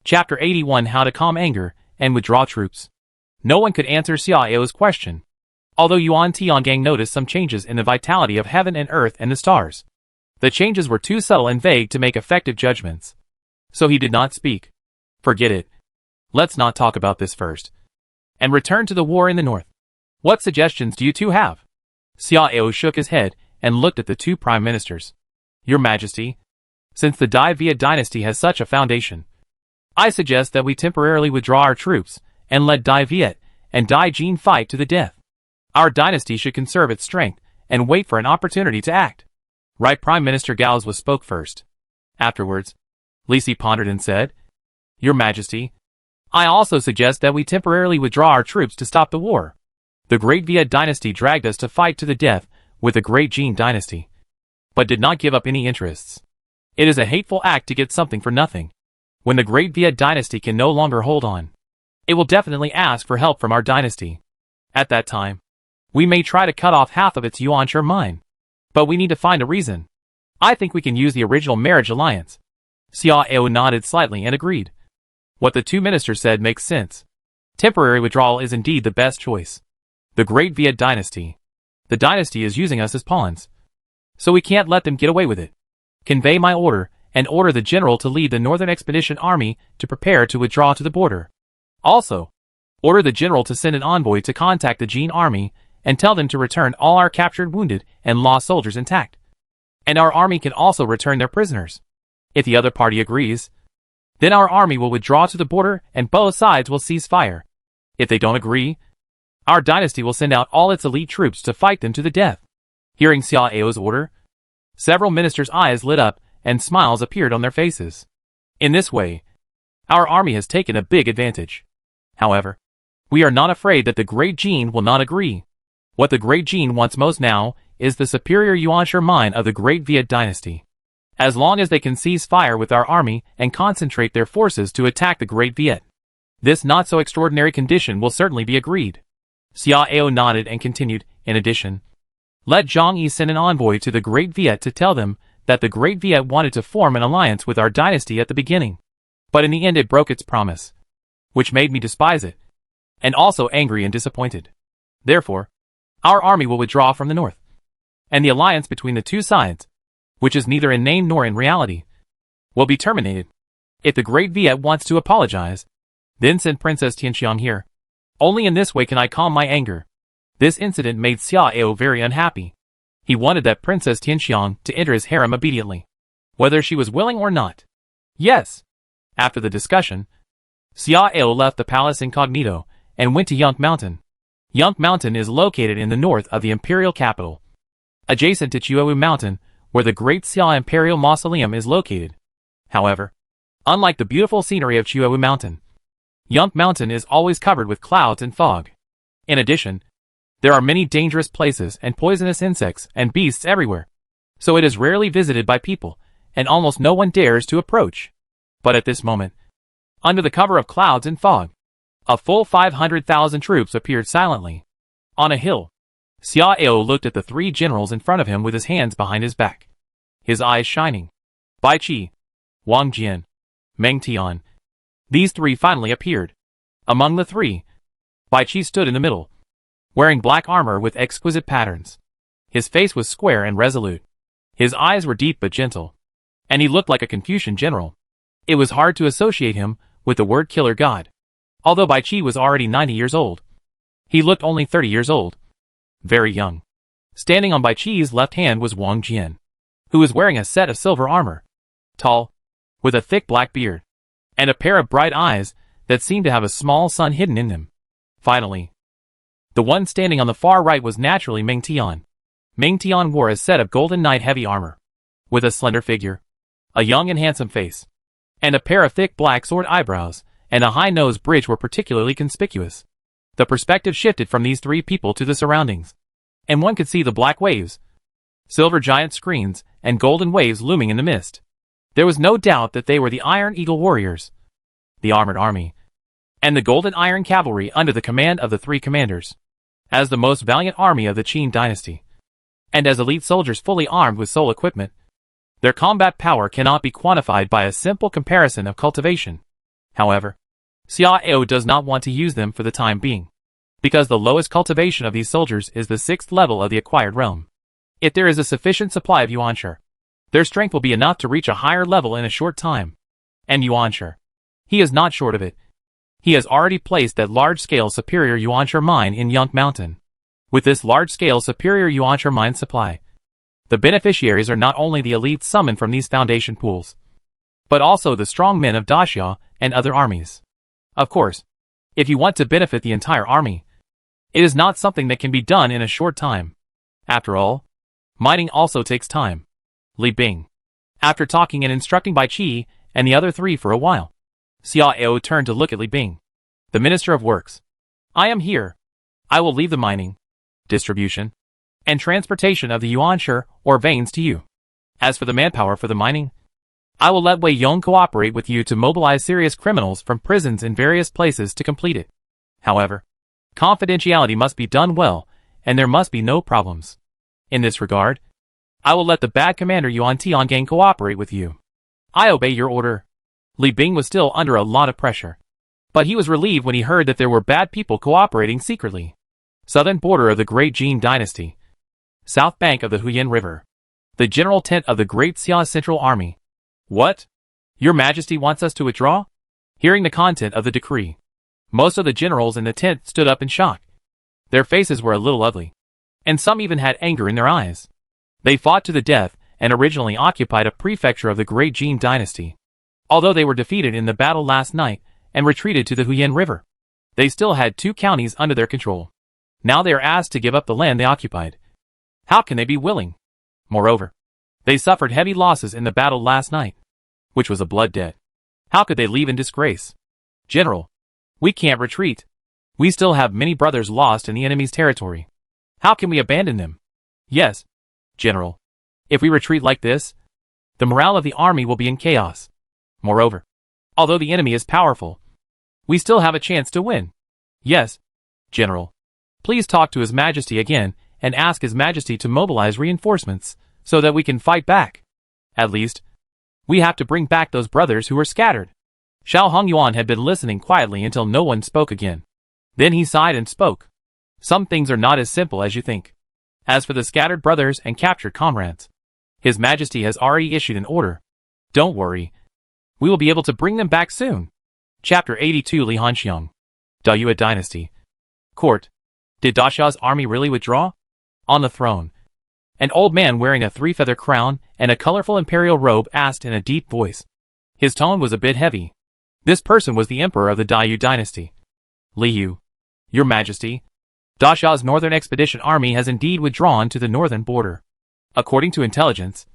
Chapter 81: How to Calm Anger and Withdraw Troops. No one could answer Xiao's question. Although Yuan Tiangang noticed some changes in the vitality of heaven and earth and the stars, the changes were too subtle and vague to make effective judgments. So he did not speak. Forget it. Let's not talk about this first. And return to the war in the north. What suggestions do you two have? Xiao shook his head and looked at the two prime ministers. Your Majesty, since the D-Viet dynasty has such a foundation, I suggest that we temporarily withdraw our troops and let D-Viet and Jin fight to the death. Our dynasty should conserve its strength and wait for an opportunity to act. Right. Prime Minister Gaozwa spoke first. Afterwards, Li Si pondered and said, Your Majesty, I also suggest that we temporarily withdraw our troops to stop the war. The Great Viet dynasty dragged us to fight to the death with the Great Jin dynasty, but did not give up any interests. It is a hateful act to get something for nothing. When the Great Viet dynasty can no longer hold on, it will definitely ask for help from our dynasty. At that time, we may try to cut off half of its yuan mine. But we need to find a reason. I think we can use the original marriage alliance. Xiao nodded slightly and agreed. What the two ministers said makes sense. Temporary withdrawal is indeed the best choice. The Great Viet dynasty. The dynasty is using us as pawns. So we can't let them get away with it. Convey my order, and order the general to lead the Northern Expedition Army to prepare to withdraw to the border. Also, order the general to send an envoy to contact the Jin army and tell them to return all our captured, wounded, and lost soldiers intact. And our army can also return their prisoners. If the other party agrees, then our army will withdraw to the border and both sides will cease fire. If they don't agree, our dynasty will send out all its elite troops to fight them to the death. Hearing Xiao's order, several ministers' eyes lit up and smiles appeared on their faces. In this way, our army has taken a big advantage. However, we are not afraid that the Great Jin will not agree. What the Great Jin wants most now is the superior yuan mine of the Great Viet dynasty. As long as they can cease fire with our army and concentrate their forces to attack the Great Viet, this not so extraordinary condition will certainly be agreed. Xiao nodded and continued, in addition, let Zhang Yi send an envoy to the Great Viet to tell them that the Great Viet wanted to form an alliance with our dynasty at the beginning. But in the end it broke its promise, which made me despise it, and also angry and disappointed. Therefore, our army will withdraw from the north, and the alliance between the two sides, which is neither in name nor in reality, will be terminated. If the Great Viet wants to apologize, then send Princess Tianxiang here. Only in this way can I calm my anger. This incident made Xiao very unhappy. He wanted that Princess Tianxiang to enter his harem immediately, whether she was willing or not. Yes. After the discussion, Xiao left the palace incognito and went to Yunk Mountain. Yunk Mountain is located in the north of the imperial capital, adjacent to Chuowu Mountain, where the Great Xia Imperial Mausoleum is located. However, unlike the beautiful scenery of Chuowu Mountain, Yunk Mountain is always covered with clouds and fog. In addition, there are many dangerous places and poisonous insects and beasts everywhere, so it is rarely visited by people, and almost no one dares to approach. But at this moment, under the cover of clouds and fog, a full 500,000 troops appeared silently. On a hill, Xiao looked at the three generals in front of him with his hands behind his back, his eyes shining. Bai Qi, Wang Jian, Meng Tian. These three finally appeared. Among the three, Bai Qi stood in the middle, wearing black armor with exquisite patterns. His face was square and resolute. His eyes were deep but gentle, and he looked like a Confucian general. It was hard to associate him with the word killer god. Although Bai Qi was already 90 years old, he looked only 30 years old. Very young. Standing on Bai Qi's left hand was Wang Jian, who was wearing a set of silver armor, tall, with a thick black beard, and a pair of bright eyes that seemed to have a small sun hidden in them. Finally, the one standing on the far right was naturally Meng Tian. Meng Tian wore a set of golden knight heavy armor, with a slender figure, a young and handsome face, and a pair of thick black sword eyebrows, and a high nose bridge were particularly conspicuous. The perspective shifted from these three people to the surroundings, and one could see the black waves, silver giant screens, and golden waves looming in the mist. There was no doubt that they were the Iron Eagle warriors, the armored army, and the golden iron cavalry under the command of the three commanders. As the most valiant army of the Qin dynasty, and as elite soldiers fully armed with soul equipment, their combat power cannot be quantified by a simple comparison of cultivation. However, Xiao does not want to use them for the time being, because the lowest cultivation of these soldiers is the 6th level of the acquired realm. If there is a sufficient supply of yuanshi, their strength will be enough to reach a higher level in a short time. And yuanshi, he is not short of it. He has already placed that large-scale superior yuanshi mine in Yunk Mountain. With this large-scale superior yuanshi mine supply, the beneficiaries are not only the elites summoned from these foundation pools, but also the strong men of Daxia and other armies. Of course, if you want to benefit the entire army, it is not something that can be done in a short time. After all, mining also takes time. Li Bing. After talking and instructing Bai Qi and the other 3 for a while, Xiao turned to look at Li Bing, the Minister of Works. I am here. I will leave the mining, distribution, and transportation of the yuanshi or veins to you. As for the manpower for the mining, I will let Wei Yong cooperate with you to mobilize serious criminals from prisons in various places to complete it. However, confidentiality must be done well, and there must be no problems. In this regard, I will let the bad commander Yuan Tiangang cooperate with you. I obey your order. Li Bing was still under a lot of pressure, but he was relieved when he heard that there were bad people cooperating secretly. Southern border of the great Jee Dynasty. South bank of the Huyan River. The general tent of the great Xia Central Army. What? Your Majesty wants us to withdraw? Hearing the content of the decree, most of the generals in the tent stood up in shock. Their faces were a little ugly, and some even had anger in their eyes. They fought to the death and originally occupied a prefecture of the great Jee Dynasty. Although they were defeated in the battle last night and retreated to the Huyan River, they still had 2 counties under their control. Now they are asked to give up the land they occupied. How can they be willing? Moreover, they suffered heavy losses in the battle last night, which was a blood debt. How could they leave in disgrace? General, we can't retreat. We still have many brothers lost in the enemy's territory. How can we abandon them? Yes, General. If we retreat like this, the morale of the army will be in chaos. Moreover, although the enemy is powerful, we still have a chance to win. Yes, General. Please talk to His Majesty again and ask His Majesty to mobilize reinforcements so that we can fight back. At least, we have to bring back those brothers who were scattered. Xiao Hongyuan had been listening quietly until no one spoke again. Then he sighed and spoke. Some things are not as simple as you think. As for the scattered brothers and captured comrades, His Majesty has already issued an order. Don't worry. We will be able to bring them back soon. Chapter 82 Li Hanxiang. D-Viet Dynasty. Court. Did Daxia's army really withdraw? On the throne, an old man wearing a 3-feather crown and a colorful imperial robe asked in a deep voice. His tone was a bit heavy. This person was the emperor of the D-Viet Dynasty. Li Yu. Your Majesty, Daxia's northern expedition army has indeed withdrawn to the northern border. According to intelligence,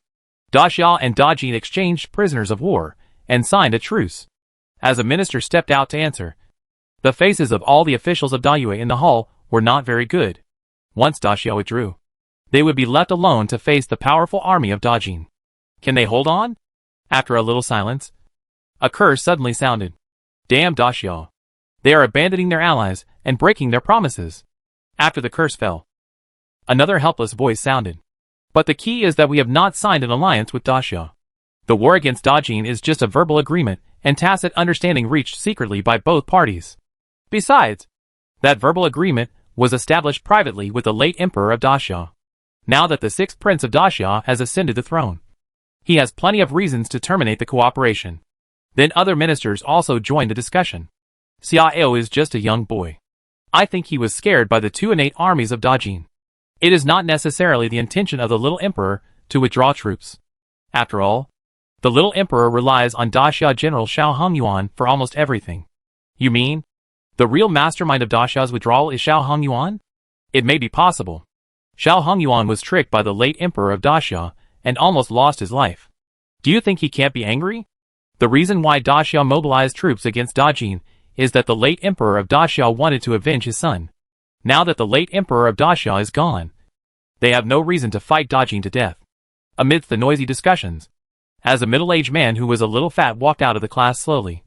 Daxia and Dajin exchanged prisoners of war and signed a truce. As a minister stepped out to answer, the faces of all the officials of D-Viet in the hall were not very good. Once Daxia withdrew, they would be left alone to face the powerful army of Dajin. Can they hold on? After a little silence, a curse suddenly sounded. Damn Daxia. They are abandoning their allies and breaking their promises. After the curse fell, another helpless voice sounded. But the key is that we have not signed an alliance with Daxia. The war against Dajin is just a verbal agreement and tacit understanding reached secretly by both parties. Besides, that verbal agreement was established privately with the late emperor of Daxia. Now that the 6th prince of Daxia has ascended the throne, he has plenty of reasons to terminate the cooperation. Then other ministers also joined the discussion. Xiao is just a young boy. I think he was scared by the 2 innate armies of Dajin. It is not necessarily the intention of the little emperor to withdraw troops. After all, the little emperor relies on Daxia General Xiao Hongyuan for almost everything. You mean, the real mastermind of Daxia's withdrawal is Xiao Hongyuan? It may be possible. Xiao Hongyuan was tricked by the late emperor of Daxia and almost lost his life. Do you think he can't be angry? The reason why Daxia mobilized troops against Dajin is that the late emperor of Daxia wanted to avenge his son. Now that the late emperor of Daxia is gone, they have no reason to fight Dajin to death. Amidst the noisy discussions, as a middle-aged man who was a little fat walked out of the class slowly,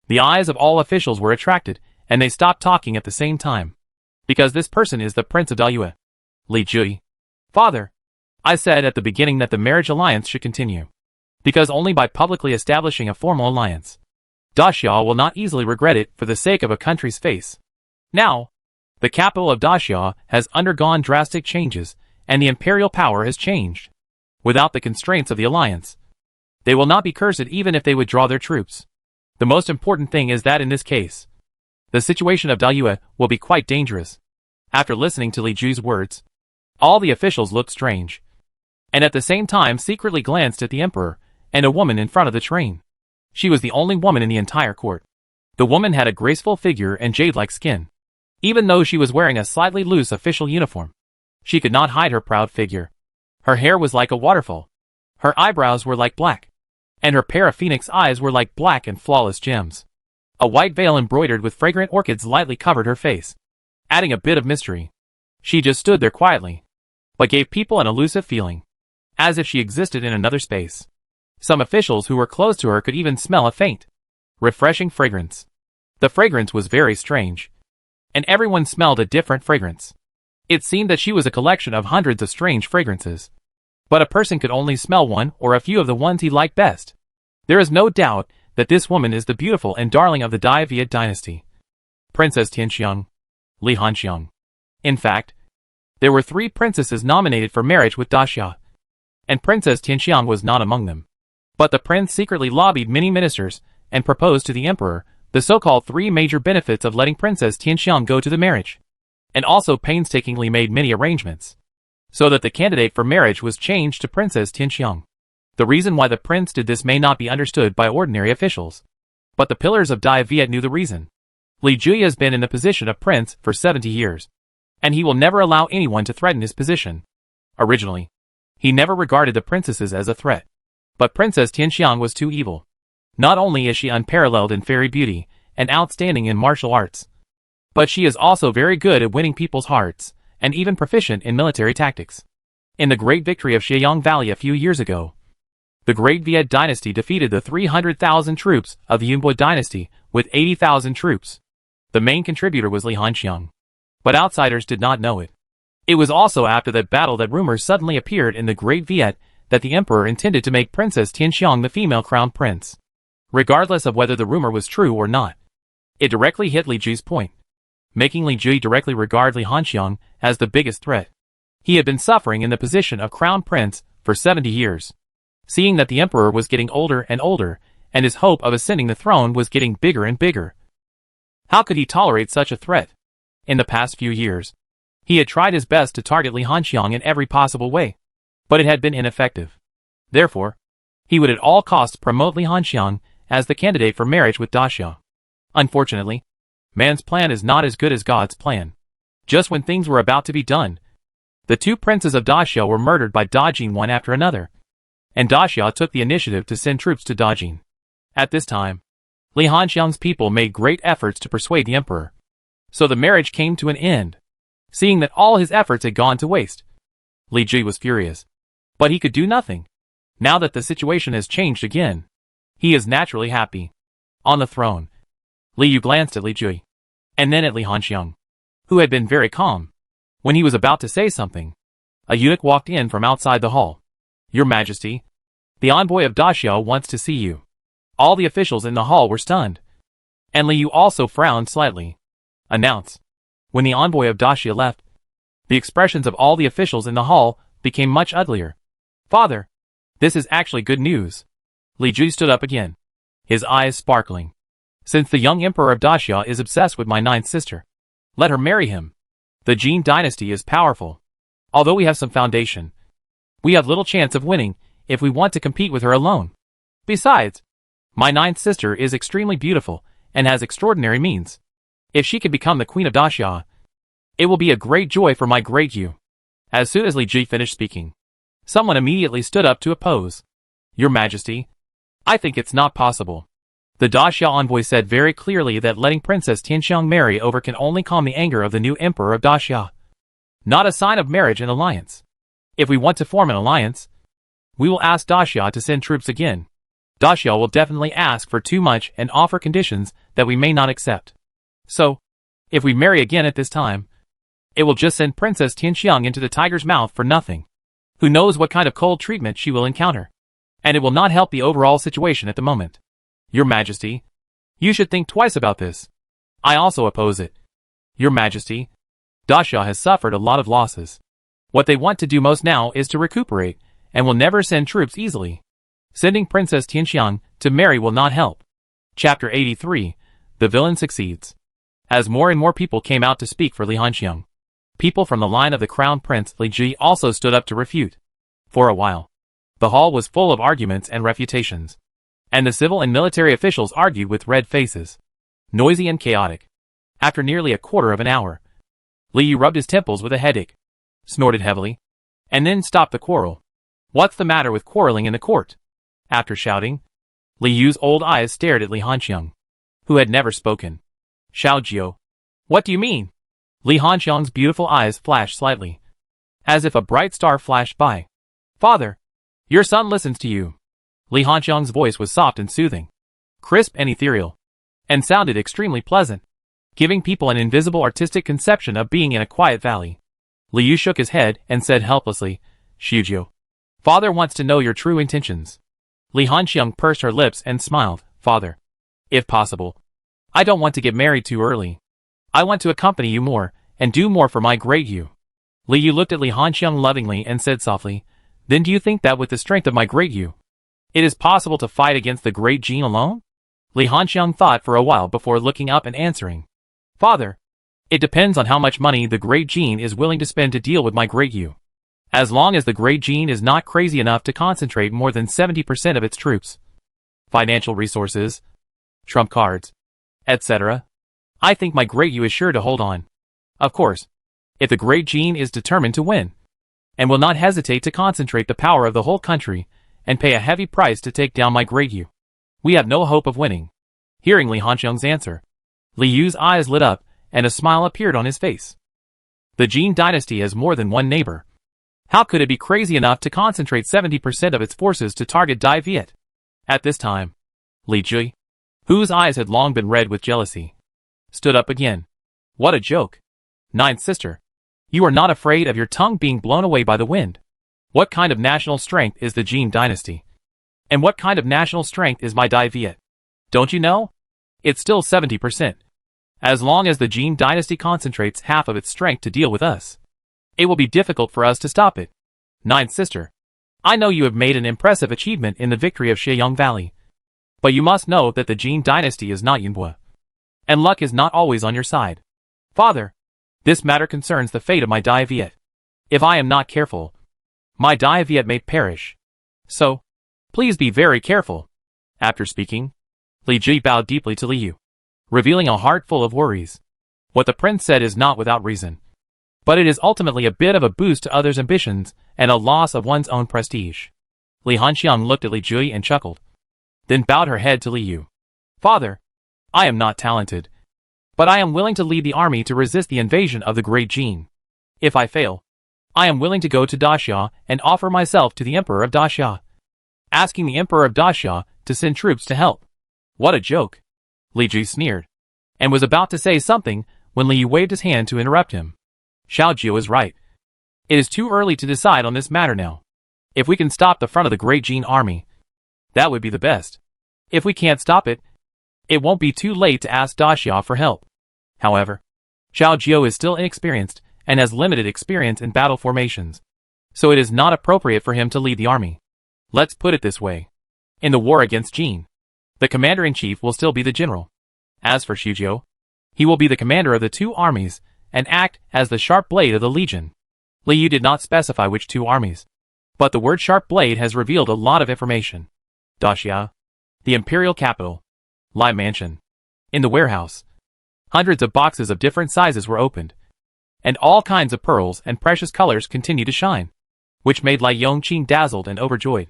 the eyes of all officials were attracted, and they stopped talking at the same time. Because this person is the Prince of D-Viet. Li Jui. Father, I said at the beginning that the marriage alliance should continue. Because only by publicly establishing a formal alliance, Daxia will not easily regret it for the sake of a country's face. Now, the capital of Daxia has undergone drastic changes, and the imperial power has changed. Without the constraints of the alliance, they will not be cursed even if they withdraw their troops. The most important thing is that in this case, the situation of D-Viet will be quite dangerous. After listening to Li Ju's words, all the officials looked strange, and at the same time secretly glanced at the emperor and a woman in front of the train. She was the only woman in the entire court. The woman had a graceful figure and jade-like skin. Even though she was wearing a slightly loose official uniform, she could not hide her proud figure. Her hair was like a waterfall. Her eyebrows were like black, and her pair of phoenix eyes were like black and flawless gems. A white veil embroidered with fragrant orchids lightly covered her face, adding a bit of mystery. She just stood there quietly, but gave people an elusive feeling, as if she existed in another space. Some officials who were close to her could even smell a faint, refreshing fragrance. The fragrance was very strange, and everyone smelled a different fragrance. It seemed that she was a collection of hundreds of strange fragrances, but a person could only smell one or a few of the ones he liked best. There is no doubt that this woman is the beautiful and darling of the D-Viet dynasty, Princess Tianxiang, Li Hanxiang. In fact, there were 3 princesses nominated for marriage with Daxia, and Princess Tianxiang was not among them. But the prince secretly lobbied many ministers and proposed to the emperor the so-called 3 major benefits of letting Princess Tianxiang go to the marriage, and also painstakingly made many arrangements, so that the candidate for marriage was changed to Princess Tianxiang. The reason why the prince did this may not be understood by ordinary officials, but the pillars of D-Viet knew the reason. Li Ju has been in the position of prince for 70 years, and he will never allow anyone to threaten his position. Originally, he never regarded the princesses as a threat, but Princess Tianxiang was too evil. Not only is she unparalleled in fairy beauty and outstanding in martial arts, but she is also very good at winning people's hearts and even proficient in military tactics. In the great victory of Xianyang Valley a few years ago, the Great Viet dynasty defeated the 300,000 troops of the Unveiling dynasty with 80,000 troops. The main contributor was Li Hanxiang, but outsiders did not know it. It was also after that battle that rumors suddenly appeared in the Great Viet that the emperor intended to make Princess Tianxiang the female crown prince. Regardless of whether the rumor was true or not, it directly hit Li Ju's point, making Li Ju directly regard Li Hanxiang as the biggest threat. He had been suffering in the position of crown prince for 70 years. Seeing that the emperor was getting older and older, and his hope of ascending the throne was getting bigger and bigger, how could he tolerate such a threat? In the past few years, he had tried his best to target Li Hanxiang in every possible way, but it had been ineffective. Therefore, he would at all costs promote Li Hanxiang as the candidate for marriage with Daxia. Unfortunately, man's plan is not as good as God's plan. Just when things were about to be done, the 2 princes of Daxia were murdered by Dajin one after another, and Daxia took the initiative to send troops to Dajin. At this time, Li Hanxiang's people made great efforts to persuade the emperor, so the marriage came to an end. Seeing that all his efforts had gone to waste, Li Ju was furious, but he could do nothing. Now that the situation has changed again, he is naturally happy. On the throne, Li Yu glanced at Li Ju, and then at Li Hanxiang, who had been very calm. When he was about to say something, a eunuch walked in from outside the hall. "Your Majesty, the envoy of Daxia wants to see you." All the officials in the hall were stunned, and Li Yu also frowned slightly. "Announce." When the envoy of Daxia left, the expressions of all the officials in the hall became much uglier. "Father, this is actually good news." Li Ju stood up again, his eyes sparkling. "Since the young emperor of Daxia is obsessed with my 9th sister, let her marry him. The Jee Dynasty is powerful. Although we have some foundation, we have little chance of winning if we want to compete with her alone. Besides, my 9th sister is extremely beautiful and has extraordinary means. If she can become the queen of Daxia, it will be a great joy for my great Yu." As soon as Li Ju finished speaking, someone immediately stood up to oppose. "Your Majesty, I think it's not possible." The Daxia envoy said very clearly that letting Princess Tianxiang marry over can only calm the anger of the new emperor of Daxia, not a sign of marriage and alliance. If we want to form an alliance, we will ask Daxia to send troops again. Daxia will definitely ask for too much and offer conditions that we may not accept. So, if we marry again at this time, it will just send Princess Tianxiang into the tiger's mouth for nothing. Who knows what kind of cold treatment she will encounter. And it will not help the overall situation at the moment. Your Majesty, You should think twice about this. I also oppose it. Your Majesty, Daxia has suffered a lot of losses. What they want to do most now is to recuperate, and will never send troops easily. Sending Princess Tianxiang to marry will not help. Chapter 83, The Villain Succeeds. As more and more people came out to speak for Li Hanxiang, people from the line of the Crown Prince Li Ji also stood up to refute. For a while, the hall was full of arguments and refutations, and the civil and military officials argued with red faces, noisy and chaotic. After nearly a quarter of an hour, Li Yu rubbed his temples with a headache, snorted heavily, and then stopped the quarrel. What's the matter with quarreling in the court? After shouting, Li Yu's old eyes stared at Li Hanxiang, who had never spoken. Xiao Jiu. What do you mean? Li Hanxiang's beautiful eyes flashed slightly, as if a bright star flashed by. Father, your son listens to you. Li Hanxiang's voice was soft and soothing, crisp and ethereal, and sounded extremely pleasant, giving people an invisible artistic conception of being in a quiet valley. Li Yu shook his head and said helplessly, Xiujiu, Father wants to know your true intentions. Li Hanxiang pursed her lips and smiled. Father, if possible, I don't want to get married too early. I want to accompany you more, and do more for my great you. Li Yu looked at Li Hanxiang lovingly and said softly, Then do you think that with the strength of my great you, it is possible to fight against the great Jin alone? Li Hanxiang thought for a while before looking up and answering. Father, it depends on how much money the great Jin is willing to spend to deal with my great you. As long as the great Jin is not crazy enough to concentrate more than 70% of its troops, financial resources, trump cards, etc., I think my great you is sure to hold on. Of course, if the great Jin is determined to win, and will not hesitate to concentrate the power of the whole country, and pay a heavy price to take down my great you, we have no hope of winning. Hearing Li Hanxiang's answer, Li Yu's eyes lit up, and a smile appeared on his face. The Jin dynasty has more than one neighbor. How could it be crazy enough to concentrate 70% of its forces to target D-Viet? At this time, Li Ji, whose eyes had long been red with jealousy, stood up again. What a joke. Ninth sister, you are not afraid of your tongue being blown away by the wind. What kind of national strength is the Jin dynasty? And what kind of national strength is my D-Viet? Don't you know? It's still 70%. As long as the Jin dynasty concentrates half of its strength to deal with us, it will be difficult for us to stop it. Ninth sister, I know you have made an impressive achievement in the victory of Sheyang Valley, but you must know that the Jin dynasty is not Yunhua, and luck is not always on your side. Father, this matter concerns the fate of my D-Viet. If I am not careful, my D-Viet may perish. So, please be very careful. After speaking, Li Ji bowed deeply to Li Yu, revealing a heart full of worries. What the prince said is not without reason, but it is ultimately a bit of a boost to others' ambitions and a loss of one's own prestige. Li Hanxiang looked at Li Ji and chuckled, then bowed her head to Li Yu. Father, I am not talented, but I am willing to lead the army to resist the invasion of the great Jin. If I fail, I am willing to go to Daxia and offer myself to the Emperor of Daxia, asking the Emperor of Daxia to send troops to help. What a joke. Li Ji sneered, and was about to say something when Li Yu waved his hand to interrupt him. Xiao Jiu is right. It is too early to decide on this matter now. If we can stop the front of the great Jin army, that would be the best. If we can't stop it, it won't be too late to ask Daxia for help. However, Xiao Jiu is still inexperienced and has limited experience in battle formations, so it is not appropriate for him to lead the army. Let's put it this way. In the war against Jin, the commander-in-chief will still be the general. As for Xiujiu, he will be the commander of the two armies and act as the sharp blade of the legion. Li Yu did not specify which two armies, but the word sharp blade has revealed a lot of information. Daxia, the imperial capital, Lai Mansion. In the warehouse, hundreds of boxes of different sizes were opened, and all kinds of pearls and precious colors continued to shine, which made Lai Yongqing dazzled and overjoyed.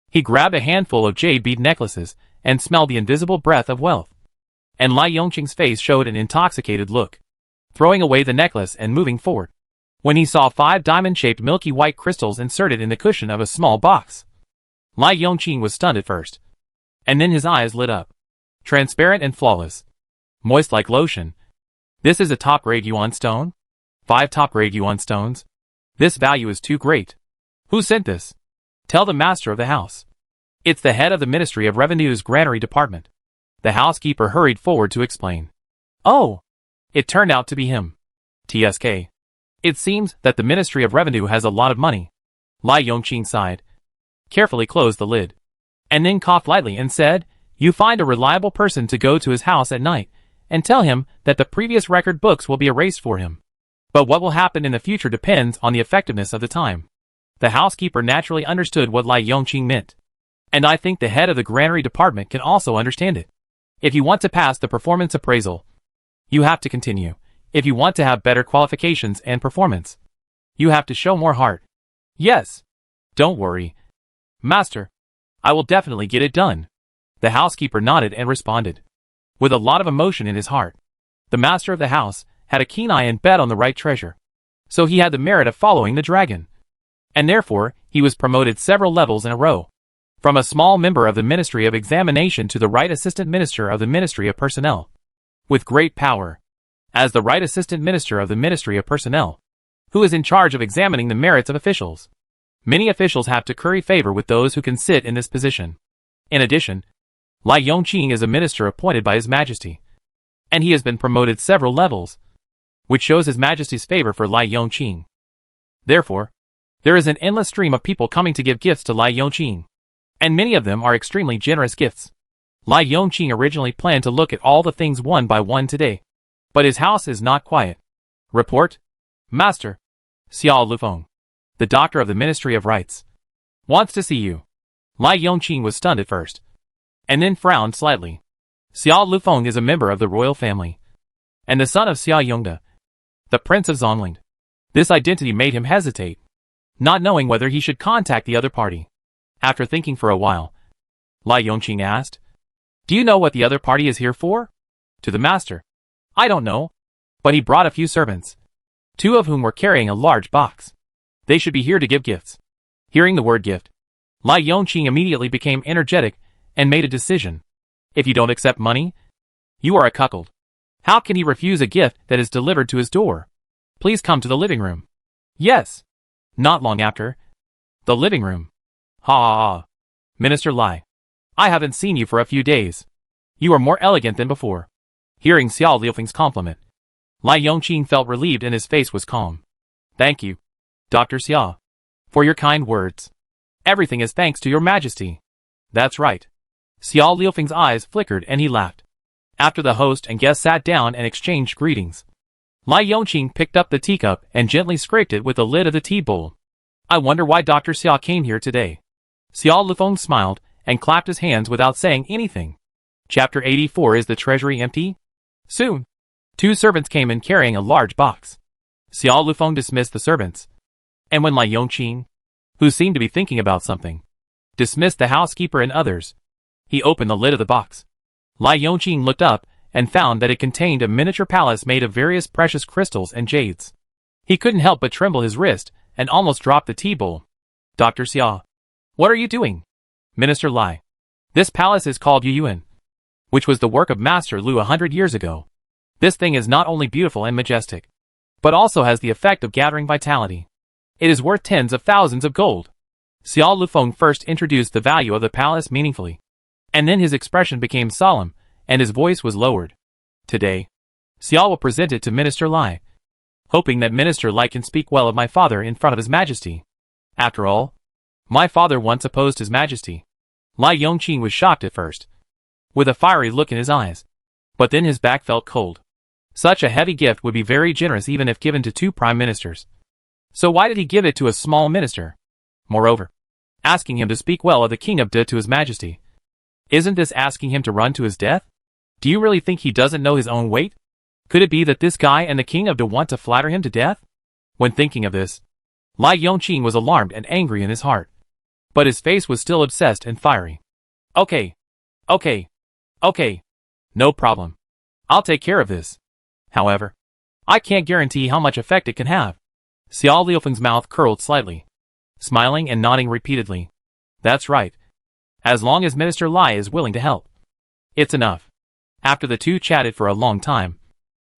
He grabbed a handful of jade bead necklaces and smelled the invisible breath of wealth, and Lai Yongqing's face showed an intoxicated look, throwing away the necklace and moving forward, when he saw 5 diamond-shaped milky white crystals inserted in the cushion of a small box. Lai Yongqing was stunned at first, and then his eyes lit up. Transparent and flawless, moist like lotion. This is a top-grade yuan stone? 5 top-grade yuan stones? This value is too great. Who sent this? Tell the master of the house. It's the head of the Ministry of Revenue's Granary Department. The housekeeper hurried forward to explain. Oh! It turned out to be him. TSK. It seems that the Ministry of Revenue has a lot of money. Lai Yongqing sighed, carefully closed the lid, and then coughed lightly and said, You find a reliable person to go to his house at night, and tell him that the previous record books will be erased for him. But what will happen in the future depends on the effectiveness of the time. The housekeeper naturally understood what Lai Yongqing meant. And I think the head of the granary department can also understand it. If you want to pass the performance appraisal, you have to continue. If you want to have better qualifications and performance, you have to show more heart. Yes. Don't worry, Master. I will definitely get it done. The housekeeper nodded and responded, with a lot of emotion in his heart. The master of the house had a keen eye and bet on the right treasure. So he had the merit of following the dragon. And therefore, he was promoted several levels in a row. From a small member of the Ministry of Examination to the right assistant minister of the Ministry of Personnel. With great power. As the right assistant minister of the Ministry of Personnel, who is in charge of examining the merits of officials. Many officials have to curry favor with those who can sit in this position. In addition, Lai Yongqing is a minister appointed by His Majesty, and he has been promoted several levels, which shows His Majesty's favor for Lai Yongqing. Therefore, there is an endless stream of people coming to give gifts to Lai Yongqing, and many of them are extremely generous gifts. Lai Yongqing originally planned to look at all the things one by one today, but his house is not quiet. Report, Master. Xiao Lufeng, the doctor of the Ministry of Rights, wants to see you. Lai Yongqing was stunned at first, and then frowned slightly. Xiao Lufeng is a member of the royal family, and the son of Xia Yongde, the Prince of Zhongling. This identity made him hesitate, not knowing whether he should contact the other party. After thinking for a while, Lai Yongqing asked, Do you know what the other party is here for? To the master. I don't know, but he brought a few servants, two of whom were carrying a large box. They should be here to give gifts. Hearing the word gift, Lai Yongqing immediately became energetic and made a decision. If you don't accept money, you are a cuckold. How can he refuse a gift that is delivered to his door? Please come to the living room. Yes. Not long after, the living room. Ha ha ha. Minister Lai, I haven't seen you for a few days. You are more elegant than before. Hearing Xiao Liufeng's compliment, Lai Yongqing felt relieved and his face was calm. Thank you, Dr. Xia, for your kind words. Everything is thanks to your majesty. That's right. Xiao Liufeng's eyes flickered and he laughed. After the host and guest sat down and exchanged greetings, Lai Yongqing picked up the teacup and gently scraped it with the lid of the tea bowl. I wonder why Dr. Xia came here today. Xiao Lufeng smiled and clapped his hands without saying anything. Chapter 84. Is the treasury empty? Soon, two servants came in carrying a large box. Xiao Lufeng dismissed the servants, and when Lai Yongqing, who seemed to be thinking about something, dismissed the housekeeper and others, he opened the lid of the box. Lai Yongqing looked up and found that it contained a miniature palace made of various precious crystals and jades. He couldn't help but tremble his wrist and almost dropped the tea bowl. Dr. Xia, what are you doing? Minister Lai, this palace is called Yuyuan, which was the work of Master Lu 100 years ago. This thing is not only beautiful and majestic, but also has the effect of gathering vitality. It is worth tens of thousands of gold. Xiao Lufeng first introduced the value of the palace meaningfully, and then his expression became solemn, and his voice was lowered. Today, Xiao will present it to Minister Lai, hoping that Minister Lai can speak well of my father in front of His Majesty. After all, my father once opposed His Majesty. Lai Yongqing was shocked at first, with a fiery look in his eyes, but then his back felt cold. Such a heavy gift would be very generous even if given to two prime ministers. So why did he give it to a small minister? Moreover, asking him to speak well of the King of De to His Majesty. Isn't this asking him to run to his death? Do you really think he doesn't know his own weight? Could it be that this guy and the King of De want to flatter him to death? When thinking of this, Lai Yongqing was alarmed and angry in his heart, but his face was still obsessed and fiery. Okay. No problem. I'll take care of this. However, I can't guarantee how much effect it can have. Xiao Liufeng's mouth curled slightly, smiling and nodding repeatedly. That's right. As long as Minister Lai is willing to help, it's enough. After the two chatted for a long time,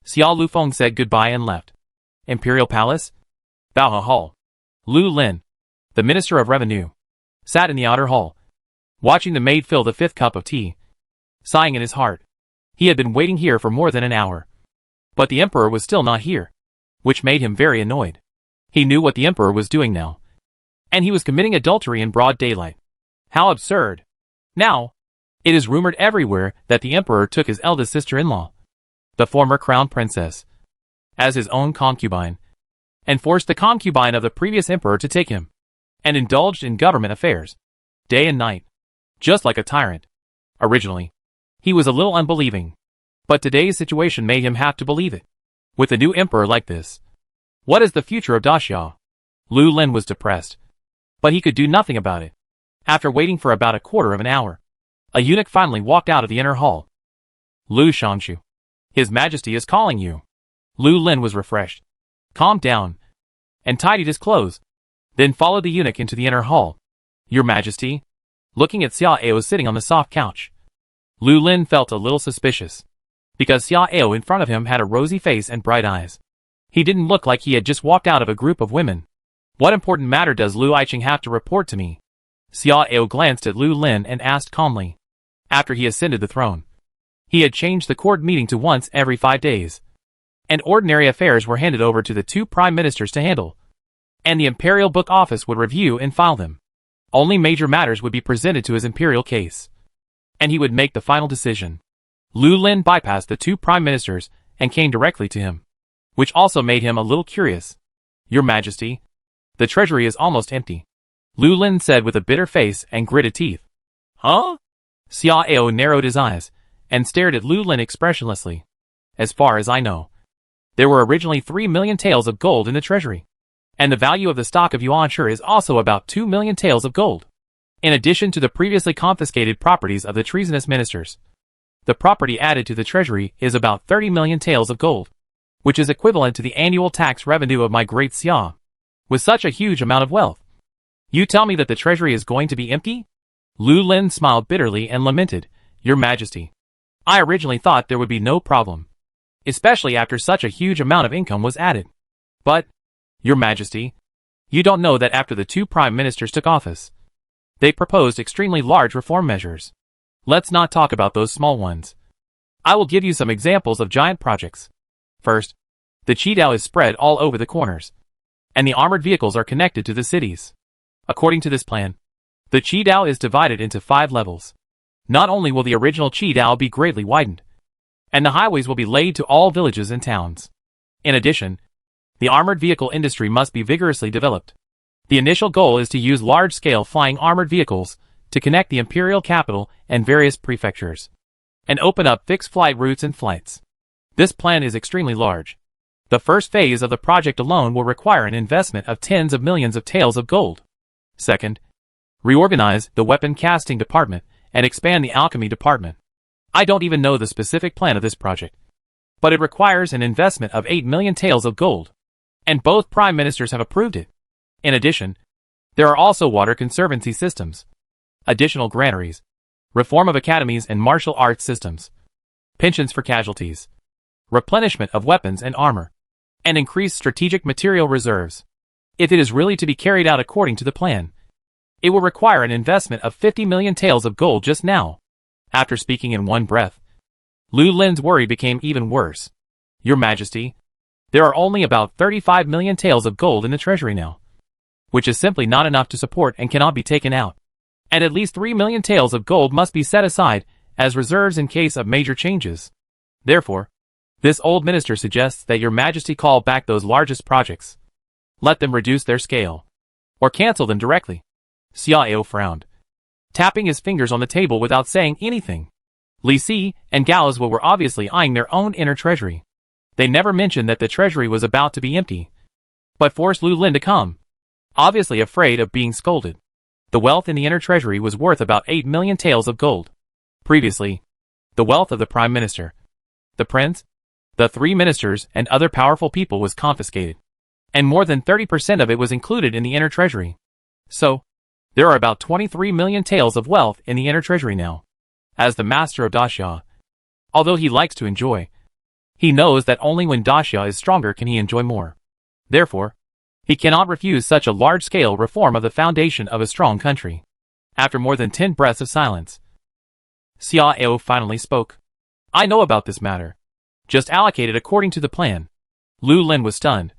Xiao Lufeng said goodbye and left. Imperial Palace? Baohe Hall. Lu Lin, the Minister of Revenue, sat in the outer hall, watching the maid fill the 5th cup of tea. sighing in his heart. He had been waiting here for more than an hour. But the emperor was still not here, which made him very annoyed. He knew what the emperor was doing now. And he was committing adultery in broad daylight. How absurd. Now, it is rumored everywhere that the emperor took his eldest sister-in-law, the former crown princess, as his own concubine, and forced the concubine of the previous emperor to take him, and indulged in government affairs, day and night, just like a tyrant. Originally, he was a little unbelieving, but today's situation made him have to believe it. With a new emperor like this, what is the future of Daxia? Lu Lin was depressed, but he could do nothing about it. After waiting for about a quarter of an hour, a eunuch finally walked out of the inner hall. Lu Shanshu, His Majesty is calling you. Lu Lin was refreshed, calmed down, and tidied his clothes, then followed the eunuch into the inner hall. Your Majesty? Looking at Xia Ao sitting on the soft couch, Lu Lin felt a little suspicious, because Xia Ao in front of him had a rosy face and bright eyes. He didn't look like he had just walked out of a group of women. What important matter does Lu Aicheng have to report to me? Xia Ao glanced at Lu Lin and asked calmly. After he ascended the throne, he had changed the court meeting to once every 5 days, and ordinary affairs were handed over to the 2 prime ministers to handle, and the imperial book office would review and file them. Only major matters would be presented to his imperial case, and he would make the final decision. Lu Lin bypassed the 2 prime ministers and came directly to him, which also made him a little curious. Your Majesty, the treasury is almost empty, Lu Lin said with a bitter face and gritted teeth. Huh? Xia Ao narrowed his eyes and stared at Lu Lin expressionlessly. As far as I know, there were originally 3 million taels of gold in the treasury, and the value of the stock of Yuanshi is also about 2 million taels of gold. In addition to the previously confiscated properties of the treasonous ministers, the property added to the treasury is about 30 million taels of gold, which is equivalent to the annual tax revenue of my great Xia. With such a huge amount of wealth, you tell me that the treasury is going to be empty? Lu Lin smiled bitterly and lamented, Your Majesty, I originally thought there would be no problem, especially after such a huge amount of income was added. But, Your Majesty, you don't know that after the 2 prime ministers took office, they proposed extremely large reform measures. Let's not talk about those small ones. I will give you some examples of giant projects. First, the Qidao is spread all over the corners, and the armored vehicles are connected to the cities. According to this plan, the Qidao is divided into 5 levels. Not only will the original Qidao be greatly widened, and the highways will be laid to all villages and towns. In addition, the armored vehicle industry must be vigorously developed. The initial goal is to use large-scale flying armored vehicles to connect the imperial capital and various prefectures, and open up fixed flight routes and flights. This plan is extremely large. The first phase of the project alone will require an investment of tens of millions of taels of gold. Second, reorganize the weapon casting department and expand the alchemy department. I don't even know the specific plan of this project, but it requires an investment of 8 million taels of gold, and both prime ministers have approved it. In addition, there are also water conservancy systems, additional granaries, reform of academies and martial arts systems, pensions for casualties, replenishment of weapons and armor, and increased strategic material reserves. If it is really to be carried out according to the plan, it will require an investment of 50 million taels of gold just now. After speaking in one breath, Lu Lin's worry became even worse. Your Majesty, there are only about 35 million taels of gold in the treasury now, which is simply not enough to support and cannot be taken out. And at least 3 million taels of gold must be set aside as reserves in case of major changes. Therefore, this old minister suggests that Your Majesty call back those largest projects. Let them reduce their scale, or cancel them directly. Xia Ao frowned, tapping his fingers on the table without saying anything. Li Si and Galazwa were obviously eyeing their own inner treasury. They never mentioned that the treasury was about to be empty, but forced Lu Lin to come, obviously afraid of being scolded. The wealth in the inner treasury was worth about 8 million taels of gold. Previously, the wealth of the prime minister, the prince, the 3 ministers and other powerful people was confiscated, and more than 30% of it was included in the inner treasury. So, there are about 23 million taels of wealth in the inner treasury now. As the master of Daxia, although he likes to enjoy, he knows that only when Daxia is stronger can he enjoy more. Therefore, he cannot refuse such a large-scale reform of the foundation of a strong country. After more than 10 breaths of silence, Xiao finally spoke. I know about this matter. Just allocate it according to the plan. Lu Lin was stunned,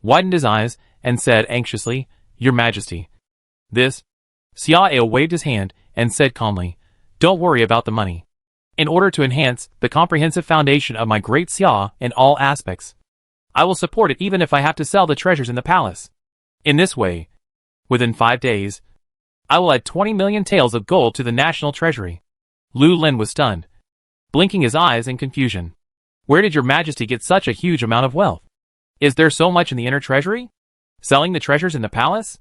widened his eyes, and said anxiously, Your Majesty. This? Xiao waved his hand and said calmly, Don't worry about the money. In order to enhance the comprehensive foundation of my great Xia in all aspects, I will support it even if I have to sell the treasures in the palace. In this way, within 5 days, I will add 20 million taels of gold to the national treasury. Lu Lin was stunned, blinking his eyes in confusion. Where did your Majesty get such a huge amount of wealth? Is there so much in the inner treasury? Selling the treasures in the palace?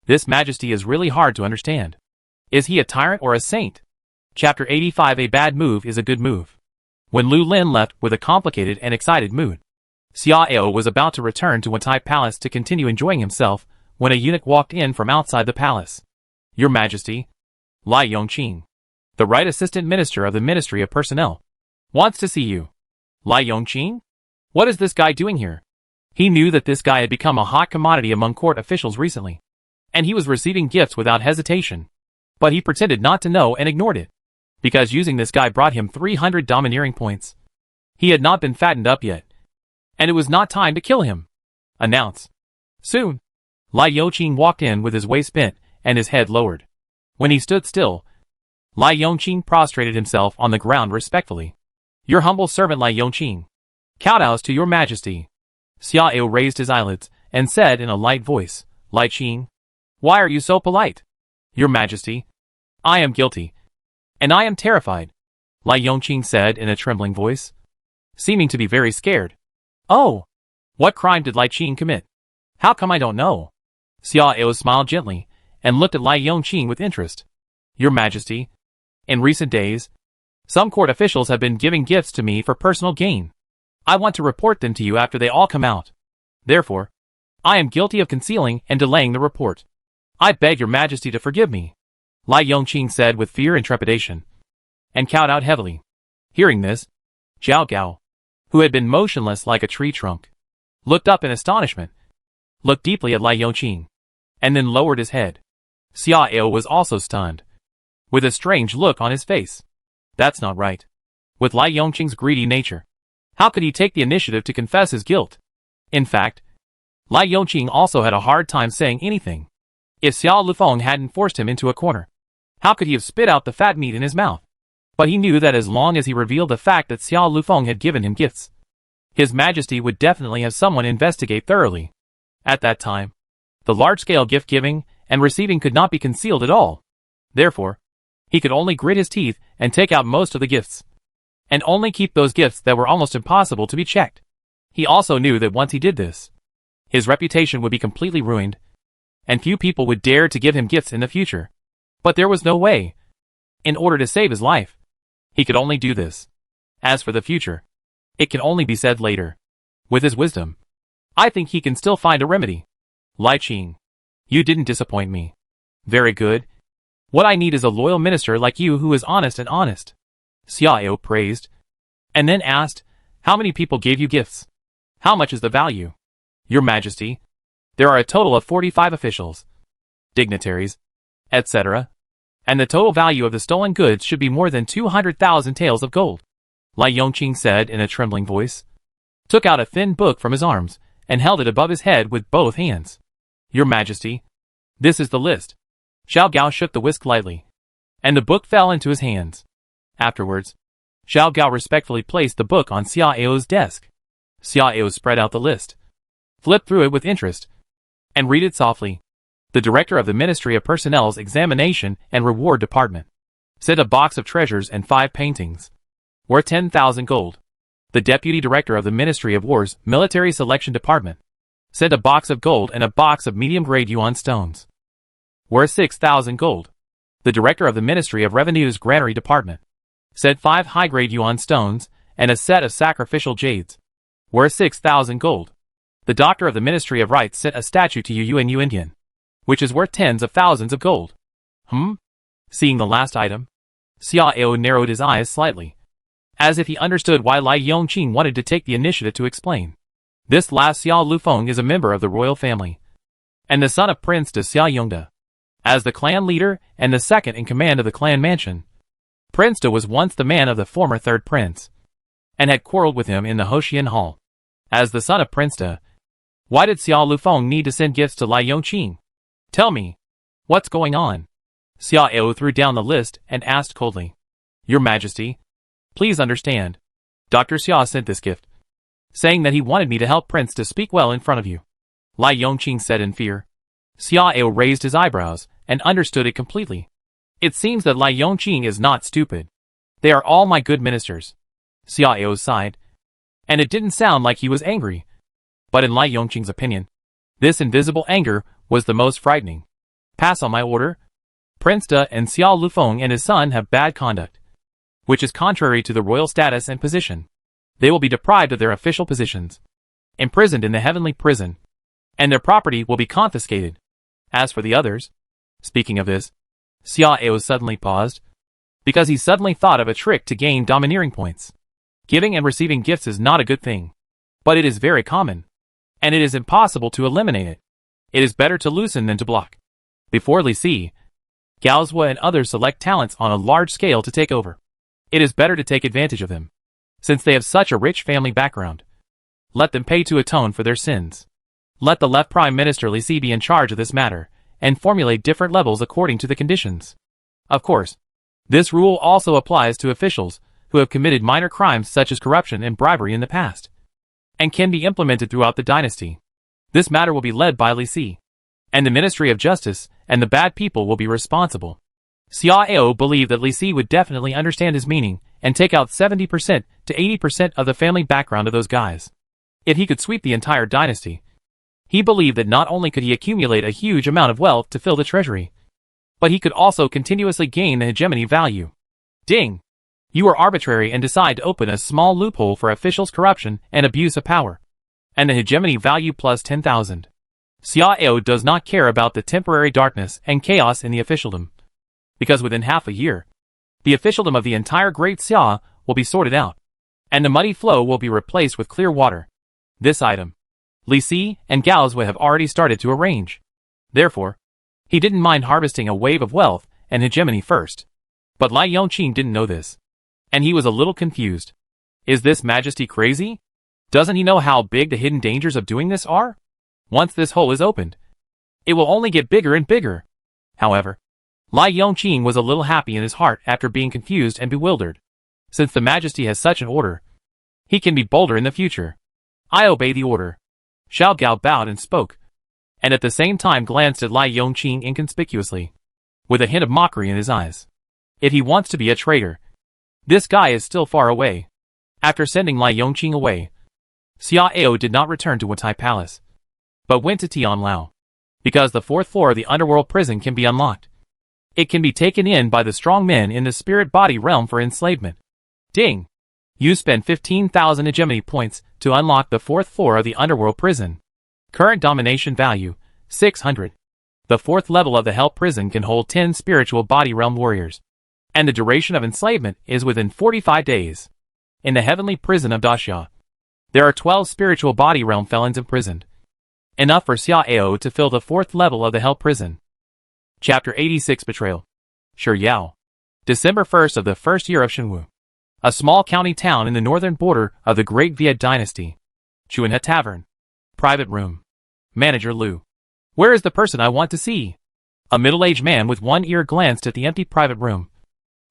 This Majesty is really hard to understand. Is he a tyrant or a saint? Chapter 85. A bad move is a good move. When Lu Lin left with a complicated and excited mood, Xiao was about to return to Wantai Palace to continue enjoying himself when a eunuch walked in from outside the palace. Your Majesty, Lai Yongqing, the Right Assistant Minister of the Ministry of Personnel, wants to see you. Lai Yongqing? What is this guy doing here? He knew that this guy had become a hot commodity among court officials recently, and he was receiving gifts without hesitation. But he pretended not to know and ignored it, because using this guy brought him 300 domineering points. He had not been fattened up yet, and it was not time to kill him. Announce. Soon, Lai Yongqing walked in with his waist bent and his head lowered. When he stood still, Lai Yongqing prostrated himself on the ground respectfully. Your humble servant Lai Yongqing. Kowtows to your Majesty. Xiao raised his eyelids and said in a light voice, Lai Qing, why are you so polite? Your Majesty, I am guilty, and I am terrified, Lai Yongqing said in a trembling voice, seeming to be very scared. Oh, what crime did Lai Qing commit? How come I don't know? Xiao smiled gently and looked at Lai Yongqing with interest. Your Majesty, in recent days, some court officials have been giving gifts to me for personal gain. I want to report them to you after they all come out. Therefore, I am guilty of concealing and delaying the report. I beg your Majesty to forgive me, Lai Yongqing said with fear and trepidation, and cowed out heavily. Hearing this, Zhao Gao, who had been motionless like a tree trunk, looked up in astonishment, looked deeply at Lai Yongqing, and then lowered his head. Xiao was also stunned, with a strange look on his face. That's not right. With Lai Yongqing's greedy nature, how could he take the initiative to confess his guilt? In fact, Lai Yongqing also had a hard time saying anything. If Xiao Lufeng hadn't forced him into a corner, how could he have spit out the fat meat in his mouth? But he knew that as long as he revealed the fact that Xiao Lufeng had given him gifts, His Majesty would definitely have someone investigate thoroughly. At that time, the large-scale gift-giving and receiving could not be concealed at all. Therefore, he could only grit his teeth and take out most of the gifts, and only keep those gifts that were almost impossible to be checked. He also knew that once he did this, his reputation would be completely ruined, and few people would dare to give him gifts in the future. But there was no way. In order to save his life, he could only do this. As for the future, it can only be said later. With his wisdom, I think he can still find a remedy. Lai Qing, you didn't disappoint me. Very good. What I need is a loyal minister like you who is honest and honest. Xiao praised, and then asked, how many people gave you gifts? How much is the value? Your Majesty, there are a total of 45 officials, dignitaries, etc., and the total value of the stolen goods should be more than 200,000 taels of gold. Lai Yongqing said in a trembling voice, took out a thin book from his arms, and held it above his head with both hands. Your Majesty, this is the list. Zhao Gao shook the whisk lightly, and the book fell into his hands. Afterwards, Zhao Gao respectfully placed the book on Xiao's desk. Xiao spread out the list, flipped through it with interest, and read it softly. The director of the Ministry of Personnel's Examination and Reward Department sent a box of treasures and 5 paintings, worth 10,000 gold. The deputy director of the Ministry of War's Military Selection Department sent a box of gold and a box of medium-grade yuan stones, worth 6,000 gold. The director of the Ministry of Revenue's Granary Department sent 5 high-grade yuan stones and a set of sacrificial jades, worth 6,000 gold. The doctor of the Ministry of Rights sent a statue to Yu Indian, which is worth tens of thousands of gold. Seeing the last item, Xiao narrowed his eyes slightly, as if he understood why Lai Yongqing wanted to take the initiative to explain. This last Xiao Lufeng is a member of the royal family, and the son of Prince de Xiaoyongda. As the clan leader and the second in command of the clan mansion, Prince De was once the man of the former third prince, and had quarreled with him in the Hoshian Hall. As the son of Prince De, why did Xiao Lufeng need to send gifts to Lai Yongqing? Tell me, what's going on? Xiao Ao threw down the list and asked coldly. Your Majesty, please understand. Dr. Xia sent this gift, saying that he wanted me to help Prince to speak well in front of you. Lai Yongqing said in fear. Xiao Ao raised his eyebrows and understood it completely. It seems that Lai Yongqing is not stupid. They are all my good ministers. Xiao Ao sighed, and it didn't sound like he was angry. But in Lai Yongqing's opinion, this invisible anger was the most frightening. Pass on my order. Prince De and Xiao Lufeng and his son have bad conduct, which is contrary to the royal status and position. They will be deprived of their official positions, imprisoned in the heavenly prison, and their property will be confiscated. As for the others, speaking of this, Xiao Ao suddenly paused, because he suddenly thought of a trick to gain domineering points. Giving and receiving gifts is not a good thing, but it is very common, and it is impossible to eliminate it. It is better to loosen than to block. Before Li Si, Gaozhua and others select talents on a large scale to take over. It is better to take advantage of them, since they have such a rich family background. Let them pay to atone for their sins. Let the left Prime Minister Li Si be in charge of this matter, and formulate different levels according to the conditions. Of course, this rule also applies to officials who have committed minor crimes such as corruption and bribery in the past, and can be implemented throughout the dynasty. This matter will be led by Li Si, and the Ministry of Justice and the bad people will be responsible. Xiao Ao believed that Li Si would definitely understand his meaning and take out 70% to 80% of the family background of those guys. If he could sweep the entire dynasty, he believed that not only could he accumulate a huge amount of wealth to fill the treasury, but he could also continuously gain the hegemony value. Ding! You are arbitrary and decide to open a small loophole for officials' corruption and abuse of power, and the hegemony value plus 10,000. Xiao Ao does not care about the temporary darkness and chaos in the officialdom, because within half a year, the officialdom of the entire Great Xia will be sorted out, and the muddy flow will be replaced with clear water. This item, Li Si and Gaozhua have already started to arrange. Therefore, he didn't mind harvesting a wave of wealth and hegemony first. But Lai Yongqing didn't know this, and he was a little confused. Is this Majesty crazy? Doesn't he know how big the hidden dangers of doing this are? Once this hole is opened, it will only get bigger and bigger. However, Lai Yongqing was a little happy in his heart after being confused and bewildered. Since the Majesty has such an order, he can be bolder in the future. I obey the order. Xiao Gao bowed and spoke, and at the same time glanced at Lai Yongqing inconspicuously, with a hint of mockery in his eyes. If he wants to be a traitor, this guy is still far away. After sending Lai Yongqing away, Xiao Ao did not return to Watai Palace, but went to Tianlao, because the fourth floor of the underworld prison can be unlocked. It can be taken in by the strong men in the spirit body realm for enslavement. Ding! You spend 15,000 hegemony points to unlock the fourth floor of the underworld prison. Current domination value, 600. The fourth level of the hell prison can hold 10 spiritual body realm warriors, and the duration of enslavement is within 45 days. In the heavenly prison of Daxia, there are 12 spiritual body realm felons imprisoned, enough for Xiao Ao to fill the fourth level of the hell prison. Chapter 86 Betrayal. Shiyao. December 1st of the first year of Shenwu. A small county town in the northern border of the Great Viet Dynasty. Chuanhe Tavern. Private room. Manager Lu. Where is the person I want to see? A middle-aged man with one ear glanced at the empty private room,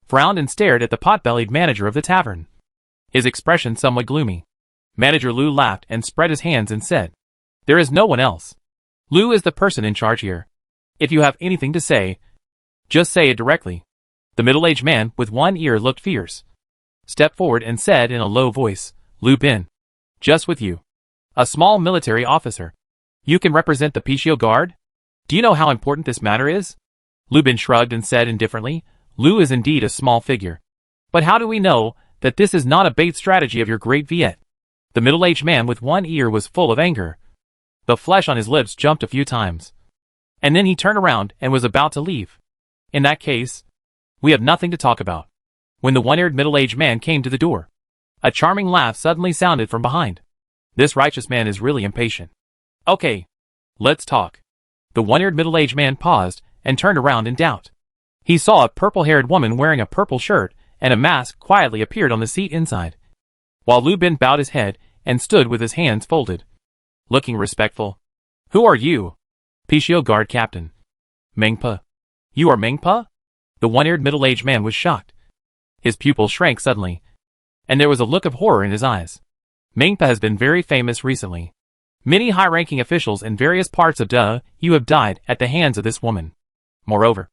frowned and stared at the pot-bellied manager of the tavern, his expression somewhat gloomy. Manager Lu laughed and spread his hands and said, There is no one else. Lu is the person in charge here. If you have anything to say, just say it directly. The middle-aged man with one ear looked fierce, stepped forward and said in a low voice, Lu Bin. Just with you. A small military officer. You can represent the Pichio Guard? Do you know how important this matter is? Lu Bin shrugged and said indifferently, Lu is indeed a small figure. But how do we know that this is not a bait strategy of your Great Viet? The middle-aged man with one ear was full of anger. The flesh on his lips jumped a few times, and then he turned around and was about to leave. In that case, we have nothing to talk about. When the one-eared middle-aged man came to the door, a charming laugh suddenly sounded from behind. This righteous man is really impatient. Okay, let's talk. The one-eared middle-aged man paused and turned around in doubt. He saw a purple-haired woman wearing a purple shirt and a mask quietly appeared on the seat inside. While Lu Bin bowed his head and stood with his hands folded, looking respectful. "Who are you?" "Pishio Guard Captain." "Mengpa." "You are Mengpa?" The one-eared middle-aged man was shocked. His pupils shrank suddenly, and there was a look of horror in his eyes. "Mengpa has been very famous recently. Many high-ranking officials in various parts of you have died at the hands of this woman. Moreover,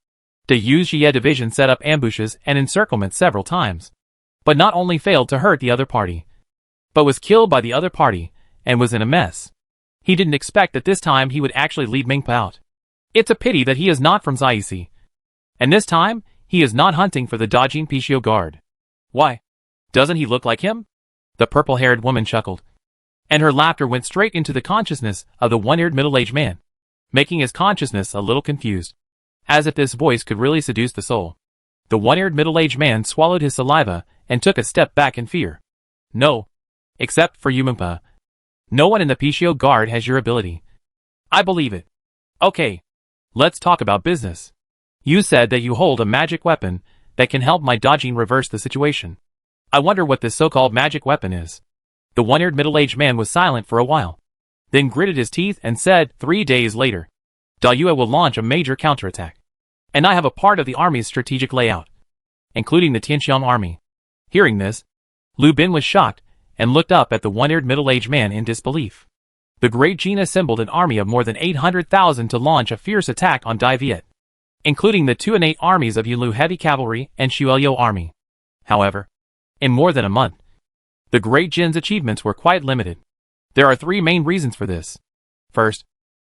the Jee division set up ambushes and encirclements several times, but not only failed to hurt the other party, but was killed by the other party and was in a mess. He didn't expect that this time he would actually lead Mengpa out. It's a pity that he is not from Zaisi. And this time, he is not hunting for the dodging Pishio Guard." "Why? Doesn't he look like him?" The purple-haired woman chuckled, and her laughter went straight into the consciousness of the one-eared middle-aged man, making his consciousness a little confused, as if this voice could really seduce the soul. The one-eared middle-aged man swallowed his saliva and took a step back in fear. "No. Except for you, Mengpa. No one in the Pishio Guard has your ability." "I believe it. Okay. Let's talk about business. You said that you hold a magic weapon that can help my dodging reverse the situation. I wonder what this so-called magic weapon is." The one-eared middle-aged man was silent for a while, then gritted his teeth and said, 3 days later, "Dayue will launch a major counterattack. And I have a part of the army's strategic layout, including the Tianxiang army." Hearing this, Lu Bin was shocked and looked up at the one-eared middle-aged man in disbelief. The Great Jin assembled an army of more than 800,000 to launch a fierce attack on D-Viet, including the 2 innate armies of Yunlu heavy cavalry and Xueliu army. However, in more than a month, the Great Jin's achievements were quite limited. There are 3 main reasons for this. First,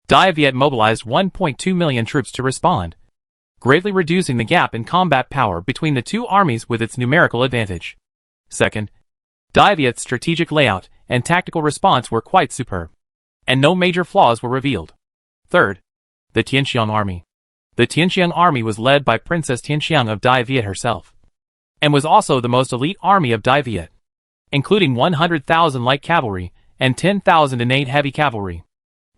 D-Viet mobilized 1.2 million troops to respond, greatly reducing the gap in combat power between the 2 armies with its numerical advantage. Second, D-Viet's strategic layout and tactical response were quite superb, and no major flaws were revealed. Third, the Tianxiang army. The Tianxiang army was led by Princess Tianxiang of D-Viet herself, and was also the most elite army of D-Viet, including 100,000 light cavalry and 10,000 innate heavy cavalry.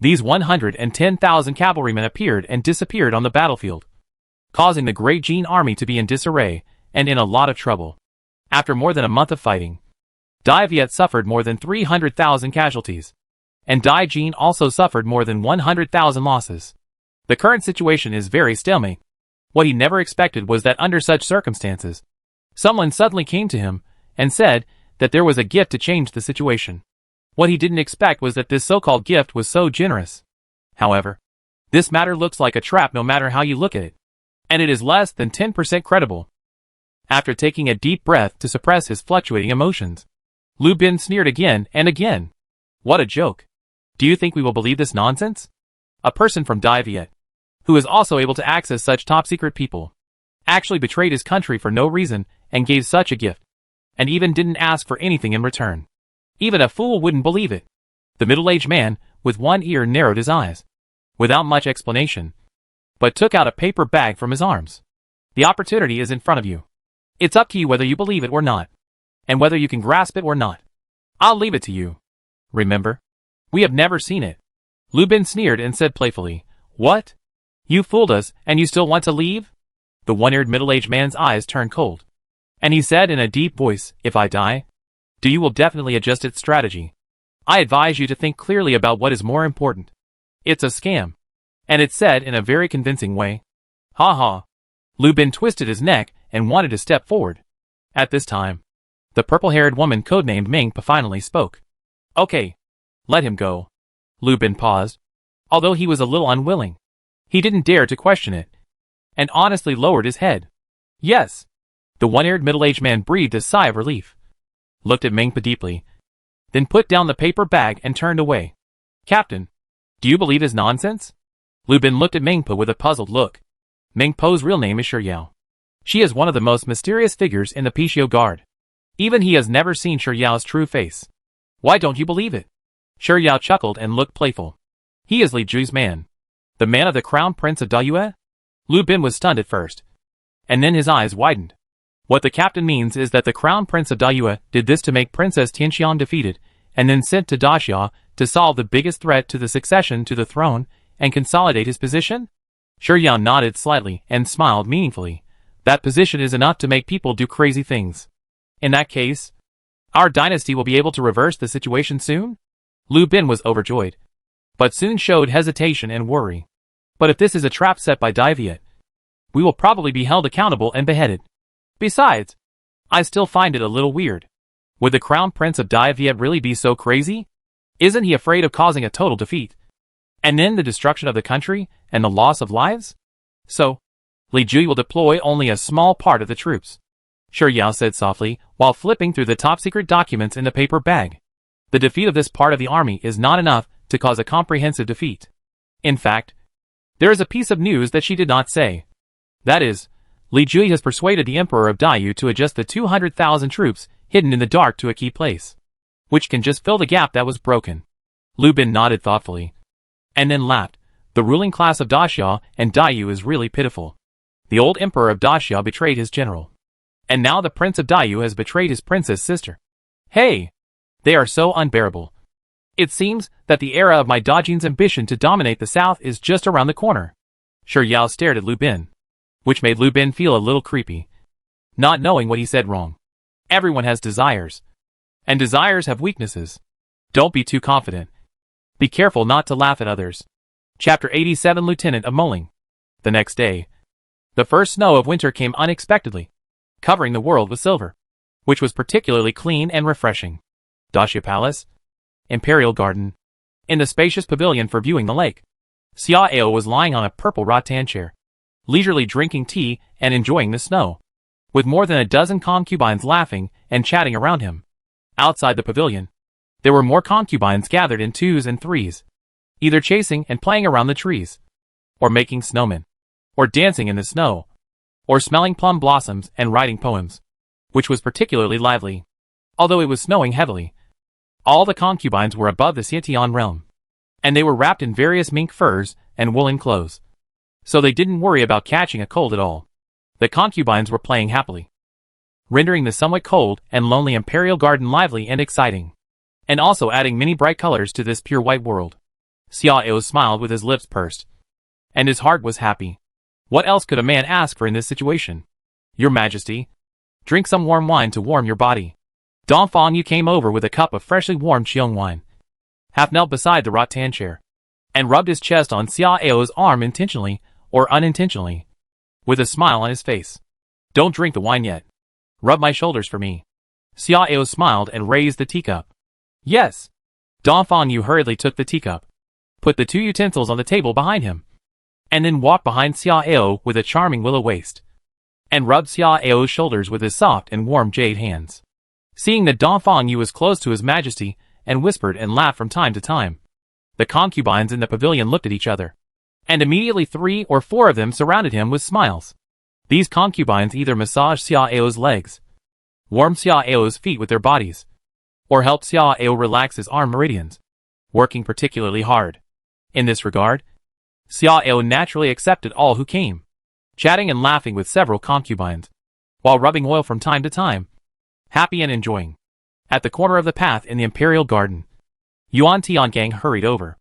These 110,000 cavalrymen appeared and disappeared on the battlefield, causing the Great Jin army to be in disarray and in a lot of trouble. After more than a month of fighting, D-Viet suffered more than 300,000 casualties, and D-Jin also suffered more than 100,000 losses. The current situation is very stalemate. What he never expected was that under such circumstances, someone suddenly came to him and said that there was a gift to change the situation. What he didn't expect was that this so-called gift was so generous. However, this matter looks like a trap no matter how you look at it, and it is less than 10% credible. After taking a deep breath to suppress his fluctuating emotions, Lu Bin sneered again and again. "What a joke. Do you think we will believe this nonsense? A person from D-Viet, who is also able to access such top-secret people, actually betrayed his country for no reason and gave such a gift, and even didn't ask for anything in return. Even a fool wouldn't believe it." The middle-aged man, with one ear, narrowed his eyes, without much explanation, but took out a paper bag from his arms. "The opportunity is in front of you. It's up to you whether you believe it or not, and whether you can grasp it or not. I'll leave it to you. Remember, we have never seen it." Lu Bin sneered and said playfully, "What? You fooled us and you still want to leave?" The one-eared middle-aged man's eyes turned cold, and he said in a deep voice, "If I die, you will definitely adjust its strategy. I advise you to think clearly about what is more important. It's a scam." And it said in a very convincing way. "Ha ha." Lu Bin twisted his neck and wanted to step forward. At this time, the purple-haired woman codenamed Mengpa finally spoke. "Okay. Let him go." Lu Bin paused, although he was a little unwilling. He didn't dare to question it, and honestly lowered his head. "Yes." The one-eared middle-aged man breathed a sigh of relief, looked at Mengpa deeply, then put down the paper bag and turned away. "Captain, do you believe his nonsense?" Lu Bin looked at Mengpa with a puzzled look. Mengpa's real name is Shiryao. She is one of the most mysterious figures in the Pishio Guard. Even he has never seen Shiryao's true face. "Why don't you believe it?" Shiryao chuckled and looked playful. "He is Li Ju's man. The man of the Crown Prince of Dayue?" Lu Bin was stunned at first, and then his eyes widened. "What the captain means is that the Crown Prince of Dayue did this to make Princess Tianxiang defeated, and then sent to Daxia to solve the biggest threat to the succession to the throne and consolidate his position?" Shiryao nodded slightly and smiled meaningfully. That position is enough to make people do crazy things. In that case, our dynasty will be able to reverse the situation soon? Lu Bin was overjoyed, but soon showed hesitation and worry. But if this is a trap set by D-Viet, we will probably be held accountable and beheaded. Besides, I still find it a little weird. Would the Crown Prince of D-Viet really be so crazy? Isn't he afraid of causing a total defeat? And then the destruction of the country and the loss of lives? So, Li Jui will deploy only a small part of the troops. Sure, Yao said softly, while flipping through the top-secret documents in the paper bag. The defeat of this part of the army is not enough to cause a comprehensive defeat. In fact, there is a piece of news that she did not say. That is, Li Jui has persuaded the Emperor of Dayu to adjust the 200,000 troops hidden in the dark to a key place, which can just fill the gap that was broken. Lu Bin nodded thoughtfully, and then laughed. The ruling class of Daxia and Dayu is really pitiful. The old Emperor of Daxia betrayed his general, and now the Prince of Dayu has betrayed his princess sister. Hey! They are so unbearable. It seems that the era of my Dajin's ambition to dominate the south is just around the corner. Sure, Yao stared at Lu Bin, which made Lu Bin feel a little creepy, not knowing what he said wrong. Everyone has desires, and desires have weaknesses. Don't be too confident. Be careful not to laugh at others. Chapter 87 Lieutenant of Mulling. The next day, the first snow of winter came unexpectedly, covering the world with silver, which was particularly clean and refreshing. Daxia Palace, Imperial Garden. In the spacious pavilion for viewing the lake, Xia Ao was lying on a purple rattan chair, leisurely drinking tea and enjoying the snow, with more than a dozen concubines laughing and chatting around him. Outside the pavilion, there were more concubines gathered in twos and threes, either chasing and playing around the trees, or making snowmen, or dancing in the snow, or smelling plum blossoms and writing poems, which was particularly lively, although it was snowing heavily. All the concubines were above the Xietian realm, and they were wrapped in various mink furs and woolen clothes, so they didn't worry about catching a cold at all. The concubines were playing happily, rendering the somewhat cold and lonely imperial garden lively and exciting, and also adding many bright colors to this pure white world. Xia Ao smiled with his lips pursed, and his heart was happy. What else could a man ask for in this situation? Your Majesty, drink some warm wine to warm your body. Donfang Yu came over with a cup of freshly warmed Qiong wine, half knelt beside the rattan chair, and rubbed his chest on Xia Ao's arm intentionally or unintentionally, with a smile on his face. Don't drink the wine yet. Rub my shoulders for me. Xia Ao smiled and raised the teacup. Yes. Donfang Yu hurriedly took the teacup, put the two utensils on the table behind him, and then walked behind Xia Ao with a charming willow waist, and rubbed Xia Ao's shoulders with his soft and warm jade hands. Seeing that Donfang Yu was close to his majesty and whispered and laughed from time to time, the concubines in the pavilion looked at each other, and immediately 3 or 4 of them surrounded him with smiles. These concubines either massaged Xia Ao's legs, warmed Xia Ao's feet with their bodies, or helped Xia Ao relax his arm meridians, working particularly hard. In this regard, Xia Ao naturally accepted all who came, chatting and laughing with several concubines, while rubbing oil from time to time, happy and enjoying. At the corner of the path in the Imperial Garden, Yuan Tiangang hurried over.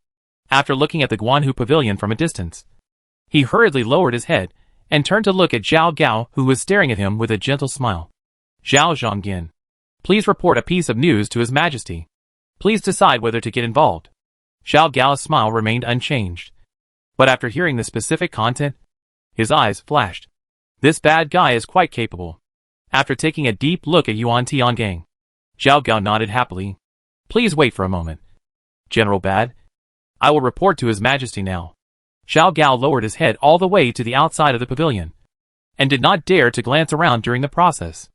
After looking at the Guanhu Pavilion from a distance, he hurriedly lowered his head and turned to look at Zhao Gao, who was staring at him with a gentle smile. Zhao Zhonggin, please report a piece of news to His Majesty. Please decide whether to get involved. Zhao Gao's smile remained unchanged, but after hearing the specific content, his eyes flashed. This bad guy is quite capable. After taking a deep look at Yuan Tiangang, Zhao Gao nodded happily. Please wait for a moment. General Bad, I will report to His Majesty now. Zhao Gao lowered his head all the way to the outside of the pavilion, and did not dare to glance around during the process.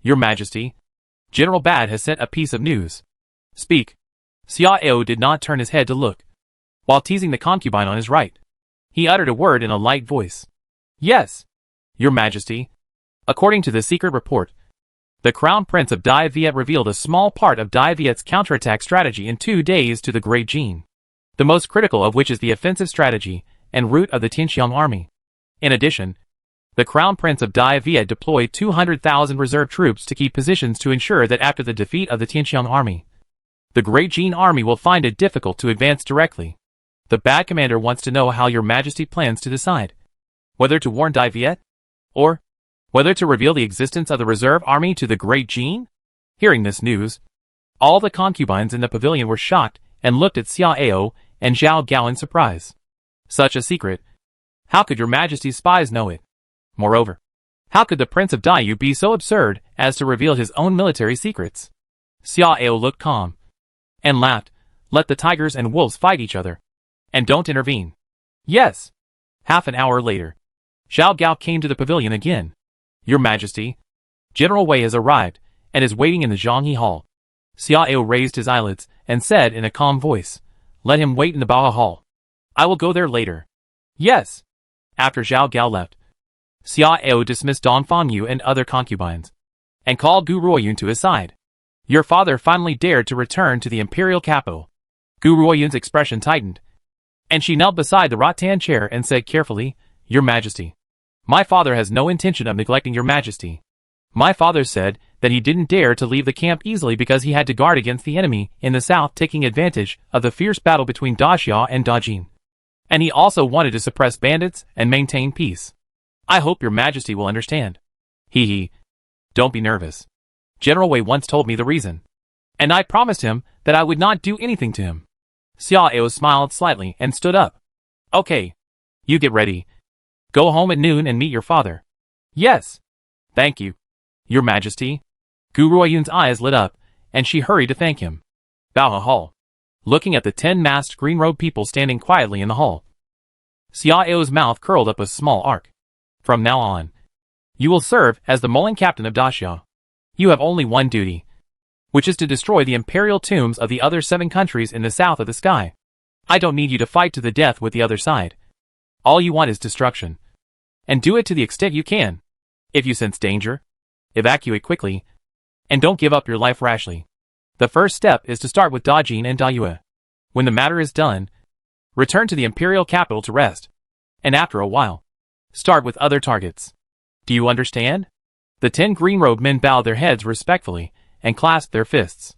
Your Majesty, General Bad has sent a piece of news. Speak. Xia Ao did not turn his head to look, while teasing the concubine on his right. He uttered a word in a light voice. Yes, Your Majesty. According to the secret report, the Crown Prince of D-Viet revealed a small part of D-Viet's counterattack strategy in 2 days to the Great Jin, the most critical of which is the offensive strategy and route of the Tianxiang army. In addition, the Crown Prince of D-Viet deployed 200,000 reserve troops to keep positions to ensure that after the defeat of the Tianxiang army, the Great Jin army will find it difficult to advance directly. The bad commander wants to know how Your Majesty plans to decide whether to warn D-Viet or whether to reveal the existence of the reserve army to the great Jin? Hearing this news, all the concubines in the pavilion were shocked and looked at Xiao and Zhao Gao in surprise. Such a secret. How could your majesty's spies know it? Moreover, how could the Prince of Daiyu be so absurd as to reveal his own military secrets? Xiao looked calm and laughed. Let the tigers and wolves fight each other, and don't intervene. Yes. Half an hour later, Zhao Gao came to the pavilion again. Your Majesty, General Wei has arrived and is waiting in the Zhonghe Hall. Xiao raised his eyelids and said in a calm voice, let him wait in the Bao Hall. I will go there later. Yes. After Zhao Gao left, Xiao dismissed Dong Fangyu and other concubines, and called Gu Ruoyun to his side. Your father finally dared to return to the imperial capital. Gu Ruoyun's expression tightened, and she knelt beside the rattan chair and said carefully, Your Majesty, my father has no intention of neglecting your Majesty. My father said that he didn't dare to leave the camp easily because he had to guard against the enemy in the south taking advantage of the fierce battle between Daxia and Dajin. And he also wanted to suppress bandits and maintain peace. I hope your Majesty will understand. Hee. Don't be nervous. General Wei once told me the reason, and I promised him that I would not do anything to him. Xiao smiled slightly and stood up. Okay. You get ready. Go home at noon and meet your father. Yes. Thank you, Your Majesty. Gu Ruoyun's eyes lit up, and she hurried to thank him. Bao Hall. Looking at the 10 masked green-robed people standing quietly in the hall, Xiao's mouth curled up a small arc. From now on, you will serve as the mulling captain of Daxia. You have only one duty, which is to destroy the imperial tombs of the other 7 countries in the south of the sky. I don't need you to fight to the death with the other side. All you want is destruction. And do it to the extent you can. If you sense danger, evacuate quickly, and don't give up your life rashly. The first step is to start with Dajin and Dayue. When the matter is done, return to the imperial capital to rest, and after a while, start with other targets. Do you understand? The 10 green-robed men bowed their heads respectfully and clasped their fists,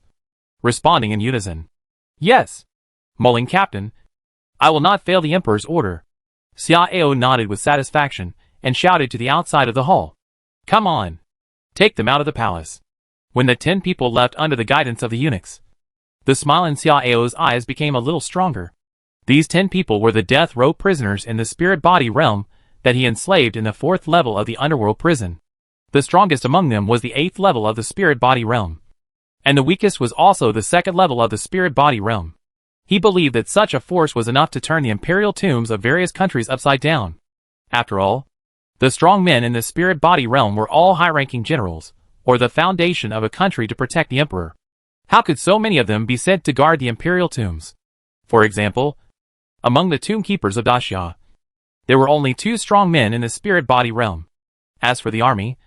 responding in unison. Yes, mulling captain. I will not fail the emperor's order. Xiao nodded with satisfaction and shouted to the outside of the hall. Come on. Take them out of the palace. When the 10 people left under the guidance of the eunuchs, the smile in Xiao's eyes became a little stronger. These 10 people were the death row prisoners in the spirit body realm that he enslaved in the 4th level of the underworld prison. The strongest among them was the 8th level of the spirit body realm, and the weakest was also the 2nd level of the spirit body realm. He believed that such a force was enough to turn the imperial tombs of various countries upside down. After all, the strong men in the spirit body realm were all high-ranking generals, or the foundation of a country to protect the emperor. How could so many of them be sent to guard the imperial tombs? For example, among the tomb keepers of Daxia, there were only 2 strong men in the spirit body realm. As for the army,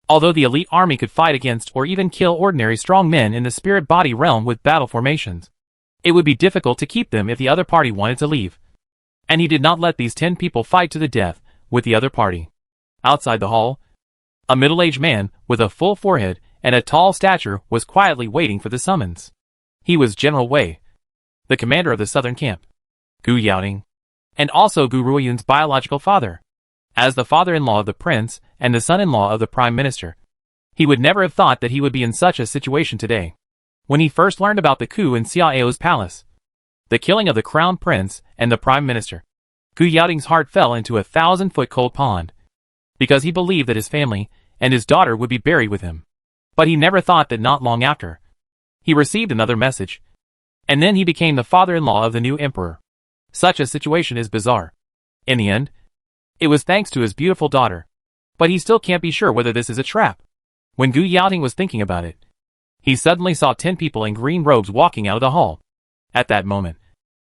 although the elite army could fight against or even kill ordinary strong men in the spirit body realm with battle formations, it would be difficult to keep them if the other party wanted to leave. And he did not let these 10 people fight to the death with the other party. Outside the hall, a middle-aged man with a full forehead and a tall stature was quietly waiting for the summons. He was General Wei, the commander of the southern camp, Gu Yaoting, and also Gu Ruoyun's biological father. As the father-in-law of the prince and the son-in-law of the prime minister, he would never have thought that he would be in such a situation today. When he first learned about the coup in Xiao's palace, the killing of the crown prince and the prime minister, Gu Yaoting's heart fell into a 1,000-foot cold pond, because he believed that his family and his daughter would be buried with him. But he never thought that not long after, he received another message, and then he became the father-in-law of the new emperor. Such a situation is bizarre. In the end, it was thanks to his beautiful daughter, but he still can't be sure whether this is a trap. When Gu Yaoting was thinking about it, he suddenly saw 10 people in green robes walking out of the hall. At that moment,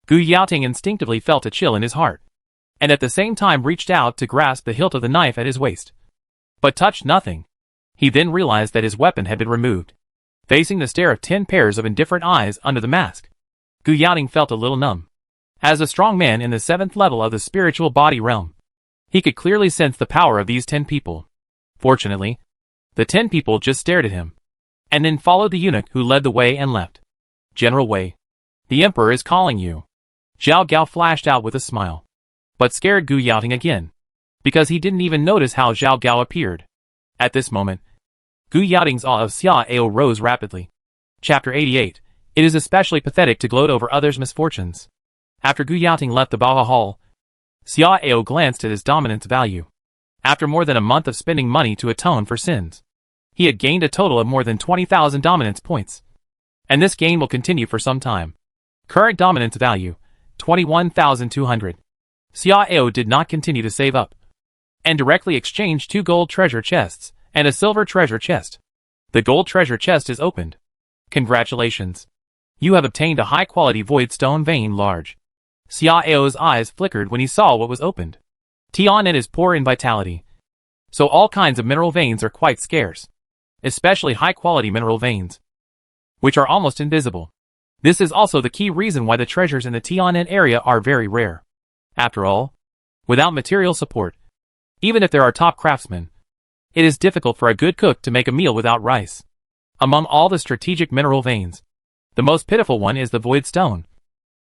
Gu Yaoting instinctively felt a chill in his heart, and at the same time reached out to grasp the hilt of the knife at his waist, but touched nothing. He then realized that his weapon had been removed. Facing the stare of 10 pairs of indifferent eyes under the mask, Gu Yaoting felt a little numb. As a strong man in the 7th level of the spiritual body realm, he could clearly sense the power of these 10 people. Fortunately, the 10 people just stared at him, and then followed the eunuch who led the way and left. General Wei, the emperor is calling you. Zhao Gao flashed out with a smile, but scared Gu Yaoting again, because he didn't even notice how Zhao Gao appeared. At this moment, Gu Yaoting's awe of Xia Ao rose rapidly. Chapter 88. It is especially pathetic to gloat over others' misfortunes. After Gu Yaoting left the Baja Hall, Xia Ao glanced at his dominance value. After more than a month of spending money to atone for sins, he had gained a total of more than 20,000 dominance points. And this gain will continue for some time. Current dominance value, 21,200. Xia Ao did not continue to save up, and directly exchanged 2 gold treasure chests and a silver treasure chest. The gold treasure chest is opened. Congratulations. You have obtained a high-quality void stone vein large. Xia Ao's eyes flickered when he saw what was opened. Tianan is poor in vitality, so all kinds of mineral veins are quite scarce, especially high-quality mineral veins, which are almost invisible. This is also the key reason why the treasures in the Tianan area are very rare. After all, without material support, even if there are top craftsmen, it is difficult for a good cook to make a meal without rice. Among all the strategic mineral veins, the most pitiful one is the void stone,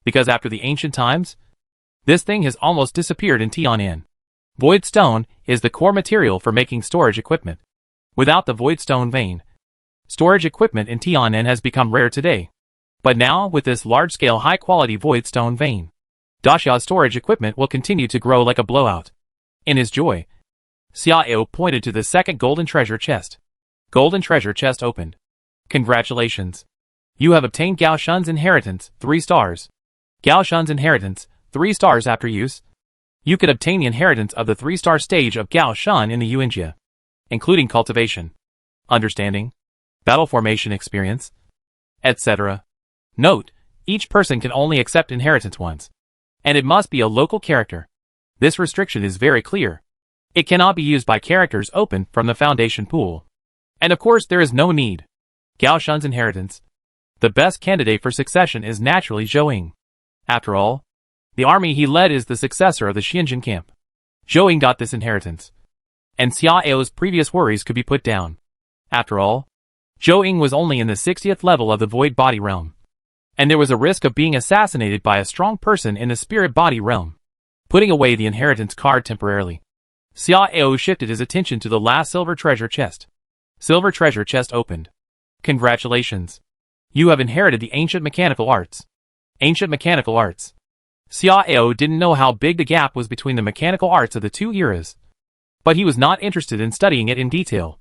because after the ancient times, this thing has almost disappeared in Tianan. Void stone is the core material for making storage equipment. Without the void stone vein, storage equipment in Tianan has become rare today. But now, with this large-scale high-quality void stone vein, Daxia's storage equipment will continue to grow like a blowout. In his joy, Xia Ao pointed to the second golden treasure chest. Golden treasure chest opened. Congratulations. You have obtained Gao Shun's inheritance, 3 stars. Gao Shun's inheritance, 3 stars after use. You could obtain the inheritance of the 3-star stage of Gao Shun in the Yuanjia, including cultivation, understanding, battle formation experience, etc. Note, each person can only accept inheritance once, and it must be a local character. This restriction is very clear. It cannot be used by characters open from the foundation pool. And of course there is no need. Gao Shun's inheritance. The best candidate for succession is naturally Zhou Ying. After all, the army he led is the successor of the Xianjin camp. Zhou Ying got this inheritance, and Xia Ao's previous worries could be put down. After all, Zhou Ying was only in the 60th level of the void body realm, and there was a risk of being assassinated by a strong person in the spirit body realm. Putting away the inheritance card temporarily, Xia Ao shifted his attention to the last silver treasure chest. Silver treasure chest opened. Congratulations. You have inherited the ancient mechanical arts. Ancient mechanical arts. Xia Ao didn't know how big the gap was between the mechanical arts of the 2 eras, but he was not interested in studying it in detail.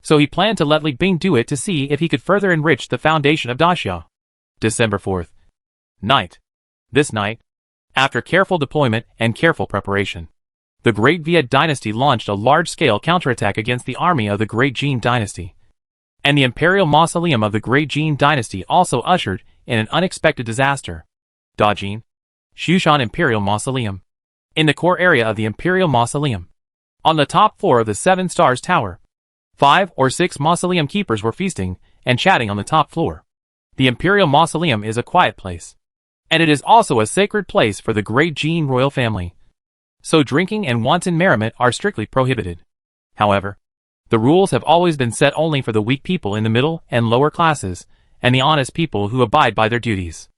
So he planned to let Li Bing do it to see if he could further enrich the foundation of Daxia. December 4th. Night. This night, after careful deployment and careful preparation, the Great Viet Dynasty launched a large-scale counterattack against the army of the Great Jee Dynasty. And the Imperial Mausoleum of the Great Jee Dynasty also ushered in an unexpected disaster. Dajin, Shushan Imperial Mausoleum. In the core area of the Imperial Mausoleum, on the top floor of the 7 Stars Tower, 5 or 6 mausoleum keepers were feasting and chatting on the top floor. The Imperial Mausoleum is a quiet place, and it is also a sacred place for the Great Jee royal family. So drinking and wanton merriment are strictly prohibited. However, the rules have always been set only for the weak people in the middle and lower classes, and the honest people who abide by their duties.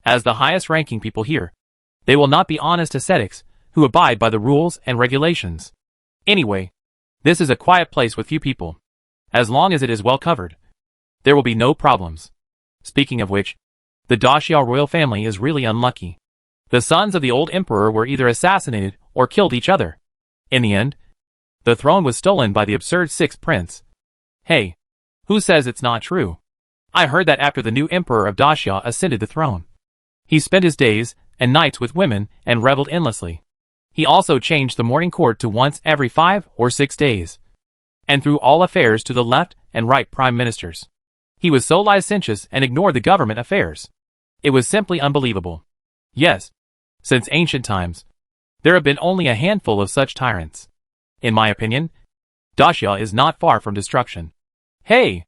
As the highest-ranking people here, they will not be honest ascetics who abide by the rules and regulations. Anyway, this is a quiet place with few people. As long as it is well covered, there will be no problems. Speaking of which, the Daxia royal family is really unlucky. The sons of the old emperor were either assassinated or killed each other. In the end, the throne was stolen by the absurd 6th prince. Hey, who says it's not true? I heard that after the new emperor of Daxia ascended the throne, he spent his days and nights with women and reveled endlessly. He also changed the morning court to once every 5 or 6 days, and threw all affairs to the left and right prime ministers. He was so licentious and ignored the government affairs. It was simply unbelievable. Yes, since ancient times, there have been only a handful of such tyrants. In my opinion, Daxia is not far from destruction. Hey,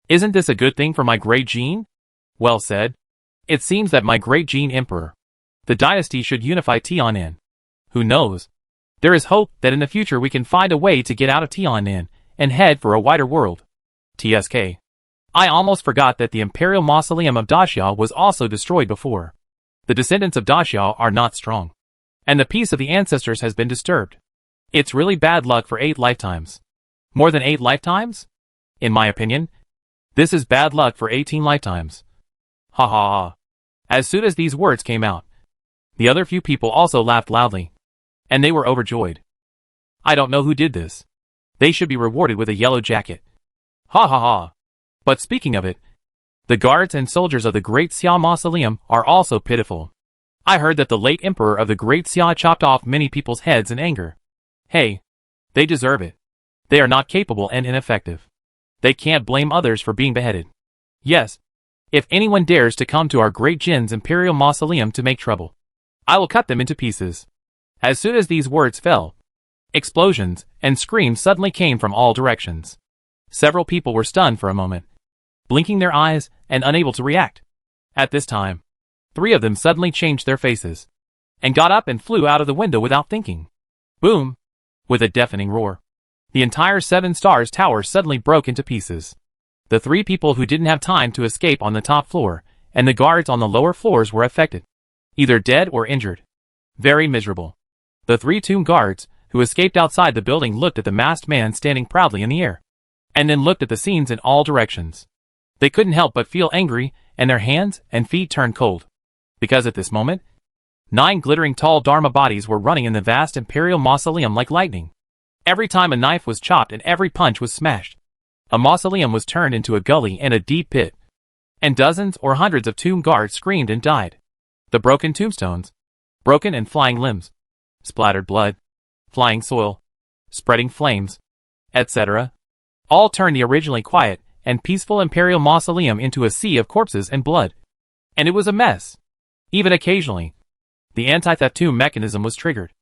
isn't this a good thing for my Great Jee? Well said. It seems that my Great Jee Emperor, the dynasty should unify Tianan. Who knows? There is hope that in the future we can find a way to get out of Tianan and head for a wider world. TSK. I almost forgot that the Imperial Mausoleum of Daxia was also destroyed before. The descendants of Daxia are not strong, and the peace of the ancestors has been disturbed. It's really bad luck for 8 lifetimes. More than 8 lifetimes? In my opinion, this is bad luck for 18 lifetimes. Ha ha ha. As soon as these words came out, the other few people also laughed loudly. And they were overjoyed. I don't know who did this. They should be rewarded with a yellow jacket. Ha ha ha. But speaking of it, the guards and soldiers of the Great Xia Mausoleum are also pitiful. I heard that the late emperor of the Great Xia chopped off many people's heads in anger. Hey, they deserve it. They are not capable and ineffective. They can't blame others for being beheaded. Yes, if anyone dares to come to our Great Jin's Imperial Mausoleum to make trouble, I will cut them into pieces. As soon as these words fell, explosions and screams suddenly came from all directions. Several people were stunned for a moment, blinking their eyes and unable to react. At this time, 3 of them suddenly changed their faces and got up and flew out of the window without thinking. Boom! With a deafening roar, the entire 7 Stars Tower suddenly broke into pieces. The 3 people who didn't have time to escape on the top floor and the guards on the lower floors were affected, either dead or injured. Very miserable. The 3 tomb guards who escaped outside the building looked at the masked man standing proudly in the air, and then looked at the scenes in all directions. They couldn't help but feel angry, and their hands and feet turned cold. Because at this moment, 9 glittering tall Dharma bodies were running in the vast Imperial Mausoleum like lightning. Every time a knife was chopped and every punch was smashed, a mausoleum was turned into a gully and a deep pit. And dozens or hundreds of tomb guards screamed and died. The broken tombstones, broken and flying limbs, splattered blood, flying soil, spreading flames, etc., all turned the originally quiet and peaceful Imperial Mausoleum into a sea of corpses and blood. And it was a mess. Even occasionally, the anti-theft tomb mechanism was triggered,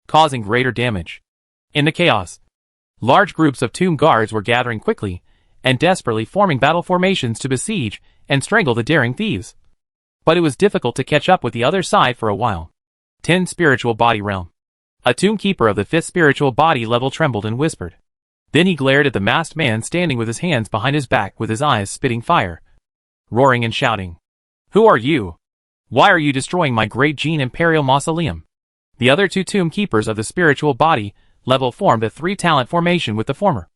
causing greater damage. In the chaos, large groups of tomb guards were gathering quickly and desperately forming battle formations to besiege and strangle the daring thieves. But it was difficult to catch up with the other side for a while. 10 Spiritual Body Realm. A tomb keeper of the 5th spiritual body level trembled and whispered. Then he glared at the masked man standing with his hands behind his back with his eyes spitting fire, roaring and shouting. Who are you? Why are you destroying my Great Jin Imperial Mausoleum? The other 2 tomb keepers of the spiritual body level formed a 3-talent formation with the former,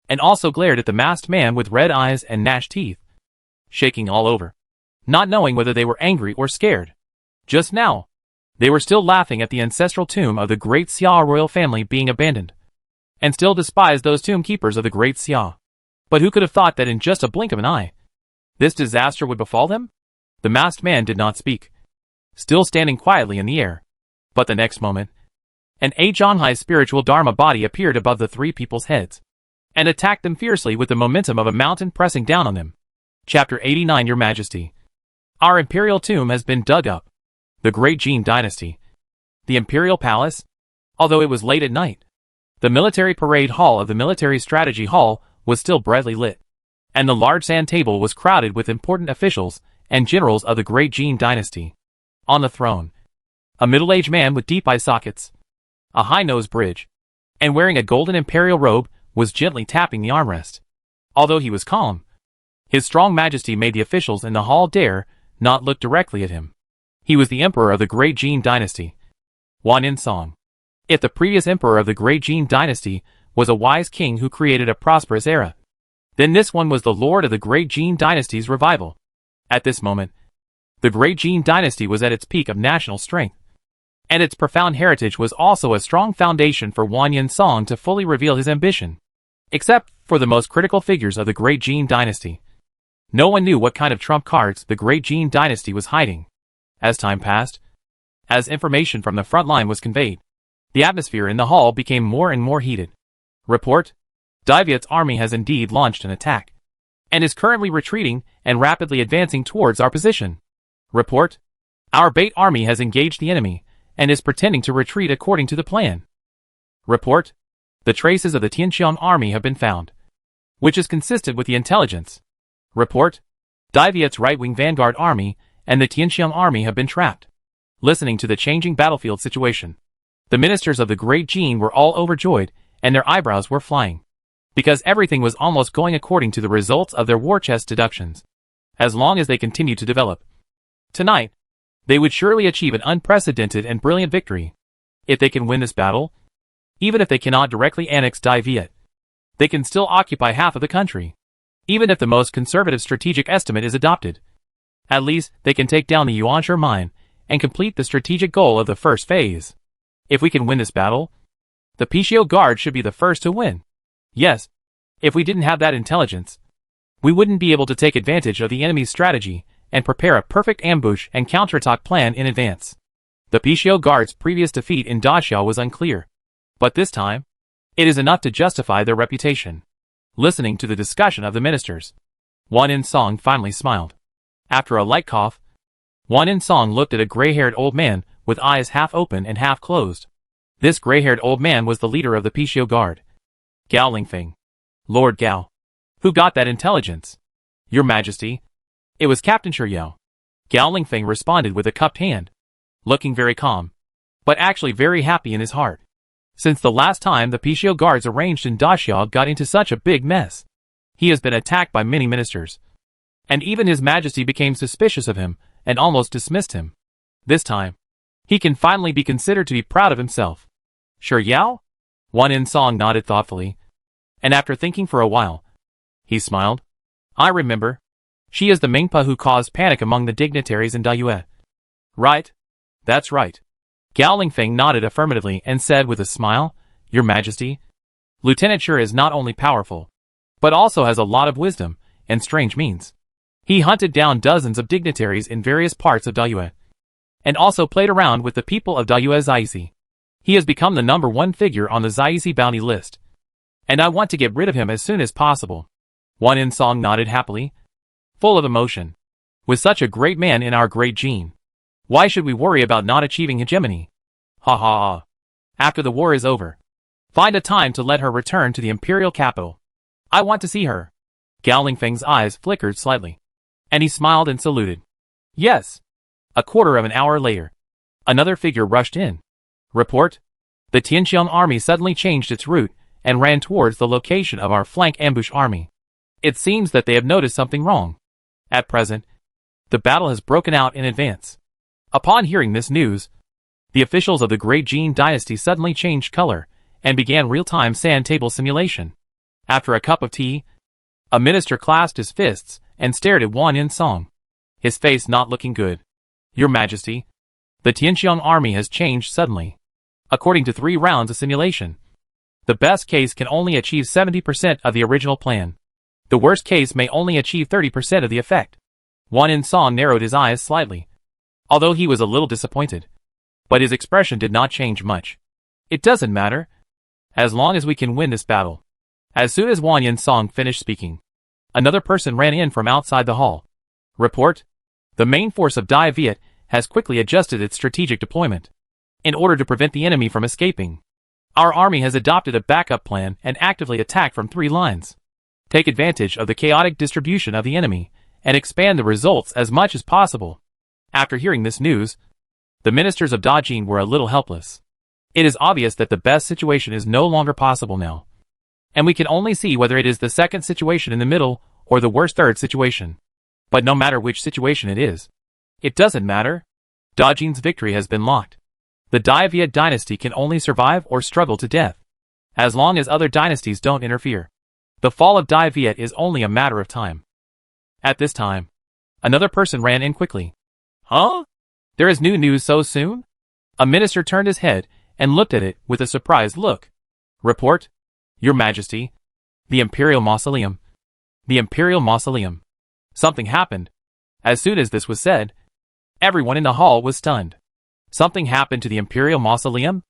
and also glared at the masked man with red eyes and gnashed teeth, shaking all over, not knowing whether they were angry or scared. Just now, they were still laughing at the ancestral tomb of the Great Xia royal family being abandoned, and still despised those tomb keepers of the Great Xia. But who could have thought that in just a blink of an eye, this disaster would befall them? The masked man did not speak, still standing quietly in the air. But the next moment, an Zhanghai spiritual Dharma body appeared above the 3 people's heads, and attacked them fiercely with the momentum of a mountain pressing down on them. Chapter 89. Your Majesty. Our Imperial tomb has been dug up. The Great Jee Dynasty. The Imperial Palace. Although it was late at night, the military parade hall of the Military Strategy Hall was still brightly lit, and the large sand table was crowded with important officials and generals of the Great Jee Dynasty. On the throne, a middle-aged man with deep eye sockets, a high-nosed bridge, and wearing a golden imperial robe was gently tapping the armrest. Although he was calm, his strong majesty made the officials in the hall dare not look directly at him. He was the emperor of the Great Jee Dynasty, Wanyan Song. If the previous emperor of the Great Jee Dynasty was a wise king who created a prosperous era, then this one was the lord of the Great Jee Dynasty's revival. At this moment, the Great Jee Dynasty was at its peak of national strength, and its profound heritage was also a strong foundation for Wanyan Song to fully reveal his ambition. Except for the most critical figures of the Great Jee Dynasty, no one knew what kind of trump cards the Great Jee Dynasty was hiding. As time passed, as information from the front line was conveyed, the atmosphere in the hall became more and more heated. Report: D-Viet's army has indeed launched an attack, and is currently retreating and rapidly advancing towards our position. Report: our Bait army has engaged the enemy, and is pretending to retreat according to the plan. Report: the traces of the Tianqiang army have been found, which is consistent with the intelligence. Report: D-Viet's right-wing vanguard army and the Tianqiang army have been trapped. Listening to the changing battlefield situation, the ministers of the Great Jee were all overjoyed, and their eyebrows were flying, because everything was almost going according to the results of their war chest deductions. As long as they continued to develop, tonight, they would surely achieve an unprecedented and brilliant victory. If they can win this battle, even if they cannot directly annex D-Viet, they can still occupy half of the country. Even if the most conservative strategic estimate is adopted. At least, they can take down the Yuanshe mine and complete the strategic goal of the first phase. If we can win this battle, the Pishio Guard should be the first to win. Yes, if we didn't have that intelligence, we wouldn't be able to take advantage of the enemy's strategy and prepare a perfect ambush and counterattack plan in advance. The Pishio Guard's previous defeat in Daxia was unclear. But this time, it is enough to justify their reputation. Listening to the discussion of the ministers, Wan In-song finally smiled. After a light cough, Wan In-song looked at a gray-haired old man with eyes half open and half closed. This gray-haired old man was the leader of the Pishio Guard. Gao Lingfeng. Lord Gao. Who got that intelligence? Your Majesty. It was Captain Shiryao. Gao Lingfeng responded with a cupped hand, looking very calm, but actually very happy in his heart. Since the last time the Pishio Guards arranged in Daxia got into such a big mess, he has been attacked by many ministers. And even His Majesty became suspicious of him and almost dismissed him. This time, he can finally be considered to be proud of himself. Shiryao? Wan In-song nodded thoughtfully, and after thinking for a while, he smiled. I remember. She is the Mingpa who caused panic among the dignitaries in D-Viet. Right? That's right. Gao Lingfeng nodded affirmatively and said with a smile, Your Majesty, Lieutenant Shi is not only powerful, but also has a lot of wisdom and strange means. He hunted down dozens of dignitaries in various parts of D-Viet, and also played around with the people of D-Viet Zaisi. He has become the #1 figure on the Zaisi bounty list, and I want to get rid of him as soon as possible. Wan In-song nodded happily, full of emotion. With such a great man in our great Jin, why should we worry about not achieving hegemony? Ha ha ha. After the war is over, find a time to let her return to the imperial capital. I want to see her. Gao Lingfeng's eyes flickered slightly, and he smiled and saluted. Yes. A quarter of an hour later, another figure rushed in. Report. The Tianqiang army suddenly changed its route and ran towards the location of our flank ambush army. It seems that they have noticed something wrong. At present, the battle has broken out in advance. Upon hearing this news, the officials of the Great Jee Dynasty suddenly changed color and began real-time sand table simulation. After a cup of tea, a minister clasped his fists and stared at Wan In-song, his face not looking good. Your Majesty, the Tianqiang army has changed suddenly. According to 3 rounds of simulation, the best case can only achieve 70% of the original plan. The worst case may only achieve 30% of the effect. Wan In-song narrowed his eyes slightly, although he was a little disappointed. But his expression did not change much. It doesn't matter, as long as we can win this battle. As soon as Wan In-song finished speaking, another person ran in from outside the hall. Report. The main force of D-Viet has quickly adjusted its strategic deployment in order to prevent the enemy from escaping. Our army has adopted a backup plan and actively attacked from 3 lines. Take advantage of the chaotic distribution of the enemy and expand the results as much as possible. After hearing this news, the ministers of Dajin were a little helpless. It is obvious that the best situation is no longer possible now, and we can only see whether it is the second situation in the middle or the worst third situation. But no matter which situation it is, it doesn't matter. Dajin's victory has been locked. The D-Viet dynasty can only survive or struggle to death, as long as other dynasties don't interfere. The fall of D-Viet is only a matter of time. At this time, another person ran in quickly. Huh? There is new news so soon? A minister turned his head and looked at it with a surprised look. Report. Your Majesty. The Imperial Mausoleum. The Imperial Mausoleum. Something happened. As soon as this was said, everyone in the hall was stunned. Something happened to the Imperial Mausoleum?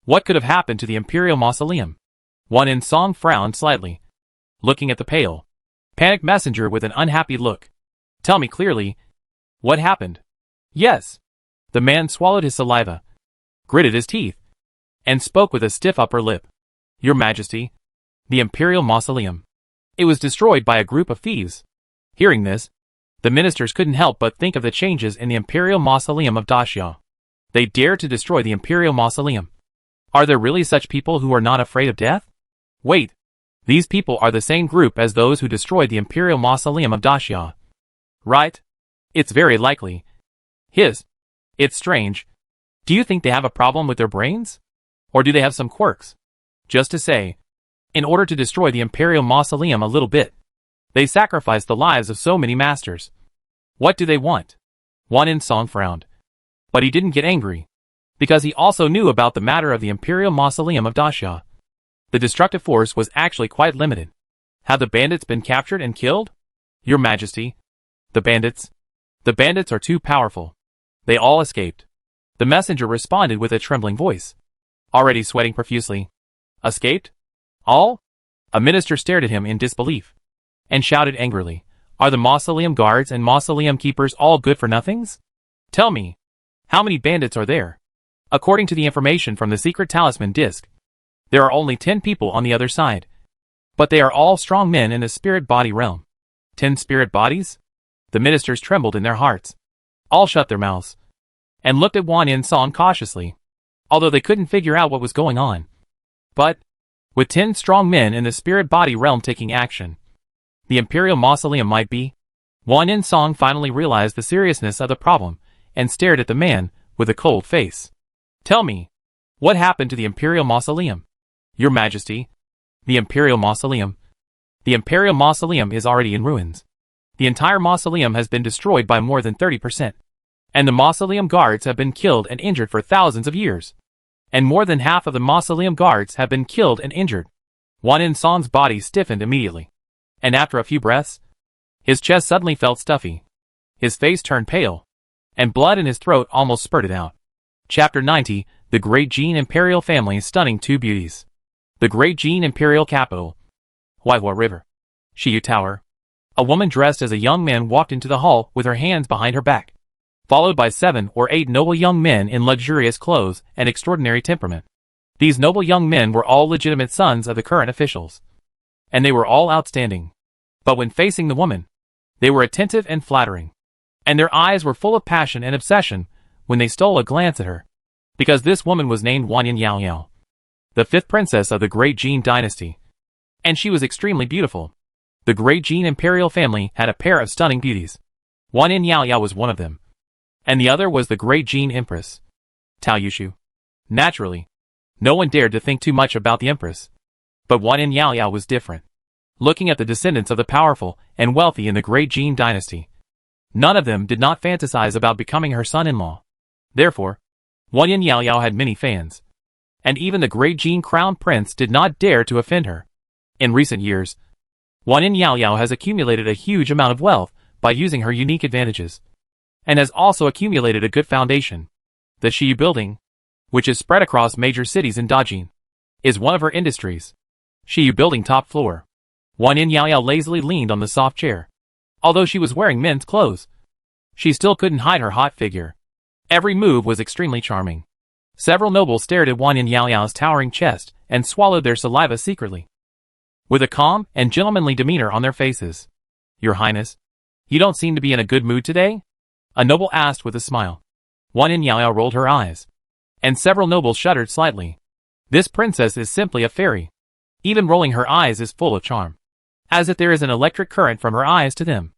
What could have happened to the Imperial Mausoleum? Wan In-song frowned slightly, looking at the pale, panicked messenger with an unhappy look. Tell me clearly, what happened? Yes. The man swallowed his saliva, gritted his teeth, and spoke with a stiff upper lip. Your Majesty, the Imperial Mausoleum. It was destroyed by a group of thieves. Hearing this, the ministers couldn't help but think of the changes in the Imperial Mausoleum of Daxia. They dared to destroy the Imperial Mausoleum. Are there really such people who are not afraid of death? Wait, these people are the same group as those who destroyed the Imperial Mausoleum of Daxia. Right? It's very likely. It's strange. Do you think they have a problem with their brains? Or do they have some quirks? Just to say, in order to destroy the imperial mausoleum a little bit. They sacrificed the lives of so many masters. What do they want? Wan In-song frowned. But he didn't get angry, because he also knew about the matter of the imperial mausoleum of Daxia. The destructive force was actually quite limited. Have the bandits been captured and killed? Your Majesty. The bandits? The bandits are too powerful. They all escaped. The messenger responded with a trembling voice, already sweating profusely. Escaped? All? A minister stared at him in disbelief, and shouted angrily, Are the mausoleum guards and mausoleum keepers all good-for-nothings? Tell me, how many bandits are there? According to the information from the secret talisman disc, there are only 10 people on the other side. But they are all strong men in the spirit body realm. 10 spirit bodies? The ministers trembled in their hearts. All shut their mouths, and looked at Wan In-song cautiously, although they couldn't figure out what was going on. But, with 10 strong men in the spirit body realm taking action, the imperial mausoleum might be. Wan In-song finally realized the seriousness of the problem, and stared at the man with a cold face. Tell me, what happened to the imperial mausoleum? Your Majesty. The imperial mausoleum. The imperial mausoleum is already in ruins. The entire mausoleum has been destroyed by more than 30%. And the mausoleum guards have been killed and injured for thousands of years. And more than half of the mausoleum guards have been killed and injured. Wan In-song's body stiffened immediately. And after a few breaths, his chest suddenly felt stuffy. His face turned pale, and blood in his throat almost spurted out. Chapter 90, The Great Jin Imperial Family Stunning Two Beauties. The Great Jin Imperial Capital. Huaihua River. Shiyu Tower. A woman dressed as a young man walked into the hall with her hands behind her back, followed by 7 or 8 noble young men in luxurious clothes and extraordinary temperament. These noble young men were all legitimate sons of the current officials, and they were all outstanding. But when facing the woman, they were attentive and flattering, and their eyes were full of passion and obsession when they stole a glance at her, because this woman was named Wan Yaoyao, the 5th princess of the Great Jin Dynasty, and she was extremely beautiful. The Great Jin Imperial family had a pair of stunning beauties. Wan Yaoyao was one of them, and the other was the Great Jin Empress, Tao Yushu. Naturally, no one dared to think too much about the Empress, but Wan Yaoyao was different. Looking at the descendants of the powerful and wealthy in the Great Jin Dynasty, none of them did not fantasize about becoming her son-in-law. Therefore, Wan Yaoyao had many fans, and even the Great Jin Crown Prince did not dare to offend her. In recent years, Wan Yaoyao has accumulated a huge amount of wealth by using her unique advantages, and has also accumulated a good foundation. The Shiyu Building, which is spread across major cities in Dajin, is one of her industries. Shiyu Building top floor. Wan Yaoyao lazily leaned on the soft chair. Although she was wearing men's clothes, she still couldn't hide her hot figure. Every move was extremely charming. Several nobles stared at Wan Yaoyao's towering chest and swallowed their saliva secretly, with a calm and gentlemanly demeanor on their faces. Your Highness, you don't seem to be in a good mood today? A noble asked with a smile. Wan Yaoyao rolled her eyes, and several nobles shuddered slightly. This princess is simply a fairy. Even rolling her eyes is full of charm, as if there is an electric current from her eyes to them,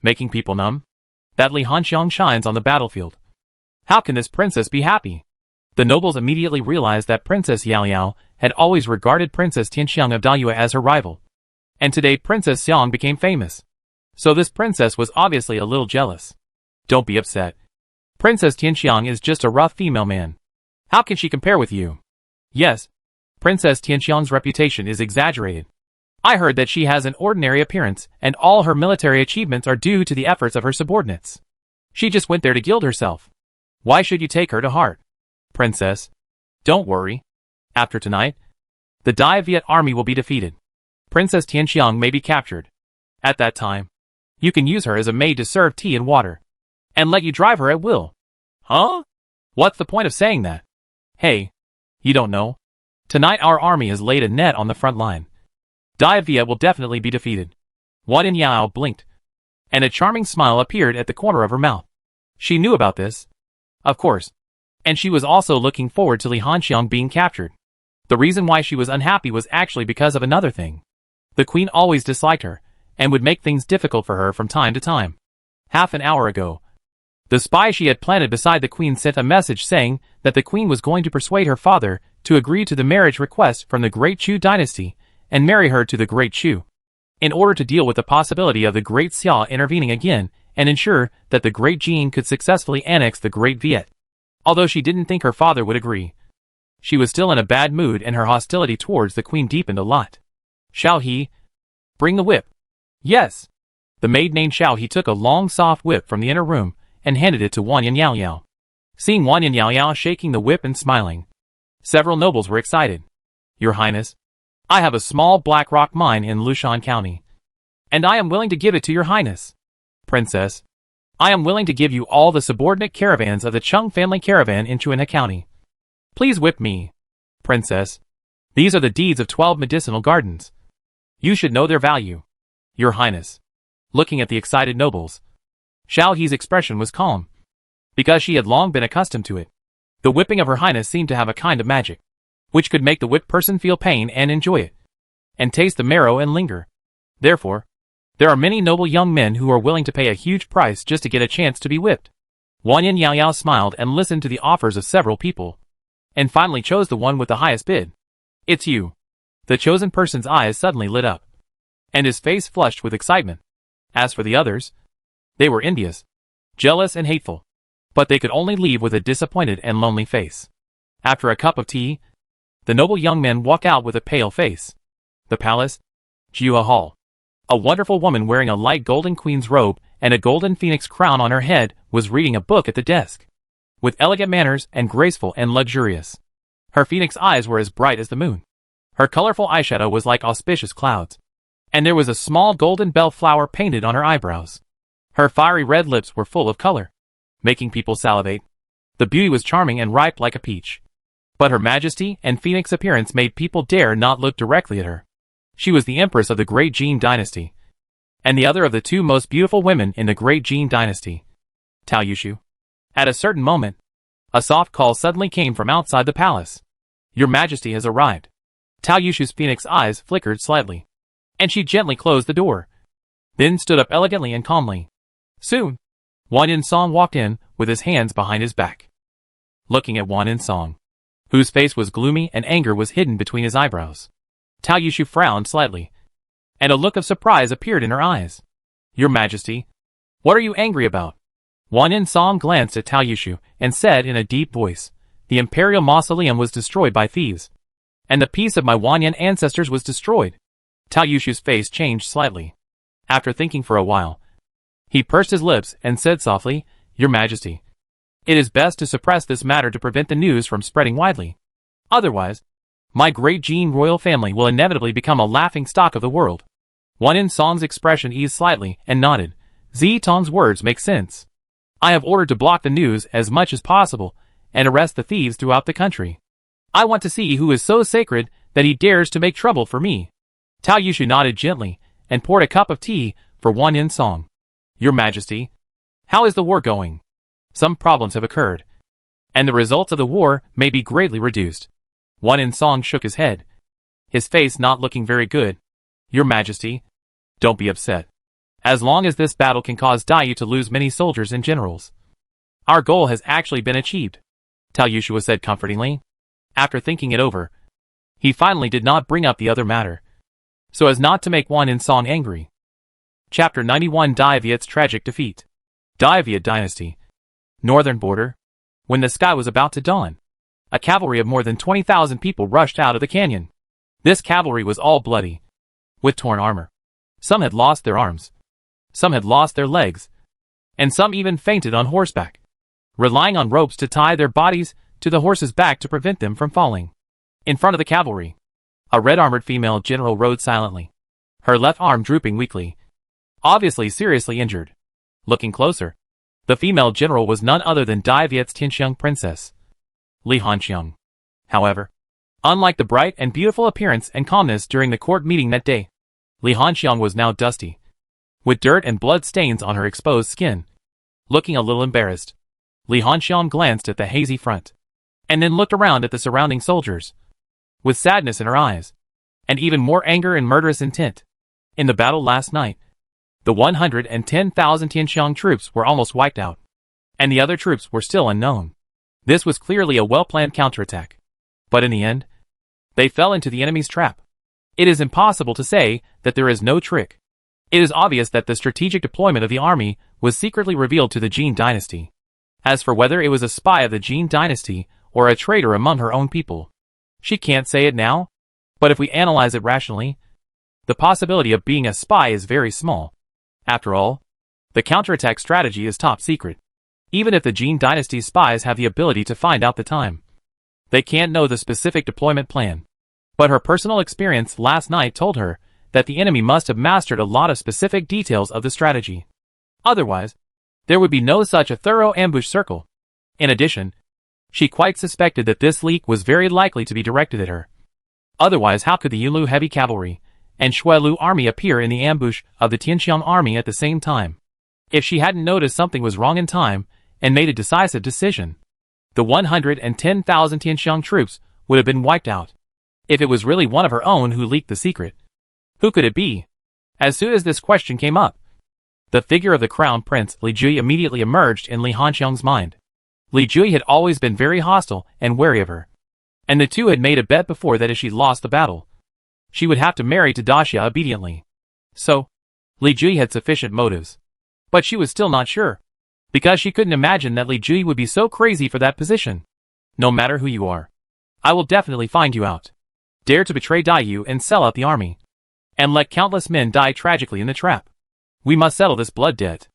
making people numb. That Li Hanxiang shines on the battlefield. How can this princess be happy? The nobles immediately realized that Princess Yaoyao had always regarded Princess Tianxiang of Dayue as her rival, and today Princess Xiang became famous. So this princess was obviously a little jealous. Don't be upset. Princess Tianxiang is just a rough female man. How can she compare with you? Yes, Princess Tianxiang's reputation is exaggerated. I heard that she has an ordinary appearance, and all her military achievements are due to the efforts of her subordinates. She just went there to gild herself. Why should you take her to heart? Princess, don't worry. After tonight, the D-Viet army will be defeated. Princess Tianxiang may be captured. At that time, you can use her as a maid to serve tea and water, and let you drive her at will. Huh? What's the point of saying that? Hey, you don't know? Tonight our army has laid a net on the front line. D-Viet will definitely be defeated. Wan Yaoyao blinked, and a charming smile appeared at the corner of her mouth. She knew about this, of course, and she was also looking forward to Li Hanxiang being captured. The reason why she was unhappy was actually because of another thing. The queen always disliked her, and would make things difficult for her from time to time. Half an hour ago, the spy she had planted beside the queen sent a message saying that the queen was going to persuade her father to agree to the marriage request from the Great Chu Dynasty, and marry her to the Great Chu, in order to deal with the possibility of the Great Xia intervening again and ensure that the Great Jing could successfully annex the Great Viet. Although she didn't think her father would agree, she was still in a bad mood and her hostility towards the queen deepened a lot. Shall he bring the whip? Yes. The maid named Shao He took a long soft whip from the inner room and handed it to Wanyan Yao Yao. Seeing Wanyan Yao Yao shaking the whip and smiling, several nobles were excited. Your Highness, I have a small black rock mine in Lushan County, and I am willing to give it to your Highness. Princess, I am willing to give you all the subordinate caravans of the Chung family caravan in Chuanha County. Please whip me. Princess, these are the deeds of 12 medicinal gardens. You should know their value. Your Highness. Looking at the excited nobles, Shao He's expression was calm, because she had long been accustomed to it. The whipping of her Highness seemed to have a kind of magic, which could make the whipped person feel pain and enjoy it, and taste the marrow and linger. Therefore, there are many noble young men who are willing to pay a huge price just to get a chance to be whipped. Wanyan Yao Yao smiled and listened to the offers of several people, and finally chose the one with the highest bid. It's you. The chosen person's eyes suddenly lit up, and his face flushed with excitement. As for the others, they were envious, jealous and hateful, but they could only leave with a disappointed and lonely face. After a cup of tea, the noble young men walked out with a pale face. The palace, Jiua Hall. A wonderful woman wearing a light golden queen's robe and a golden phoenix crown on her head was reading a book at the desk, with elegant manners and graceful and luxurious. Her phoenix eyes were as bright as the moon. Her colorful eyeshadow was like auspicious clouds, and there was a small golden bell flower painted on her eyebrows. Her fiery red lips were full of color, making people salivate. The beauty was charming and ripe like a peach, but her majesty and phoenix appearance made people dare not look directly at her. She was the empress of the great Jee Dynasty, and the other of the two most beautiful women in the great Jee Dynasty. Tao Yushu. At a certain moment, a soft call suddenly came from outside the palace. Your Majesty has arrived. Tao Yushu's phoenix eyes flickered slightly, and she gently closed the door, then stood up elegantly and calmly. Soon, Wan In-song walked in, with his hands behind his back. Looking at Wan In-song, whose face was gloomy and anger was hidden between his eyebrows, Tao Yushu frowned slightly, and a look of surprise appeared in her eyes. Your Majesty, what are you angry about? Wan In-song glanced at Tao Yushu and said in a deep voice, the imperial mausoleum was destroyed by thieves, and the peace of my Wanyan ancestors was destroyed. Tao Yushu's face changed slightly. After thinking for a while, he pursed his lips and said softly, Your Majesty, it is best to suppress this matter to prevent the news from spreading widely. Otherwise, my great Jin royal family will inevitably become a laughing stock of the world. Wan In-song's expression eased slightly and nodded. Zi Tong's words make sense. I have ordered to block the news as much as possible and arrest the thieves throughout the country. I want to see who is so sacred that he dares to make trouble for me. Tao Yushu nodded gently and poured a cup of tea for Wan In-song. Your Majesty, how is the war going? Some problems have occurred, and the results of the war may be greatly reduced. Wan In-song shook his head, his face not looking very good. Your Majesty, don't be upset. As long as this battle can cause Daiyu to lose many soldiers and generals, our goal has actually been achieved, Tao Yushu said comfortingly. After thinking it over, he finally did not bring up the other matter, so as not to make Wan In-song angry. Chapter 91 D-Viet's tragic defeat. D-Viet Dynasty. Northern border. When the sky was about to dawn, a cavalry of more than 20,000 people rushed out of the canyon. This cavalry was all bloody, with torn armor. Some had lost their arms, some had lost their legs, and some even fainted on horseback, relying on ropes to tie their bodies to the horse's back to prevent them from falling. In front of the cavalry, a red-armored female general rode silently, her left arm drooping weakly, obviously seriously injured. Looking closer, the female general was none other than D-Viet's Tianxiang princess, Li Hanxiang. However, unlike the bright and beautiful appearance and calmness during the court meeting that day, Li Hanxiang was now dusty, with dirt and blood stains on her exposed skin. Looking a little embarrassed, Li Hanxiang glanced at the hazy front, and then looked around at the surrounding soldiers, with sadness in her eyes, and even more anger and murderous intent. In the battle last night, the 110,000 Tianxiang troops were almost wiped out, and the other troops were still unknown. This was clearly a well-planned counterattack, but in the end, they fell into the enemy's trap. It is impossible to say that there is no trick. It is obvious that the strategic deployment of the army was secretly revealed to the Jee Dynasty. As for whether it was a spy of the Jee Dynasty or a traitor among her own people, she can't say it now. But if we analyze it rationally, the possibility of being a spy is very small. After all, the counterattack strategy is top secret. Even if the Jee Dynasty's spies have the ability to find out the time, they can't know the specific deployment plan. But her personal experience last night told her that the enemy must have mastered a lot of specific details of the strategy. Otherwise, there would be no such a thorough ambush circle. In addition, she quite suspected that this leak was very likely to be directed at her. Otherwise, how could the Yulu heavy cavalry and Shuelu army appear in the ambush of the Tianxiang army at the same time? If she hadn't noticed something was wrong in time and made a decisive decision, the 110,000 Tianxiang troops would have been wiped out. If it was really one of her own who leaked the secret, who could it be? As soon as this question came up, the figure of the crown prince Li Jui immediately emerged in Li Hanxiang's mind. Li Jui had always been very hostile and wary of her, and the two had made a bet before that if she lost the battle, she would have to marry to Daxia obediently. So, Li Jui had sufficient motives. But she was still not sure, because she couldn't imagine that Li Jui would be so crazy for that position. No matter who you are, I will definitely find you out. Dare to betray Daiyu and sell out the army, and let countless men die tragically in the trap. We must settle this blood debt.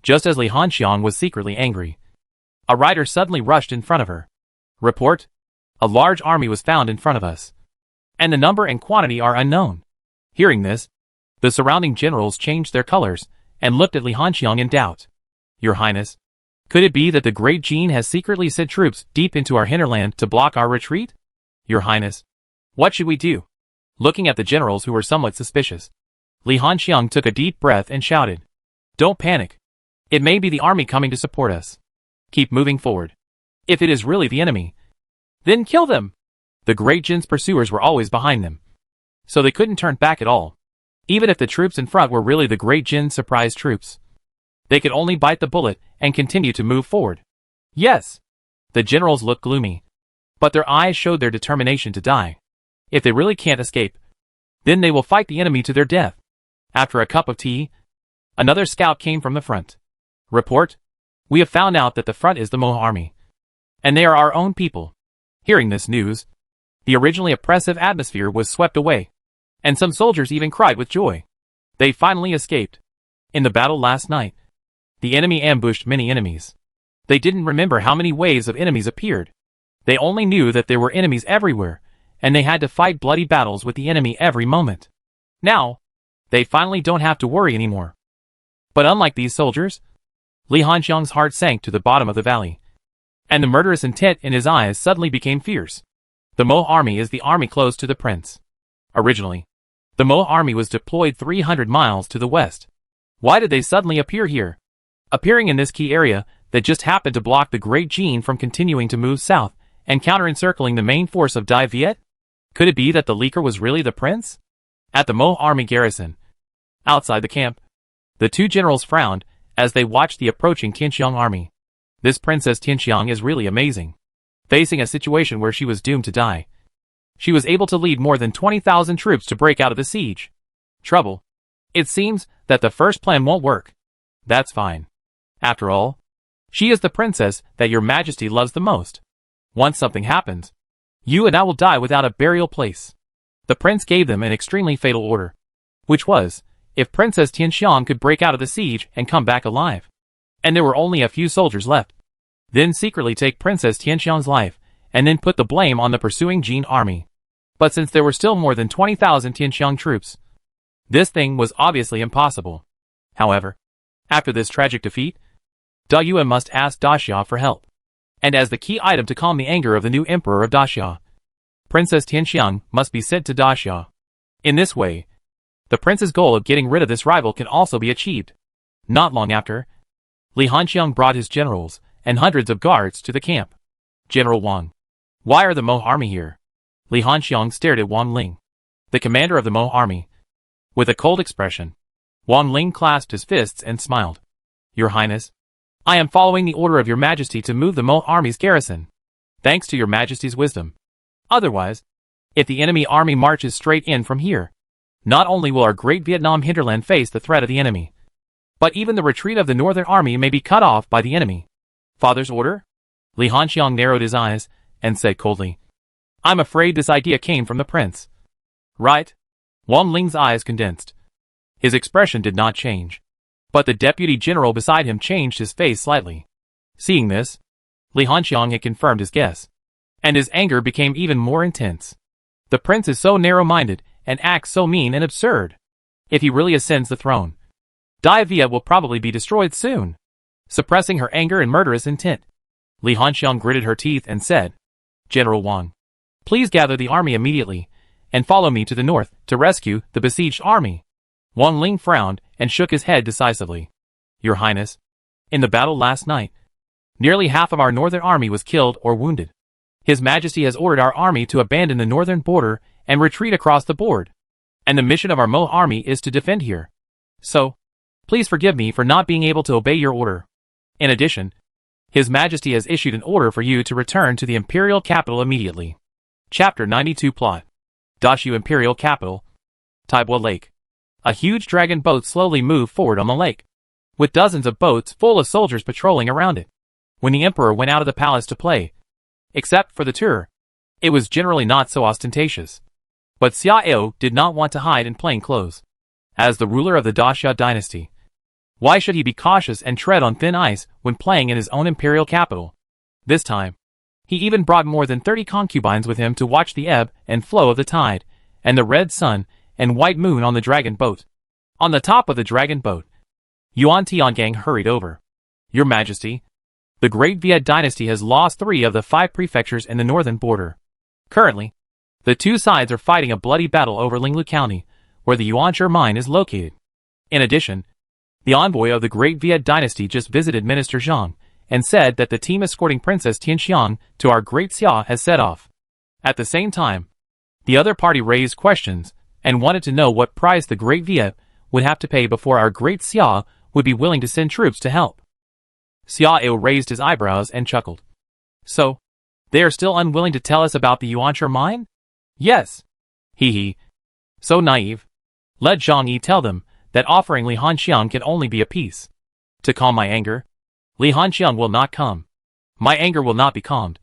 Just as Li Hanxiang was secretly angry, a rider suddenly rushed in front of her. Report: a large army was found in front of us, and the number and quantity are unknown. Hearing this, the surrounding generals changed their colors and looked at Li Hanxiang in doubt. Your Highness, could it be that the great Jin has secretly sent troops deep into our hinterland to block our retreat? Your Highness, what should we do? Looking at the generals who were somewhat suspicious, Li Hanxiang took a deep breath and shouted, Don't panic. It may be the army coming to support us. Keep moving forward. If it is really the enemy, then kill them. The great Jin's pursuers were always behind them, so they couldn't turn back at all. Even if the troops in front were really the great Jin's surprise troops, they could only bite the bullet and continue to move forward. Yes, the generals looked gloomy, but their eyes showed their determination to die. If they really can't escape, then they will fight the enemy to their death. After a cup of tea, another scout came from the front. Report: we have found out that the front is the Mo army, and they are our own people. Hearing this news, the originally oppressive atmosphere was swept away, and some soldiers even cried with joy. They finally escaped. In the battle last night, the enemy ambushed many enemies. They didn't remember how many waves of enemies appeared. They only knew that there were enemies everywhere, and they had to fight bloody battles with the enemy every moment. Now, they finally don't have to worry anymore. But unlike these soldiers, Li Hanxiang's heart sank to the bottom of the valley, and the murderous intent in his eyes suddenly became fierce. The Mo army is the army close to the prince. Originally, the Mo army was deployed 300 miles to the west. Why did they suddenly appear here? Appearing in this key area that just happened to block the Great Jin from continuing to move south and counter-encircling the main force of D-Viet? Could it be that the leaker was really the prince? At the Mo army garrison, outside the camp, the two generals frowned as they watched the approaching Tianxiang army. This Princess Tianxiang is really amazing. Facing a situation where she was doomed to die, she was able to lead more than 20,000 troops to break out of the siege. Trouble. It seems that the first plan won't work. That's fine. After all, she is the princess that your majesty loves the most. Once something happens, you and I will die without a burial place. The prince gave them an extremely fatal order, which was, if Princess Tianxiang could break out of the siege and come back alive, and there were only a few soldiers left, then secretly take Princess Tianxiang's life, and then put the blame on the pursuing Jin army. But since there were still more than 20,000 Tianxiang troops, this thing was obviously impossible. However, after this tragic defeat, Da Yuan must ask Daxia for help. And as the key item to calm the anger of the new emperor of Daxia, Princess Tianxiang must be sent to Daxia. In this way, the prince's goal of getting rid of this rival can also be achieved. Not long after, Li Hanxiang brought his generals and hundreds of guards to the camp. General Wang, why are the Mo army here? Li Hanxiang stared at Wang Ling, the commander of the Mo army, with a cold expression. Wang Ling clasped his fists and smiled. Your Highness, I am following the order of your majesty to move the Mo army's garrison, thanks to your majesty's wisdom. Otherwise, If the enemy army marches straight in from here, not only will our great Vietnam hinterland face the threat of the enemy, but even the retreat of the northern army may be cut off by the enemy. Father's order? Li Hanxiang narrowed his eyes and said coldly, I'm afraid this idea came from the prince. Right? Wang Ling's eyes condensed. His expression did not change, but the deputy general beside him changed his face slightly. Seeing this, Li Hanxiang had confirmed his guess, and his anger became even more intense. The prince is so narrow-minded and acts so mean and absurd. If he really ascends the throne, D-Viet will probably be destroyed soon. Suppressing her anger and murderous intent, Li Hanxiang gritted her teeth and said, General Wang, please gather the army immediately and follow me to the north to rescue the besieged army. Wang Ling frowned and shook his head decisively. Your Highness, in the battle last night, nearly half of our northern army was killed or wounded. His Majesty has ordered our army to abandon the northern border and retreat across the board. And the mission of our Mo army is to defend here. So, please forgive me for not being able to obey your order. In addition, His Majesty has issued an order for you to return to the imperial capital immediately. Chapter 92 Plot. Dashu Imperial Capital. Taibua Lake. A huge dragon boat slowly moved forward on the lake, with dozens of boats full of soldiers patrolling around it. When the emperor went out of the palace to play, except for the tour, it was generally not so ostentatious. But Xiao did not want to hide in plain clothes. As the ruler of the Jee Dynasty, why should he be cautious and tread on thin ice when playing in his own imperial capital? This time, he even brought more than 30 concubines with him to watch the ebb and flow of the tide, and the red sun and white moon on the dragon boat. On the top of the dragon boat, Yuan Tiangang hurried over. Your Majesty, the great Viet dynasty has lost 3 of the 5 prefectures in the northern border. Currently, the two sides are fighting a bloody battle over Linglu County, where the Yuanzhi mine is located. In addition, the envoy of the great Viet dynasty just visited Minister Zhang and said that the team escorting Princess Tianxiang to our great Xia has set off. At the same time, the other party raised questions and wanted to know what price the great Viet would have to pay before our great Xia would be willing to send troops to help. Xiao raised his eyebrows and chuckled. So, they are still unwilling to tell us about the Yuanzhi mine? Yes. Hee hee. So naive. Let Zhang Yi tell them that offering Li Hanxiang can only be a peace. To calm my anger, Li Hanxiang will not come. My anger will not be calmed.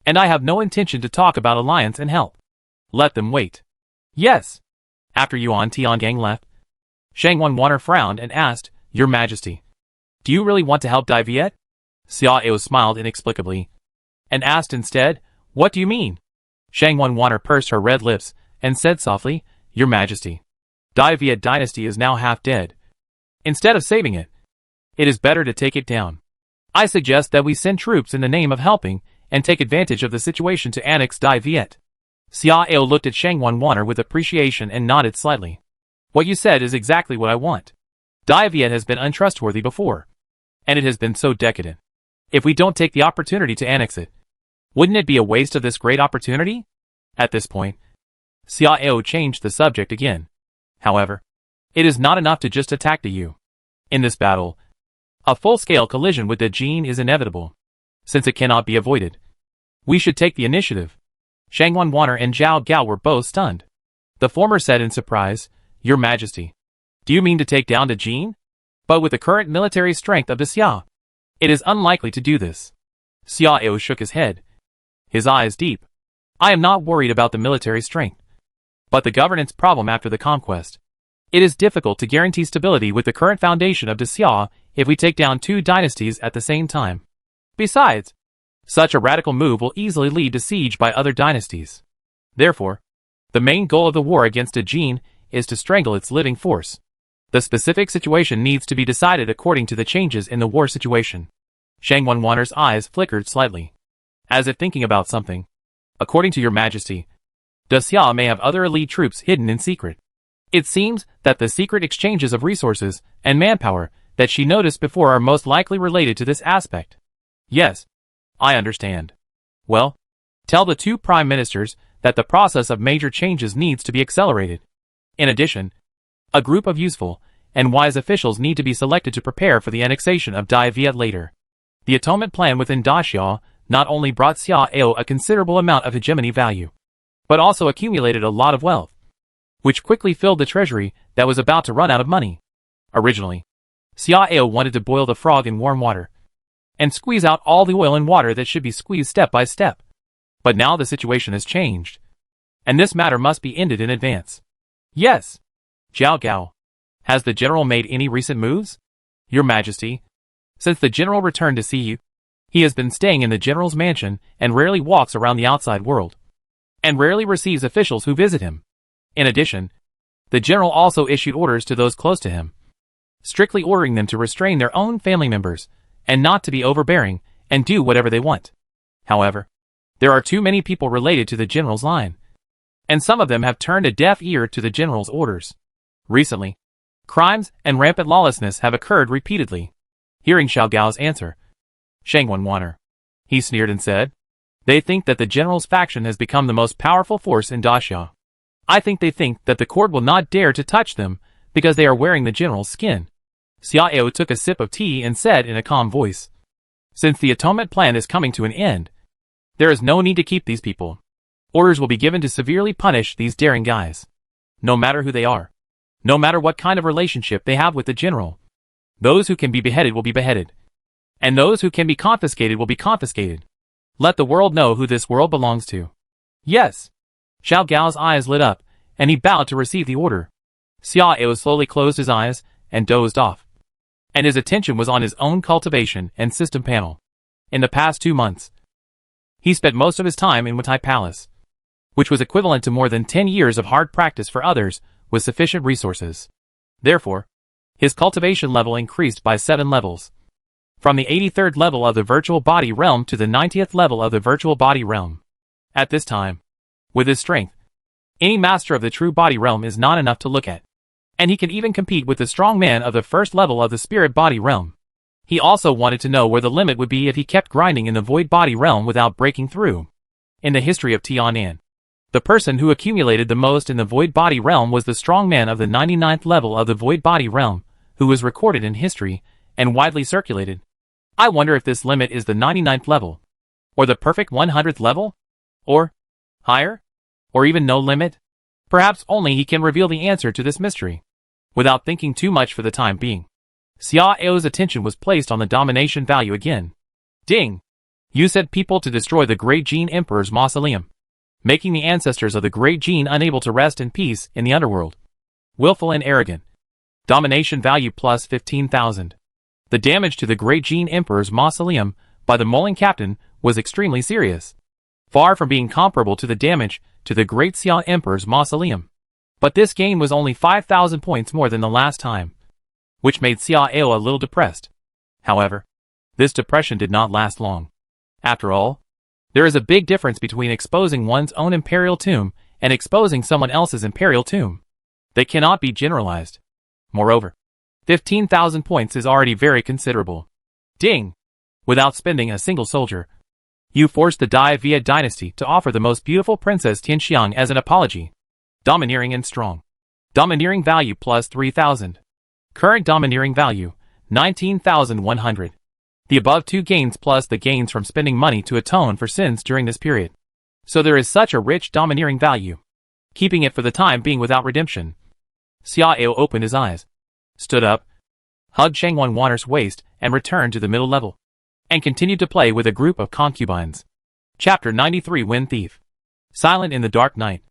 And I have no intention to talk about alliance and help. Let them wait. Yes. After Yuan Tiangang left, Shang Wanwaner frowned and asked, Your Majesty, do you really want to help D-Viet? Xiao smiled inexplicably and asked instead, What do you mean? Shang Wanwaner pursed her red lips and said softly, Your Majesty, D-Viet dynasty is now half dead. Instead of saving it, it is better to take it down. I suggest that we send troops in the name of helping and take advantage of the situation to annex D-Viet. Xiao looked at Shang Wanwaner with appreciation and nodded slightly. What you said is exactly what I want. D-Viet has been untrustworthy before, and it has been so decadent. If we don't take the opportunity to annex it, wouldn't it be a waste of this great opportunity? At this point, Xiao changed the subject again. However, it is not enough to just attack the Yu. In this battle, a full-scale collision with the Jin is inevitable. Since it cannot be avoided, we should take the initiative. Shang Wanwaner and Zhao Gao were both stunned. The former said in surprise, Your Majesty, do you mean to take down the Jin? But with the current military strength of the Xia, it is unlikely to do this. Xiao shook his head, his eyes deep. I am not worried about the military strength, but the governance problem after the conquest. It is difficult to guarantee stability with the current foundation of the Xia if we take down 2 dynasties at the same time. Besides, such a radical move will easily lead to siege by other dynasties. Therefore, the main goal of the war against the Jin is to strangle its living force. The specific situation needs to be decided according to the changes in the war situation. Shang Wanwaner's eyes flickered slightly, as if thinking about something. According to Your Majesty, the Xia may have other elite troops hidden in secret. It seems that the secret exchanges of resources and manpower that she noticed before are most likely related to this aspect. Yes, I understand. Well, tell the 2 prime ministers that the process of major changes needs to be accelerated. In addition, a group of useful and wise officials need to be selected to prepare for the annexation of D-Viet later. The atonement plan within Daxia not only brought Xiao a considerable amount of hegemony value, but also accumulated a lot of wealth, which quickly filled the treasury that was about to run out of money. Originally, Xiao wanted to boil the frog in warm water and squeeze out all the oil and water that should be squeezed step by step. But now the situation has changed, and this matter must be ended in advance. Yes. Zhao Gao. Has the general made any recent moves? Your Majesty. Since the general returned to see you, he has been staying in the general's mansion and rarely walks around the outside world, and rarely receives officials who visit him. In addition, the general also issued orders to those close to him, strictly ordering them to restrain their own family members and not to be overbearing and do whatever they want. However, there are too many people related to the general's line, and some of them have turned a deaf ear to the general's orders. Recently, crimes and rampant lawlessness have occurred repeatedly. Hearing Xiao Gao's answer, Shang Wanwaner, he sneered and said, they think that the general's faction has become the most powerful force in Daxia. I think they think that the court will not dare to touch them because they are wearing the general's skin. Xiao took a sip of tea and said in a calm voice, since the atonement plan is coming to an end, there is no need to keep these people. Orders will be given to severely punish these daring guys. No matter who they are, no matter what kind of relationship they have with the general, those who can be beheaded will be beheaded, and those who can be confiscated will be confiscated. Let the world know who this world belongs to. Yes. Xiao Gao's eyes lit up, and he bowed to receive the order. Xiao slowly closed his eyes and dozed off, and his attention was on his own cultivation and system panel. In the past 2 months, he spent most of his time in Wutai Palace, which was equivalent to more than 10 years of hard practice for others with sufficient resources. Therefore, his cultivation level increased by 7 levels, from the 83rd level of the virtual body realm to the 90th level of the virtual body realm. At this time, with his strength, any master of the true body realm is not enough to look at, and he can even compete with the strong man of the first level of the spirit body realm. He also wanted to know where the limit would be if he kept grinding in the void body realm without breaking through. In the history of Tianan, the person who accumulated the most in the void body realm was the strong man of the 99th level of the void body realm, who was recorded in history and widely circulated. I wonder if this limit is the 99th level, or the perfect 100th level, or higher, or even no limit. Perhaps only he can reveal the answer to this mystery. Without thinking too much for the time being, Xiao's attention was placed on the domination value again. Ding! You said people to destroy the Great Jin Emperor's mausoleum, making the ancestors of the Great Jin unable to rest in peace in the underworld. Willful and arrogant. Domination value plus 15,000. The damage to the Great Jin Emperor's mausoleum by the Moling Captain was extremely serious, far from being comparable to the damage to the Great Xiao Emperor's mausoleum. But this gain was only 5,000 points more than the last time, which made Xiao a little depressed. However, this depression did not last long. After all, there is a big difference between exposing one's own imperial tomb and exposing someone else's imperial tomb. They cannot be generalized. Moreover, 15,000 points is already very considerable. Ding! Without spending a single soldier, you forced the D-Viet dynasty to offer the most beautiful princess Tianxiang as an apology. Domineering and strong. Domineering value plus 3,000. Current domineering value, 19,100. The above 2 gains plus the gains from spending money to atone for sins during this period. So there is such a rich domineering value, keeping it for the time being without redemption. Xiao opened his eyes, stood up, hugged Shang Wanwaner's waist, and returned to the middle level, and continued to play with a group of concubines. Chapter 93 Wind Thief. Silent in the dark night.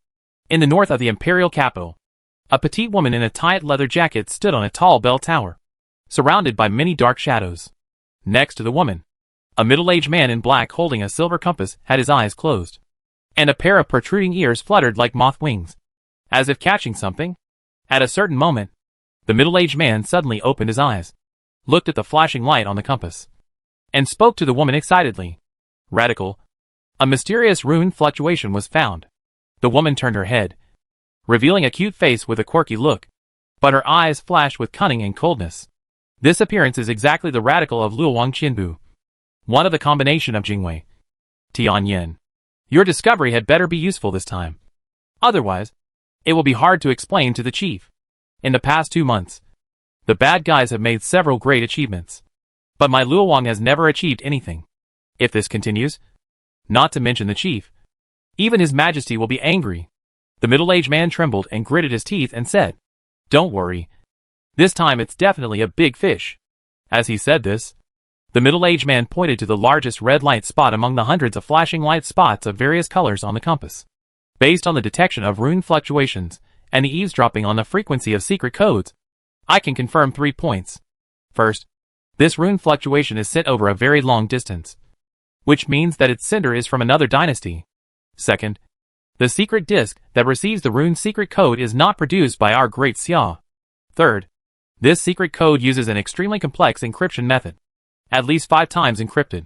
In the north of the imperial capital, a petite woman in a tight leather jacket stood on a tall bell tower, surrounded by many dark shadows. Next to the woman, a middle-aged man in black holding a silver compass had his eyes closed, and a pair of protruding ears fluttered like moth wings, as if catching something. At a certain moment, the middle-aged man suddenly opened his eyes, looked at the flashing light on the compass, and spoke to the woman excitedly. Radical. A mysterious rune fluctuation was found. The woman turned her head, revealing a cute face with a quirky look, but her eyes flashed with cunning and coldness. This appearance is exactly the radical of Luowang Qinbu, one of the combination of Jingwei. Tianyan. Your discovery had better be useful this time. Otherwise, it will be hard to explain to the chief. In the past 2 months, the bad guys have made several great achievements, but my Luowang has never achieved anything. If this continues, not to mention the chief, Even His Majesty will be angry." The middle-aged man trembled and gritted his teeth and said, "Don't worry. This time it's definitely a big fish." As he said this, the middle-aged man pointed to the largest red light spot among the hundreds of flashing light spots of various colors on the compass. Based on the detection of rune fluctuations and the eavesdropping on the frequency of secret codes, I can confirm 3 points. First, this rune fluctuation is sent over a very long distance, which means that its sender is from another dynasty. Second, the secret disk that receives the rune secret code is not produced by our great Xia. Third, this secret code uses an extremely complex encryption method, at least 5 times encrypted.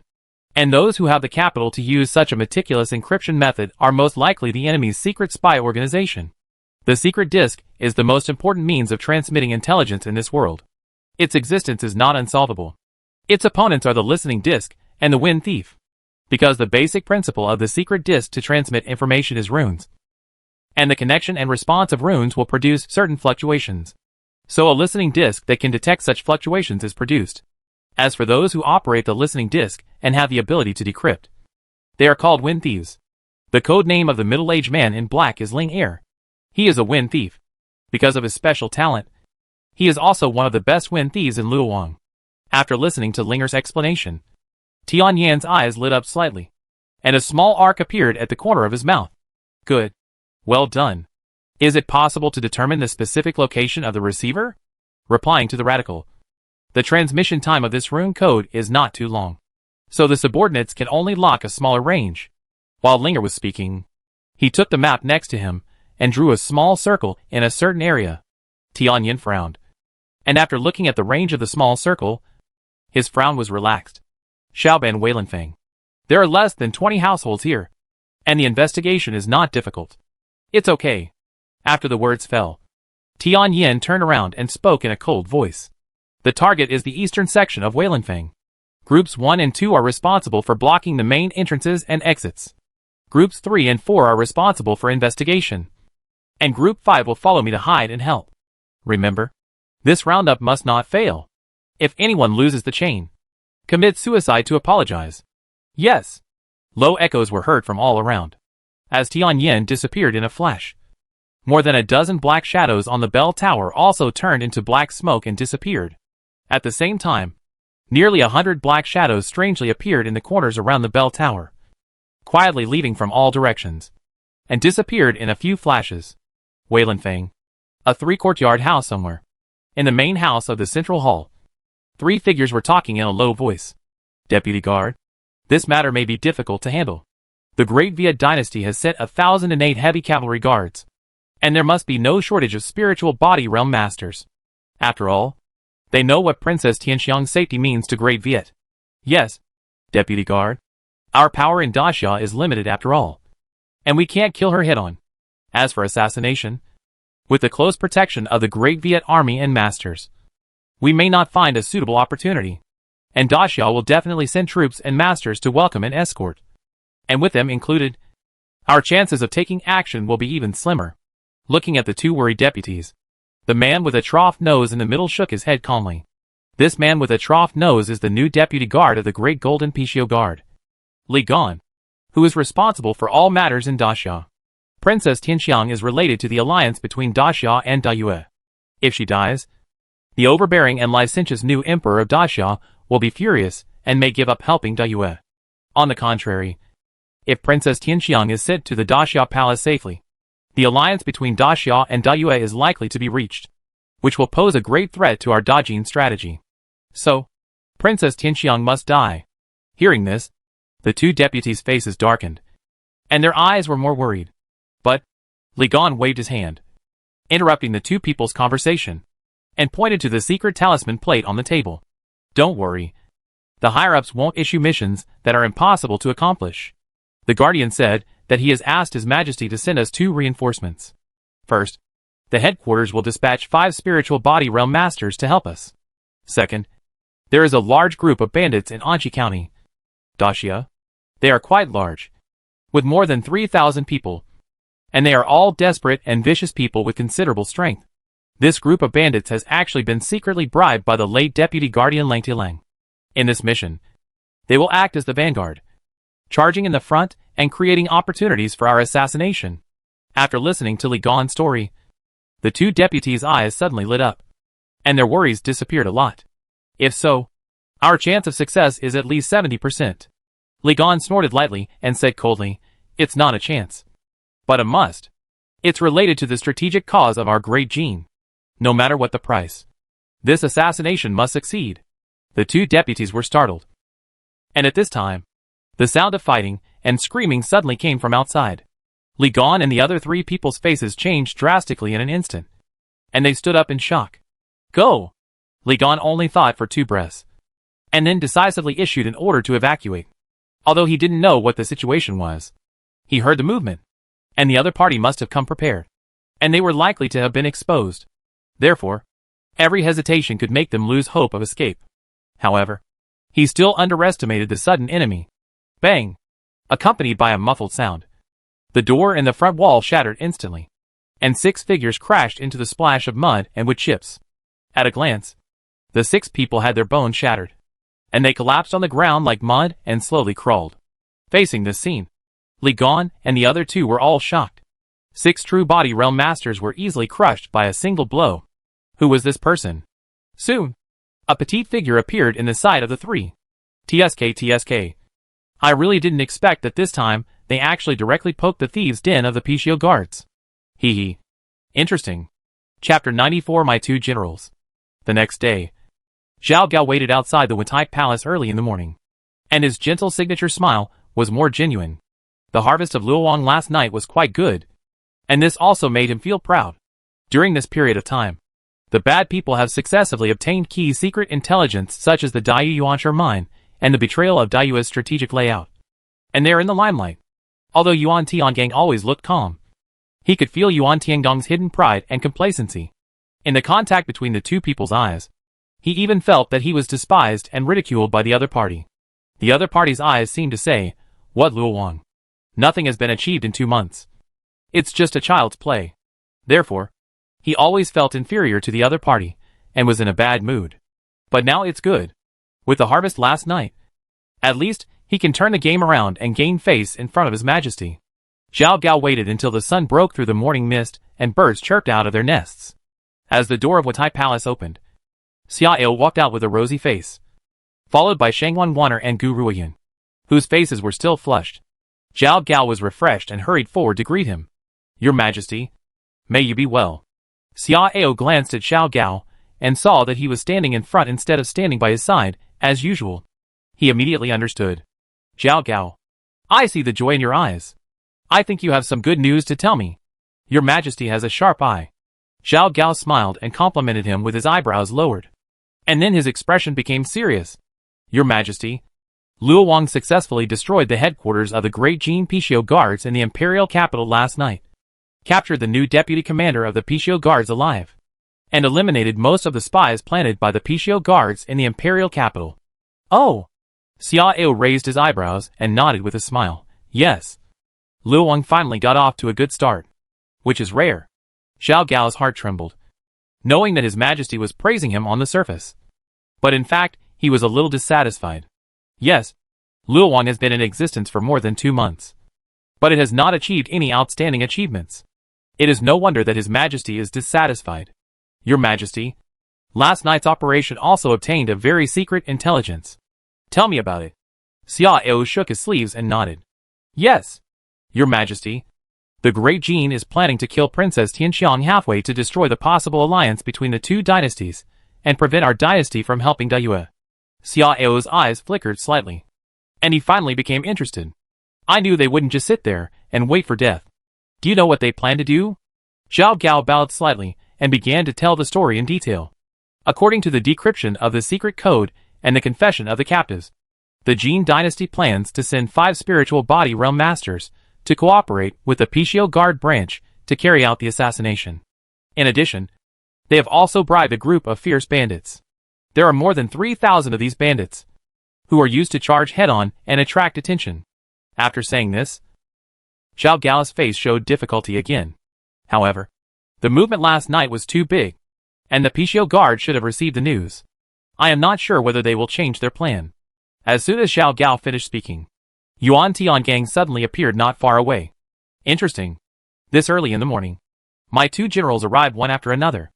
And those who have the capital to use such a meticulous encryption method are most likely the enemy's secret spy organization. The secret disk is the most important means of transmitting intelligence in this world. Its existence is not unsolvable. Its opponents are the listening disk and the wind thief, because the basic principle of the secret disk to transmit information is runes, and the connection and response of runes will produce certain fluctuations. So a listening disk that can detect such fluctuations is produced. As for those who operate the listening disk and have the ability to decrypt, they are called wind thieves. The code name of the middle-aged man in black is Ling Air. He is a wind thief. Because of his special talent, he is also one of the best wind thieves in Luoyang. After listening to Linger's explanation, Tian Yan's eyes lit up slightly, and a small arc appeared at the corner of his mouth. Good. Well done. Is it possible to determine the specific location of the receiver? Replying to the radical, the transmission time of this rune code is not too long, so the subordinates can only lock a smaller range. While Linger was speaking, he took the map next to him and drew a small circle in a certain area. Tianyan frowned, and after looking at the range of the small circle, his frown was relaxed. Xiaoban Weilanfeng. There are less than 20 households here, and the investigation is not difficult. It's okay. After the words fell, Tianyan turned around and spoke in a cold voice. The target is the eastern section of Weilanfeng. Groups 1 and 2 are responsible for blocking the main entrances and exits. Groups 3 and 4 are responsible for investigation. And Group 5 will follow me to hide and help. Remember, this roundup must not fail. If anyone loses the chain, commit suicide to apologize. Yes. Low echoes were heard from all around, as Tianyan disappeared in a flash. More than a dozen black shadows on the bell tower also turned into black smoke and disappeared. At the same time, nearly 100 black shadows strangely appeared in the corners around the bell tower, quietly leaving from all directions, and disappeared in a few flashes. Weilanfeng. A 3-courtyard house somewhere. In the main house of the central hall, 3 figures were talking in a low voice. Deputy guard. This matter may be difficult to handle. The great Viet dynasty has sent 1,008 heavy cavalry guards, and there must be no shortage of spiritual body realm masters. After all, they know what Princess Tianxiang's safety means to Great Viet. Yes, Deputy Guard. Our power in Daxia is limited after all, and we can't kill her head-on. As for assassination, with the close protection of the Great Viet army and masters, we may not find a suitable opportunity, and Daxia will definitely send troops and masters to welcome and escort. And with them included, our chances of taking action will be even slimmer. Looking at the 2 worried deputies, the man with a trough nose in the middle shook his head calmly. This man with a trough nose is the new deputy guard of the Great Golden Pichio Guard, Li Gan, who is responsible for all matters in Daxia. Princess Tianxiang is related to the alliance between Daxia and Dayue. If she dies, the overbearing and licentious new emperor of Daxia will be furious and may give up helping Dayue. On the contrary, if Princess Tianxiang is sent to the Daxia palace safely, the alliance between Daxia and Dayue is likely to be reached, which will pose a great threat to our Dajin strategy. So, Princess Tianxiang must die. Hearing this, the 2 deputies' faces darkened, and their eyes were more worried. But, Li Gan waved his hand, interrupting the 2 people's conversation, and pointed to the secret talisman plate on the table. Don't worry. The higher-ups won't issue missions that are impossible to accomplish. The Guardian said that he has asked His Majesty to send us 2 reinforcements. First, the headquarters will dispatch 5 spiritual body realm masters to help us. Second, there is a large group of bandits in Anchi County, Daxia. They are quite large, with more than 3,000 people, and they are all desperate and vicious people with considerable strength. This group of bandits has actually been secretly bribed by the late Deputy Guardian Lang. In this mission, they will act as the vanguard, charging in the front and creating opportunities for our assassination. After listening to Li Gan's story, the two deputies' eyes suddenly lit up, and their worries disappeared a lot. If so, our chance of success is at least 70%. Li Gan snorted lightly and said coldly, "It's not a chance, but a must. It's related to the strategic cause of our great Jin. No matter what the price, this assassination must succeed." The two deputies were startled. And at this time, the sound of fighting and screaming suddenly came from outside. Li Gan and the other three people's faces changed drastically in an instant, and they stood up in shock. "Go!" Li Gan only thought for 2 breaths, and then decisively issued an order to evacuate. Although he didn't know what the situation was, he heard the movement, and the other party must have come prepared, and they were likely to have been exposed. Therefore, every hesitation could make them lose hope of escape. However, he still underestimated the sudden enemy. Bang! Accompanied by a muffled sound, the door in the front wall shattered instantly, and 6 figures crashed into the splash of mud and wood chips. At a glance, the 6 people had their bones shattered, and they collapsed on the ground like mud and slowly crawled. Facing this scene, Li Gan and the other 2 were all shocked. 6 true body realm masters were easily crushed by a single blow. Who was this person? Soon, a petite figure appeared in the sight of the 3. TSK. I really didn't expect that this time they actually directly poked the thieves' den of the Purge guards. Hee. Interesting. Chapter 94 My Two Generals. The next day, Zhao Gao waited outside the Withdrawal Palace early in the morning, and his gentle signature smile was more genuine. The harvest of Luoyang last night was quite good, and this also made him feel proud. During this period of time, the bad people have successively obtained key secret intelligence such as the Daiyu Yuanshu mine and the betrayal of Daiyua's strategic layout. And they're in the limelight. Although Yuan Tiangang always looked calm, he could feel Yuan Tiangong's hidden pride and complacency. In the contact between the two people's eyes, he even felt that he was despised and ridiculed by the other party. The other party's eyes seemed to say, "What, Luoyang? Nothing has been achieved in 2 months. It's just a child's play." Therefore, he always felt inferior to the other party, and was in a bad mood. But now it's good. With the harvest last night, at least he can turn the game around and gain face in front of His Majesty. Zhao Gao waited until the sun broke through the morning mist and birds chirped out of their nests. As the door of Withdrawal Palace opened, Xiao walked out with a rosy face, followed by Shangwan Wanner and Gu Ruoyan, whose faces were still flushed. Zhao Gao was refreshed and hurried forward to greet him. "Your Majesty, may you be well." Xiao glanced at Xiao Gao and saw that he was standing in front instead of standing by his side, as usual. He immediately understood. "Zhao Gao, I see the joy in your eyes. I think you have some good news to tell me. Your Majesty has a sharp eye." Zhao Gao smiled and complimented him with his eyebrows lowered. And then his expression became serious. "Your Majesty, Luoyang successfully destroyed the headquarters of the Great Jin Purge Guards in the imperial capital last night, captured the new deputy commander of the Purge Guards alive, and eliminated most of the spies planted by the Purge Guards in the imperial capital." "Oh!" Xiao raised his eyebrows and nodded with a smile. "Yes. Luoyang finally got off to a good start, which is rare." Zhao Gao's heart trembled, knowing that His Majesty was praising him on the surface. But in fact, he was a little dissatisfied. Yes, Luoyang has been in existence for more than 2 months, but it has not achieved any outstanding achievements. It is no wonder that His Majesty is dissatisfied. "Your Majesty, last night's operation also obtained a very secret intelligence. Tell me about it." Xiao shook his sleeves and nodded. "Yes, Your Majesty. The Great Jin is planning to kill Princess Tianxiang halfway to destroy the possible alliance between the 2 dynasties, and prevent our dynasty from helping Daiyue." Xiao's eyes flickered slightly, and he finally became interested. "I knew they wouldn't just sit there and wait for death. Do you know what they plan to do?" Zhao Gao bowed slightly and began to tell the story in detail. According to the decryption of the secret code and the confession of the captives, the Jin dynasty plans to send 5 spiritual body realm masters to cooperate with the Purge Guard branch to carry out the assassination. In addition, they have also bribed a group of fierce bandits. There are more than 3,000 of these bandits, who are used to charge head-on and attract attention. After saying this, Zhao Gao's face showed difficulty again. However, the movement last night was too big, and the Purge Guard should have received the news. I am not sure whether they will change their plan. As soon as Zhao Gao finished speaking, Yuan Tiangang suddenly appeared not far away. Interesting. This early in the morning. My two generals arrived one after another.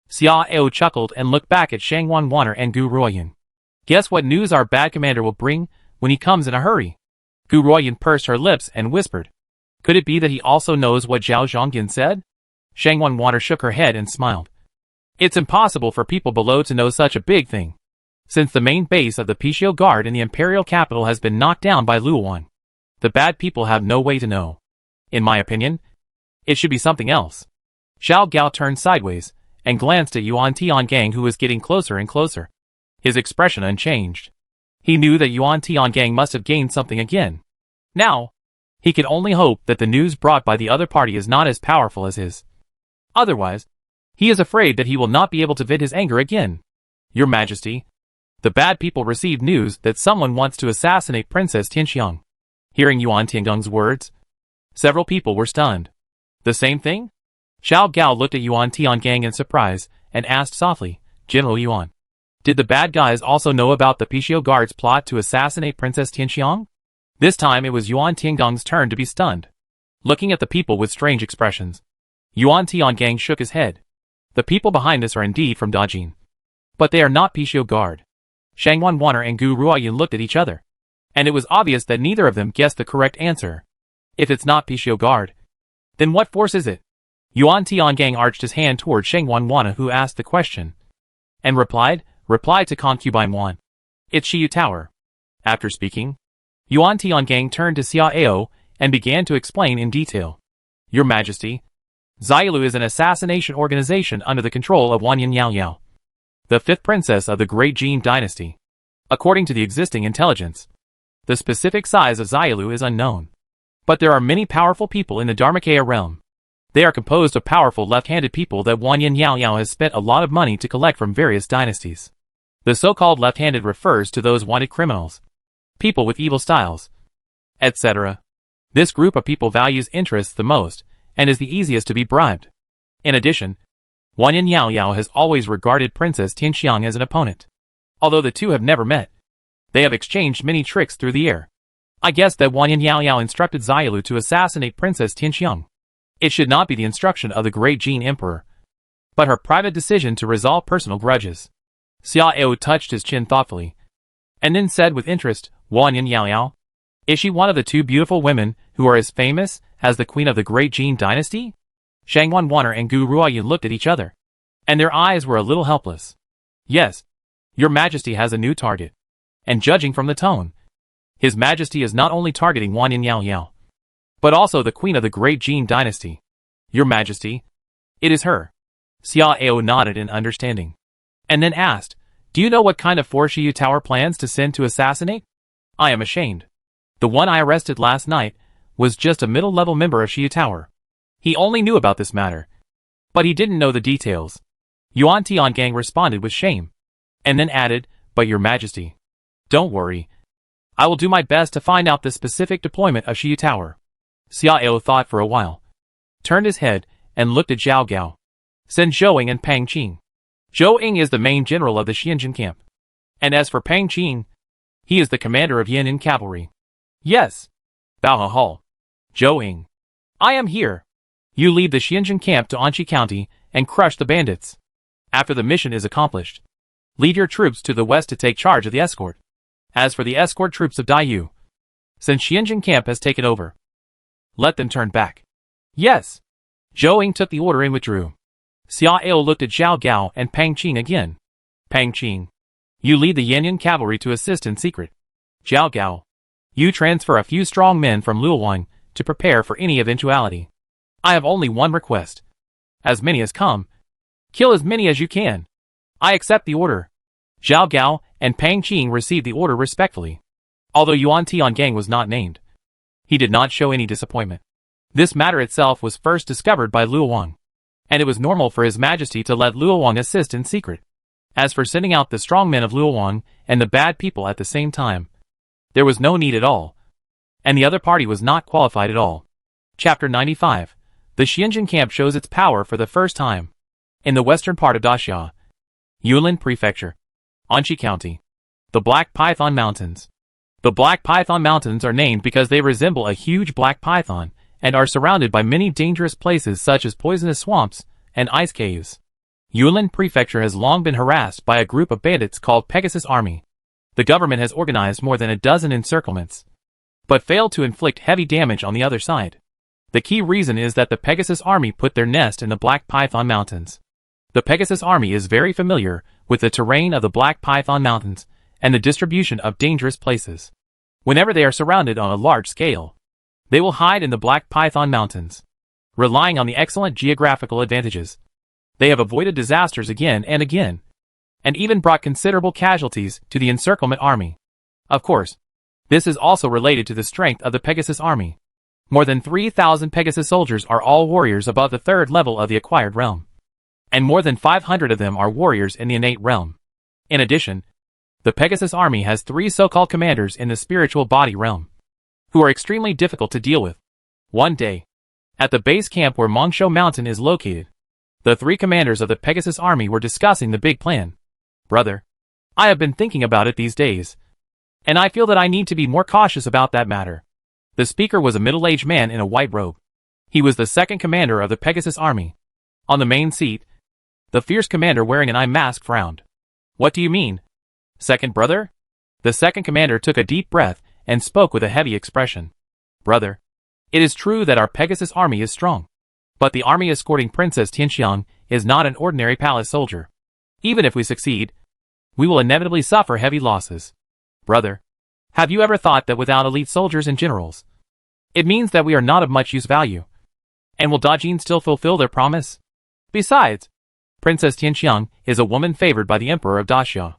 Xia Ao chuckled and looked back at Shang Wanwaner and Gu Ruoyan. Guess what news our bad commander will bring when he comes in a hurry? Gu Ruoyan pursed her lips and whispered. Could it be that he also knows what Zhao Zhongyun said? Shang Wanwaner shook her head and smiled. It's impossible for people below to know such a big thing. Since the main base of the Pishio Guard in the imperial capital has been knocked down by Luowan, the bad people have no way to know. In my opinion, it should be something else. Xiao Gao turned sideways and glanced at Yuan Tiangang, who was getting closer and closer. His expression unchanged. He knew that Yuan Tiangang must have gained something again. Now, he could only hope that the news brought by the other party is not as powerful as his. Otherwise, he is afraid that he will not be able to vent his anger again. Your Majesty, the bad people received news that someone wants to assassinate Princess Tianxiang. Hearing Yuan Tiangang's words, several people were stunned. The same thing? Xiao Gao looked at Yuan Tiangang in surprise and asked softly, General Yuan, did the bad guys also know about the Pishio Guard's plot to assassinate Princess Tianxiang? This time it was Yuan Tiangang's turn to be stunned. Looking at the people with strange expressions, Yuan Tiangang shook his head. The people behind us are indeed from Dajin. But they are not Pishio Guard. Shang Wanwaner and Gu Ruoyan looked at each other. And it was obvious that neither of them guessed the correct answer. If it's not Pishio Guard, then what force is it? Yuan Tiangang arched his hand toward Shang Wanwaner, who asked the question. And replied to concubine Wan. It's Shiyu Tower. After speaking, Yuan Tiangang turned to Xia Ao and began to explain in detail. Your Majesty, Xiaolu is an assassination organization under the control of Wanyan Yaoyao, the fifth princess of the Great Jee Dynasty. According to the existing intelligence, the specific size of Xiaolu is unknown. But there are many powerful people in the Dharmakaya realm. They are composed of powerful left-handed people that Wanyan Yaoyao has spent a lot of money to collect from various dynasties. The so-called left-handed refers to those wanted criminals, people with evil styles, etc. This group of people values interests the most, and is the easiest to be bribed. In addition, Wanyan Yaoyao has always regarded Princess Tianxiang as an opponent. Although the two have never met, they have exchanged many tricks through the air. I guess that Wanyan Yaoyao instructed Xiaolu to assassinate Princess Tianxiang. It should not be the instruction of the Great Jin Emperor, but her private decision to resolve personal grudges. Xia Ao touched his chin thoughtfully, and then said with interest, Wanyan Yaoyao? Is she one of the two beautiful women who are as famous as the queen of the Great Jin Dynasty? Shang Wanwaner and Gu Ruoyan looked at each other, and their eyes were a little helpless. Yes, Your Majesty has a new target. And judging from the tone, His Majesty is not only targeting Wanyan Yaoyao, but also the queen of the Great Jin Dynasty. Your Majesty, it is her. Xia Ao nodded in understanding, and then asked, Do you know what kind of force Shiyu Tower plans to send to assassinate? I am ashamed. The one I arrested last night was just a middle-level member of Shiyu Tower. He only knew about this matter, but he didn't know the details. Yuan Tiangang responded with shame, and then added, But Your Majesty, don't worry. I will do my best to find out the specific deployment of Shiyu Tower. Xia Ao thought for a while, turned his head, and looked at Zhao Gao, Sen Zhouing and Pang Qing. Zhou Ying is the main general of the Xianjin camp. And as for Pang Qing, he is the commander of Yan'an cavalry. Yes. Bao Hao. Zhou Ying. I am here. You lead the Xianjin camp to Anqi County and crush the bandits. After the mission is accomplished, lead your troops to the west to take charge of the escort. As for the escort troops of Daiyu, since Xianjin camp has taken over, let them turn back. Yes. Zhou Ying took the order and withdrew. Xia Ao looked at Zhao Gao and Pang Qing again. Pang Qing, you lead the Yan'an cavalry to assist in secret. Zhao Gao, you transfer a few strong men from Luowan to prepare for any eventuality. I have only one request. As many as come, kill as many as you can. I accept the order. Zhao Gao and Pang Qing received the order respectfully. Although Yuan Tiangang was not named, he did not show any disappointment. This matter itself was first discovered by Luowan, and it was normal for His Majesty to let Luowan assist in secret. As for sending out the strong men of Luowan and the bad people at the same time, there was no need at all, and the other party was not qualified at all. Chapter 95. The Xianjin camp shows its power for the first time. In the western part of Daxia, Yulin Prefecture, Anqi County, the Black Python Mountains, The Black Python Mountains are named because they resemble a huge black python, and are surrounded by many dangerous places such as poisonous swamps and ice caves. Yunlin Prefecture has long been harassed by a group of bandits called Pegasus Army. The government has organized more than a dozen encirclements, but failed to inflict heavy damage on the other side. The key reason is that the Pegasus Army put their nest in the Black Python Mountains. The Pegasus Army is very familiar with the terrain of the Black Python Mountains and the distribution of dangerous places. Whenever they are surrounded on a large scale, they will hide in the Black Python Mountains. Relying on the excellent geographical advantages, they have avoided disasters again and again, and even brought considerable casualties to the encirclement army. Of course, this is also related to the strength of the Pegasus Army. More than 3,000 Pegasus soldiers are all warriors above the 3rd level of the acquired realm, and more than 500 of them are warriors in the innate realm. In addition, the Pegasus Army has 3 so-called commanders in the spiritual body realm, who are extremely difficult to deal with. One day, at the base camp where Mongsho Mountain is located, the 3 commanders of the Pegasus Army were discussing the big plan. Brother, I have been thinking about it these days, and I feel that I need to be more cautious about that matter. The speaker was a middle-aged man in a white robe. He was the 2nd commander of the Pegasus Army. On the main seat, the fierce commander wearing an eye mask frowned. What do you mean? 2nd brother? The 2nd commander took a deep breath and spoke with a heavy expression. Brother, it is true that our Pegasus Army is strong, but the army escorting Princess Tianxiang is not an ordinary palace soldier. Even if we succeed, we will inevitably suffer heavy losses. Brother, have you ever thought that without elite soldiers and generals, it means that we are not of much use value? And will Dajin still fulfill their promise? Besides, Princess Tianxiang is a woman favored by the Emperor of Daxia.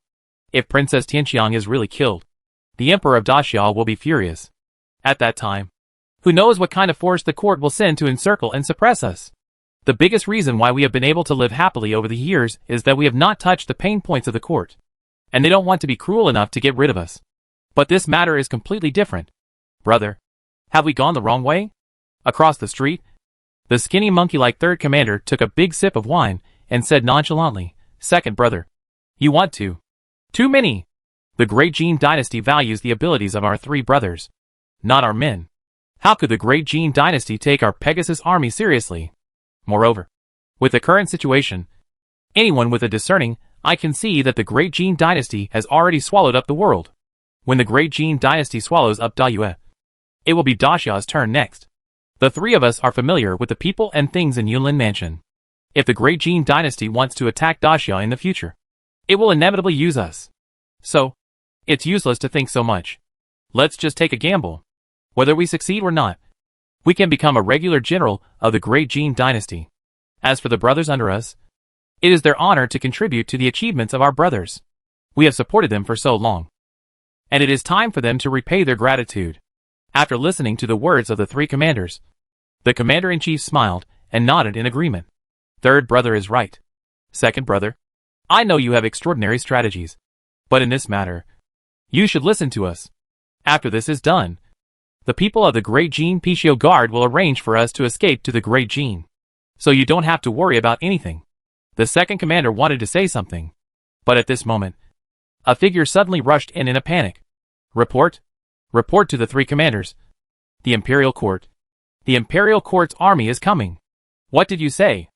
If Princess Tianxiang is really killed, the Emperor of Daxia will be furious. At that time, who knows what kind of force the court will send to encircle and suppress us? The biggest reason why we have been able to live happily over the years is that we have not touched the pain points of the court, and they don't want to be cruel enough to get rid of us. But this matter is completely different. Brother, have we gone the wrong way? Across the street, the skinny monkey-like 3rd commander took a big sip of wine and said nonchalantly, 2nd brother, you want to? Too many. The great Jee Dynasty values the abilities of our 3 brothers, not our men. How could the great Jee Dynasty take our Pegasus Army seriously? Moreover, with the current situation, anyone with a discerning eye can see that the great Jee Dynasty has already swallowed up the world. When the great Jee Dynasty swallows up Dayue, it will be Daxia's turn next. The 3 of us are familiar with the people and things in Yunlin Mansion. If the great Jee Dynasty wants to attack Daxia in the future, it will inevitably use us. So, it's useless to think so much. Let's just take a gamble. Whether we succeed or not, we can become a regular general of the great Jee Dynasty. As for the brothers under us, it is their honor to contribute to the achievements of our brothers. We have supported them for so long, and it is time for them to repay their gratitude. After listening to the words of the 3 commanders, the commander-in-chief smiled and nodded in agreement. 3rd brother is right. 2nd brother, I know you have extraordinary strategies, but in this matter, you should listen to us. After this is done, the people of the Great Jee Pichio Guard will arrange for us to escape to the Great Jee, so you don't have to worry about anything. The 2nd commander wanted to say something, but at this moment, a figure suddenly rushed in a panic. Report? Report to the 3 commanders. The Imperial Court. The Imperial Court's army is coming. What did you say?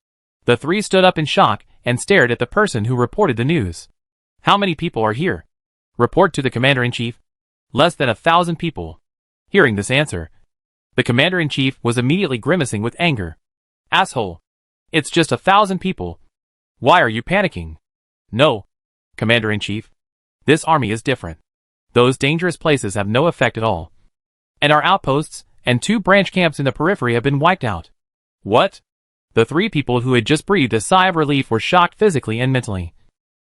The 3 stood up in shock and stared at the person who reported the news. How many people are here? Report to the commander-in-chief. Less than 1,000 people. Hearing this answer, the commander-in-chief was immediately grimacing with anger. Asshole. It's just 1,000 people. Why are you panicking? No, commander-in-chief. This army is different. Those dangerous places have no effect at all. And our outposts and 2 branch camps in the periphery have been wiped out. What? The 3 people who had just breathed a sigh of relief were shocked physically and mentally,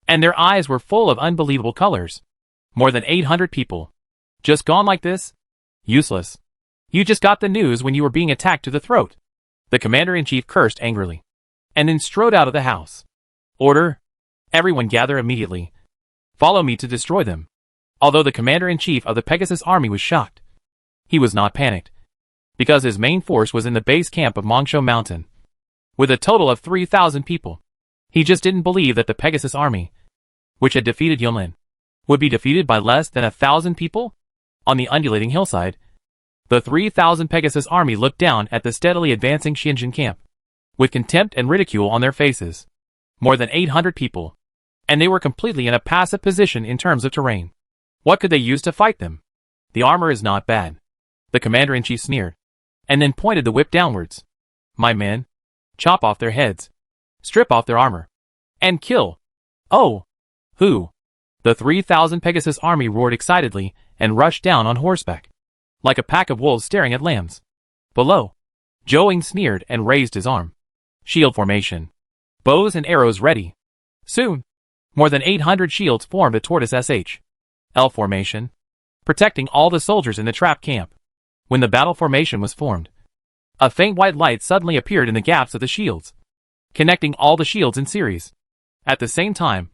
and their eyes were full of unbelievable colors. More than 800 people. Just gone like this? Useless. You just got the news when you were being attacked to the throat. The commander-in-chief cursed angrily, and then strode out of the house. Order. Everyone gather immediately. Follow me to destroy them. Although the commander-in-chief of the Pegasus Army was shocked, he was not panicked, because his main force was in the base camp of Mongsho Mountain, with a total of 3,000 people. He just didn't believe that the Pegasus Army, which had defeated Yunlin, would be defeated by less than 1,000 people. On the undulating hillside, the 3,000 Pegasus army looked down at the steadily advancing Xinjiang camp, with contempt and ridicule on their faces. More than 800 people, and they were completely in a passive position in terms of terrain. What could they use to fight them? The armor is not bad, the commander-in-chief sneered, and then pointed the whip downwards. My men, chop off their heads, strip off their armor, and kill. Oh! Who? The 3,000 Pegasus army roared excitedly and rushed down on horseback, like a pack of wolves staring at lambs. Below, Zhou sneered and raised his arm. Shield formation. Bows and arrows ready. Soon, more than 800 shields formed a tortoise L formation, protecting all the soldiers in the trap camp. When the battle formation was formed, a faint white light suddenly appeared in the gaps of the shields, connecting all the shields in series. At the same time,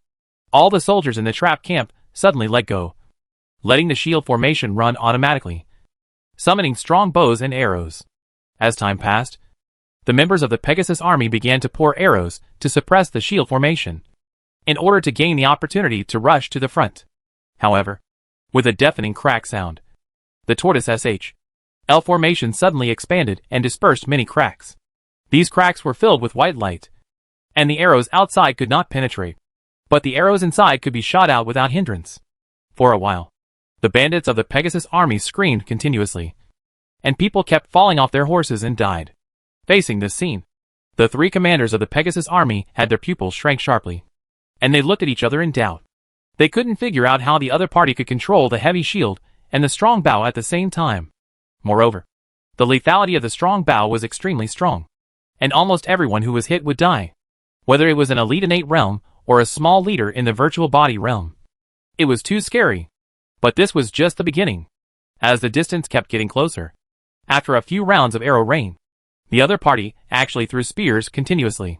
all the soldiers in the trap camp suddenly let go, letting the shield formation run automatically, summoning strong bows and arrows. As time passed, the members of the Pegasus army began to pour arrows to suppress the shield formation, in order to gain the opportunity to rush to the front. However, with a deafening crack sound, the tortoise L formation suddenly expanded and dispersed many cracks. These cracks were filled with white light, and the arrows outside could not penetrate, but the arrows inside could be shot out without hindrance. For a while, the bandits of the Pegasus army screamed continuously, and people kept falling off their horses and died. Facing this scene, the three commanders of the Pegasus army had their pupils shrank sharply, and they looked at each other in doubt. They couldn't figure out how the other party could control the heavy shield and the strong bow at the same time. Moreover, the lethality of the strong bow was extremely strong, and almost everyone who was hit would die, whether it was an elite innate realm or a small leader in the virtual body realm. It was too scary. But this was just the beginning. As the distance kept getting closer, after a few rounds of arrow rain, the other party actually threw spears continuously.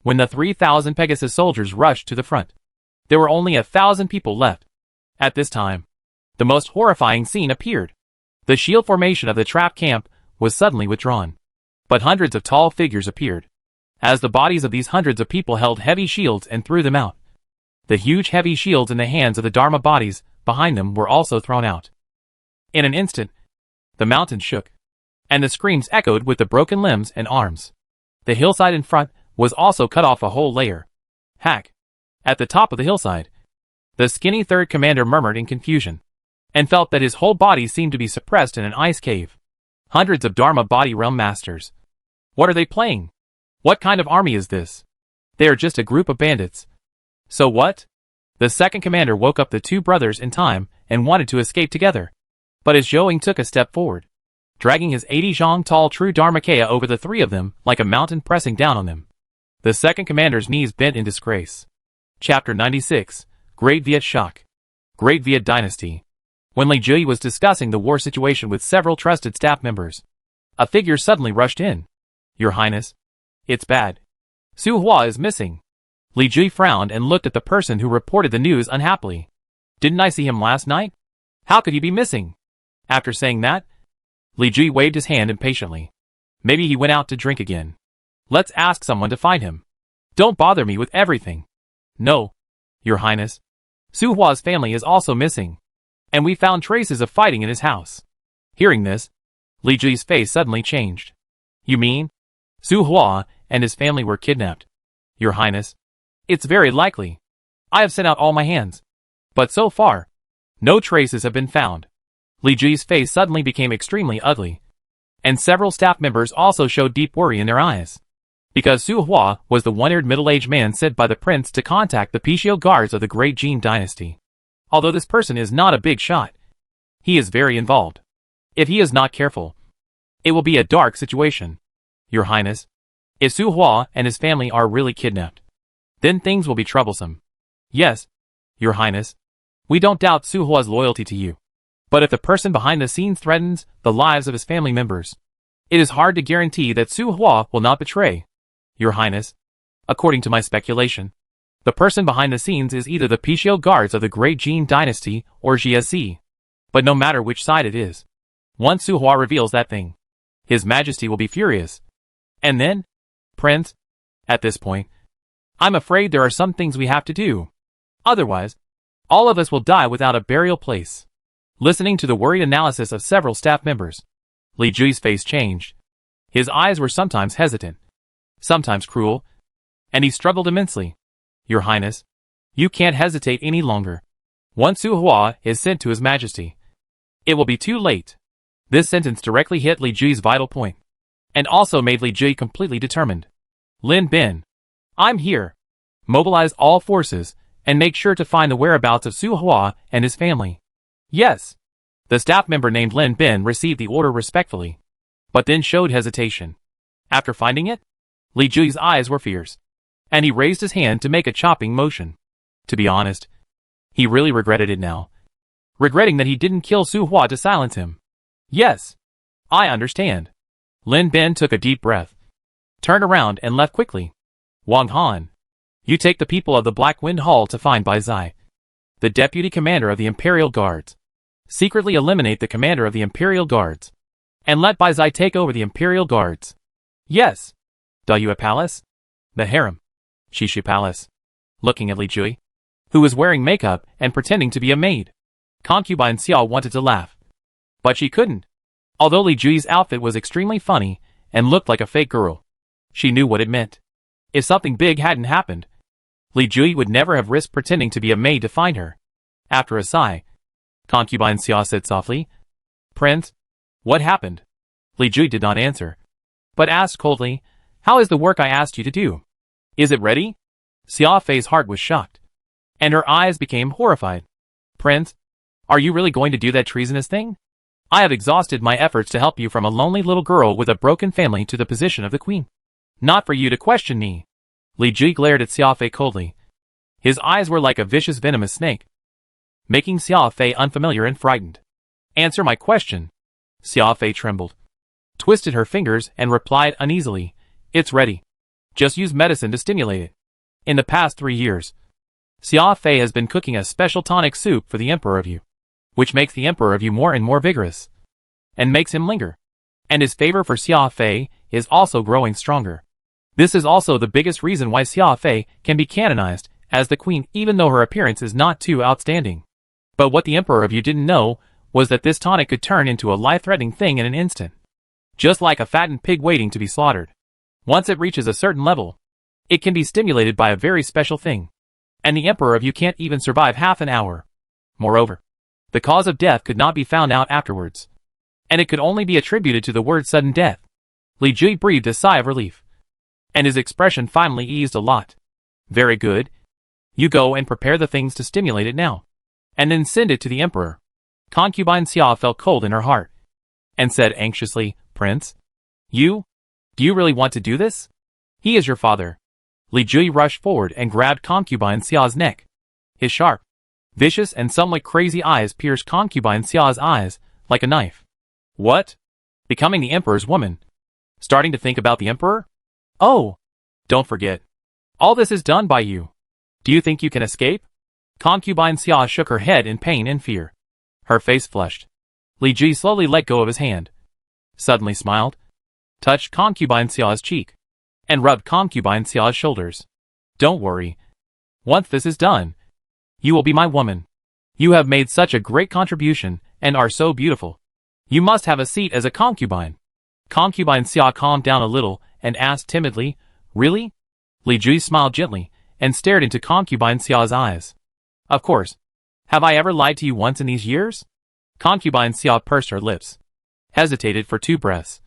When the 3,000 Pegasus soldiers rushed to the front, there were only 1,000 people left. At this time, the most horrifying scene appeared. The shield formation of the trap camp was suddenly withdrawn, but hundreds of tall figures appeared, as the bodies of these hundreds of people held heavy shields and threw them out. The huge heavy shields in the hands of the Dharma bodies behind them were also thrown out. In an instant, the mountains shook, and the screams echoed with the broken limbs and arms. The hillside in front was also cut off a whole layer. Hack! At the top of the hillside, the skinny third commander murmured in confusion, and felt that his whole body seemed to be suppressed in an ice cave. Hundreds of Dharma body realm masters. What are they playing? What kind of army is this? They are just a group of bandits. So what? The second commander woke up the two brothers in time and wanted to escape together. But as Zhou took a step forward, dragging his 80 zhang tall true Dharmakaya over the three of them like a mountain pressing down on them, the second commander's knees bent in disgrace. Chapter 96, Great Viet Shock. Great Viet Dynasty. When Li Jie was discussing the war situation with several trusted staff members, a figure suddenly rushed in. Your Highness, it's bad. Su Hua is missing. Li Jie frowned and looked at the person who reported the news unhappily. Didn't I see him last night? How could he be missing? After saying that, Li Jie waved his hand impatiently. Maybe he went out to drink again. Let's ask someone to find him. Don't bother me with everything. No, Your Highness. Su Hua's family is also missing, and we found traces of fighting in his house. Hearing this, Li Jie's face suddenly changed. You mean Su Hua and his family were kidnapped? Your Highness, it's very likely. I have sent out all my hands, but so far, no traces have been found. Li Jie's face suddenly became extremely ugly, and several staff members also showed deep worry in their eyes. Because Su Hua was the one-eared middle-aged man sent by the prince to contact the PCO guards of the great Jee Dynasty. Although this person is not a big shot, he is very involved. If he is not careful, it will be a dark situation. Your Highness, if Su Hua and his family are really kidnapped, then things will be troublesome. Yes, Your Highness, we don't doubt Su Hua's loyalty to you. But if the person behind the scenes threatens the lives of his family members, it is hard to guarantee that Su Hua will not betray. Your Highness, according to my speculation, the person behind the scenes is either the PCO guards of the great Jee Dynasty or GSC. But no matter which side it is, once Su Hua reveals that thing, His Majesty will be furious. And then, Prince, at this point, I'm afraid there are some things we have to do. Otherwise, all of us will die without a burial place. Listening to the worried analysis of several staff members, Li Jui's face changed. His eyes were sometimes hesitant, sometimes cruel, and he struggled immensely. Your Highness, you can't hesitate any longer. Once Su Hua is sent to His Majesty, it will be too late. This sentence directly hit Li Jui's vital point, and also made Li Jui completely determined. Lin Bin, I'm here. Mobilize all forces, and make sure to find the whereabouts of Su Hua and his family. Yes. The staff member named Lin Bin received the order respectfully, but then showed hesitation. After finding it, Li Jui's eyes were fierce, and he raised his hand to make a chopping motion. To be honest, he really regretted it now. Regretting that he didn't kill Su Hua to silence him. Yes. I understand. Lin Bin took a deep breath, turned around and left quickly. Wang Han, you take the people of the Black Wind Hall to find Bai Zai, the deputy commander of the Imperial Guards. Secretly eliminate the commander of the Imperial Guards, and let Bai Zai take over the Imperial Guards. Yes. Da Palace? The harem. Shishu Palace. Looking at Li Jui, who was wearing makeup and pretending to be a maid. Concubine Xiao wanted to laugh, but she couldn't. Although Li Jui's outfit was extremely funny and looked like a fake girl, she knew what it meant. If something big hadn't happened, Li Jui would never have risked pretending to be a maid to find her. After a sigh, Concubine Xia said softly, Prince, what happened? Li Jui did not answer, but asked coldly, how is the work I asked you to do? Is it ready? Xia Fei's heart was shocked, and her eyes became horrified. Prince, are you really going to do that treasonous thing? I have exhausted my efforts to help you from a lonely little girl with a broken family to the position of the queen. Not for you to question me. Li Jui glared at Xia Fei coldly. His eyes were like a vicious venomous snake, making Xia Fei unfamiliar and frightened. Answer my question. Xia Fei trembled, twisted her fingers and replied uneasily, it's ready. Just use medicine to stimulate it. In the past 3 years, Xia Fei has been cooking a special tonic soup for the Emperor of You, which makes the Emperor of You more and more vigorous, and makes him linger. And his favor for Xia Fei is also growing stronger. This is also the biggest reason why Xia Fei can be canonized as the queen even though her appearance is not too outstanding. But what the Emperor of You didn't know was that this tonic could turn into a life-threatening thing in an instant. Just like a fattened pig waiting to be slaughtered. Once it reaches a certain level, it can be stimulated by a very special thing. And the Emperor of You can't even survive half an hour. Moreover, the cause of death could not be found out afterwards, and it could only be attributed to the word sudden death. Li Jui breathed a sigh of relief, and his expression finally eased a lot. Very good. You go and prepare the things to stimulate it now, and then send it to the Emperor. Concubine Xia felt cold in her heart, and said anxiously, Prince, do you really want to do this? He is your father. Li Jui rushed forward and grabbed Concubine Xia's neck. His sharp, vicious and somewhat crazy eyes pierced Concubine Xia's eyes like a knife. What? Becoming the Emperor's woman? Starting to think about the Emperor? Oh, don't forget. All this is done by you. Do you think you can escape? Concubine Xia shook her head in pain and fear. Her face flushed. Li Jui slowly let go of his hand, suddenly smiled, touched Concubine Xia's cheek, and rubbed Concubine Xia's shoulders. Don't worry. Once this is done, you will be my woman. You have made such a great contribution and are so beautiful. You must have a seat as a concubine. Concubine Xia calmed down a little and asked timidly, Really? Li Jui smiled gently and stared into Concubine Xia's eyes. Of course. Have I ever lied to you once in these years? Concubine Xia pursed her lips, hesitated for 2 breaths,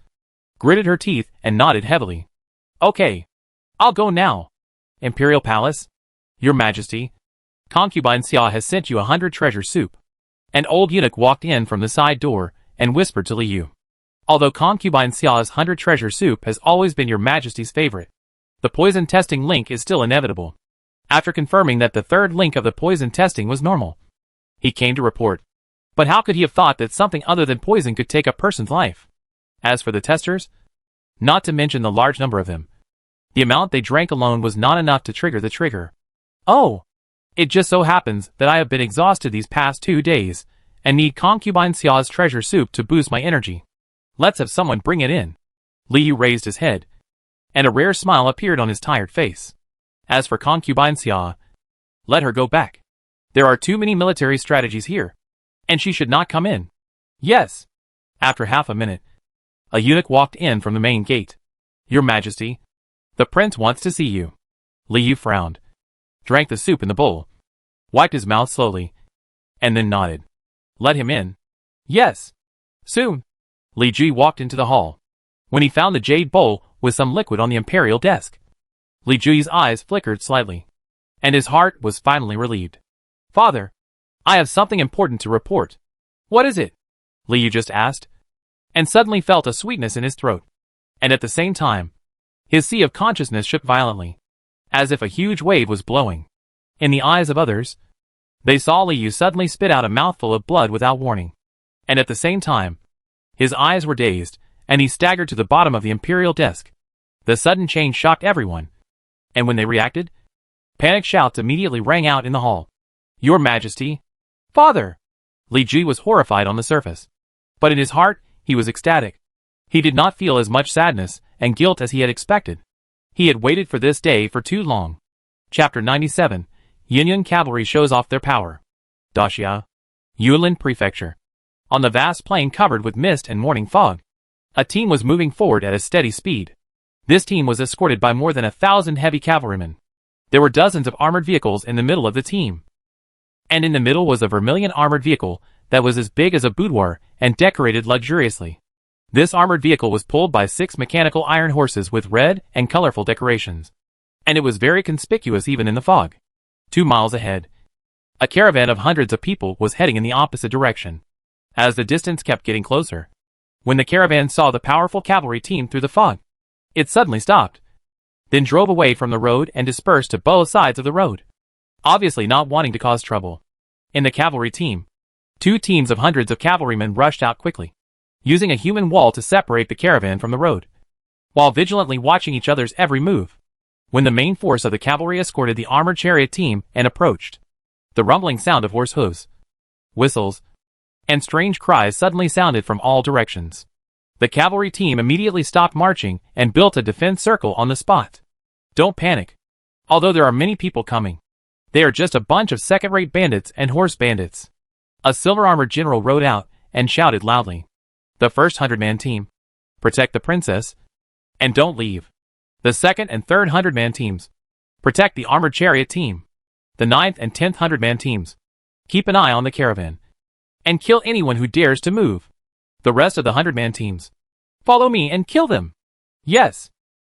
gritted her teeth and nodded heavily. Okay. I'll go now. Imperial Palace? Your Majesty, Concubine Xia has sent you 100 treasure soup. An old eunuch walked in from the side door and whispered to Li Yu. Although Concubine Xia's 100 treasure soup has always been your Majesty's favorite, the poison testing link is still inevitable. After confirming that the 3rd link of the poison testing was normal, he came to report. But how could he have thought that something other than poison could take a person's life? As for the testers, not to mention the large number of them, the amount they drank alone was not enough to trigger the trigger. Oh! It just so happens that I have been exhausted these past 2 days, and need Concubine Xia's treasure soup to boost my energy. Let's have someone bring it in. Li Yu raised his head, and a rare smile appeared on his tired face. As for Concubine Xia, let her go back. There are too many military strategies here. And she should not come in. Yes. After half a minute, a eunuch walked in from the main gate. Your Majesty, the prince wants to see you. Li Yu frowned, drank the soup in the bowl, wiped his mouth slowly, and then nodded. Let him in. Yes. Soon. Li Ji walked into the hall. When he found the jade bowl with some liquid on the imperial desk, Li Ji's eyes flickered slightly, and his heart was finally relieved. Father, I have something important to report. What is it? Li Yu just asked, and suddenly felt a sweetness in his throat. And at the same time, his sea of consciousness shook violently, as if a huge wave was blowing. In the eyes of others, they saw Li Yu suddenly spit out a mouthful of blood without warning. And at the same time, his eyes were dazed, and he staggered to the bottom of the imperial desk. The sudden change shocked everyone, and when they reacted, panic shouts immediately rang out in the hall. Your Majesty! Father! Li Ji was horrified on the surface, but in his heart, he was ecstatic. He did not feel as much sadness and guilt as he had expected. He had waited for this day for too long. Chapter 97. Yinyan Cavalry shows off their power. Daxia, Yulin Prefecture. On the vast plain covered with mist and morning fog, a team was moving forward at a steady speed. This team was escorted by more than 1,000 heavy cavalrymen. There were dozens of armored vehicles in the middle of the team. And in the middle was a vermilion armored vehicle that was as big as a boudoir and decorated luxuriously. This armored vehicle was pulled by 6 mechanical iron horses with red and colorful decorations. And it was very conspicuous even in the fog. 2 miles ahead, a caravan of hundreds of people was heading in the opposite direction. As the distance kept getting closer, when the caravan saw the powerful cavalry team through the fog, it suddenly stopped, then drove away from the road and dispersed to both sides of the road, obviously not wanting to cause trouble. In the cavalry team, 2 teams of hundreds of cavalrymen rushed out quickly, using a human wall to separate the caravan from the road, while vigilantly watching each other's every move. When the main force of the cavalry escorted the armored chariot team and approached, the rumbling sound of horse hooves, whistles, and strange cries suddenly sounded from all directions. The cavalry team immediately stopped marching and built a defense circle on the spot. Don't panic. Although there are many people coming, they are just a bunch of second-rate bandits and horse bandits. A silver-armored general rode out and shouted loudly. The first 100-man team, protect the princess, and don't leave. The second and third 100-man teams, protect the armored chariot team. The 9th and 10th 100-man teams, keep an eye on the caravan, and kill anyone who dares to move. The rest of the 100-man teams, follow me and kill them. Yes.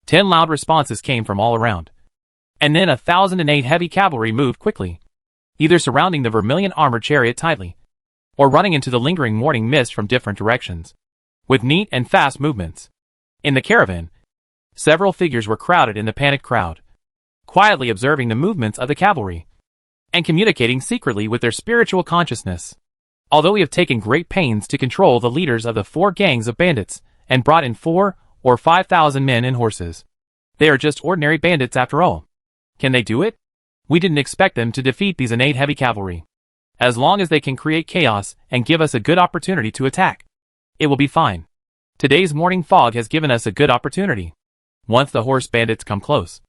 10 loud responses came from all around. And then 1,008 heavy cavalry moved quickly, either surrounding the vermilion armored chariot tightly, or running into the lingering morning mist from different directions, with neat and fast movements. In the caravan, several figures were crowded in the panicked crowd, quietly observing the movements of the cavalry, and communicating secretly with their spiritual consciousness. Although we have taken great pains to control the leaders of the 4 gangs of bandits, and brought in 4 or 5,000 men and horses, they are just ordinary bandits after all. Can they do it? We didn't expect them to defeat these innate heavy cavalry. As long as they can create chaos and give us a good opportunity to attack, it will be fine. Today's morning fog has given us a good opportunity. Once the horse bandits come close,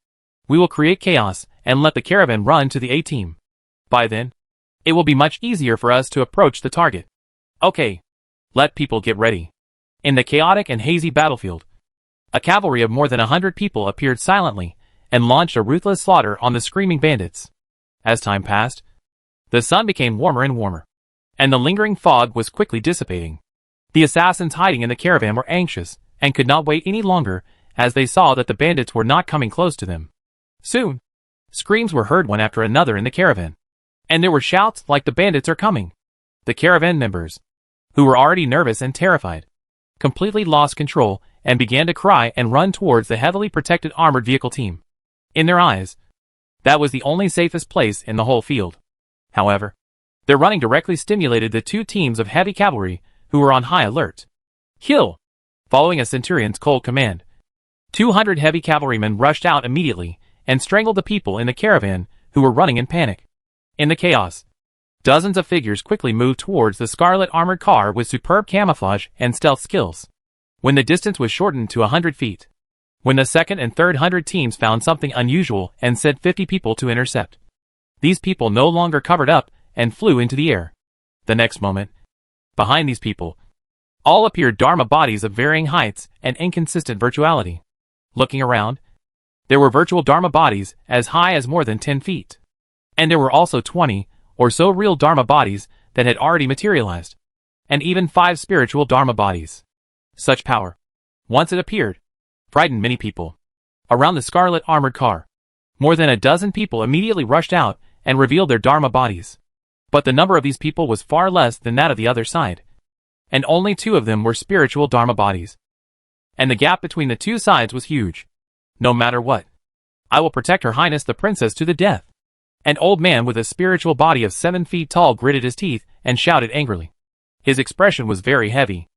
we will create chaos and let the caravan run to the A-team. By then, it will be much easier for us to approach the target. Okay, let people get ready. In the chaotic and hazy battlefield, a cavalry of more than 100 people appeared silently and launched a ruthless slaughter on the screaming bandits. As time passed, the sun became warmer and warmer, and the lingering fog was quickly dissipating. The assassins hiding in the caravan were anxious and could not wait any longer as they saw that the bandits were not coming close to them. Soon, screams were heard one after another in the caravan, and there were shouts like the bandits are coming. The caravan members, who were already nervous and terrified, completely lost control and began to cry and run towards the heavily protected armored vehicle team. In their eyes, that was the only safest place in the whole field. However, their running directly stimulated the 2 teams of heavy cavalry who were on high alert. Kill! Following a centurion's cold command, 200 heavy cavalrymen rushed out immediately and strangled the people in the caravan who were running in panic. In the chaos, dozens of figures quickly moved towards the scarlet armored car with superb camouflage and stealth skills. When the distance was shortened to 100 feet, when the second and third 100 teams found something unusual and sent 50 people to intercept, these people no longer covered up and flew into the air. The next moment, behind these people, all appeared Dharma bodies of varying heights and inconsistent virtuality. Looking around, there were virtual Dharma bodies as high as more than 10 feet. And there were also 20 or so real Dharma bodies that had already materialized. And even 5 spiritual Dharma bodies. Such power, once it appeared, frightened many people. Around the scarlet armored car, more than a dozen people immediately rushed out and revealed their Dharma bodies. But the number of these people was far less than that of the other side. And only 2 of them were spiritual Dharma bodies. And the gap between the 2 sides was huge. No matter what, I will protect Her Highness the Princess to the death. An old man with a spiritual body of 7 feet tall gritted his teeth and shouted angrily. His expression was very heavy.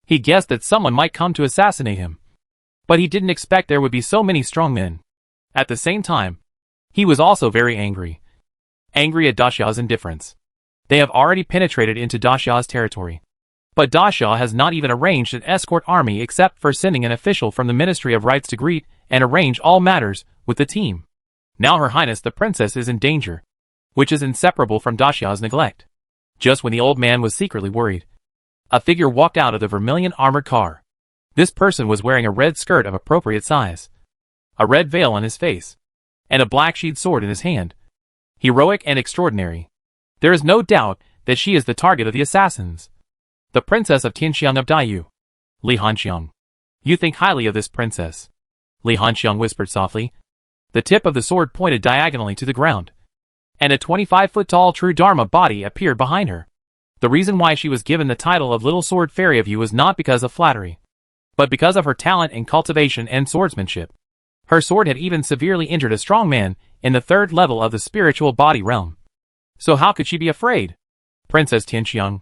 He guessed that someone might come to assassinate him. But he didn't expect there would be so many strong men. At the same time, he was also very angry. Angry at Daxia's indifference. They have already penetrated into Daxia's territory. But Daxia has not even arranged an escort army except for sending an official from the Ministry of Rights to greet and arrange all matters with the team. Now Her Highness the Princess is in danger, which is inseparable from Daxia's neglect. Just when the old man was secretly worried, a figure walked out of the vermilion armored car. This person was wearing a red skirt of appropriate size, a red veil on his face, and a black sheathed sword in his hand. Heroic and extraordinary. There is no doubt that she is the target of the assassins. The Princess of Tianxiang of Daiyu. Li Hanxiang. You think highly of this princess. Li Hanxiang whispered softly. The tip of the sword pointed diagonally to the ground. And a 25-foot-tall true Dharma body appeared behind her. The reason why she was given the title of Little Sword Fairy of You was not because of flattery, but because of her talent in cultivation and swordsmanship. Her sword had even severely injured a strong man in the 3rd level of the spiritual body realm. So how could she be afraid? Princess Tianxiang,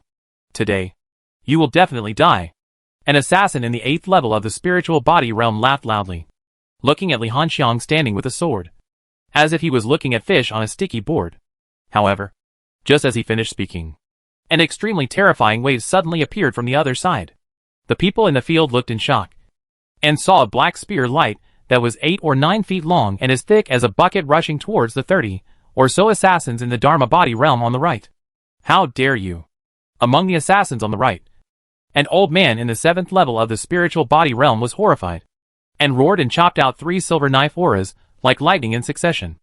today, you will definitely die. An assassin in the 8th level of the spiritual body realm laughed loudly, looking at Li Hanxiang standing with a sword, as if he was looking at fish on a sticky board. However, just as he finished speaking, an extremely terrifying wave suddenly appeared from the other side. The people in the field looked in shock, and saw a black spear light that was 8 or 9 feet long and as thick as a bucket rushing towards the 30 or so assassins in the Dharma body realm on the right. How dare you? Among the assassins on the right, an old man in the 7th level of the spiritual body realm was horrified, and roared and chopped out 3 silver knife auras like lightning in succession.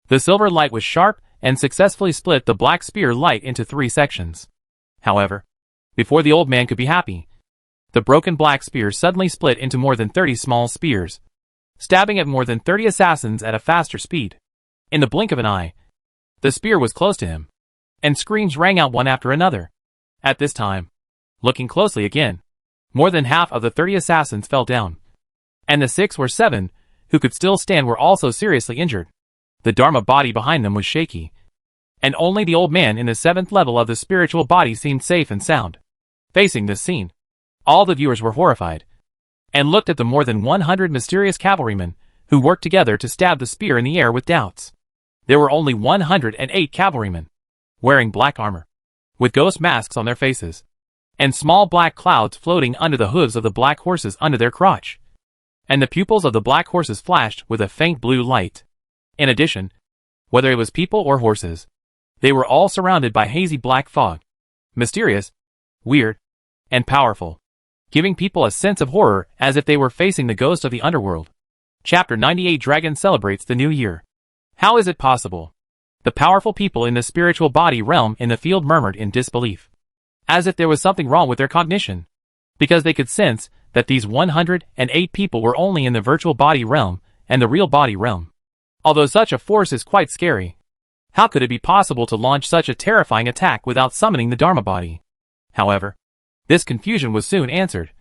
The silver light was sharp and successfully split the black spear light into 3 sections. However, before the old man could be happy, the broken black spear suddenly split into more than 30 small spears, stabbing at more than 30 assassins at a faster speed. In the blink of an eye, the spear was close to him, and screams rang out one after another. At this time, looking closely again, more than half of the 30 assassins fell down, and the 6 or 7 who could still stand were also seriously injured. The Dharma body behind them was shaky, and only the old man in the 7th level of the spiritual body seemed safe and sound. Facing this scene, all the viewers were horrified, and looked at the more than 100 mysterious cavalrymen who worked together to stab the spear in the air with doubts. There were only 108 cavalrymen, wearing black armor, with ghost masks on their faces, and small black clouds floating under the hooves of the black horses under their crotch. And the pupils of the black horses flashed with a faint blue light. In addition, whether it was people or horses, they were all surrounded by hazy black fog, mysterious, weird, and powerful, giving people a sense of horror as if they were facing the ghost of the underworld. Chapter 98 Dragon celebrates the new year. How is it possible? The powerful people in the spiritual body realm in the field murmured in disbelief, as if there was something wrong with their cognition, because they could sense that these 108 people were only in the virtual body realm and the real body realm. Although such a force is quite scary, how could it be possible to launch such a terrifying attack without summoning the Dharma body? However, this confusion was soon answered,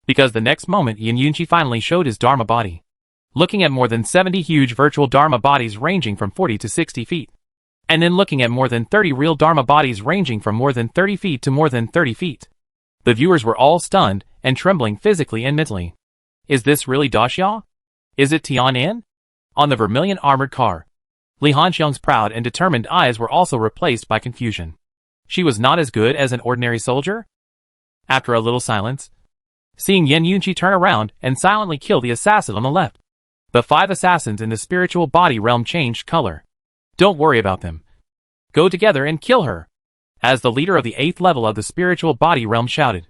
because the next moment Yin Yunqi finally showed his Dharma body, looking at more than 70 huge virtual Dharma bodies ranging from 40 to 60 feet, and then looking at more than 30 real Dharma bodies ranging from more than 30 feet to more than 30 feet. The viewers were all stunned and trembling physically and mentally. Is this really Daxia? Is it Tianan? On the vermilion armored car, Li Hanxiang's proud and determined eyes were also replaced by confusion. She was not as good as an ordinary soldier? After a little silence, seeing Yin Yunqi turn around and silently kill the assassin on the left, the 5 assassins in the spiritual body realm changed color. Don't worry about them. Go together and kill her. as the leader of the 8th level of the spiritual body realm shouted.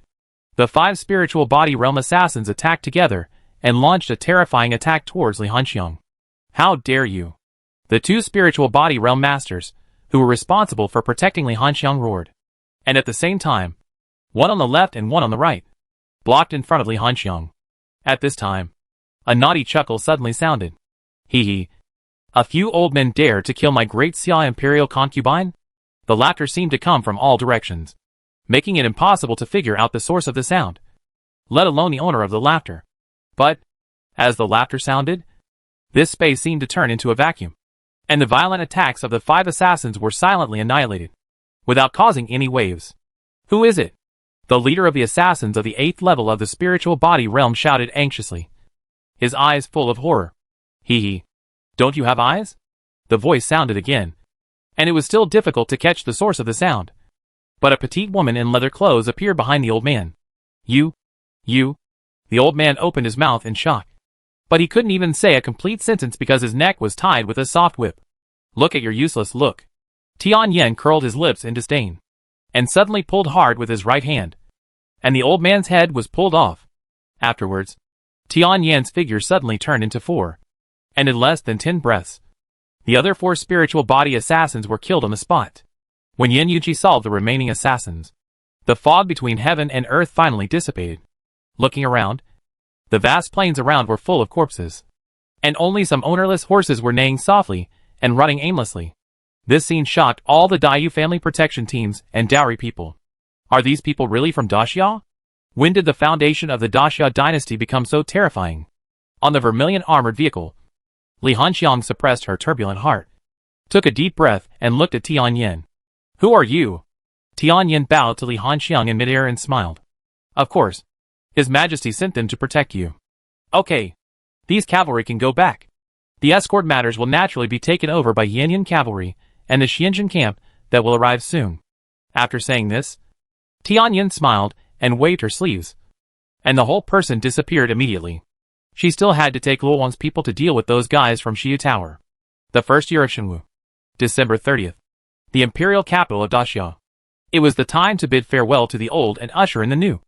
The 5 spiritual body realm assassins attacked together and launched a terrifying attack towards Li Hanxiang. How dare you! The 2 spiritual body realm masters, who were responsible for protecting Li Hanxiang, roared. And at the same time, one on the left and one on the right, blocked in front of Li Hanxiang. At this time, a naughty chuckle suddenly sounded. Hee hee. A few old men dare to kill my great Xia imperial concubine? The laughter seemed to come from all directions, making it impossible to figure out the source of the sound, let alone the owner of the laughter. But, as the laughter sounded, this space seemed to turn into a vacuum, and the violent attacks of the 5 assassins were silently annihilated, without causing any waves. Who is it? The leader of the assassins of the 8th level of the spiritual body realm shouted anxiously, his eyes full of horror. Hee hee. Don't you have eyes? The voice sounded again, and it was still difficult to catch the source of the sound. But a petite woman in leather clothes appeared behind the old man. You. The old man opened his mouth in shock, but he couldn't even say a complete sentence because his neck was tied with a soft whip. Look at your useless look. Tianyan curled his lips in disdain, and suddenly pulled hard with his right hand, and the old man's head was pulled off. Afterwards, Tianyan's figure suddenly turned into 4, and in less than 10 breaths, the other 4 spiritual body assassins were killed on the spot. When Yin Yuji solved the remaining assassins, the fog between heaven and earth finally dissipated. Looking around, the vast plains around were full of corpses, and only some ownerless horses were neighing softly and running aimlessly. This scene shocked all the Daiyu family protection teams and dowry people. Are these people really from Daxia? When did the foundation of the Daxia dynasty become so terrifying? On the vermilion armored vehicle, Li Hanxiang suppressed her turbulent heart, took a deep breath, and looked at Tianyan. Who are you? Tianyan bowed to Li Hanxiang in midair and smiled. Of course, His Majesty sent them to protect you. Okay. These cavalry can go back. The escort matters will naturally be taken over by Yanyan cavalry and the Xianjin camp that will arrive soon. After saying this, Tianyan smiled and waved her sleeves, and the whole person disappeared immediately. She still had to take Luowan's people to deal with those guys from Xiu Tower. The first year of Shenwu. December 30th. The imperial capital of Daxia. It was the time to bid farewell to the old and usher in the new.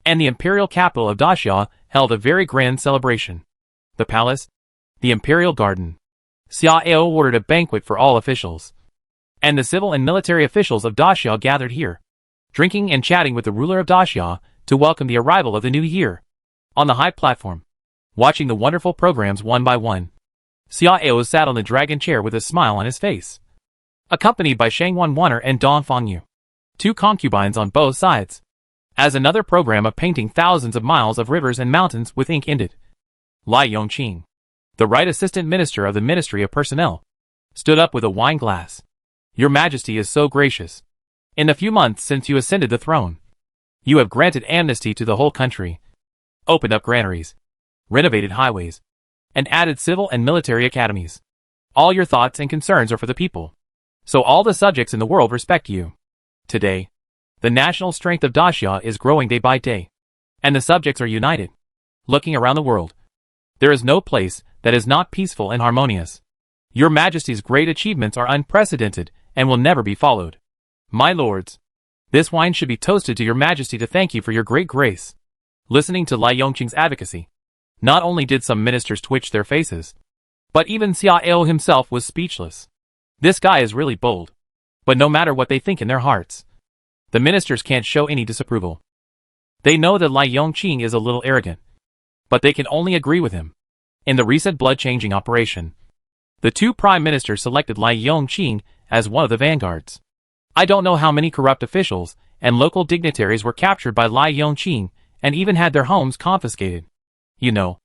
And the imperial capital of Daxia held a very grand celebration. The palace, the imperial garden. Xia Ao ordered a banquet for all officials, and the civil and military officials of Daxia gathered here, drinking and chatting with the ruler of Daxia to welcome the arrival of the new year. On the high platform, watching the wonderful programs one by one, Xia Ao sat on the dragon chair with a smile on his face, accompanied by Shang Wanwaner and Dong Fangyu, 2 concubines on both sides. As another program of painting thousands of miles of rivers and mountains with ink ended, Lai Yongqing, the right assistant minister of the Ministry of Personnel, stood up with a wine glass. Your Majesty is so gracious. In the few months since you ascended the throne, you have granted amnesty to the whole country, opened up granaries, renovated highways, and added civil and military academies. All your thoughts and concerns are for the people, so all the subjects in the world respect you. Today, the national strength of Daxia is growing day by day, and the subjects are united. Looking around the world, there is no place that is not peaceful and harmonious. Your Majesty's great achievements are unprecedented and will never be followed. My lords, this wine should be toasted to your Majesty to thank you for your great grace. Listening to Lai Yongqing's advocacy, not only did some ministers twitch their faces, but even Xia Ao himself was speechless. This guy is really bold. But no matter what they think in their hearts, the ministers can't show any disapproval. They know that Lai Yongqing is a little arrogant, but they can only agree with him. In the recent blood-changing operation, the 2 prime ministers selected Lai Yongqing as one of the vanguards. I don't know how many corrupt officials and local dignitaries were captured by Lai Yongqing and even had their homes confiscated. You know,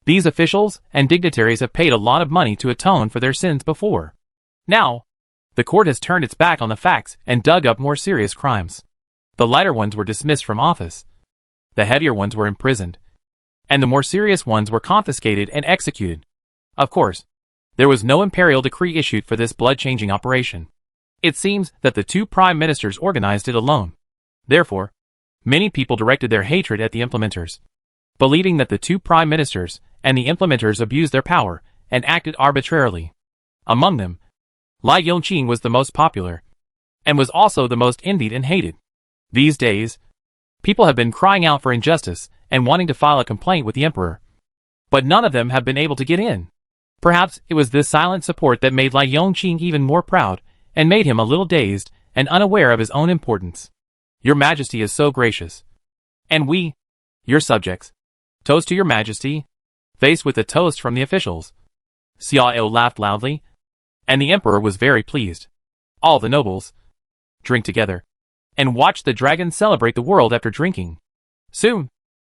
these officials and dignitaries have paid a lot of money to atone for their sins before. Now, the court has turned its back on the facts and dug up more serious crimes. The lighter ones were dismissed from office, the heavier ones were imprisoned, and the more serious ones were confiscated and executed. Of course, there was no imperial decree issued for this blood-changing operation. It seems that the 2 prime ministers organized it alone. Therefore, many people directed their hatred at the implementers, believing that the 2 prime ministers and the implementers abused their power and acted arbitrarily. Among them, Lai Yongqing was the most popular. and was also the most envied and hated. These days, people have been crying out for injustice and wanting to file a complaint with the emperor. But none of them have been able to get in. Perhaps it was this silent support that made Li Yongqing even more proud and made him a little dazed and unaware of his own importance. Your Majesty is so gracious. And we, your subjects, toast to your Majesty. Faced with a toast from the officials, Xiao laughed loudly, and the emperor was very pleased. All the nobles drink together and watch the dragon celebrate the world after drinking. Soon,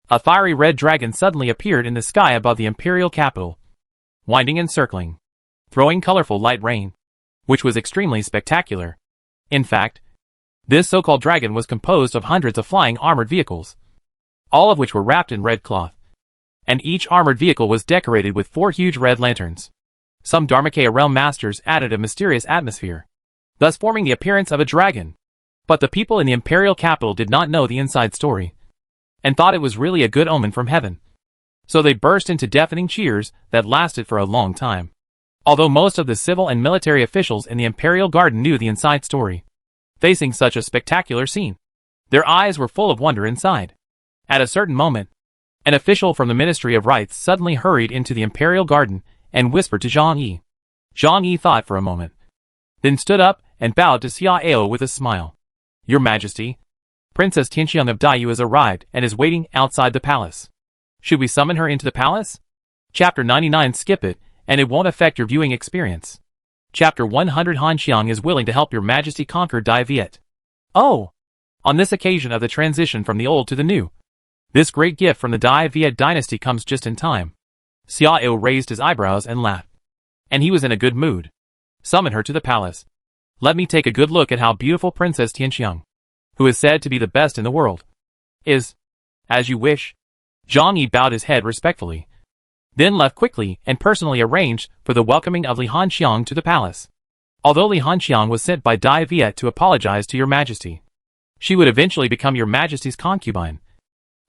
a fiery red dragon suddenly appeared in the sky above the imperial capital, winding and circling, throwing colorful light rain, which was extremely spectacular. In fact, this so-called dragon was composed of hundreds of flying armored vehicles, all of which were wrapped in red cloth, and each armored vehicle was decorated with 4 huge red lanterns. Some Dharmakaya realm masters added a mysterious atmosphere, thus forming the appearance of a dragon. But the people in the imperial capital did not know the inside story, and thought it was really a good omen from heaven. So they burst into deafening cheers that lasted for a long time. Although most of the civil and military officials in the imperial garden knew the inside story, facing such a spectacular scene, their eyes were full of wonder inside. At a certain moment, an official from the Ministry of Rites suddenly hurried into the imperial garden and whispered to Zhang Yi. Zhang Yi thought for a moment, then stood up and bowed to Xiao with a smile. Your Majesty, Princess Tianxiang of Daiyu has arrived and is waiting outside the palace. Should we summon her into the palace? Chapter 99. Skip it, and it won't affect your viewing experience. Chapter 100. Han Xiang is willing to help your Majesty conquer D-Viet. Oh! On this occasion of the transition from the old to the new, this great gift from the D-Viet dynasty comes just in time. Xiao raised his eyebrows and laughed. And he was in a good mood. Summon her to the palace. Let me take a good look at how beautiful Princess Tianxiang, who is said to be the best in the world, is. As you wish. Zhang Yi bowed his head respectfully, then left quickly and personally arranged for the welcoming of Li Hanxiang to the palace. Although Li Hanxiang was sent by D-Viet to apologize to your Majesty, she would eventually become your Majesty's concubine,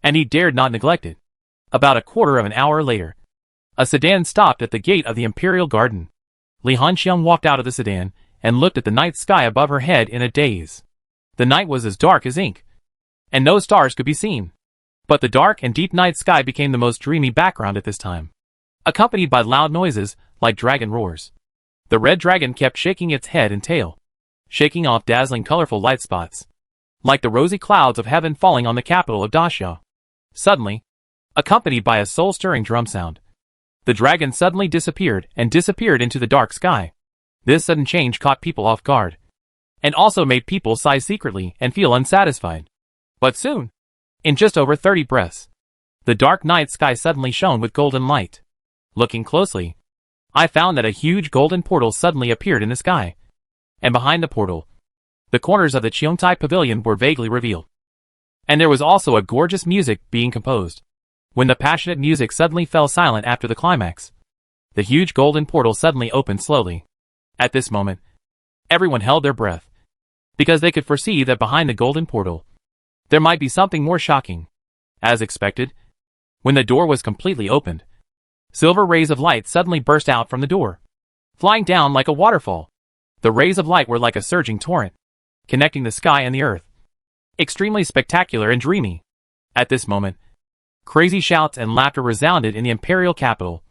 and he dared not neglect it. About a quarter of an hour later, a sedan stopped at the gate of the imperial garden. Li Hanxiang walked out of the sedan and looked at the night sky above her head in a daze. The night was as dark as ink, and no stars could be seen. But the dark and deep night sky became the most dreamy background at this time, accompanied by loud noises like dragon roars. The red dragon kept shaking its head and tail, shaking off dazzling colorful light spots, like the rosy clouds of heaven falling on the capital of Daxia. Suddenly, accompanied by a soul-stirring drum sound, the dragon suddenly disappeared into the dark sky. This sudden change caught people off guard, and also made people sigh secretly and feel unsatisfied. But soon, in just over 30 breaths, the dark night sky suddenly shone with golden light. Looking closely, I found that a huge golden portal suddenly appeared in the sky, and behind the portal, the corners of the Cheongtai Pavilion were vaguely revealed. And there was also a gorgeous music being composed. When the passionate music suddenly fell silent after the climax, the huge golden portal suddenly opened slowly. At this moment, everyone held their breath, because they could foresee that behind the golden portal, there might be something more shocking. As expected, when the door was completely opened, silver rays of light suddenly burst out from the door, flying down like a waterfall. The rays of light were like a surging torrent, connecting the sky and the earth. Extremely spectacular and dreamy. At this moment, crazy shouts and laughter resounded in the imperial capital,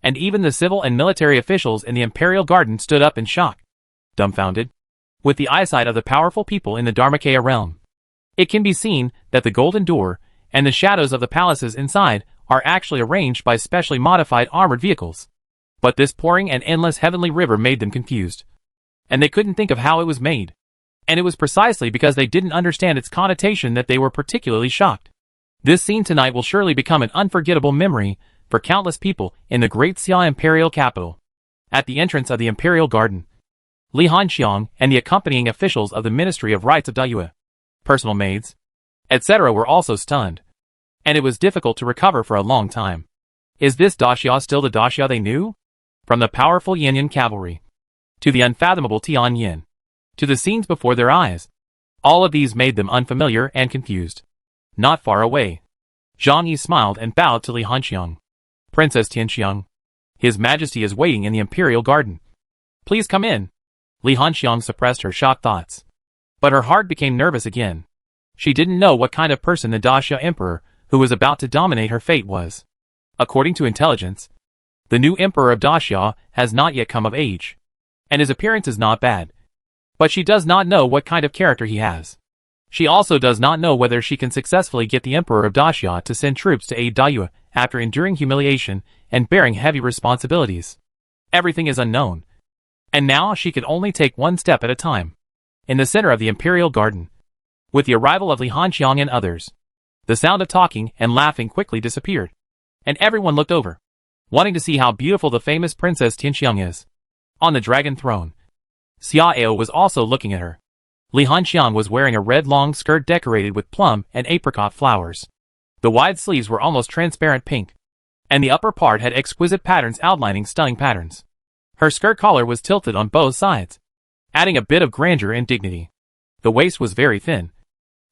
and even the civil and military officials in the imperial garden stood up in shock, dumbfounded, with the eyesight of the powerful people in the Dharmakaya realm. It can be seen that the golden door and the shadows of the palaces inside are actually arranged by specially modified armored vehicles. But this pouring and endless heavenly river made them confused, and they couldn't think of how it was made. And it was precisely because they didn't understand its connotation that they were particularly shocked. This scene tonight will surely become an unforgettable memory for countless people in the great Xia imperial capital. At the entrance of the imperial garden, Li Hanxiang and the accompanying officials of the Ministry of Rites of Daiyu, personal maids, etc. were also stunned, and it was difficult to recover for a long time. Is this Daxia still the Daxia they knew? From the powerful Yanyan cavalry, to the unfathomable Tianyin, to the scenes before their eyes, all of these made them unfamiliar and confused. Not far away, Zhang Yi smiled and bowed to Li Hanxiang. Princess Tianxiang, His Majesty is waiting in the imperial garden. Please come in. Li Hanxiang suppressed her shocked thoughts. But her heart became nervous again. She didn't know what kind of person the Daxia Emperor, who was about to dominate her fate, was. According to intelligence, the new Emperor of Daxia has not yet come of age, and his appearance is not bad. But she does not know what kind of character he has. She also does not know whether she can successfully get the Emperor of Daxia to send troops to aid Dayue after enduring humiliation and bearing heavy responsibilities. Everything is unknown. And now she could only take one step at a time. In the center of the Imperial Garden, with the arrival of Li Hanxiang and others, the sound of talking and laughing quickly disappeared, and everyone looked over, wanting to see how beautiful the famous Princess Tianxiang is. On the dragon throne, Xiao was also looking at her. Li Hanxiang was wearing a red long skirt decorated with plum and apricot flowers. The wide sleeves were almost transparent pink, and the upper part had exquisite patterns outlining stunning patterns. Her skirt collar was tilted on both sides, adding a bit of grandeur and dignity. The waist was very thin,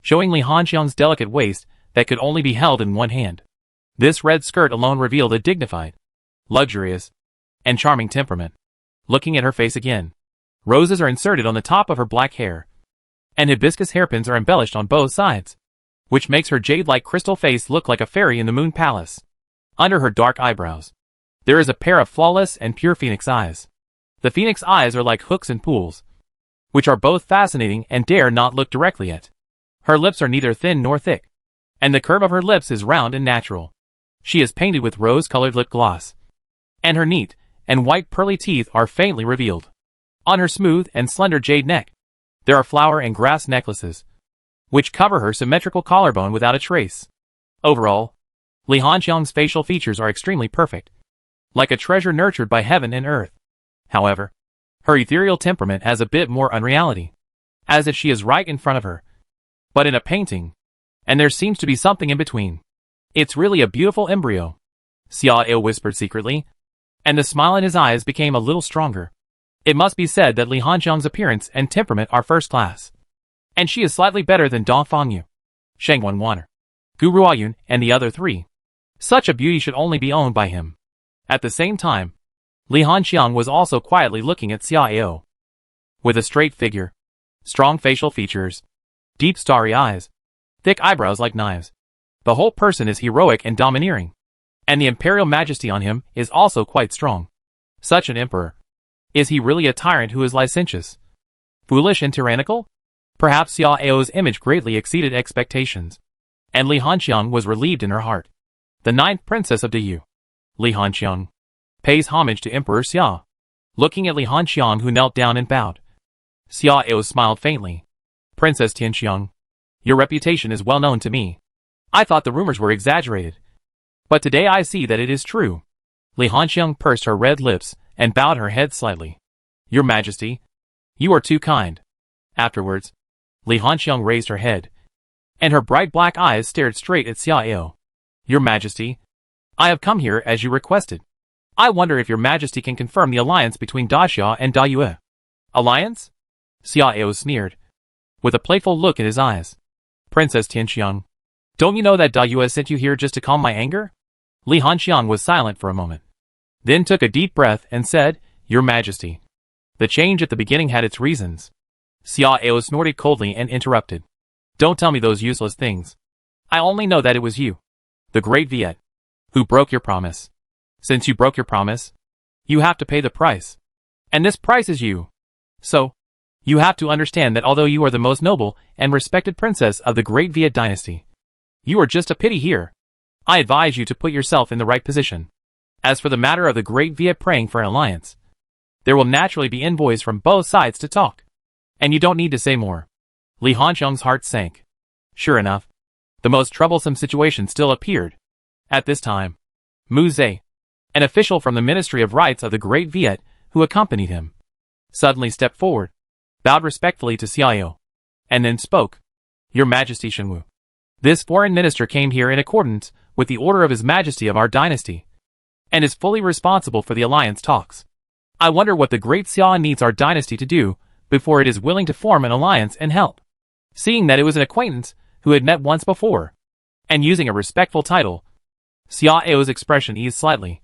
showing Li Hanxiang's delicate waist that could only be held in one hand. This red skirt alone revealed a dignified, luxurious, and charming temperament. Looking at her face again, roses are inserted on the top of her black hair, and hibiscus hairpins are embellished on both sides, which makes her jade-like crystal face look like a fairy in the moon palace. Under her dark eyebrows, there is a pair of flawless and pure phoenix eyes. The phoenix eyes are like hooks in pools, which are both fascinating and dare not look directly at. Her lips are neither thin nor thick, and the curve of her lips is round and natural. She is painted with rose-colored lip gloss, and her neat and white pearly teeth are faintly revealed. On her smooth and slender jade neck, there are flower and grass necklaces, which cover her symmetrical collarbone without a trace. Overall, Li Hanxiang's facial features are extremely perfect, like a treasure nurtured by heaven and earth. However, her ethereal temperament has a bit more unreality, as if she is right in front of her, but in a painting, and there seems to be something in between. It's really a beautiful embryo, Xiao whispered secretly, and the smile in his eyes became a little stronger. It must be said that Li Hanxiang's appearance and temperament are first class, and she is slightly better than Dong Fangyu, Shang Wanwaner, Gu Ruoyun, and the other three. Such a beauty should only be owned by him. At the same time, Li Hanxiang was also quietly looking at Xiao. With a straight figure, strong facial features, deep starry eyes, thick eyebrows like knives, the whole person is heroic and domineering, and the imperial majesty on him is also quite strong. Such an emperor. Is he really a tyrant who is licentious, foolish and tyrannical? Perhaps Xiao's image greatly exceeded expectations, and Li Hanxiang was relieved in her heart. The ninth princess of Dayue, Li Hanxiang, pays homage to Emperor Xia. Looking at Li Hanxiang, who knelt down and bowed, Xiao smiled faintly. Princess Tianxiang, your reputation is well known to me. I thought the rumors were exaggerated, but today I see that it is true. Li Hanxiang pursed her red lips and bowed her head slightly. Your Majesty, you are too kind. Afterwards, Li Hanxiang raised her head, and her bright black eyes stared straight at Xiao. Your Majesty, I have come here as you requested. I wonder if your Majesty can confirm the alliance between Daxia and Dayue. Alliance? Xiao sneered, with a playful look in his eyes. Princess Tianxiang, don't you know that Dayue sent you here just to calm my anger? Li Hanxiang was silent for a moment, then took a deep breath and said, Your Majesty. The change at the beginning had its reasons. Xiao snorted coldly and interrupted. Don't tell me those useless things. I only know that it was you, the great Viet, who broke your promise. Since you broke your promise, you have to pay the price. And this price is you. So, you have to understand that although you are the most noble and respected princess of the great Viet dynasty, you are just a pity here. I advise you to put yourself in the right position. As for the matter of the great Viet praying for an alliance, there will naturally be envoys from both sides to talk, and you don't need to say more. Li Hanxiang's heart sank. Sure enough, the most troublesome situation still appeared. At this time, Mu Zhe, an official from the Ministry of Rights of the Great Viet, who accompanied him, suddenly stepped forward, bowed respectfully to Xiao, and then spoke. Your Majesty Shenwu, this foreign minister came here in accordance with the order of His Majesty of our dynasty, and is fully responsible for the alliance talks. I wonder what the great Xia needs our dynasty to do before it is willing to form an alliance and help. Seeing that it was an acquaintance who had met once before, and using a respectful title, Xiao's expression eased slightly,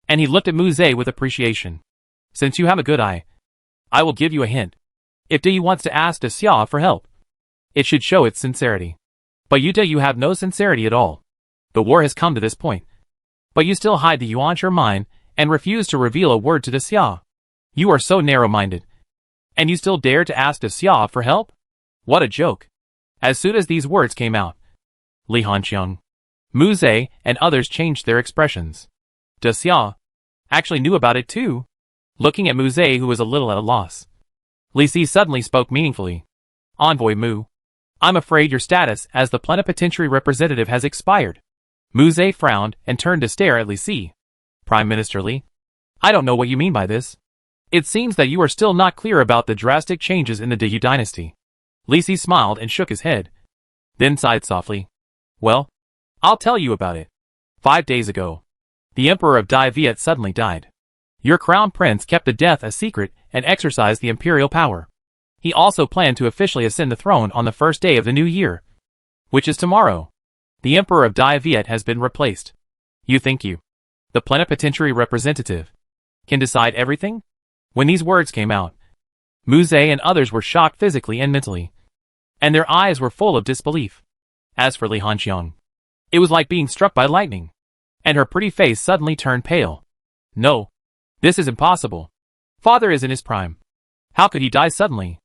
and he looked at Mu Zhe with appreciation. Since you have a good eye, I will give you a hint. If D wants to ask Xia for help, it should show its sincerity. But you have no sincerity at all. The war has come to this point. But you still hide the yuan mind and refuse to reveal a word to Xia. You are so narrow-minded. And you still dare to ask Xia for help? What a joke. As soon as these words came out, Li Hanxiang, Mu Zhe, and others changed their expressions. Xia actually knew about it too. Looking at Mu Zhe, who was a little at a loss, Li Si suddenly spoke meaningfully. Envoy Mu, I'm afraid your status as the plenipotentiary representative has expired. Mu Zhe frowned and turned to stare at Li Si. Prime Minister Li, I don't know what you mean by this. It seems that you are still not clear about the drastic changes in the Jee Dynasty. Li Si smiled and shook his head, then sighed softly. Well, I'll tell you about it. 5 days ago, the Emperor of D-Viet suddenly died. Your crown prince kept the death a secret and exercised the imperial power. He also planned to officially ascend the throne on the first day of the new year, which is tomorrow. The Emperor of D-Viet has been replaced. You think you, the plenipotentiary representative, can decide everything? When these words came out, Mu Zhe and others were shocked physically and mentally, and their eyes were full of disbelief. As for Li Hanxiang, it was like being struck by lightning, and her pretty face suddenly turned pale. No, this is impossible. Father is in his prime. How could he die suddenly?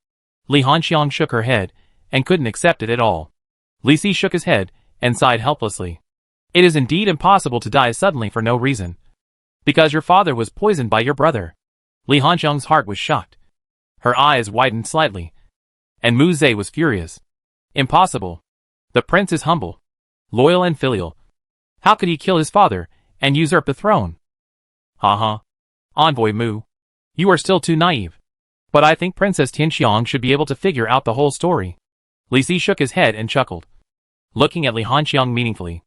Li Hanxiang shook her head and couldn't accept it at all. Li Si shook his head and sighed helplessly. It is indeed impossible to die suddenly for no reason. Because your father was poisoned by your brother. Li Hanxiang's heart was shocked. Her eyes widened slightly, and Mu Zhe was furious. Impossible. The prince is humble, loyal and filial. How could he kill his father and usurp the throne? Ha. Envoy Mu, you are still too naive. But I think Princess Tianxiang should be able to figure out the whole story. Li Si shook his head and chuckled, looking at Li Hanxiang meaningfully.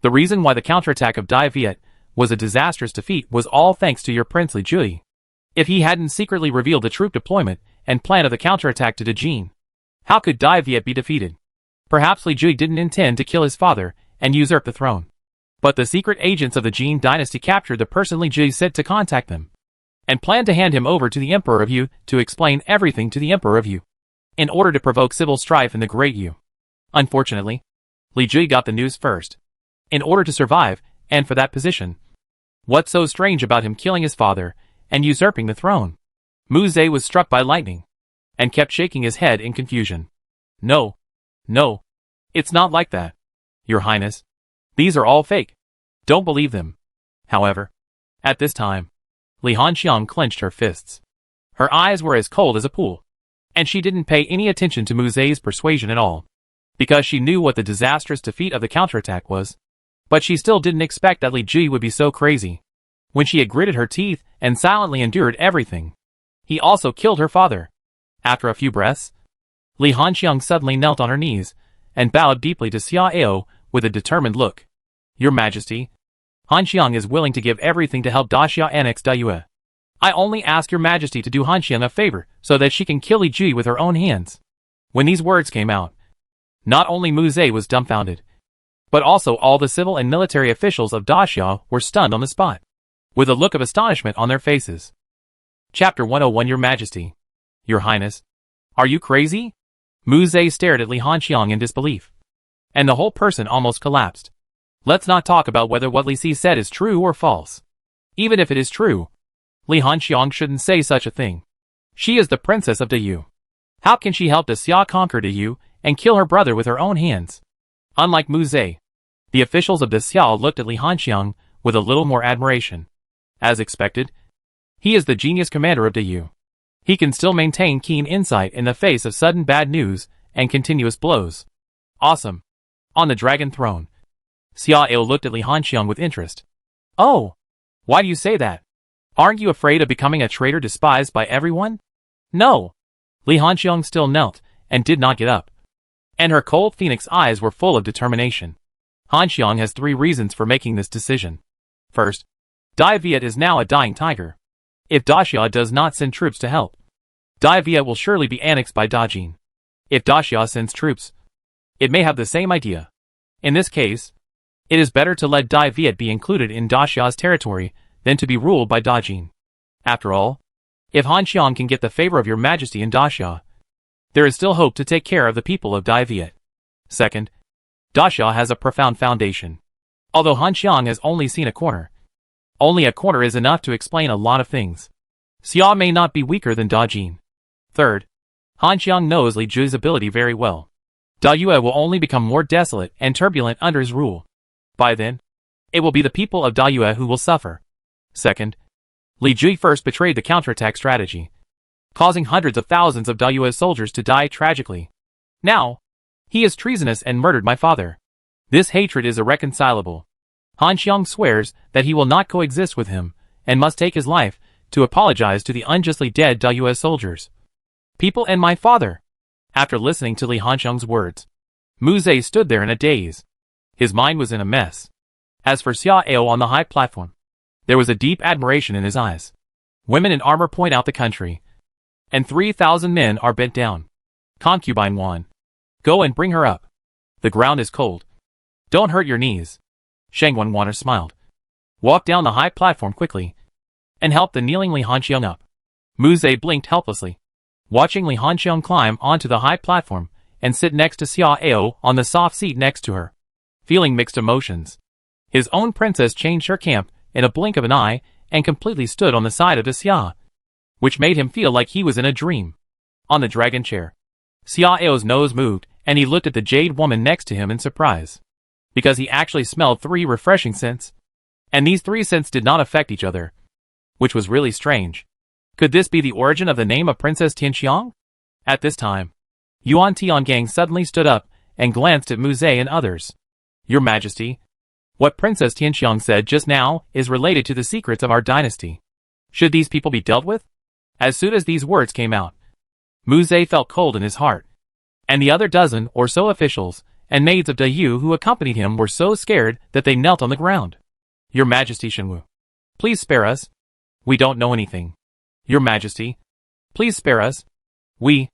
The reason why the counterattack of D-Viet was a disastrous defeat was all thanks to your princely Jui. If he hadn't secretly revealed the troop deployment and plan of the counterattack to Dejin, how could D-Viet be defeated? Perhaps Li Jui didn't intend to kill his father and usurp the throne. But the secret agents of the Jee Dynasty captured the person Li Jui said to contact them, and planned to hand him over to the Emperor of Yu to explain everything to the Emperor of Yu, in order to provoke civil strife in the Great Yu. Unfortunately, Li Jui got the news first. In order to survive, and for that position. What's so strange about him killing his father and usurping the throne? Mu Zhe was struck by lightning, and kept shaking his head in confusion. No, it's not like that, Your Highness. These are all fake. Don't believe them. However, at this time, Li Hanxiang clenched her fists. Her eyes were as cold as a pool, and she didn't pay any attention to Mu Zhe's persuasion at all, because she knew what the disastrous defeat of the counterattack was. But she still didn't expect that Li Jui would be so crazy. When she had gritted her teeth and silently endured everything, he also killed her father. After a few breaths, Li Hanxiang suddenly knelt on her knees and bowed deeply to Xia Ao with a determined look. Your Majesty, Hanxiang is willing to give everything to help Daxia annex Dayue. I only ask your Majesty to do Hanxiang a favor so that she can kill Li Jui with her own hands. When these words came out, not only Mu Zhe was dumbfounded, but also all the civil and military officials of Daxia were stunned on the spot, with a look of astonishment on their faces. Chapter 101 Your Majesty. Your Highness. Are you crazy? Mu Zhe stared at Li Hanxiang in disbelief, and the whole person almost collapsed. Let's not talk about whether what Li Si said is true or false. Even if it is true, Li Hanxiang shouldn't say such a thing. She is the princess of Dayu. How can she help Xia conquer Dayu and kill her brother with her own hands? Unlike Mu Zhe, the officials of Xia looked at Li Hanxiang with a little more admiration. As expected, he is the genius commander of Dayu. He can still maintain keen insight in the face of sudden bad news and continuous blows. Awesome. On the dragon throne, Xia Ao looked at Li Hanxiang with interest. Oh, why do you say that? Aren't you afraid of becoming a traitor despised by everyone? No. Li Hanxiang still knelt and did not get up, and her cold phoenix eyes were full of determination. Hanxiang has 3 reasons for making this decision. First, D-Viet is now a dying tiger. If Daxia does not send troops to help, D-Viet will surely be annexed by Dajin. If Daxia sends troops, it may have the same idea. In this case, it is better to let D-Viet be included in Daxia's territory than to be ruled by Dajin. After all, if Hanxiang can get the favor of your Majesty in Daxia, There is still hope to take care of the people of D-Viet. Second, Daxia has a profound foundation. Although Han Xiang has only seen a corner. Only a corner is enough to explain a lot of things. Xia may not be weaker than Da Jin. Third, Han Xiang knows Li Jui's ability very well. Da Yue will only become more desolate and turbulent under his rule. By then, it will be the people of Da Yue who will suffer. Second, Li Ju first betrayed the counterattack strategy, causing hundreds of thousands of Da Yue's soldiers to die tragically. Now, he is treasonous and murdered my father. This hatred is irreconcilable. Han Xiang swears that he will not coexist with him, and must take his life, to apologize to the unjustly dead Da Yue soldiers. People and my father. After listening to Li Hanxiang's words, Mu Zhe stood there in a daze. His mind was in a mess. As for Xia Ao on the high platform, there was a deep admiration in his eyes. Women in armor point out the country, and 3,000 men are bent down. Concubine 1. Go and bring her up. The ground is cold. Don't hurt your knees. Shang Wanwater smiled. Walk down the high platform quickly, and help the kneeling Li Hanxiang up. Mu Zhe blinked helplessly, watching Li Hanxiang climb onto the high platform and sit next to Xia Ao on the soft seat next to her, feeling mixed emotions. His own princess changed her camp in a blink of an eye and completely stood on the side of the Xia, which made him feel like he was in a dream. On the dragon chair, Xia Ao's nose moved and he looked at the jade woman next to him in surprise, because he actually smelled 3 refreshing scents, and these 3 scents did not affect each other, which was really strange. Could this be the origin of the name of Princess Tianxiang? At this time, Yuan Tiangang suddenly stood up and glanced at Mu Zhe and others. Your Majesty, what Princess Tianxiang said just now is related to the secrets of our dynasty. Should these people be dealt with? As soon as these words came out, Mu Zhe felt cold in his heart, and the other dozen or so officials and maids of Dayu who accompanied him were so scared that they knelt on the ground. Your Majesty Shenwu, please spare us. We don't know anything. Your Majesty, please spare us. We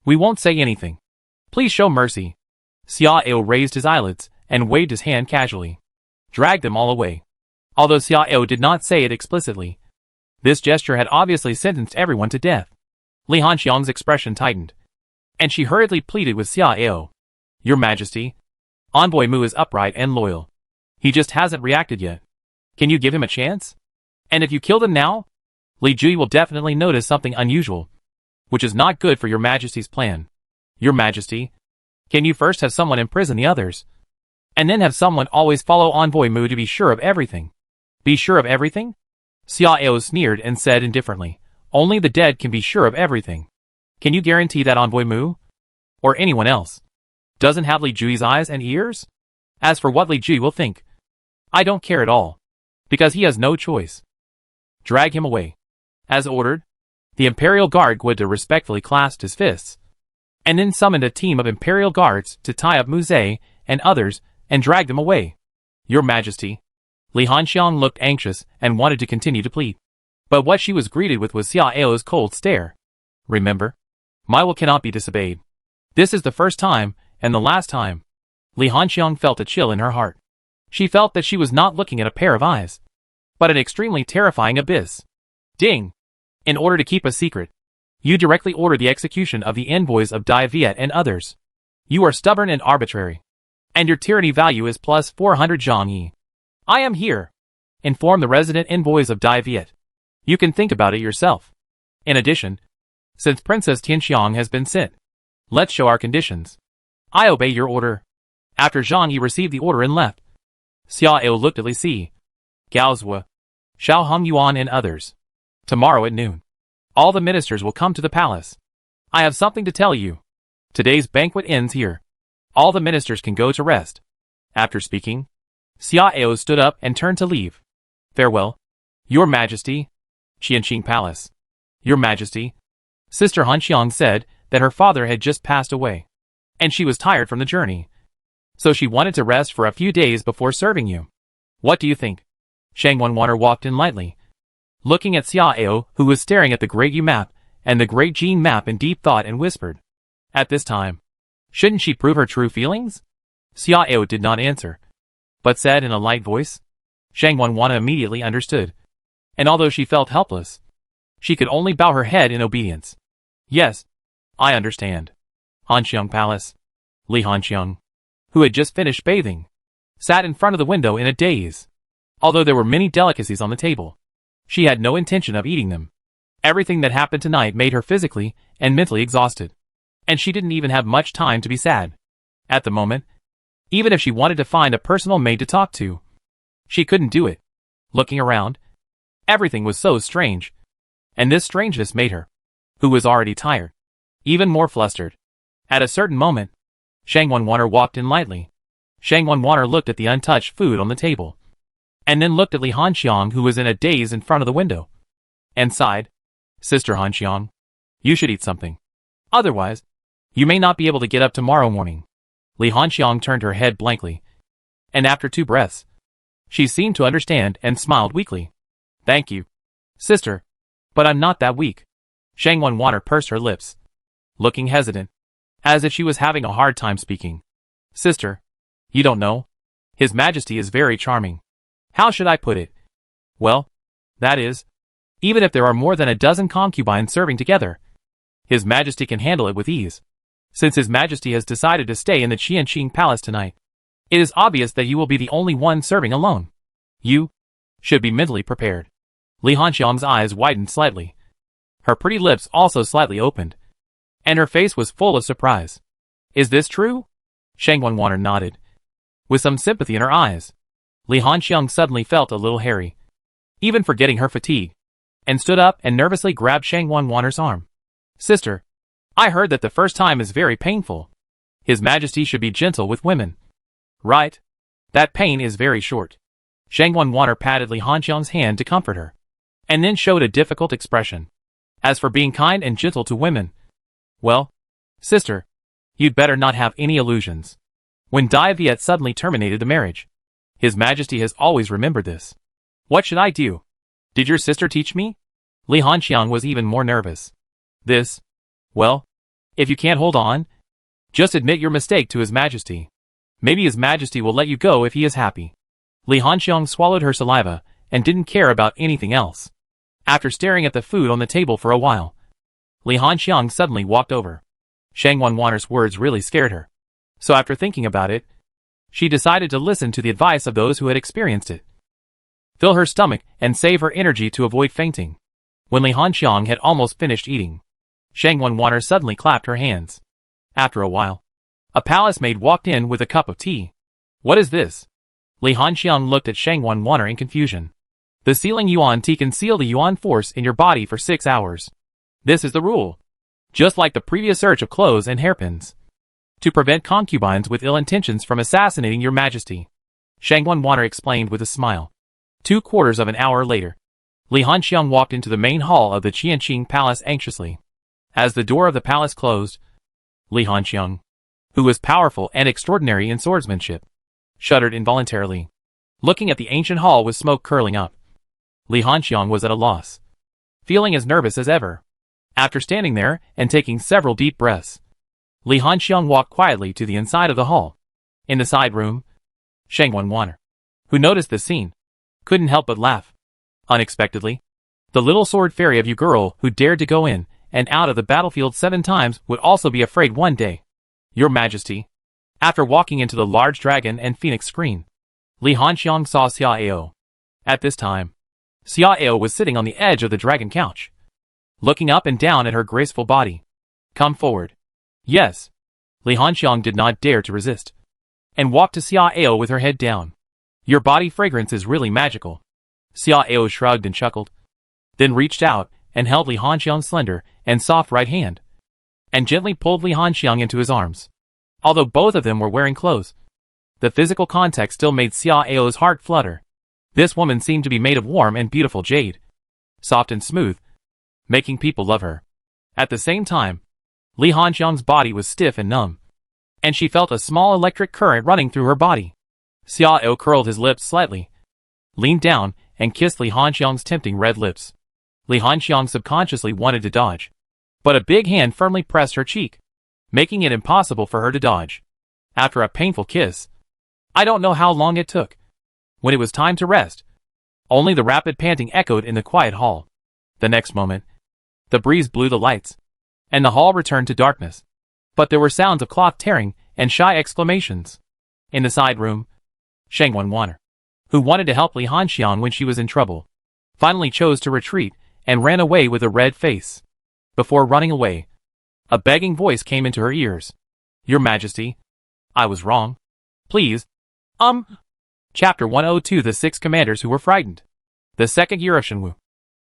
won't say anything. Please show mercy. Xia Ao raised his eyelids and waved his hand casually. Drag them all away. Although Xia Ao did not say it explicitly, this gesture had obviously sentenced everyone to death. Li Hanxiang's expression tightened, and she hurriedly pleaded with Xia Ao. Your Majesty, Envoy Mu is upright and loyal. He just hasn't reacted yet. Can you give him a chance? And if you kill them now, Li Ju will definitely notice something unusual, which is not good for your Majesty's plan. Your Majesty, can you first have someone imprison the others, and then have someone always follow Envoy Mu to be sure of everything? Be sure of everything? Xia Ao sneered and said indifferently, only the dead can be sure of everything. Can you guarantee that Envoy Mu, or anyone else, doesn't have Li Ju's eyes and ears? As for what Li Ju will think, I don't care at all, because he has no choice. Drag him away. As ordered, the Imperial Guard Guida respectfully clasped his fists, and then summoned a team of Imperial Guards to tie up Mu Zhe and others and drag them away. Your Majesty. Li Hanxiang looked anxious and wanted to continue to plead, but what she was greeted with was Xia Ao's cold stare. Remember, my will cannot be disobeyed. This is the first time, and the last time. Li Hanxiang felt a chill in her heart. She felt that she was not looking at a pair of eyes, but an extremely terrifying abyss. Ding! In order to keep a secret, you directly order the execution of the envoys of D-Viet and others. You are stubborn and arbitrary, and your tyranny value is plus 400 zhang yi. I am here. Inform the resident envoys of D-Viet. You can think about it yourself. In addition, since Princess Tianxiang has been sent, let's show our conditions. I obey your order. After Zhang Yi received the order and left, Xia Ao looked at Li Si, Gao Zue, Shao Hong Yuan and others. Tomorrow at noon, all the ministers will come to the palace. I have something to tell you. Today's banquet ends here. All the ministers can go to rest. After speaking, Xia Ao stood up and turned to leave. Farewell. Your Majesty. Qianqing Palace. Your Majesty. Sister Han Xiang said that her father had just passed away, and she was tired from the journey, so she wanted to rest for a few days before serving you. What do you think? Shang Wanwater walked in lightly, looking at Xia Ao, who was staring at the Great Yu map and the Great Jin map in deep thought, and whispered, at this time, shouldn't she prove her true feelings? Xia Ao did not answer, but said in a light voice. Shang Wanwater immediately understood, and although she felt helpless, she could only bow her head in obedience. Yes, I understand. Hanxiang Palace. Li Hanxiang, who had just finished bathing, sat in front of the window in a daze. Although there were many delicacies on the table, she had no intention of eating them. Everything that happened tonight made her physically and mentally exhausted, and she didn't even have much time to be sad. At the moment, even if she wanted to find a personal maid to talk to, she couldn't do it. Looking around, everything was so strange, and this strangeness made her, who was already tired, even more flustered. At a certain moment, Shang Wanwaner walked in lightly. Shang Wanwaner looked at the untouched food on the table, and then looked at Li Hanxiang, who was in a daze in front of the window, and sighed. Sister Hanxiang, you should eat something. Otherwise, you may not be able to get up tomorrow morning. Li Hanxiang turned her head blankly, and after 2 breaths, she seemed to understand and smiled weakly. Thank you, sister, but I'm not that weak. Shang Wanwaner pursed her lips, looking hesitant, as if she was having a hard time speaking. Sister, you don't know? His Majesty is very charming. How should I put it? Well, that is, even if there are more than a dozen concubines serving together, His Majesty can handle it with ease. Since His Majesty has decided to stay in the Qianqing Palace tonight, it is obvious that you will be the only one serving alone. You should be mentally prepared. Li Hanxiang's eyes widened slightly. Her pretty lips also slightly opened, and her face was full of surprise. Is this true? Shang Wanwaner nodded, with some sympathy in her eyes. Li Hanxiang suddenly felt a little hairy, even forgetting her fatigue, and stood up and nervously grabbed Shang Wanwaner's arm. Sister, I heard that the first time is very painful. His Majesty should be gentle with women. Right. That pain is very short. Shang Wanwaner patted Li Hanxiang's hand to comfort her, and then showed a difficult expression. As for being kind and gentle to women, well, sister, you'd better not have any illusions. When D-Viet suddenly terminated the marriage, His Majesty has always remembered this. What should I do? Did your sister teach me? Li Hanxiang was even more nervous. This? Well, if you can't hold on, just admit your mistake to His Majesty. Maybe His Majesty will let you go if he is happy. Li Hanxiang swallowed her saliva and didn't care about anything else. After staring at the food on the table for a while, Li Hanxiang suddenly walked over. Shang Wanwaner's words really scared her. So after thinking about it, she decided to listen to the advice of those who had experienced it. Fill her stomach and save her energy to avoid fainting. When Li Hanxiang had almost finished eating, Shang Wanwaner suddenly clapped her hands. After a while, a palace maid walked in with a cup of tea. What is this? Li Hanxiang looked at Shang Wanwaner in confusion. The sealing yuan tea can seal the yuan force in your body for 6 hours. This is the rule. Just like the previous search of clothes and hairpins. To prevent concubines with ill intentions from assassinating your Majesty. Shang Wanwaner explained with a smile. 2/4 of an hour later, Li Hanxiang walked into the main hall of the Qianqing Palace anxiously. As the door of the palace closed, Li Hanxiang, who was powerful and extraordinary in swordsmanship, shuddered involuntarily. Looking at the ancient hall with smoke curling up, Li Hanxiang was at a loss, feeling as nervous as ever. After standing there and taking several deep breaths, Li Hanxiang walked quietly to the inside of the hall. In the side room, Shang Wanwaner, who noticed the scene, couldn't help but laugh. Unexpectedly, the little sword fairy of you girl who dared to go in and out of the battlefield 7 times would also be afraid one day. Your Majesty. After walking into the large dragon and phoenix screen, Li Hanxiang saw Xia Ao. At this time, Xia Ao was sitting on the edge of the dragon couch, looking up and down at her graceful body. Come forward. Yes. Li Hanxiang did not dare to resist, and walked to Xia Ao with her head down. Your body fragrance is really magical. Xia Ao shrugged and chuckled, then reached out and held Li Hanxiang's slender and soft right hand, and gently pulled Li Hanxiang into his arms. Although both of them were wearing clothes, the physical contact still made Xia Ao's heart flutter. This woman seemed to be made of warm and beautiful jade, soft and smooth, making people love her. At the same time, Li Hanxiang's body was stiff and numb, and she felt a small electric current running through her body. Xia Ao curled his lips slightly, leaned down, and kissed Li Hanxiang's tempting red lips. Li Hanxiang subconsciously wanted to dodge, but a big hand firmly pressed her cheek, making it impossible for her to dodge. After a painful kiss, I don't know how long it took. When it was time to rest, only the rapid panting echoed in the quiet hall. The next moment, the breeze blew the lights, and the hall returned to darkness. but there were sounds of cloth tearing and shy exclamations. In the side room, Shang Wanwaner, who wanted to help Li Hanxiang when she was in trouble, finally chose to retreat and ran away with a red face. Before running away, a begging voice came into her ears. Your Majesty, I was wrong. Please. Chapter 102 The 6 Commanders Who Were Frightened. The second year of Shenwu.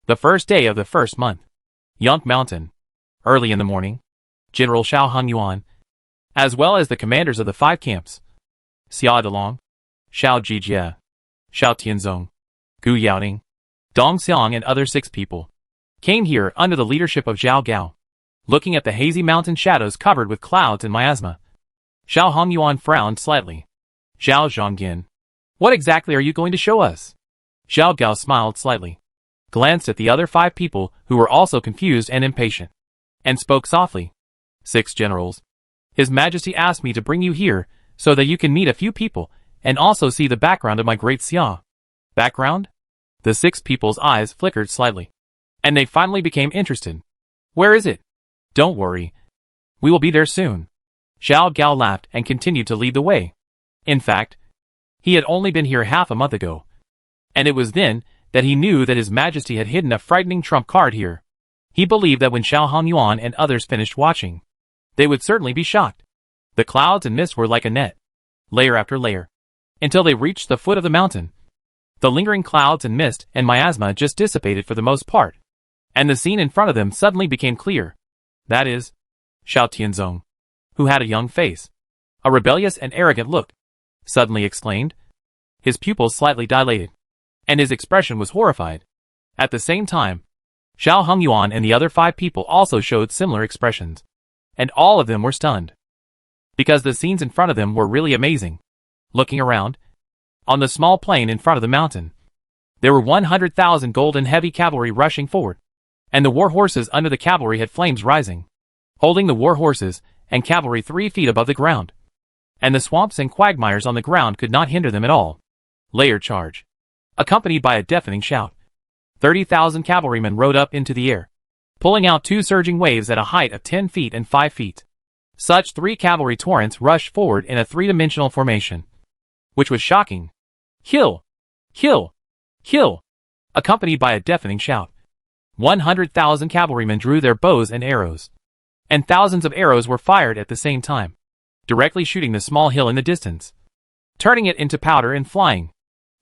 The first day of the first month. Yunk Mountain. Early in the morning, General Xiao Hongyuan, as well as the commanders of the 5 camps, Xia Delong, Xiao Jijie, Xiao Tianzong, Gu Yaoning, Dong Xiang and other 6 people, came here under the leadership of Zhao Gao. Looking at the hazy mountain shadows covered with clouds and miasma, Xiao Hongyuan frowned slightly. Zhao Zhonggin, what exactly are you going to show us? Zhao Gao smiled slightly, glanced at the other 5 people who were also confused and impatient, and spoke softly. 6 generals. His Majesty asked me to bring you here so that you can meet a few people and also see the background of my great Xia. Background? The 6 people's eyes flickered slightly, and they finally became interested. Where is it? Don't worry. We will be there soon. Zhao Gao laughed and continued to lead the way. In fact, he had only been here half a month ago, and it was then that he knew that His Majesty had hidden a frightening trump card here. He believed that when Xiao Hongyuan and others finished watching, they would certainly be shocked. The clouds and mist were like a net, layer after layer, until they reached the foot of the mountain. The lingering clouds and mist and miasma just dissipated for the most part, and the scene in front of them suddenly became clear. That is, Xiao Tianzong, who had a young face, a rebellious and arrogant look, suddenly exclaimed. His pupils slightly dilated, and his expression was horrified. At the same time, Xiao Hongyuan and the other 5 people also showed similar expressions, and all of them were stunned, because the scenes in front of them were really amazing. Looking around, on the small plain in front of the mountain, there were 100,000 golden heavy cavalry rushing forward, and the war horses under the cavalry had flames rising, holding the war horses and cavalry 3 feet above the ground, and the swamps and quagmires on the ground could not hinder them at all. Layered charge, accompanied by a deafening shout. 30,000 cavalrymen rode up into the air, pulling out 2 surging waves at a height of 10 feet and 5 feet. Such 3 cavalry torrents rushed forward in a 3-dimensional formation, which was shocking. Kill! Kill! Kill! Accompanied by a deafening shout. 100,000 cavalrymen drew their bows and arrows, and thousands of arrows were fired at the same time, directly shooting the small hill in the distance, turning it into powder and flying.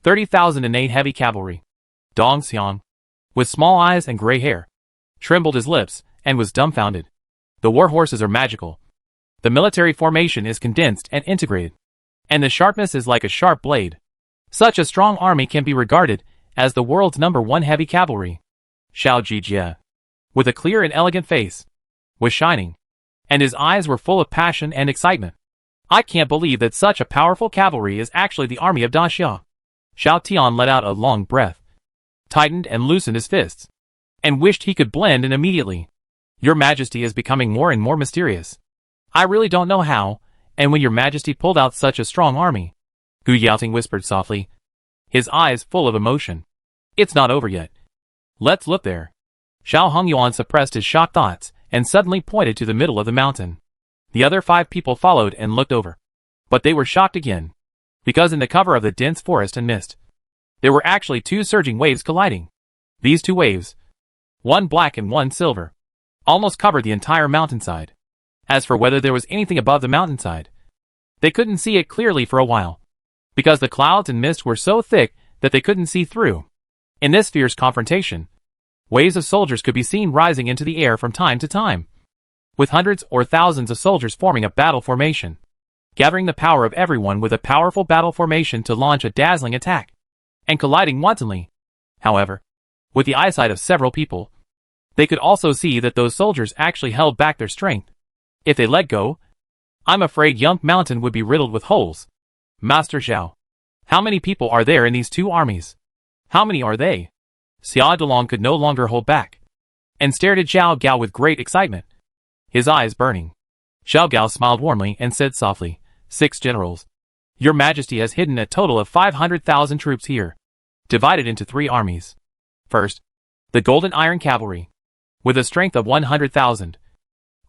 30,000 innate heavy cavalry. Dong Xiang, with small eyes and gray hair, trembled his lips and was dumbfounded. The war horses are magical. The military formation is condensed and integrated, and the sharpness is like a sharp blade. Such a strong army can be regarded as the world's #1 heavy cavalry. Xiao Jijie, with a clear and elegant face, was shining, and his eyes were full of passion and excitement. I can't believe that such a powerful cavalry is actually the army of Daxia. Xiao Tian let out a long breath, tightened and loosened his fists, and wished he could blend in immediately. Your Majesty is becoming more and more mysterious. I really don't know how, and when Your Majesty pulled out such a strong army, Gu Yaoting whispered softly, his eyes full of emotion. It's not over yet. Let's look there. Xiao Hongyuan suppressed his shocked thoughts and suddenly pointed to the middle of the mountain. The other 5 people followed and looked over, but they were shocked again, because in the cover of the dense forest and mist, there were actually 2 surging waves colliding. These 2 waves, one black and one silver, almost covered the entire mountainside. As for whether there was anything above the mountainside, they couldn't see it clearly for a while, because the clouds and mist were so thick that they couldn't see through. In this fierce confrontation, waves of soldiers could be seen rising into the air from time to time, with hundreds or thousands of soldiers forming a battle formation, gathering the power of everyone with a powerful battle formation to launch a dazzling attack, and colliding wantonly. However, with the eyesight of several people, they could also see that those soldiers actually held back their strength. If they let go, I'm afraid Yunk Mountain would be riddled with holes. Master Zhao, how many people are there in these 2 armies? How many are they? Xia Delong could no longer hold back, and stared at Zhao Gao with great excitement, his eyes burning. Zhao Gao smiled warmly and said softly, 6 generals. Your Majesty has hidden a total of 500,000 troops here, divided into 3 armies. First, the Golden Iron Cavalry, with a strength of 100,000.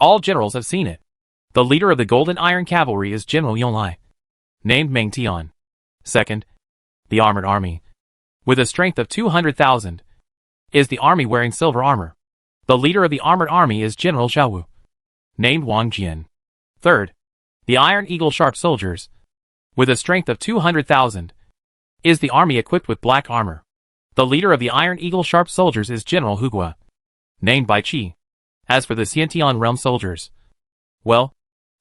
All generals have seen it. The leader of the Golden Iron Cavalry is General Yonglai, named Meng Tian. Second, the armored army, with a strength of 200,000, is the army wearing silver armor. The leader of the armored army is General Xiaowu, named Wang Jian. Third, the Iron Eagle Sharp Soldiers, with a strength of 200,000, is the army equipped with black armor. The leader of the Iron Eagle Sharp Soldiers is General Hugua, named Bai Qi. As for the Xiantian Realm Soldiers, well,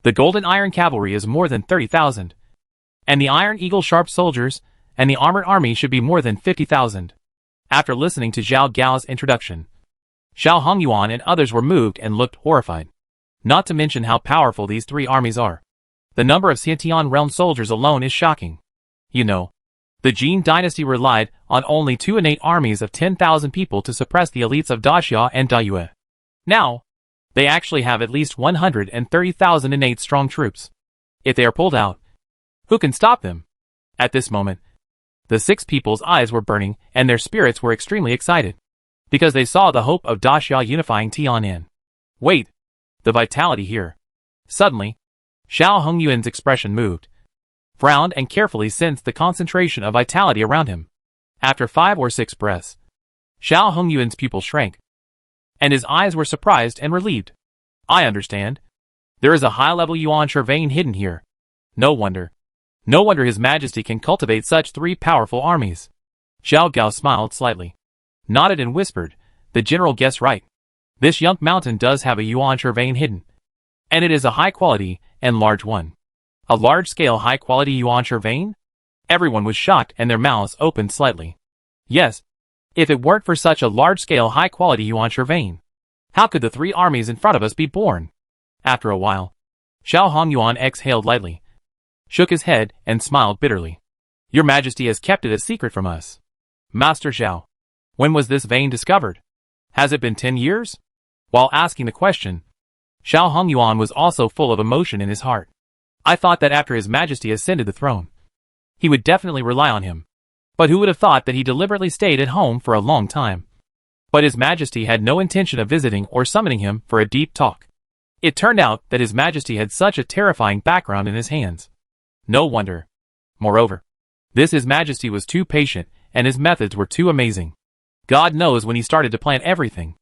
the Golden Iron Cavalry is more than 30,000, and the Iron Eagle Sharp Soldiers and the armored army should be more than 50,000. After listening to Zhao Gao's introduction, Xiao Hongyuan and others were moved and looked horrified. Not to mention how powerful these three armies are. The number of Xiantian Realm soldiers alone is shocking. You know, the Jee Dynasty relied on only 2 innate armies of 10,000 people to suppress the elites of Daxia and Dayue. Now, they actually have at least 130,000 innate strong troops. If they are pulled out, who can stop them? At this moment, the 6 people's eyes were burning and their spirits were extremely excited, because they saw the hope of Daxia unifying Tianan. Wait, the vitality here. Suddenly, Xiao Hongyuan's expression moved, frowned and carefully sensed the concentration of vitality around him. After 5 or 6 breaths, Xiao Hongyuan's pupil shrank, and his eyes were surprised and relieved. I understand. There is a high-level Yuan vein hidden here. No wonder. No wonder His Majesty can cultivate such 3 powerful armies. Xiao Gao smiled slightly, nodded and whispered, the general guessed right. This young mountain does have a Yuan vein hidden, and it is a high-quality and large one. A large-scale high-quality Yuan vein? Everyone was shocked and their mouths opened slightly. Yes, if it weren't for such a large-scale high-quality Yuan vein, how could the 3 armies in front of us be born? After a while, Xiao Hongyuan exhaled lightly, shook his head, and smiled bitterly. Your Majesty has kept it a secret from us. Master Xiao, when was this vein discovered? Has it been 10 years? While asking the question, Xiao Hongyuan was also full of emotion in his heart. I thought that after His Majesty ascended the throne, he would definitely rely on him. But who would have thought that he deliberately stayed at home for a long time? But His Majesty had no intention of visiting or summoning him for a deep talk. It turned out that His Majesty had such a terrifying background in his hands. No wonder. Moreover, this His Majesty was too patient and his methods were too amazing. God knows when he started to plan everything,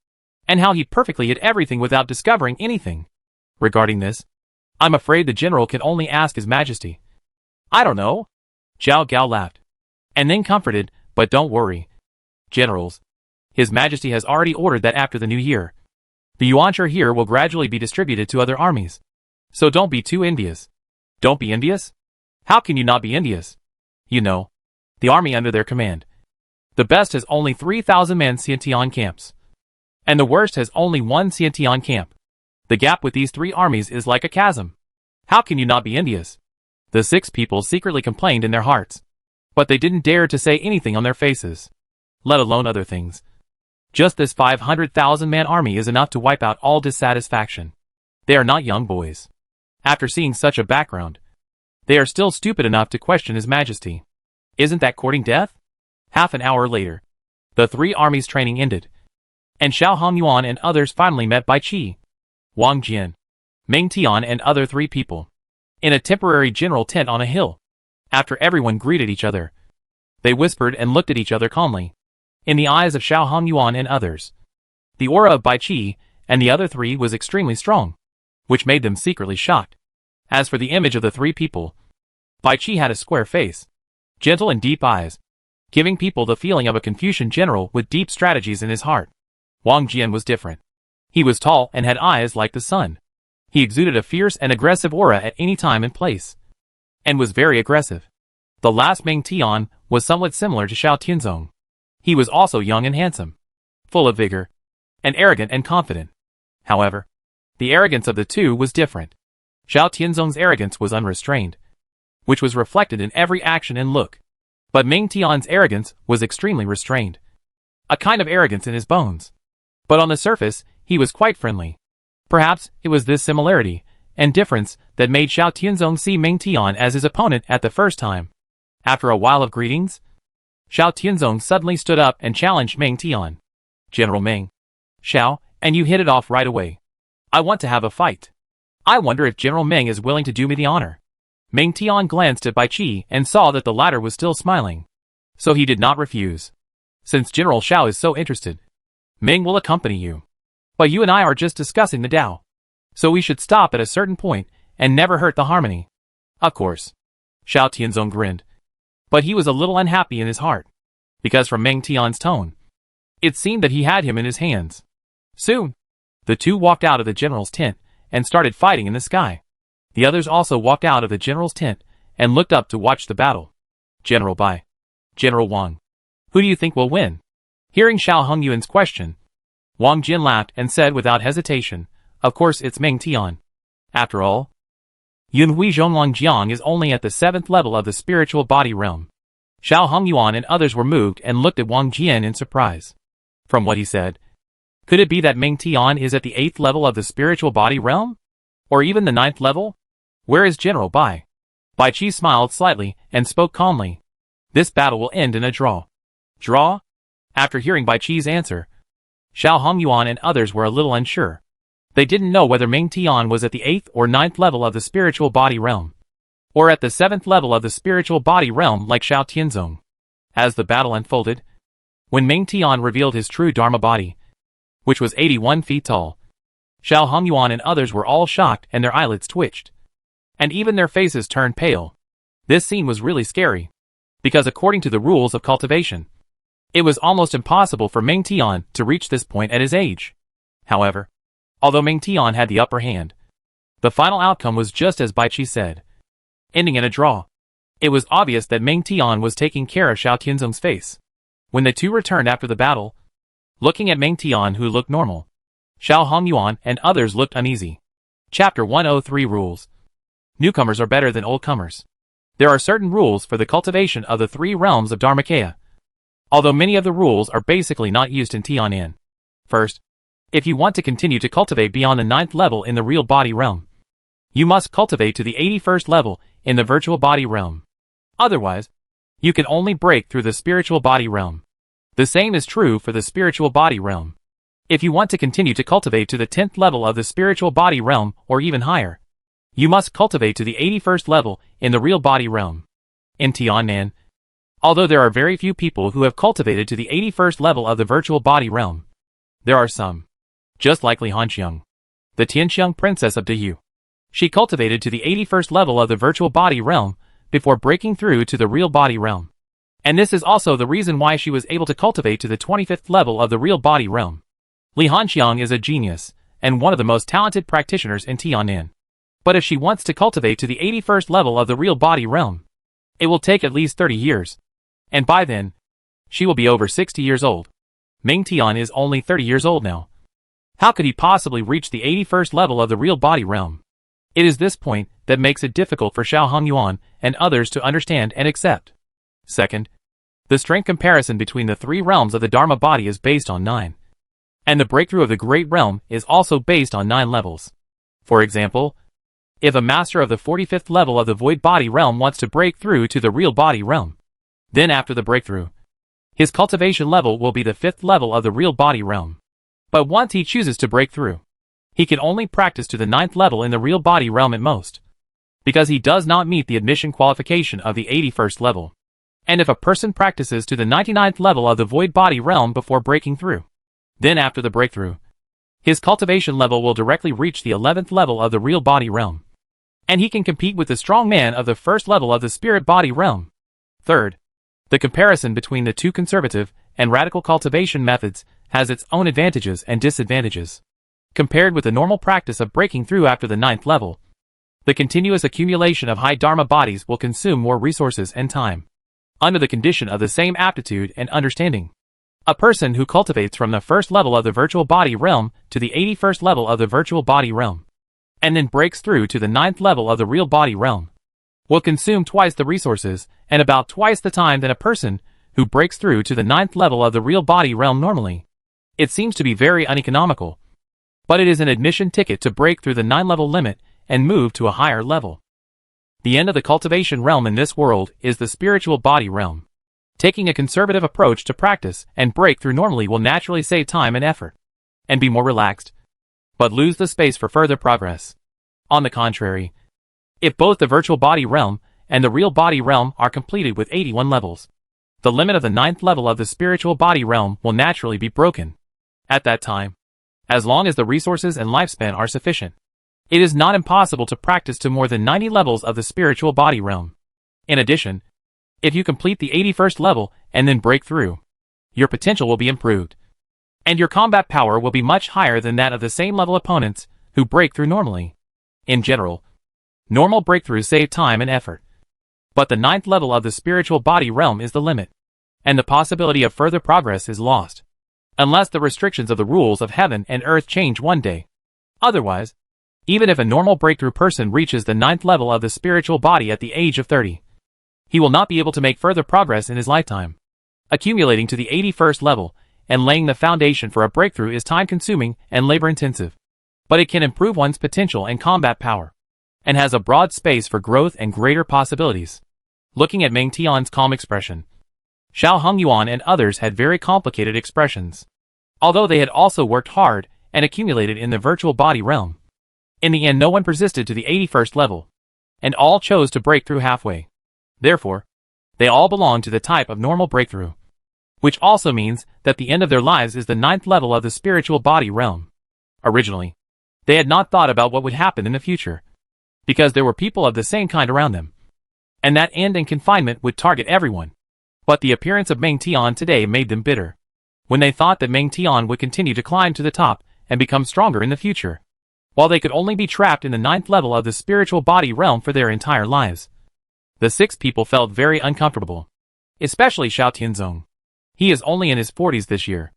and how he perfectly hid everything without discovering anything. Regarding this, I'm afraid the general can only ask His Majesty. I don't know. Zhao Gao laughed, and then comforted, but don't worry. Generals, His Majesty has already ordered that after the new year, the yuanzhi here will gradually be distributed to other armies. So don't be too envious. Don't be envious? How can you not be envious? You know, the army under their command. The best has only 3,000 men Xiantian camps, and the worst has only 1 Xiantian camp. The gap with these 3 armies is like a chasm. How can you not be envious? The 6 people secretly complained in their hearts, but they didn't dare to say anything on their faces, let alone other things. Just this 500,000-man army is enough to wipe out all dissatisfaction. They are not young boys. After seeing such a background, they are still stupid enough to question His Majesty. Isn't that courting death? Half an hour later, the 3 armies' training ended, and Xiao Hongyuan and others finally met Bai Qi, Wang Jian, Meng Tian and other 3 people, in a temporary general tent on a hill. After everyone greeted each other, they whispered and looked at each other calmly. In the eyes of Xiao Hongyuan and others, the aura of Bai Qi and the other 3 was extremely strong, which made them secretly shocked. As for the image of the 3 people, Bai Qi had a square face, gentle and deep eyes, giving people the feeling of a Confucian general with deep strategies in his heart. Wang Jian was different. He was tall and had eyes like the sun. He exuded a fierce and aggressive aura at any time and place, and was very aggressive. The last Meng Tian was somewhat similar to Xiao Tianzong. He was also young and handsome, full of vigor, and arrogant and confident. However, the arrogance of the 2 was different. Xiao Tianzong's arrogance was unrestrained, which was reflected in every action and look. But Meng Tian's arrogance was extremely restrained, a kind of arrogance in his bones. But on the surface, he was quite friendly. Perhaps it was this similarity and difference that made Xiao Tianzong see Meng Tian as his opponent at the first time. After a while of greetings, Xiao Tianzong suddenly stood up and challenged Meng Tian. General Meng. Xiao, and you hit it off right away. I want to have a fight. I wonder if General Meng is willing to do me the honor. Meng Tian glanced at Bai Qi and saw that the latter was still smiling. So he did not refuse. Since General Shao is so interested, Meng will accompany you. But you and I are just discussing the Tao. So we should stop at a certain point and never hurt the harmony. Of course. Shao Tianzong grinned. But he was a little unhappy in his heart. Because from Meng Tian's tone, it seemed that he had him in his hands. Soon, the two walked out of the general's tent and started fighting in the sky. The others also walked out of the general's tent and looked up to watch the battle. General Bai. General Wang. Who do you think will win? Hearing Shao Hongyuan's question, Wang Jin laughed and said without hesitation, of course it's Meng Tian. After all, Yunhui Zhonglong Jiang is only at the 7th level of the spiritual body realm. Shao Hongyuan and others were moved and looked at Wang Jian in surprise. From what he said, could it be that Meng Tian is at the 8th level of the spiritual body realm? Or even the 9th level? Where is General Bai? Bai Qi smiled slightly and spoke calmly. This battle will end in a draw. Draw? After hearing Bai Qi's answer, Shao Hongyuan and others were a little unsure. They didn't know whether Meng Tian was at the 8th or 9th level of the spiritual body realm, or at the 7th level of the spiritual body realm like Shao Tianzong. As the battle unfolded, when Meng Tian revealed his true Dharma body, which was 81 feet tall, Shao Hongyuan and others were all shocked and their eyelids twitched. And even their faces turned pale. This scene was really scary, because according to the rules of cultivation, it was almost impossible for Meng Tian to reach this point at his age. However, although Meng Tian had the upper hand, the final outcome was just as Bai Qi said, ending in a draw. It was obvious that Meng Tian was taking care of Shao Tianzong's face. When the two returned after the battle, looking at Meng Tian who looked normal, Shao Hongyuan and others looked uneasy. Chapter 103 Rules. Newcomers are better than oldcomers. There are certain rules for the cultivation of the 3 realms of Dharmakaya, although many of the rules are basically not used in Tianan. First, if you want to continue to cultivate beyond the 9th level in the real body realm, you must cultivate to the 81st level in the virtual body realm. Otherwise, you can only break through the spiritual body realm. The same is true for the spiritual body realm. If you want to continue to cultivate to the 10th level of the spiritual body realm or even higher, you must cultivate to the 81st level in the real body realm. In Tianan, although there are very few people who have cultivated to the 81st level of the virtual body realm, there are some. Just like Li Hanxiang, the Tianxiang princess of Deyu. She cultivated to the 81st level of the virtual body realm before breaking through to the real body realm. And this is also the reason why she was able to cultivate to the 25th level of the real body realm. Li Hanxiang is a genius, and one of the most talented practitioners in Tianan. But if she wants to cultivate to the 81st level of the real body realm, it will take at least 30 years. And by then, she will be over 60 years old. Meng Tian is only 30 years old now. How could he possibly reach the 81st level of the real body realm? It is this point that makes it difficult for Shao Hongyuan and others to understand and accept. Second, the strength comparison between the 3 realms of the Dharma body is based on 9. And the breakthrough of the Great Realm is also based on 9 levels. For example, if a master of the 45th level of the Void Body Realm wants to break through to the Real Body Realm, then after the breakthrough, his cultivation level will be the 5th level of the Real Body Realm. But once he chooses to break through, he can only practice to the 9th level in the Real Body Realm at most, because he does not meet the admission qualification of the 81st level. And if a person practices to the 99th level of the Void Body Realm before breaking through, then after the breakthrough, his cultivation level will directly reach the 11th level of the Real Body Realm, and he can compete with the strong man of the 1st level of the Spirit Body Realm. Third, the comparison between the 2 conservative and radical cultivation methods has its own advantages and disadvantages. Compared with the normal practice of breaking through after the 9th level, the continuous accumulation of high Dharma bodies will consume more resources and time. Under the condition of the same aptitude and understanding, a person who cultivates from the 1st level of the virtual body realm to the 81st level of the virtual body realm, and then breaks through to the 9th level of the real body realm, will consume twice the resources and about twice the time than a person who breaks through to the 9th level of the real body realm normally. It seems to be very uneconomical, but it is an admission ticket to break through the 9-level limit and move to a higher level. The end of the cultivation realm in this world is the spiritual body realm. Taking a conservative approach to practice and break through normally will naturally save time and effort, and be more relaxed, but lose the space for further progress. On the contrary, if both the virtual body realm and the real body realm are completed with 81 levels, the limit of the 9th level of the spiritual body realm will naturally be broken. At that time, as long as the resources and lifespan are sufficient, it is not impossible to practice to more than 90 levels of the spiritual body realm. In addition, if you complete the 81st level and then break through, your potential will be improved, and your combat power will be much higher than that of the same level opponents who break through normally. In general, normal breakthroughs save time and effort, but the 9th level of the spiritual body realm is the limit, and the possibility of further progress is lost, unless the restrictions of the rules of heaven and earth change one day. Otherwise, even if a normal breakthrough person reaches the 9th level of the spiritual body at the age of 30, he will not be able to make further progress in his lifetime. Accumulating to the 81st level and laying the foundation for a breakthrough is time-consuming and labor-intensive, but it can improve one's potential and combat power, and has a broad space for growth and greater possibilities. Looking at Meng Tian's calm expression, Xiao Hongyuan and others had very complicated expressions, although they had also worked hard and accumulated in the virtual body realm. In the end, no one persisted to the 81st level, and all chose to break through halfway. Therefore, they all belong to the type of normal breakthrough, which also means that the end of their lives is the 9th level of the spiritual body realm. Originally, they had not thought about what would happen in the future, because there were people of the same kind around them, and that end and confinement would target everyone. But the appearance of Meng Tian today made them bitter, when they thought that Meng Tian would continue to climb to the top and become stronger in the future, while they could only be trapped in the 9th level of the spiritual body realm for their entire lives. The 6 people felt very uncomfortable, especially Xiao Tianzong. He is only in his 40s this year.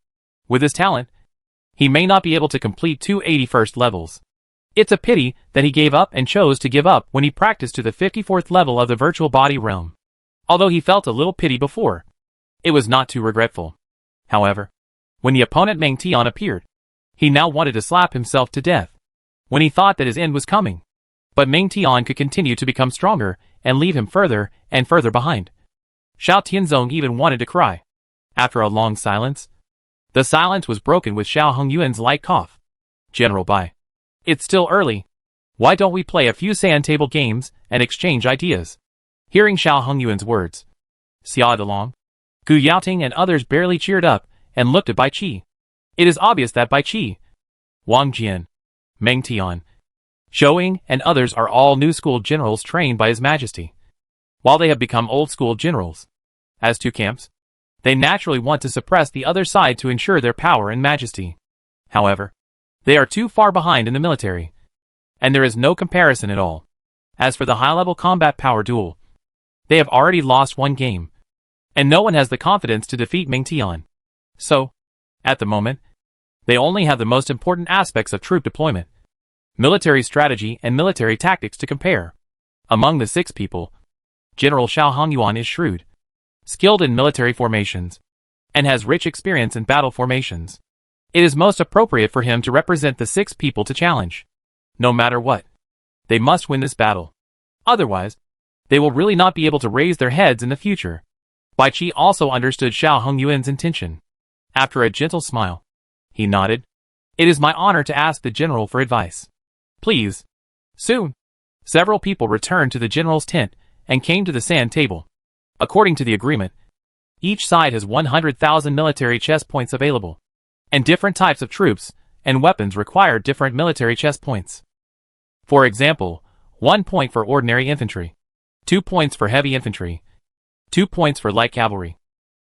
With his talent, he may not be able to complete 2 81st levels. It's a pity that he gave up and chose to give up when he practiced to the 54th level of the virtual body realm. Although he felt a little pity before, it was not too regretful. However, when the opponent Meng Tian appeared, he now wanted to slap himself to death, when he thought that his end was coming. But Meng Tian could continue to become stronger and leave him further and further behind. Xiao Tianzong even wanted to cry. After a long silence, the silence was broken with Xiao Hongyuan's light cough. General Bai, it's still early. Why don't we play a few sand table games and exchange ideas? Hearing Xiao Hongyuan's words, Xia Delong, Gu Yaoting and others barely cheered up and looked at Bai Qi. It is obvious that Bai Qi, Wang Jian, Meng Tian, Zhou and others are all new school generals trained by His Majesty, while they have become old school generals. As two camps, they naturally want to suppress the other side to ensure their power and majesty. However, they are too far behind in the military, and there is no comparison at all. As for the high-level combat power duel, they have already lost one game, and no one has the confidence to defeat Meng Tian. So, at the moment, they only have the most important aspects of troop deployment, military strategy and military tactics to compare. Among the 6 people, General Xiao Hongyuan is shrewd, skilled in military formations, and has rich experience in battle formations. It is most appropriate for him to represent the 6 people to challenge. No matter what, they must win this battle. Otherwise, they will really not be able to raise their heads in the future. Bai Qi also understood Xiao Hongyuan's intention. After a gentle smile, he nodded. It is my honor to ask the general for advice. Please. Soon, several people returned to the general's tent and came to the sand table. According to the agreement, each side has 100,000 military chess points available, and different types of troops and weapons require different military chess points. For example, 1 point for ordinary infantry, 2 points for heavy infantry, 2 points for light cavalry,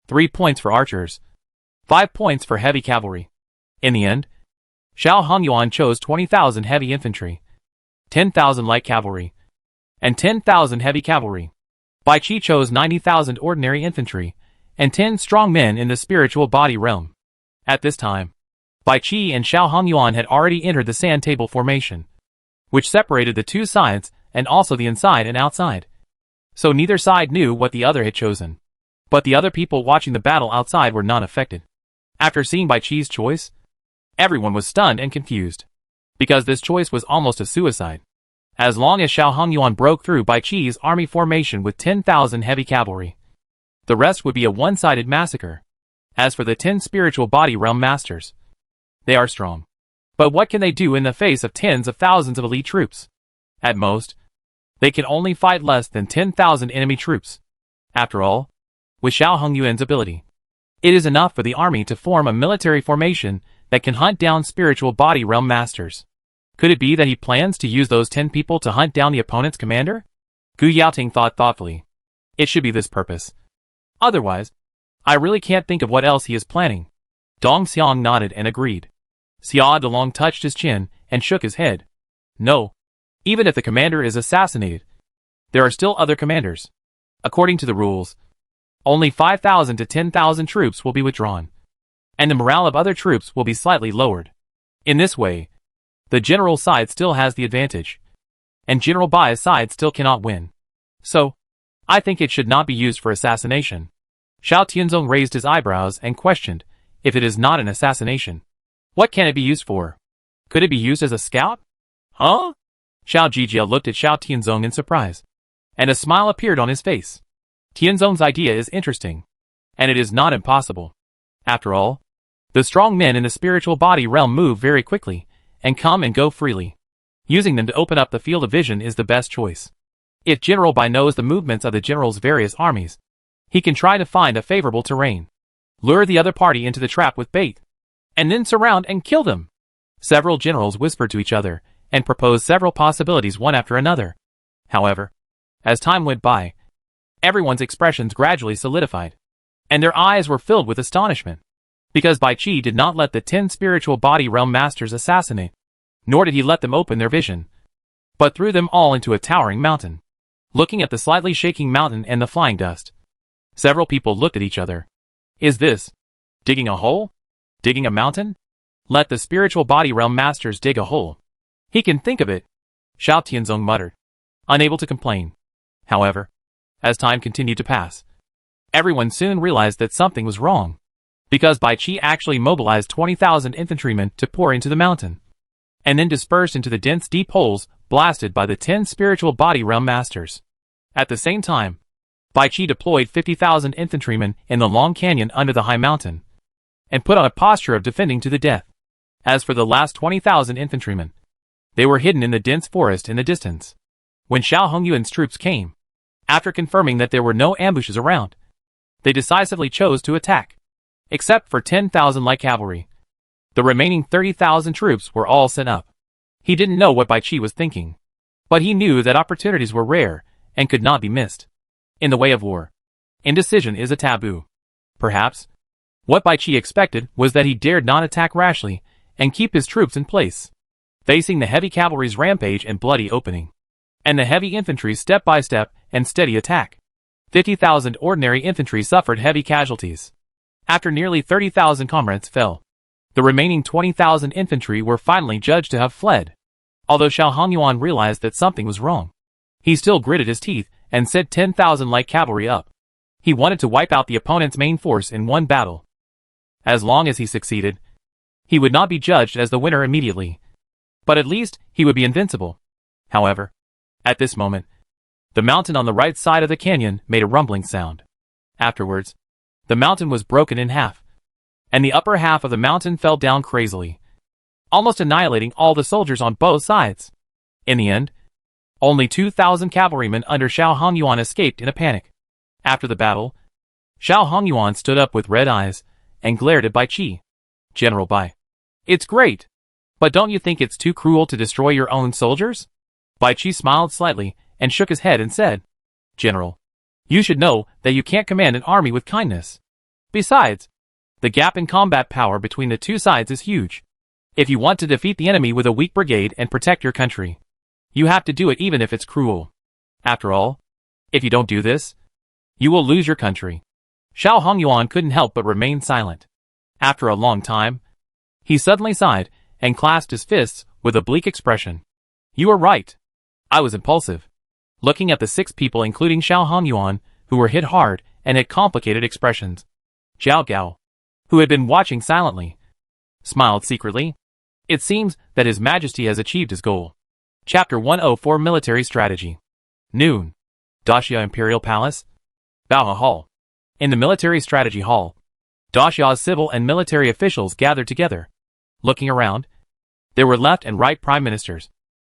3 points for archers, 5 points for heavy cavalry. In the end, Xiao Hongyuan chose 20,000 heavy infantry, 10,000 light cavalry, and 10,000 heavy cavalry. Bai Qi chose 90,000 ordinary infantry, and 10 strong men in the spiritual body realm. At this time, Bai Qi and Xiao Hongyuan had already entered the sand table formation, which separated the 2 sides and also the inside and outside. So neither side knew what the other had chosen. But the other people watching the battle outside were not affected. After seeing Bai Qi's choice, everyone was stunned and confused, because this choice was almost a suicide. As long as Xiao Hongyuan broke through Bai Qi's army formation with 10,000 heavy cavalry, the rest would be a one-sided massacre. As for the 10 spiritual body realm masters, they are strong. But what can they do in the face of tens of thousands of elite troops? At most, they can only fight less than 10,000 enemy troops. After all, with Xiao Hongyuan's ability, it is enough for the army to form a military formation that can hunt down spiritual body realm masters. Could it be that he plans to use those 10 people to hunt down the opponent's commander? Gu Yaoting thought thoughtfully. It should be this purpose. Otherwise, I really can't think of what else he is planning. Dong Xiang nodded and agreed. Xia Delong touched his chin and shook his head. No. Even if the commander is assassinated, there are still other commanders. According to the rules, only 5,000 to 10,000 troops will be withdrawn, and the morale of other troops will be slightly lowered. In this way, the general side still has the advantage, and General Bai's side still cannot win. So, I think it should not be used for assassination. Xiao Tianzong raised his eyebrows and questioned, if it is not an assassination, what can it be used for? Could it be used as a scout? Huh? Xiao Jijia looked at Xiao Tianzong in surprise, and a smile appeared on his face. Tianzong's idea is interesting, and it is not impossible. After all, the strong men in the spiritual body realm move very quickly, and come and go freely. Using them to open up the field of vision is the best choice. If General Bai knows the movements of the general's various armies, he can try to find a favorable terrain, lure the other party into the trap with bait, and then surround and kill them. Several generals whispered to each other, and proposed several possibilities one after another. However, as time went by, everyone's expressions gradually solidified, and their eyes were filled with astonishment, because Bai Qi did not let the 10 spiritual body realm masters assassinate, nor did he let them open their vision, but threw them all into a towering mountain. Looking at the slightly shaking mountain and the flying dust, several people looked at each other. Is this digging a hole? Digging a mountain? Let the spiritual body realm masters dig a hole. He can think of it, Xiao Tianzong muttered, unable to complain. However, as time continued to pass, everyone soon realized that something was wrong, because Bai Qi actually mobilized 20,000 infantrymen to pour into the mountain, and then dispersed into the dense deep holes blasted by the 10 spiritual body realm masters. At the same time, Bai Qi deployed 50,000 infantrymen in the long canyon under the high mountain, and put on a posture of defending to the death. As for the last 20,000 infantrymen, they were hidden in the dense forest in the distance. When Xiao Hongyuan's troops came, after confirming that there were no ambushes around, they decisively chose to attack. Except for 10,000 light cavalry, the remaining 30,000 troops were all sent up. He didn't know what Bai Qi was thinking, but he knew that opportunities were rare and could not be missed. In the way of war, indecision is a taboo. Perhaps, what Bai Qi expected was that he dared not attack rashly and keep his troops in place, facing the heavy cavalry's rampage and bloody opening, and the heavy infantry's step-by-step and steady attack. 50,000 ordinary infantry suffered heavy casualties. After nearly 30,000 comrades fell, the remaining 20,000 infantry were finally judged to have fled. Although Xiao Hongyuan realized that something was wrong, he still gritted his teeth and sent 10,000 light cavalry up. He wanted to wipe out the opponent's main force in one battle. As long as he succeeded, he would not be judged as the winner immediately, but at least he would be invincible. However, at this moment, the mountain on the right side of the canyon made a rumbling sound. Afterwards, the mountain was broken in half, and the upper half of the mountain fell down crazily, almost annihilating all the soldiers on both sides. In the end, only 2,000 cavalrymen under Xiao Hongyuan escaped in a panic. After the battle, Xiao Hongyuan stood up with red eyes and glared at Bai Qi. General Bai, it's great, but don't you think it's too cruel to destroy your own soldiers? Bai Qi smiled slightly and shook his head and said, General, you should know that you can't command an army with kindness. Besides, the gap in combat power between the two sides is huge. If you want to defeat the enemy with a weak brigade and protect your country, you have to do it even if it's cruel. After all, if you don't do this, you will lose your country. Xiao Hongyuan couldn't help but remain silent. After a long time, he suddenly sighed and clasped his fists with a bleak expression. You are right. I was impulsive. Looking at the 6 people including Xiao Hongyuan, who were hit hard and had complicated expressions, Zhao Gao, who had been watching silently, smiled secretly. It seems that His Majesty has achieved his goal. Chapter 104 Military Strategy. Noon. Daxia Imperial Palace. Baohe Hall. In the Military Strategy Hall, Daxia's civil and military officials gathered together. Looking around, there were left and right prime ministers,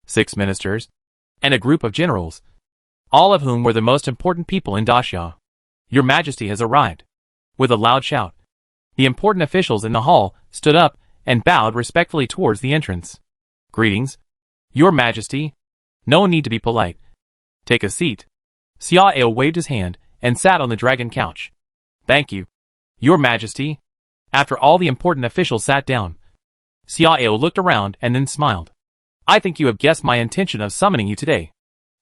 6 ministers, and a group of generals, all of whom were the most important people in Daxia. Your Majesty has arrived. With a loud shout, the important officials in the hall stood up and bowed respectfully towards the entrance. Greetings, Your Majesty. No need to be polite. Take a seat. Xiao waved his hand and sat on the dragon couch. Thank you, Your Majesty. After all the important officials sat down, Xiao looked around and then smiled. I think you have guessed my intention of summoning you today.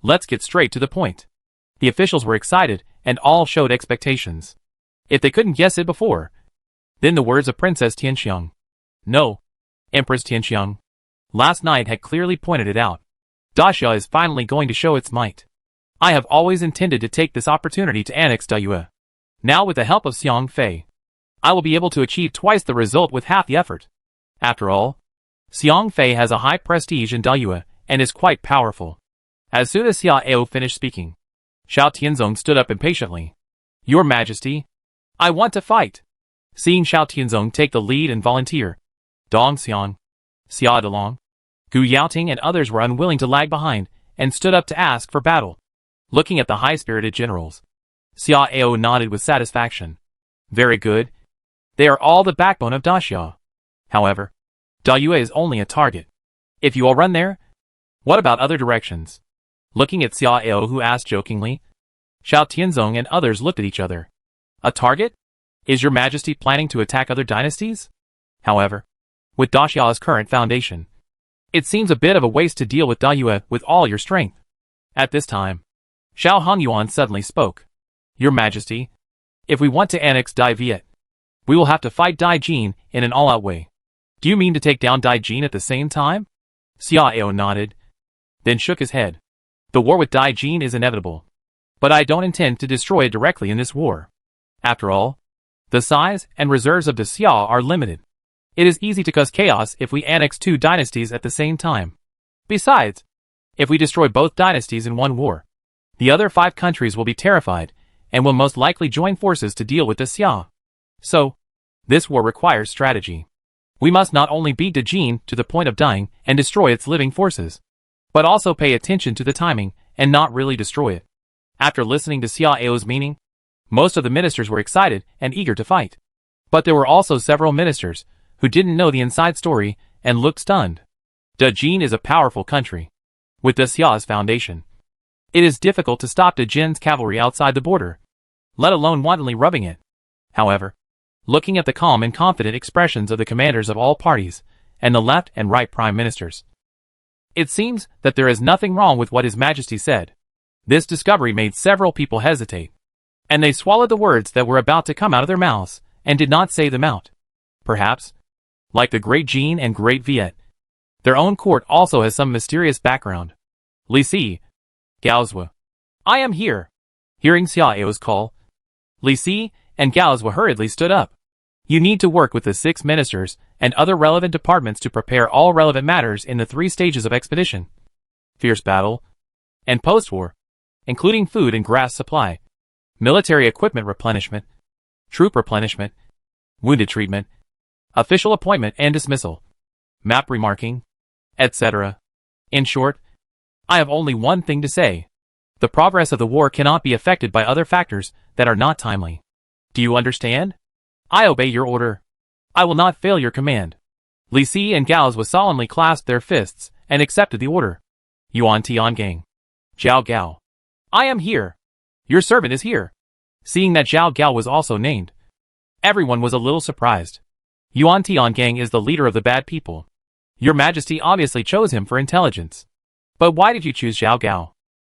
Let's get straight to the point. The officials were excited and all showed expectations. If they couldn't guess it before, then the words of Princess Tianxiang, no, Empress Tianxiang, last night had clearly pointed it out. Daxia is finally going to show its might. I have always intended to take this opportunity to annex Dayue. Now with the help of Xiang Fei, I will be able to achieve twice the result with half the effort. After all, Xiang Fei has a high prestige in Dayue and is quite powerful. As soon as Xiao finished speaking, Xiao Tianzong stood up impatiently. Your Majesty, I want to fight. Seeing Xiao Tianzong take the lead and volunteer, Dong Xiang, Xia Delong, Gu Yaoting and others were unwilling to lag behind and stood up to ask for battle. Looking at the high-spirited generals, Xiao nodded with satisfaction. Very good. They are all the backbone of Daxia. However, Dayue is only a target. If you all run there, what about other directions? Looking at Xiao who asked jokingly, Xiao Tianzong and others looked at each other. A target? Is your Majesty planning to attack other dynasties? However, with Daxia's current foundation, it seems a bit of a waste to deal with Dayue with all your strength. At this time, Xiao Hongyuan suddenly spoke. Your Majesty, if we want to annex D-Viet, we will have to fight Dai Jin in an all-out way. Do you mean to take down Dai Jin at the same time? Xiao nodded, then shook his head. The war with Dai Jin is inevitable, but I don't intend to destroy it directly in this war. After all, the size and reserves of Daxia are limited. It is easy to cause chaos if we annex two dynasties at the same time. Besides, if we destroy both dynasties in one war, the other 5 countries will be terrified and will most likely join forces to deal with Daxia. So, this war requires strategy. We must not only beat Dajin to the point of dying and destroy its living forces, but also pay attention to the timing and not really destroy it. After listening to Xiao's meaning, most of the ministers were excited and eager to fight. But there were also several ministers who didn't know the inside story and looked stunned. Dajin is a powerful country. With Daxia's foundation, it is difficult to stop Dajin's cavalry outside the border, let alone wantonly rubbing it. However, looking at the calm and confident expressions of the commanders of all parties, and the left and right prime ministers, it seems that there is nothing wrong with what His Majesty said. This discovery made several people hesitate, and they swallowed the words that were about to come out of their mouths, and did not say them out. Perhaps, like the Great Jin and Great Viet, their own court also has some mysterious background. Li Si, Gaozhou, I am here. Hearing Xiao's call, Li Si and Gaozhou hurriedly stood up. You need to work with the 6 ministers and other relevant departments to prepare all relevant matters in the 3 stages of expedition: fierce battle and post-war, including food and grass supply, military equipment replenishment, troop replenishment, wounded treatment, official appointment and dismissal, map remarking, etc. In short, I have only one thing to say. The progress of the war cannot be affected by other factors that are not timely. Do you understand? I obey your order. I will not fail your command. Li Si and Gaozhou solemnly clasped their fists and accepted the order. Yuan Tiangang. Zhao Gao. I am here. Your servant is here. Seeing that Zhao Gao was also named, everyone was a little surprised. Yuan Tiangang is the leader of the bad people. Your Majesty obviously chose him for intelligence. But why did you choose Zhao Gao?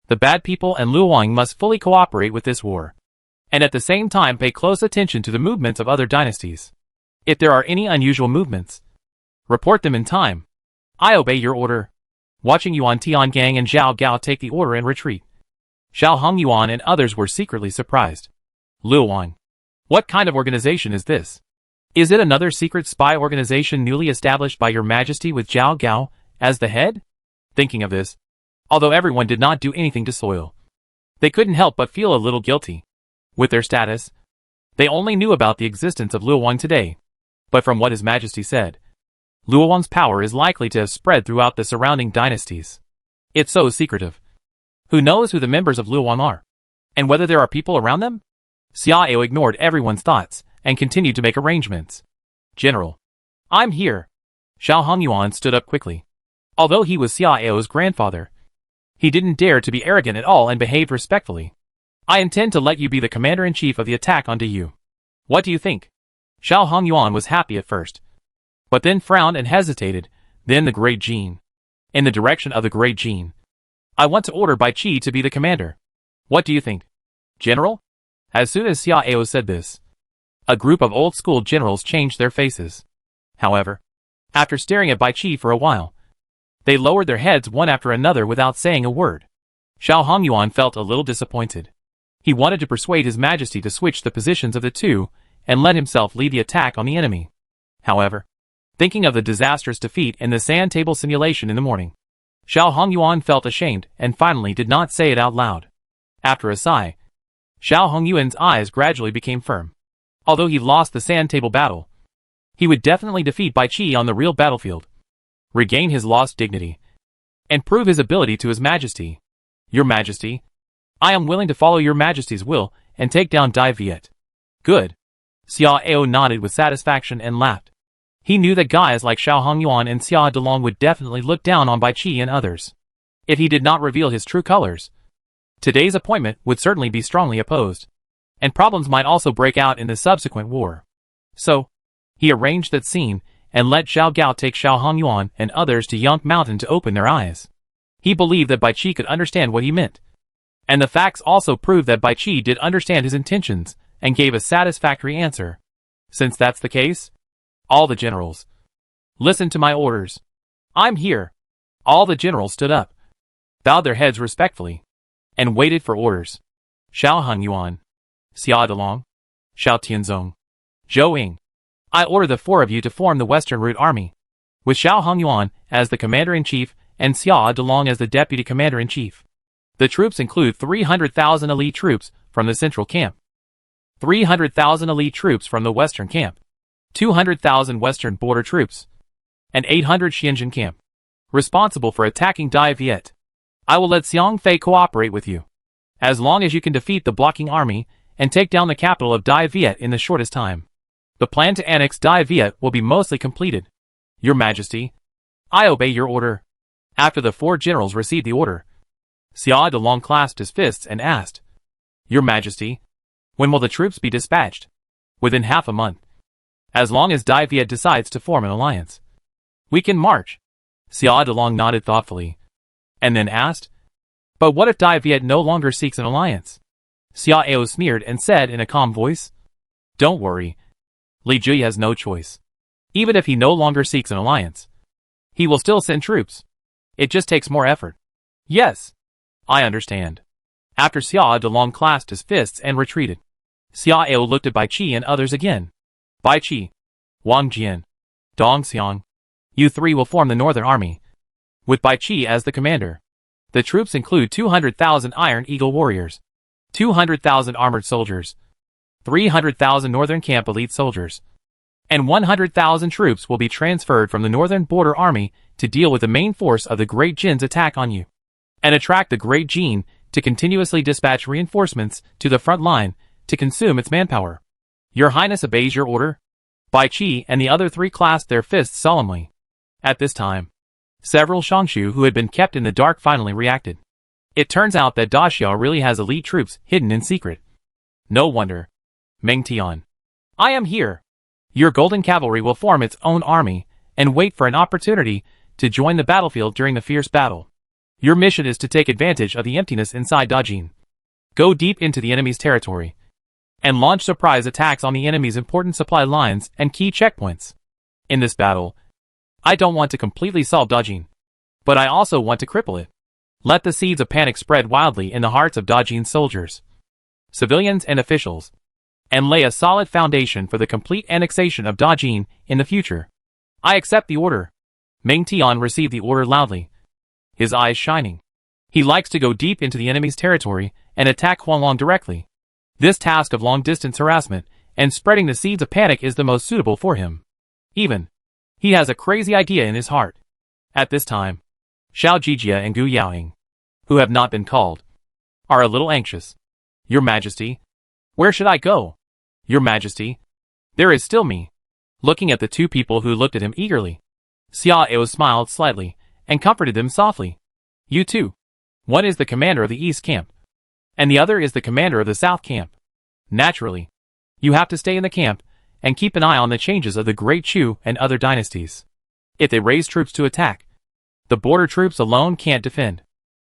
The bad people and Luoyang must fully cooperate with this war, and at the same time pay close attention to the movements of other dynasties. If there are any unusual movements, report them in time. I obey your order. Watching Yuan Tiangang and Zhao Gao take the order and retreat, Xiao Hongyuan and others were secretly surprised. Luoyang, what kind of organization is this? Is it another secret spy organization newly established by your Majesty with Zhao Gao as the head? Thinking of this, although everyone did not do anything to soil, they couldn't help but feel a little guilty. With their status, they only knew about the existence of Luoyang today. But from what His Majesty said, Luoyang's power is likely to have spread throughout the surrounding dynasties. It's so secretive. Who knows who the members of Luoyang are? And whether there are people around them? Xiao ignored everyone's thoughts and continued to make arrangements. General. I'm here. Xiao Hongyuan stood up quickly. Although he was Xiao's grandfather, he didn't dare to be arrogant at all and behaved respectfully. I intend to let you be the commander-in-chief of the attack on Du. What do you think? Xiao Hongyuan was happy at first, but then frowned and hesitated. Then the Great Jin. In the direction of the Great Jin. I want to order Bai Qi to be the commander. What do you think? General? As soon as Xiao said this, a group of old-school generals changed their faces. However, after staring at Bai Qi for a while, they lowered their heads one after another without saying a word. Xiao Hongyuan felt a little disappointed. He wanted to persuade His Majesty to switch the positions of the two and let himself lead the attack on the enemy. However, thinking of the disastrous defeat in the sand table simulation in the morning, Xiao Hongyuan felt ashamed and finally did not say it out loud. After a sigh, Xiao Hongyuan's eyes gradually became firm. Although he lost the sand table battle, he would definitely defeat Bai Qi on the real battlefield, regain his lost dignity, and prove his ability to His Majesty. Your Majesty, I am willing to follow Your Majesty's will and take down D-Viet. Good. Xiao nodded with satisfaction and laughed. He knew that guys like Xiao Hongyuan and Xia Delong would definitely look down on Bai Qi and others. If he did not reveal his true colors, today's appointment would certainly be strongly opposed, and problems might also break out in the subsequent war. So, he arranged that scene and let Xiao Gao take Xiao Hongyuan and others to Yonk Mountain to open their eyes. He believed that Bai Qi could understand what he meant, and the facts also proved that Bai Qi did understand his intentions and gave a satisfactory answer. Since that's the case, all the generals, listen to my orders. I'm here. All the generals stood up, bowed their heads respectfully, and waited for orders. Xiao Hongyuan, Xia Delong, Xiao Tianzong, Zhou Ying. I order the four of you to form the Western Route Army, with Xiao Hongyuan as the commander-in-chief and Xia Delong as the deputy commander-in-chief. The troops include 300,000 elite troops from the central camp, 300,000 elite troops from the western camp, 200,000 western border troops, and 800 Xianjin camp, responsible for attacking D-Viet. I will let Xiang Fei cooperate with you, as long as you can defeat the blocking army and take down the capital of D-Viet in the shortest time. The plan to annex D-Viet will be mostly completed. Your Majesty, I obey your order. After the four generals received the order, Xia Delong clasped his fists and asked, Your Majesty, when will the troops be dispatched? Within half a month. As long as D-Viet decides to form an alliance, we can march. Xia Delong nodded thoughtfully, and then asked, But what if D-Viet no longer seeks an alliance? Xiao sneered and said in a calm voice, Don't worry. Li Jui has no choice. Even if he no longer seeks an alliance, he will still send troops. It just takes more effort. Yes. I understand. After Xia Delong clasped his fists and retreated, Xiao looked at Bai Qi and others again. Bai Qi, Wang Jian, Dong Xiang, you three will form the Northern Army, with Bai Qi as the commander. The troops include 200,000 Iron Eagle warriors, 200,000 armored soldiers, 300,000 Northern Camp elite soldiers, and 100,000 troops will be transferred from the Northern Border Army to deal with the main force of the Great Jin's attack on you, and attract the Great Jin to continuously dispatch reinforcements to the front line to consume its manpower. Your Highness obeys your order? Bai Qi and the other three clasped their fists solemnly. At this time, several Shangshu who had been kept in the dark finally reacted. It turns out that Daxiao really has elite troops hidden in secret. No wonder. Meng Tian, I am here. Your golden cavalry will form its own army and wait for an opportunity to join the battlefield during the fierce battle. Your mission is to take advantage of the emptiness inside Dajin. Go deep into the enemy's territory and launch surprise attacks on the enemy's important supply lines and key checkpoints. In this battle, I don't want to completely solve Dajin, but I also want to cripple it. Let the seeds of panic spread wildly in the hearts of Dajin's soldiers, civilians and officials, and lay a solid foundation for the complete annexation of Dajin in the future. I accept the order. Meng Tian received the order loudly, his eyes shining. He likes to go deep into the enemy's territory and attack Huanglong directly. This task of long-distance harassment and spreading the seeds of panic is the most suitable for him. Even, he has a crazy idea in his heart. At this time, Xiao Jijia and Gu Yaoying, who have not been called, are a little anxious. Your Majesty, where should I go? Your Majesty, there is still me. Looking at the two people who looked at him eagerly, Xiao smiled slightly and comforted them softly. You too. One is the commander of the East camp, and the other is the commander of the South camp. Naturally, you have to stay in the camp and keep an eye on the changes of the Great Chu and other dynasties. If they raise troops to attack, the border troops alone can't defend.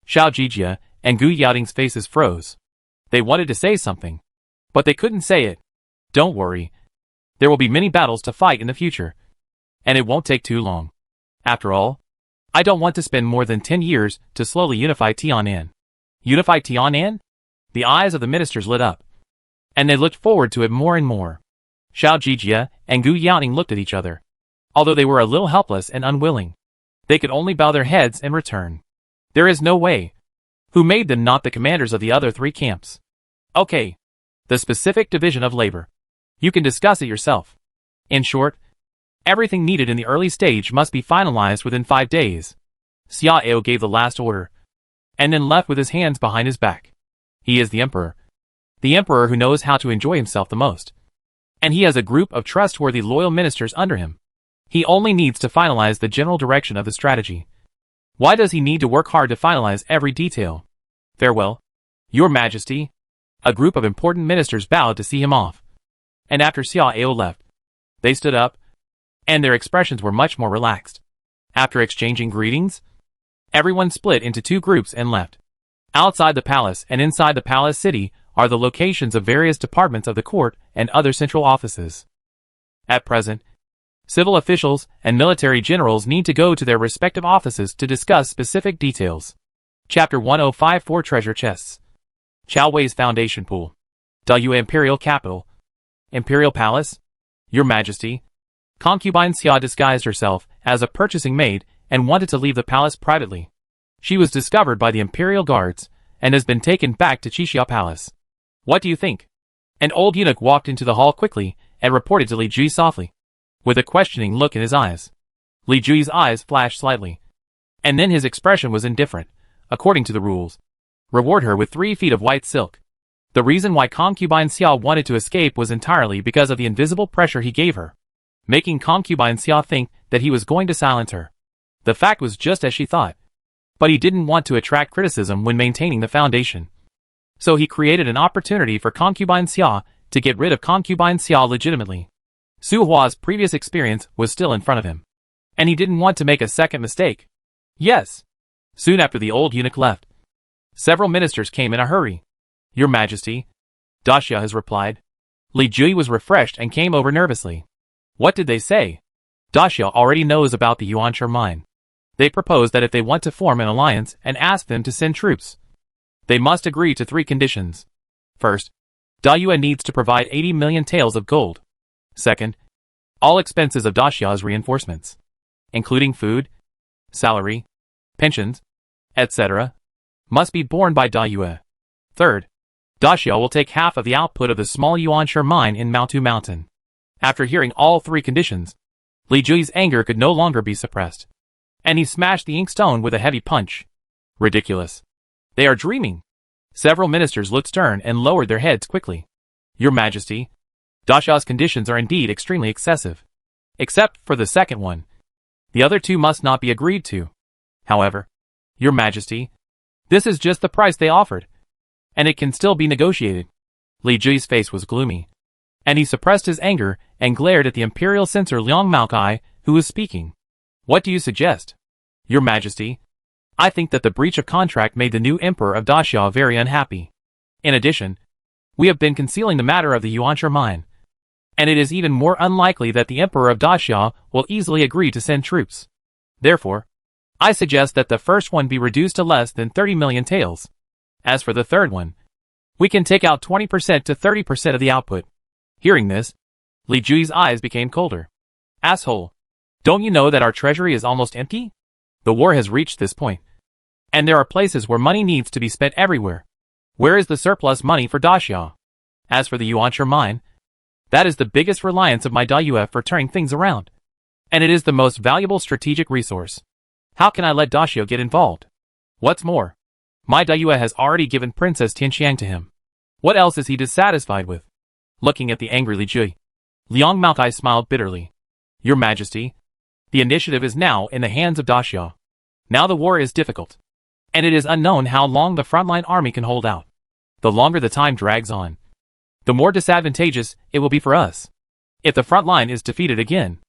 Xiao Jijia and Gu Yaoting's faces froze. They wanted to say something, but they couldn't say it. Don't worry. There will be many battles to fight in the future, and it won't take too long. After all, I don't want to spend more than 10 years to slowly unify Tianan. Unify Tianan? The eyes of the ministers lit up, and they looked forward to it more and more. Xiao Jijia and Gu Yaoting looked at each other. Although they were a little helpless and unwilling, they could only bow their heads in return. There is no way. Who made them not the commanders of the other three camps? Okay. The specific division of labor. You can discuss it yourself. In short, everything needed in the early stage must be finalized within 5 days. Xiao gave the last order, and then left with his hands behind his back. He is the emperor. The emperor who knows how to enjoy himself the most. And he has a group of trustworthy loyal ministers under him. He only needs to finalize the general direction of the strategy. Why does he need to work hard to finalize every detail? Farewell, Your Majesty. A group of important ministers bowed to see him off. And after Xiao left, they stood up, and their expressions were much more relaxed. After exchanging greetings, everyone split into 2 groups and left. Outside the palace and inside the palace city are the locations of various departments of the court and other central offices. At present, civil officials and military generals need to go to their respective offices to discuss specific details. Chapter 1054 Treasure Chests. Chao Wei's Foundation Pool. Dayue Imperial Capital. Imperial Palace. Your Majesty. Concubine Xia disguised herself as a purchasing maid and wanted to leave the palace privately. She was discovered by the Imperial Guards and has been taken back to Qixia Palace. What do you think? An old eunuch walked into the hall quickly and reported to Li Jui softly, with a questioning look in his eyes. Li Jui's eyes flashed slightly, and then his expression was indifferent. According to the rules, reward her with 3 feet of white silk. The reason why concubine Xia wanted to escape was entirely because of the invisible pressure he gave her, making concubine Xia think that he was going to silence her. The fact was just as she thought. But he didn't want to attract criticism when maintaining the foundation. So he created an opportunity for concubine Xia to get rid of concubine Xia legitimately. Su Hua's previous experience was still in front of him, and he didn't want to make a second mistake. Yes. Soon after the old eunuch left, several ministers came in a hurry. Your Majesty, Daxia has replied. Li Jui was refreshed and came over nervously. What did they say? Daxia already knows about the Yuanshe mine. They proposed that if they want to form an alliance and ask them to send troops, they must agree to 3 conditions. First, Dayue needs to provide 80 million taels of gold. Second, all expenses of Daxia's reinforcements, including food, salary, pensions, etc., must be borne by Dayue. Third, Daxia will take half of the output of the small Yuanshe mine in Maotu Mountain. After hearing all 3 conditions, Li Jui's anger could no longer be suppressed, and he smashed the inkstone with a heavy punch. Ridiculous. They are dreaming. Several ministers looked stern and lowered their heads quickly. Your Majesty, Daxia's conditions are indeed extremely excessive. Except for the second one. The other 2 must not be agreed to. However, Your Majesty, this is just the price they offered, and it can still be negotiated. Li Jui's face was gloomy, and he suppressed his anger and glared at the imperial censor Liang Maokai, who was speaking. What do you suggest? Your Majesty, I think that the breach of contract made the new emperor of Daxia very unhappy. In addition, we have been concealing the matter of the Yuanshe mine, and it is even more unlikely that the emperor of Daxia will easily agree to send troops. Therefore, I suggest that the first one be reduced to less than 30 million taels. As for the third one, we can take out 20% to 30% of the output. Hearing this, Li Jui's eyes became colder. Asshole. Don't you know that our treasury is almost empty? The war has reached this point, and there are places where money needs to be spent everywhere. Where is the surplus money for Daxia? As for the Yuanshe mine, that is the biggest reliance of my Dayue for turning things around, and it is the most valuable strategic resource. How can I let Daxia get involved? What's more, My Dayue has already given Princess Tianxiang to him. What else is he dissatisfied with? Looking at the angry Li Jui, Liang Maokai smiled bitterly. Your Majesty, the initiative is now in the hands of Daxia. Now the war is difficult, and it is unknown how long the frontline army can hold out. The longer the time drags on, the more disadvantageous it will be for us. If the front line is defeated again,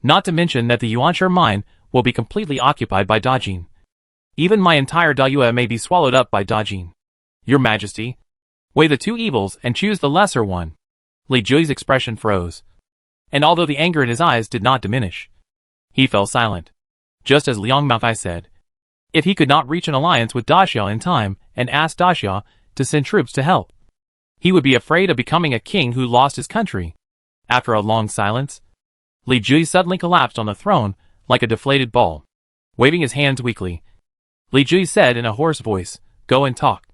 not to mention that the Yuanshe mine will be completely occupied by Dajin. Even my entire Dayue may be swallowed up by Dajin. Your Majesty, weigh the two evils and choose the lesser one. Li Jui's expression froze, and although the anger in his eyes did not diminish, he fell silent. Just as Liang Maokai said, if he could not reach an alliance with Daxia in time and ask Daxia to send troops to help, he would be afraid of becoming a king who lost his country. After a long silence, Li Jui suddenly collapsed on the throne like a deflated ball. Waving his hands weakly, Li Jui said in a hoarse voice, go and talk.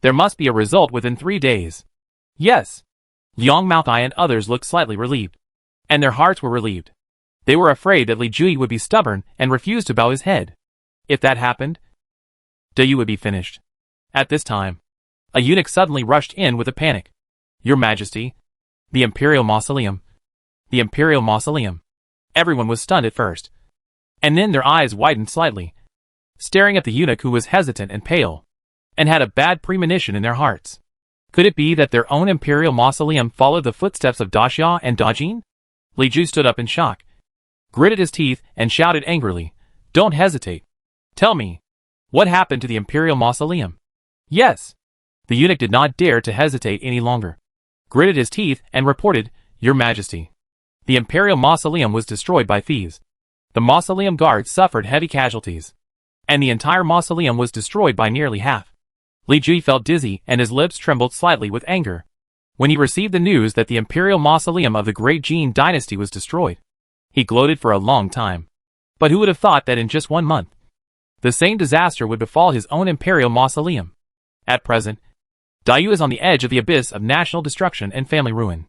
There must be a result within 3 days. Yes. Liang Maokai and others looked slightly relieved, and their hearts were relieved. They were afraid that Li Jui would be stubborn and refuse to bow his head. If that happened, Dayue would be finished. At this time, a eunuch suddenly rushed in with a panic. Your Majesty, the Imperial Mausoleum. The Imperial Mausoleum. Everyone was stunned at first, and then their eyes widened slightly, staring at the eunuch who was hesitant and pale, and had a bad premonition in their hearts. Could it be that their own Imperial Mausoleum followed the footsteps of Daxia and Dajin? Li Jui stood up in shock, gritted his teeth, and shouted angrily, don't hesitate. Tell me, what happened to the Imperial Mausoleum? Yes. The eunuch did not dare to hesitate any longer, gritted his teeth, and reported, Your Majesty, the Imperial Mausoleum was destroyed by thieves. The mausoleum guards suffered heavy casualties, and the entire mausoleum was destroyed by nearly half. Li Jui felt dizzy and his lips trembled slightly with anger when he received the news that the Imperial Mausoleum of the great Jee Dynasty was destroyed. He gloated for a long time. But who would have thought that in just 1 month, the same disaster would befall his own Imperial Mausoleum? At present, Dayue is on the edge of the abyss of national destruction and family ruin.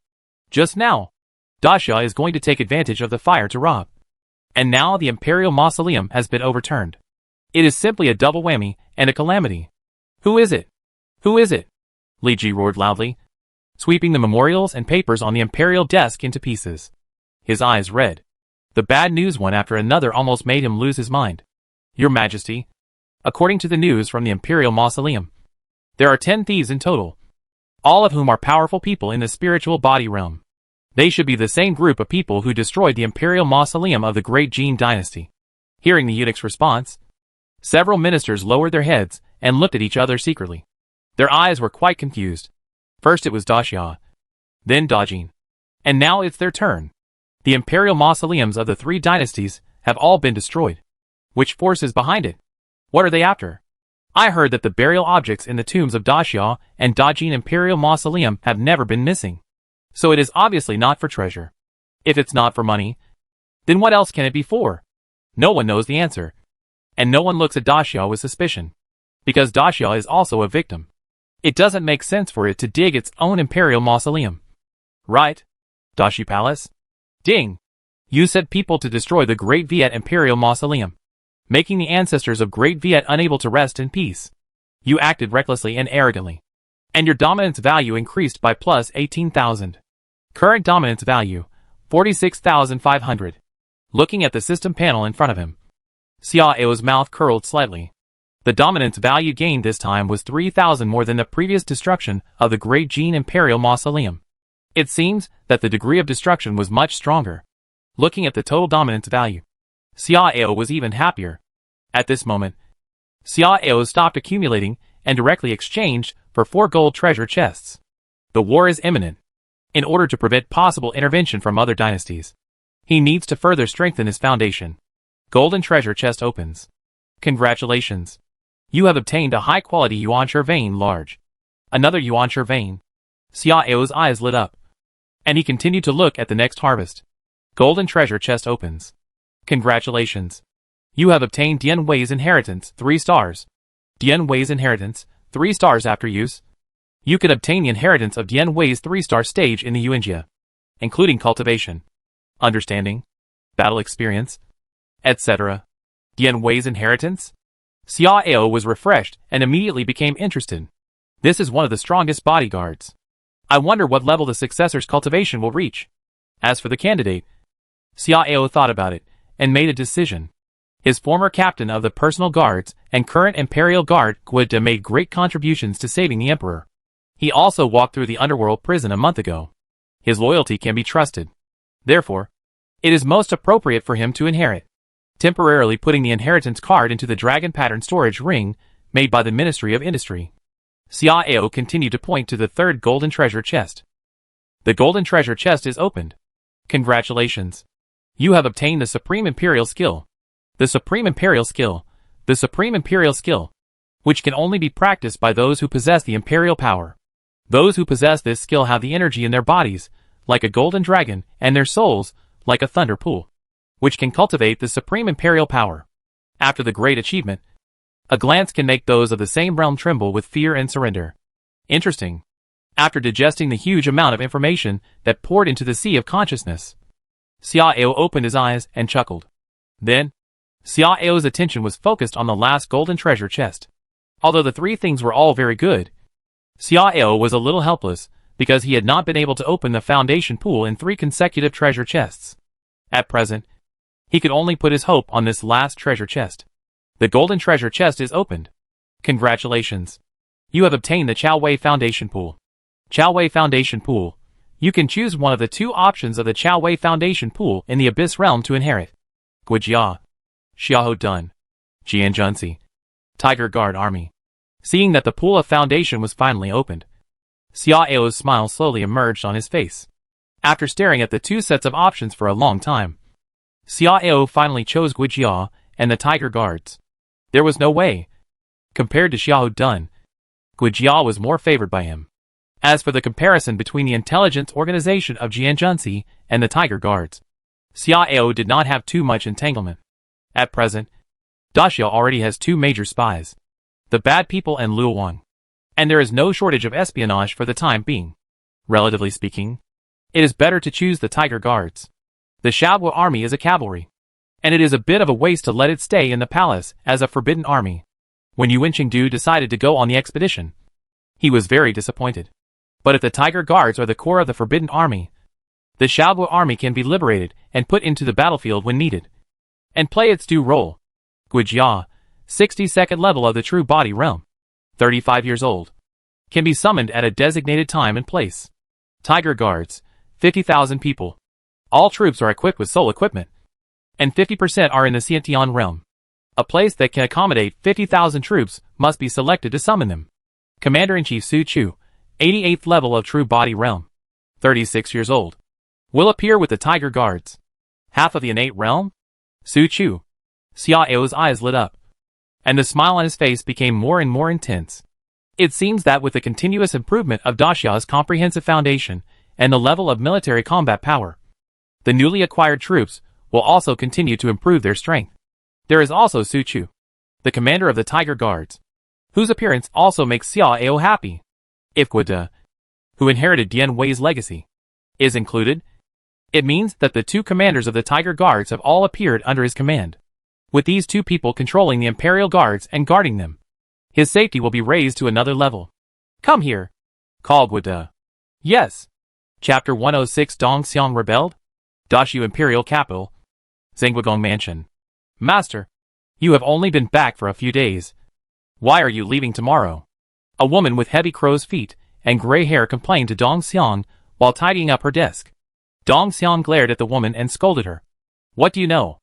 Just now, Daxia is going to take advantage of the fire to rob. And now the Imperial Mausoleum has been overturned. It is simply a double whammy and a calamity. Who is it? Who is it? Li Jui roared loudly, sweeping the memorials and papers on the imperial desk into pieces. His eyes red. The bad news one after another almost made him lose his mind. Your Majesty, according to the news from the Imperial Mausoleum, there are 10 thieves in total, all of whom are powerful people in the spiritual body realm. They should be the same group of people who destroyed the Imperial Mausoleum of the great Jee Dynasty. Hearing the eunuch's response, several ministers lowered their heads and looked at each other secretly. Their eyes were quite confused. First it was Daxia, then Dajin, and now it's their turn. The Imperial Mausoleums of the 3 dynasties have all been destroyed. Which force is behind it? What are they after? I heard that the burial objects in the tombs of Daxia and Dajin Imperial Mausoleum have never been missing. So it is obviously not for treasure. If it's not for money, then what else can it be for? No one knows the answer. And no one looks at Daxia with suspicion, because Daxia is also a victim. It doesn't make sense for it to dig its own Imperial Mausoleum. Right? Daxi Palace? Ding! You sent people to destroy the Great Viet Imperial Mausoleum, making the ancestors of Great Viet unable to rest in peace. You acted recklessly and arrogantly, and your dominance value increased by plus 18,000. Current dominance value, 46,500. Looking at the system panel in front of him, Xiao's mouth curled slightly. The dominance value gained this time was 3,000 more than the previous destruction of the Great Jee Imperial Mausoleum. It seems that the degree of destruction was much stronger. Looking at the total dominance value, Xiao was even happier. At this moment, Xiao stopped accumulating and directly exchanged for 4 gold treasure chests. The war is imminent. In order to prevent possible intervention from other dynasties, he needs to further strengthen his foundation. Golden treasure chest opens. Congratulations. You have obtained a high-quality Yuanshe vein large. Another Yuanshe vein. Xiao's eyes lit up, and he continued to look at the next harvest. Golden treasure chest opens. Congratulations. You have obtained Dian Wei's inheritance, 3 stars. Dian Wei's inheritance, 3 stars after use. You can obtain the inheritance of Dian Wei's 3-star stage in the Yuanjia, including cultivation, understanding, battle experience, etc. Dian Wei's inheritance? Xiao was refreshed and immediately became interested. This is one of the strongest bodyguards. I wonder what level the successor's cultivation will reach. As for the candidate, Xiao thought about it and made a decision. His former captain of the personal guards and current imperial guard Guida made great contributions to saving the emperor. He also walked through the underworld prison a month ago. His loyalty can be trusted. Therefore, it is most appropriate for him to inherit. Temporarily putting the inheritance card into the dragon pattern storage ring made by the Ministry of Industry. Xiao continued to point to the third golden treasure chest. The golden treasure chest is opened. Congratulations. You have obtained the Supreme Imperial Skill. The Supreme Imperial Skill. The Supreme Imperial Skill. Which can only be practiced by those who possess the Imperial power. Those who possess this skill have the energy in their bodies, like a golden dragon, and their souls, like a thunder pool, which can cultivate the supreme imperial power. After the great achievement, a glance can make those of the same realm tremble with fear and surrender. Interesting. After digesting the huge amount of information that poured into the sea of consciousness, Xiao opened his eyes and chuckled. Then, Xiao's attention was focused on the last golden treasure chest. Although the three things were all very good, Xiao was a little helpless because he had not been able to open the foundation pool in 3 consecutive treasure chests. At present, he could only put his hope on this last treasure chest. The golden treasure chest is opened. Congratulations. You have obtained the Chaowei Foundation Pool. Chaowei Foundation Pool. You can choose one of the 2 options of the Chaowei Foundation Pool in the Abyss Realm to inherit. Guijia. Xiahou Dun. Jianzhenzi. Tiger Guard Army. Seeing that the pool of foundation was finally opened, Xiao's smile slowly emerged on his face. After staring at the 2 sets of options for a long time, Xiao finally chose Guijia and the Tiger Guards. There was no way. Compared to Xiahou Dun, Guijia was more favored by him. As for the comparison between the intelligence organization of Jianzhenzi and the Tiger Guards, Xiao did not have too much entanglement. At present, Daxia already has 2 major spies, the bad people and Luo Wang. And there is no shortage of espionage for the time being. Relatively speaking, it is better to choose the Tiger Guards. The Shaoguo army is a cavalry, and it is a bit of a waste to let it stay in the palace as a forbidden army. When Yuan Qingdu decided to go on the expedition, he was very disappointed. But if the Tiger Guards are the core of the forbidden army, the Shaoguo army can be liberated and put into the battlefield when needed, and play its due role. Guijia, 62nd level of the true body realm, 35 years old, can be summoned at a designated time and place. Tiger Guards, 50,000 people. All troops are equipped with soul equipment, and 50% are in the Xiantian realm. A place that can accommodate 50,000 troops must be selected to summon them. Commander-in-Chief Su Chu, 88th level of true body realm, 36 years old, will appear with the Tiger Guards. Half of the innate realm? Su Chu. Xiao's eyes lit up, and the smile on his face became more and more intense. It seems that with the continuous improvement of Daxia's comprehensive foundation and the level of military combat power, the newly acquired troops will also continue to improve their strength. There is also Su Chu, the commander of the Tiger Guards, whose appearance also makes Xiao happy. If Guida, who inherited Dian Wei's legacy, is included, it means that the 2 commanders of the Tiger Guards have all appeared under his command. With these 2 people controlling the Imperial Guards and guarding them, his safety will be raised to another level. Come here, called Guida. Yes. Chapter 106 Dongxiang rebelled? Daxia Imperial Capital, Zhangguogong Mansion. Master, you have only been back for a few days. Why are you leaving tomorrow? A woman with heavy crow's feet and gray hair complained to Dongxiang while tidying up her desk. Dongxiang glared at the woman and scolded her. What do you know?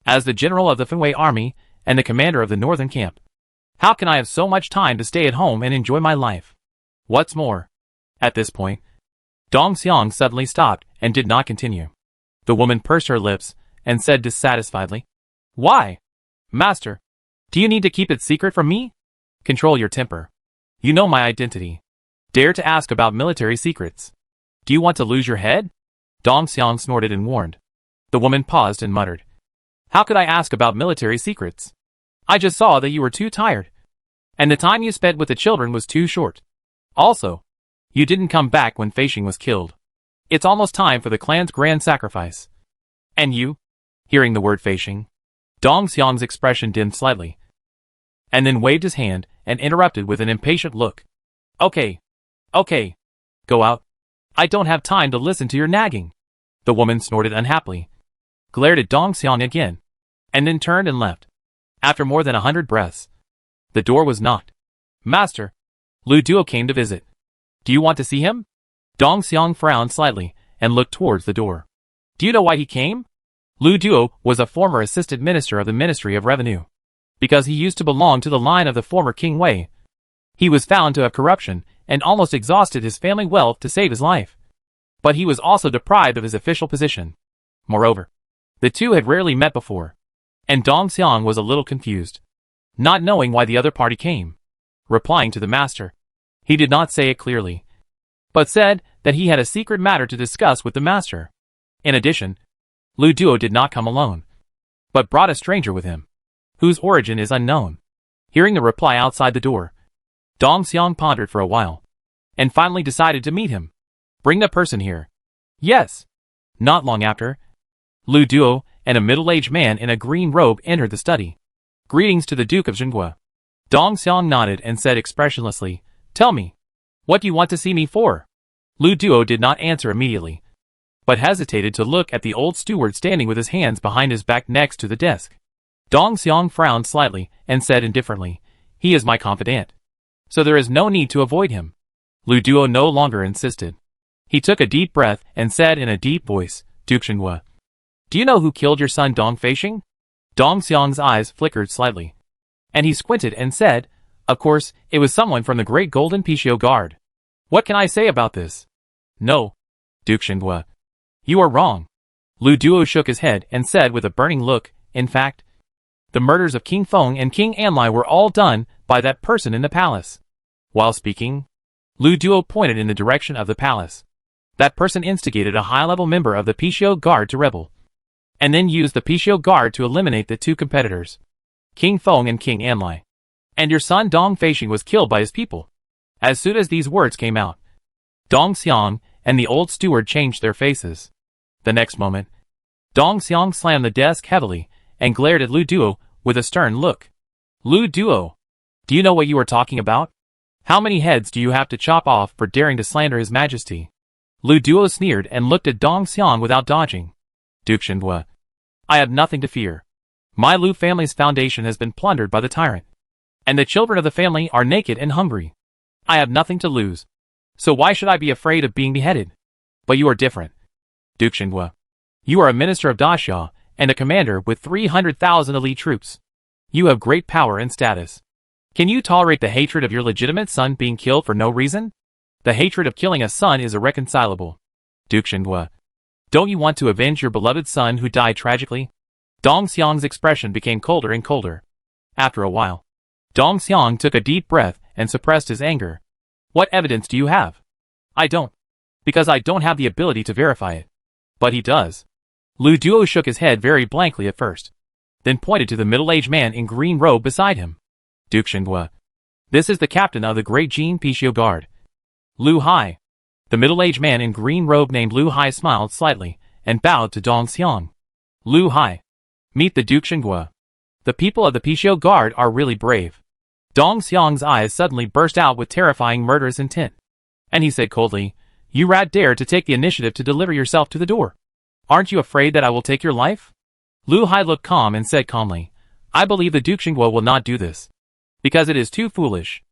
As the general of the Fenwei army and the commander of the northern camp, how can I have so much time to stay at home and enjoy my life? What's more? At this point, Dongxiang suddenly stopped and did not continue. The woman pursed her lips and said dissatisfiedly, Why? Master, do you need to keep it secret from me? Control your temper. You know my identity. Dare to ask about military secrets. Do you want to lose your head? Dongxiang snorted and warned. The woman paused and muttered, How could I ask about military secrets? I just saw that you were too tired, and the time you spent with the children was too short. Also, you didn't come back when Feishing was killed. It's almost time for the clan's grand sacrifice. And you? Hearing the word Feishing, Dongxiang's expression dimmed slightly, and then waved his hand and interrupted with an impatient look. Okay. Okay. Go out. I don't have time to listen to your nagging. The woman snorted unhappily, glared at Dong Xiang again, and then turned and left. After more than 100 breaths, the door was knocked. Master, Lu Duo came to visit. Do you want to see him? Dong Xiang frowned slightly and looked towards the door. Do you know why he came? Lu Duo was a former assistant minister of the Ministry of Revenue. Because he used to belong to the line of the former King Wei, he was found to have corruption and almost exhausted his family wealth to save his life. But he was also deprived of his official position. Moreover, the two had rarely met before, and Dong Xiang was a little confused, not knowing why the other party came. Replying to the master, he did not say it clearly, but said that he had a secret matter to discuss with the master. In addition, Lu Duo did not come alone, but brought a stranger with him, whose origin is unknown. Hearing the reply outside the door, Dong Xiang pondered for a while, and finally decided to meet him. Bring the person here. Yes. Not long after, Lu Duo and a middle-aged man in a green robe entered the study. Greetings to the Duke of Jinghua. Dong Xiang nodded and said expressionlessly, Tell me, what do you want to see me for? Lu Duo did not answer immediately, but hesitated to look at the old steward standing with his hands behind his back next to the desk. Dong Xiang frowned slightly and said indifferently, He is my confidant, so there is no need to avoid him. Lu Duo no longer insisted. He took a deep breath and said in a deep voice, Duke Jinghua, do you know who killed your son Dong Feishing? Dong Xiang's eyes flickered slightly, and he squinted and said, Of course, it was someone from the Great Golden Pishio Guard. What can I say about this? No, Duke Jinghua, you are wrong. Lu Duo shook his head and said with a burning look, In fact, the murders of King Feng and King Anlai were all done by that person in the palace. While speaking, Lu Duo pointed in the direction of the palace. That person instigated a high-level member of the Pishio Guard to rebel, and then used the Pishio Guard to eliminate the two competitors, King Feng and King Anlai. And your son Dong Feishing was killed by his people. As soon as these words came out, Dong Xiang and the old steward changed their faces. The next moment, Dong Xiang slammed the desk heavily and glared at Lu Duo with a stern look. Lu Duo, do you know what you are talking about? How many heads do you have to chop off for daring to slander His Majesty? Lu Duo sneered and looked at Dong Xiang without dodging. Duke Jinghua, I have nothing to fear. My Lu family's foundation has been plundered by the tyrant, and the children of the family are naked and hungry. I have nothing to lose, so why should I be afraid of being beheaded? But you are different, Duke Jinghua. You are a minister of Daxia and a commander with 300,000 elite troops. You have great power and status. Can you tolerate the hatred of your legitimate son being killed for no reason? The hatred of killing a son is irreconcilable. Duke Jinghua, don't you want to avenge your beloved son who died tragically? Dong Xiang's expression became colder and colder. After a while, Dong Xiang took a deep breath and suppressed his anger. What evidence do you have? I don't. Because I don't have the ability to verify it. But he does. Lu Duo shook his head very blankly at first, then pointed to the middle-aged man in green robe beside him. Duke Jinghua, this is the captain of the Great Jin Pishio Guard, Lu Hai. The middle-aged man in green robe named Lu Hai smiled slightly and bowed to Dong Xiang. Lu Hai, meet the Duke Jinghua. The people of the Pishio Guard are really brave. Dong Xiang's eyes suddenly burst out with terrifying murderous intent, and he said coldly, You rat dare to take the initiative to deliver yourself to the door. Aren't you afraid that I will take your life? Lu Hai looked calm and said calmly, I believe the Duke Jinghua will not do this, because it is too foolish.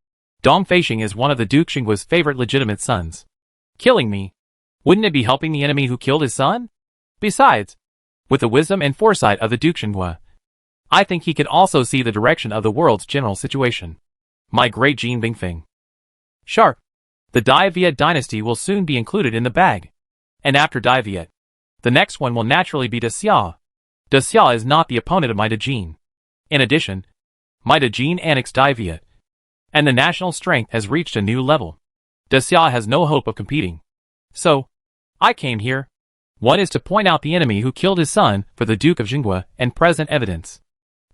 Dong Feishing is one of the Duke Jinghua's favorite legitimate sons. Killing me, wouldn't it be helping the enemy who killed his son? Besides, with the wisdom and foresight of the Duke Jinghua, I think he can also see the direction of the world's general situation. My great Jin Bingfeng. Sharp. The D-Viet dynasty will soon be included in the bag. And after D-Viet, the next one will naturally be Daxia. Daxia is not the opponent of my Dajin. In addition, my Dajin annexed D-Viet, and the national strength has reached a new level. Daxia has no hope of competing. So, I came here. One is to point out the enemy who killed his son for the Duke of Jinghua and present evidence.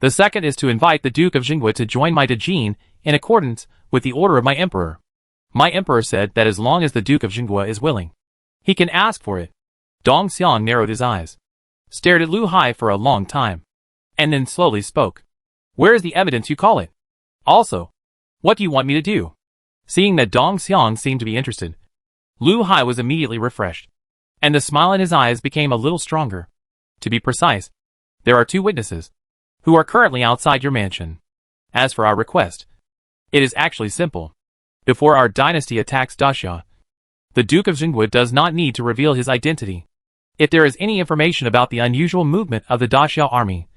The second is to invite the Duke of Jinghua to join my Dajin in accordance with the order of my emperor. My emperor said that as long as the Duke of Jinghua is willing, he can ask for it. Dong Xiang narrowed his eyes, stared at Lu Hai for a long time, and then slowly spoke. Where is the evidence you call it? Also, what do you want me to do? Seeing that Dong Xiang seemed to be interested, Lu Hai was immediately refreshed, and the smile in his eyes became a little stronger. To be precise, there are 2 witnesses, who are currently outside your mansion. As for our request, it is actually simple. Before our dynasty attacks Daxia, the Duke of Jingwu does not need to reveal his identity. If there is any information about the unusual movement of the Daxia army,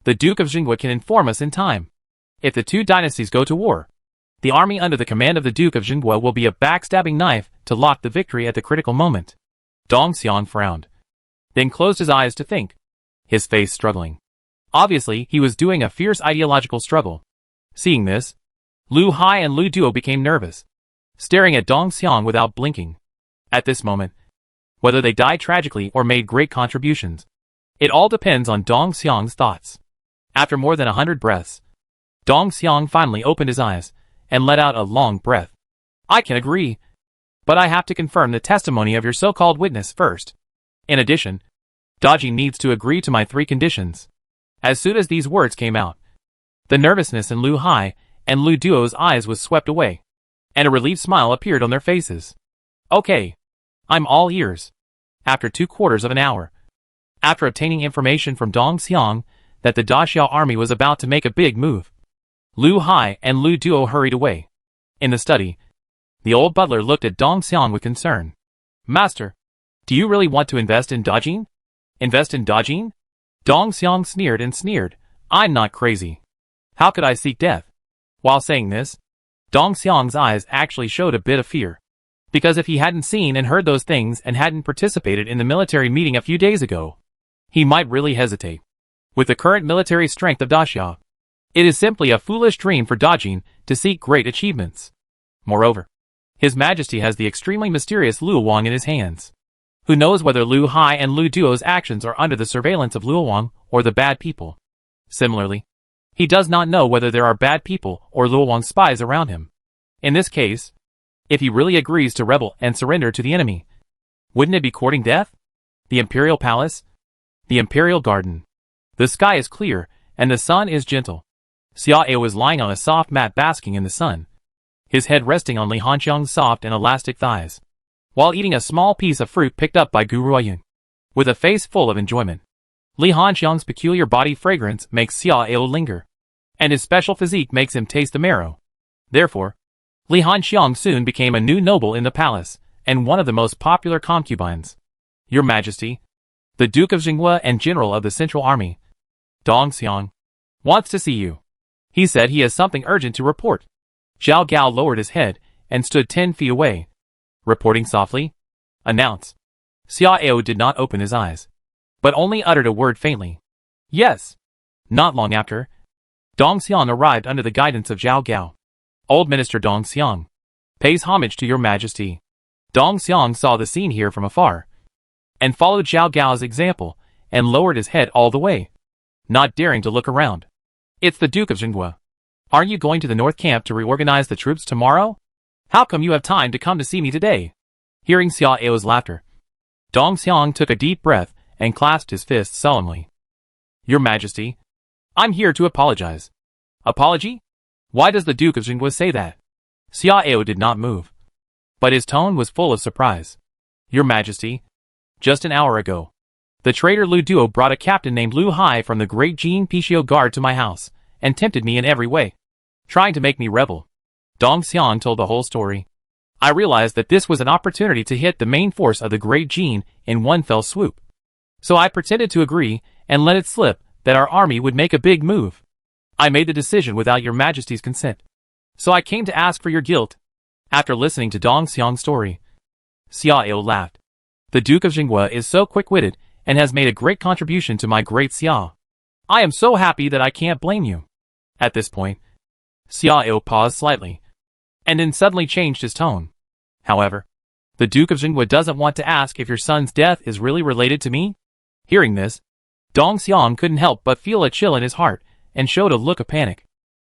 the Duke of Jingwu can inform us in time. If the 2 dynasties go to war, the army under the command of the Duke of Jingwu will be a backstabbing knife to lock the victory at the critical moment. Dong Xiang frowned, then closed his eyes to think, his face struggling. Obviously, he was doing a fierce ideological struggle. Seeing this, Lu Hai and Lu Duo became nervous, staring at Dong Xiang without blinking. At this moment, whether they died tragically or made great contributions, it all depends on Dong Xiang's thoughts. After more than 100 breaths, Dong Xiang finally opened his eyes and let out a long breath. I can agree, but I have to confirm the testimony of your so-called witness first. In addition, Daji needs to agree to my 3 conditions. As soon as these words came out, the nervousness in Lu Hai and Lu Duo's eyes was swept away, and a relieved smile appeared on their faces. Okay, I'm all ears. After 2/4 of an hour, after obtaining information from Dong Xiang that the Daxia army was about to make a big move, Lu Hai and Lu Duo hurried away. In the study, the old butler looked at Dong Xiang with concern. Master, do you really want to invest in Dajin? Invest in Dajin? Dong Xiang sneered and sneered. I'm not crazy. How could I seek death? While saying this, Dong Xiang's eyes actually showed a bit of fear. Because if he hadn't seen and heard those things and hadn't participated in the military meeting a few days ago, he might really hesitate. With the current military strength of Daxia, it is simply a foolish dream for Dajin to seek great achievements. Moreover, His Majesty has the extremely mysterious Luo Wang in his hands. Who knows whether Lu Hai and Lu Duo's actions are under the surveillance of Luo Wang or the bad people. Similarly, he does not know whether there are bad people or Luo Wang's spies around him. In this case, if he really agrees to rebel and surrender to the enemy, wouldn't it be courting death? The Imperial Palace? The Imperial Garden. The sky is clear, and the sun is gentle. Xiao was lying on a soft mat basking in the sun, his head resting on Li Hanxiang's soft and elastic thighs, while eating a small piece of fruit picked up by Gu Ruoyun. With a face full of enjoyment, Li Hanxiang's peculiar body fragrance makes Xiao linger, and his special physique makes him taste the marrow. Therefore, Li Hanxiang soon became a new noble in the palace, and one of the most popular concubines. Your Majesty, the Duke of Jingwu and General of the Central Army, Dong Xiang, wants to see you. He said he has something urgent to report. Zhao Gao lowered his head and stood 10 feet away. Reporting softly. Announce. Xiao did not open his eyes, but only uttered a word faintly. Yes. Not long after, Dong Xiang arrived under the guidance of Zhao Gao. Old Minister Dong Xiang pays homage to your Majesty. Dong Xiang saw the scene here from afar, and followed Zhao Gao's example, and lowered his head all the way, not daring to look around. It's the Duke of Jingwu. Aren't you going to the North Camp to reorganize the troops tomorrow? How come you have time to come to see me today? Hearing Xiao's laughter, Dong Xiang took a deep breath and clasped his fists solemnly. Your Majesty, I'm here to apologize. Apology? Why does the Duke of Jingwu say that? Xiao did not move, but his tone was full of surprise. Your Majesty, just an hour ago, the traitor Lu Duo brought a captain named Lu Hai from the great Jing Pishio Guard to my house, and tempted me in every way, trying to make me rebel. Dong Xiang told the whole story. I realized that this was an opportunity to hit the main force of the great Jin in one fell swoop. So I pretended to agree, and let it slip, that our army would make a big move. I made the decision without your Majesty's consent. So I came to ask for your guilt. After listening to Dong Xiang's story, Xiao laughed. The Duke of Jingwu is so quick-witted, and has made a great contribution to my great Xiao. I am so happy that I can't blame you. At this point, Xiao paused slightly, and then suddenly changed his tone. However, the Duke of Jingwu doesn't want to ask if your son's death is really related to me? Hearing this, Dong Xiang couldn't help but feel a chill in his heart, and showed a look of panic.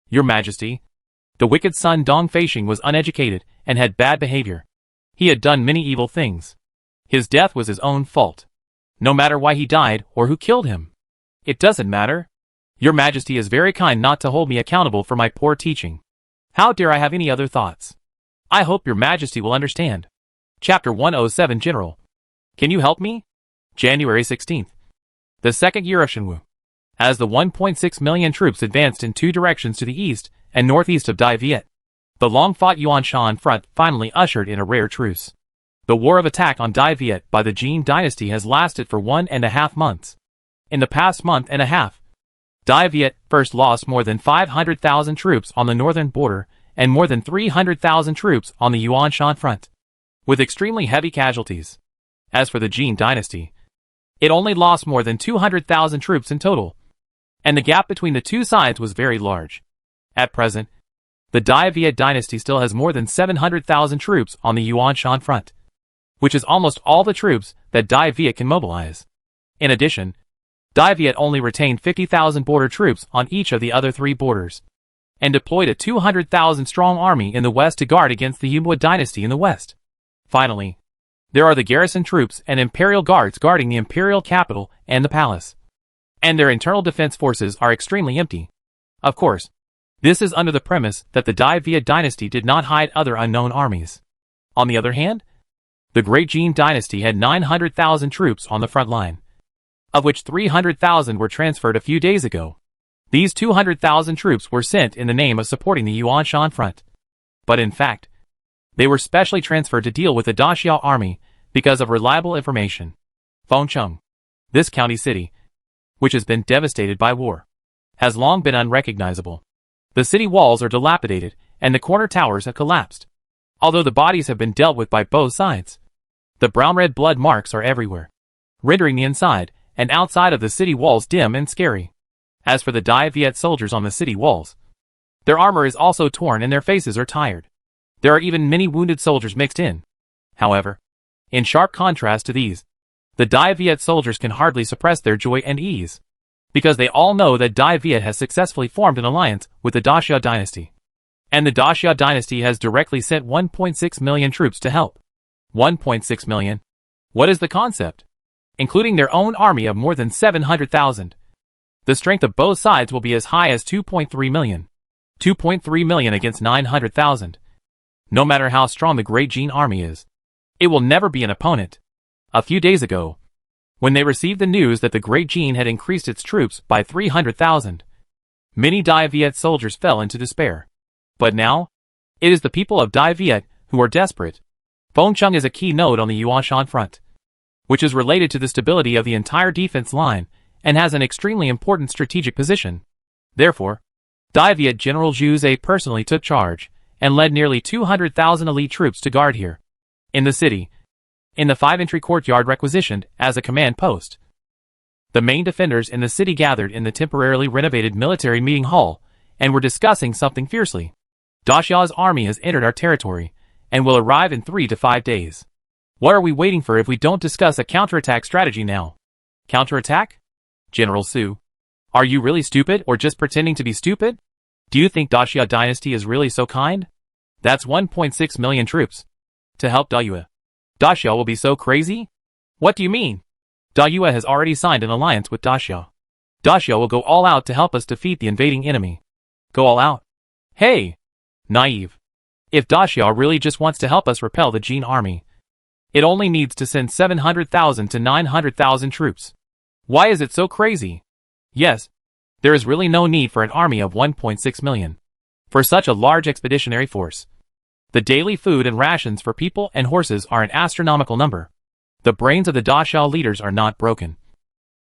Your Majesty, the wicked son Dong Feishing was uneducated, and had bad behavior. He had done many evil things. His death was his own fault. No matter why he died, or who killed him. It doesn't matter. Your Majesty is very kind not to hold me accountable for my poor teaching. How dare I have any other thoughts? I hope your Majesty will understand. Chapter 107 General. Can you help me? January 16th. The second year of Shenwu. As the 1.6 million troops advanced in two directions to the east and northeast of D-Viet, the long-fought Yuanshan front finally ushered in a rare truce. The war of attack on D-Viet by the Jee Dynasty has lasted for 1.5 months. In the past month and a half, D-Viet first lost more than 500,000 troops on the northern border and more than 300,000 troops on the Yuanshan front, with extremely heavy casualties. As for the Jee Dynasty, it only lost more than 200,000 troops in total, and the gap between the two sides was very large. At present, the D-Viet dynasty still has more than 700,000 troops on the Yuanshan front, which is almost all the troops that D-Viet can mobilize. In addition, D-Viet only retained 50,000 border troops on each of the other three borders, and deployed a 200,000-strong army in the west to guard against the Yumwa dynasty in the west. Finally, there are the garrison troops and imperial guards guarding the imperial capital and the palace, and their internal defense forces are extremely empty. Of course, this is under the premise that the D-Viet dynasty did not hide other unknown armies. On the other hand, the Great Jee Dynasty had 900,000 troops on the front line, of which 300,000 were transferred a few days ago. These 200,000 troops were sent in the name of supporting the Yuanshan front, but in fact, they were specially transferred to deal with the Daxia army because of reliable information. Fengcheng, this county city, which has been devastated by war, has long been unrecognizable. The city walls are dilapidated and the corner towers have collapsed. Although the bodies have been dealt with by both sides, the brown-red blood marks are everywhere, rendering the inside and outside of the city walls dim and scary. As for the D-Viet soldiers on the city walls, their armor is also torn and their faces are tired. There are even many wounded soldiers mixed in. However, in sharp contrast to these, the D-Viet soldiers can hardly suppress their joy and ease, because they all know that D-Viet has successfully formed an alliance with the Daxia dynasty. And the Daxia dynasty has directly sent 1.6 million troops to help. 1.6 million? What is the concept? Including their own army of more than 700,000. The strength of both sides will be as high as 2.3 million. 2.3 million against 900,000. No matter how strong the Great Jee army is, it will never be an opponent. A few days ago, when they received the news that the Great Jee had increased its troops by 300,000, many D-Viet soldiers fell into despair. But now, it is the people of D-Viet who are desperate. Fengcheng is a key node on the Yuanshan front, which is related to the stability of the entire defense line and has an extremely important strategic position. Therefore, D-Viet General Zhu Zhe personally took charge and led nearly 200,000 elite troops to guard here, in the city, in the 5-entry courtyard requisitioned as a command post. The main defenders in the city gathered in the temporarily renovated military meeting hall and were discussing something fiercely. Daxia's army has entered our territory and will arrive in 3 to 5 days. What are we waiting for if we don't discuss a counterattack strategy now? Counterattack? General Su, are you really stupid or just pretending to be stupid? Do you think Daxia dynasty is really so kind? That's 1.6 million troops to help Dayue. Daxia will be so crazy? What do you mean? Dayue has already signed an alliance with Daxia. Daxia will go all out to help us defeat the invading enemy. Go all out? Hey! Naive. If Daxia really just wants to help us repel the Jee army, it only needs to send 700,000 to 900,000 troops. Why is it so crazy? Yes, there is really no need for an army of 1.6 million. For such a large expeditionary force, the daily food and rations for people and horses are an astronomical number. The brains of the Daxia leaders are not broken.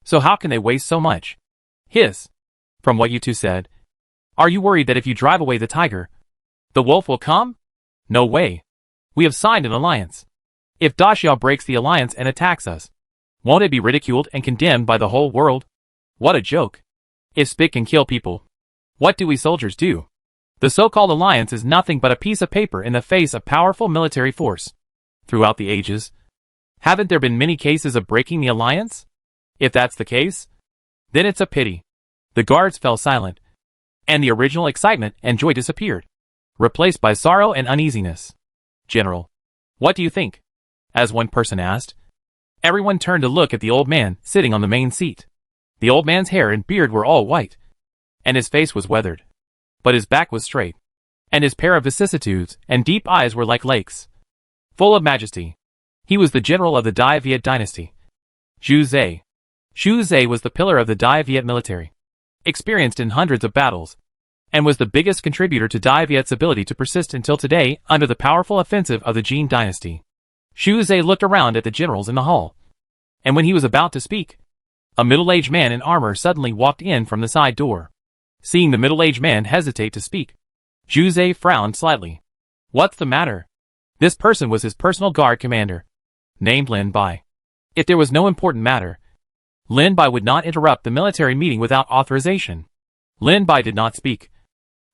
So how can they waste so much? Hiss. From what you two said, are you worried that if you drive away the tiger, the wolf will come? No way. We have signed an alliance. If Daxia breaks the alliance and attacks us, won't it be ridiculed and condemned by the whole world? What a joke. If spit can kill people, what do we soldiers do? The so-called alliance is nothing but a piece of paper in the face of powerful military force. Throughout the ages, haven't there been many cases of breaking the alliance? If that's the case, then it's a pity. The guards fell silent, and the original excitement and joy disappeared, replaced by sorrow and uneasiness. General, what do you think? As one person asked. Everyone turned to look at the old man sitting on the main seat. The old man's hair and beard were all white, and his face was weathered. But his back was straight, and his pair of vicissitudes and deep eyes were like lakes, full of majesty. He was the general of the D-Viet dynasty. Zhu Zhe was the pillar of the D-Viet military, experienced in hundreds of battles, and was the biggest contributor to D-Viet's ability to persist until today under the powerful offensive of the Jee Dynasty. Zhu Zhe looked around at the generals in the hall, and when he was about to speak, a middle-aged man in armor suddenly walked in from the side door. Seeing the middle-aged man hesitate to speak, Zhu Zhe frowned slightly. What's the matter? This person was his personal guard commander, named Lin Bai. If there was no important matter, Lin Bai would not interrupt the military meeting without authorization. Lin Bai did not speak,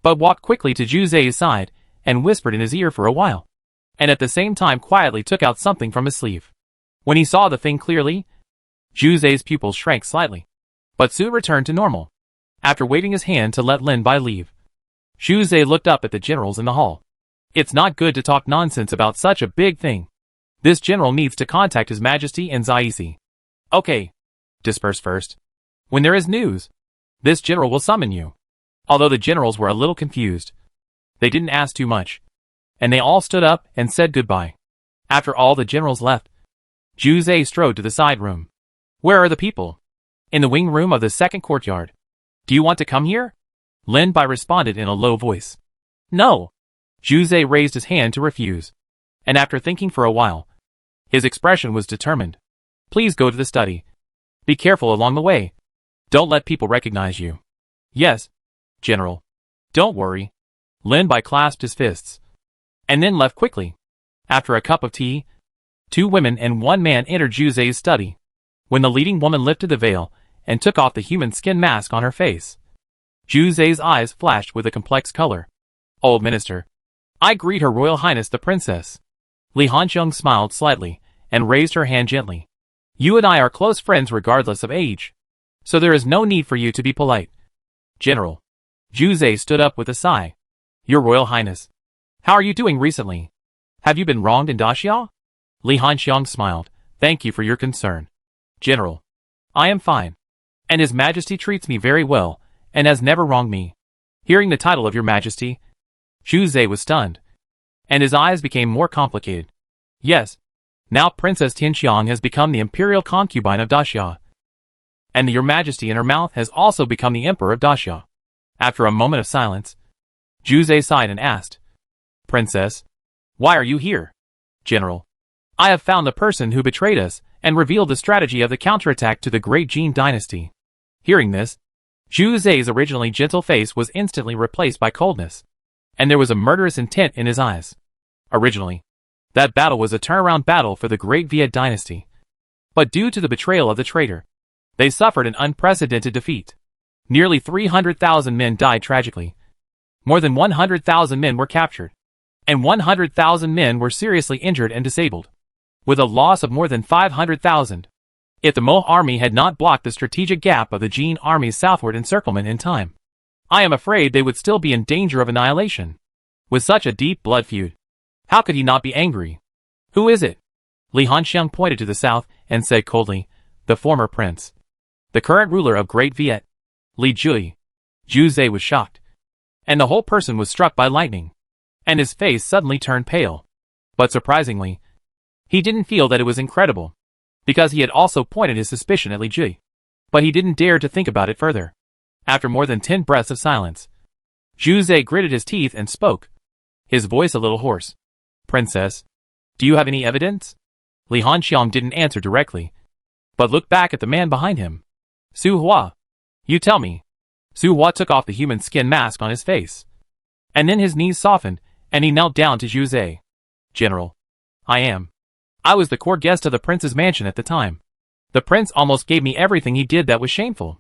but walked quickly to Zhu Zhe's side and whispered in his ear for a while, and at the same time quietly took out something from his sleeve. When he saw the thing clearly, Zhu Zhe's pupils shrank slightly, but soon returned to normal. After waving his hand to let Lin Bai leave, Zhu Zhe looked up at the generals in the hall. It's not good to talk nonsense about such a big thing. This general needs to contact His Majesty and Zaisi. Okay. Disperse first. When there is news, this general will summon you. Although the generals were a little confused, they didn't ask too much, and they all stood up and said goodbye. After all the generals left, Zhu Zhe strode to the side room. Where are the people? In the wing room of the second courtyard. Do you want to come here? Lin Bai responded in a low voice. No. Zhu Zhe raised his hand to refuse, and after thinking for a while, his expression was determined. Please go to the study. Be careful along the way. Don't let people recognize you. Yes, General. Don't worry. Lin Bai clasped his fists, and then left quickly. After a cup of tea, 2 women and 1 man entered Zhu Zhe's study. When the leading woman lifted the veil and took off the human skin mask on her face, Zhu Zhe's eyes flashed with a complex color. Old Minister, I greet Her Royal Highness the Princess. Li Hanxiang smiled slightly and raised her hand gently. You and I are close friends regardless of age, so there is no need for you to be polite. General. Zhu Zhe stood up with a sigh. Your Royal Highness, how are you doing recently? Have you been wronged in Daxia? Li Hanxiang smiled. Thank you for your concern. General. I am fine, and His Majesty treats me very well and has never wronged me. Hearing the title of Your Majesty, Zhu Zhe was stunned, and his eyes became more complicated. Yes, now Princess Tianxiang has become the imperial concubine of Daxia, and Your Majesty in her mouth has also become the Emperor of Daxia. After a moment of silence, Zhu Zhe sighed and asked, Princess, why are you here? General, I have found the person who betrayed us and revealed the strategy of the counterattack to the great Jee Dynasty. Hearing this, Zhu Zhe's originally gentle face was instantly replaced by coldness, and there was a murderous intent in his eyes. Originally, that battle was a turnaround battle for the great Viet dynasty, but due to the betrayal of the traitor, they suffered an unprecedented defeat. Nearly 300,000 men died tragically. More than 100,000 men were captured, and 100,000 men were seriously injured and disabled, with a loss of more than 500,000. If the Mo army had not blocked the strategic gap of the Jin army's southward encirclement in time, I am afraid they would still be in danger of annihilation. With such a deep blood feud, how could he not be angry? Who is it? Li Hanxiang pointed to the south and said coldly, the former prince, the current ruler of Great Viet, Li Jui. Zhu Zhe was shocked, and the whole person was struck by lightning, and his face suddenly turned pale. But surprisingly, he didn't feel that it was incredible, because he had also pointed his suspicion at Li Jui. But he didn't dare to think about it further. After more than 10 breaths of silence, Zhu Zhe gritted his teeth and spoke, his voice a little hoarse. Princess, do you have any evidence? Li Hanxiang didn't answer directly, but looked back at the man behind him. Su Hua, you tell me. Su Hua took off the human skin mask on his face, and then his knees softened, and he knelt down to Zhu Zhe. General, I was the court guest of the prince's mansion at the time. The prince almost gave me everything he did that was shameful.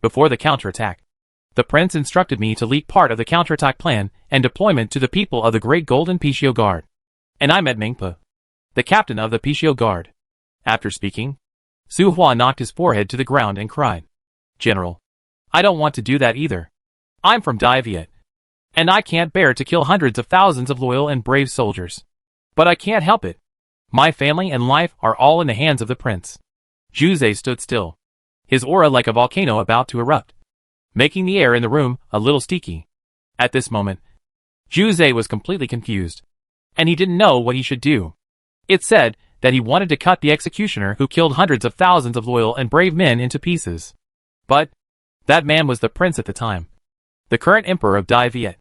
Before the counterattack, the prince instructed me to leak part of the counterattack plan and deployment to the people of the Great Golden Pichio Guard. And I met Mingpa, the captain of the Pichio Guard. After speaking, Su Hua knocked his forehead to the ground and cried, General, I don't want to do that either. I'm from D-Viet, and I can't bear to kill hundreds of thousands of loyal and brave soldiers. But I can't help it. My family and life are all in the hands of the prince. Zhu Zhe stood still, his aura like a volcano about to erupt. making the air in the room a little sticky. At this moment, Juzé was completely confused, and he didn't know what he should do. It said that he wanted to cut the executioner who killed hundreds of thousands of loyal and brave men into pieces. But that man was the prince at the time, the current emperor of D-Viet,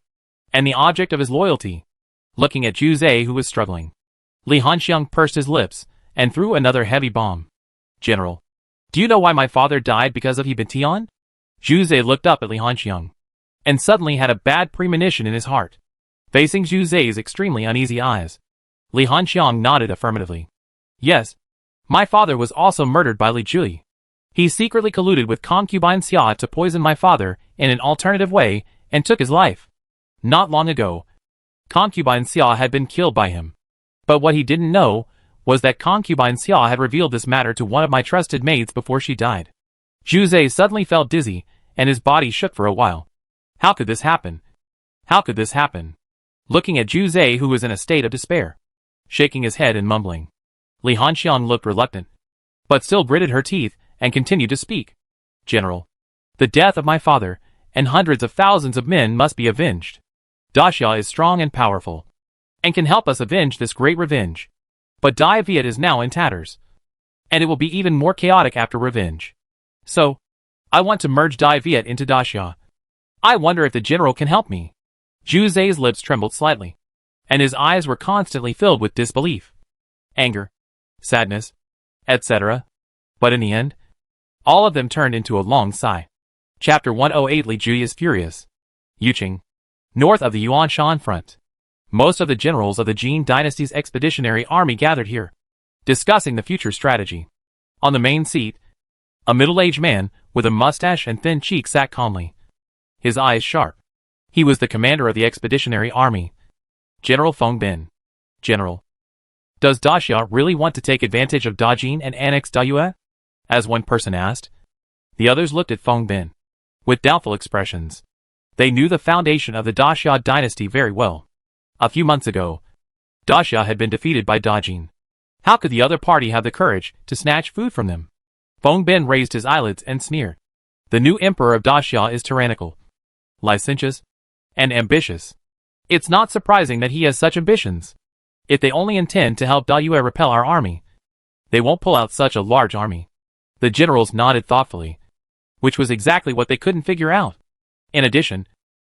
and the object of his loyalty. Looking at Juzé, who was struggling, Li Hanxiang pursed his lips and threw another heavy bomb. General, do you know why my father died because of Beauties? Juzé looked up at Li Hanxiang, and suddenly had a bad premonition in his heart. Facing Juzé's extremely uneasy eyes, Li Hanxiang nodded affirmatively. Yes, my father was also murdered by Li Jui. He secretly colluded with concubine Xia to poison my father in an alternative way and took his life. Not long ago, concubine Xia had been killed by him. But what he didn't know was that concubine Xia had revealed this matter to one of my trusted maids before she died. Juzé suddenly felt dizzy, and his body shook for a while. How could this happen? How could this happen? Looking at Juzé, who was in a state of despair, shaking his head and mumbling, Li Hanxiang looked reluctant, but still gritted her teeth and continued to speak. General, the death of my father and hundreds of thousands of men must be avenged. Daxia is strong and powerful, and can help us avenge this great revenge. But D-Viet is now in tatters, and it will be even more chaotic after revenge. So, I want to merge D-Viet into Daxia. I wonder if the general can help me. Juzé's lips trembled slightly, and his eyes were constantly filled with disbelief, anger, sadness, etc. But in the end, all of them turned into a long sigh. Chapter 108. Li Jui is furious. Yuqing, north of the Yuanshan front. Most of the generals of the Jee Dynasty's expeditionary army gathered here, discussing the future strategy. On the main seat, a middle-aged man with a mustache and thin cheeks sat calmly, his eyes sharp. He was the commander of the expeditionary army, General Feng Bin. General, does Daxia really want to take advantage of Dajin and annex D-Viet? As one person asked. The others looked at Feng Bin with doubtful expressions. They knew the foundation of the Daxia dynasty very well. A few months ago, Daxia had been defeated by Dajin. How could the other party have the courage to snatch food from them? Feng Bin raised his eyelids and sneered. The new emperor of Daxia is tyrannical, licentious, and ambitious. It's not surprising that he has such ambitions. If they only intend to help D-Viet repel our army, they won't pull out such a large army. The generals nodded thoughtfully, which was exactly what they couldn't figure out. In addition,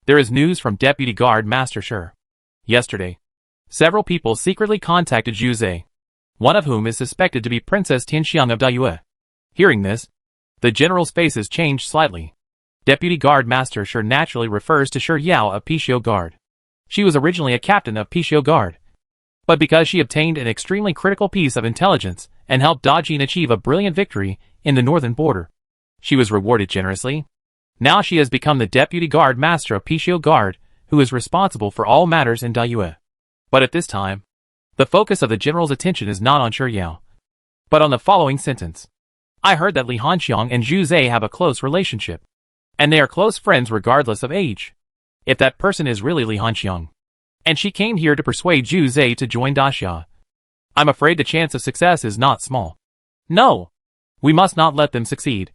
there is news from Deputy Guard Master Shi. Yesterday, several people secretly contacted Juzé, one of whom is suspected to be Princess Tianxiang of D-Viet. Hearing this, the generals' faces changed slightly. Deputy Guard Master Shi naturally refers to Shi Yao of Pishio Guard. She was originally a captain of Pishio Guard, but because she obtained an extremely critical piece of intelligence and helped Dajin achieve a brilliant victory in the northern border, she was rewarded generously. Now she has become the Deputy Guard Master of Pishio Guard, who is responsible for all matters in D-Viet. But at this time, the focus of the general's attention is not on Shi Yao, but on the following sentence. I heard that Li Hanxiang and Juzé have a close relationship, and they are close friends regardless of age. If that person is really Li Hanxiang, and she came here to persuade Juzé to join Daxia, I'm afraid the chance of success is not small. No, we must not let them succeed.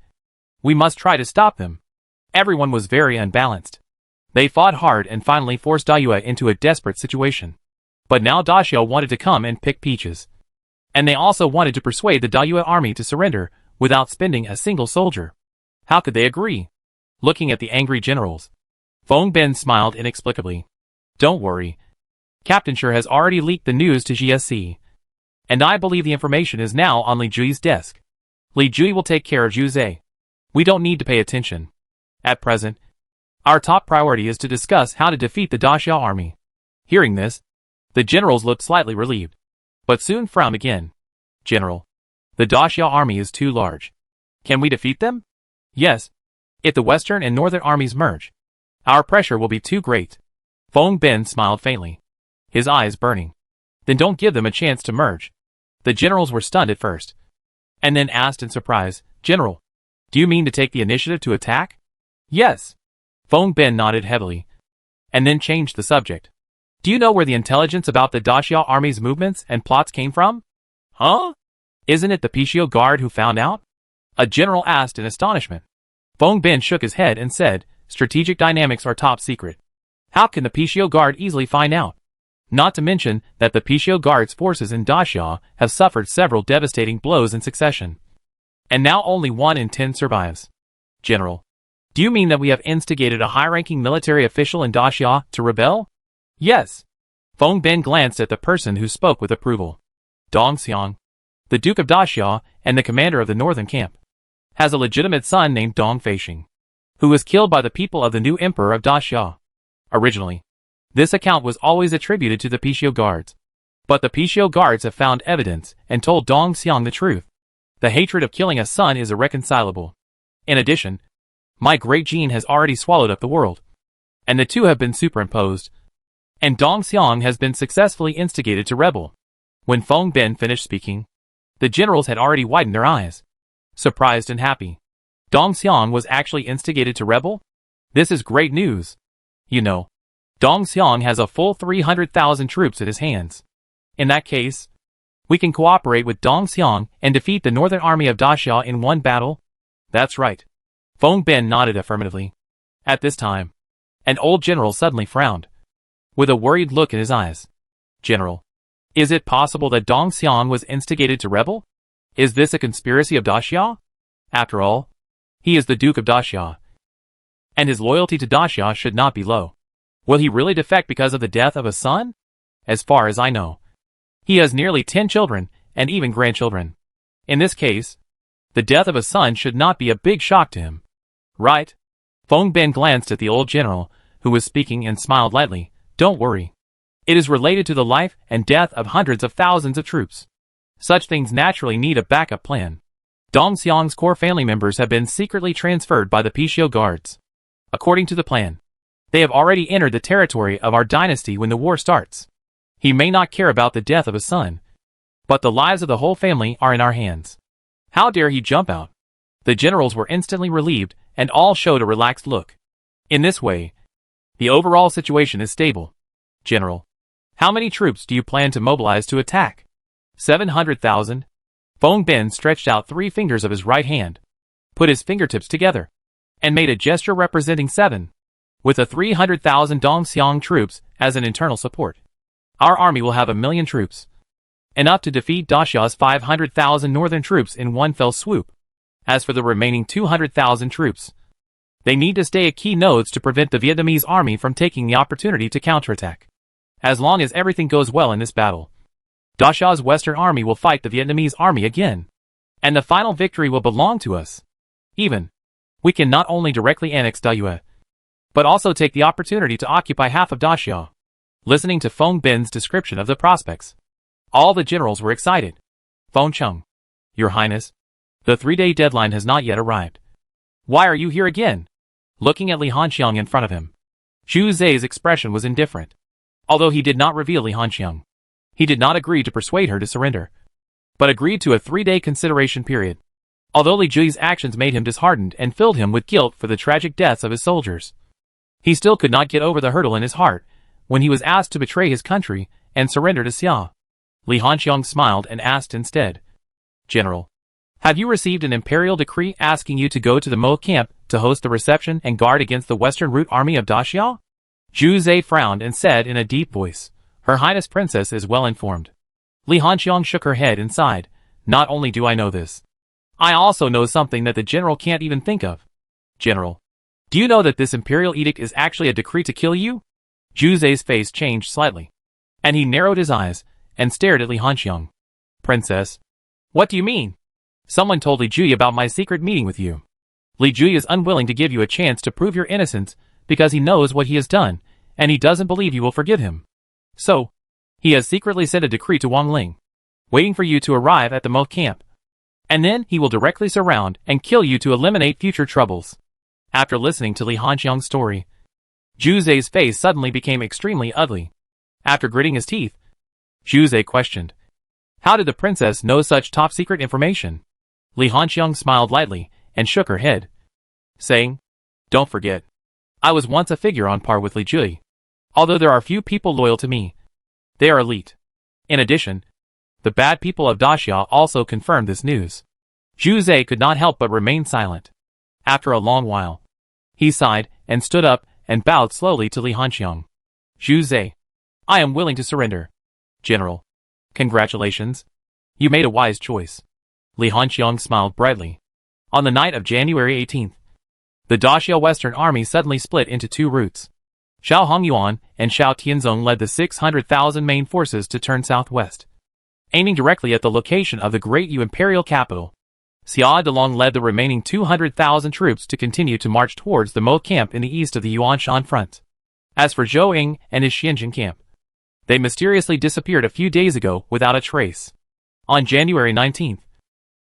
We must try to stop them. Everyone was very unbalanced. They fought hard and finally forced D-Viet into a desperate situation. But now Daxia wanted to come and pick peaches. And they also wanted to persuade the D-Viet army to surrender without spending a single soldier. How could they agree? Looking at the angry generals, Feng Bin smiled inexplicably. Don't worry. Captain Shi has already leaked the news to GSC. And I believe the information is now on Li Jui's desk. Li Jui will take care of Juzé. We don't need to pay attention. At present, our top priority is to discuss how to defeat the Daxia army. Hearing this, the generals looked slightly relieved, but soon frowned again. General, the Daxia army is too large. Can we defeat them? Yes. If the western and northern armies merge, our pressure will be too great. Feng Bin smiled faintly, his eyes burning. Then don't give them a chance to merge. The generals were stunned at first, and then asked in surprise, General, do you mean to take the initiative to attack? Yes. Feng Bin nodded heavily, and then changed the subject. Do you know where the intelligence about the Daxia army's movements and plots came from? Huh? Isn't it the Pishio Guard who found out? A general asked in astonishment. Feng Bin shook his head and said, strategic dynamics are top secret. How can the Pishio Guard easily find out? Not to mention that the Pishio Guard's forces in Daxia have suffered several devastating blows in succession. And now only 1 in 10 survives. General, do you mean that we have instigated a high-ranking military official in Daxia to rebel? Yes. Feng Bin glanced at the person who spoke with approval. Dong Xiang, the Duke of Daxia and the commander of the northern camp, has a legitimate son named Dong Feixing, who was killed by the people of the new emperor of Daxia. Originally, this account was always attributed to the Pishio Guards. But the Pishio Guards have found evidence and told Dong Xiang the truth. The hatred of killing a son is irreconcilable. In addition, my great gene has already swallowed up the world, and the two have been superimposed, and Dong Xiang has been successfully instigated to rebel. When Feng Bin finished speaking, the generals had already widened their eyes, surprised and happy. Dong Xiang was actually instigated to rebel? This is great news. You know, Dong Xiang has a full 300,000 troops at his hands. In that case, we can cooperate with Dong Xiang and defeat the northern army of Daxia in one battle? That's right. Feng Bin nodded affirmatively. At this time, an old general suddenly frowned, with a worried look in his eyes. General, is it possible that Dong Xiang was instigated to rebel? Is this a conspiracy of Daxia? After all, he is the Duke of Daxia, and his loyalty to Daxia should not be low. Will he really defect because of the death of a son? As far as I know, he has nearly 10 children and even grandchildren. In this case, the death of a son should not be a big shock to him. Right? Feng Bin glanced at the old general, who was speaking, and smiled lightly. Don't worry. It is related to the life and death of hundreds of thousands of troops. Such things naturally need a backup plan. Dong Xiang's core family members have been secretly transferred by the Pishio Guards. According to the plan, they have already entered the territory of our dynasty when the war starts. He may not care about the death of a son, but the lives of the whole family are in our hands. How dare he jump out? The generals were instantly relieved, and all showed a relaxed look. In this way, the overall situation is stable. General, how many troops do you plan to mobilize to attack? 700,000. Feng Bin stretched out 3 fingers of his right hand, put his fingertips together, and made a gesture representing 7. With the 300,000 Dong Xiang troops as an internal support, our army will have 1,000,000 troops, enough to defeat Daxia's 500,000 northern troops in one fell swoop. As for the remaining 200,000 troops, they need to stay at key nodes to prevent the Vietnamese army from taking the opportunity to counterattack. As long as everything goes well in this battle, Daxia's western army will fight the Vietnamese army again, and the final victory will belong to us. Even, we can not only directly annex D-Viet, but also take the opportunity to occupy half of Daxia. Listening to Feng Bin's description of the prospects, all the generals were excited. Feng Cheng, Your Highness, the 3-day deadline has not yet arrived. Why are you here again? Looking at Li Hanxiang in front of him, Zhu Zai's expression was indifferent. Although he did not reveal Li Hanxiang, he did not agree to persuade her to surrender, but agreed to a 3-day consideration period. Although Li Jui's actions made him disheartened and filled him with guilt for the tragic deaths of his soldiers, he still could not get over the hurdle in his heart when he was asked to betray his country and surrender to Xia. Li Hanxiang smiled and asked instead, General, have you received an imperial decree asking you to go to the Mo camp to host the reception and guard against the western route army of Daxia? Zhu Zai frowned and said in a deep voice, Her Highness Princess is well informed. Li Hanxiang shook her head and sighed. Not only do I know this, I also know something that the general can't even think of. General, do you know that this imperial edict is actually a decree to kill you? Zhu Zai's face changed slightly, and he narrowed his eyes and stared at Li Hanxiang. Princess, what do you mean? Someone told Li Jui about my secret meeting with you. Li Jui is unwilling to give you a chance to prove your innocence because he knows what he has done, and he doesn't believe you will forgive him. So, he has secretly sent a decree to Wang Ling, waiting for you to arrive at the Mo camp. And then he will directly surround and kill you to eliminate future troubles. After listening to Li Hanxiang's story, Zhu Zai's face suddenly became extremely ugly. After gritting his teeth, Zhu Zai questioned, How did the princess know such top-secret information? Li Hanxiang smiled lightly and shook her head, saying, Don't forget, I was once a figure on par with Li Jui. Although there are few people loyal to me, they are elite. In addition, the bad people of Daxia also confirmed this news. Zhu Zai could not help but remain silent. After a long while, he sighed and stood up and bowed slowly to Li Hanxiang. Zhu Zhe, I am willing to surrender. General, congratulations. You made a wise choice. Li Hanxiang smiled brightly. On the night of January 18th, the Daxia Western Army suddenly split into two routes. Xiao Hongyuan and Xiao Tianzong led the 600,000 main forces to turn southwest, aiming directly at the location of the Great Yu imperial capital. Xia Delong led the remaining 200,000 troops to continue to march towards the Mo camp in the east of the Yuanshan front. As for Zhou Ying and his Xianjin camp, they mysteriously disappeared a few days ago without a trace. On January 19th,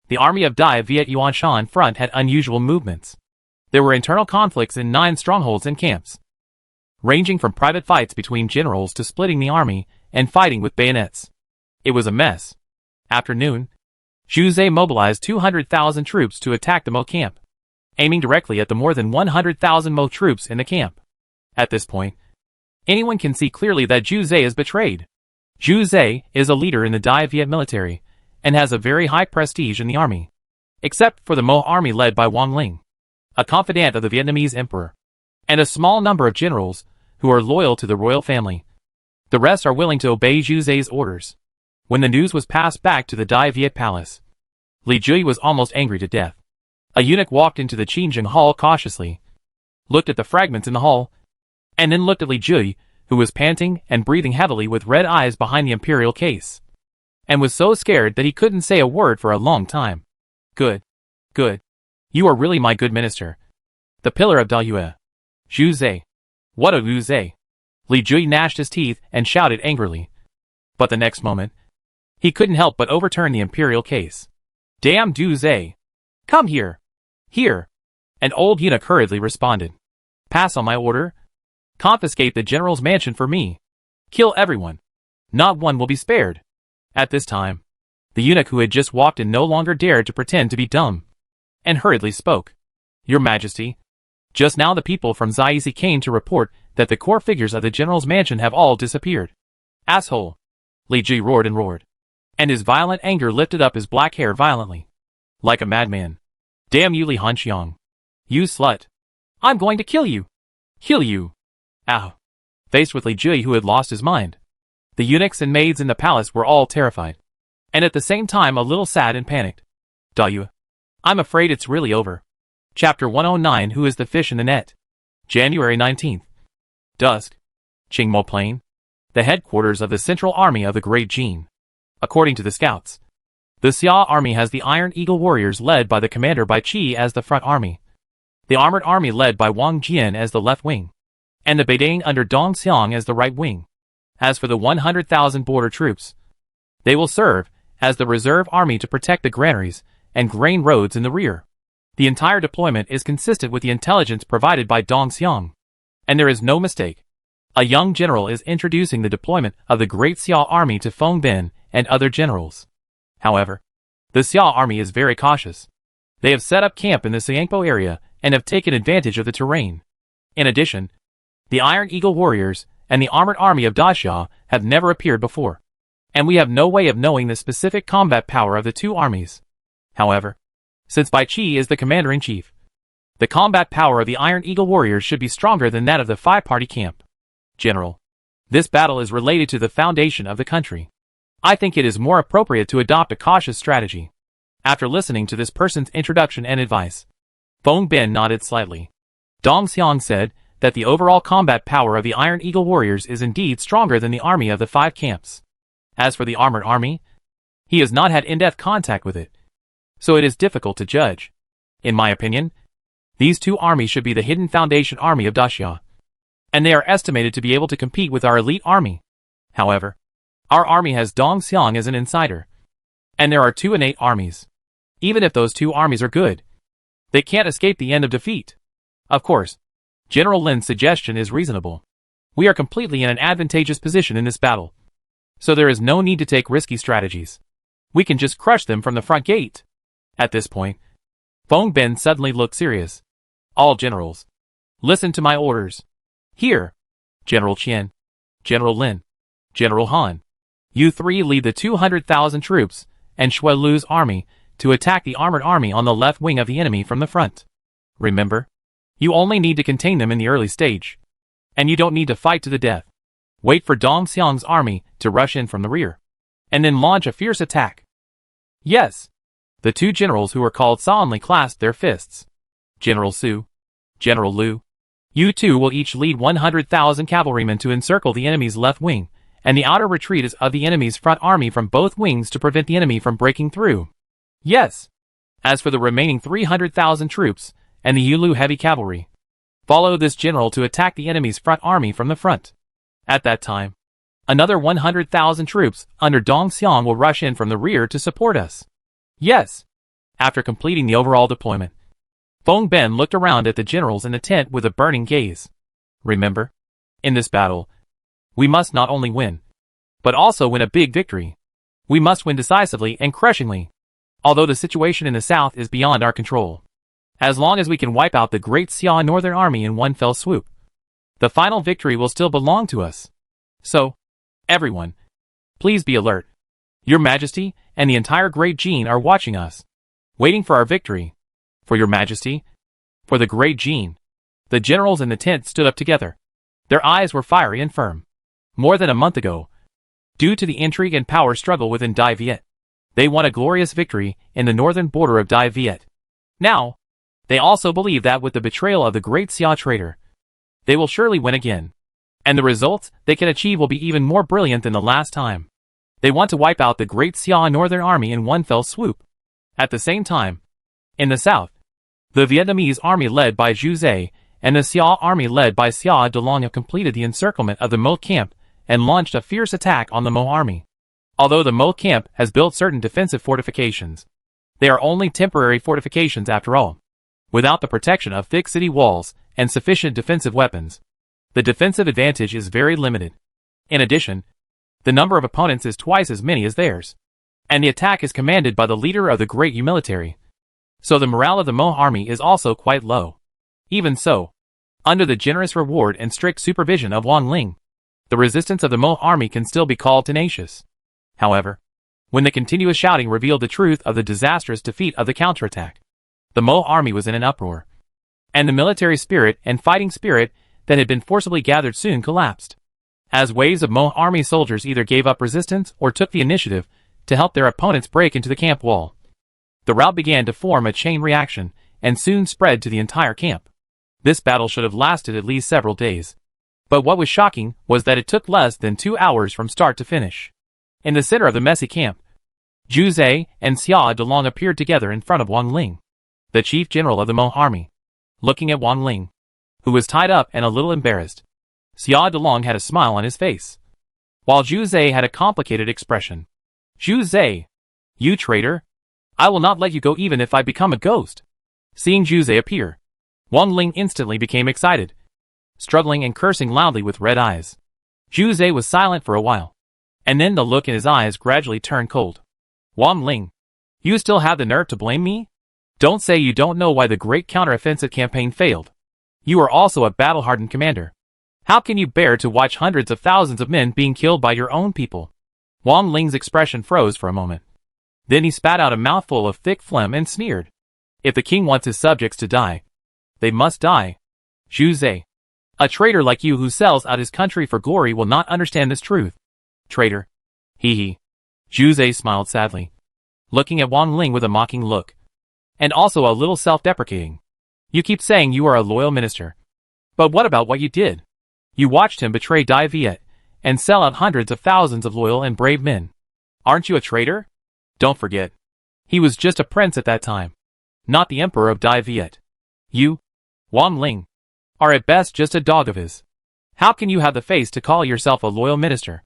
the army of D-Viet Yuanshan front had unusual movements. There were internal conflicts in 9 strongholds and camps, ranging from private fights between generals to splitting the army and fighting with bayonets. It was a mess. After noon, Zhu Zhe mobilized 200,000 troops to attack the Mo camp, aiming directly at the more than 100,000 Mo troops in the camp. At this point, anyone can see clearly that Zhu Zhe is betrayed. Zhu Zhe is a leader in the D-Viet military and has a very high prestige in the army, except for the Mo army led by Wang Ling, a confidant of the Vietnamese emperor, and a small number of generals who are loyal to the royal family. The rest are willing to obey Zhu Zhe's orders. When the news was passed back to the D-Viet palace, Li Jui was almost angry to death. A eunuch walked into the Qingjing hall cautiously, looked at the fragments in the hall, and then looked at Li Jui, who was panting and breathing heavily with red eyes behind the imperial case, and was so scared that he couldn't say a word for a long time. Good. Good. You are really my good minister. The pillar of Dayue. Zhu Zhe. What a Zhu Zhe. Li Jui gnashed his teeth and shouted angrily. But the next moment, he couldn't help but overturn the imperial case. Damn Zhu Zhe. Come here. Here. An old eunuch hurriedly responded. Pass on my order. Confiscate the general's mansion for me. Kill everyone. Not one will be spared. At this time, the eunuch who had just walked in no longer dared to pretend to be dumb, and hurriedly spoke. Your Majesty, just now the people from Zaizi came to report that the core figures of the general's mansion have all disappeared. Asshole. Li Ji roared and roared, and his violent anger lifted up his black hair violently, like a madman. Damn you, Li Hanxiang. You slut. I'm going to kill you. Kill you. Ow. Faced with Li Jui, who had lost his mind, the eunuchs and maids in the palace were all terrified, and at the same time a little sad and panicked. Dayue. I'm afraid it's really over. Chapter 109. Who is the fish in the net? January 19th. Dusk. Qingmo Plain, the headquarters of the Central Army of the Great Jin. According to the scouts, the Xia army has the Iron Eagle warriors led by the commander Bai Qi as the front army, the armored army led by Wang Jian as the left wing, and the Beiding under Dong Xiang as the right wing. As for the 100,000 border troops, they will serve as the reserve army to protect the granaries and grain roads in the rear. The entire deployment is consistent with the intelligence provided by Dong Xiang, and there is no mistake. A young general is introducing the deployment of the Great Xia army to Feng Bin and other generals. However, the Xia army is very cautious. They have set up camp in the Xiangpo area and have taken advantage of the terrain. In addition, the Iron Eagle warriors and the armored army of Daxia have never appeared before, and we have no way of knowing the specific combat power of the two armies. However, since Bai Qi is the commander-in-chief, the combat power of the Iron Eagle warriors should be stronger than that of the five-party camp. General, this battle is related to the foundation of the country. I think it is more appropriate to adopt a cautious strategy. After listening to this person's introduction and advice, Feng Bin nodded slightly. Dong Xiang said that the overall combat power of the Iron Eagle warriors is indeed stronger than the army of the five camps. As for the armored army, he has not had in-depth contact with it, so it is difficult to judge. In my opinion, these two armies should be the hidden foundation army of Daxia, and they are estimated to be able to compete with our elite army. However, our army has Dong Xiang as an insider, and there are two innate armies. Even if those two armies are good, they can't escape the end of defeat. Of course, General Lin's suggestion is reasonable. We are completely in an advantageous position in this battle, so there is no need to take risky strategies. We can just crush them from the front gate. At this point, Feng Bin suddenly looked serious. All generals, listen to my orders. Here, General Qian, General Lin, General Han, you three lead the 200,000 troops and Shui Lu's army to attack the armored army on the left wing of the enemy from the front. Remember? You only need to contain them in the early stage. And you don't need to fight to the death. Wait for Dong Xiang's army to rush in from the rear. And then launch a fierce attack. Yes. The two generals who were called solemnly clasped their fists. General Su, General Liu, you two will each lead 100,000 cavalrymen to encircle the enemy's left wing, and the outer retreat is of the enemy's front army from both wings to prevent the enemy from breaking through. Yes. As for the remaining 300,000 troops, and the Yulu heavy cavalry, follow this general to attack the enemy's front army from the front. At that time, another 100,000 troops under Dong Xiang will rush in from the rear to support us. Yes. After completing the overall deployment, Feng Ben looked around at the generals in the tent with a burning gaze. Remember? In this battle, we must not only win, but also win a big victory. We must win decisively and crushingly. Although the situation in the south is beyond our control. As long as we can wipe out the Great Xia Northern Army in one fell swoop, the final victory will still belong to us. So, everyone, please be alert. Your Majesty and the entire Great Jin are watching us, waiting for our victory. For your Majesty, for the Great Jin. The generals in the tent stood up together. Their eyes were fiery and firm. More than a month ago, due to the intrigue and power struggle within D-Viet, they won a glorious victory in the northern border of D-Viet. Now, they also believe that with the betrayal of the Great Xia traitor, they will surely win again. And the results they can achieve will be even more brilliant than the last time. They want to wipe out the Great Xia Northern Army in one fell swoop. At the same time, in the south, the Vietnamese army led by Zhu Zhe and the Xia army led by Xia Dalong have completed the encirclement of the Mo camp and launched a fierce attack on the Mo army. Although the Mo camp has built certain defensive fortifications, they are only temporary fortifications after all. Without the protection of thick city walls and sufficient defensive weapons, the defensive advantage is very limited. In addition, the number of opponents is twice as many as theirs, and the attack is commanded by the leader of the Great Yu military. So the morale of the Mo army is also quite low. Even so, under the generous reward and strict supervision of Wang Ling, the resistance of the Mo army can still be called tenacious. However, when the continuous shouting revealed the truth of the disastrous defeat of the counterattack, the Mo army was in an uproar, and the military spirit and fighting spirit that had been forcibly gathered soon collapsed, as waves of Mo army soldiers either gave up resistance or took the initiative to help their opponents break into the camp wall. The rout began to form a chain reaction and soon spread to the entire camp. This battle should have lasted at least several days. But what was shocking was that it took less than 2 hours from start to finish. In the center of the messy camp, Zhu Zhe and Xia Dalong appeared together in front of Wang Ling, the chief general of the Mo army. Looking at Wang Ling, who was tied up and a little embarrassed, Xia Dalong had a smile on his face, while Zhu Zhe had a complicated expression. Zhu Zhe, you traitor! I will not let you go even if I become a ghost. Seeing Zhu Zhe appear, Wang Ling instantly became excited, struggling and cursing loudly with red eyes. Zhu Zhe was silent for a while, and then the look in his eyes gradually turned cold. Wang Ling, you still have the nerve to blame me? Don't say you don't know why the great counteroffensive campaign failed. You are also a battle-hardened commander. How can you bear to watch hundreds of thousands of men being killed by your own people? Wang Ling's expression froze for a moment. Then he spat out a mouthful of thick phlegm and sneered. If the king wants his subjects to die, they must die. Zhu Zhe, a traitor like you who sells out his country for glory will not understand this truth. Traitor. Hee hee. Zhu Zhe smiled sadly, looking at Wang Ling with a mocking look, and also a little self-deprecating. You keep saying you are a loyal minister. But what about what you did? You watched him betray D-Viet and sell out hundreds of thousands of loyal and brave men. Aren't you a traitor? Don't forget, he was just a prince at that time, not the emperor of D-Viet. You, Wang Ling, are at best just a dog of his. How can you have the face to call yourself a loyal minister?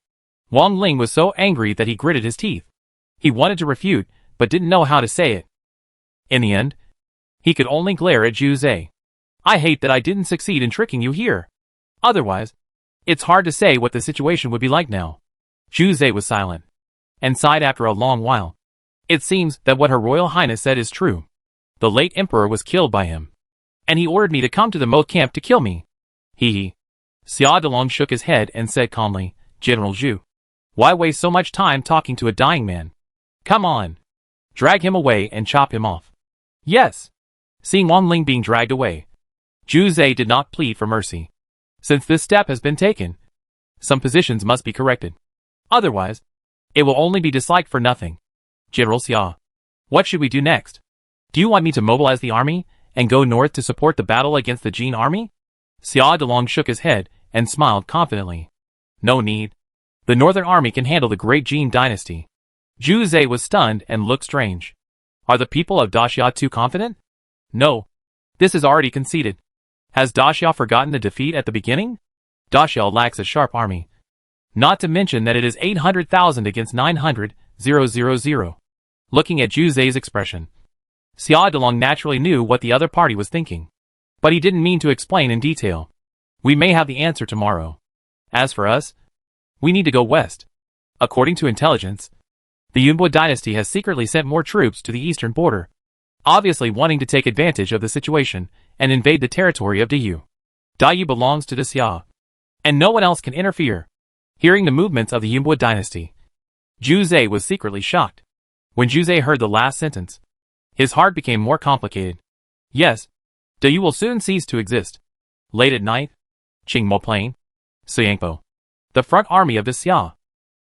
Wang Ling was so angry that he gritted his teeth. He wanted to refute, but didn't know how to say it. In the end, he could only glare at Zhu Zhe. I hate that I didn't succeed in tricking you here. Otherwise, it's hard to say what the situation would be like now. Zhu Zhe was silent, and sighed after a long while. It seems that what Her Royal Highness said is true. The late emperor was killed by him, and he ordered me to come to the Mo camp to kill me. Hee hee. Xia Dalong shook his head and said calmly, General Zhu, why waste so much time talking to a dying man? Come on. Drag him away and chop him off. Yes. Seeing Wang Ling being dragged away, Zhu Zai did not plead for mercy. Since this step has been taken, some positions must be corrected. Otherwise, it will only be disliked for nothing. General Xia, what should we do next? Do you want me to mobilize the army and go north to support the battle against the Jin army? Xia Delong shook his head and smiled confidently. No need. The northern army can handle the great Jin dynasty. Zhu Zai was stunned and looked strange. Are the people of Daxia too confident? No. This is already conceded. Has Daxia forgotten the defeat at the beginning? Daxia lacks a sharp army. Not to mention that it is 800,000 against 900,000. Looking at Zhu Zai's expression, Xia Delong naturally knew what the other party was thinking. But he didn't mean to explain in detail. We may have the answer tomorrow. As for us, we need to go west. According to intelligence, the Yunbo dynasty has secretly sent more troops to the eastern border, obviously wanting to take advantage of the situation and invade the territory of Diyu. Diyu belongs to the Xia, and no one else can interfere. Hearing the movements of the Yunbo dynasty, Zhu Zai was secretly shocked. When Zhu Zai heard the last sentence, his heart became more complicated. Yes, Diyu will soon cease to exist. Late at night, Qingmo Plain, Siyangpo, the front army of the Xia.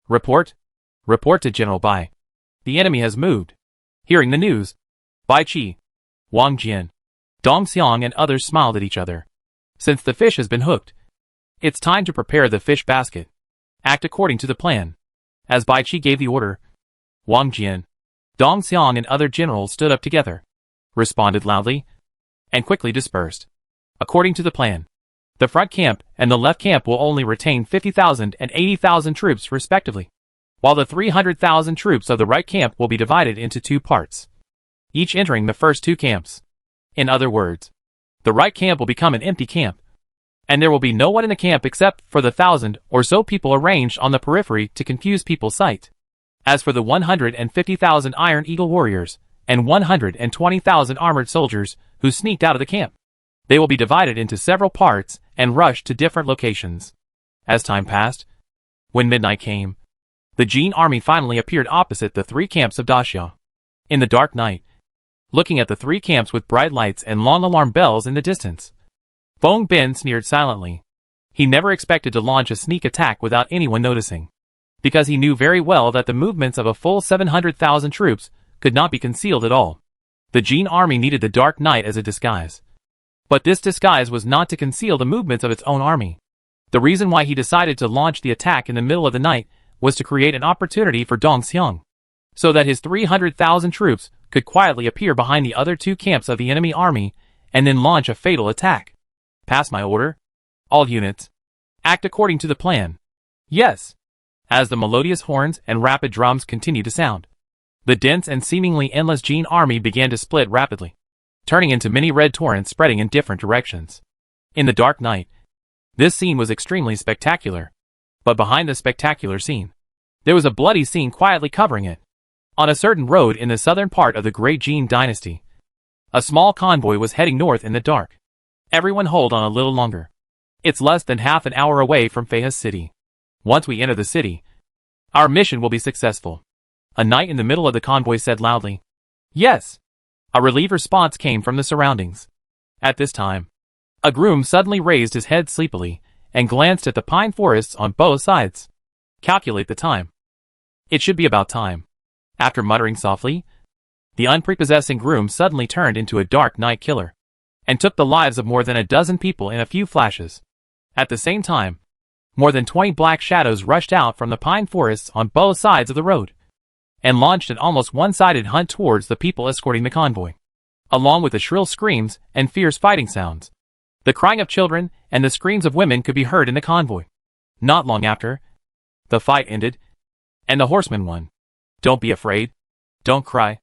Report to General Bai. The enemy has moved. Hearing the news, Bai Qi, Wang Jian, Dong Xiang and others smiled at each other. Since the fish has been hooked, it's time to prepare the fish basket. Act according to the plan. As Bai Qi gave the order, Wang Jian, Dong Xiang and other generals stood up together, responded loudly, and quickly dispersed. According to the plan, the front camp and the left camp will only retain 50,000 and 80,000 troops respectively, while the 300,000 troops of the right camp will be divided into two parts, each entering the first two camps. In other words, the right camp will become an empty camp, and there will be no one in the camp except for the 1,000 or so people arranged on the periphery to confuse people's sight. As for the 150,000 Iron Eagle warriors and 120,000 armored soldiers who sneaked out of the camp, they will be divided into several parts and rushed to different locations. As time passed, when midnight came, the Jin army finally appeared opposite the three camps of Daxia. In the dark night, looking at the three camps with bright lights and long alarm bells in the distance, Feng Bin sneered silently. He never expected to launch a sneak attack without anyone noticing, because he knew very well that the movements of a full 700,000 troops could not be concealed at all. The Jin army needed the dark night as a disguise. But this disguise was not to conceal the movements of its own army. The reason why he decided to launch the attack in the middle of the night was to create an opportunity for Dong Xiang, so that his 300,000 troops could quietly appear behind the other two camps of the enemy army and then launch a fatal attack. Pass my order. All units, act according to the plan. Yes. As the melodious horns and rapid drums continued to sound, the dense and seemingly endless Jin army began to split rapidly, turning into many red torrents spreading in different directions. In the dark night, this scene was extremely spectacular. But behind the spectacular scene, there was a bloody scene quietly covering it. On a certain road in the southern part of the great Jin dynasty, a small convoy was heading north in the dark. Everyone hold on a little longer. It's less than half an hour away from Feihe City. Once we enter the city, our mission will be successful. A knight in the middle of the convoy said loudly. Yes. A relieved response came from the surroundings. At this time, a groom suddenly raised his head sleepily and glanced at the pine forests on both sides. Calculate the time. It should be about time. After muttering softly, the unprepossessing groom suddenly turned into a dark night killer and took the lives of more than a dozen people in a few flashes. At the same time, more than 20 black shadows rushed out from the pine forests on both sides of the road and launched an almost one-sided hunt towards the people escorting the convoy, along with the shrill screams and fierce fighting sounds. The crying of children and the screams of women could be heard in the convoy. Not long after, the fight ended, and the horseman won. Don't be afraid. Don't cry.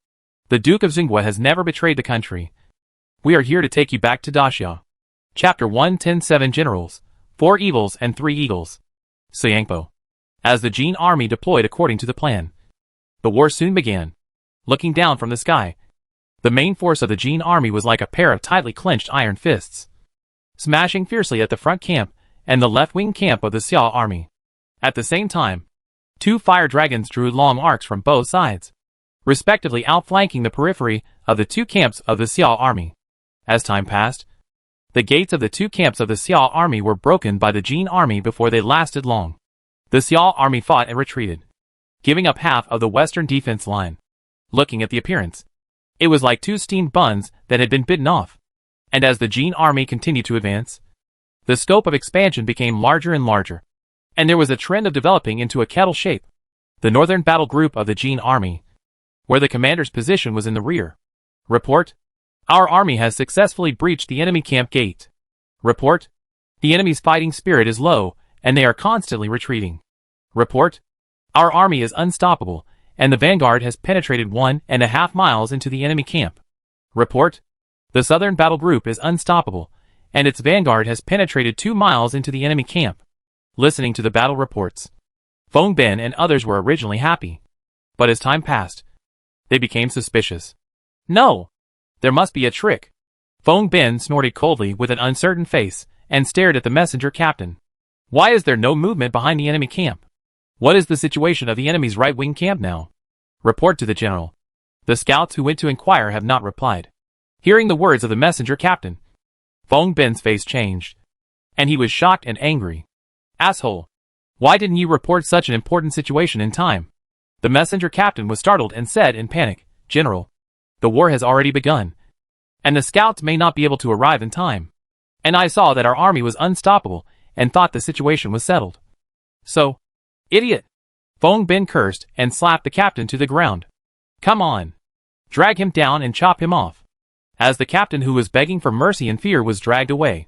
The Duke of Xinghua has never betrayed the country. We are here to take you back to Daxia. Chapter 110. Generals, 4 Evils and 3 Eagles. Siyangpo. As the Jin army deployed according to the plan, the war soon began. Looking down from the sky, the main force of the Jin army was like a pair of tightly clenched iron fists, smashing fiercely at the front camp and the left-wing camp of the Xia army. At the same time, 2 fire dragons drew long arcs from both sides, respectively outflanking the periphery of the 2 camps of the Xia army. As time passed, the gates of the two camps of the Xiao army were broken by the Jin army before they lasted long. The Xiao army fought and retreated, giving up half of the western defense line. Looking at the appearance, it was like two steamed buns that had been bitten off. And as the Jin army continued to advance, the scope of expansion became larger and larger, and there was a trend of developing into a kettle shape. The northern battle group of the Jin army, where the commander's position was in the rear. Report: our army has successfully breached the enemy camp gate. Report: the enemy's fighting spirit is low, and they are constantly retreating. Report: our army is unstoppable, and the vanguard has penetrated 1.5 miles into the enemy camp. Report: the southern battle group is unstoppable, and its vanguard has penetrated 2 miles into the enemy camp. Listening to the battle reports, Feng Ben and others were originally happy, but as time passed, they became suspicious. No! There must be a trick. Feng Ben snorted coldly with an uncertain face and stared at the messenger captain. Why is there no movement behind the enemy camp? What is the situation of the enemy's right-wing camp now? Report to the general. The scouts who went to inquire have not replied. Hearing the words of the messenger captain, Feng Ben's face changed, and he was shocked and angry. Asshole! Why didn't you report such an important situation in time? The messenger captain was startled and said in panic, General, the war has already begun, and the scouts may not be able to arrive in time. And I saw that our army was unstoppable and thought the situation was settled. So, idiot! Feng Ben cursed and slapped the captain to the ground. Come on! Drag him down and chop him off. As the captain who was begging for mercy in fear was dragged away,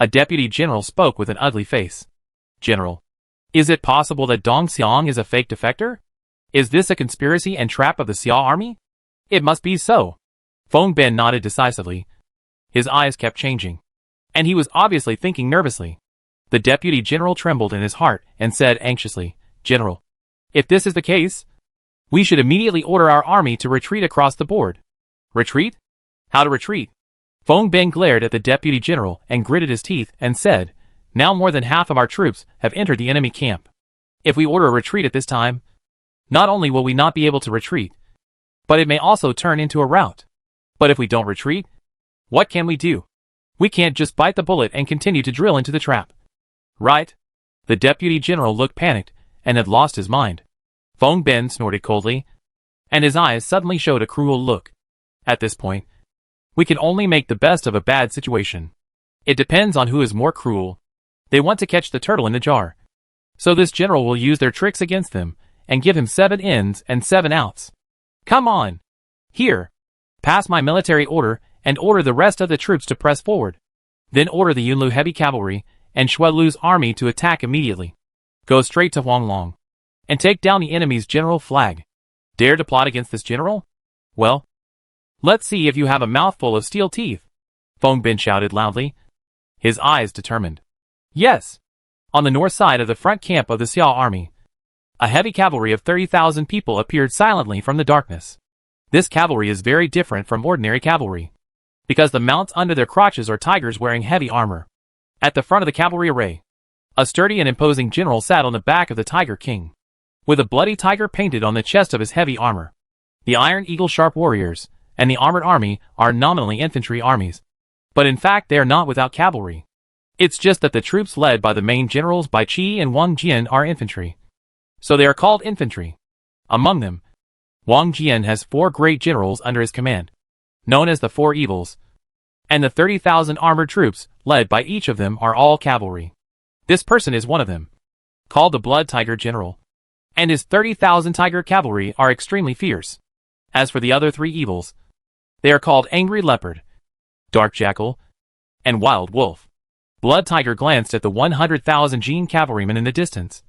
a deputy general spoke with an ugly face. General, is it possible that Dong Xiang is a fake defector? Is this a conspiracy and trap of the Xiao army? It must be so. Feng Ben nodded decisively. His eyes kept changing, and he was obviously thinking nervously. The deputy general trembled in his heart and said anxiously, General, if this is the case, we should immediately order our army to retreat across the board. Retreat? How to retreat? Feng Ben glared at the deputy general and gritted his teeth and said, now more than half of our troops have entered the enemy camp. If we order a retreat at this time, not only will we not be able to retreat, but it may also turn into a rout. But if we don't retreat, what can we do? We can't just bite the bullet and continue to drill into the trap. Right? The deputy general looked panicked and had lost his mind. Feng Ben snorted coldly, and his eyes suddenly showed a cruel look. At this point, we can only make the best of a bad situation. It depends on who is more cruel. They want to catch the turtle in the jar. So this general will use their tricks against them and give him 7 ins and 7 outs. Come on! Here! Pass my military order and order the rest of the troops to press forward. Then order the Yunlu heavy cavalry and Xuelu's army to attack immediately. Go straight to Huanglong and take down the enemy's general flag. Dare to plot against this general? Well, let's see if you have a mouthful of steel teeth. Feng Ben shouted loudly, his eyes determined. Yes! On the north side of the front camp of the Xiao army, a heavy cavalry of 30,000 people appeared silently from the darkness. This cavalry is very different from ordinary cavalry, because the mounts under their crotches are tigers wearing heavy armor. At the front of the cavalry array, a sturdy and imposing general sat on the back of the Tiger King, with a bloody tiger painted on the chest of his heavy armor. The Iron Eagle Sharp Warriors and the Armored Army are nominally infantry armies, but in fact they are not without cavalry. It's just that the troops led by the main generals Bai Qi and Wang Jian are infantry, so they are called infantry. Among them, Wang Jian has 4 great generals under his command, known as the 4 Evils, and the 30,000 armored troops led by each of them are all cavalry. This person is one of them, called the Blood Tiger General, and his 30,000 tiger cavalry are extremely fierce. As for the other 3 Evils, they are called Angry Leopard, Dark Jackal, and Wild Wolf. Blood Tiger glanced at the 100,000 Jin cavalrymen in the distance,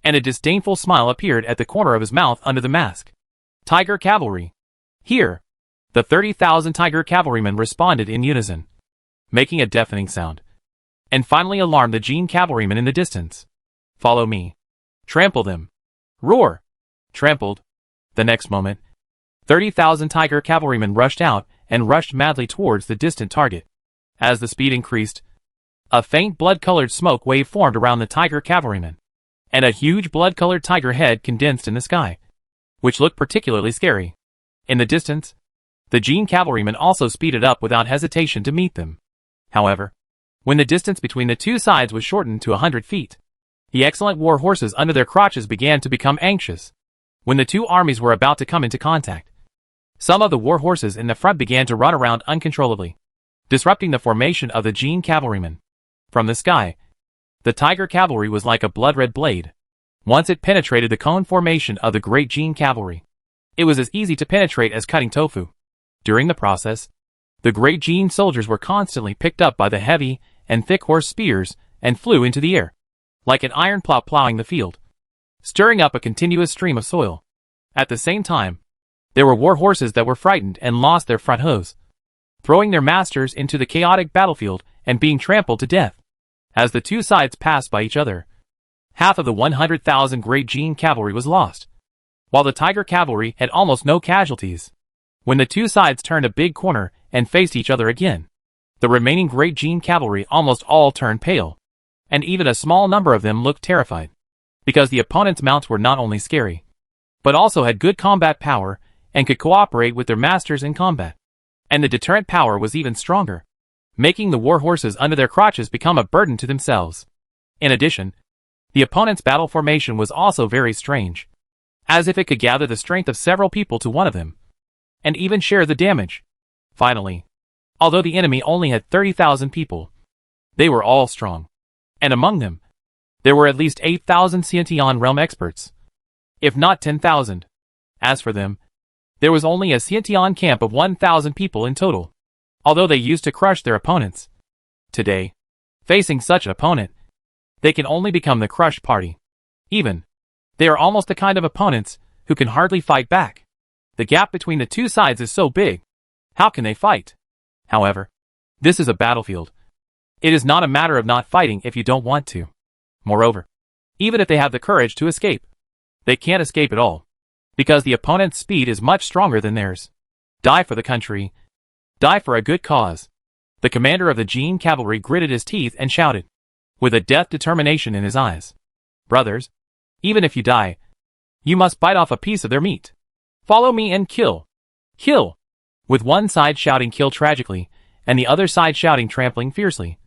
and a disdainful smile appeared at the corner of his mouth under the mask. Tiger Cavalry. Here! The 30,000 Tiger cavalrymen responded in unison, making a deafening sound, and finally alarmed the Jin cavalrymen in the distance. Follow me. Trample them. Roar! Trampled. The next moment, 30,000 Tiger cavalrymen rushed out and rushed madly towards the distant target. As the speed increased, a faint blood-colored smoke wave formed around the Tiger cavalrymen, and a huge blood-colored tiger head condensed in the sky, which looked particularly scary. In the distance, The Jin cavalrymen also speeded up without hesitation to meet them. However, when the distance between the two sides was shortened to 100 feet, the excellent war horses under their crotches began to become anxious. When the two armies were about to come into contact, some of the war horses in the front began to run around uncontrollably, disrupting the formation of the Jin cavalrymen. From the sky, the tiger cavalry was like a blood-red blade. Once it penetrated the cone formation of the great Jin cavalry, it was as easy to penetrate as cutting tofu. During the process, the great Jin soldiers were constantly picked up by the heavy and thick horse spears and flew into the air, like an iron plow plowing the field, stirring up a continuous stream of soil. At the same time, there were war horses that were frightened and lost their front hooves, throwing their masters into the chaotic battlefield and being trampled to death. As the two sides passed by each other, half of the 100,000 great Jin cavalry was lost, while the tiger cavalry had almost no casualties. When the two sides turned a big corner and faced each other again, the remaining great Jin cavalry almost all turned pale, and even a small number of them looked terrified, because the opponent's mounts were not only scary, but also had good combat power and could cooperate with their masters in combat. And the deterrent power was even stronger, making the war horses under their crotches become a burden to themselves. In addition, the opponent's battle formation was also very strange, as if it could gather the strength of several people to one of them, and even share the damage. Finally, although the enemy only had 30,000 people, they were all strong, and among them, there were at least 8,000 Xiantian realm experts, if not 10,000. As for them, there was only a Xiantian camp of 1,000 people in total, although they used to crush their opponents. Today, facing such an opponent, they can only become the crushed party. Even, they are almost the kind of opponents who can hardly fight back. The gap between the two sides is so big. How can they fight? However, this is a battlefield. It is not a matter of not fighting if you don't want to. Moreover, even if they have the courage to escape, they can't escape at all, because the opponent's speed is much stronger than theirs. Die for the country. Die for a good cause. The commander of the Jin cavalry gritted his teeth and shouted, with a death determination in his eyes. Brothers, even if you die, you must bite off a piece of their meat. Follow me and kill. Kill! With one side shouting kill tragically, and the other side shouting trampling fiercely.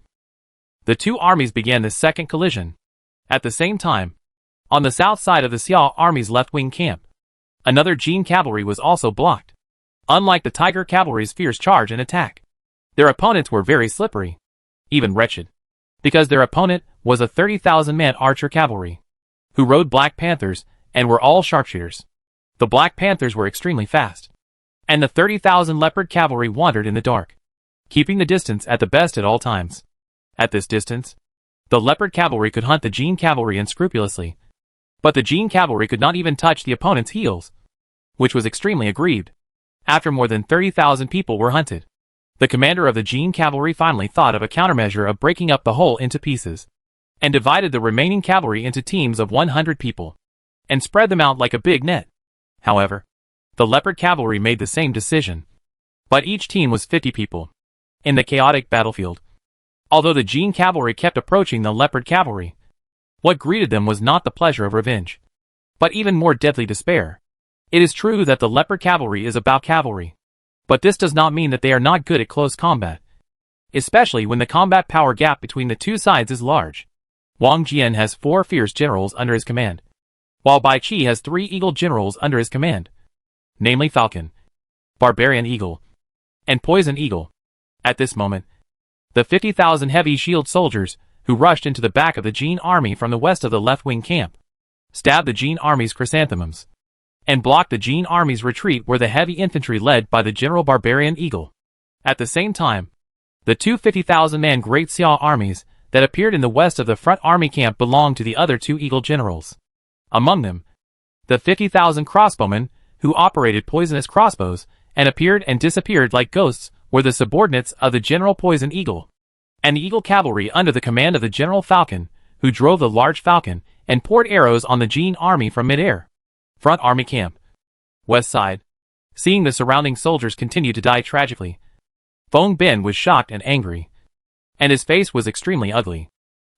The two armies began the second collision. At the same time, on the south side of the Xia army's left-wing camp, another Jin cavalry was also blocked. Unlike the tiger cavalry's fierce charge and attack, their opponents were very slippery, even wretched, because their opponent was a 30,000-man archer cavalry, who rode Black Panthers and were all sharpshooters. The Black Panthers were extremely fast, and the 30,000 leopard cavalry wandered in the dark, keeping the distance at the best at all times. At this distance, the leopard cavalry could hunt the Jin cavalry unscrupulously, but the Jin cavalry could not even touch the opponent's heels, which was extremely aggrieved. After more than 30,000 people were hunted, the commander of the Jin cavalry finally thought of a countermeasure of breaking up the whole into pieces, and divided the remaining cavalry into teams of 100 people, and spread them out like a big net. However, the leopard cavalry made the same decision, but each team was 50 people. In the chaotic battlefield, although the Jin cavalry kept approaching the leopard cavalry, what greeted them was not the pleasure of revenge, but even more deadly despair. It is true that the leopard cavalry is about cavalry, but this does not mean that they are not good at close combat, especially when the combat power gap between the two sides is large. Wang Jian has 4 fierce generals under his command, while Bai Qi has 3 eagle generals under his command, namely Falcon, Barbarian Eagle, and Poison Eagle. At this moment, the 50,000 heavy shield soldiers who rushed into the back of the Jin army from the west of the left-wing camp stabbed the Jin army's chrysanthemums, and blocked the Jin army's retreat where the heavy infantry led by the general Barbarian Eagle. At the same time, the two 50,000-man Great Xia armies that appeared in the west of the front army camp belonged to the other 2 eagle generals. Among them, the 50,000 crossbowmen, who operated poisonous crossbows and appeared and disappeared like ghosts, were the subordinates of the General Poison Eagle, and the Eagle cavalry under the command of the General Falcon, who drove the large falcon and poured arrows on the Jin army from midair. Front army camp. West side. Seeing the surrounding soldiers continue to die tragically, Feng Bin was shocked and angry, and his face was extremely ugly.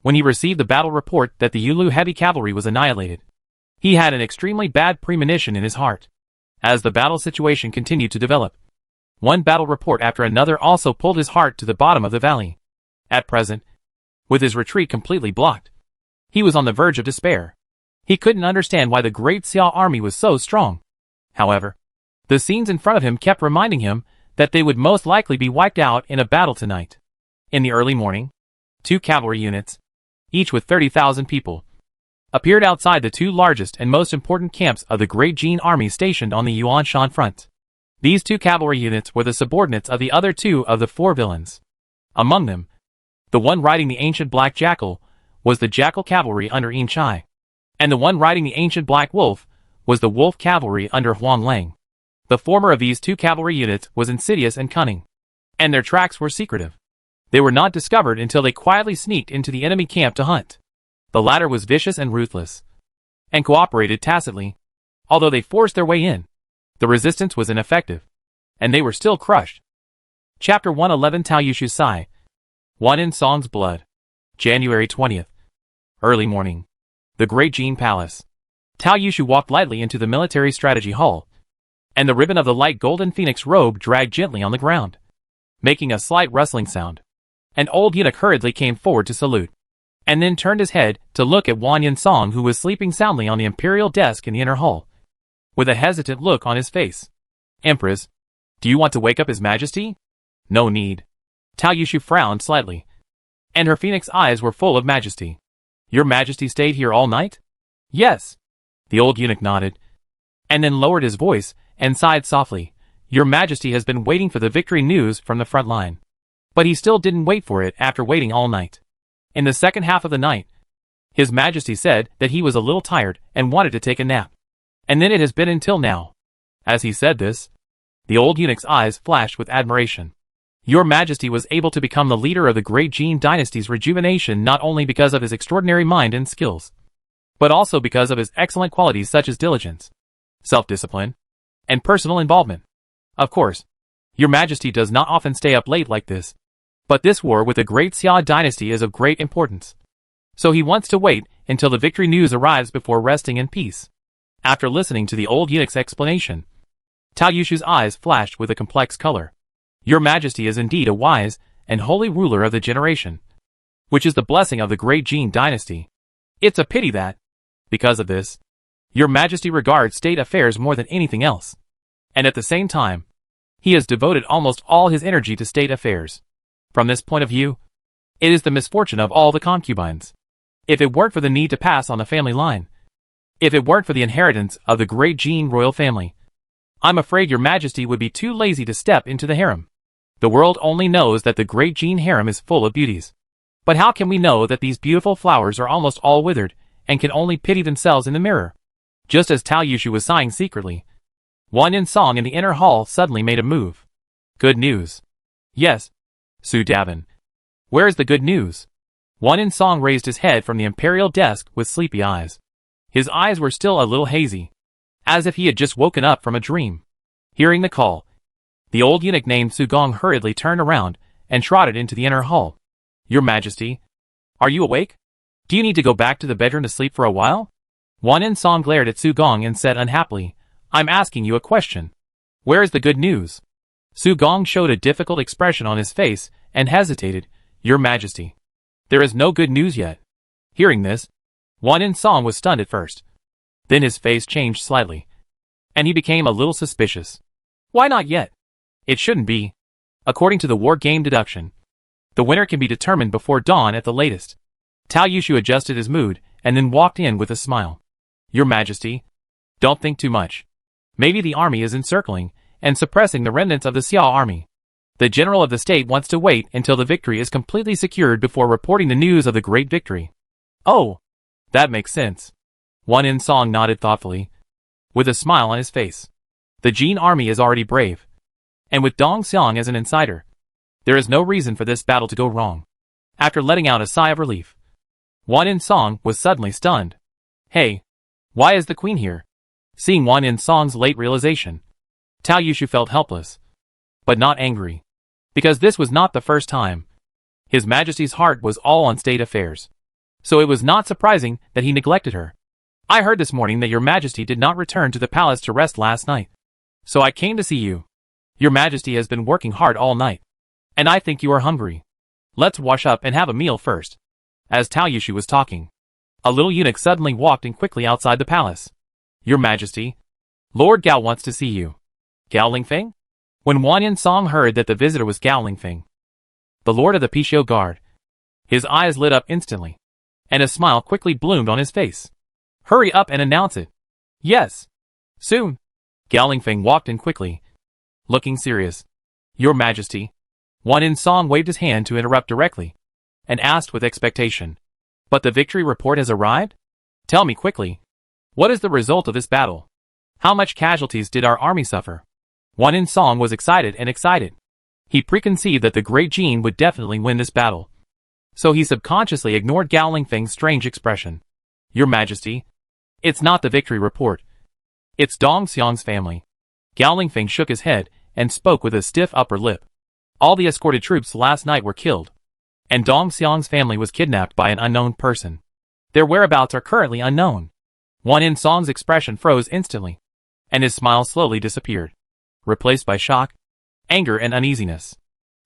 When he received the battle report that the Yulu heavy cavalry was annihilated, he had an extremely bad premonition in his heart. As the battle situation continued to develop, One battle report after another also pulled his heart to the bottom of the valley. At present, with his retreat completely blocked, he was on the verge of despair. He couldn't understand why the great Xia army was so strong. However, the scenes in front of him kept reminding him that they would most likely be wiped out in a battle tonight. In the early morning, 2 cavalry units, each with 30,000 people, appeared outside the 2 largest and most important camps of the Great Jin army stationed on the Yuanshan front. These 2 cavalry units were the subordinates of the other 2 of the 4 villains. Among them, the one riding the ancient Black Jackal was the Jackal cavalry under Yin Chai, and the one riding the ancient Black Wolf was the Wolf cavalry under Huang Lang. The former of these 2 cavalry units was insidious and cunning, and their tracks were secretive. They were not discovered until they quietly sneaked into the enemy camp to hunt. The latter was vicious and ruthless, and cooperated tacitly. Although they forced their way in, the resistance was ineffective, and they were still crushed. Chapter 111 Tao Yushu's Sai. Wan In Song's Blood. January 20th. Early morning. The Great Jin Palace. Tao Yushu walked lightly into the military strategy hall, and the ribbon of the light golden phoenix robe dragged gently on the ground, making a slight rustling sound. An old eunuch hurriedly came forward to salute, and then turned his head to look at Wan Yin Song, who was sleeping soundly on the imperial desk in the inner hall, with a hesitant look on his face. Empress, do you want to wake up His Majesty? No need. Tao Yushu frowned slightly, and her phoenix eyes were full of majesty. Your Majesty stayed here all night? Yes. The old eunuch nodded, and then lowered his voice and sighed softly. Your Majesty has been waiting for the victory news from the front line. But he still didn't wait for it after waiting all night. In the second half of the night, His Majesty said that he was a little tired and wanted to take a nap. And then it has been until now. As he said this, the old eunuch's eyes flashed with admiration. Your Majesty was able to become the leader of the Great Jin Dynasty's rejuvenation not only because of his extraordinary mind and skills, but also because of his excellent qualities such as diligence, self-discipline, and personal involvement. Of course, Your Majesty does not often stay up late like this, but this war with the Great Xia Dynasty is of great importance. So he wants to wait until the victory news arrives before resting in peace. After listening to the old eunuch's explanation, Tao Yushu's eyes flashed with a complex color. Your Majesty is indeed a wise and holy ruler of the generation, which is the blessing of the Great Jin Dynasty. It's a pity that, because of this, Your Majesty regards state affairs more than anything else. And at the same time, he has devoted almost all his energy to state affairs. From this point of view, it is the misfortune of all the concubines. If it weren't for the need to pass on the family line, if it weren't for the inheritance of the Great Jin royal family, I'm afraid Your Majesty would be too lazy to step into the harem. The world only knows that the Great Jin harem is full of beauties. But how can we know that these beautiful flowers are almost all withered and can only pity themselves in the mirror? Just as Tao Yushu was sighing secretly, Wan In Song in the inner hall suddenly made a move. Good news. Yes. Su Davin. Where is the good news? Wan In Song raised his head from the imperial desk with sleepy eyes. His eyes were still a little hazy, as if he had just woken up from a dream. Hearing the call, the old eunuch named Su Gong hurriedly turned around and trotted into the inner hall. Your Majesty, are you awake? Do you need to go back to the bedroom to sleep for a while? Wan In Song glared at Su Gong and said unhappily, I'm asking you a question. Where is the good news? Su Gong showed a difficult expression on his face and hesitated. Your Majesty, there is no good news yet. Hearing this, Wan In Song was stunned at first. Then his face changed slightly, and he became a little suspicious. Why not yet? It shouldn't be. According to the war game deduction, the winner can be determined before dawn at the latest. Tao Yushu adjusted his mood and then walked in with a smile. Your Majesty, don't think too much. Maybe the army is encircling and suppressing the remnants of the Xia army. The general of the state wants to wait until the victory is completely secured before reporting the news of the great victory. Oh, that makes sense. Wan In Song nodded thoughtfully, with a smile on his face. The Jin army is already brave, and with Dong Xiang as an insider, there is no reason for this battle to go wrong. After letting out a sigh of relief, Wan In Song was suddenly stunned. Hey, why is the queen here? Seeing Wan In Song's late realization, Tao Yushu felt helpless, but not angry, because this was not the first time. His Majesty's heart was all on state affairs, so it was not surprising that he neglected her. I heard this morning that Your Majesty did not return to the palace to rest last night, so I came to see you. Your Majesty has been working hard all night. And I think you are hungry. Let's wash up and have a meal first. As Tao Yushu was talking, a little eunuch suddenly walked in quickly outside the palace. Your Majesty, Lord Gao wants to see you. Gao Lingfeng? When Wan Yinsong heard that the visitor was Gao Lingfeng, the Lord of the Pishio Guard, his eyes lit up instantly, and a smile quickly bloomed on his face. Hurry up and announce it. Yes. Soon. Gao Lingfeng walked in quickly, looking serious. Your Majesty. Wan Yinsong waved his hand to interrupt directly, and asked with expectation. But the victory report has arrived? Tell me quickly. What is the result of this battle? How much casualties did our army suffer? Wan Yinsong was excited. He preconceived that the Great Jin would definitely win this battle. So he subconsciously ignored Gao Lingfeng's strange expression. Your Majesty, it's not the victory report. It's Dong Xiang's family. Gao Lingfeng shook his head and spoke with a stiff upper lip. All the escorted troops last night were killed, and Dong Xiang's family was kidnapped by an unknown person. Their whereabouts are currently unknown. Wan Yinsong's expression froze instantly, and his smile slowly disappeared, replaced by shock, anger and uneasiness.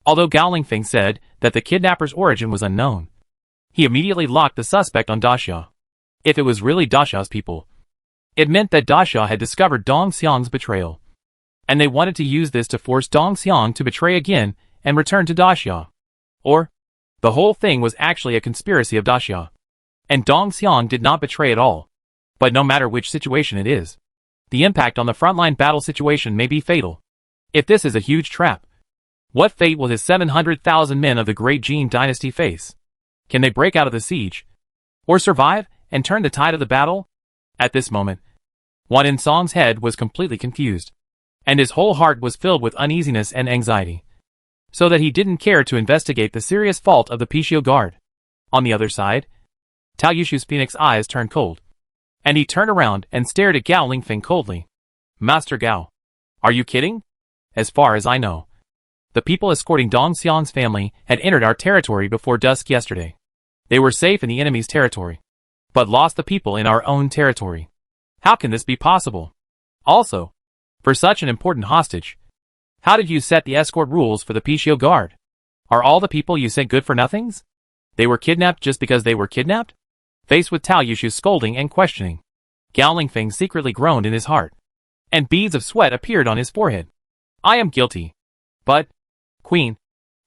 Although Gao Lingfeng said that the kidnapper's origin was unknown, he immediately locked the suspect on Daxia. If it was really Daxia's people, it meant that Daxia had discovered Dong Xiang's betrayal, and they wanted to use this to force Dong Xiang to betray again and return to Daxia. Or, the whole thing was actually a conspiracy of Daxia, and Dong Xiang did not betray at all. But no matter which situation it is, the impact on the frontline battle situation may be fatal. If this is a huge trap, what fate will his 700,000 men of the Great Jin Dynasty face? Can they break out of the siege, or survive and turn the tide of the battle? At this moment, Wan Yinsong's head was completely confused, and his whole heart was filled with uneasiness and anxiety, so that he didn't care to investigate the serious fault of the Pishio Guard. On the other side, Tao Yushu's phoenix eyes turned cold, and he turned around and stared at Gao Lingfeng coldly. Master Gao, are you kidding? As far as I know, the people escorting Dong Xiang's family had entered our territory before dusk yesterday. They were safe in the enemy's territory, but lost the people in our own territory. How can this be possible? Also, for such an important hostage, how did you set the escort rules for the Pishio Guard? Are all the people you sent good for nothings? They were kidnapped just because they were kidnapped? Faced with Tao Yushu's scolding and questioning, Gao Lingfeng secretly groaned in his heart, and beads of sweat appeared on his forehead. I am guilty. But, Queen,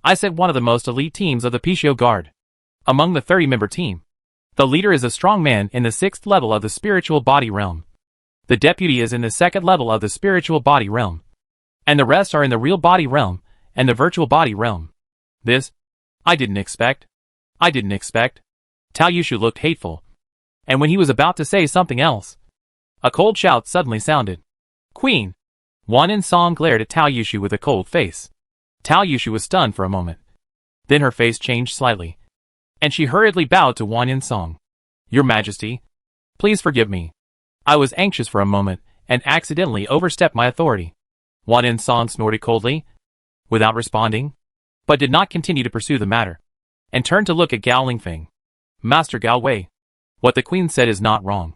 I sent one of the most elite teams of the Pishio Guard. Among the 30-member team, the leader is a strong man in the 6th level of the spiritual body realm. The deputy is in the 2nd level of the spiritual body realm, and the rest are in the real body realm and the virtual body realm. This, I didn't expect. Tao Yushu looked hateful, and when he was about to say something else, a cold shout suddenly sounded. Queen! Wan Yinsong glared at Tao Yushu with a cold face. Tao Yushu was stunned for a moment. Then her face changed slightly, and she hurriedly bowed to Wan Yinsong. Your Majesty, please forgive me. I was anxious for a moment and accidentally overstepped my authority. Wan Yinsong snorted coldly, without responding, but did not continue to pursue the matter, and turned to look at Gao Lingfeng. Master Gao Wei, what the Queen said is not wrong.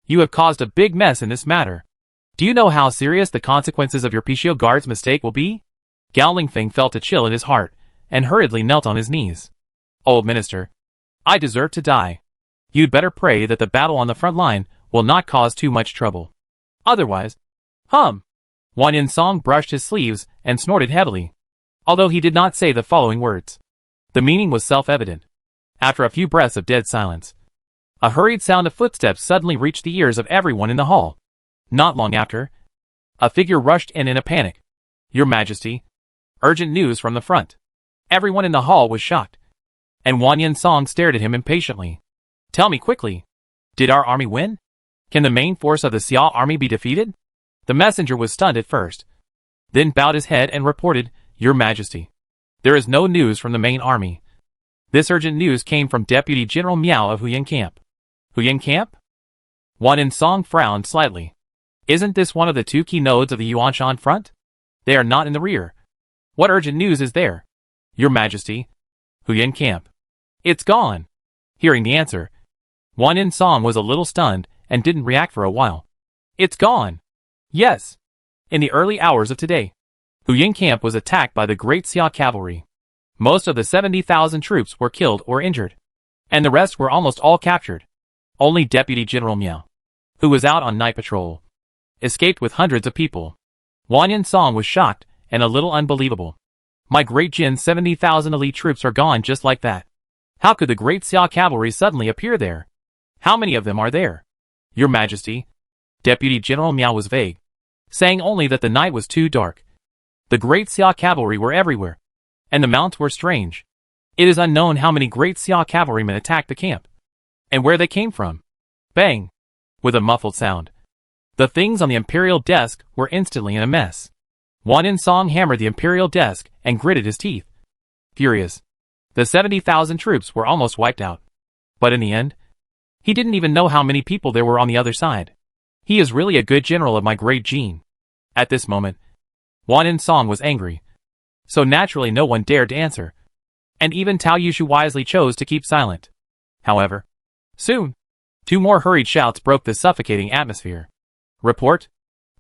You have caused a big mess in this matter. Do you know how serious the consequences of your Pishio Guard's mistake will be? Gao Lingfeng felt a chill in his heart, and hurriedly knelt on his knees. Old minister, I deserve to die. You'd better pray that the battle on the front line will not cause too much trouble. Otherwise, Wan Yinsong brushed his sleeves and snorted heavily, although he did not say the following words. The meaning was self-evident. After a few breaths of dead silence, a hurried sound of footsteps suddenly reached the ears of everyone in the hall. Not long after, a figure rushed in a panic. Your Majesty, urgent news from the front. Everyone in the hall was shocked, and Wan Yinsong stared at him impatiently. Tell me quickly, did our army win? Can the main force of the Xia army be defeated? The messenger was stunned at first, then bowed his head and reported, Your Majesty, there is no news from the main army. This urgent news came from Deputy General Miao of Huyan Camp. Huyan Camp? Wan Yinsong frowned slightly. Isn't this one of the 2 key nodes of the Yuanshan front? They are not in the rear. What urgent news is there? Your Majesty, Huyan Camp. It's gone. Hearing the answer, Wan Yinsong was a little stunned and didn't react for a while. It's gone. Yes. In the early hours of today. Huyang camp was attacked by the Great Xia cavalry. Most of the 70,000 troops were killed or injured, and the rest were almost all captured. Only Deputy General Miao, who was out on night patrol, escaped with hundreds of people. Wang Yinsong was shocked and a little unbelievable. My Great Jin's 70,000 elite troops are gone just like that. How could the Great Xia cavalry suddenly appear there? How many of them are there? Your Majesty. Deputy General Miao was vague, saying only that the night was too dark. The Great Xia cavalry were everywhere, and the mounts were strange. It is unknown how many Great Xia cavalrymen attacked the camp, and where they came from. Bang! With a muffled sound, the things on the imperial desk were instantly in a mess. Wang Yinsong hammered the imperial desk and gritted his teeth. Furious, the 70,000 troops were almost wiped out. But in the end, he didn't even know how many people there were on the other side. He is really a good general of my Great Jin. At this moment, Wang Yinsong was angry, so naturally no one dared to answer, and even Tao Yushu wisely chose to keep silent. However, soon, 2 more hurried shouts broke the suffocating atmosphere. Report!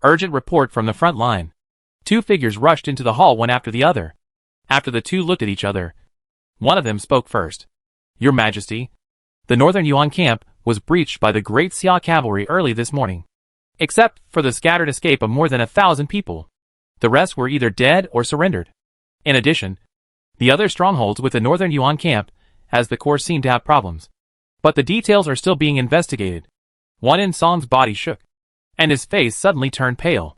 Urgent report from the front line. 2 figures rushed into the hall one after the other. After the 2 looked at each other, one of them spoke first. Your Majesty, the northern Yuan camp was breached by the Great Xia cavalry early this morning. Except for the scattered escape of more than 1,000 people. The rest were either dead or surrendered. In addition, the other strongholds with the northern Yuan camp, as the core seemed to have problems. But the details are still being investigated. Wang Yinsong's body shook, and his face suddenly turned pale.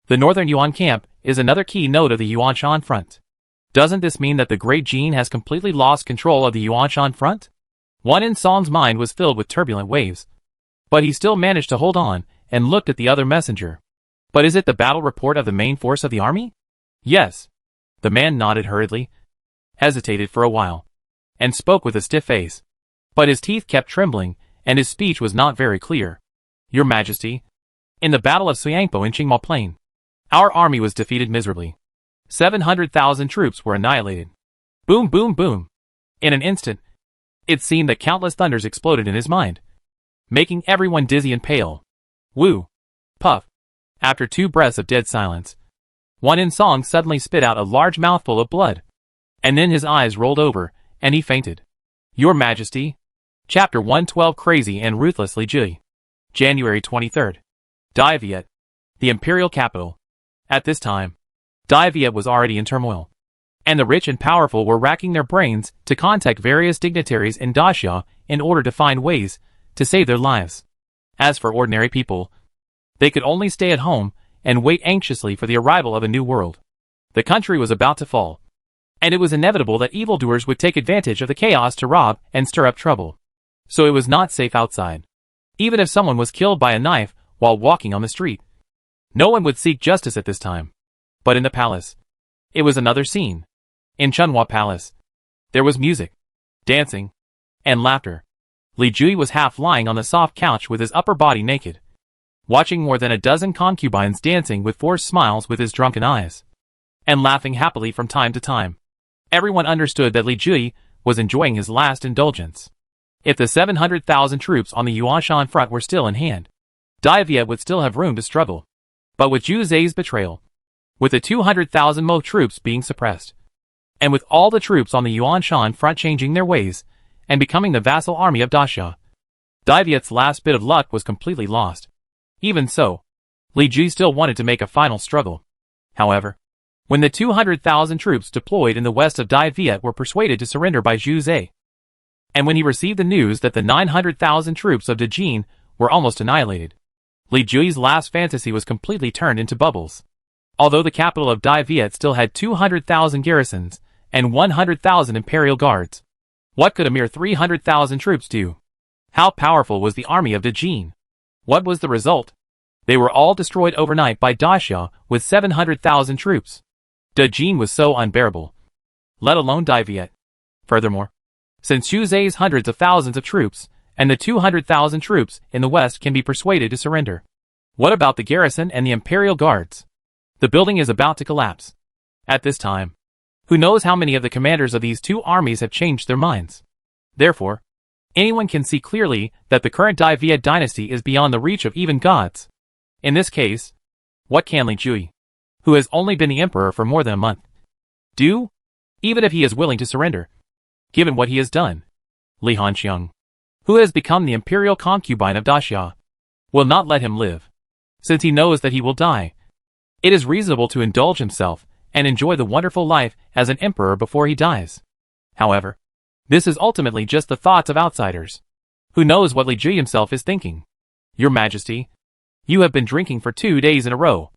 The northern Yuan camp is another key node of the Yuanshan front. Doesn't this mean that the Great Jin has completely lost control of the Yuanshan front? Wang Yinsong's mind was filled with turbulent waves, but he still managed to hold on and looked at the other messenger. But is it the battle report of the main force of the army? Yes. The man nodded hurriedly, hesitated for a while, and spoke with a stiff face. But his teeth kept trembling, and his speech was not very clear. Your Majesty, in the battle of Suyangpo in Qingmao Plain, our army was defeated miserably. 700,000 troops were annihilated. Boom, boom, boom. In an instant, it seemed that countless thunders exploded in his mind, making everyone dizzy and pale. Woo! Puff! After 2 breaths of dead silence, Wang Yinsong suddenly spit out a large mouthful of blood, and then his eyes rolled over, and he fainted. Your Majesty. Chapter 112 Crazy and Ruthlessly Jee. January 23rd. D-Viet, the imperial capital. At this time, D-Viet was already in turmoil, and the rich and powerful were racking their brains to contact various dignitaries in Daxia in order to find ways to save their lives. As for ordinary people, they could only stay at home and wait anxiously for the arrival of a new world. The country was about to fall, and it was inevitable that evildoers would take advantage of the chaos to rob and stir up trouble. So it was not safe outside. Even if someone was killed by a knife while walking on the street, no one would seek justice at this time. But in the palace, it was another scene. In Chunhua Palace, there was music, dancing, and laughter. Li Jui was half lying on the soft couch with his upper body naked, watching more than a dozen concubines dancing with forced smiles with his drunken eyes, and laughing happily from time to time. Everyone understood that Li Jui was enjoying his last indulgence. If the 700,000 troops on the Yuanshan front were still in hand, D-Viet would still have room to struggle. But with Zhu Zai's betrayal, with the 200,000 Mo troops being suppressed, and with all the troops on the Yuanshan front changing their ways and becoming the vassal army of Daxia, D-Viet's last bit of luck was completely lost. Even so, Li Jui still wanted to make a final struggle. However, when the 200,000 troops deployed in the west of D-Viet were persuaded to surrender by Zhu Zai, and when he received the news that the 900,000 troops of Dejin were almost annihilated, Li Jui's last fantasy was completely turned into bubbles. Although the capital of D-Viet still had 200,000 garrisons and 100,000 imperial guards, what could a mere 300,000 troops do? How powerful was the army of Dejin? What was the result? They were all destroyed overnight by Daxia with 700,000 troops. Dejin was so unbearable, let alone D-Viet. Furthermore, since Zhu Zai's hundreds of thousands of troops and the 200,000 troops in the west can be persuaded to surrender, what about the garrison and the imperial guards? The building is about to collapse. At this time, who knows how many of the commanders of these 2 armies have changed their minds? Therefore, anyone can see clearly that the current D-Viet dynasty is beyond the reach of even gods. In this case, what can Li Jui who has only been the emperor for more than a month, do? Even if he is willing to surrender, given what he has done. Li Hanxiang, who has become the imperial concubine of Daxia, will not let him live, since he knows that he will die. It is reasonable to indulge himself and enjoy the wonderful life as an emperor before he dies. However, this is ultimately just the thoughts of outsiders. Who knows what Li Jie himself is thinking? Your Majesty, you have been drinking for 2 days in a row,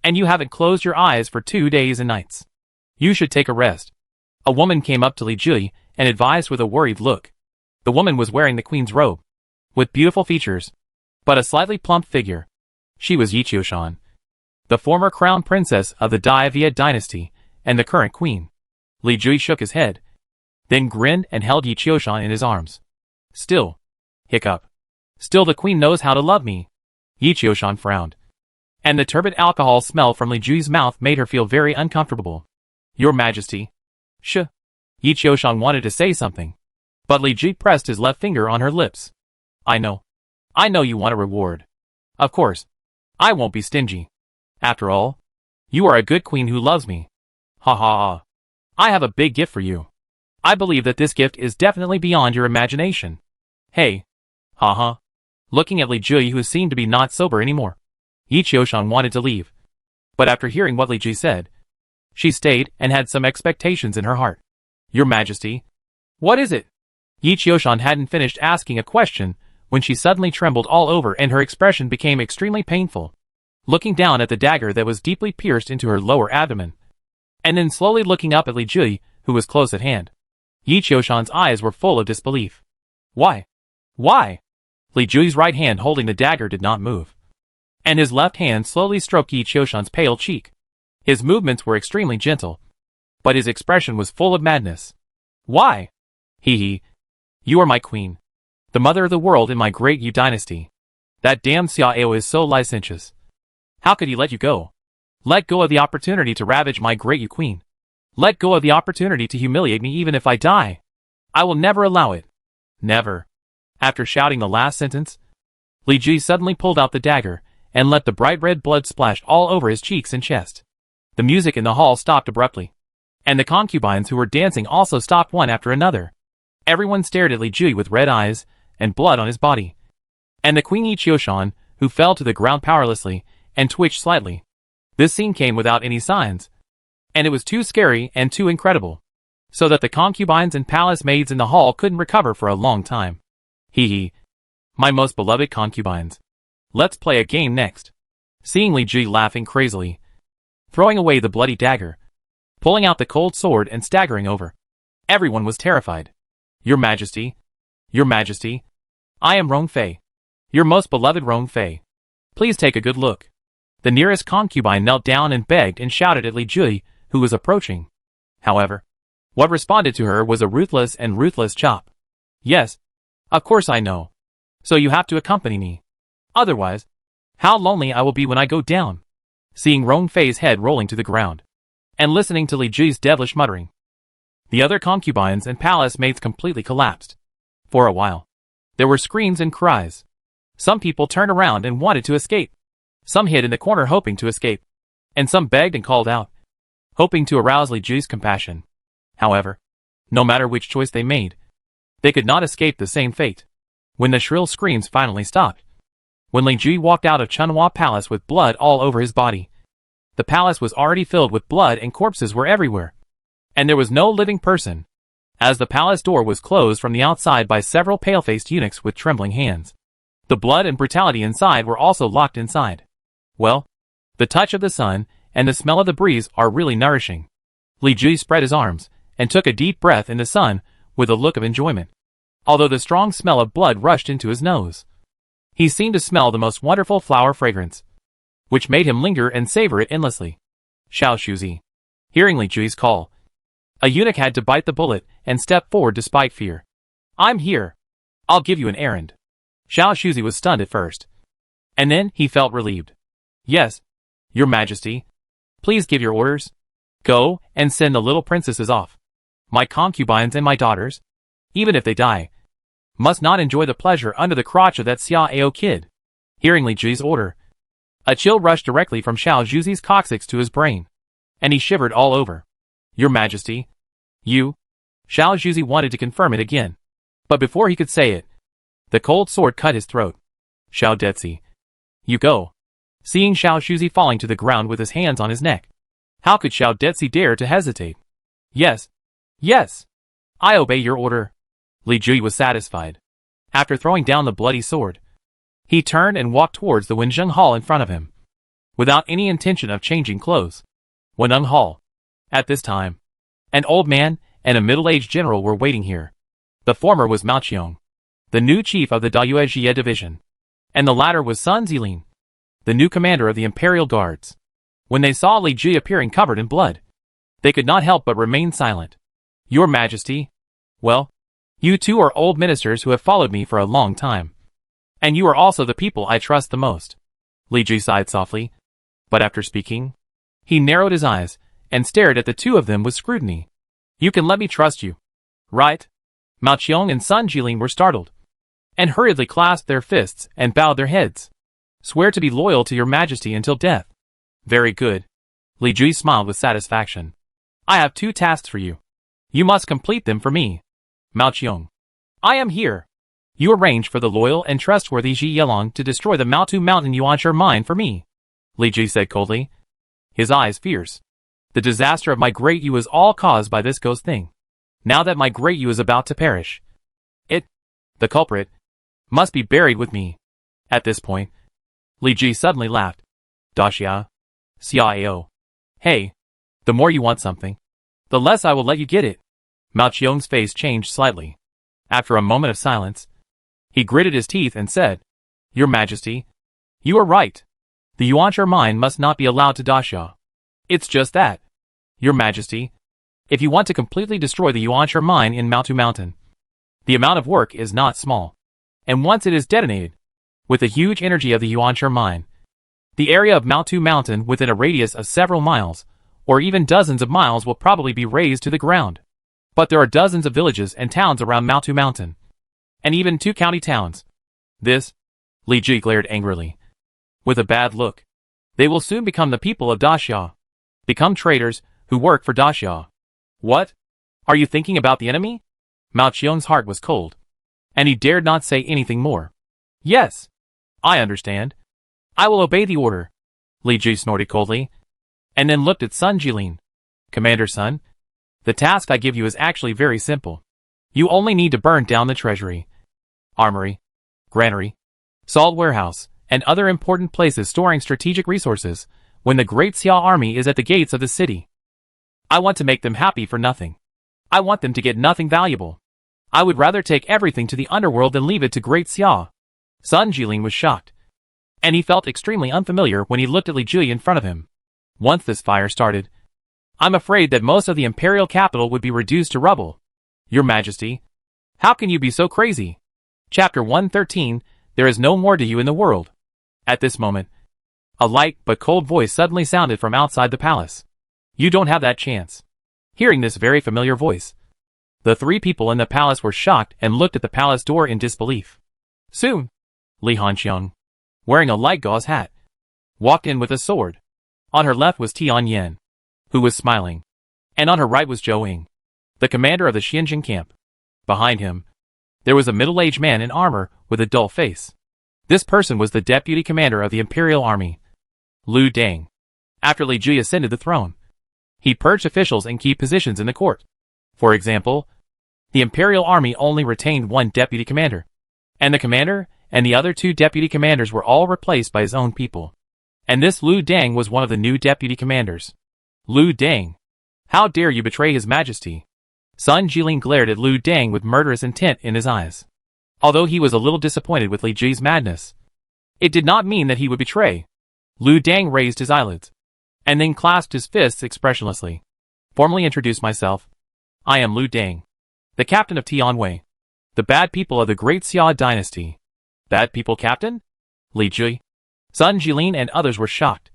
and you haven't closed your eyes for 2 days and nights. You should take a rest. A woman came up to Li Jie and advised with a worried look. The woman was wearing the queen's robe, with beautiful features, but a slightly plump figure. She was Yi Qiushan, the former crown princess of the D-Viet dynasty and the current queen. Li Jie shook his head, then grinned and held Yi Qiushan in his arms. Still, hiccup. Still the queen knows how to love me. Yi Qiushan frowned, and the turbid alcohol smell from Li Jie's mouth made her feel very uncomfortable. Your Majesty. Yi Qiushan wanted to say something, but Li Jie pressed his left finger on her lips. I know you want a reward. Of course, I won't be stingy. After all, you are a good queen who loves me. Ha ha ha. I have a big gift for you. I believe that this gift is definitely beyond your imagination. Hey. Ha ha. Looking at Li Jie, who seemed to be not sober anymore, Yi Qiushan wanted to leave. But after hearing what Li Jie said, she stayed and had some expectations in her heart. Your Majesty. What is it? Yi Qiushan hadn't finished asking a question when she suddenly trembled all over and her expression became extremely painful. Looking down at the dagger that was deeply pierced into her lower abdomen, and then slowly looking up at Li Jie, who was close at hand, Yi Qiushan's eyes were full of disbelief. Why? Why? Li Jie's right hand holding the dagger did not move, and his left hand slowly stroked Yi Qiushan's pale cheek. His movements were extremely gentle, but his expression was full of madness. Why? Hee. You are my queen, the mother of the world in my great Jee Dynasty. That damn Xiao is so licentious. How could he let you go? Let go of the opportunity to ravage my great Jee queen. Let go of the opportunity to humiliate me even if I die. I will never allow it. Never. After shouting the last sentence, Li Jie suddenly pulled out the dagger and let the bright red blood splash all over his cheeks and chest. The music in the hall stopped abruptly, and the concubines who were dancing also stopped one after another. Everyone stared at Li Jie with red eyes and blood on his body, and the queen Yi Qiushan, who fell to the ground powerlessly and twitched slightly. This scene came without any signs, and it was too scary and too incredible, so that the concubines and palace maids in the hall couldn't recover for a long time. Hee. My most beloved concubines. Let's play a game next. Seeing Li Jie laughing crazily, throwing away the bloody dagger, pulling out the cold sword and staggering over, everyone was terrified. Your Majesty. Your Majesty. I am Rongfei. Your most beloved Rongfei. Please take a good look. The nearest concubine knelt down and begged and shouted at Li Jie, who was approaching. However, what responded to her was a ruthless and ruthless chop. Yes, of course I know. So you have to accompany me. Otherwise, how lonely I will be when I go down. Seeing Rongfei's head rolling to the ground, and listening to Li Jie's devilish muttering, the other concubines and palace maids completely collapsed. For a while, there were screams and cries. Some people turned around and wanted to escape. Some hid in the corner hoping to escape, and some begged and called out, hoping to arouse Li Jie's compassion. However, no matter which choice they made, they could not escape the same fate. When the shrill screams finally stopped, when Li Jie walked out of Chunhua Palace with blood all over his body, the palace was already filled with blood and corpses were everywhere, and there was no living person, as the palace door was closed from the outside by several pale-faced eunuchs with trembling hands. The blood and brutality inside were also locked inside. Well, the touch of the sun and the smell of the breeze are really nourishing. Li Jie spread his arms and took a deep breath in the sun with a look of enjoyment, although the strong smell of blood rushed into his nose. He seemed to smell the most wonderful flower fragrance, which made him linger and savor it endlessly. Xiao Shuzi. Hearing Li Jie's call, a eunuch had to bite the bullet and step forward despite fear. I'm here. I'll give you an errand. Xiao Shuzi was stunned at first, and then he felt relieved. Yes, Your Majesty. Please give your orders. Go and send the little princesses off. My concubines and my daughters, even if they die, must not enjoy the pleasure under the crotch of that Xiao kid. Hearing Li Jie's order, A chill rushed directly from Xiao Zhuzi's coccyx to his brain, and he shivered all over. Your Majesty. You? Xiao Zhuzi wanted to confirm it again, but before he could say it, the cold sword cut his throat. Xiao Detzi. You go. Seeing Xiao Zhuzi falling to the ground with his hands on his neck, how could Xiao Detzi dare to hesitate? Yes. Yes. I obey your order. Li Jui was satisfied. After throwing down the bloody sword, he turned and walked towards the Wenjing Hall in front of him, without any intention of changing clothes. Wenjing Hall. At this time, an old man and a middle-aged general were waiting here. The former was Mao Qiong, the new chief of the Dayue division, and the latter was Sun Zilin, the new commander of the Imperial Guards. When they saw Li Jui appearing covered in blood, they could not help but remain silent. Your Majesty. Well, you two are old ministers who have followed me for a long time. And you are also the people I trust the most. Li Jui sighed softly, but after speaking, he narrowed his eyes and stared at the two of them with scrutiny. You can let me trust you, right? Mao Qiong and Sun Jilin were startled, and hurriedly clasped their fists and bowed their heads. Swear to be loyal to your Majesty until death. Very good. Li Jui smiled with satisfaction. I have 2 tasks for you. You must complete them for me. Mao Qiong. I am here. You arrange for the loyal and trustworthy Zhi Yelong to destroy the Maotu Mountain Yuanshi mine for me. Li Jui said coldly, his eyes fierce. The disaster of my great you is all caused by this ghost thing. Now that my great you is about to perish, it, the culprit, must be buried with me. At this point, Li Jui suddenly laughed. Daxia. Xiao. Hey, the more you want something, the less I will let you get it. Mao Qiong's face changed slightly. After a moment of silence, he gritted his teeth and said, Your Majesty, you are right. The Yuanshi mine must not be allowed to Daxia. It's just that. Your Majesty, if you want to completely destroy the Yuanshi mine in Maotu Mountain, the amount of work is not small. And once it is detonated, with the huge energy of the Yuanshi mine, the area of Maotu Mountain within a radius of several miles, or even dozens of miles will probably be razed to the ground. But there are dozens of villages and towns around Maotu Mountain, and even 2 county towns. This, Li Jui glared angrily, with a bad look. They will soon become the people of Daxia, become traitors who work for Daxia. What? Are you thinking about the enemy? Mao Qiong's heart was cold, and he dared not say anything more. Yes, I understand. I will obey the order. Li Jui snorted coldly, and then looked at Sun Jilin. Commander Sun, the task I give you is actually very simple. You only need to burn down the treasury, armory, granary, salt warehouse, and other important places storing strategic resources when the Great Xia army is at the gates of the city. I want to make them happy for nothing. I want them to get nothing valuable. I would rather take everything to the underworld than leave it to Great Xia. Sun Jilin was shocked, and he felt extremely unfamiliar when he looked at Li Jui in front of him. Once this fire started, I'm afraid that most of the imperial capital would be reduced to rubble. Your Majesty, how can you be so crazy? Chapter 113, There is no more to you in the world. At this moment, a light but cold voice suddenly sounded from outside the palace. You don't have that chance. Hearing this very familiar voice, the 3 people in the palace were shocked and looked at the palace door in disbelief. Soon, Li Hanqiang, wearing a light gauze hat, walked in with a sword. On her left was Tian Yan, who was smiling, and on her right was Zhou Ying, the commander of the Xianjing camp. Behind him, there was a middle-aged man in armor with a dull face. This person was the deputy commander of the imperial army, Lu Dang. After Li Jui ascended the throne, he purged officials in key positions in the court. For example, the imperial army only retained 1 deputy commander, and the commander and the other 2 deputy commanders were all replaced by his own people. And this Lu Dang was one of the new deputy commanders. Lu Dang, how dare you betray His Majesty? Sun Jilin glared at Lu Dang with murderous intent in his eyes. Although he was a little disappointed with Li Jui's madness, it did not mean that he would betray. Lu Dang raised his eyelids, and then clasped his fists expressionlessly. Formally introduce myself. I am Lu Dang, the captain of Tianwei, the bad people of the Great Xia Dynasty. Bad people captain? Li Jui. Sun Jilin and others were shocked,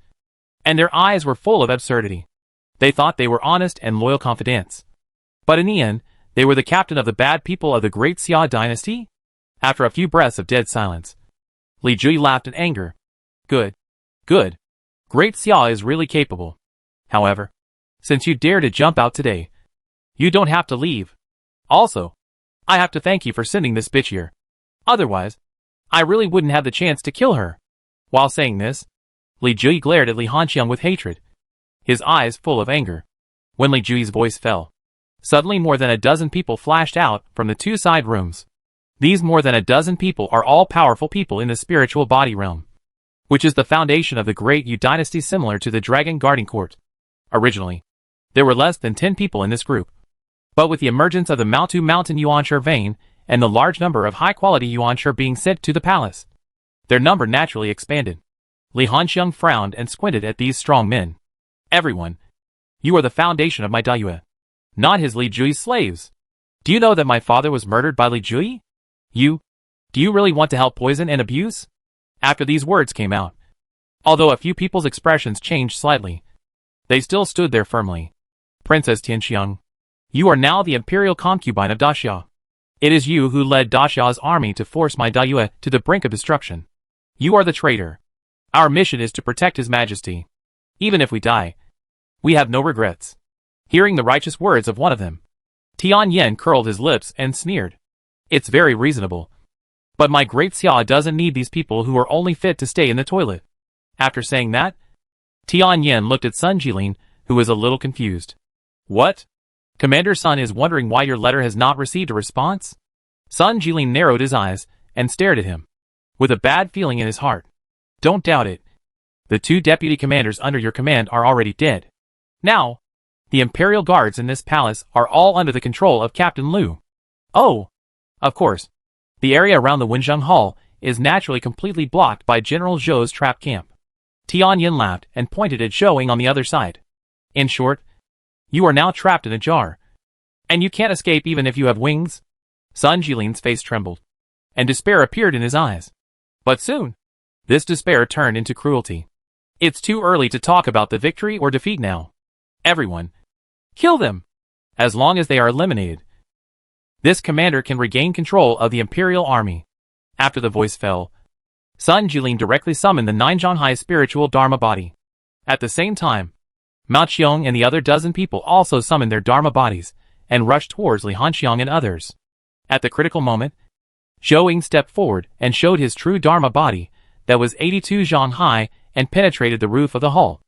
and their eyes were full of absurdity. They thought they were honest and loyal confidants. But in the end, they were the captain of the bad people of the Great Xia Dynasty? After a few breaths of dead silence, Li Jui laughed in anger. Good. Good. Great Xia is really capable. However, since you dare to jump out today, you don't have to leave. Also, I have to thank you for sending this bitch here. Otherwise, I really wouldn't have the chance to kill her. While saying this, Li Jui glared at Li Hanxiang with hatred, his eyes full of anger. When Li Jui's voice fell, suddenly more than a dozen people flashed out from the two side rooms. These more than a dozen people are all powerful people in the spiritual body realm, which is the foundation of the great Yu dynasty, similar to the Dragon Guarding Court. Originally, there were less than 10 people in this group. But with the emergence of the Maotu Mountain Yuanshe vein, and the large number of high-quality Yuanshe being sent to the palace, their number naturally expanded. Li Hanxiang frowned and squinted at these strong men. Everyone, you are the foundation of my Dayue, not his Li Jui's slaves. Do you know that my father was murdered by Li Jui? Do you really want to help poison and abuse? After these words came out, although a few people's expressions changed slightly, they still stood there firmly. Princess Tianxiang, you are now the imperial concubine of Daxia. It is you who led Daxia's army to force my Dayue to the brink of destruction. You are the traitor. Our mission is to protect His Majesty. Even if we die, we have no regrets. Hearing the righteous words of one of them, Tian Yen curled his lips and sneered. It's very reasonable. But my great Xia doesn't need these people who are only fit to stay in the toilet. After saying that, Tian Yen looked at Sun Jilin, who was a little confused. What? Commander Sun is wondering why your letter has not received a response? Sun Jilin narrowed his eyes and stared at him, with a bad feeling in his heart. Don't doubt it. The two deputy commanders under your command are already dead. Now, the imperial guards in this palace are all under the control of Captain Liu. Oh, of course. The area around the Wenzheng Hall is naturally completely blocked by General Zhou's trap camp. Tian Yin laughed and pointed at Zhou on the other side. In short, you are now trapped in a jar. And you can't escape even if you have wings? Sun Jilin's face trembled, and despair appeared in his eyes. But soon, this despair turned into cruelty. It's too early to talk about the victory or defeat now. Everyone, kill them! As long as they are eliminated, this commander can regain control of the imperial army. After the voice fell, Sun Jilin directly summoned the 9 Zhanghai spiritual dharma body. At the same time, Mao Qiong and the other dozen people also summoned their dharma bodies and rushed towards Li Hanxiang and others. At the critical moment, Zhou stepped forward and showed his true dharma body that was 82 Zhanghai and penetrated the roof of the hall.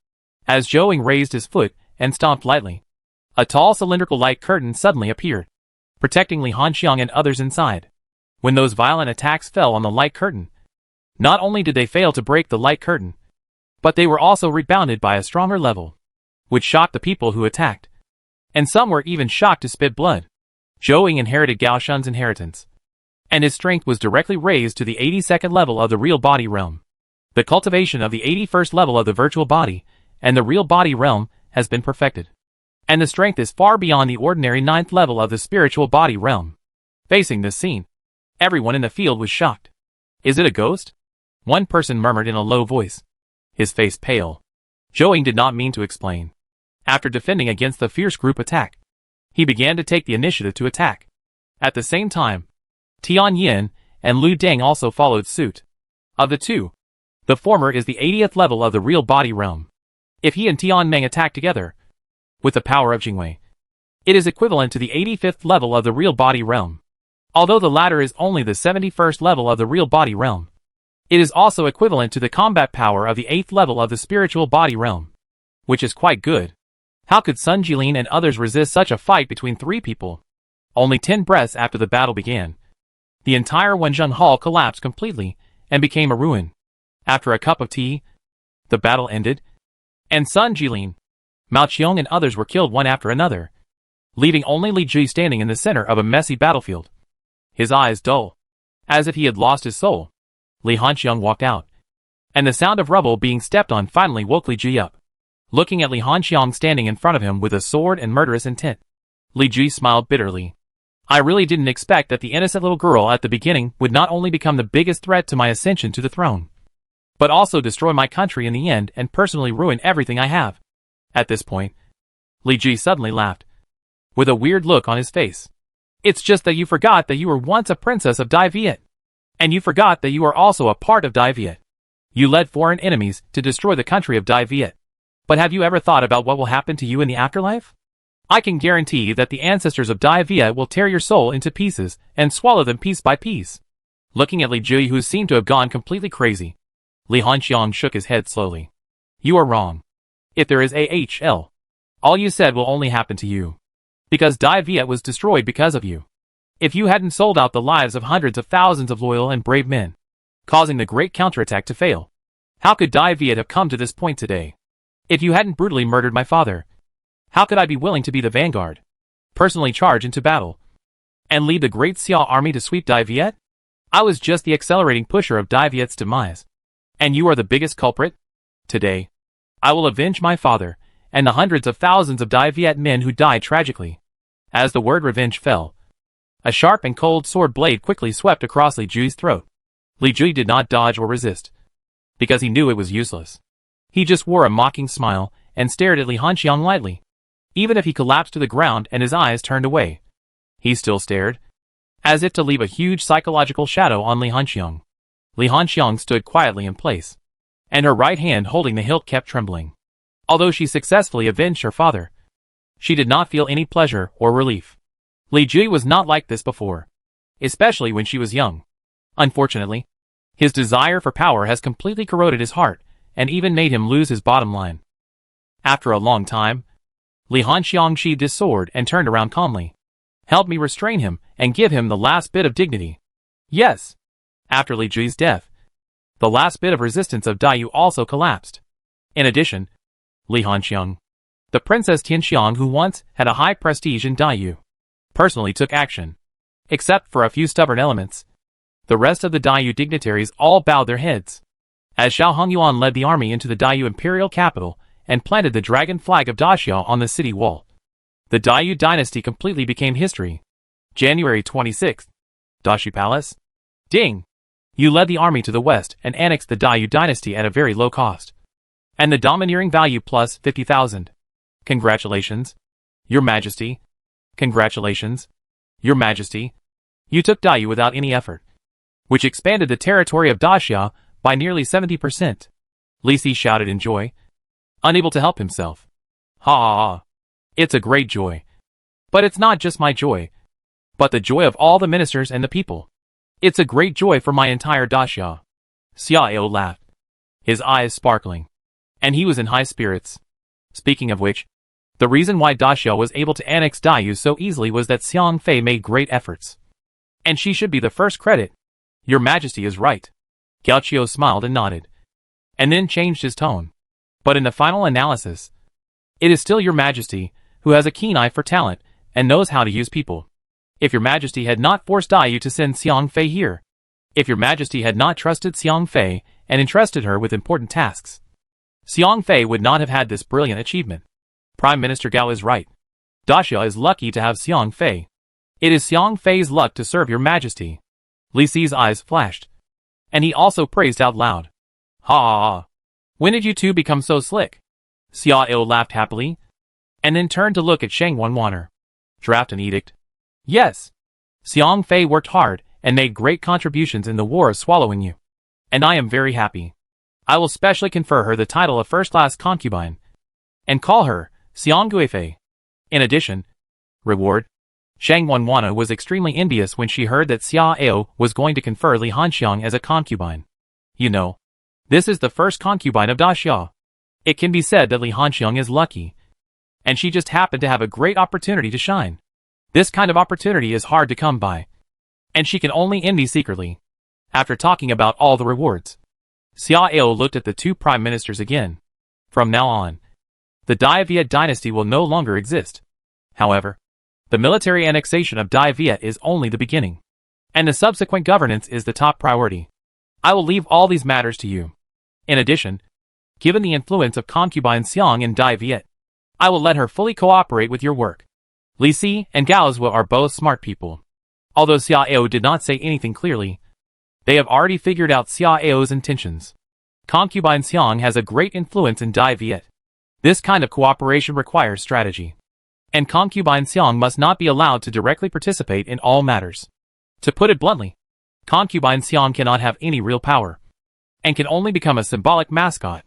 As Zhou raised his foot and stomped lightly, a tall cylindrical light curtain suddenly appeared, protecting Li Hanxiang and others inside. When those violent attacks fell on the light curtain, not only did they fail to break the light curtain, but they were also rebounded by a stronger level, which shocked the people who attacked. And some were even shocked to spit blood. Zhou inherited Gao Shun's inheritance, and his strength was directly raised to the 82nd level of the real body realm. The cultivation of the 81st level of the virtual body and the real body realm has been perfected, and the strength is far beyond the ordinary 9th level of the spiritual body realm. Facing this scene, everyone in the field was shocked. Is it a ghost? One person murmured in a low voice, his face pale. Zhou did not mean to explain. After defending against the fierce group attack, he began to take the initiative to attack. At the same time, Tian Yin and Lu Deng also followed suit. Of the two, the former is the 80th level of the real body realm. If he and Tian Meng attack together, with the power of Jingwei, it is equivalent to the 85th level of the real body realm. Although the latter is only the 71st level of the real body realm, it is also equivalent to the combat power of the 8th level of the spiritual body realm, which is quite good. How could Sun Jilin and others resist such a fight between 3 people? Only 10 breaths after the battle began, the entire Wenzheng Hall collapsed completely and became a ruin. After a cup of tea, the battle ended, and Sun Jilin, Mao Qiong and others were killed one after another, leaving only Li Jui standing in the center of a messy battlefield, his eyes dull, as if he had lost his soul. Li Hanxiang walked out, and the sound of rubble being stepped on finally woke Li Jui up. Looking at Li Hanxiang standing in front of him with a sword and murderous intent, Li Jui smiled bitterly. I really didn't expect that the innocent little girl at the beginning would not only become the biggest threat to my ascension to the throne, but also destroy my country in the end and personally ruin everything I have. At this point, Li Jui suddenly laughed, with a weird look on his face. It's just that you forgot that you were once a princess of D-Viet, and you forgot that you are also a part of D-Viet. You led foreign enemies to destroy the country of D-Viet. But have you ever thought about what will happen to you in the afterlife? I can guarantee that the ancestors of D-Viet will tear your soul into pieces and swallow them piece by piece. Looking at Li Jie, who seemed to have gone completely crazy, Li Hanxiang shook his head slowly. You are wrong. If there is AHL, all you said will only happen to you. Because D-Viet was destroyed because of you. If you hadn't sold out the lives of hundreds of thousands of loyal and brave men, causing the great counterattack to fail, how could D-Viet have come to this point today? If you hadn't brutally murdered my father, how could I be willing to be the vanguard, personally charge into battle, and lead the great Xia army to sweep D-Viet? I was just the accelerating pusher of D-Viet's demise. And you are the biggest culprit? Today, I will avenge my father, and the hundreds of thousands of D-Viet men who died tragically. As the word revenge fell, a sharp and cold sword blade quickly swept across Li Jie's throat. Li Jie did not dodge or resist, because he knew it was useless. He just wore a mocking smile and stared at Li Hanxiang lightly. Even if he collapsed to the ground and his eyes turned away, he still stared, as if to leave a huge psychological shadow on Li Hanxiang. Li Hanxiang stood quietly in place, and her right hand holding the hilt kept trembling. Although she successfully avenged her father, she did not feel any pleasure or relief. Li Jie was not like this before, especially when she was young. Unfortunately, his desire for power has completely corroded his heart and even made him lose his bottom line. After a long time, Li Hanxiang sheathed his sword and turned around calmly. Help me restrain him and give him the last bit of dignity. Yes. After Li Jie's death, the last bit of resistance of Daiyu also collapsed. In addition, Li Hanxiang, the Princess Tianxiang who once had a high prestige in Daiyu, personally took action. Except for a few stubborn elements, the rest of the Daiyu dignitaries all bowed their heads. As Xiao Hongyuan led the army into the Daiyu imperial capital and planted the dragon flag of Daxiao on the city wall, the Daiyu dynasty completely became history. January 26th. Daxu Palace. Ding! You led the army to the west and annexed the Daiyu dynasty at a very low cost. And the domineering value plus 50,000. Congratulations, Your Majesty. Congratulations, Your Majesty. You took Daiyu without any effort, which expanded the territory of Daxia by nearly 70%. Li Si shouted in joy, unable to help himself. Ha ha ha. It's a great joy. But it's not just my joy, but the joy of all the ministers and the people. It's a great joy for my entire Daxia. Xiao laughed, his eyes sparkling, and he was in high spirits. Speaking of which, the reason why Daxia was able to annex Daiyu so easily was that Xiang Fei made great efforts. And she should be the first credit. Your Majesty is right. Gao Qiu smiled and nodded, and then changed his tone. But in the final analysis, it is still Your Majesty who has a keen eye for talent and knows how to use people. If Your Majesty had not forced Daiyu to send Xiang Fei here, if Your Majesty had not trusted Xiang Fei and entrusted her with important tasks, Xiang Fei would not have had this brilliant achievement. Prime Minister Gao is right. Daxia is lucky to have Xiang Fei. It is Xiang Fei's luck to serve Your Majesty. Li Si's eyes flashed, and he also praised out loud. Ha ha ha. When did you two become so slick? Xiao laughed happily, and then turned to look at Shang Wanwaner. Draft an edict. Yes. Xiang Fei worked hard and made great contributions in the war of swallowing you. And I am very happy. I will specially confer her the title of first-class concubine, and call her Xiang Guifei. In addition, reward. Shang Wanwana was extremely envious when she heard that Xiao was going to confer Li Hanxiang as a concubine. You know, this is the first concubine of Daxia. It can be said that Li Hanxiang is lucky, and she just happened to have a great opportunity to shine. This kind of opportunity is hard to come by, and she can only envy secretly. After talking about all the rewards, Xiao looked at the two prime ministers again. From now on, the D-Viet dynasty will no longer exist. However, the military annexation of D-Viet is only the beginning, and the subsequent governance is the top priority. I will leave all these matters to you. In addition, given the influence of concubine Xiang in D-Viet, I will let her fully cooperate with your work. Li Si and Gao Zhuo are both smart people. Although Xiao did not say anything clearly, they have already figured out Xiao's intentions. Concubine Xiang has a great influence in D-Viet. This kind of cooperation requires strategy. And concubine Xiang must not be allowed to directly participate in all matters. To put it bluntly, concubine Xiang cannot have any real power. and can only become a symbolic mascot,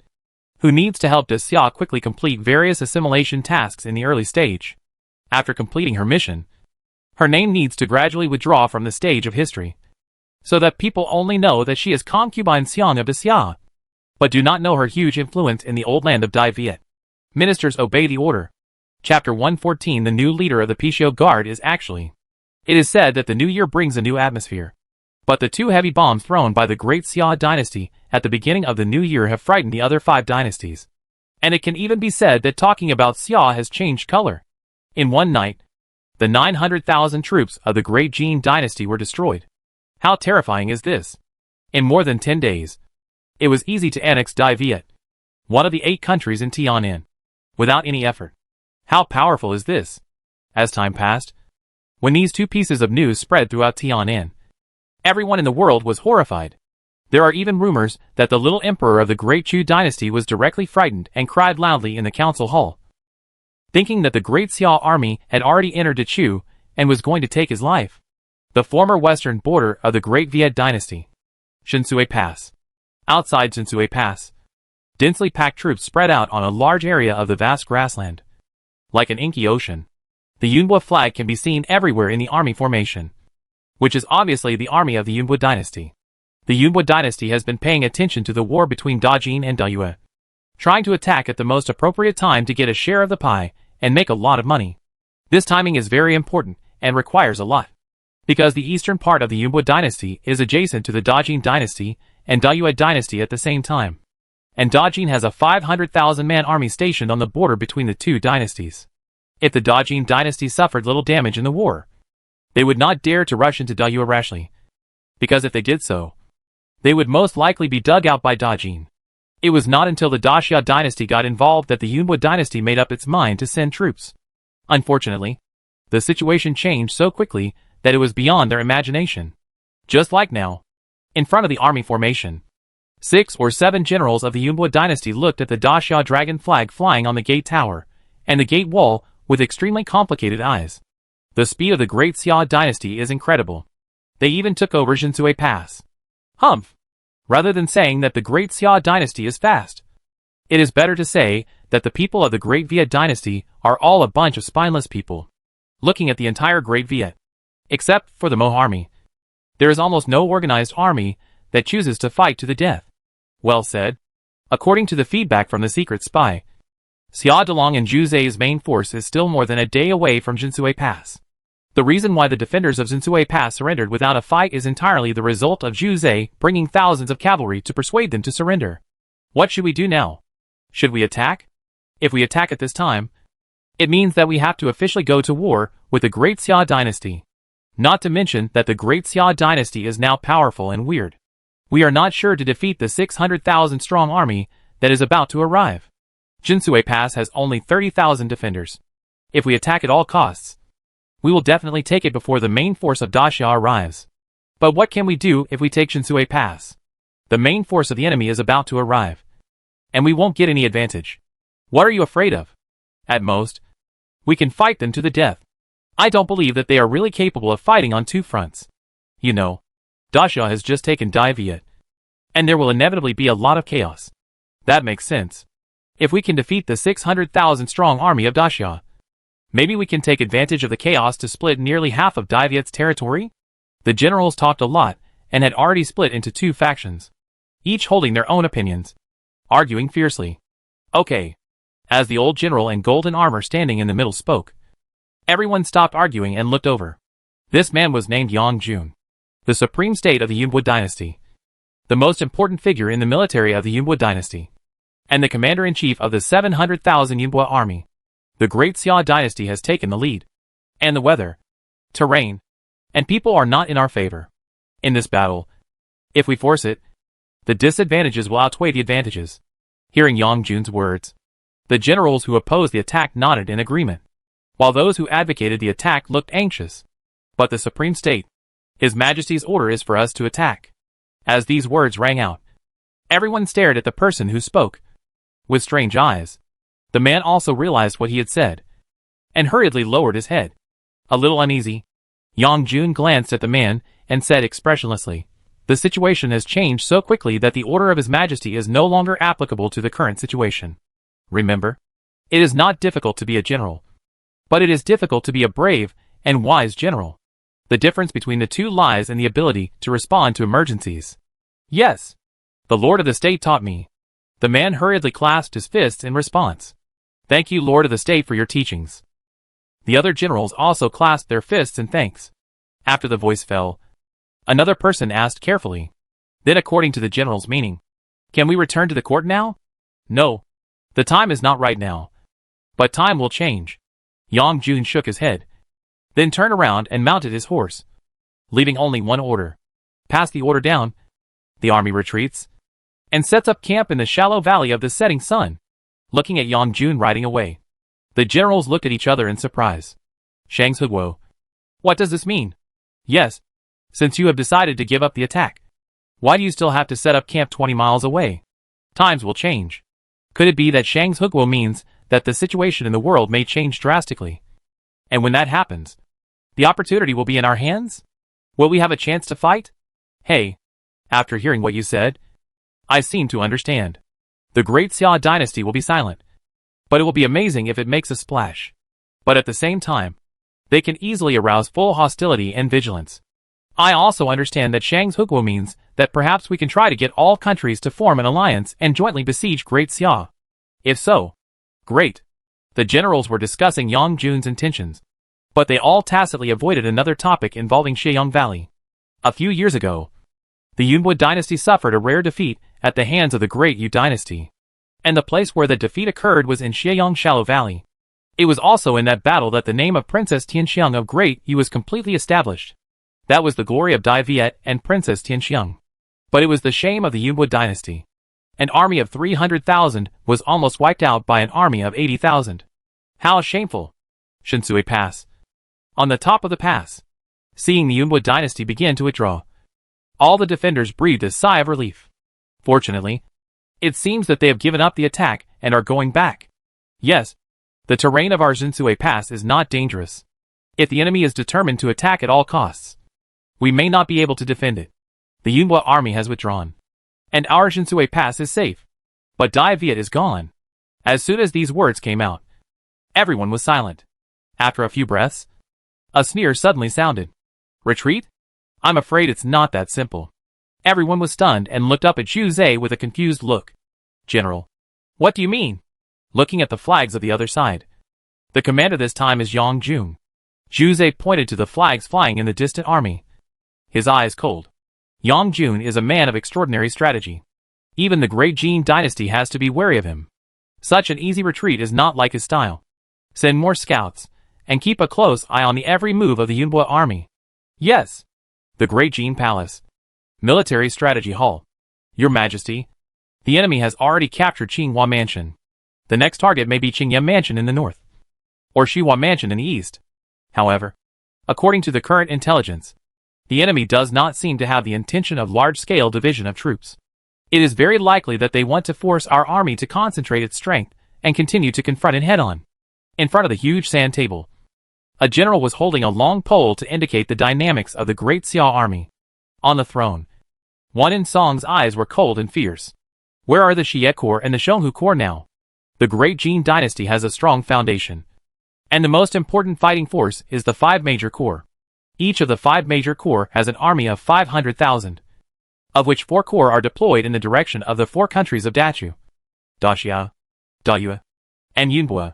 who needs to help Xia quickly complete various assimilation tasks in the early stage. After completing her mission, her name needs to gradually withdraw from the stage of history, so that people only know that she is concubine Xiang of Xia, but do not know her huge influence in the old land of D-Viet. Ministers obey the order. Chapter 114. The new leader of the Pishio Guard is actually. It is said that the new year brings a new atmosphere. But the 2 heavy bombs thrown by the great Jee Dynasty at the beginning of the new year have frightened the other 5 dynasties. And it can even be said that talking about Jee has changed color. In one night, the 900,000 troops of the great Jee Dynasty were destroyed. How terrifying is this? In more than 10 days, it was easy to annex D-Viet, one of the 8 countries in Tian'an, without any effort. How powerful is this? As time passed, when these 2 pieces of news spread throughout Tian'an, everyone in the world was horrified. There are even rumors that the little emperor of the great Chu dynasty was directly frightened and cried loudly in the council hall, thinking that the great Xia army had already entered the Chu and was going to take his life. The former western border of the great Viet dynasty. Jinsui Pass. Outside Jinsui Pass, densely packed troops spread out on a large area of the vast grassland. Like an inky ocean, the Yunhua flag can be seen everywhere in the army formation, which is obviously the army of the Yunhua dynasty. The Yunhua dynasty has been paying attention to the war between Dajin and Dayue, trying to attack at the most appropriate time to get a share of the pie and make a lot of money. This timing is very important and requires a lot, because the eastern part of the Yunhua dynasty is adjacent to the Dajin dynasty and Dayue dynasty at the same time. And Dajin has a 500,000-man army stationed on the border between the 2 dynasties. If the Dajin dynasty suffered little damage in the war, they would not dare to rush into Dayue rashly, because if they did so, they would most likely be dug out by Dajin. It was not until the Daxia dynasty got involved that the Yunhua dynasty made up its mind to send troops. Unfortunately, the situation changed so quickly that it was beyond their imagination. Just like now, in front of the army formation, 6 or 7 generals of the Yunhua dynasty looked at the Daxia dragon flag flying on the gate tower and the gate wall with extremely complicated eyes. The speed of the great Xia dynasty is incredible. They even took over Jinsui Pass. Humph! Rather than saying that the great Xia dynasty is fast, it is better to say that the people of the great Viet dynasty are all a bunch of spineless people. Looking at the entire great Viet, except for the Mo army, there is almost no organized army that chooses to fight to the death. Well said. According to the feedback from the secret spy, Xia Delong and Zhu Zai's main force is still more than a day away from Jinsui Pass. The reason why the defenders of Jinsui Pass surrendered without a fight is entirely the result of Zhu Zai bringing thousands of cavalry to persuade them to surrender. What should we do now? Should we attack? If we attack at this time, it means that we have to officially go to war with the great Xia dynasty. Not to mention that the great Xia dynasty is now powerful and weird. We are not sure to defeat the 600,000 strong army that is about to arrive. Jinsui Pass has only 30,000 defenders. If we attack at all costs, we will definitely take it before the main force of Daxia arrives. But what can we do if we take Jinsui Pass? The main force of the enemy is about to arrive, and we won't get any advantage. What are you afraid of? At most, we can fight them to the death. I don't believe that they are really capable of fighting on 2 fronts. You know, Daxia has just taken D-Viet, and there will inevitably be a lot of chaos. That makes sense. If we can defeat the 600,000 strong army of Daxia, maybe we can take advantage of the chaos to split nearly half of D-Viet's territory? The generals talked a lot and had already split into 2 factions, each holding their own opinions, arguing fiercely. Okay. As the old general in golden armor standing in the middle spoke, everyone stopped arguing and looked over. This man was named Yang Jun, the supreme state of the Yunhua dynasty, the most important figure in the military of the Yunhua dynasty, and the commander-in-chief of the 700,000 Yunhua army. The great Xia dynasty has taken the lead. And the weather, terrain, and people are not in our favor. In this battle, if we force it, the disadvantages will outweigh the advantages. Hearing Yang Jun's words, the generals who opposed the attack nodded in agreement, while those who advocated the attack looked anxious. But the supreme state, His Majesty's order is for us to attack. As these words rang out, everyone stared at the person who spoke with strange eyes. The man also realized what he had said, and hurriedly lowered his head. A little uneasy, Yang Jun glanced at the man and said expressionlessly, The situation has changed so quickly that the order of His Majesty is no longer applicable to the current situation. Remember, it is not difficult to be a general, but it is difficult to be a brave and wise general. The difference between the two lies in the ability to respond to emergencies. Yes, the Lord of the State taught me. The man hurriedly clasped his fists in response. Thank you, Lord of the State, for your teachings. The other generals also clasped their fists in thanks. After the voice fell, another person asked carefully. Then, according to the general's meaning, can we return to the court now? No. The time is not right now. But time will change. Yang Jun shook his head, then turned around and mounted his horse, leaving only one order. Pass the order down. The army retreats and sets up camp in the shallow valley of the setting sun. Looking at Yang Jun riding away, the generals looked at each other in surprise. Shang Hugwo. What does this mean? Yes, since you have decided to give up the attack, why do you still have to set up camp 20 miles away? Times will change. Could it be that Shang Hugwo means that the situation in the world may change drastically? And when that happens, the opportunity will be in our hands? Will we have a chance to fight? Hey, after hearing what you said, I seem to understand. The great Jee Dynasty will be silent, but it will be amazing if it makes a splash. But at the same time, they can easily arouse full hostility and vigilance. I also understand that Shang Hugwo means that perhaps we can try to get all countries to form an alliance and jointly besiege Great Jie. If so, great. The generals were discussing Yang Jun's intentions, but they all tacitly avoided another topic involving Xiyang Valley. A few years ago, the Yunwu dynasty suffered a rare defeat at the hands of the Great Yu dynasty, and the place where the defeat occurred was in Xiyang Shallow Valley. It was also in that battle that the name of Princess Tianxiang of Great Yu was completely established. That was the glory of D-Viet and Princess Tianxiang. But it was the shame of the Yunwu dynasty. An army of 300,000 was almost wiped out by an army of 80,000. How shameful! Shinsui Pass. On the top of the pass, seeing the Yunwu dynasty begin to withdraw, all the defenders breathed a sigh of relief. Fortunately, it seems that they have given up the attack and are going back. Yes, the terrain of our Shinsui Pass is not dangerous. If the enemy is determined to attack at all costs, we may not be able to defend it. The Yunwu army has withdrawn, and our Shinsui Pass is safe. But D-Viet is gone. As soon as these words came out, everyone was silent. After a few breaths, a sneer suddenly sounded. Retreat? I'm afraid it's not that simple. Everyone was stunned and looked up at Zhu Zhe with a confused look. General, what do you mean? Looking at the flags of the other side, the commander this time is Yang Jun. Zhu Zhe pointed to the flags flying in the distant army, his eyes cold. Yang Jun is a man of extraordinary strategy. Even the great Jee Dynasty has to be wary of him. Such an easy retreat is not like his style. Send more scouts, and keep a close eye on the every move of the Yunwu army. Yes. The Great Jin Palace. Military Strategy Hall. Your Majesty, the enemy has already captured Qinghua Mansion. The next target may be Qingyue Mansion in the north, or Xihua Mansion in the east. However, according to the current intelligence, the enemy does not seem to have the intention of large-scale division of troops. It is very likely that they want to force our army to concentrate its strength and continue to confront it head-on. In front of the huge sand table, a general was holding a long pole to indicate the dynamics of the Great Jie army. On the throne, Wan Insong's eyes were cold and fierce. Where are the Xie Corps and the Shonghu Corps now? The Great Jin Dynasty has a strong foundation, and the most important fighting force is the 5 major corps. Each of the 5 major corps has an army of 500,000, of which 4 corps are deployed in the direction of the 4 countries of Dachu, Daxia, Dayue, and Yunbua,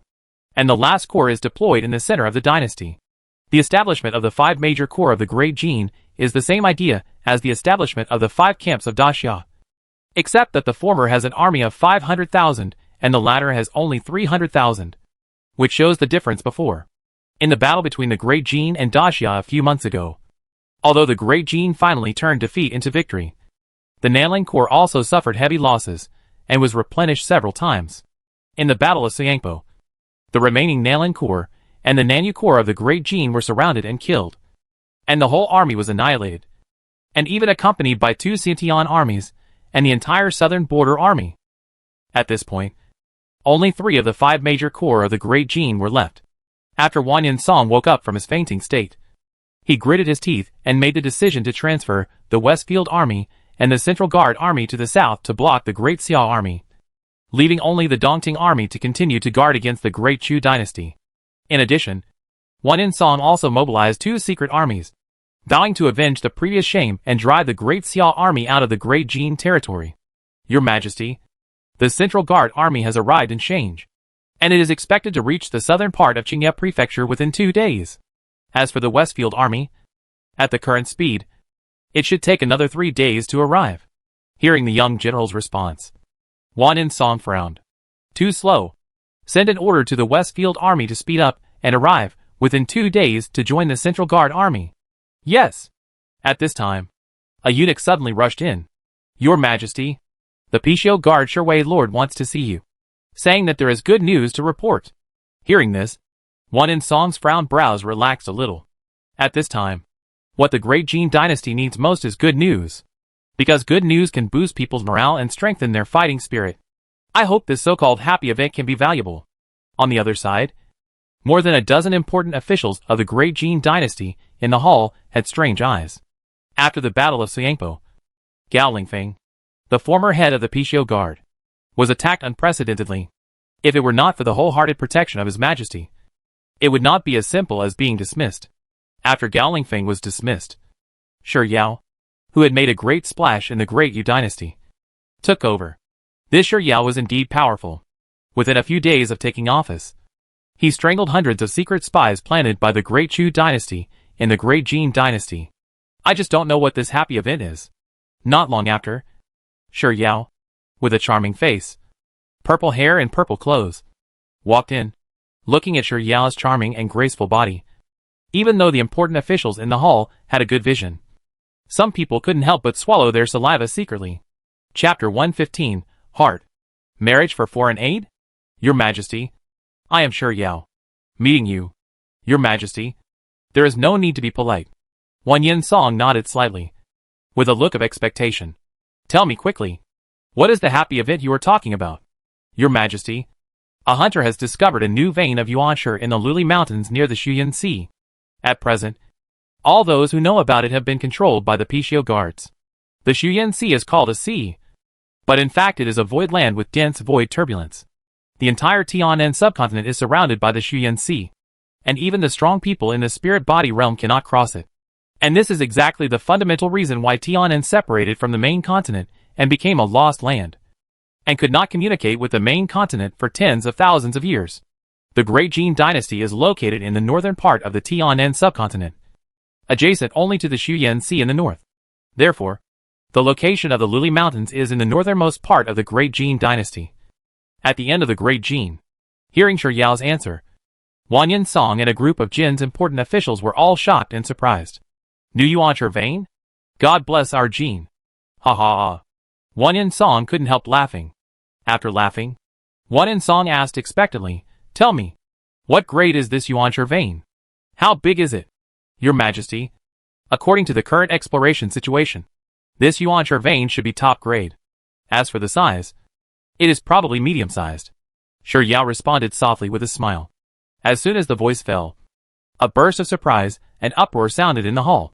and the last corps is deployed in the center of the dynasty. The establishment of the 5 major corps of the Great Jin is the same idea as the establishment of the 5 camps of Daxia, except that the former has an army of 500,000 and the latter has only 300,000, which shows the difference before. In the battle between the Great Jin and Daxia a few months ago, although the Great Jin finally turned defeat into victory, the Nanling Corps also suffered heavy losses and was replenished several times. In the Battle of Siangpo, the remaining Nanling Corps and the Nanyu Corps of the Great Jin were surrounded and killed, and the whole army was annihilated, and even accompanied by 2 Xintian armies and the entire southern border army. At this point, only 3 of the 5 major corps of the Great Jin were left. After Wan Yinsong woke up from his fainting state, He gritted his teeth and made the decision to transfer the Westfield Army and the Central Guard Army to the south to block the Great Xia Army, leaving only the Dongting Army to continue to guard against the Great Chu Dynasty. In addition, Wan Yinsong also mobilized 2 secret armies, vowing to avenge the previous shame and drive the Great Xia Army out of the Great Jin territory. Your Majesty, the Central Guard Army has arrived in Shange, and it is expected to reach the southern part of Qingye Prefecture within 2 days. As for the Westfield Army, at the current speed, it should take another 3 days to arrive. Hearing the young general's response, Wan Yinsong frowned. Too slow. Send an order to the Westfield Army to speed up and arrive within 2 days to join the Central Guard Army. Yes. At this time, a eunuch suddenly rushed in. Your Majesty, the Pishio Guard Shui Lord wants to see you, saying that there is good news to report. Hearing this, Wan Yinsong's frowned brows relaxed a little. At this time, what the Great Jin Dynasty needs most is good news, because good news can boost people's morale and strengthen their fighting spirit. I hope this so-called happy event can be valuable. On the other side, more than a dozen important officials of the Great Jin Dynasty in the hall had strange eyes. After the Battle of Suyangpo, Gao Lingfeng, the former head of the Pishio Guard, was attacked unprecedentedly. If it were not for the wholehearted protection of His Majesty, it would not be as simple as being dismissed. After Gao Lingfeng was dismissed, Shi Yao, who had made a great splash in the Great Yu Dynasty, took over. This Shi Yao was indeed powerful. Within a few days of taking office, he strangled hundreds of secret spies planted by the Great Chu Dynasty in the Great Jin Dynasty. I just don't know what this happy event is. Not long after, Shi Yao, with a charming face, purple hair and purple clothes, walked in. Looking at Shi Yao's charming and graceful body, even though the important officials in the hall had a good vision, some people couldn't help but swallow their saliva secretly. Chapter 115, Heart. Marriage for Foreign Aid? Your Majesty, I am Shi Yao. Meeting you. Your Majesty, there is no need to be polite. Wan Yinsong nodded slightly, with a look of expectation. Tell me quickly, what is the happy event you are talking about? Your Majesty, a hunter has discovered a new vein of yuanshi in the Luli Mountains near the Shuyan Sea. At present, all those who know about it have been controlled by the Pishio guards. The Shuyan Sea is called a sea, but in fact it is a void land with dense void turbulence. The entire Tianan subcontinent is surrounded by the Shuyan Sea, and even the strong people in the spirit body realm cannot cross it. And this is exactly the fundamental reason why Tianan separated from the main continent and became a lost land, and could not communicate with the main continent for tens of thousands of years. The Great Jin Dynasty is located in the northern part of the Tianan subcontinent, adjacent only to the Shuyan Sea in the north. Therefore, the location of the Luli Mountains is in the northernmost part of the Great Jin Dynasty, at the end of the Great Jin. Hearing Shi Yao's answer, Wan Yinsong and a group of Jin's important officials were all shocked and surprised. New yuanshi vein? God bless our Jin. Ha ha ha. Wan Yinsong couldn't help laughing. After laughing, Wan Yinsong asked expectantly, Tell me, what grade is this yuanshi vein? How big is it? Your Majesty, according to the current exploration situation, this yuanshi vein should be top grade. As for the size, it is probably medium-sized. Shi Yao responded softly with a smile. As soon as the voice fell, a burst of surprise and uproar sounded in the hall.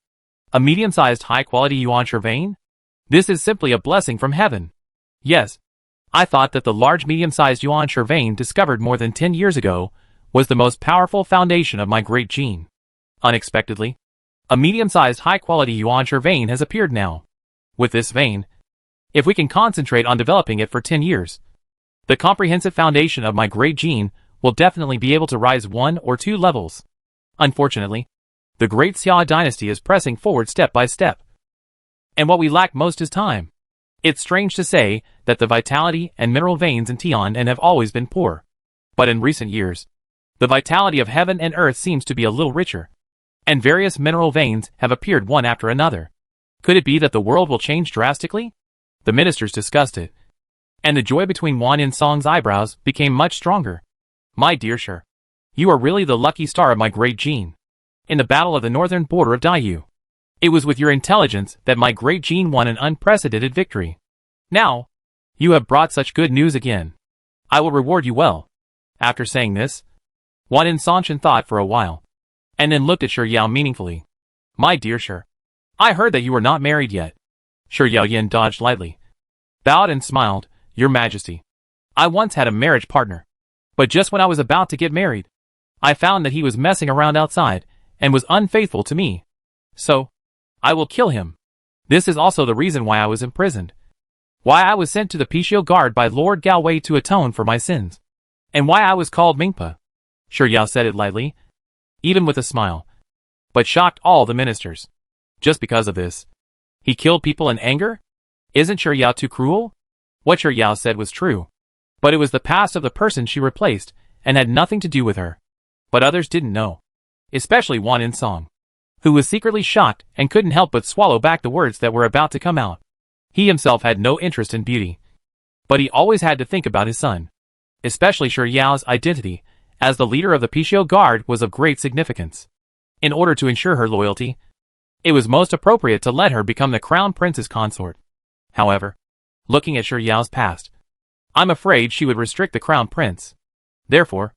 A medium-sized high-quality yuanshi vein? This is simply a blessing from heaven. Yes, I thought that the large medium-sized yuanshi vein discovered more than 10 years ago was the most powerful foundation of my Great Jin. Unexpectedly, a medium-sized high-quality yuanshi vein has appeared now. With this vein, if we can concentrate on developing it for 10 years, the comprehensive foundation of my Great Jin will definitely be able to rise 1 or 2 levels. Unfortunately, the Great Xia Dynasty is pressing forward step by step, and what we lack most is time. It's strange to say that the vitality and mineral veins in Tianan have always been poor, but in recent years, the vitality of heaven and earth seems to be a little richer, and various mineral veins have appeared one after another. Could it be that the world will change drastically? The ministers discussed it, and the joy between Wan Yinsong's eyebrows became much stronger. My dear Shi, you are really the lucky star of my Great Jin. In the battle of the northern border of Daiyu, it was with your intelligence that my Great Jin won an unprecedented victory. Now, you have brought such good news again. I will reward you well. After saying this, Wan Yinsong thought for a while, and then looked at Shi Yao meaningfully. My dear Sir, I heard that you were not married yet. Shi Yaoyan dodged lightly, bowed and smiled. Your Majesty, I once had a marriage partner. But just when I was about to get married, I found that he was messing around outside and was unfaithful to me. So, I will kill him. This is also the reason why I was imprisoned. Why I was sent to the Pishio Guard by Lord Galway to atone for my sins. And why I was called Mingpa. Shi Yao said it lightly, even with a smile, but shocked all the ministers. Just because of this, he killed people in anger? Isn't Shi Yao too cruel? What Shi Yao said was true, but it was the past of the person she replaced and had nothing to do with her. But others didn't know, especially Wan In Song, who was secretly shocked and couldn't help but swallow back the words that were about to come out. He himself had no interest in beauty, but he always had to think about his son. Especially Shi Yao's identity as the leader of the Pishio Guard was of great significance. In order to ensure her loyalty, it was most appropriate to let her become the crown prince's consort. However, looking at Shi Yao's past, I'm afraid she would restrict the crown prince. Therefore,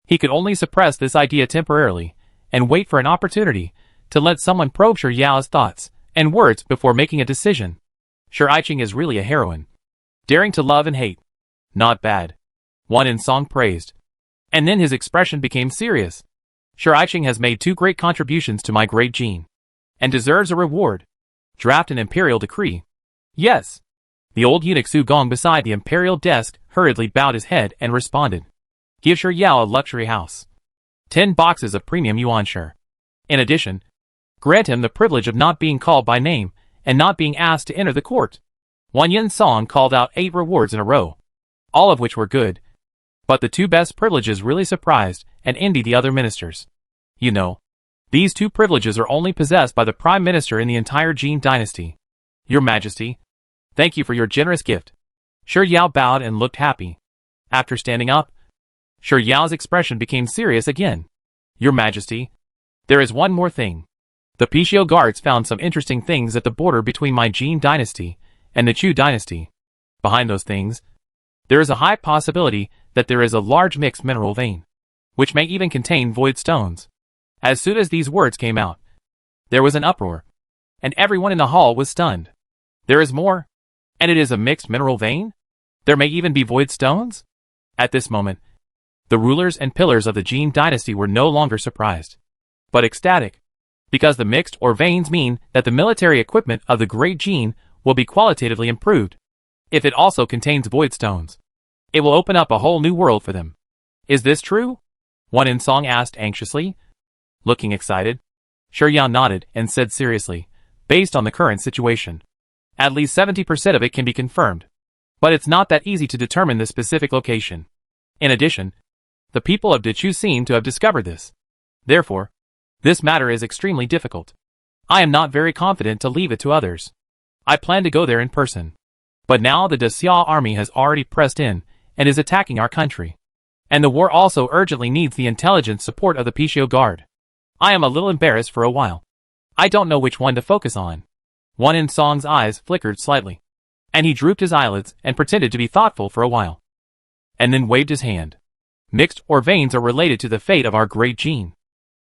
he could only suppress this idea temporarily and wait for an opportunity to let someone probe Shi Yao's thoughts and words before making a decision. Shi Yiqing is really a heroine, daring to love and hate. Not bad. Wan In Song praised. And then his expression became serious. Shi Yiqing has made 2 great contributions to my great gene, and deserves a reward. Draft an imperial decree. Yes. The old eunuch Su Gong beside the imperial desk hurriedly bowed his head and responded. Give Shi Yao a luxury house. 10 boxes of premium yuan share. In addition, grant him the privilege of not being called by name and not being asked to enter the court. Wan Yin Song called out 8 rewards in a row, all of which were good. But the 2 best privileges really surprised and envied the other ministers. You know, these 2 privileges are only possessed by the Prime Minister in the entire Jee Dynasty. Your Majesty, thank you for your generous gift. Shi Yao bowed and looked happy. After standing up, Shi Yao's expression became serious again. Your Majesty, there is one more thing. The Pishio Guards found some interesting things at the border between my Jee Dynasty and the Chu Dynasty. Behind those things, there is a high possibility that there is a large mixed mineral vein, which may even contain void stones. As soon as these words came out, there was an uproar, and everyone in the hall was stunned. There is more, and it is a mixed mineral vein? There may even be void stones? At this moment, the rulers and pillars of the Jee Dynasty were no longer surprised, but ecstatic, because the mixed or veins mean that the military equipment of the Great Jee will be qualitatively improved. If it also contains void stones, it will open up a whole new world for them. Is this true? Wan In Song asked anxiously. Looking excited, Shi Yao nodded and said seriously, based on the current situation, at least 70% of it can be confirmed. But it's not that easy to determine the specific location. In addition, the people of Dechu seem to have discovered this. Therefore, this matter is extremely difficult. I am not very confident to leave it to others. I plan to go there in person. But now the Xia army has already pressed in and is attacking our country. And the war also urgently needs the intelligence support of the Pishio Guard. I am a little embarrassed for a while. I don't know which one to focus on. Wan In Song's eyes flickered slightly, and he drooped his eyelids and pretended to be thoughtful for a while, and then waved his hand. Mixed or veins are related to the fate of our great Jee,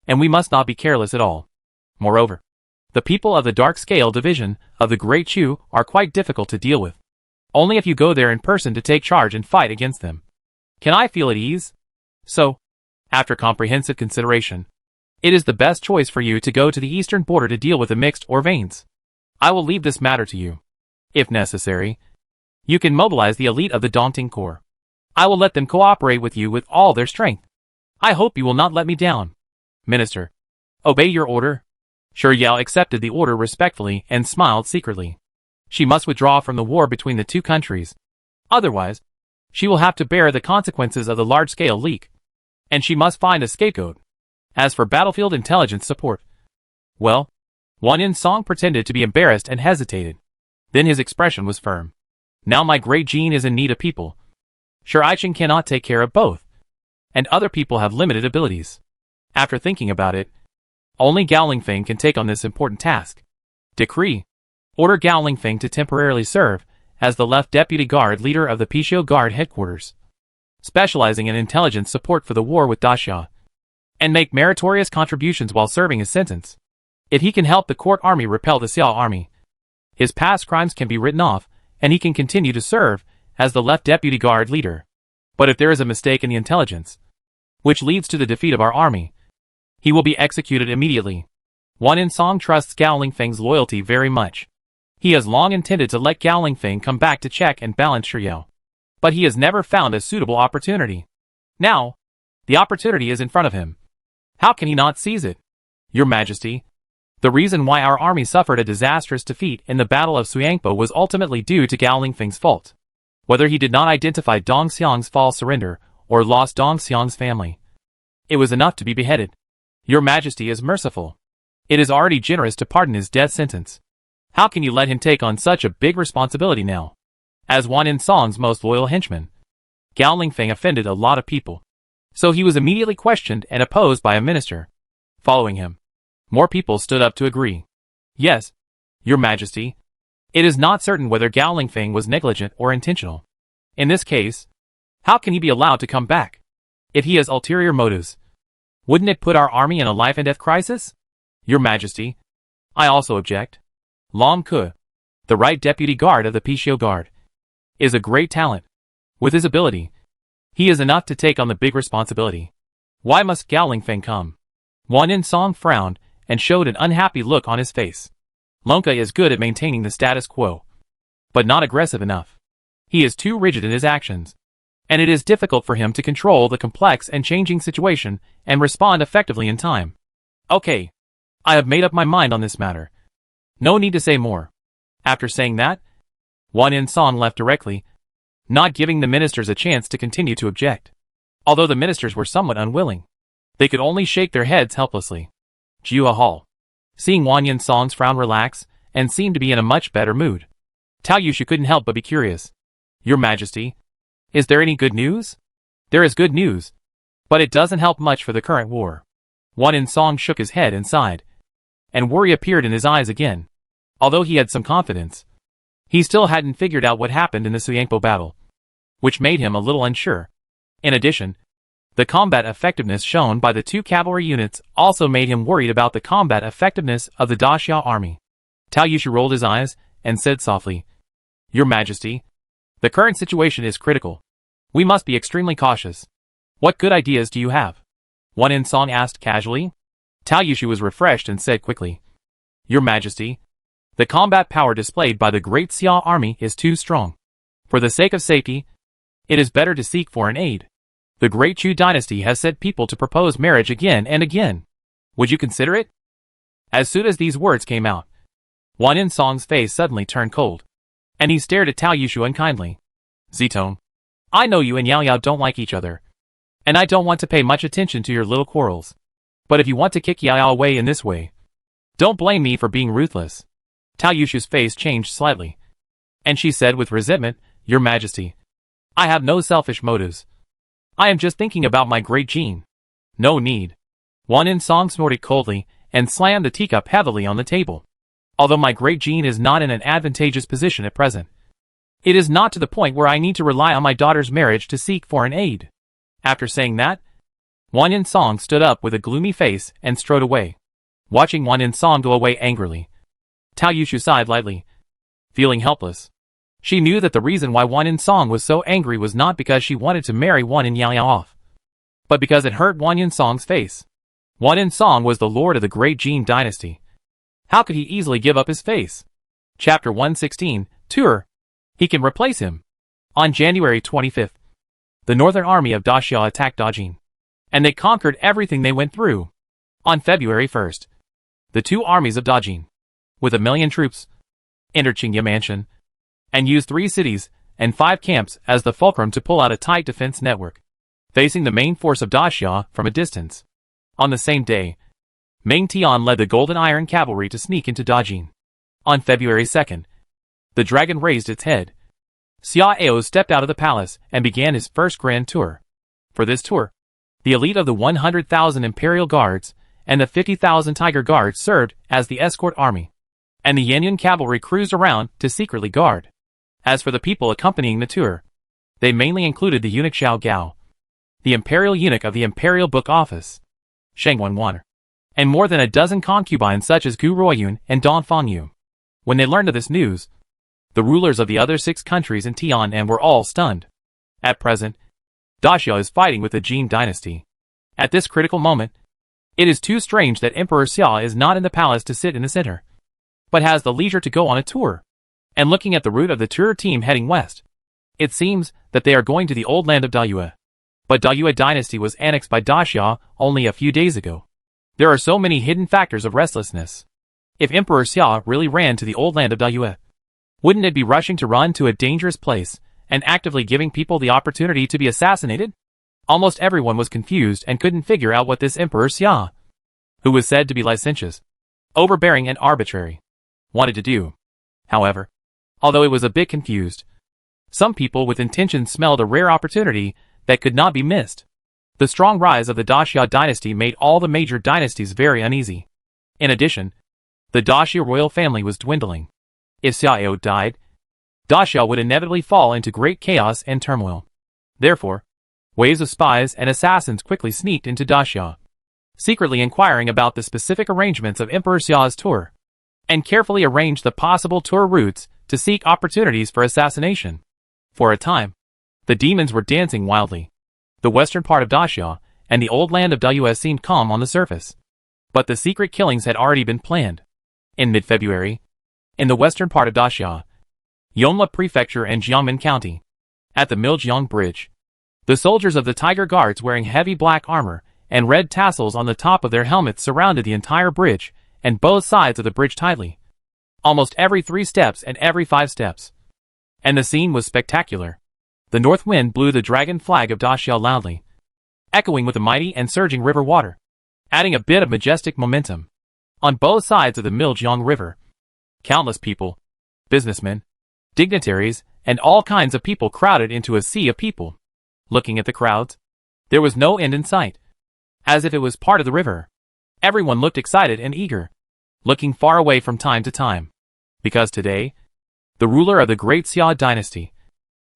and we must not be careless at all. Moreover, the people of the Dark Scale division of the Great Chu are quite difficult to deal with. Only if you go there in person to take charge and fight against them can I feel at ease. So, after comprehensive consideration, it is the best choice for you to go to the eastern border to deal with the mixed or veins. I will leave this matter to you. If necessary, you can mobilize the elite of the Daunting Corps. I will let them cooperate with you with all their strength. I hope you will not let me down. Minister, obey your order. Shi Yao accepted the order respectfully and smiled secretly. She must withdraw from the war between the 2 countries. Otherwise, she will have to bear the consequences of the large-scale leak. And she must find a scapegoat. As for battlefield intelligence support, well, Wan In Song pretended to be embarrassed and hesitated. Then his expression was firm. Now my great Jee is in need of people. Shi Yiqing cannot take care of both, and other people have limited abilities. After thinking about it, only Gao Lingfeng can take on this important task. Decree. Order Gao Lingfeng to temporarily serve as the left deputy guard leader of the Pishio Guard headquarters, specializing in intelligence support for the war with Daxia, and make meritorious contributions while serving his sentence. If he can help the court army repel the Xiao army, his past crimes can be written off, and he can continue to serve as the left deputy guard leader. But if there is a mistake in the intelligence, which leads to the defeat of our army, he will be executed immediately. Wan Insong trusts Gao Lingfeng's loyalty very much. He has long intended to let Gao Lingfeng come back to check and balance Shiyao. But he has never found a suitable opportunity. Now, the opportunity is in front of him. How can he not seize it? Your Majesty, the reason why our army suffered a disastrous defeat in the Battle of Suyangpo was ultimately due to Gao Lingfeng's fault. Whether he did not identify Dong Xiang's false surrender or lost Dong Xiang's family, it was enough to be beheaded. Your Majesty is merciful. It is already generous to pardon his death sentence. How can you let him take on such a big responsibility now? As Wan Insong's most loyal henchman, Gao Lingfeng offended a lot of people. So he was immediately questioned and opposed by a minister. Following him, more people stood up to agree. Yes, Your Majesty. It is not certain whether Gao Lingfeng was negligent or intentional. In this case, how can he be allowed to come back? If he has ulterior motives, wouldn't it put our army in a life-and-death crisis? Your Majesty, I also object. Lam Ke, the right deputy guard of the Pishio Guard, is a great talent. With his ability, he is enough to take on the big responsibility. Why must Gao Lingfeng come? Wan Insong frowned and showed an unhappy look on his face. Lonka is good at maintaining the status quo, but not aggressive enough. He is too rigid in his actions, and it is difficult for him to control the complex and changing situation and respond effectively in time. Okay, I have made up my mind on this matter. No need to say more. After saying that, Wan Insong left directly, not giving the ministers a chance to continue to object. Although the ministers were somewhat unwilling, they could only shake their heads helplessly. Jiuhe Hall, seeing Wan Insong's frown relax and seemed to be in a much better mood, Tao Yushu couldn't help but be curious. Your Majesty, is there any good news? There is good news, but it doesn't help much for the current war. Wan Insong shook his head and sighed, and worry appeared in his eyes again. Although he had some confidence, he still hadn't figured out what happened in the Suyangpo battle, which made him a little unsure. In addition, the combat effectiveness shown by the two cavalry units also made him worried about the combat effectiveness of the Daxia army. Tao Yushu rolled his eyes and said softly, Your Majesty, the current situation is critical. We must be extremely cautious. What good ideas do you have? Wan Insong asked casually. Tao Yushu was refreshed and said quickly, Your Majesty, the combat power displayed by the Great Xia army is too strong. For the sake of safety, it is better to seek foreign aid. The Great Jee Dynasty has set people to propose marriage again and again. Would you consider it? As soon as these words came out, Wan Insong's face suddenly turned cold, and he stared at Tao Yushu unkindly. Zitong, I know you and Yao Yao don't like each other, and I don't want to pay much attention to your little quarrels. But if you want to kick Yao Yao away in this way, don't blame me for being ruthless. Tao Yushu's face changed slightly, and she said with resentment, Your Majesty, I have no selfish motives. I am just thinking about my great Jean. No need. Wan Insong snorted coldly and slammed the teacup heavily on the table. Although my great Jean is not in an advantageous position at present, it is not to the point where I need to rely on my daughter's marriage to seek foreign aid. After saying that, Wan Insong stood up with a gloomy face and strode away. Watching Wan Insong go away angrily, Tao Yushu sighed lightly, feeling helpless. She knew that the reason why Wan Insong was so angry was not because she wanted to marry Wan and Yao Yao off, but because it hurt Wan Insong's face. Wan Insong was the lord of the Great Jee Dynasty. How could he easily give up his face? Chapter 116, Tour. He can replace him. On January 25th, the Northern Army of Daxia attacked Dajin, and they conquered everything they went through. On February 1st, the two armies of Dajin, with 1 million troops, entered Qingye Mansion, and used 3 cities and 5 camps as the fulcrum to pull out a tight defense network, facing the main force of Daxia from a distance. On the same day, Meng Tian led the Golden Iron Cavalry to sneak into Dajin. On February 2nd, the dragon raised its head. Xia Ao stepped out of the palace and began his first grand tour. For this tour, the elite of the 100,000 Imperial Guards and the 50,000 Tiger Guards served as the escort army, and the Yanyan Cavalry cruised around to secretly guard. As for the people accompanying the tour, they mainly included the eunuch Xiao Gao, the imperial eunuch of the Imperial Book Office, Sheng Wanwaner, and more than a dozen concubines such as Gu Ruoyun and Dong Fangyu. When they learned of this news, the rulers of the other 6 countries in Tian were all stunned. At present, Daxia is fighting with the Jee Dynasty. At this critical moment, it is too strange that Emperor Xia is not in the palace to sit in the center, but has the leisure to go on a tour. And looking at the route of the tour team heading west, it seems that they are going to the old land of D-Viet. But D-Viet dynasty was annexed by Daxia only a few days ago. There are so many hidden factors of restlessness. If Emperor Xia really ran to the old land of D-Viet, wouldn't it be rushing to run to a dangerous place and actively giving people the opportunity to be assassinated? Almost everyone was confused and couldn't figure out what this Emperor Xia, who was said to be licentious, overbearing and arbitrary, wanted to do. However, although it was a bit confused, some people with intention smelled a rare opportunity that could not be missed. The strong rise of the Daxia dynasty made all the major dynasties very uneasy. In addition, the Daxia royal family was dwindling. If Xiao died, Daxia would inevitably fall into great chaos and turmoil. Therefore, waves of spies and assassins quickly sneaked into Daxia, secretly inquiring about the specific arrangements of Emperor Xia's tour, and carefully arranged the possible tour routes to seek opportunities for assassination. For a time, the demons were dancing wildly. The western part of Daxia and the old land of D-Viet seemed calm on the surface, but the secret killings had already been planned. In mid-February, in the western part of Daxia, Yonhua Prefecture and Jiangmen County, at the Miljiang Bridge, the soldiers of the Tiger Guards wearing heavy black armor and red tassels on the top of their helmets surrounded the entire bridge and both sides of the bridge tightly, almost every 3 steps and every 5 steps. And the scene was spectacular. The north wind blew the dragon flag of Daxia loudly, echoing with the mighty and surging river water, adding a bit of majestic momentum. On both sides of the Miljiang River, countless people, businessmen, dignitaries, and all kinds of people crowded into a sea of people. Looking at the crowds, there was no end in sight, as if it was part of the river. Everyone looked excited and eager, looking far away from time to time, because today, the ruler of the great Xia dynasty,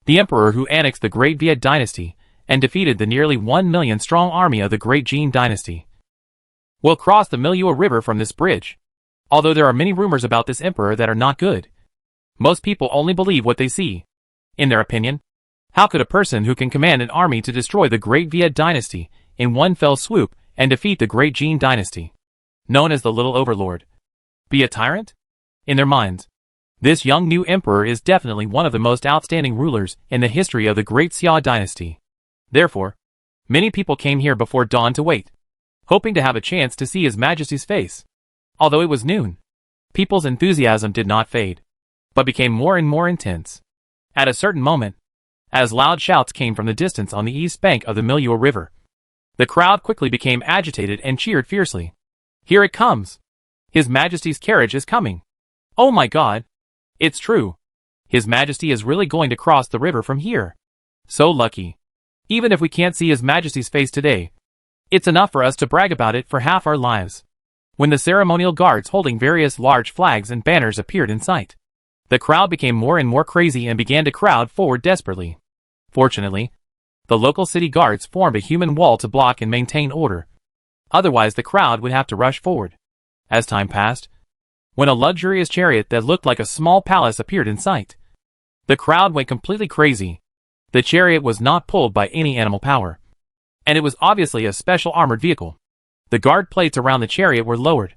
the emperor who annexed the great Viet dynasty and defeated the nearly 1 million strong army of the great Jee dynasty, will cross the Milua River from this bridge. Although there are many rumors about this emperor that are not good, most people only believe what they see. In their opinion, how could a person who can command an army to destroy the great Viet dynasty in one fell swoop and defeat the great Jee dynasty, known as the Little Overlord, be a tyrant? In their minds, this young new emperor is definitely one of the most outstanding rulers in the history of the great Xia dynasty. Therefore, many people came here before dawn to wait, hoping to have a chance to see His Majesty's face. Although it was noon, people's enthusiasm did not fade, but became more and more intense. At a certain moment, as loud shouts came from the distance on the east bank of the Milua River, the crowd quickly became agitated and cheered fiercely. Here it comes! His Majesty's carriage is coming! Oh my God! It's true! His Majesty is really going to cross the river from here! So lucky! Even if we can't see His Majesty's face today, it's enough for us to brag about it for half our lives. When the ceremonial guards holding various large flags and banners appeared in sight, the crowd became more and more crazy and began to crowd forward desperately. Fortunately, the local city guards formed a human wall to block and maintain order. Otherwise the crowd would have to rush forward. As time passed, when a luxurious chariot that looked like a small palace appeared in sight, the crowd went completely crazy. The chariot was not pulled by any animal power, and it was obviously a special armored vehicle. The guard plates around the chariot were lowered,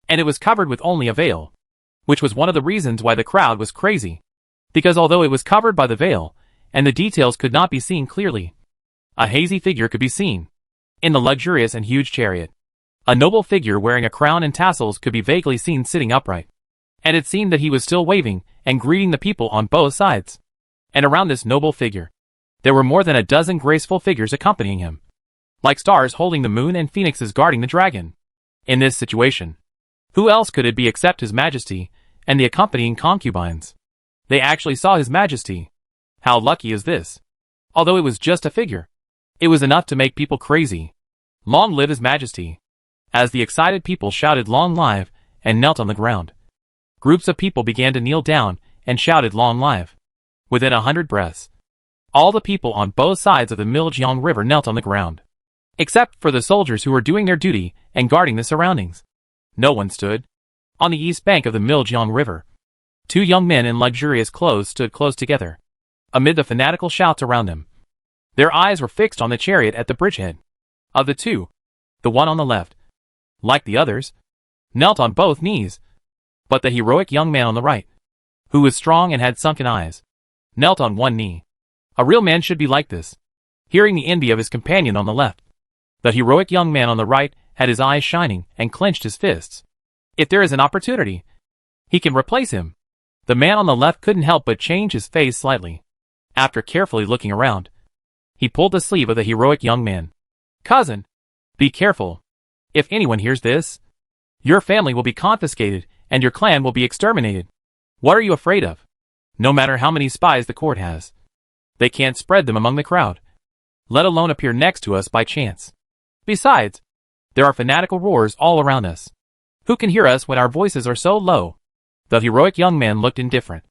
and it was covered with only a veil, which was one of the reasons why the crowd was crazy, because although it was covered by the veil, and the details could not be seen clearly, a hazy figure could be seen. In the luxurious and huge chariot, a noble figure wearing a crown and tassels could be vaguely seen sitting upright, and it seemed that he was still waving and greeting the people on both sides. And around this noble figure, there were more than a dozen graceful figures accompanying him, like stars holding the moon and phoenixes guarding the dragon. In this situation, who else could it be except His Majesty and the accompanying concubines? They actually saw His Majesty. How lucky is this? Although it was just a figure, it was enough to make people crazy. Long live His Majesty! As the excited people shouted long live and knelt on the ground, groups of people began to kneel down and shouted long live. Within 100 breaths, all the people on both sides of the Miljiang River knelt on the ground. except for the soldiers who were doing their duty and guarding the surroundings. No one stood. On the east bank of the Miljiang River, two young men in luxurious clothes stood close together, amid the fanatical shouts around them. Their eyes were fixed on the chariot at the bridgehead. Of the two, the one on the left, like the others, knelt on both knees, but the heroic young man on the right, who was strong and had sunken eyes, knelt on one knee. A real man should be like this. Hearing the envy of his companion on the left, the heroic young man on the right had his eyes shining and clenched his fists. If there is an opportunity, he can replace him. The man on the left couldn't help but change his face slightly. After carefully looking around, he pulled the sleeve of the heroic young man. "Cousin, be careful. If anyone hears this, your family will be confiscated and your clan will be exterminated. What are you afraid of? No matter how many spies the court has, they can't spread them among the crowd, let alone appear next to us by chance. Besides, there are fanatical roars all around us. Who can hear us when our voices are so low?" The heroic young man looked indifferent,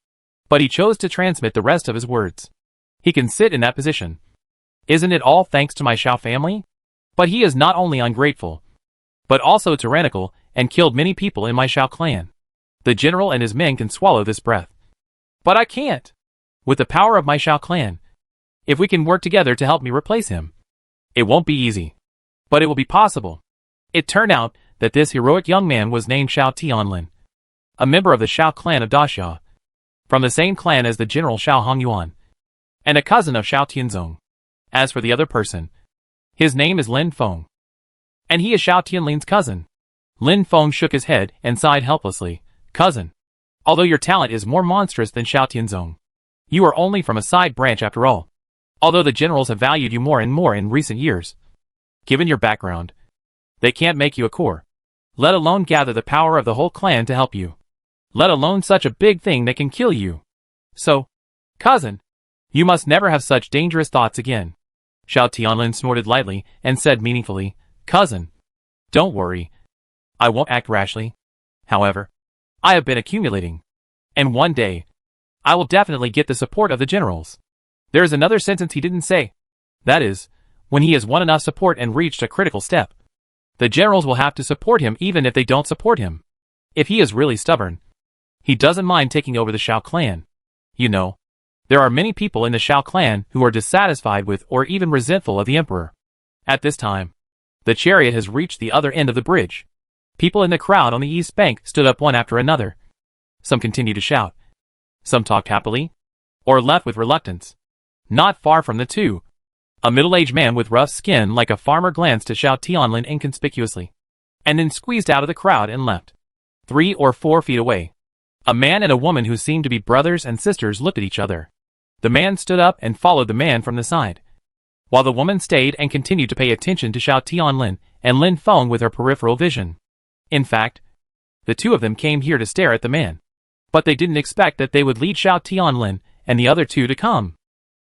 but he chose to transmit the rest of his words. "He can sit in that position. Isn't it all thanks to my Shao family? But he is not only ungrateful, but also tyrannical and killed many people in my Shao clan. The general and his men can swallow this breath. But I can't. With the power of my Shao clan, if we can work together to help me replace him. It won't be easy, but it will be possible." It turned out that this heroic young man was named Shao Tianlin, a member of the Shao clan of Daxia, from the same clan as the general Shao Hongyuan, and a cousin of Shao Tianzong. As for the other person, his name is Lin Feng, and he is Shao Tianlin's cousin. Lin Feng shook his head and sighed helplessly. "Cousin, although your talent is more monstrous than Shao Tianzong, you are only from a side branch after all. Although the generals have valued you more and more in recent years, given your background, they can't make you a core, let alone gather the power of the whole clan to help you, let alone such a big thing that can kill you. So, cousin, you must never have such dangerous thoughts again." Shao Tianlin snorted lightly and said meaningfully, "Cousin, don't worry. I won't act rashly. However, I have been accumulating, and one day, I will definitely get the support of the generals." There is another sentence he didn't say. That is, when he has won enough support and reached a critical step, the generals will have to support him even if they don't support him. If he is really stubborn, he doesn't mind taking over the Shao clan. You know, there are many people in the Shao clan who are dissatisfied with or even resentful of the emperor. At this time, the chariot has reached the other end of the bridge. People in the crowd on the east bank stood up one after another. Some continued to shout. Some talked happily, or left with reluctance. Not far from the two, a middle-aged man with rough skin like a farmer glanced at Shao Tianlin inconspicuously, and then squeezed out of the crowd and left. 3 or 4 feet away, a man and a woman who seemed to be brothers and sisters looked at each other. The man stood up and followed the man from the side, while the woman stayed and continued to pay attention to Shao Tianlin and Lin Feng with her peripheral vision. In fact, the two of them came here to stare at the man, but they didn't expect that they would lead Shao Tianlin and the other two to come.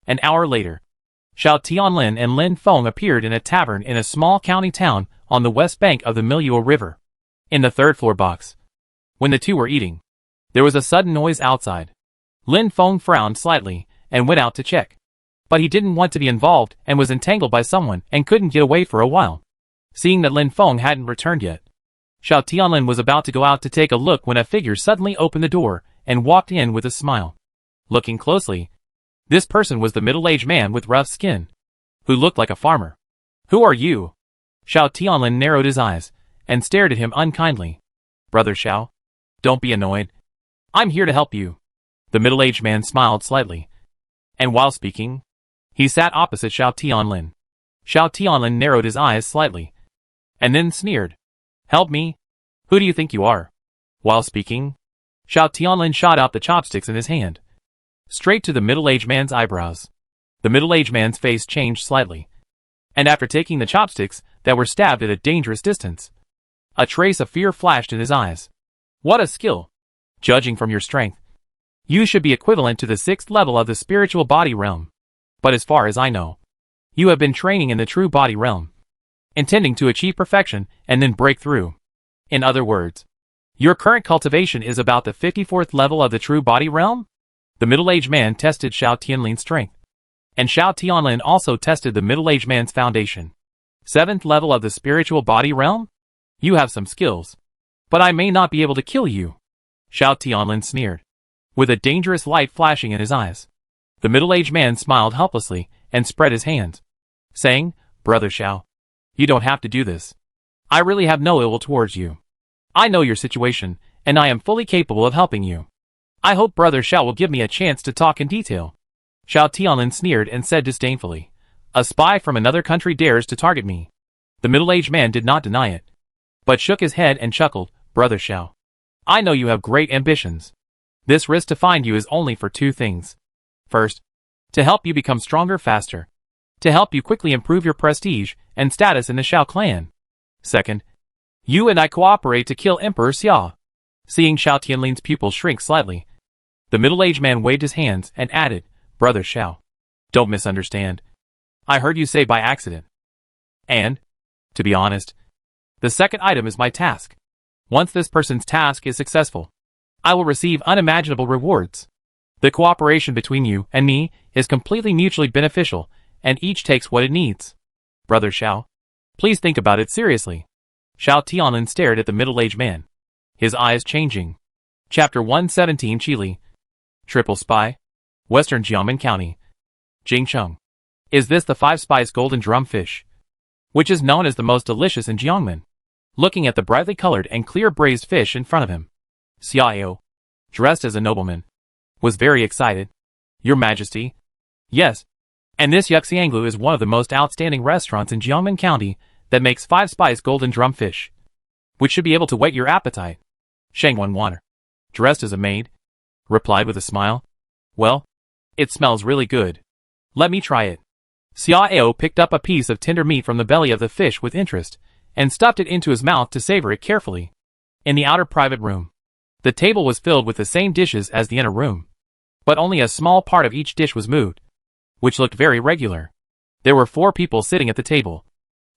An hour later, Shao Tianlin and Lin Feng appeared in a tavern in a small county town on the west bank of the Miljiang River. In the third-floor box, when the two were eating, there was a sudden noise outside. Lin Feng frowned slightly and went out to check. But he didn't want to be involved and was entangled by someone and couldn't get away for a while. Seeing that Lin Feng hadn't returned yet, Shao Tianlin was about to go out to take a look when a figure suddenly opened the door and walked in with a smile. Looking closely, this person was the middle-aged man with rough skin, who looked like a farmer. "Who are you?" Shao Tianlin narrowed his eyes and stared at him unkindly. "Brother Shao, don't be annoyed. I'm here to help you." The middle-aged man smiled slightly, and while speaking, he sat opposite Shao Tianlin. Shao Tianlin narrowed his eyes slightly, and then sneered. "Help me? Who do you think you are?" While speaking, Shao Tianlin shot out the chopsticks in his hand, straight to the middle-aged man's eyebrows. The middle-aged man's face changed slightly, and after taking the chopsticks that were stabbed at a dangerous distance, a trace of fear flashed in his eyes. "What a skill! Judging from your strength, you should be equivalent to the 6th level of the spiritual body realm. But as far as I know, you have been training in the true body realm, intending to achieve perfection and then break through. In other words, your current cultivation is about the 54th level of the true body realm?" The middle-aged man tested Shao Tianlin's strength, and Shao Tianlin also tested the middle-aged man's foundation. 7th level of the spiritual body realm? You have some skills. But I may not be able to kill you. Xiao Tianlin sneered, with a dangerous light flashing in his eyes. The middle-aged man smiled helplessly and spread his hands, saying, Brother Xiao, you don't have to do this. I really have no ill will towards you. I know your situation, and I am fully capable of helping you. I hope Brother Xiao will give me a chance to talk in detail. Xiao Tianlin sneered and said disdainfully, A spy from another country dares to target me. The middle-aged man did not deny it, but shook his head and chuckled, Brother Xiao, I know you have great ambitions. This risk to find you is only for 2 things. First, to help you become stronger faster. To help you quickly improve your prestige and status in the Xiao clan. Second, you and I cooperate to kill Emperor Xia. Seeing Xiao Tianlin's pupil shrink slightly, the middle-aged man waved his hands and added, Brother Xiao, don't misunderstand. I heard you say by accident. And, to be honest, the second item is my task. Once this person's task is successful, I will receive unimaginable rewards. The cooperation between you and me is completely mutually beneficial, and each takes what it needs. Brother Xiao, please think about it seriously. Xiao Tianlin stared at the middle-aged man, his eyes changing. Chapter 117 Chile. Triple Spy. Western Jiangmen County. Jingcheng. Is this the 5-spice golden drumfish, which is known as the most delicious in Jiangmen? Looking at the brightly colored and clear braised fish in front of him, Xiao, dressed as a nobleman, was very excited. Your Majesty? Yes. And this Yuxianglu is one of the most outstanding restaurants in Jiangmen County that makes 5-spice golden drumfish, which should be able to whet your appetite. Shang Wanwaner, dressed as a maid, replied with a smile. Well, it smells really good. Let me try it. Xiao picked up a piece of tender meat from the belly of the fish with interest, and stuffed it into his mouth to savor it carefully. In the outer private room, the table was filled with the same dishes as the inner room, but only a small part of each dish was moved, which looked very regular. There were 4 people sitting at the table,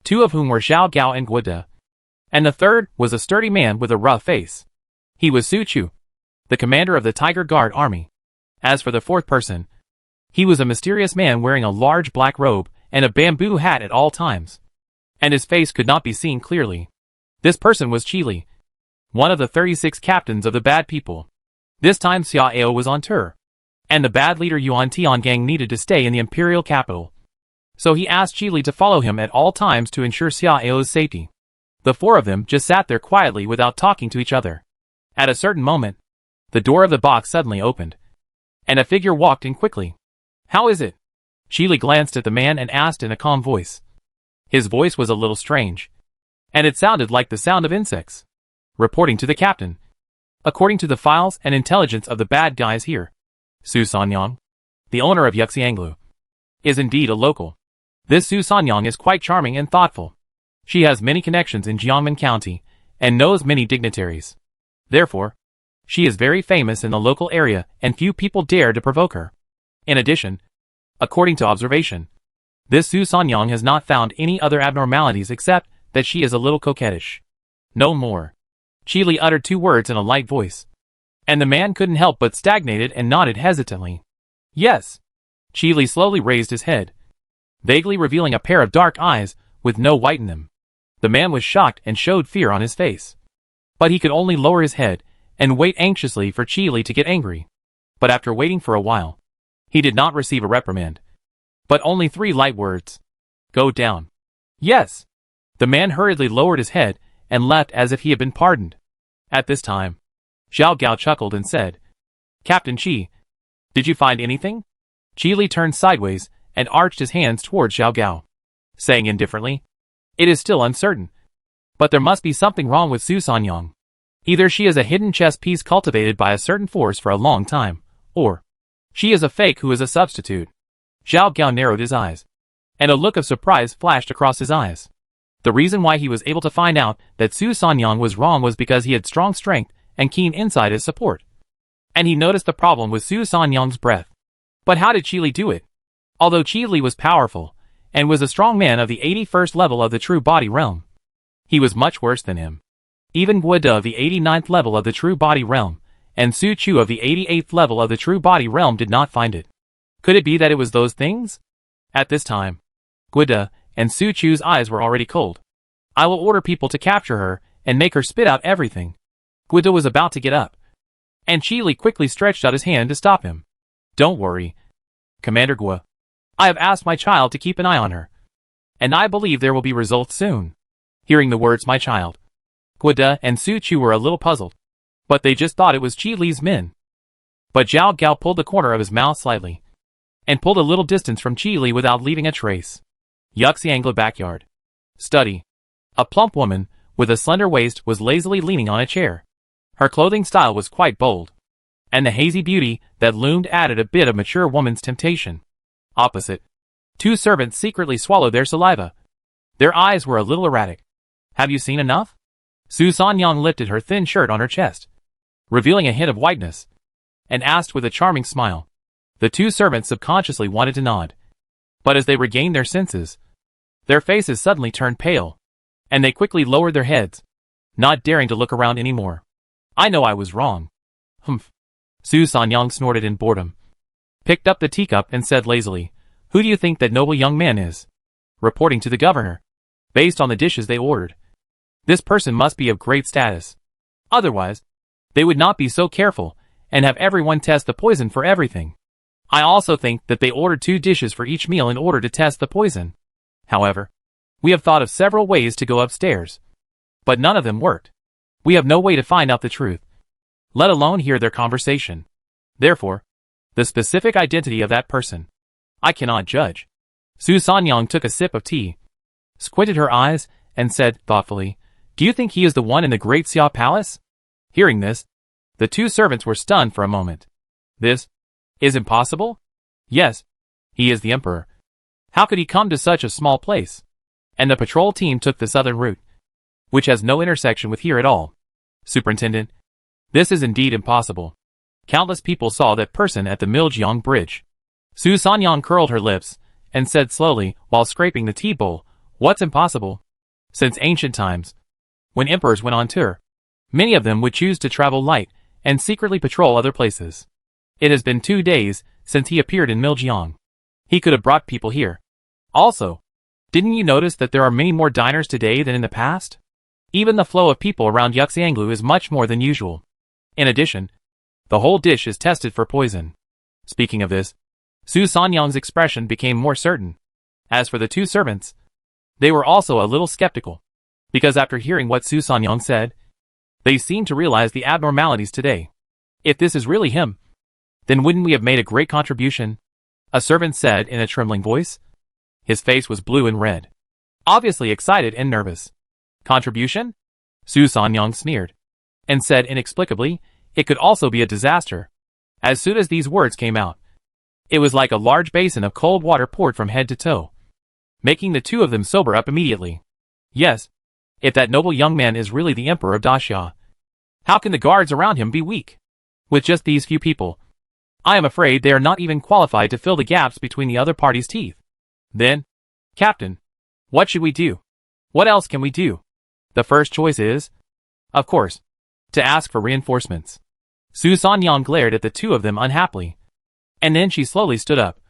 2 of whom were Xiao Gao and Guida, and the third was a sturdy man with a rough face. He was Su Chu, the commander of the Tiger Guard army. As for the 4th person, he was a mysterious man wearing a large black robe and a bamboo hat at all times, and his face could not be seen clearly. This person was Chile, one of the 36 captains of the bad people. This time Xiao was on tour, and the bad leader Yuan Tiangang needed to stay in the imperial capital. So he asked Chile to follow him at all times to ensure Xiao's safety. The 4 of them just sat there quietly without talking to each other. At a certain moment, the door of the box suddenly opened, and a figure walked in quickly. How is it? Chile glanced at the man and asked in a calm voice. His voice was a little strange, and it sounded like the sound of insects. Reporting to the captain. According to the files and intelligence of the bad guys here, Su Sanyang, the owner of Yuxianglu, is indeed a local. This Su Sanyang is quite charming and thoughtful. She has many connections in Jiangmen County, and knows many dignitaries. Therefore, she is very famous in the local area and few people dare to provoke her. In addition, according to observation, this Su Sanyang has not found any other abnormalities except that she is a little coquettish. No more. Chile uttered 2 words in a light voice, and the man couldn't help but stagnated and nodded hesitantly. Yes. Chile slowly raised his head, vaguely revealing a pair of dark eyes with no white in them. The man was shocked and showed fear on his face, but he could only lower his head and wait anxiously for Chile to get angry. But after waiting for a while, he did not receive a reprimand, but only 3 light words. Go down. Yes. The man hurriedly lowered his head and left as if he had been pardoned. At this time, Xiao Gao chuckled and said, Captain Qi, did you find anything? Chile turned sideways and arched his hands toward Xiao Gao, saying indifferently, It is still uncertain, but there must be something wrong with Su Sanyang. Either she is a hidden chess piece cultivated by a certain force for a long time, or she is a fake who is a substitute. Xiao Gao narrowed his eyes, and a look of surprise flashed across his eyes. The reason why he was able to find out that Su Sanyang was wrong was because he had strong strength and keen insight as support. And he noticed the problem with Su Sanyang's breath. But how did Chile do it? Although Chile was powerful, and was a strong man of the 81st level of the true body realm, he was much worse than him. Even Guida of the 89th level of the true body realm, and Su Chu of the 88th level of the true body realm did not find it. Could it be that it was those things? At this time, Guida and Su Chu's eyes were already cold. I will order people to capture her, and make her spit out everything. Guido was about to get up, and Chi Li quickly stretched out his hand to stop him. Don't worry, Commander Gua. I have asked my child to keep an eye on her, and I believe there will be results soon. Hearing the words my child, Guida and Su Chu were a little puzzled, but they just thought it was Chi Li's men. But Zhao Gao pulled the corner of his mouth slightly, and pulled a little distance from Chi Li without leaving a trace. Yuxiangla backyard. Study. A plump woman, with a slender waist, was lazily leaning on a chair. Her clothing style was quite bold, and the hazy beauty that loomed added a bit of mature woman's temptation. Opposite, two servants secretly swallowed their saliva. Their eyes were a little erratic. Have you seen enough? Su Sanyang lifted her thin shirt on her chest, revealing a hint of whiteness, and asked with a charming smile. The two servants subconsciously wanted to nod, but as they regained their senses, their faces suddenly turned pale, and they quickly lowered their heads, not daring to look around anymore. I know I was wrong. Humph. Su Sanyang snorted in boredom, picked up the teacup and said lazily, Who do you think that noble young man is? Reporting to the governor, based on the dishes they ordered. This person must be of great status. Otherwise, they would not be so careful and have everyone test the poison for everything. I also think that they ordered 2 dishes for each meal in order to test the poison. However, we have thought of several ways to go upstairs, but none of them worked. We have no way to find out the truth, let alone hear their conversation. Therefore, the specific identity of that person, I cannot judge. Su Sanyang took a sip of tea, squinted her eyes, and said thoughtfully, Do you think he is the one in the Great Xia Palace? Hearing this, the 2 servants were stunned for a moment. This is impossible? Yes, he is the emperor. How could he come to such a small place? And the patrol team took the southern route, which has no intersection with here at all. Superintendent, this is indeed impossible. Countless people saw that person at the Miljiang Bridge. Su Sanyang curled her lips and said slowly while scraping the tea bowl, What's impossible? Since ancient times, when emperors went on tour, many of them would choose to travel light and secretly patrol other places. It has been 2 days since he appeared in Miljiang. He could have brought people here. Also, didn't you notice that there are many more diners today than in the past? Even the flow of people around Yuxianglu is much more than usual. In addition, the whole dish is tested for poison. Speaking of this, Su Sanyang's expression became more certain. As for the 2 servants, they were also a little skeptical, because after hearing what Su Sanyang said, they seemed to realize the abnormalities today. If this is really him, then wouldn't we have made a great contribution? A servant said in a trembling voice. His face was blue and red, obviously excited and nervous. Contribution? Su Sanyang sneered, and said inexplicably, It could also be a disaster. As soon as these words came out, it was like a large basin of cold water poured from head to toe, making the 2 of them sober up immediately. Yes, if that noble young man is really the emperor of Daxia, how can the guards around him be weak? With just these few people, I am afraid they are not even qualified to fill the gaps between the other party's teeth. Then, Captain, what should we do? What else can we do? The first choice is, of course, to ask for reinforcements. Su Sanyang glared at the 2 of them unhappily, and then she slowly stood up,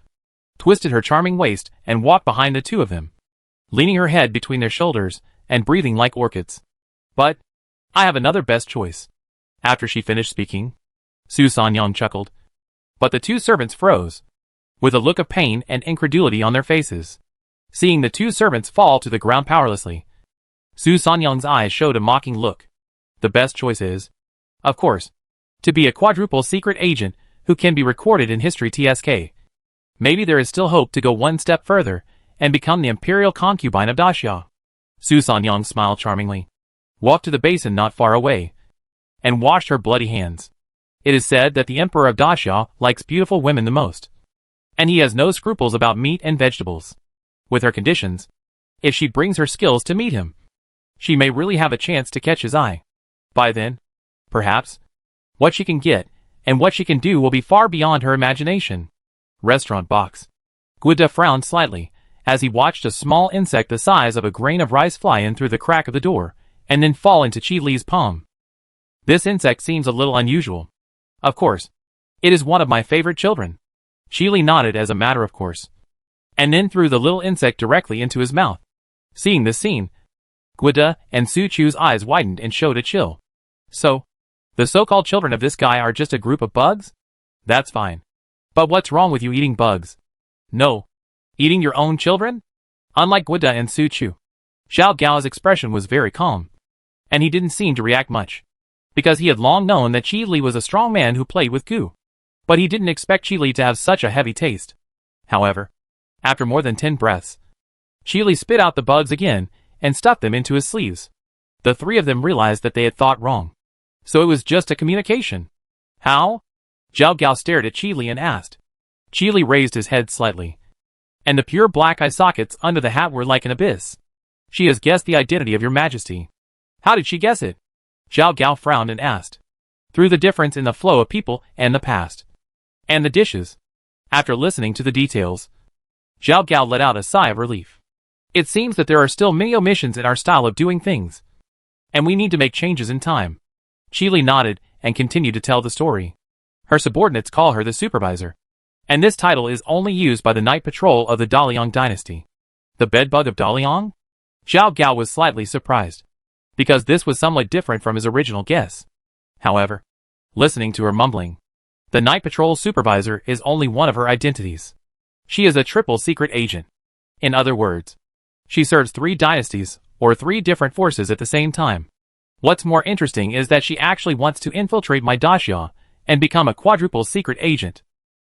twisted her charming waist, and walked behind the 2 of them, leaning her head between their shoulders and breathing like orchids. But I have another best choice. After she finished speaking, Su Sanyang chuckled, but the 2 servants froze, with a look of pain and incredulity on their faces. Seeing the 2 servants fall to the ground powerlessly, Su Sanyang's eyes showed a mocking look. The best choice is, of course, to be a quadruple secret agent who can be recorded in history TSK. Maybe there is still hope to go one step further and become the imperial concubine of Daxia. Su Sanyang smiled charmingly, walked to the basin not far away, and washed her bloody hands. It is said that the emperor of Daxia likes beautiful women the most, and he has no scruples about meat and vegetables. With her conditions, if she brings her skills to meet him, she may really have a chance to catch his eye. By then, perhaps, what she can get and what she can do will be far beyond her imagination. Restaurant box. Guida frowned slightly as he watched a small insect the size of a grain of rice fly in through the crack of the door and then fall into Chi Li's palm. This insect seems a little unusual. Of course, it is one of my favorite children. Chi Li nodded as a matter of course. and then threw the little insect directly into his mouth. Seeing this scene, Guida and Su Chu's eyes widened and showed a chill. So, the so-called children of this guy are just a group of bugs? That's fine. But what's wrong with you eating bugs? No. Eating your own children? Unlike Guida and Su Chu, Xiao Gao's expression was very calm, and he didn't seem to react much, because he had long known that Qi Li was a strong man who played with coup. But he didn't expect Qi Li to have such a heavy taste. However, after more than 10 breaths, Qi Li spit out the bugs again and stuffed them into his sleeves. The three of them realized that they had thought wrong. So it was just a communication. How? Xiao Gao stared at Qi Li and asked. Qi Li raised his head slightly, and the pure black eye sockets under the hat were like an abyss. She has guessed the identity of your majesty. How did she guess it? Xiao Gao frowned and asked. Through the difference in the flow of people and the past. And the dishes. After listening to the details, Xiao Gao let out a sigh of relief. It seems that there are still many omissions in our style of doing things, and we need to make changes in time. Qi Li nodded and continued to tell the story. Her subordinates call her the supervisor, and this title is only used by the night patrol of the Daliang dynasty. The bedbug of Daliang? Xiao Gao was slightly surprised, because this was somewhat different from his original guess. However, listening to her mumbling, the night patrol supervisor is only one of her identities. She is a triple secret agent. In other words, she serves 3 dynasties, or 3 different forces at the same time. What's more interesting is that she actually wants to infiltrate my daxia and become a quadruple secret agent.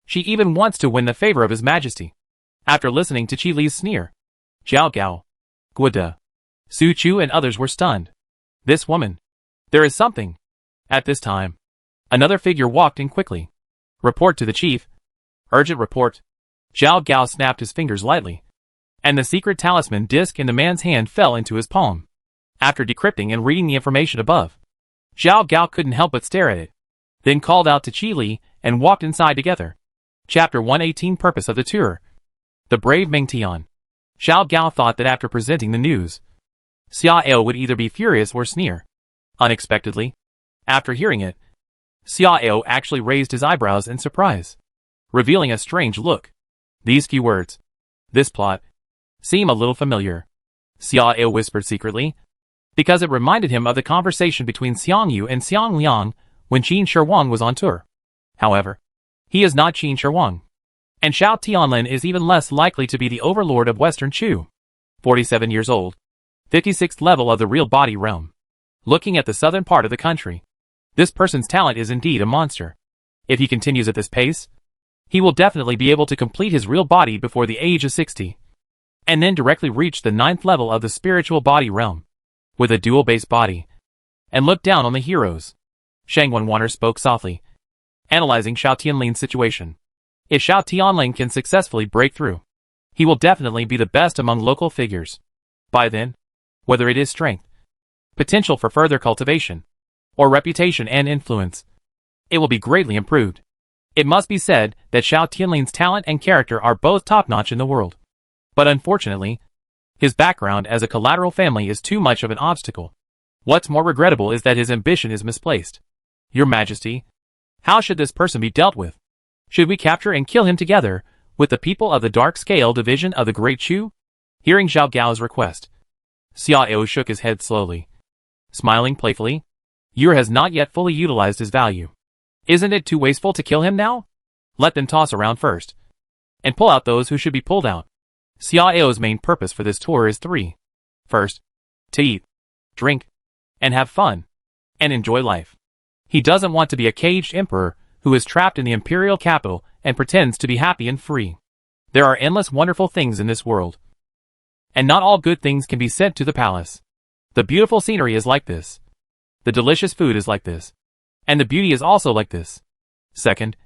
She even wants to win the favor of His Majesty. After listening to Qi Li's sneer, Xiao Gao, Guida, Su Chu and others were stunned. This woman. There is something. At this time, another figure walked in quickly. Report to the chief. Urgent report. Xiao Gao snapped his fingers lightly, and the secret talisman disc in the man's hand fell into his palm. After decrypting and reading the information above, Xiao Gao couldn't help but stare at it, then called out to Qi Li and walked inside together. Chapter 118 Purpose of the Tour. The brave Meng Tian. Xiao Gao thought that after presenting the news, Xiao would either be furious or sneer. Unexpectedly, after hearing it, Xiao actually raised his eyebrows in surprise, revealing a strange look. These few words, this plot, seem a little familiar, Xiao whispered secretly, because it reminded him of the conversation between Xiang Yu and Xiang Liang when Qin Shi Huang was on tour. However, he is not Qin Shi Huang, and Xiao Tianlin is even less likely to be the overlord of Western Chu. 47 years old, 56th level of the real body realm. Looking at the southern part of the country, this person's talent is indeed a monster. If he continues at this pace, he will definitely be able to complete his real body before the age of 60, and then directly reach the 9th level of the spiritual body realm, with a dual base body, and look down on the heroes. Shang Wenwaner spoke softly, analyzing Xiao Tianlin's situation. If Xiao Tianlin can successfully break through, he will definitely be the best among local figures. By then, whether it is strength, potential for further cultivation, or reputation and influence, it will be greatly improved. It must be said that Xiao Tianlin's talent and character are both top-notch in the world. But unfortunately, his background as a collateral family is too much of an obstacle. What's more regrettable is that his ambition is misplaced. Your Majesty, how should this person be dealt with? Should we capture and kill him together with the people of the Dark Scale Division of the Great Chu? Hearing Xiao Gao's request, Xiao shook his head slowly, smiling playfully. Yu has not yet fully utilized his value. Isn't it too wasteful to kill him now? Let them toss around first, and pull out those who should be pulled out. Xiao's main purpose for this tour is 3. First, to eat, drink, and have fun, and enjoy life. He doesn't want to be a caged emperor who is trapped in the imperial capital and pretends to be happy and free. There are endless wonderful things in this world, and not all good things can be sent to the palace. The beautiful scenery is like this. The delicious food is like this. And the beauty is also like this. Second,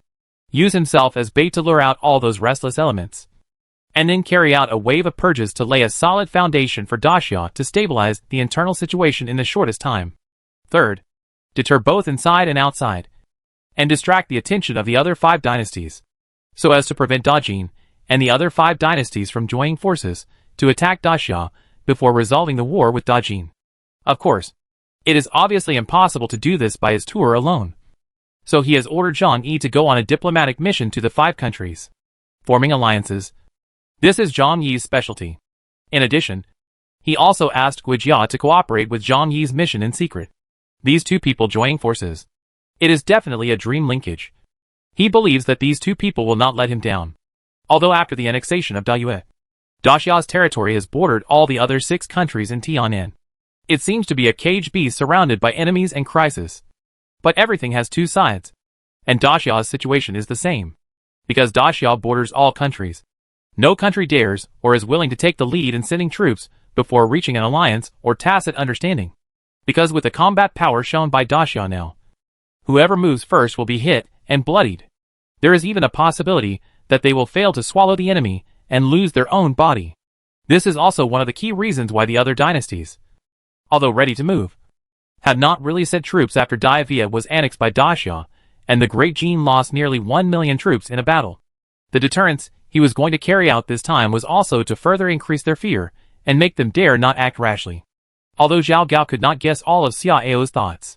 use himself as bait to lure out all those restless elements, and then carry out a wave of purges to lay a solid foundation for daxia to stabilize the internal situation in the shortest time. Third, deter both inside and outside, and distract the attention of the other 5 dynasties, so as to prevent Dajin and the other 5 dynasties from joining forces to attack daxia before resolving the war with Dajin. Of course, it is obviously impossible to do this by his tour alone, so he has ordered Zhang Yi to go on a diplomatic mission to the 5 countries, forming alliances This is Zhang Yi's specialty. In addition, he also asked Guijia to cooperate with Zhang Yi's mission in secret. These two people joining forces. It is definitely a dream linkage. He believes that these two people will not let him down. Although after the annexation of D-Viet, Daxia's territory has bordered all the other 6 countries in Tian'an. It seems to be a caged beast surrounded by enemies and crisis. But everything has 2 sides. And Daxia's situation is the same. Because Daxia borders all countries. No country dares or is willing to take the lead in sending troops before reaching an alliance or tacit understanding. Because with the combat power shown by Daxia now, whoever moves first will be hit and bloodied. There is even a possibility that they will fail to swallow the enemy and lose their own body. This is also one of the key reasons why the other dynasties, although ready to move, had not really sent troops after D-Viet was annexed by Daxia, and the Great Jin lost nearly 1 million troops in a battle. The deterrence he was going to carry out this time was also to further increase their fear and make them dare not act rashly. Although Zhao Gao could not guess all of Xiao's thoughts,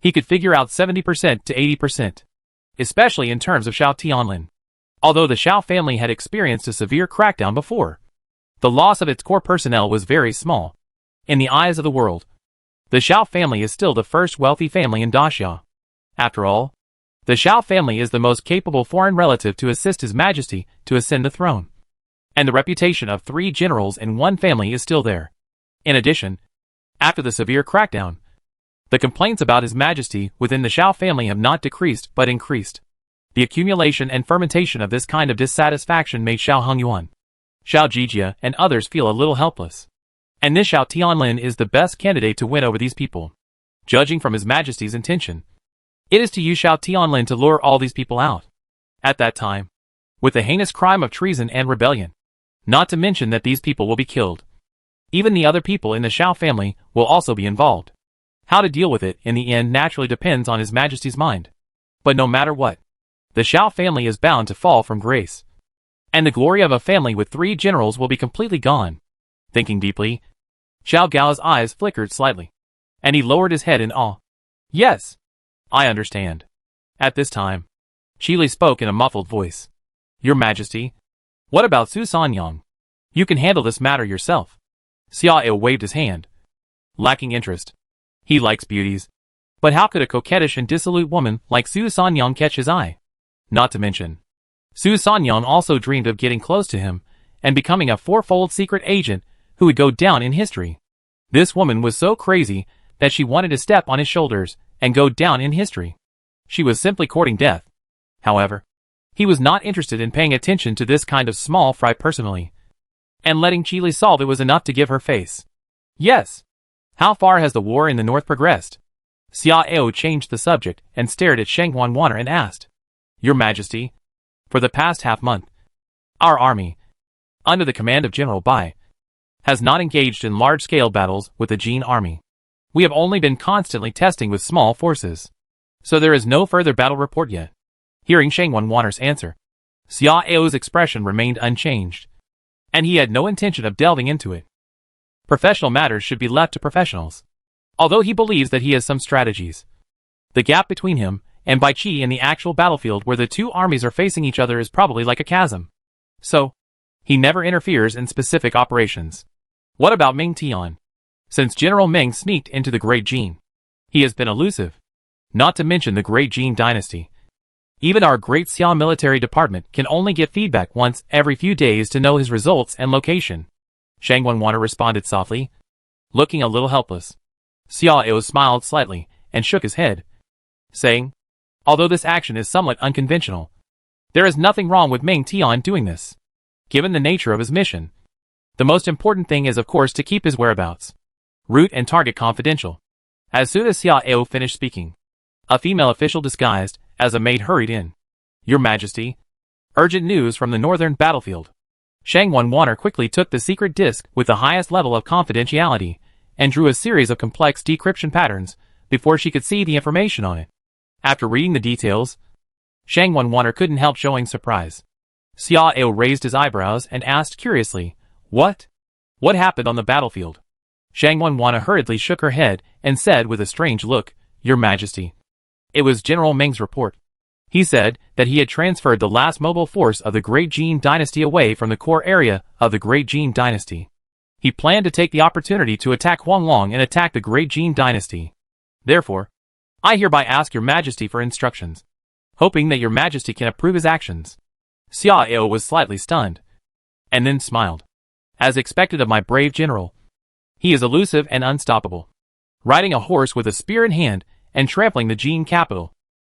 he could figure out 70% to 80%, especially in terms of Xiao Tianlin. Although the Xiao family had experienced a severe crackdown before, the loss of its core personnel was very small. In the eyes of the world, the Xiao family is still the first wealthy family in Daxia. After all, the Xiao family is the most capable foreign relative to assist His Majesty to ascend the throne. And the reputation of 3 generals in one family is still there. In addition, after the severe crackdown, the complaints about His Majesty within the Xiao family have not decreased but increased. The accumulation and fermentation of this kind of dissatisfaction made Xiao Hongyuan, Xiao Jijia, and others feel a little helpless. And this Xiao Tianlin is the best candidate to win over these people. Judging from His Majesty's intention, it is to use Xiao Tianlin to lure all these people out. At that time, with the heinous crime of treason and rebellion. Not to mention that these people will be killed. Even the other people in the Xiao family will also be involved. How to deal with it in the end naturally depends on His Majesty's mind. But no matter what, the Xiao family is bound to fall from grace. And the glory of a family with 3 generals will be completely gone. Thinking deeply, Xiao Gao's eyes flickered slightly, and he lowered his head in awe. Yes, I understand. At this time, Qili spoke in a muffled voice. Your Majesty, what about Su Sanyang? You can handle this matter yourself. Xiao waved his hand, lacking interest. He likes beauties. But how could a coquettish and dissolute woman like Su Sanyang catch his eye? Not to mention, Su Sanyang also dreamed of getting close to him and becoming a 4-fold secret agent who would go down in history. This woman was so crazy that she wanted to step on his shoulders and go down in history. She was simply courting death. However, he was not interested in paying attention to this kind of small fry personally. And letting Qili solve it was enough to give her face. Yes. How far has the war in the north progressed? Xiao changed the subject and stared at Shang Wanwaner and asked. Your Majesty, for the past half-month, our army, under the command of General Bai, has not engaged in large-scale battles with the Jin army. We have only been constantly testing with small forces. So there is no further battle report yet. Hearing Shang Wanwaner's answer, Xiao's expression remained unchanged, and he had no intention of delving into it. Professional matters should be left to professionals. Although he believes that he has some strategies, the gap between him and Bai Qi in the actual battlefield where the 2 armies are facing each other is probably like a chasm. So, he never interferes in specific operations. What about Ming Tian? Since General Ming sneaked into the Great Jin, he has been elusive. Not to mention the Great Jin Dynasty. Even our Great Xia military department can only get feedback once every few days to know his results and location. Shang Wanwaner responded softly, looking a little helpless. Xiao smiled slightly and shook his head, saying, although this action is somewhat unconventional, there is nothing wrong with Ming Tian doing this. Given the nature of his mission, the most important thing is of course to keep his whereabouts, route and target confidential. As soon as Xiao finished speaking, a female official disguised as a maid hurried in. Your Majesty, urgent news from the northern battlefield. Shang Wanwaner quickly took the secret disk with the highest level of confidentiality and drew a series of complex decryption patterns before she could see the information on it. After reading the details, Shang Wanwaner couldn't help showing surprise. Xiao raised his eyebrows and asked curiously, What? What happened on the battlefield? Shang Wanwaner hurriedly shook her head and said with a strange look, Your Majesty. It was General Ming's report. He said that he had transferred the last mobile force of the Great Jee Dynasty away from the core area of the Great Jee Dynasty. He planned to take the opportunity to attack Huanglong and attack the Great Jee Dynasty. Therefore, I hereby ask your majesty for instructions, hoping that your majesty can approve his actions. Xiao was slightly stunned, and then smiled. As expected of my brave general, he is elusive and unstoppable, riding a horse with a spear in hand and trampling the Jin capital.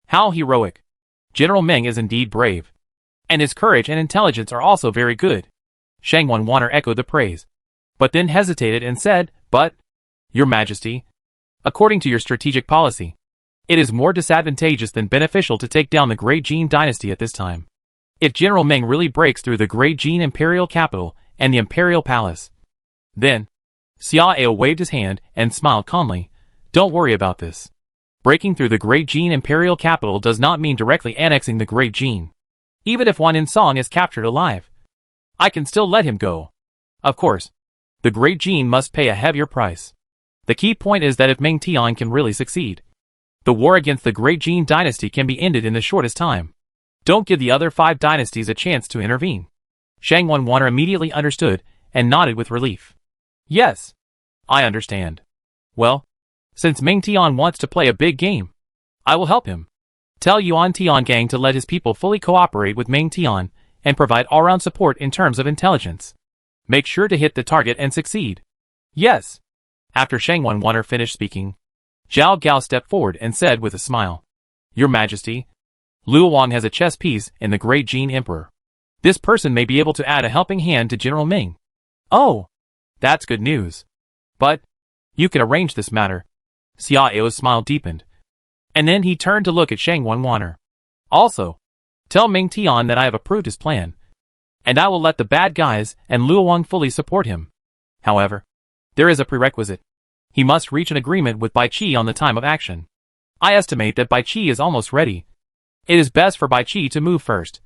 How heroic! General Meng is indeed brave, and his courage and intelligence are also very good. Shang Wanwaner echoed the praise, but then hesitated and said, "But, your majesty, according to your strategic policy, it is more disadvantageous than beneficial to take down the Great Jin Dynasty at this time. If General Meng really breaks through the Great Jin imperial capital and the imperial palace, then..." Xiao waved his hand and smiled calmly. "Don't worry about this. Breaking through the Great Jin imperial capital does not mean directly annexing the Great Jin. Even if Wan Insong is captured alive, I can still let him go. Of course, the Great Jin must pay a heavier price. The key point is that if Meng Tian can really succeed, the war against the Great Jin Dynasty can be ended in the shortest time. Don't give the other 5 dynasties a chance to intervene." Shang Wanwaner immediately understood and nodded with relief. "Yes, I understand. Well, since Meng Tian wants to play a big game, I will help him. Tell Yuan Tian Gang to let his people fully cooperate with Meng Tian and provide all-round support in terms of intelligence. Make sure to hit the target and succeed." "Yes." After Shang Wanwaner finished speaking, Zhao Gao stepped forward and said with a smile, "Your Majesty, Luo Wang has a chess piece in the Great Jin Emperor. This person may be able to add a helping hand to General Meng." "Oh, that's good news. But, you can arrange this matter." Xiao's smile deepened, and then he turned to look at Shang Wanwaner. "Also, tell Meng Tian that I have approved his plan, and I will let the bad guys and Luo Wang fully support him. However, there is a prerequisite. He must reach an agreement with Bai Qi on the time of action. I estimate that Bai Qi is almost ready. It is best for Bai Qi to move first,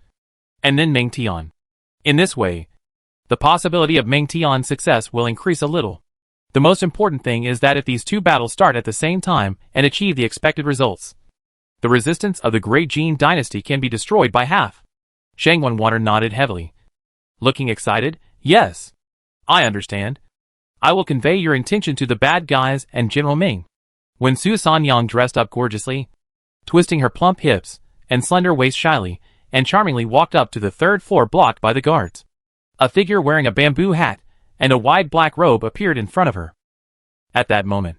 and then Meng Tian. In this way, the possibility of Meng Tian's success will increase a little. The most important thing is that if these 2 battles start at the same time and achieve the expected results, the resistance of the Great Jin Dynasty can be destroyed by half." Shang Wanwaner nodded heavily, looking excited. "Yes, I understand. I will convey your intention to the bad guys and General Meng." When Su Sanyang dressed up gorgeously, twisting her plump hips and slender waist shyly and charmingly walked up to the 3rd floor blocked by the guards, a figure wearing a bamboo hat and a wide black robe appeared in front of her. At that moment,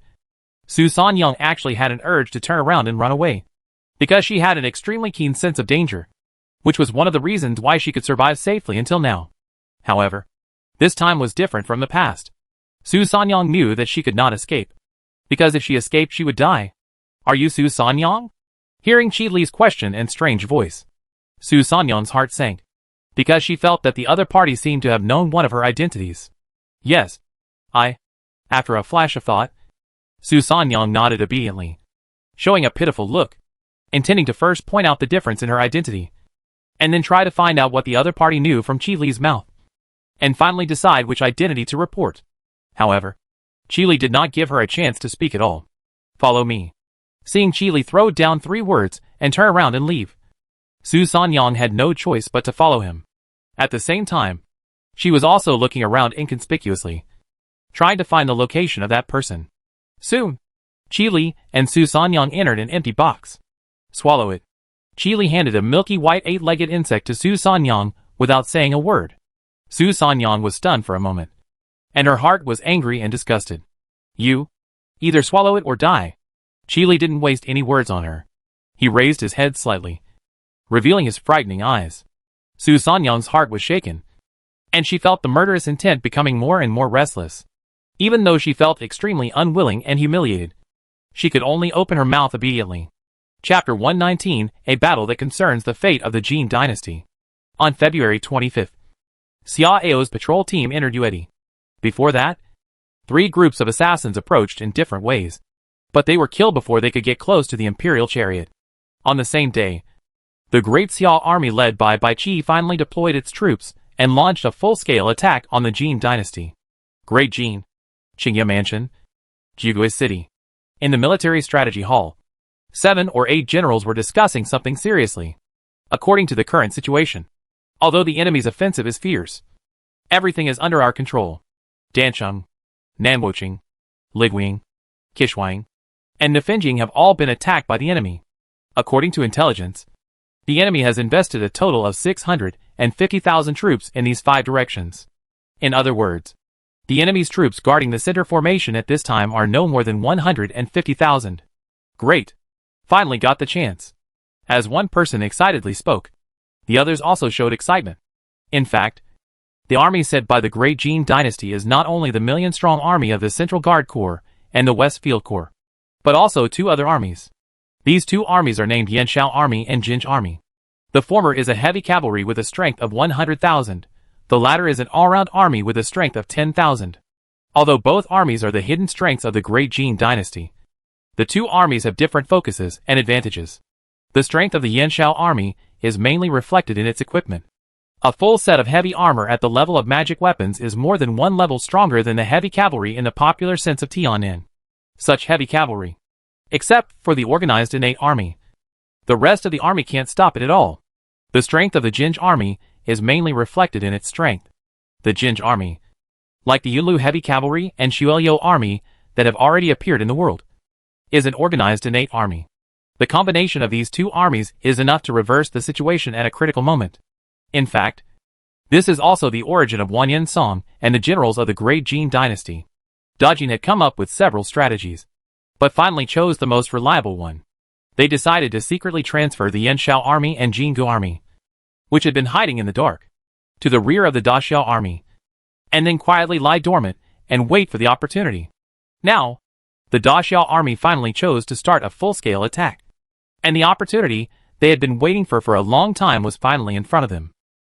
Su Sanyang actually had an urge to turn around and run away, because she had an extremely keen sense of danger, which was one of the reasons why she could survive safely until now. However, this time was different from the past. Su Sanyang knew that she could not escape, because if she escaped she would die. "Are you Su Sanyang?" Hearing Qi Li's question and strange voice, Su Sanyang's heart sank, because she felt that the other party seemed to have known one of her identities. "Yes, I..." After a flash of thought, Su Sanyang nodded obediently, showing a pitiful look, intending to first point out the difference in her identity, and then try to find out what the other party knew from Qi Li's mouth, and finally decide which identity to report. However, Qi Li did not give her a chance to speak at all. "Follow me." Seeing Qi Li throw down 3 words and turn around and leave, Su Sanyang had no choice but to follow him. At the same time, she was also looking around inconspicuously, trying to find the location of that person. Soon, Qi Li and Su Sanyang entered an empty box. "Swallow it." Qi Li handed a milky white 8-legged insect to Su Sanyang without saying a word. Su Sanyang was stunned for a moment, and her heart was angry and disgusted. "You, either swallow it or die." Qi Li didn't waste any words on her. He raised his head slightly, revealing his frightening eyes. Su Sanyang's heart was shaken, and she felt the murderous intent becoming more and more restless. Even though she felt extremely unwilling and humiliated, she could only open her mouth obediently. Chapter 119, A Battle That Concerns the Fate of the Jin Dynasty. On February 25th, Xiao's patrol team entered Yuedi. Before that, 3 groups of assassins approached in different ways, but they were killed before they could get close to the imperial chariot. On the same day, the Great Xiao army led by Bai Qi finally deployed its troops and launched a full-scale attack on the Jin Dynasty. Great Jin, Qingye Mansion, Jigui City. In the military strategy hall, 7 or 8 generals were discussing something seriously. According to the current situation, although the enemy's offensive is fierce, everything is under our control. Dansheng, Nanboching, Liguang, Kishwang, and Nifenjing have all been attacked by the enemy. According to intelligence, the enemy has invested a total of 650,000 troops in these 5 directions. In other words, the enemy's troops guarding the center formation at this time are no more than 150,000. Great. Finally got the chance. As one person excitedly spoke, the others also showed excitement. In fact, the army set by the great Jee Dynasty is not only the million-strong army of the Central Guard Corps and the West Field Corps, but also 2 other armies. These 2 armies are named Yanshao Army and Jinj Army. The former is a heavy cavalry with a strength of 100,000. The latter is an all-round army with a strength of 10,000. Although both armies are the hidden strengths of the great Jee Dynasty, the 2 armies have different focuses and advantages. The strength of the Yanshao Army is mainly reflected in its equipment. A full set of heavy armor at the level of magic weapons is more than 1 level stronger than the heavy cavalry in the popular sense of Tian'an. Such heavy cavalry, except for the organized innate army, the rest of the army can't stop it at all. The strength of the Jinj Army is mainly reflected in its strength. The Jinj Army, like the Yunlu heavy cavalry and Xueliu army that have already appeared in the world, is an organized innate army. The combination of these 2 armies is enough to reverse the situation at a critical moment. In fact, this is also the origin of Wanyan Song and the generals of the great Jee Dynasty. Dajin had come up with several strategies, but finally chose the most reliable one. They decided to secretly transfer the Yanshao Army and Jinggu Army, which had been hiding in the dark, to the rear of the Daxiao Army, and then quietly lie dormant and wait for the opportunity. Now, the Daxiao Army finally chose to start a full-scale attack, and the opportunity they had been waiting for a long time was finally in front of them.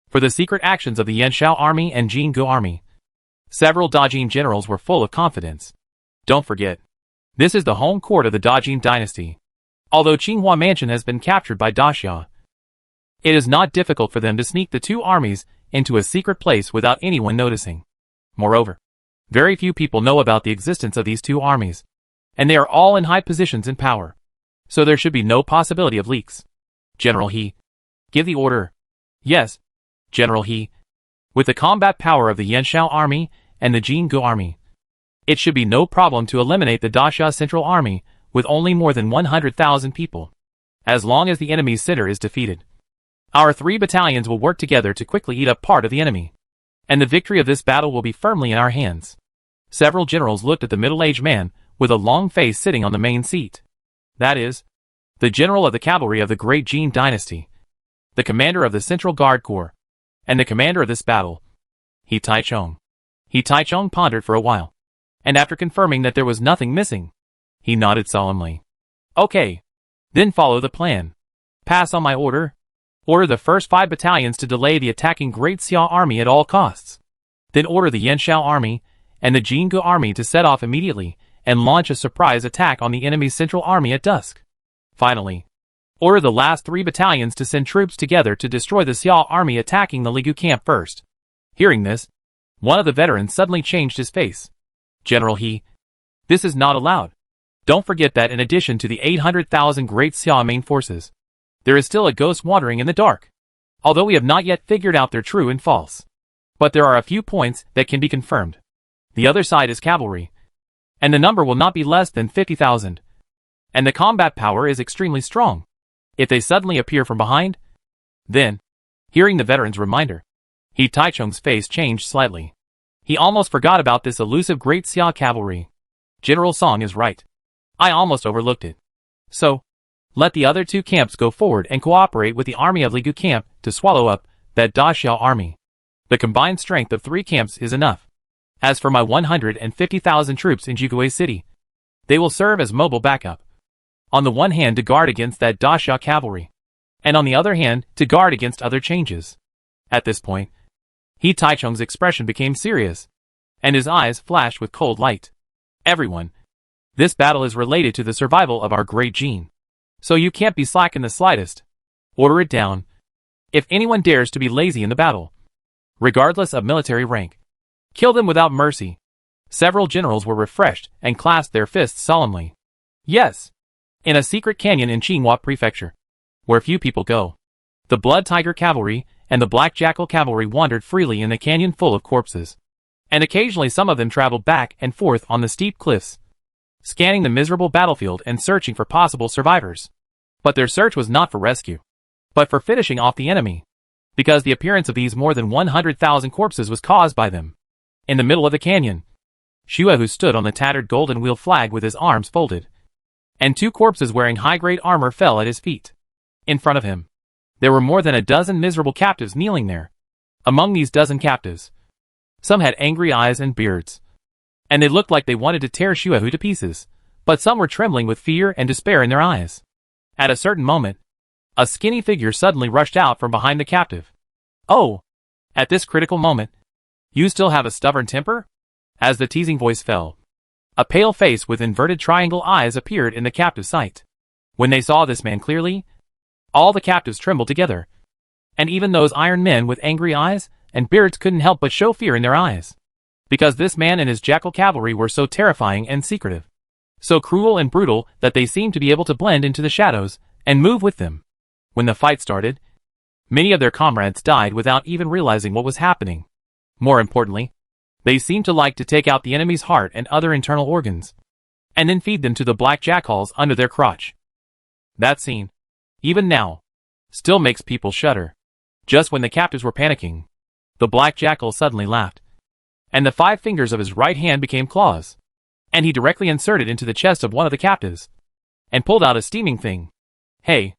For the secret actions of the Yanshao Army and Jinggu Army, several Dajin generals were full of confidence. Don't forget, this is the home court of the Dajin Dynasty. Although Qinghua Mansion has been captured by Daxia, it is not difficult for them to sneak the 2 armies into a secret place without anyone noticing. Moreover, very few people know about the existence of these 2 armies, and they are all in high positions in power, so there should be no possibility of leaks. General He, give the order. Yes, General He. With the combat power of the Yanshao Army and the Jinggu Army, it should be no problem to eliminate the Daxia Central Army with only more than 100,000 people, as long as the enemy's center is defeated. Our 3 battalions will work together to quickly eat up part of the enemy, and the victory of this battle will be firmly in our hands. Several generals looked at the middle-aged man with a long face sitting on the main seat. That is, the general of the cavalry of the great Jee Dynasty, the commander of the Central Guard Corps, and the commander of this battle, He Taichung. He Taichung pondered for a while, and after confirming that there was nothing missing, he nodded solemnly. Okay. Then follow the plan. Pass on my order. Order the first 5 battalions to delay the attacking Great Xia Army at all costs. Then order the Yanshao Army and the Jinggu Army to set off immediately and launch a surprise attack on the enemy's central army at dusk. Finally, order the last 3 battalions to send troops together to destroy the Xia Army attacking the Ligu camp first. Hearing this, one of the veterans suddenly changed his face. General He, this is not allowed. Don't forget that in addition to the 800,000 Great Xia main forces, there is still a ghost wandering in the dark, although we have not yet figured out their true and false. But there are a few points that can be confirmed. The other side is cavalry, and the number will not be less than 50,000. And the combat power is extremely strong. If they suddenly appear from behind, then, hearing the veteran's reminder, He Taichung's face changed slightly. He almost forgot about this elusive Great Xia cavalry. General Song is right. I almost overlooked it. So, let the other 2 camps go forward and cooperate with the army of Ligu camp to swallow up that Daxiao army. The combined strength of 3 camps is enough. As for my 150,000 troops in Jigui City, they will serve as mobile backup. On the one hand to guard against that Daxia cavalry, and on the other hand to guard against other changes. At this point, He Taichung's expression became serious, and his eyes flashed with cold light. Everyone, this battle is related to the survival of our great Jee. So you can't be slack in the slightest. Order it down. If anyone dares to be lazy in the battle, regardless of military rank, kill them without mercy. Several generals were refreshed and clasped their fists solemnly. Yes. in a secret canyon in Qinghua Prefecture, where few people go. The Blood Tiger Cavalry and the Black Jackal Cavalry wandered freely in the canyon full of corpses, and occasionally some of them traveled back and forth on the steep cliffs, scanning the miserable battlefield and searching for possible survivors. But their search was not for rescue, but for finishing off the enemy, because the appearance of these more than 100,000 corpses was caused by them. In the middle of the canyon, Xiuehu stood on the tattered golden wheel flag with his arms folded, and two corpses wearing high-grade armor fell at his feet. In front of him, there were more than a dozen miserable captives kneeling there. Among these dozen captives, some had angry eyes and beards, and they looked like they wanted to tear Xiuehu to pieces, but some were trembling with fear and despair in their eyes. At a certain moment, a skinny figure suddenly rushed out from behind the captive. "Oh!" At this critical moment, "You still have a stubborn temper?" As the teasing voice fell, a pale face with inverted triangle eyes appeared in the captive's sight. When they saw this man clearly, all the captives trembled together, and even those iron men with angry eyes and beards couldn't help but show fear in their eyes, because this man and his jackal cavalry were so terrifying and secretive, so cruel and brutal that they seemed to be able to blend into the shadows and move with them. When the fight started, many of their comrades died without even realizing what was happening. More importantly, they seemed to like to take out the enemy's heart and other internal organs, and then feed them to the black jackals under their crotch. That scene, even now, still makes people shudder. Just when the captives were panicking, the black jackal suddenly laughed, and the 5 fingers of his right hand became claws, and he directly inserted into the chest of one of the captives, and pulled out a steaming thing. "Hey,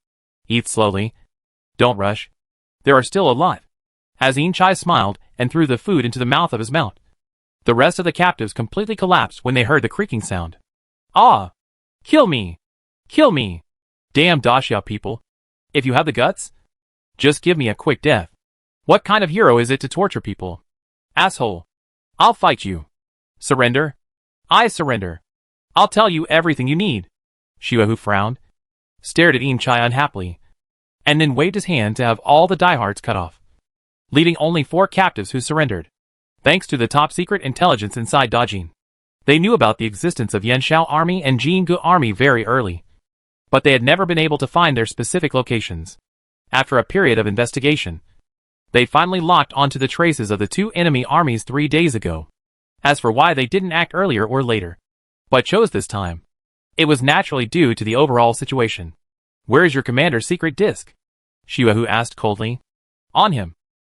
eat slowly. Don't rush. There are still a lot." As Inchai smiled and threw the food into the mouth of his mount, the rest of the captives completely collapsed when they heard the creaking sound. "Ah! Kill me! Kill me! Damn Daxia people! If you have the guts, just give me a quick death. What kind of hero is it to torture people? Asshole! I'll fight you. Surrender? I surrender. I'll tell you everything you need." Xiuehu frowned, stared at Inchai unhappily, and then waved his hand to have all the diehards cut off, leaving only 4 captives who surrendered, thanks to the top-secret intelligence inside Dajin. They knew about the existence of Yanshao Army and Jinggu Army very early, but they had never been able to find their specific locations. After a period of investigation, they finally locked onto the traces of the 2 enemy armies 3 days ago. As for why they didn't act earlier or later, but chose this time, it was naturally due to the overall situation. "Where is your commander's secret disc?" Xiuehu asked coldly. "On him."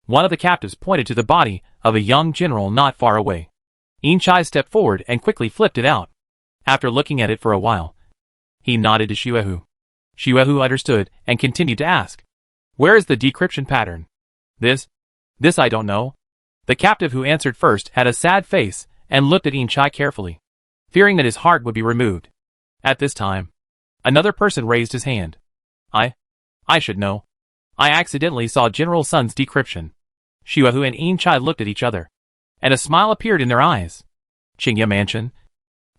One of the captives pointed to the body of a young general not far away. Inchai stepped forward and quickly flipped it out. After looking at it for a while, he nodded to Xiuehu. Xiuehu understood and continued to ask, "Where is the decryption pattern?" This I don't know." The captive who answered first had a sad face and looked at Inchai carefully, fearing that his heart would be removed. At this time, another person raised his hand. I should know. I accidentally saw General Sun's decryption." Xiuehu and Inchai looked at each other, and a smile appeared in their eyes. "Qingya Mansion,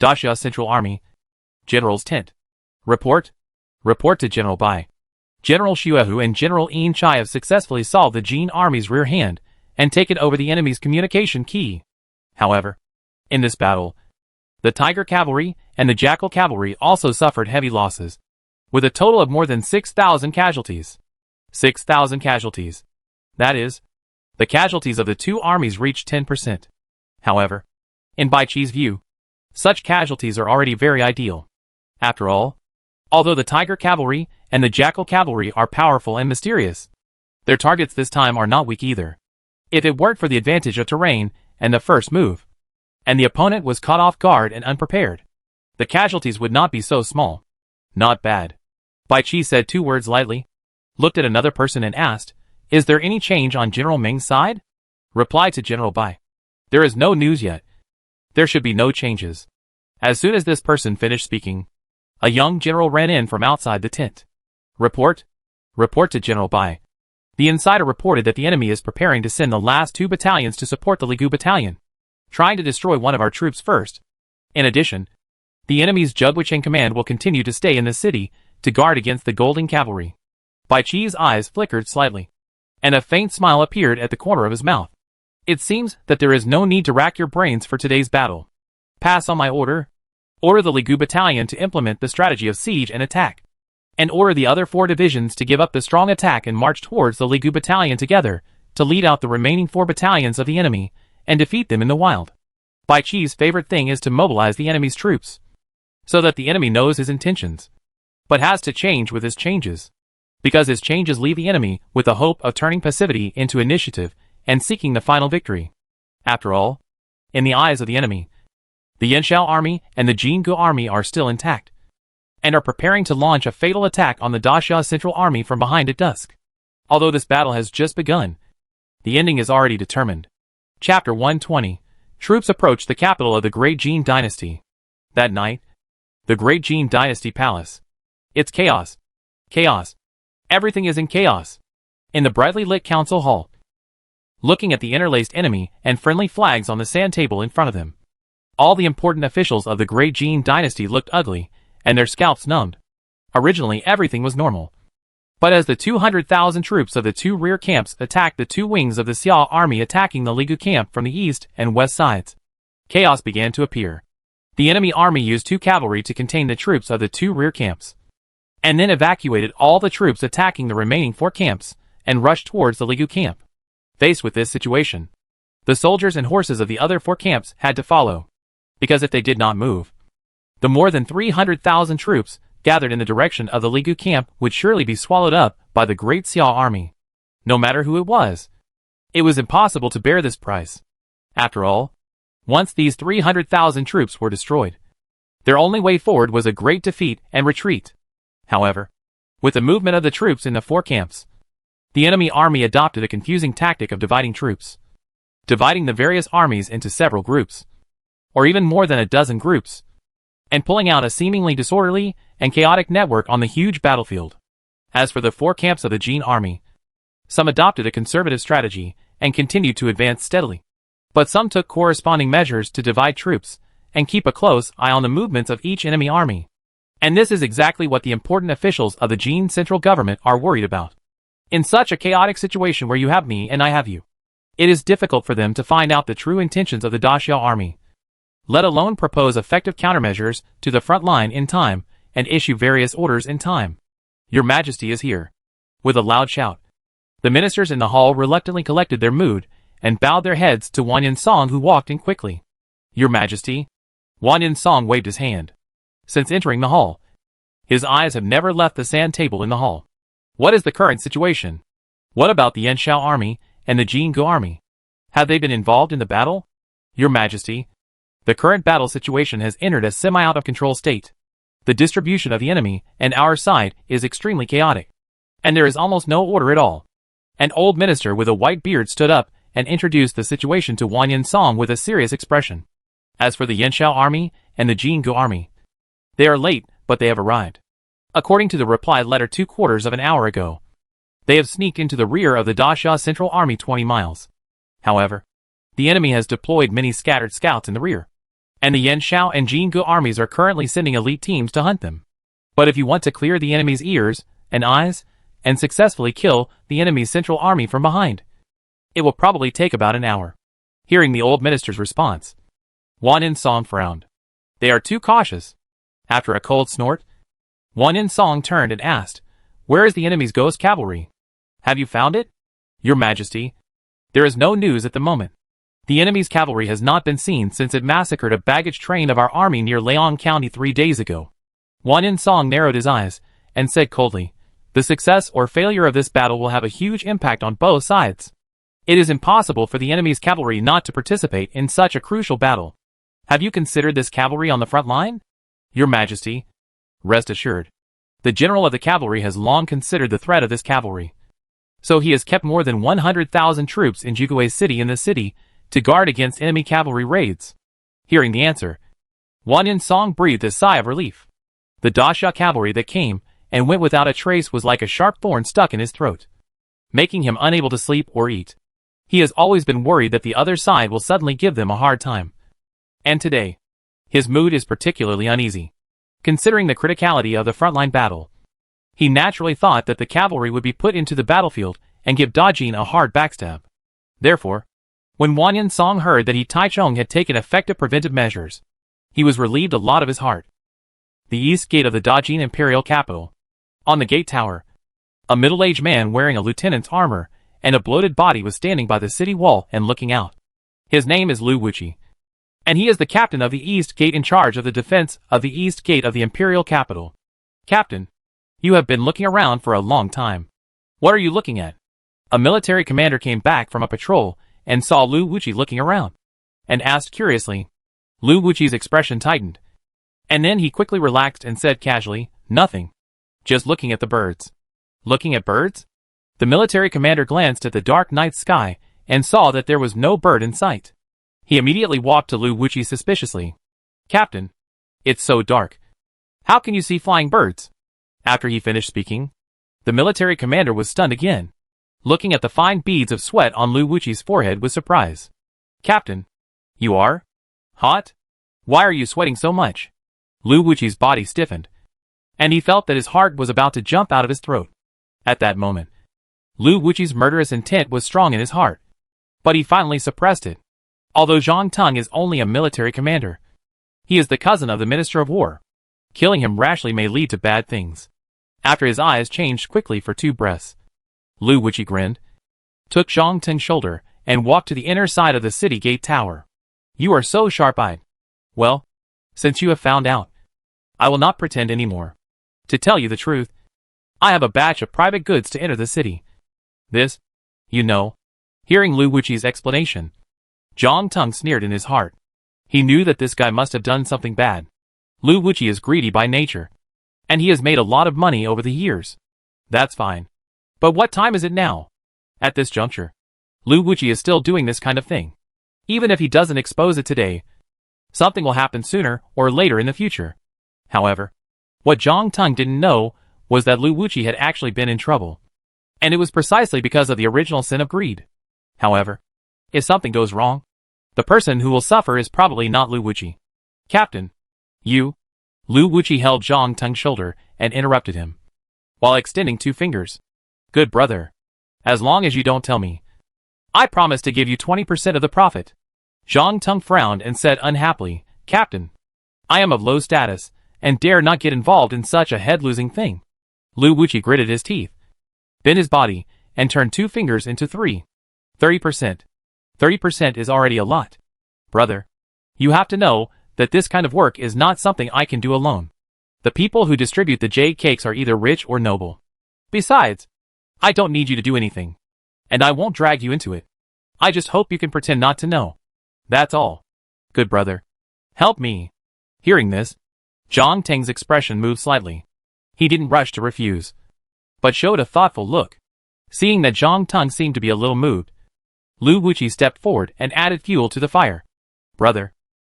Daxia Central Army, General's Tent. Report to General Bai. General Xiuehu and General Inchai have successfully solved the Jin Army's rear hand and taken over the enemy's communication key. However, in this battle, the Tiger Cavalry and the Jackal Cavalry also suffered heavy losses, with a total of more than 6,000 casualties. 6,000 casualties. That is, the casualties of the 2 armies reached 10%. However, in Bai Qi's view, such casualties are already very ideal. After all, although the Tiger Cavalry and the Jackal Cavalry are powerful and mysterious, their targets this time are not weak either. If it weren't for the advantage of terrain and the first move, and the opponent was caught off guard and unprepared, the casualties would not be so small. "Not bad." Bai Qi said 2 words lightly, looked at another person and asked, "Is there any change on General Ming's side?" Reply to General Bai, "There is no news yet. There should be no changes." As soon as this person finished speaking, a young general ran in from outside the tent. Report to General Bai. The insider reported that the enemy is preparing to send the last 2 battalions to support the Ligu battalion, trying to destroy one of our troops first. In addition, the enemy's Jugwicheng command will continue to stay in the city to guard against the Golden Cavalry. Bai Qi's eyes flickered slightly, and a faint smile appeared at the corner of his mouth. "It seems that there is no need to rack your brains for today's battle. Pass on my order, Order the Ligu battalion to implement the strategy of siege and attack. And order the other 4 divisions to give up the strong attack and march towards the Ligu battalion together, to lead out the remaining 4 battalions of the enemy, and defeat them in the wild. Bai Qi's favorite thing is to mobilize the enemy's troops, so that the enemy knows his intentions, but has to change with his changes, because his changes leave the enemy with the hope of turning passivity into initiative and seeking the final victory. After all, in the eyes of the enemy, the Yanxiao army and the Jinggu army are still intact, and are preparing to launch a fatal attack on the Daxia Central Army from behind at dusk. Although this battle has just begun, the ending is already determined. Chapter 120. Troops approach the capital of the Great Jee Dynasty. That night, the Great Jee Dynasty Palace. It's chaos. Chaos. Everything is in chaos. In the brightly lit council hall, looking at the interlaced enemy and friendly flags on the sand table in front of them, all the important officials of the Great Jee Dynasty looked ugly, and their scalps numbed. Originally everything was normal. But as the 200,000 troops of the 2 rear camps attacked the 2 wings of the Xia army attacking the Ligu camp from the east and west sides, chaos began to appear. The enemy army used 2 cavalry to contain the troops of the 2 rear camps, and then evacuated all the troops attacking the remaining 4 camps, and rushed towards the Ligu camp. Faced with this situation, the soldiers and horses of the other 4 camps had to follow, because if they did not move, the more than 300,000 troops gathered in the direction of the Ligu camp would surely be swallowed up by the great Xia army. No matter who it was impossible to bear this price. After all, once these 300,000 troops were destroyed, their only way forward was a great defeat and retreat. However, with the movement of the troops in the 4 camps, the enemy army adopted a confusing tactic of dividing troops, dividing the various armies into several groups, or even more than a dozen groups, and pulling out a seemingly disorderly and chaotic network on the huge battlefield. As for the 4 camps of the Jin army, some adopted a conservative strategy and continued to advance steadily, but some took corresponding measures to divide troops and keep a close eye on the movements of each enemy army. And this is exactly what the important officials of the Jin central government are worried about. In such a chaotic situation where you have me and I have you, it is difficult for them to find out the true intentions of the Daxia army, let alone propose effective countermeasures to the front line in time and issue various orders in time. Your Majesty is here. With a loud shout, the ministers in the hall reluctantly collected their mood and bowed their heads to Wang Yinsong, who walked in quickly. Your Majesty. Wang Yinsong waved his hand. Since entering the hall, his eyes have never left the sand table in the hall. What is the current situation? What about the Yanxiao army and the Jinggu army? Have they been involved in the battle? Your Majesty, the current battle situation has entered a semi-out of control state. The distribution of the enemy and our side is extremely chaotic, and there is almost no order at all. An old minister with a white beard stood up and introduced the situation to Wang Yinsong with a serious expression. As for the Yanxiao army and the Jinggu army, they are late, but they have arrived. According to the reply letter 2/4 of an hour ago, they have sneaked into the rear of the Daxia Central Army 20 miles. However, the enemy has deployed many scattered scouts in the rear, and the Yanxiao and Jinggu armies are currently sending elite teams to hunt them. But if you want to clear the enemy's ears and eyes, and successfully kill the enemy's central army from behind, it will probably take about an hour. Hearing the old minister's response, Wang Yinsong frowned. They are too cautious. After a cold snort, Wang Yinsong turned and asked, "Where is the enemy's ghost cavalry? Have you found it?" Your Majesty, there is no news at the moment. The enemy's cavalry has not been seen since it massacred a baggage train of our army near Leon County 3 days ago. Wang Yinsong narrowed his eyes and said coldly, "The success or failure of this battle will have a huge impact on both sides. It is impossible for the enemy's cavalry not to participate in such a crucial battle. Have you considered this cavalry on the front line?" Your Majesty, rest assured, the general of the cavalry has long considered the threat of this cavalry. So he has kept more than 100,000 troops in Jigue City in the city to guard against enemy cavalry raids. Hearing the answer, Wang Yinsong breathed a sigh of relief. The Daxia cavalry that came and went without a trace was like a sharp thorn stuck in his throat, making him unable to sleep or eat. He has always been worried that the other side will suddenly give them a hard time. And today, his mood is particularly uneasy. Considering the criticality of the frontline battle, he naturally thought that the cavalry would be put into the battlefield and give Dajin a hard backstab. Therefore, when Wang Yinsong heard that Taichung had taken effective preventive measures, He was relieved a lot of his heart. The east gate of the Dajin imperial capital. On the gate tower, a middle-aged man wearing a lieutenant's armor and a bloated body was standing by the city wall and looking out. His name is Lu Wuqi, and he is the captain of the east gate in charge of the defense of the east gate of the imperial capital. Captain, you have been looking around for a long time. What are you looking at? A military commander came back from a patrol and saw Lu Wuqi looking around, and asked curiously. Lu Wuqi's expression tightened, and then he quickly relaxed and said casually, "Nothing. Just looking at the birds." Looking at birds? The military commander glanced at the dark night sky and saw that there was no bird in sight. He immediately walked to Lu Wuqi suspiciously. "Captain, it's so dark. How can you see flying birds?" After he finished speaking, the military commander was stunned again, looking at the fine beads of sweat on Lu Wuqi's forehead with surprise. "Captain, you are? Hot? Why are you sweating so much?" Lu Wuqi's body stiffened, and he felt that his heart was about to jump out of his throat. At that moment, Lu Wuqi's murderous intent was strong in his heart, but he finally suppressed it. Although Zhang Teng is only a military commander, he is the cousin of the Minister of War. Killing him rashly may lead to bad things. After his eyes changed quickly for two breaths, Lu Wuqi grinned, took Zhang Teng's shoulder, and walked to the inner side of the city gate tower. "You are so sharp-eyed. Well, since you have found out, I will not pretend anymore. To tell you the truth, I have a batch of private goods to enter the city. This, you know." Hearing Lu Wuqi's explanation, Zhang Teng sneered in his heart. He knew that this guy must have done something bad. Lu Wuqi is greedy by nature, and he has made a lot of money over the years. That's fine. But what time is it now? At this juncture, Lu Wuqi is still doing this kind of thing. Even if he doesn't expose it today, something will happen sooner or later in the future. However, what Zhang Teng didn't know was that Lu Wuqi had actually been in trouble, and it was precisely because of the original sin of greed. However, if something goes wrong, the person who will suffer is probably not Lu Wuqi. "Captain, you..." Lu Wuqi held Zhang Teng's shoulder and interrupted him, while extending two fingers. "Good brother. As long as you don't tell me, I promise to give you 20% of the profit." Zhang Teng frowned and said unhappily, "Captain, I am of low status, and dare not get involved in such a head-losing thing." Lu Wuqi gritted his teeth, bent his body, and turned two fingers into three. 30%. 30% is already a lot. Brother, you have to know that this kind of work is not something I can do alone. The people who distribute the jade cakes are either rich or noble. Besides, I don't need you to do anything, and I won't drag you into it. I just hope you can pretend not to know. That's all. Good brother. Help me." Hearing this, Zhang Teng's expression moved slightly. He didn't rush to refuse, but showed a thoughtful look. Seeing that Zhang Teng seemed to be a little moved, Lu Wuqi stepped forward and added fuel to the fire. "Brother,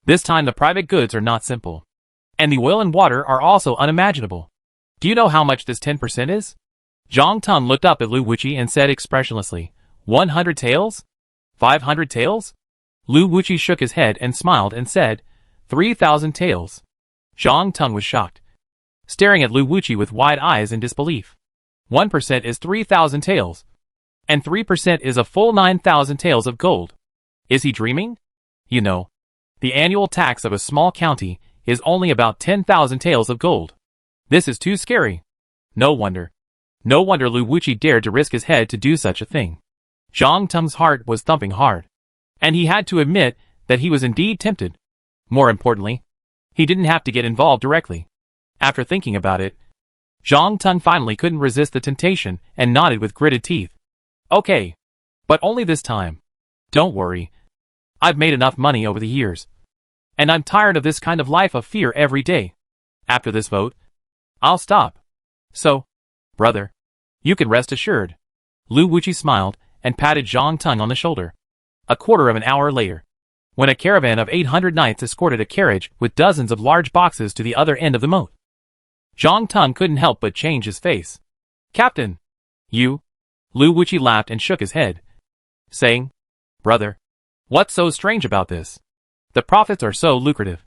this time the private goods are not simple, and the oil and water are also unimaginable. Do you know how much this 10% is?" Zhang Teng looked up at Lu Wuqi and said expressionlessly, 100 taels? 500 taels? Lu Wuqi shook his head and smiled and said, 3,000 taels. Zhang Teng was shocked, staring at Lu Wuqi with wide eyes in disbelief. 1% is 3,000 taels, and 3% is a full 9,000 taels of gold. Is he dreaming? You know, the annual tax of a small county is only about 10,000 taels of gold. This is too scary. No wonder Lu Wuqi dared to risk his head to do such a thing. Zhang Teng's heart was thumping hard, and he had to admit that he was indeed tempted. More importantly, he didn't have to get involved directly. After thinking about it, Zhang Teng finally couldn't resist the temptation and nodded with gritted teeth. Okay, but only this time. Don't worry. I've made enough money over the years, and I'm tired of this kind of life of fear every day. After this vote, I'll stop. So, brother, you can rest assured. Lu Wuqi smiled and patted Zhang Teng on the shoulder. A quarter of an hour later, when a caravan of 800 knights escorted a carriage with dozens of large boxes to the other end of the moat, Zhang Teng couldn't help but change his face. Captain, you? Lu Wuqi laughed and shook his head, saying, Brother, what's so strange about this? The profits are so lucrative.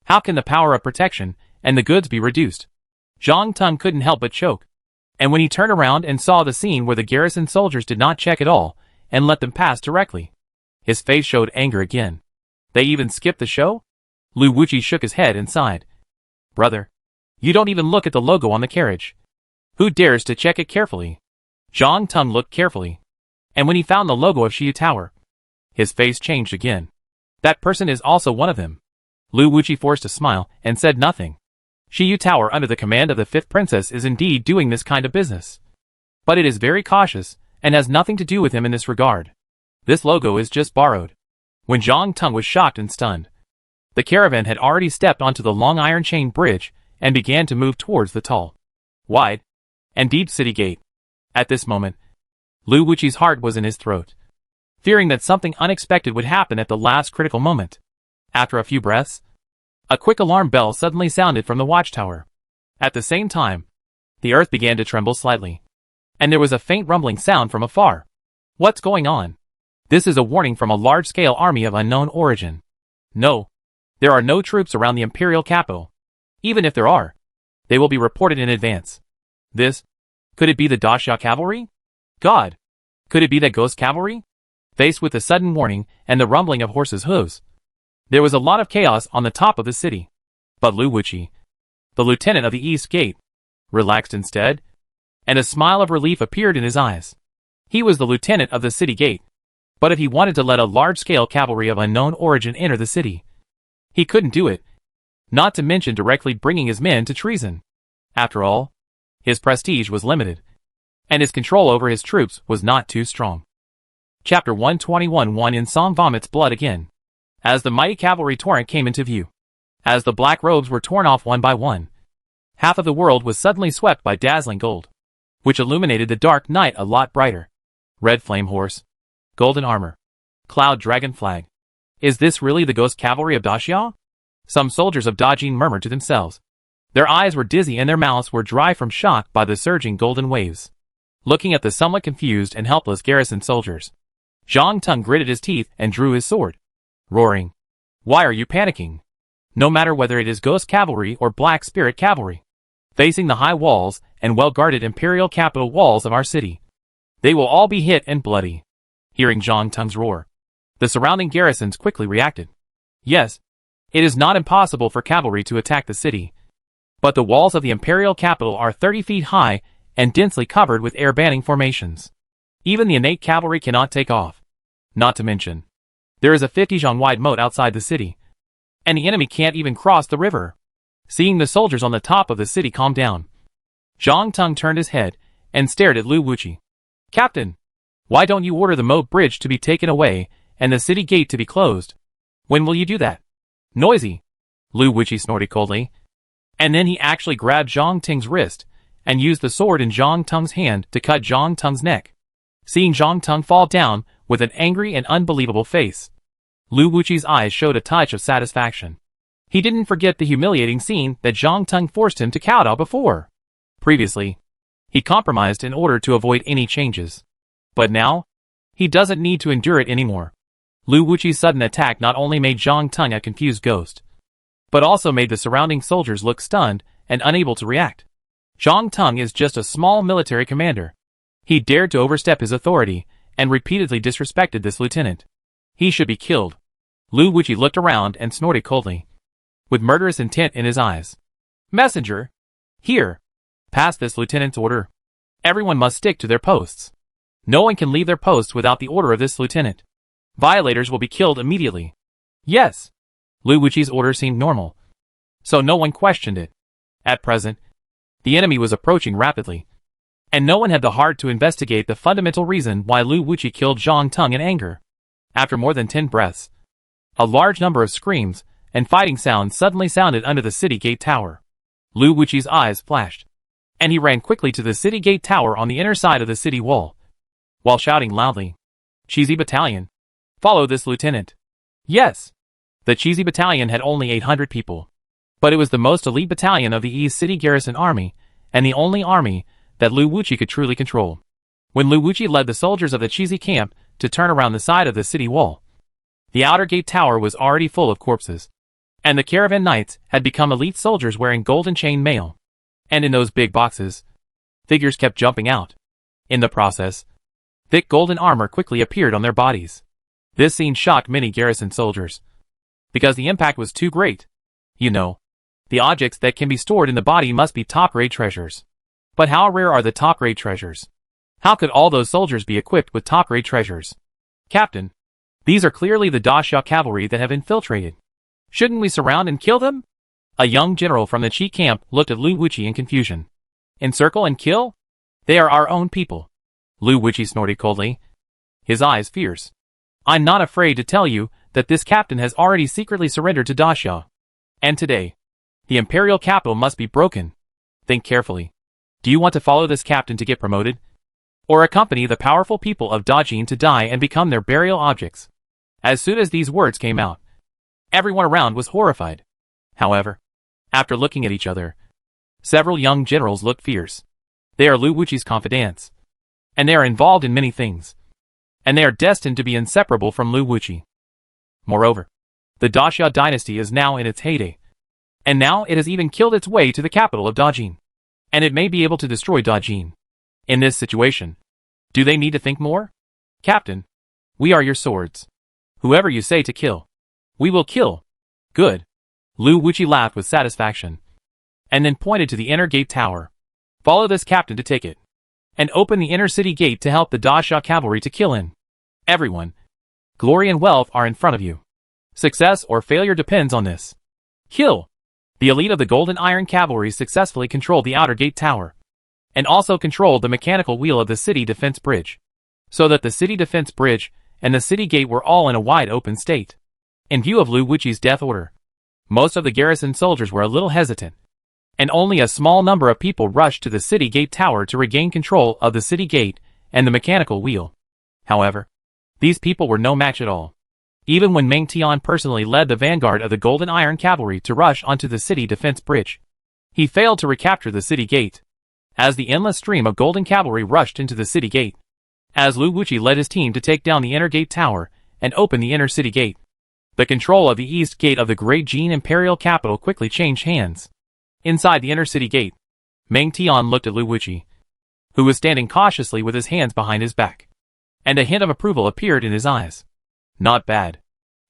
How can the power of protection and the goods be reduced? Zhang Teng couldn't help but choke, and when he turned around and saw the scene where the garrison soldiers did not check at all and let them pass directly, his face showed anger again. They even skipped the show? Lu Wuqi shook his head and sighed. Brother, you don't even look at the logo on the carriage. Who dares to check it carefully? Zhang Teng looked carefully. And when he found the logo of Xiu Tower, his face changed again. That person is also one of them. Lu Wuqi forced a smile and said nothing. Xiu Tower under the command of the 5th princess is indeed doing this kind of business. But it is very cautious and has nothing to do with him in this regard. This logo is just borrowed. When Zhang Teng was shocked and stunned, the caravan had already stepped onto the long iron chain bridge and began to move towards the tall, wide, and deep city gate. At this moment, Lu Wuqi's heart was in his throat, fearing that something unexpected would happen at the last critical moment. After a few breaths, a quick alarm bell suddenly sounded from the watchtower. At the same time, the earth began to tremble slightly, and there was a faint rumbling sound from afar. What's going on? This is a warning from a large-scale army of unknown origin. No, there are no troops around the imperial capital. Even if there are, they will be reported in advance. Could it be the Daxia cavalry? God, could it be that ghost cavalry? Faced with the sudden warning and the rumbling of horses' hooves, there was a lot of chaos on the top of the city. But Lu Wuqi, the lieutenant of the East Gate, relaxed instead, and a smile of relief appeared in his eyes. He was the lieutenant of the city gate, but if he wanted to let a large-scale cavalry of unknown origin enter the city, he couldn't do it, not to mention directly bringing his men to treason. After all, his prestige was limited, and his control over his troops was not too strong. Chapter 121 One in Song vomits blood again. As the mighty cavalry torrent came into view, as the black robes were torn off one by one, half of the world was suddenly swept by dazzling gold, which illuminated the dark night a lot brighter. Red flame horse, golden armor, cloud dragon flag. Is this really the ghost cavalry of Daxia? Some soldiers of Dajin murmured to themselves. Their eyes were dizzy and their mouths were dry from shock by the surging golden waves. Looking at the somewhat confused and helpless garrison soldiers, Zhang Teng gritted his teeth and drew his sword, roaring, "Why are you panicking? No matter whether it is ghost cavalry or black spirit cavalry, facing the high walls and well-guarded imperial capital walls of our city, they will all be hit and bloody." Hearing Zhang Teng's roar, the surrounding garrisons quickly reacted. Yes, it is not impossible for cavalry to attack the city, but the walls of the imperial capital are 30 feet high and densely covered with air-banning formations. Even the innate cavalry cannot take off. Not to mention, there is a 50-zhang-wide moat outside the city, and the enemy can't even cross the river. Seeing the soldiers on the top of the city calm down, Zhang Teng turned his head and stared at Lu Wuqi. "Captain, why don't you order the moat bridge to be taken away and the city gate to be closed? When will you do that?" "Noisy," Lu Wuqi snorted coldly. And then he actually grabbed Zhang Teng's wrist and used the sword in Zhang Teng's hand to cut Zhang Teng's neck. Seeing Zhang Teng fall down with an angry and unbelievable face, Lu Wuqi's eyes showed a touch of satisfaction. He didn't forget the humiliating scene that Zhang Teng forced him to kowtow before. Previously, he compromised in order to avoid any changes. But now, he doesn't need to endure it anymore. Lu Wuqi's sudden attack not only made Zhang Teng a confused ghost, but also made the surrounding soldiers look stunned and unable to react. Zhang Teng is just a small military commander. He dared to overstep his authority and repeatedly disrespected this lieutenant. He should be killed. Lu Wuqi looked around and snorted coldly, with murderous intent in his eyes. "Messenger! Here! Pass this lieutenant's order. Everyone must stick to their posts. No one can leave their posts without the order of this lieutenant. Violators will be killed immediately." "Yes." Lu Wuqi's order seemed normal, so no one questioned it. At present, the enemy was approaching rapidly, and no one had the heart to investigate the fundamental reason why Lu Wuqi killed Zhang Teng in anger. After more than 10 breaths, a large number of screams and fighting sounds suddenly sounded under the city gate tower. Lu Wuqi's eyes flashed, and he ran quickly to the city gate tower on the inner side of the city wall, while shouting loudly, "Cheesy Battalion, follow this lieutenant." Yes, the Cheesy Battalion had only 800 people, but it was the most elite battalion of the East City Garrison Army, and the only army that Lu Wuqi could truly control. When Lu Wuqi led the soldiers of the Cheesy camp to turn around the side of the city wall, the outer gate tower was already full of corpses, and the caravan knights had become elite soldiers wearing golden chain mail. And in those big boxes, figures kept jumping out. In the process, thick golden armor quickly appeared on their bodies. This scene shocked many garrison soldiers. because the impact was too great. You know, the objects that can be stored in the body must be top-grade treasures. But how rare are the top-grade treasures? How could all those soldiers be equipped with top-grade treasures? Captain, these are clearly the Daxia cavalry that have infiltrated. Shouldn't we surround and kill them? A young general from the Qi camp looked at Lu Wuqi in confusion. Encircle and kill? They are our own people. Lu Wuqi snorted coldly, his eyes fierce. I'm not afraid to tell you that this captain has already secretly surrendered to Daxia. And today, the imperial capital must be broken. Think carefully. Do you want to follow this captain to get promoted? Or accompany the powerful people of Dajin to die and become their burial objects? As soon as these words came out, everyone around was horrified. However, after looking at each other, several young generals looked fierce. They are Lu Wuqi's confidants, and they are involved in many things, and they are destined to be inseparable from Lu Wuqi. Moreover, the Daxia dynasty is now in its heyday, and now it has even killed its way to the capital of Dajin, and it may be able to destroy Dajin. In this situation, do they need to think more? Captain, we are your swords. Whoever you say to kill, we will kill. Good. Lu Wuqi laughed with satisfaction, and then pointed to the inner gate tower. Follow this captain to take it, and open the inner city gate to help the Daxia cavalry to kill in. Everyone, glory and wealth are in front of you. Success or failure depends on this. Kill! The elite of the Golden Iron Cavalry successfully controlled the outer gate tower, and also controlled the mechanical wheel of the city defense bridge, so that the city defense bridge and the city gate were all in a wide open state. In view of Lu Wuqi's death order, most of the garrison soldiers were a little hesitant, and only a small number of people rushed to the city gate tower to regain control of the city gate and the mechanical wheel. However, these people were no match at all. Even when Meng Tian personally led the vanguard of the Golden Iron Cavalry to rush onto the city defense bridge, he failed to recapture the city gate, as the endless stream of Golden Cavalry rushed into the city gate. As Lu Wuqi led his team to take down the inner gate tower and open the inner city gate, the control of the east gate of the Great Jin imperial capital quickly changed hands. Inside the inner city gate, Meng Tian looked at Lu Wuqi, who was standing cautiously with his hands behind his back, and a hint of approval appeared in his eyes. Not bad.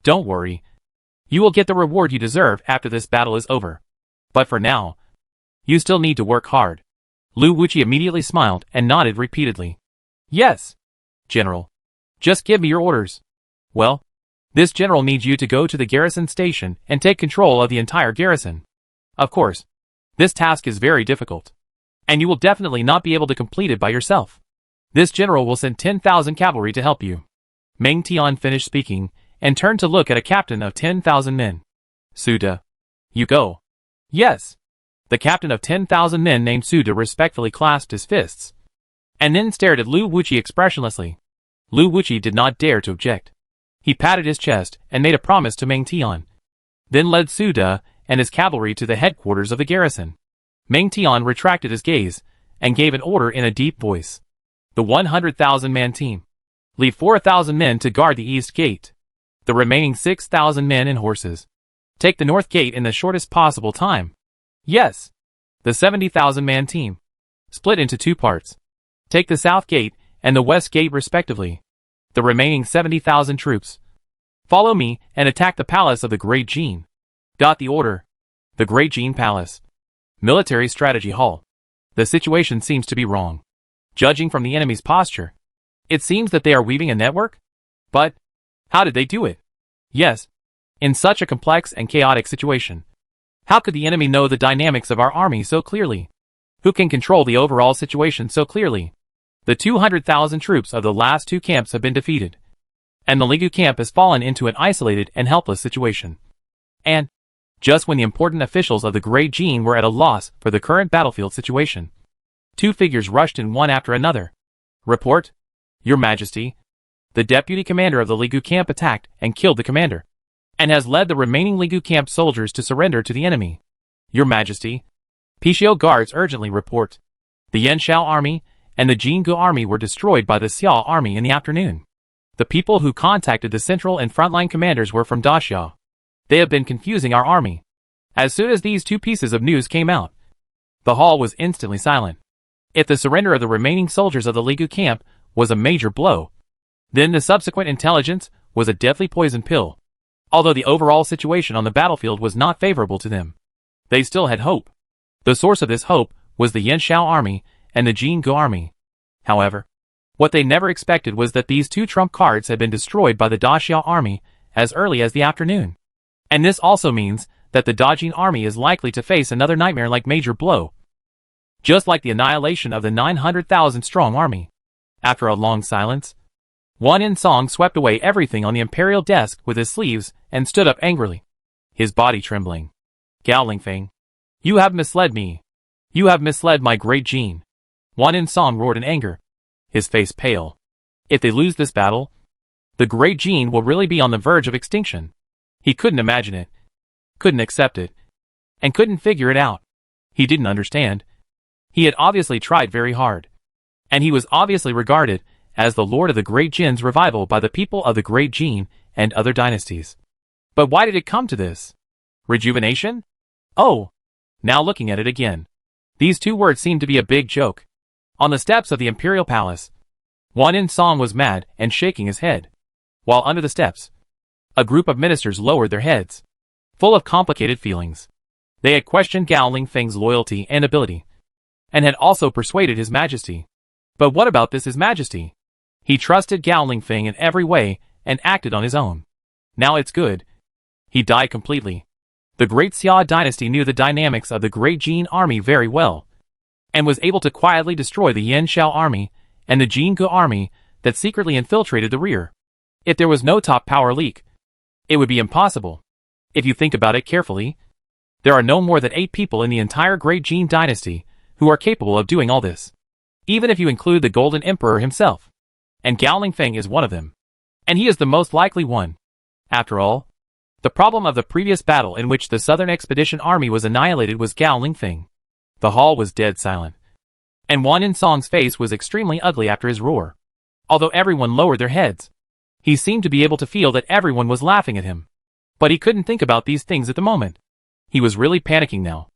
Don't worry. You will get the reward you deserve after this battle is over. But for now, you still need to work hard. Lu Wuqi immediately smiled and nodded repeatedly. Yes, General. Just give me your orders. Well, this general needs you to go to the garrison station and take control of the entire garrison. Of course, this task is very difficult, and you will definitely not be able to complete it by yourself. This general will send 10,000 cavalry to help you. Meng Tian finished speaking and turned to look at a captain of 10,000 men. Suda, you go. Yes. The captain of 10,000 men named Suda respectfully clasped his fists, and then stared at Lu Wuqi expressionlessly. Lu Wuqi did not dare to object. He patted his chest and made a promise to Meng Tian, then led Suda and his cavalry to the headquarters of the garrison. Meng Tian retracted his gaze and gave an order in a deep voice. The 100,000-man team, leave 4,000 men to guard the east gate. The remaining 6,000 men and horses, take the north gate in the shortest possible time. Yes. The 70,000-man team, split into two parts. Take the south gate and the west gate respectively. The remaining 70,000 troops, follow me and attack the palace of the Great Jin. Got the order. The Great Jin Palace. Military Strategy Hall. The situation seems to be wrong. Judging from the enemy's posture, it seems that they are weaving a network? But how did they do it? Yes, in such a complex and chaotic situation, how could the enemy know the dynamics of our army so clearly? Who can control the overall situation so clearly? The 200,000 troops of the last two camps have been defeated, and the Ligu camp has fallen into an isolated and helpless situation. And, just when the important officials of the Great Jin were at a loss for the current battlefield situation, two figures rushed in one after another. Report, Your Majesty. The deputy commander of the Ligu camp attacked and killed the commander, and has led the remaining Ligu camp soldiers to surrender to the enemy. Your Majesty. Pishio guards urgently report. The Yanshao army and the Jingu army were destroyed by the Xiao army in the afternoon. The people who contacted the central and frontline commanders were from Daxia. They have been confusing our army. As soon as these two pieces of news came out, the hall was instantly silent. If the surrender of the remaining soldiers of the Ligu camp was a major blow, then the subsequent intelligence was a deadly poison pill. Although the overall situation on the battlefield was not favorable to them, they still had hope. The source of this hope was the Yanshao army and the Jing army. However, what they never expected was that these two trump cards had been destroyed by the Daxia army as early as the afternoon. And this also means that the Dajin army is likely to face another nightmare-like major blow, just like the annihilation of the 900,000-strong army. After a long silence, Wan Yinsong swept away everything on the imperial desk with his sleeves and stood up angrily, his body trembling. Gao Lingfeng, you have misled me. You have misled my great Jin. Wan Yinsong roared in anger, his face pale. If they lose this battle, the great Jin will really be on the verge of extinction. He couldn't imagine it, couldn't accept it, and couldn't figure it out. He didn't understand. He had obviously tried very hard, and he was obviously regarded as the Lord of the Great Jin's revival by the people of the Great Jin and other dynasties. But why did it come to this? Rejuvenation? Oh! Now looking at it again, these two words seemed to be a big joke. On the steps of the imperial palace, Wan Yinsong was mad and shaking his head, while under the steps, a group of ministers lowered their heads, full of complicated feelings. They had questioned Gao Lingfeng's loyalty and ability, and had also persuaded His Majesty. But what about this His Majesty? He trusted Gao Lingfeng in every way and acted on his own. Now it's good. He died completely. The great Jee Dynasty knew the dynamics of the great Jin army very well, and was able to quietly destroy the Yanshao army and the Jingge army that secretly infiltrated the rear. If there was no top power leak, it would be impossible. If you think about it carefully, there are no more than 8 people in the entire great Jin dynasty who are capable of doing all this, even if you include the Golden Emperor himself. And Gao Lingfeng is one of them. And he is the most likely one. After all, the problem of the previous battle in which the Southern Expedition Army was annihilated was Gao Lingfeng. The hall was dead silent, and Wan Yinsong's face was extremely ugly after his roar. Although everyone lowered their heads, he seemed to be able to feel that everyone was laughing at him. But he couldn't think about these things at the moment. He was really panicking now.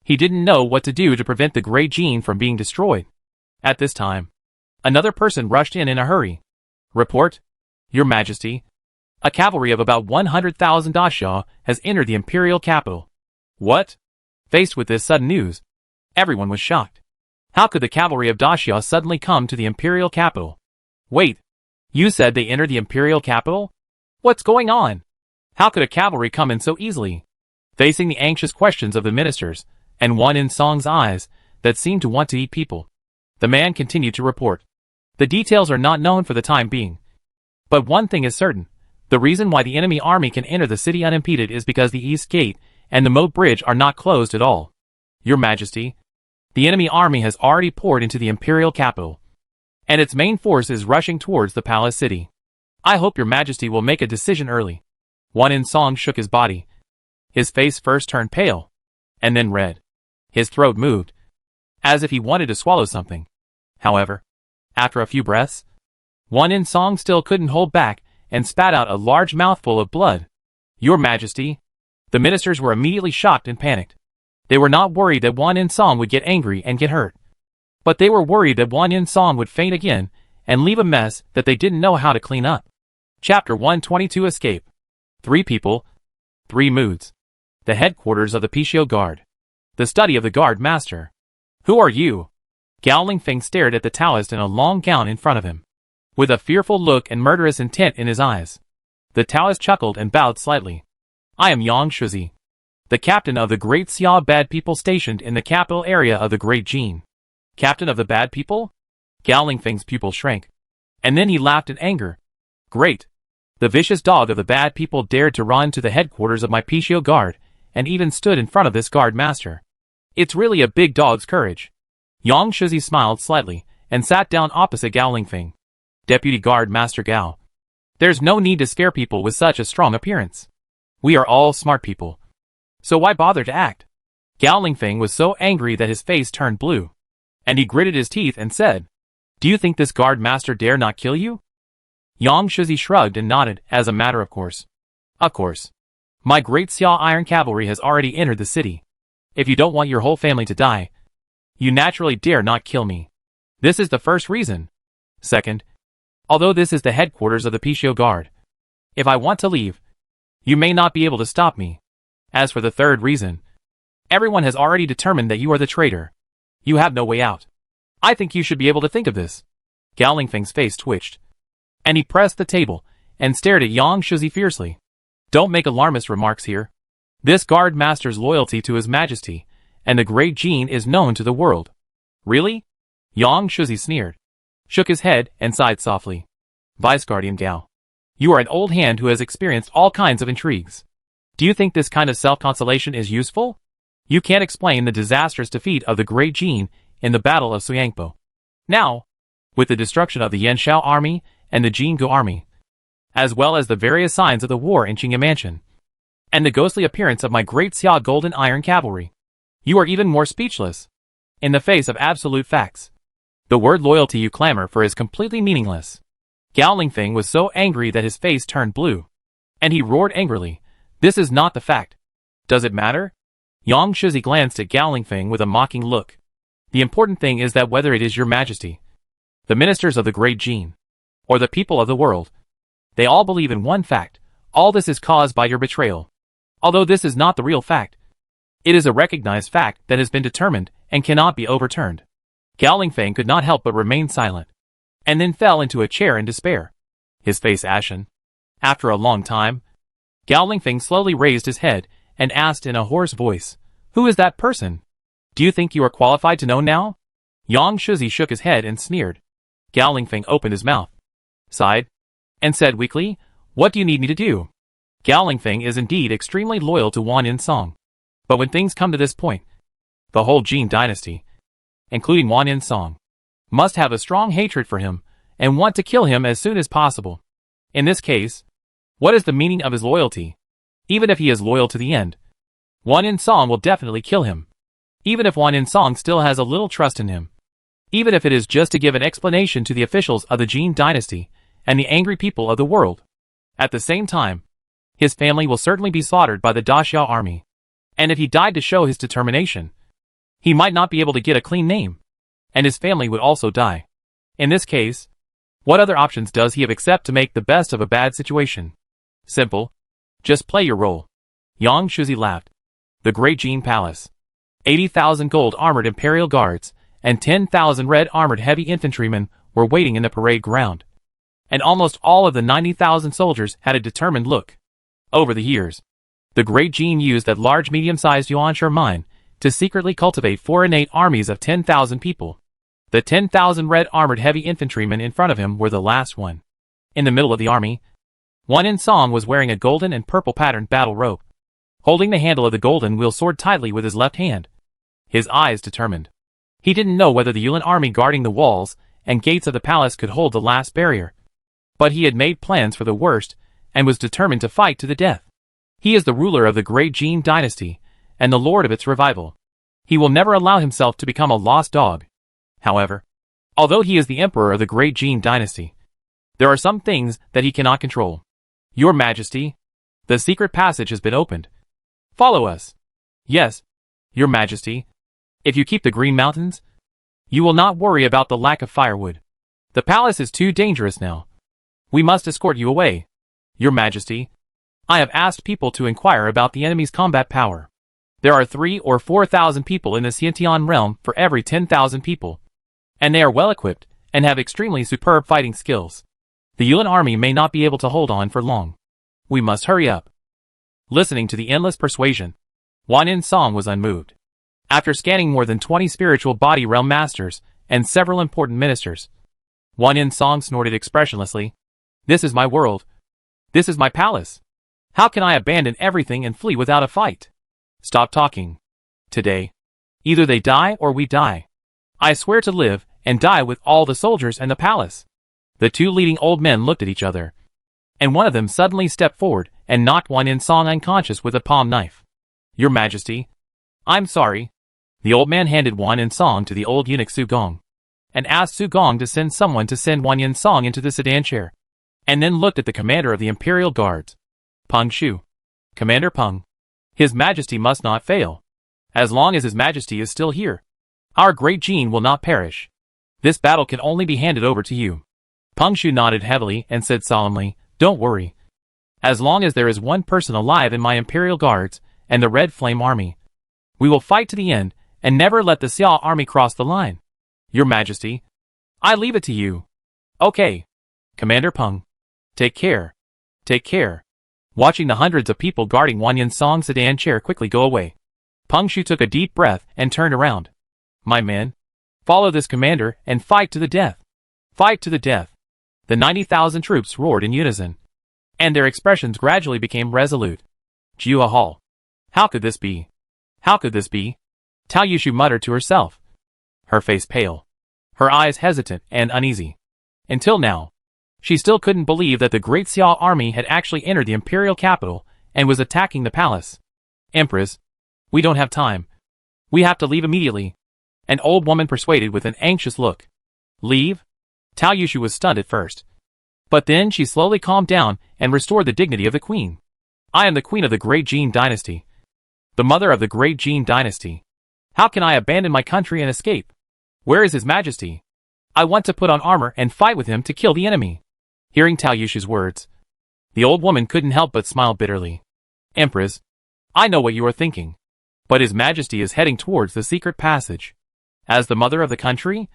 He didn't know what to do to prevent the Great Jin from being destroyed. At this time, another person rushed in a hurry. Report, Your Majesty. A cavalry of about 100,000 Daxia has entered the imperial capital. What? Faced with this sudden news, everyone was shocked. How could the cavalry of Daxia suddenly come to the imperial capital? Wait, you said they entered the imperial capital? What's going on? How could a cavalry come in so easily? Facing the anxious questions of the ministers, and Wan Yinsong's eyes that seemed to want to eat people, the man continued to report. The details are not known for the time being. But one thing is certain. The reason why the enemy army can enter the city unimpeded is because the East Gate and the moat bridge are not closed at all. Your Majesty, the enemy army has already poured into the imperial capital, and its main force is rushing towards the palace city. I hope Your Majesty will make a decision early. Wan Yinsong shook his body. His face first turned pale, and then red. His throat moved, as if he wanted to swallow something. However, after a few breaths, Wan Yinsong still couldn't hold back and spat out a large mouthful of blood. Your Majesty. The ministers were immediately shocked and panicked. They were not worried that Wan Yinsong would get angry and get hurt, but they were worried that Wan Yinsong would faint again and leave a mess that they didn't know how to clean up. Chapter 122 Escape. 3 people, 3 moods. The headquarters of the Pishio Guard. The study of the Guard Master. Who are you? Gao Lingfeng stared at the Taoist in a long gown in front of him, with a fearful look and murderous intent in his eyes. The Taoist chuckled and bowed slightly. I am Yang Shuzi, the captain of the great Xia bad people stationed in the capital area of the Great Jin. Captain of the bad people? Gao Lingfeng's pupil shrank, and then he laughed in anger. Great! The vicious dog of the bad people dared to run to the headquarters of my Pishio Guard, and even stood in front of this guard master. It's really a big dog's courage. Yang Shuzi smiled slightly, and sat down opposite Gao Lingfeng. Deputy Guard Master Gao. There's no need to scare people with such a strong appearance. We are all smart people, so why bother to act? Gao Lingfeng was so angry that his face turned blue, and he gritted his teeth and said, Do you think this guard master dare not kill you? Yang Shuzi shrugged and nodded, as a matter of course. Of course. My great Xia Iron Cavalry has already entered the city. If you don't want your whole family to die, you naturally dare not kill me. This is the first reason. Second, although this is the headquarters of the Pishio Guard, if I want to leave, You may not be able to stop me. As for the third reason, everyone has already determined that you are the traitor. You have no way out. I think you should be able to think of this. Gao Lingfeng's face twitched, and he pressed the table and stared at Yang Shuzi fiercely. Don't make alarmist remarks here. This guard master's loyalty to His Majesty and the Great Jin is known to the world. Really? Yang Shuzi sneered, shook his head, and sighed softly. Vice Guardian Gao, you are an old hand who has experienced all kinds of intrigues. Do you think this kind of self-consolation is useful? You can't explain the disastrous defeat of the Great Jin in the Battle of Suyangpo. Now, with the destruction of the Yanshao army and the Jingu army, as well as the various signs of the war in Qingye Mansion, and the ghostly appearance of my great Xia Golden Iron Cavalry, you are even more speechless. In the face of absolute facts, the word loyalty you clamor for is completely meaningless. Gao Lingfeng was so angry that his face turned blue, and he roared angrily, this is not the fact. Does it matter? Yang Shuzi glanced at Gao Lingfeng with a mocking look. The important thing is that whether it is your majesty, the ministers of the Great Jin, or the people of the world, they all believe in one fact: all this is caused by your betrayal. Although this is not the real fact, it is a recognized fact that has been determined and cannot be overturned. Gao Lingfeng could not help but remain silent, and then fell into a chair in despair, his face ashen. After a long time, Gao Lingfeng slowly raised his head and asked in a hoarse voice, who is that person? Do you think you are qualified to know now? Yang Shuzi shook his head and sneered. Gao Lingfeng opened his mouth, sighed, and said weakly, what do you need me to do? Gao Lingfeng is indeed extremely loyal to Wan Yinsong. But when things come to this point, the whole Jee Dynasty, including Wan Yinsong, must have a strong hatred for him and want to kill him as soon as possible. In this case, what is the meaning of his loyalty? Even if he is loyal to the end, Wan Yinsong will definitely kill him. Even if Wan Yinsong still has a little trust in him. Even if it is just to give an explanation to the officials of the Jee Dynasty and the angry people of the world. At the same time, his family will certainly be slaughtered by the Daxiao army. And if he died to show his determination, he might not be able to get a clean name, and his family would also die. In this case, what other options does he have except to make the best of a bad situation? Simple. Just play your role. Yang Shuzi laughed. The Great Jin Palace. 80,000 gold-armored imperial guards and 10,000 red-armored heavy infantrymen were waiting in the parade ground. And almost all of the 90,000 soldiers had a determined look. Over the years, the Great Jin used that large medium-sized Yuanshe mine to secretly cultivate 4 innate armies of 10,000 people. The 10,000 red-armored heavy infantrymen in front of him were the last one. In the middle of the army, Wan Yinsong was wearing a golden and purple patterned battle robe, holding the handle of the golden wheel sword tightly with his left hand, his eyes determined. He didn't know whether the Yuan army guarding the walls and gates of the palace could hold the last barrier, but he had made plans for the worst and was determined to fight to the death. He is the ruler of the Great Jin Dynasty and the lord of its revival. He will never allow himself to become a lost dog. However, although he is the emperor of the Great Jin Dynasty, there are some things that he cannot control. Your Majesty, the secret passage has been opened. Follow us. Yes, Your Majesty. If you keep the Green Mountains, you will not worry about the lack of firewood. The palace is too dangerous now. We must escort you away. Your Majesty, I have asked people to inquire about the enemy's combat power. There are 3,000 or 4,000 people in the Xiantian realm for every 10,000 people, and they are well equipped and have extremely superb fighting skills. The Yuan army may not be able to hold on for long. We must hurry up. Listening to the endless persuasion, Wan Yinsong was unmoved. After scanning more than 20 spiritual body realm masters and several important ministers, Wan Yinsong snorted expressionlessly. This is my world. This is my palace. How can I abandon everything and flee without a fight? Stop talking. Today, either they die or we die. I swear to live and die with all the soldiers and the palace. The 2 leading old men looked at each other, and one of them suddenly stepped forward and knocked Wan Yinsong unconscious with a palm knife. Your Majesty, I'm sorry. The old man handed Wan Yinsong to the old eunuch Su Gong, and asked Su Gong to send someone to send Wan Yinsong into the sedan chair, and then looked at the commander of the Imperial Guards. Peng Shu. Commander Peng. His Majesty must not fail. As long as His Majesty is still here, our Great Jin will not perish. This battle can only be handed over to you. Peng Shu nodded heavily and said solemnly, don't worry. As long as there is one person alive in my Imperial Guards and the Red Flame Army, we will fight to the end and never let the Xia army cross the line. Your Majesty, I leave it to you. Okay. Commander Peng. Take care. Take care. Watching the hundreds of people guarding Wang Yinsong's sedan chair quickly go away, Peng Shu took a deep breath and turned around. My men, follow this commander and fight to the death. Fight to the death. The 90,000 troops roared in unison, and their expressions gradually became resolute. Jiuhe Hall. How could this be? How could this be? Tao Yushu muttered to herself, her face pale, her eyes hesitant and uneasy. Until now, she still couldn't believe that the great Xia army had actually entered the imperial capital and was attacking the palace. Empress, we don't have time. We have to leave immediately. An old woman persuaded with an anxious look. Leave? Tao Yushu was stunned at first. But then she slowly calmed down and restored the dignity of the queen. I am the queen of the great Jee Dynasty. The mother of the great Jee Dynasty. How can I abandon my country and escape? Where is His Majesty? I want to put on armor and fight with him to kill the enemy. Hearing Tao Yushu's words, the old woman couldn't help but smile bitterly. Empress, I know what you are thinking. But His Majesty is heading towards the secret passage. As the mother of the country,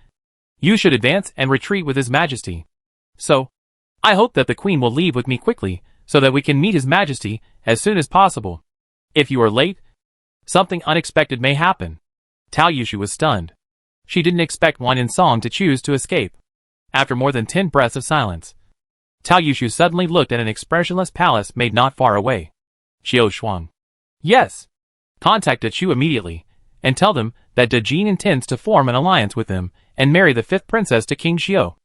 you should advance and retreat with His Majesty. So, I hope that the Queen will leave with me quickly so that we can meet His Majesty as soon as possible. If you are late, something unexpected may happen. Tao Yushu was stunned. She didn't expect Wang Yinsong to choose to escape. After more than 10 breaths of silence, Tao Yushu suddenly looked at an expressionless palace made not far away. Xiao Shuang. Yes. Contact Chu immediately, and tell them that De Jing intends to form an alliance with them and marry the 5th princess to King Xiao.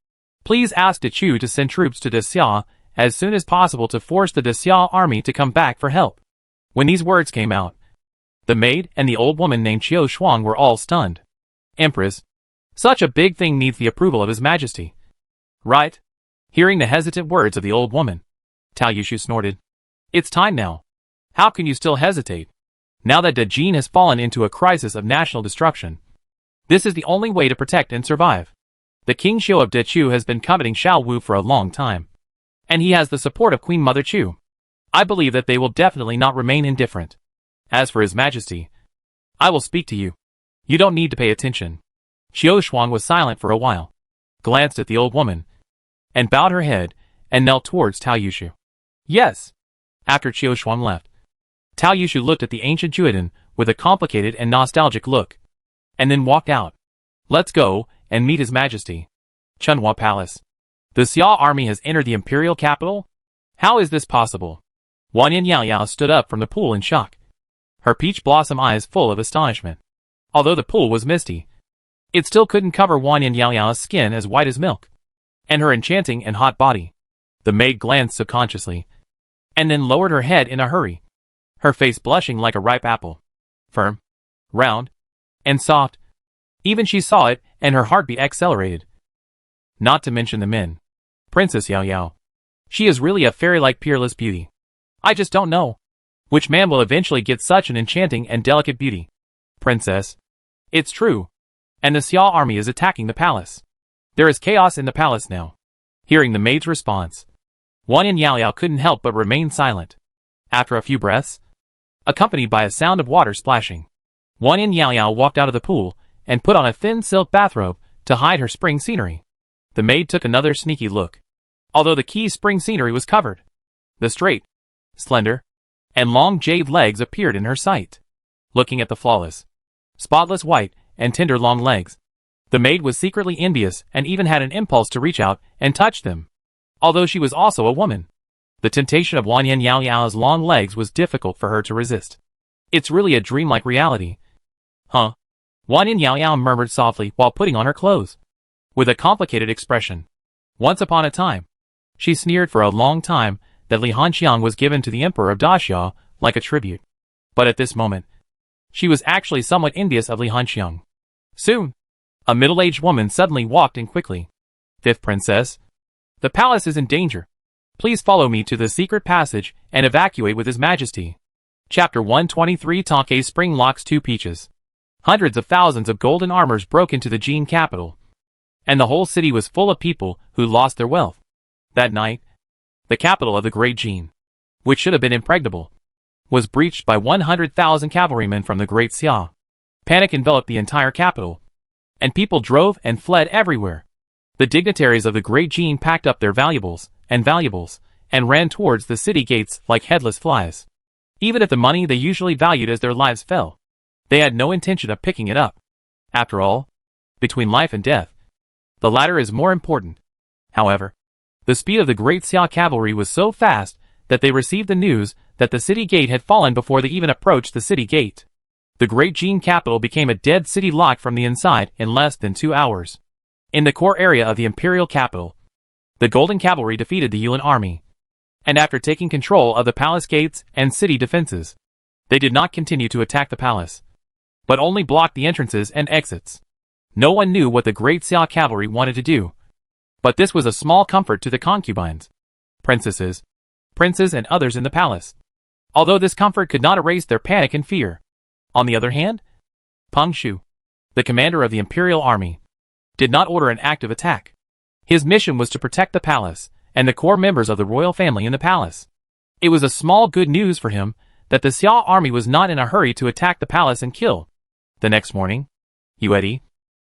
Please ask De Chu to send troops to De Xia as soon as possible to force the De Xia army to come back for help. When these words came out, the maid and the old woman named Xiao Shuang were all stunned. Empress, such a big thing needs the approval of His Majesty. Right? Hearing the hesitant words of the old woman, Tao Yushu snorted. It's time now. How can you still hesitate? Now that De Jing has fallen into a crisis of national destruction, this is the only way to protect and survive. The King Xiao of De Chu has been coveting Xiao Wu for a long time, and he has the support of Queen Mother Chu. I believe that they will definitely not remain indifferent. As for His Majesty, I will speak to you. You don't need to pay attention. Xiao Shuang was silent for a while, glanced at the old woman, and bowed her head and knelt towards Tao Yushu. Yes. After Xiao Shuang left, Tao Yushu looked at the ancient Juedan with a complicated and nostalgic look, and then walked out. Let's go and meet His Majesty. Chunhua Palace. The Xia army has entered the imperial capital? How is this possible? Wan Yin Yao Yao stood up from the pool in shock, her peach blossom eyes full of astonishment. Although the pool was misty, it still couldn't cover Wan Yin Yao Yao's skin as white as milk, and her enchanting and hot body. The maid glanced subconsciously, and then lowered her head in a hurry, her face blushing like a ripe apple. Firm, round, and soft. Even she saw it, and her heartbeat accelerated. Not to mention the men. Princess Yao Yao. She is really a fairy-like peerless beauty. I just don't know which man will eventually get such an enchanting and delicate beauty. Princess. It's true. And the Xia army is attacking the palace. There is chaos in the palace now. Hearing the maid's response, Wan Yin Yao Yao couldn't help but remain silent. After a few breaths, accompanied by a sound of water splashing, Wan Yin Yao Yao walked out of the pool and put on a thin silk bathrobe to hide her spring scenery. The maid took another sneaky look. Although the key's spring scenery was covered, the straight, slender, and long jade legs appeared in her sight. Looking at the flawless, spotless white and tender long legs, the maid was secretly envious and even had an impulse to reach out and touch them. Although she was also a woman, the temptation of Wan Yin Yao Yao's long legs was difficult for her to resist. It's really a dreamlike reality. Huh? Wan Yin Yao Yao murmured softly while putting on her clothes. With a complicated expression. Once upon a time, she sneered for a long time that Li Hanxiang was given to the emperor of Daxia like a tribute. But at this moment, she was actually somewhat envious of Li Hanxiang. Soon, a middle-aged woman suddenly walked in quickly. 5th princess. The palace is in danger. Please follow me to the secret passage and evacuate with His Majesty. Chapter 123 Tonke Spring locks 2 peaches. Hundreds of thousands of golden armors broke into the Jing capital, and the whole city was full of people who lost their wealth. That night, the capital of the Great Jing, which should have been impregnable, was breached by 100,000 cavalrymen from the Great Xia. Panic enveloped the entire capital, and people drove and fled everywhere. The dignitaries of the Great Jin packed up their valuables, and ran towards the city gates like headless flies. Even if the money they usually valued as their lives fell, they had no intention of picking it up. After all, between life and death, the latter is more important. However, the speed of the Great Xia cavalry was so fast that they received the news that the city gate had fallen before they even approached the city gate. The Great Jin capital became a dead city locked from the inside in less than 2 hours. In the core area of the imperial capital, the Golden Cavalry defeated the Yuan army, and after taking control of the palace gates and city defenses, they did not continue to attack the palace, but only blocked the entrances and exits. No one knew what the Great Xia cavalry wanted to do, but this was a small comfort to the concubines, princesses, princes and others in the palace, although this comfort could not erase their panic and fear. On the other hand, Peng Shu, the commander of the imperial army, did not order an active attack. His mission was to protect the palace and the core members of the royal family in the palace. It was a small good news for him that the Xia army was not in a hurry to attack the palace and kill. The next morning, Yuedi,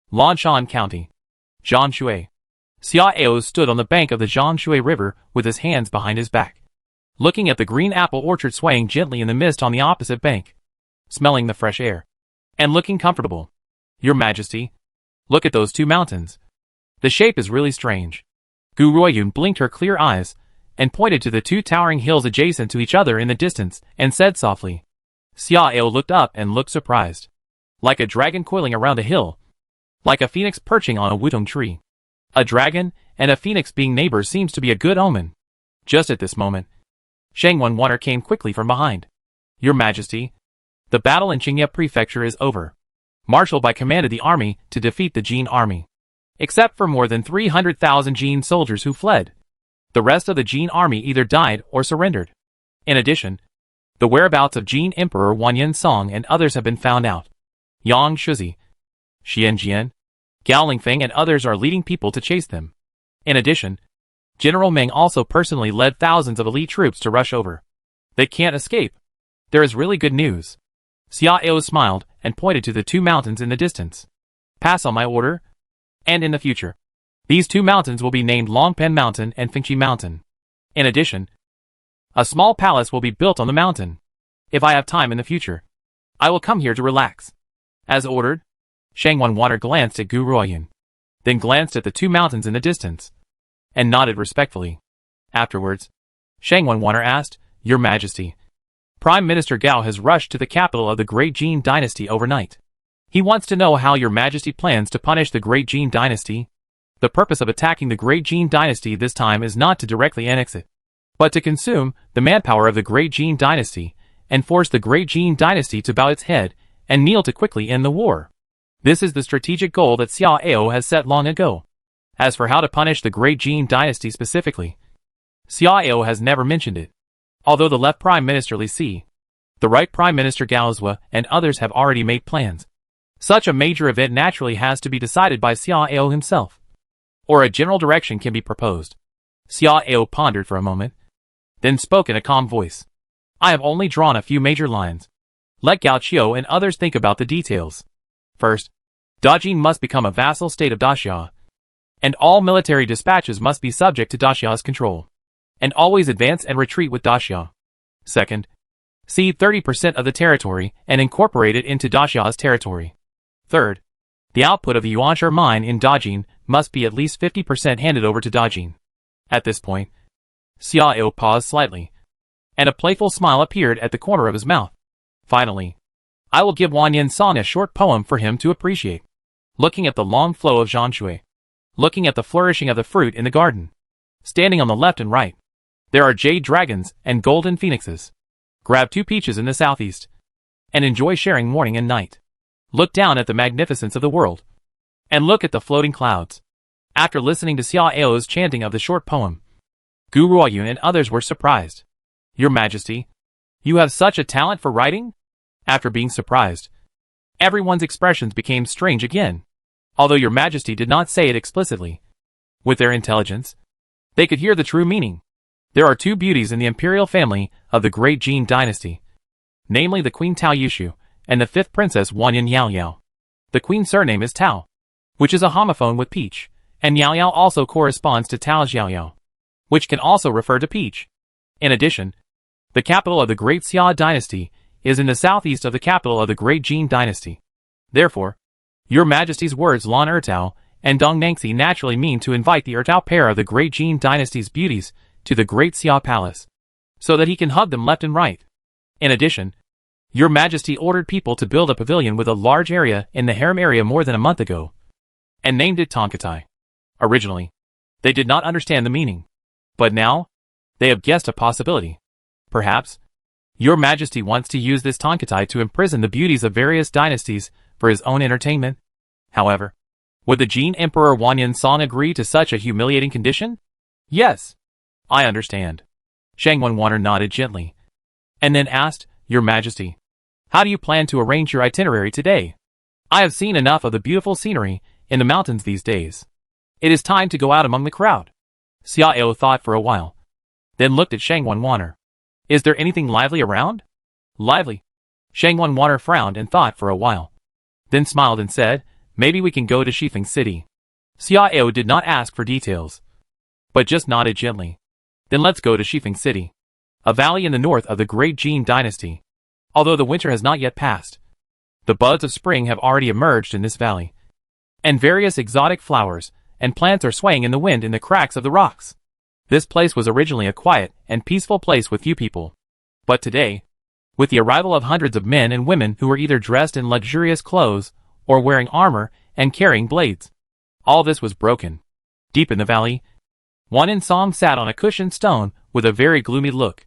Lanshan County, Jianshui, Xia Ao stood on the bank of the Jianshui River with his hands behind his back, looking at the green apple orchard swaying gently in the mist on the opposite bank, smelling the fresh air, and looking comfortable. Your Majesty, look at those 2 mountains. The shape is really strange. Gu Ruoyun blinked her clear eyes, and pointed to the 2 towering hills adjacent to each other in the distance, and said softly. Xia Ao looked up and looked surprised. Like a dragon coiling around a hill. Like a phoenix perching on a wutong tree. A dragon and a phoenix being neighbors seems to be a good omen. Just at this moment, Shangwan Water came quickly from behind. Your Majesty, the battle in Qingye Prefecture is over. Marshal Bai commanded the army to defeat the Jin army, except for more than 300,000 Jin soldiers who fled. The rest of the Jin army either died or surrendered. In addition, the whereabouts of Jin Emperor Wanyan Song and others have been found out. Yang Shuzi, Xian Jian, Gao Lingfeng and others are leading people to chase them. In addition, General Meng also personally led thousands of elite troops to rush over. They can't escape. There is really good news. Xia Ao smiled and pointed to the 2 mountains in the distance. Pass on my order, and in the future, these 2 mountains will be named Longpen Mountain and Fengqi Mountain. In addition, a small palace will be built on the mountain. If I have time in the future, I will come here to relax. As ordered, Shangwan Water glanced at Gu Ruoyun, then glanced at the 2 mountains in the distance, and nodded respectfully. Afterwards, Shangwan Water asked, Your Majesty, Prime Minister Gao has rushed to the capital of the Great Jin Dynasty overnight. He wants to know how Your Majesty plans to punish the Great Jin Dynasty. The purpose of attacking the Great Jin Dynasty this time is not to directly annex it, but to consume the manpower of the Great Jin Dynasty and force the Great Jin Dynasty to bow its head and kneel to quickly end the war. This is the strategic goal that Xia Ao has set long ago. As for how to punish the Great Jin Dynasty specifically, Xia Ao has never mentioned it. Although the left Prime Minister Li Si, the right Prime Minister Gao Zhou and others have already made plans. Such a major event naturally has to be decided by Xia Ao himself. Or a general direction can be proposed. Xia Ao pondered for a moment, then spoke in a calm voice. I have only drawn a few major lines. Let Gao Qiu and others think about the details. First, Dajin must become a vassal state of Daxia, and all military dispatches must be subject to Daxia's control, and always advance and retreat with Daxia. Second, cede 30% of the territory and incorporate it into Daxia's territory. Third, the output of the Yuanshe mine in Dajin must be at least 50% handed over to Dajin. At this point, Xia Ao paused slightly, and a playful smile appeared at the corner of his mouth. Finally, I will give Wanyan Song a short poem for him to appreciate. Looking at the long flow of Jianshui, looking at the flourishing of the fruit in the garden, standing on the left and right, there are jade dragons and golden phoenixes. Grab 2 peaches in the southeast, and enjoy sharing morning and night. Look down at the magnificence of the world, and look at the floating clouds. After listening to Xia Ao's chanting of the short poem, Gu Ruoyun and others were surprised. Your Majesty, you have such a talent for writing? After being surprised, everyone's expressions became strange again. Although Your Majesty did not say it explicitly, with their intelligence, they could hear the true meaning. There are two beauties in the imperial family of the great Jee Dynasty, namely the Queen Tao Yushu and the fifth princess Wanyan Yao Yao. The queen's surname is Tao, which is a homophone with peach, and Yao Yao also corresponds to Tao's Yao Yao, which can also refer to peach. In addition, the capital of the great Xia dynasty is in the southeast of the capital of the great Jee Dynasty. Therefore, Your Majesty's words Lan Ertao and Dong Nangxi naturally mean to invite the Ertao pair of the great Jee Dynasty's beauties to the great Xia palace, so that he can hug them left and right. In addition, Your Majesty ordered people to build a pavilion with a large area in the harem area more than a month ago, and named it Tonkatai. Originally, they did not understand the meaning, but now, they have guessed a possibility. Perhaps, Your Majesty wants to use this Tonkatai to imprison the beauties of various dynasties for his own entertainment. However, would the Jin Emperor Wanyan Song agree to such a humiliating condition? Yes, I understand. Shang Wanwaner nodded gently, and then asked, Your Majesty, how do you plan to arrange your itinerary today? I have seen enough of the beautiful scenery in the mountains these days. It is time to go out among the crowd. Xiao thought for a while, then looked at Shang Wanwaner. Is there anything lively around? Lively? Shang Wanwaner frowned and thought for a while, then smiled and said, maybe we can go to Shifeng City. Xiao did not ask for details, but just nodded gently. Then let's go to Shifeng City, a valley in the north of the great Jee Dynasty. Although the winter has not yet passed, the buds of spring have already emerged in this valley, and various exotic flowers and plants are swaying in the wind in the cracks of the rocks. This place was originally a quiet and peaceful place with few people. But today, with the arrival of hundreds of men and women who were either dressed in luxurious clothes or wearing armor and carrying blades, all this was broken. Deep in the valley, Wanyan Song sat on a cushioned stone with a very gloomy look.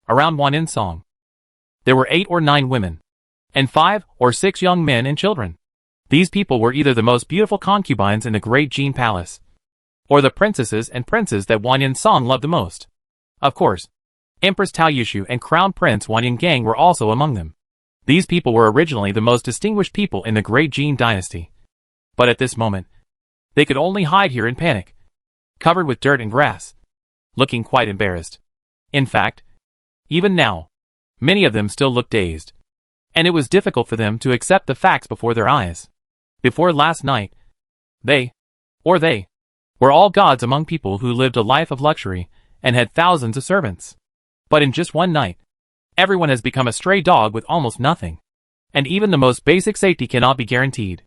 Around Wanyan Song, there were 8 or 9 women, and 5 or 6 young men and children. These people were either the most beautiful concubines in the great Jee Palace, or the princesses and princes that Wanyan Song loved the most. Of course, Empress Tao Yushu and Crown Prince Wanyan Gang were also among them. These people were originally the most distinguished people in the great Jee Dynasty. But at this moment, they could only hide here in panic, covered with dirt and grass, looking quite embarrassed. In fact, even now, many of them still looked dazed, and it was difficult for them to accept the facts before their eyes. Before last night, they were all gods among people who lived a life of luxury and had thousands of servants. But in just one night, everyone has become a stray dog with almost nothing, and even the most basic safety cannot be guaranteed.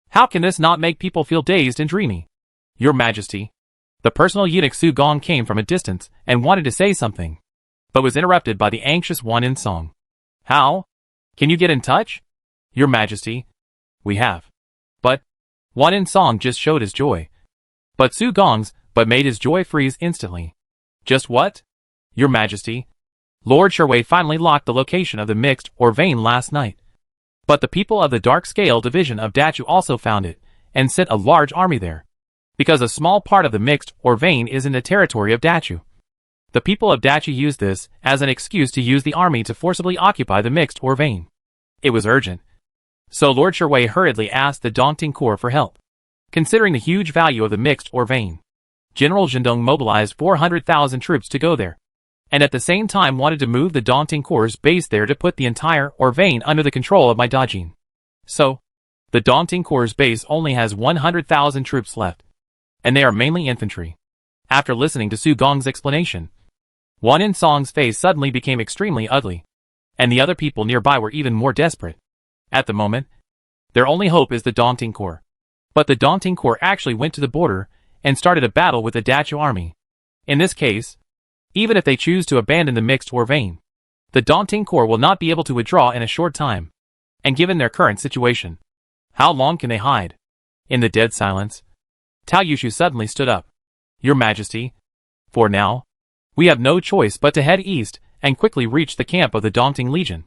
How can this not make people feel dazed and dreamy? Your Majesty, the personal eunuch Su Gong came from a distance and wanted to say something, but was interrupted by the anxious Wanyan Song. How? Can you get in touch? Your Majesty, we have. But Wanyan Song just showed his joy. But Su Gong's made his joy freeze instantly. Just what? Your Majesty, Lord Sherway finally locked the location of the mixed or vein last night. But the people of the Dark Scale division of Dachu also found it, and sent a large army there. Because a small part of the mixed or vein is in the territory of Dachu. The people of Dachu used this as an excuse to use the army to forcibly occupy the mixed or vein. It was urgent. So Lord Sherway hurriedly asked the Dongting Corps for help. Considering the huge value of the mixed or vein, General Zhendong mobilized 400,000 troops to go there, and at the same time wanted to move the Dongting Corps' base there to put the entire or vein under the control of my Dajin. So, the Dongting Corps' base only has 100,000 troops left, and they are mainly infantry. After listening to Su Gong's explanation, Wanyan Song's face suddenly became extremely ugly, and the other people nearby were even more desperate. At the moment, their only hope is the Dongting Corps. But the Dongting Corps actually went to the border and started a battle with the Dachu army. In this case, even if they choose to abandon the mixed or vein, the Dongting Corps will not be able to withdraw in a short time. And given their current situation, how long can they hide? In the dead silence, Tao Yushu suddenly stood up. Your Majesty, for now, we have no choice but to head east and quickly reach the camp of the Dongting Legion.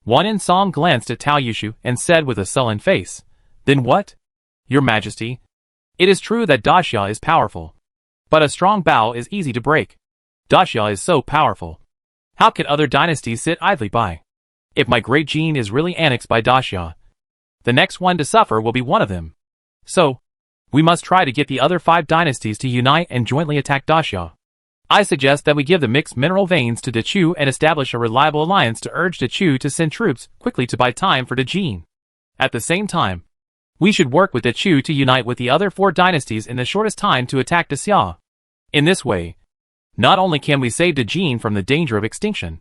Wanyan Song glanced at Tao Yushu and said with a sullen face, Then what? Your Majesty, it is true that Daxia is powerful, but a strong bow is easy to break. Daxia is so powerful. How could other dynasties sit idly by? If my great Jee is really annexed by Daxia, the next one to suffer will be one of them. So, we must try to get the other 5 dynasties to unite and jointly attack Daxia. I suggest that we give the mixed mineral veins to Dechu and establish a reliable alliance to urge Dechu to send troops quickly to buy time for Dejin. At the same time, we should work with Dechu to unite with the other 4 dynasties in the shortest time to attack Xia. In this way, not only can we save Dejin from the danger of extinction,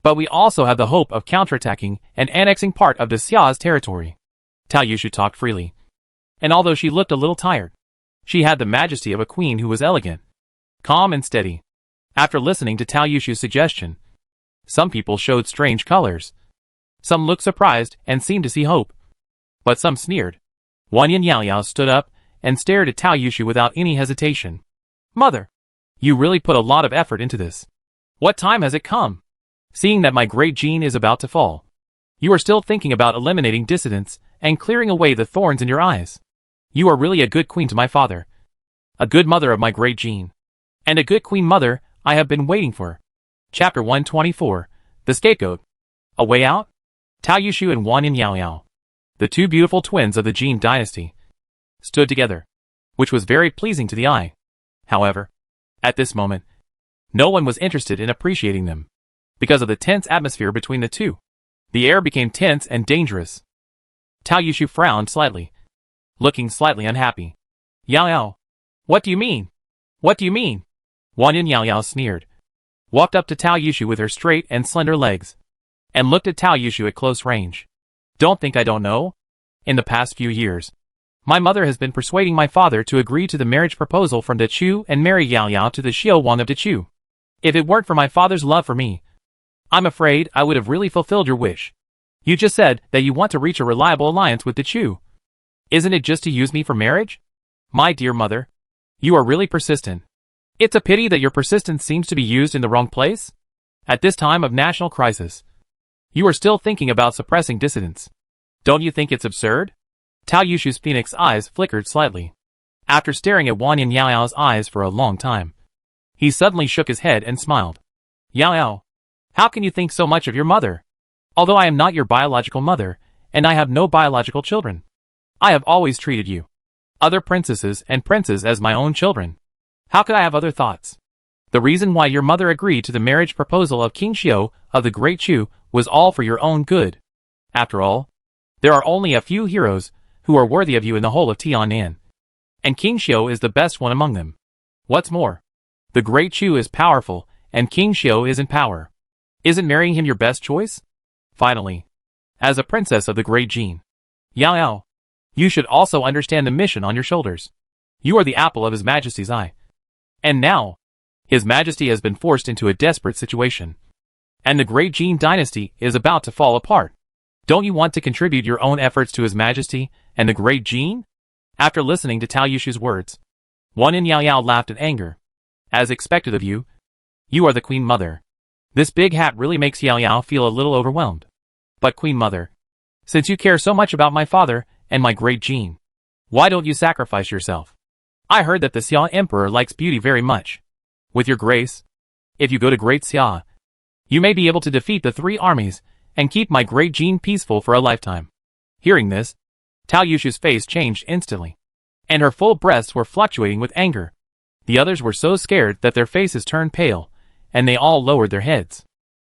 but we also have the hope of counterattacking and annexing part of Xia's territory. Tao Yushu talked freely, and although she looked a little tired, she had the majesty of a queen who was elegant, calm and steady. After listening to Tao Yushu's suggestion, some people showed strange colors. Some looked surprised and seemed to see hope, but some sneered. Wang Yin Yaoyao stood up and stared at Tao Yushu without any hesitation. Mother, you really put a lot of effort into this. What time has it come? Seeing that my great gene is about to fall, you are still thinking about eliminating dissidents and clearing away the thorns in your eyes. You are really a good queen to my father, a good mother of my great gene, and a good queen mother I have been waiting for. Chapter 124, The Scapegoat. A Way Out? Tao Yushu and Wang Yin Yaoyao, the 2 beautiful twins of the Jee Dynasty, stood together, which was very pleasing to the eye. However, at this moment, no one was interested in appreciating them. Because of the tense atmosphere between the two, the air became tense and dangerous. Tao Yushu frowned slightly, looking slightly unhappy. Yaoyao, what do you mean? What do you mean? Wang Yin Yaoyao sneered, walked up to Tao Yushu with her straight and slender legs, and looked at Tao Yushu at close range. Don't think I don't know? In the past few years, my mother has been persuading my father to agree to the marriage proposal from Dechu and marry Yaoyao to the Xiao Wang of Dechu. If it weren't for my father's love for me, I'm afraid I would have really fulfilled your wish. You just said that you want to reach a reliable alliance with Dechu. Isn't it just to use me for marriage? My dear mother, you are really persistent. It's a pity that your persistence seems to be used in the wrong place. At this time of national crisis, you are still thinking about suppressing dissidents. Don't you think it's absurd? Tao Yushu's phoenix eyes flickered slightly. After staring at Wang Yin Yaoyao's eyes for a long time, he suddenly shook his head and smiled. Yaoyao, how can you think so much of your mother? Although I am not your biological mother, and I have no biological children, I have always treated you, other princesses and princes, as my own children. How could I have other thoughts? The reason why your mother agreed to the marriage proposal of King Xiao of the Great Chu was all for your own good. After all, there are only a few heroes who are worthy of you in the whole of Tianan, and King Xiao is the best one among them. What's more, the Great Chu is powerful, and King Xiao is in power. Isn't marrying him your best choice? Finally, as a princess of the Great Jin, Yaoyao, you should also understand the mission on your shoulders. You are the apple of His Majesty's eye. And now, His Majesty has been forced into a desperate situation, and the Great Jin Dynasty is about to fall apart. Don't you want to contribute your own efforts to His Majesty and the Great Jin? After listening to Tao Yushu's words, Wang Yin Yaoyao laughed in anger. As expected of you, you are the Queen Mother. This big hat really makes Yaoyao feel a little overwhelmed. But Queen Mother, since you care so much about my father and my Great Jin, why don't you sacrifice yourself? I heard that the Xia Emperor likes beauty very much. With your grace, if you go to Great Xia, you may be able to defeat the 3 armies and keep my Great Jin peaceful for a lifetime. Hearing this, Tao Yushu's face changed instantly, and her full breasts were fluctuating with anger. The others were so scared that their faces turned pale, and they all lowered their heads.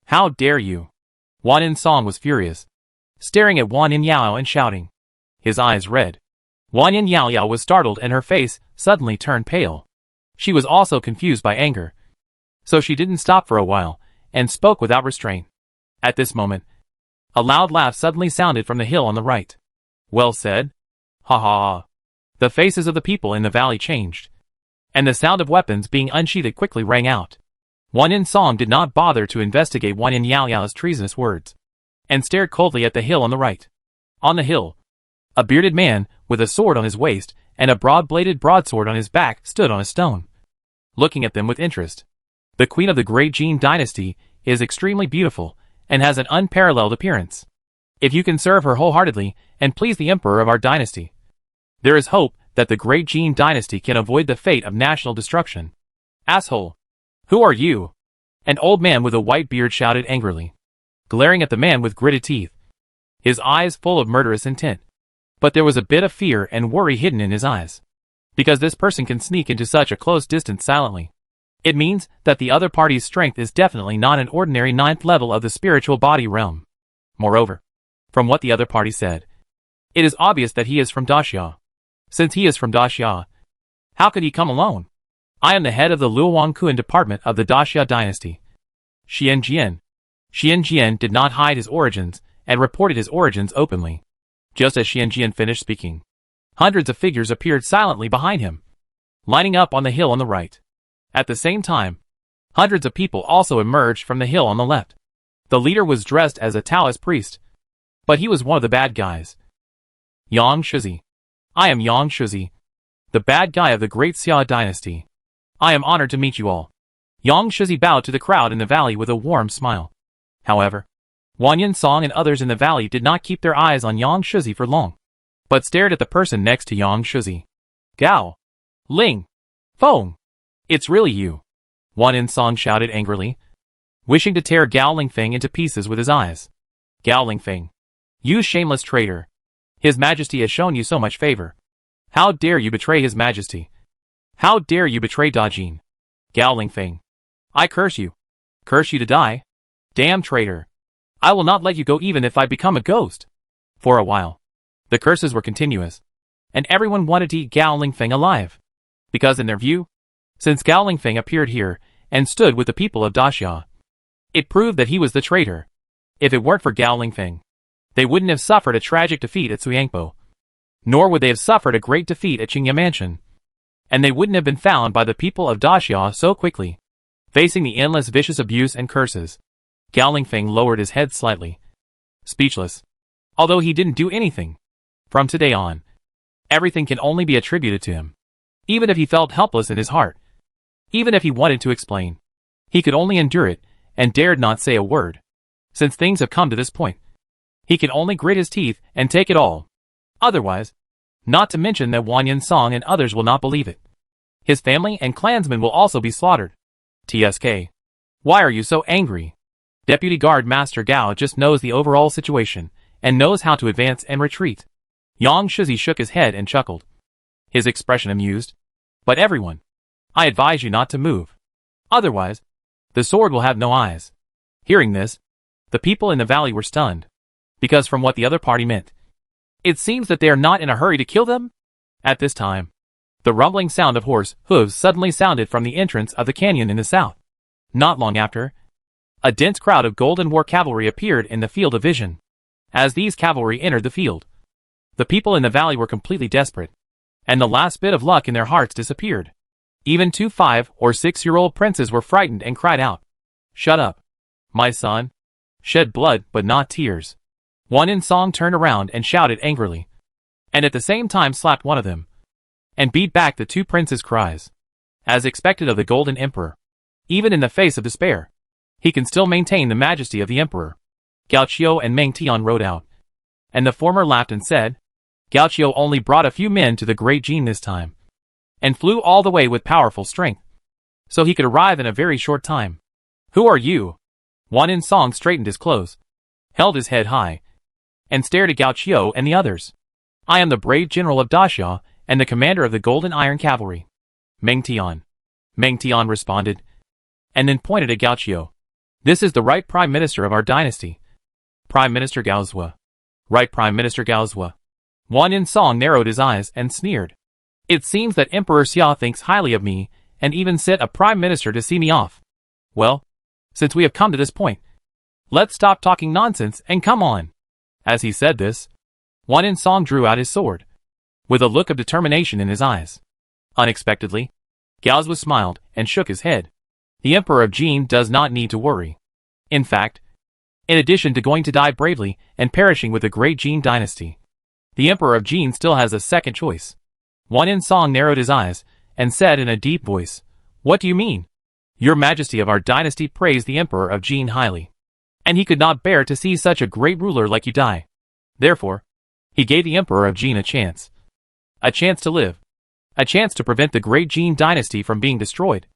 How dare you? Wan Yin Song was furious, staring at Wang Yin Yaoyao and shouting, his eyes red. Wang Yin Yaoyao was startled and her face suddenly turned pale. She was also confused by anger, so she didn't stop for a while and spoke without restraint. At this moment, a loud laugh suddenly sounded from the hill on the right. Well said. Ha ha ha. The faces of the people in the valley changed, and the sound of weapons being unsheathed quickly rang out. Wan Yin Song did not bother to investigate Wang Yin Yaoyao's treasonous words, and stared coldly at the hill on the right. On the hill, a bearded man, with a sword on his waist and a broad-bladed broadsword on his back, stood on a stone, looking at them with interest. The queen of the Great Jin Dynasty is extremely beautiful and has an unparalleled appearance. If you can serve her wholeheartedly and please the emperor of our dynasty, there is hope that the Great Jin Dynasty can avoid the fate of national destruction. Asshole! Who are you? An old man with a white beard shouted angrily, glaring at the man with gritted teeth, his eyes full of murderous intent. But there was a bit of fear and worry hidden in his eyes, because this person can sneak into such a close distance silently, It means that the other party's strength is definitely not an ordinary ninth level of the spiritual body realm. Moreover, from what the other party said, it is obvious that he is from Daxia. Since he is from Daxia, how could he come alone? I am the head of the Luoyangkuan department of the Daxia dynasty. Xian Jian did not hide his origins and reported his origins openly. Just as Xian Jian finished speaking, hundreds of figures appeared silently behind him, lining up on the hill on the right. At the same time, hundreds of people also emerged from the hill on the left. The leader was dressed as a Taoist priest, but he was one of the bad guys. Yang Shizi. I am Yang Shizi, the bad guy of the Great Xia dynasty. I am honored to meet you all. Yang Shizi bowed to the crowd in the valley with a warm smile. However, Wanyan Song and others in the valley did not keep their eyes on Yang Shizi for long, but stared at the person next to Yang Shizi. Gao. Ling. Feng. It's really you. Wanyan Song shouted angrily, wishing to tear Gao Lingfeng into pieces with his eyes. Gao Lingfeng. You shameless traitor. His Majesty has shown you so much favor. How dare you betray His Majesty? How dare you betray Dajin? Gao Lingfeng. I curse you. Curse you to die. Damn traitor. I will not let you go even if I become a ghost. For a while, the curses were continuous, and everyone wanted to eat Gao Lingfeng alive. Because in their view, since Gao Lingfeng appeared here and stood with the people of Daxia, it proved that he was the traitor. If it weren't for Gao Lingfeng, they wouldn't have suffered a tragic defeat at Suyangpo, nor would they have suffered a great defeat at Qingya Mansion, and they wouldn't have been found by the people of Daxia so quickly. Facing the endless vicious abuse and curses, Gao Lingfeng lowered his head slightly, speechless, although he didn't do anything. From today on, everything can only be attributed to him. Even if he felt helpless in his heart, even if he wanted to explain, he could only endure it and dared not say a word. Since things have come to this point, he can only grit his teeth and take it all. Otherwise, not to mention that Wanyan Song and others will not believe it. His family and clansmen will also be slaughtered. TSK. Why are you so angry? Deputy Guard Master Gao just knows the overall situation and knows how to advance and retreat. Yang Shizi shook his head and chuckled, his expression amused. But everyone, I advise you not to move. Otherwise, the sword will have no eyes. Hearing this, the people in the valley were stunned, because from what the other party meant, it seems that they are not in a hurry to kill them. At this time, the rumbling sound of horse hooves suddenly sounded from the entrance of the canyon in the south. Not long after, a dense crowd of Golden War cavalry appeared in the field of vision. As these cavalry entered the field, the people in the valley were completely desperate, and the last bit of luck in their hearts disappeared. Even 2 5- or 6-year-old princes were frightened and cried out, "Shut up, my son. Shed blood but not tears." Wanyan Song turned around and shouted angrily, and at the same time slapped one of them, and beat back the 2 princes' cries. As expected of the Golden Emperor, even in the face of despair, he can still maintain the majesty of the emperor. Gao Qiu and Meng Tian rode out, and the former laughed and said, Gao Qiu only brought a few men to the Great Jin this time, and flew all the way with powerful strength, so he could arrive in a very short time. Who are you? Wanyan Song straightened his clothes, held his head high, and stared at Gao Qiu and the others. I am the brave general of Daxia and the commander of the Golden Iron Cavalry. Meng Tian responded, and then pointed at Gao Qiu. This is the right prime minister of our dynasty. Prime Minister Gao Zhua. Right Prime Minister Gao Zhua. Wanyan Song narrowed his eyes and sneered. It seems that Emperor Xia thinks highly of me and even sent a prime minister to see me off. Well, since we have come to this point, let's stop talking nonsense and come on. As he said this, Wanyan Song drew out his sword, with a look of determination in his eyes. Unexpectedly, Gao Zhua smiled and shook his head. The Emperor of Jin does not need to worry. In fact, in addition to going to die bravely and perishing with the Great Jin Dynasty, the Emperor of Jin still has a second choice. Wanyan Song narrowed his eyes and said in a deep voice, What do you mean? Your Majesty of our dynasty praised the Emperor of Jin highly, and he could not bear to see such a great ruler like you die. Therefore, he gave the Emperor of Jin a chance to live, a chance to prevent the Great Jin Dynasty from being destroyed,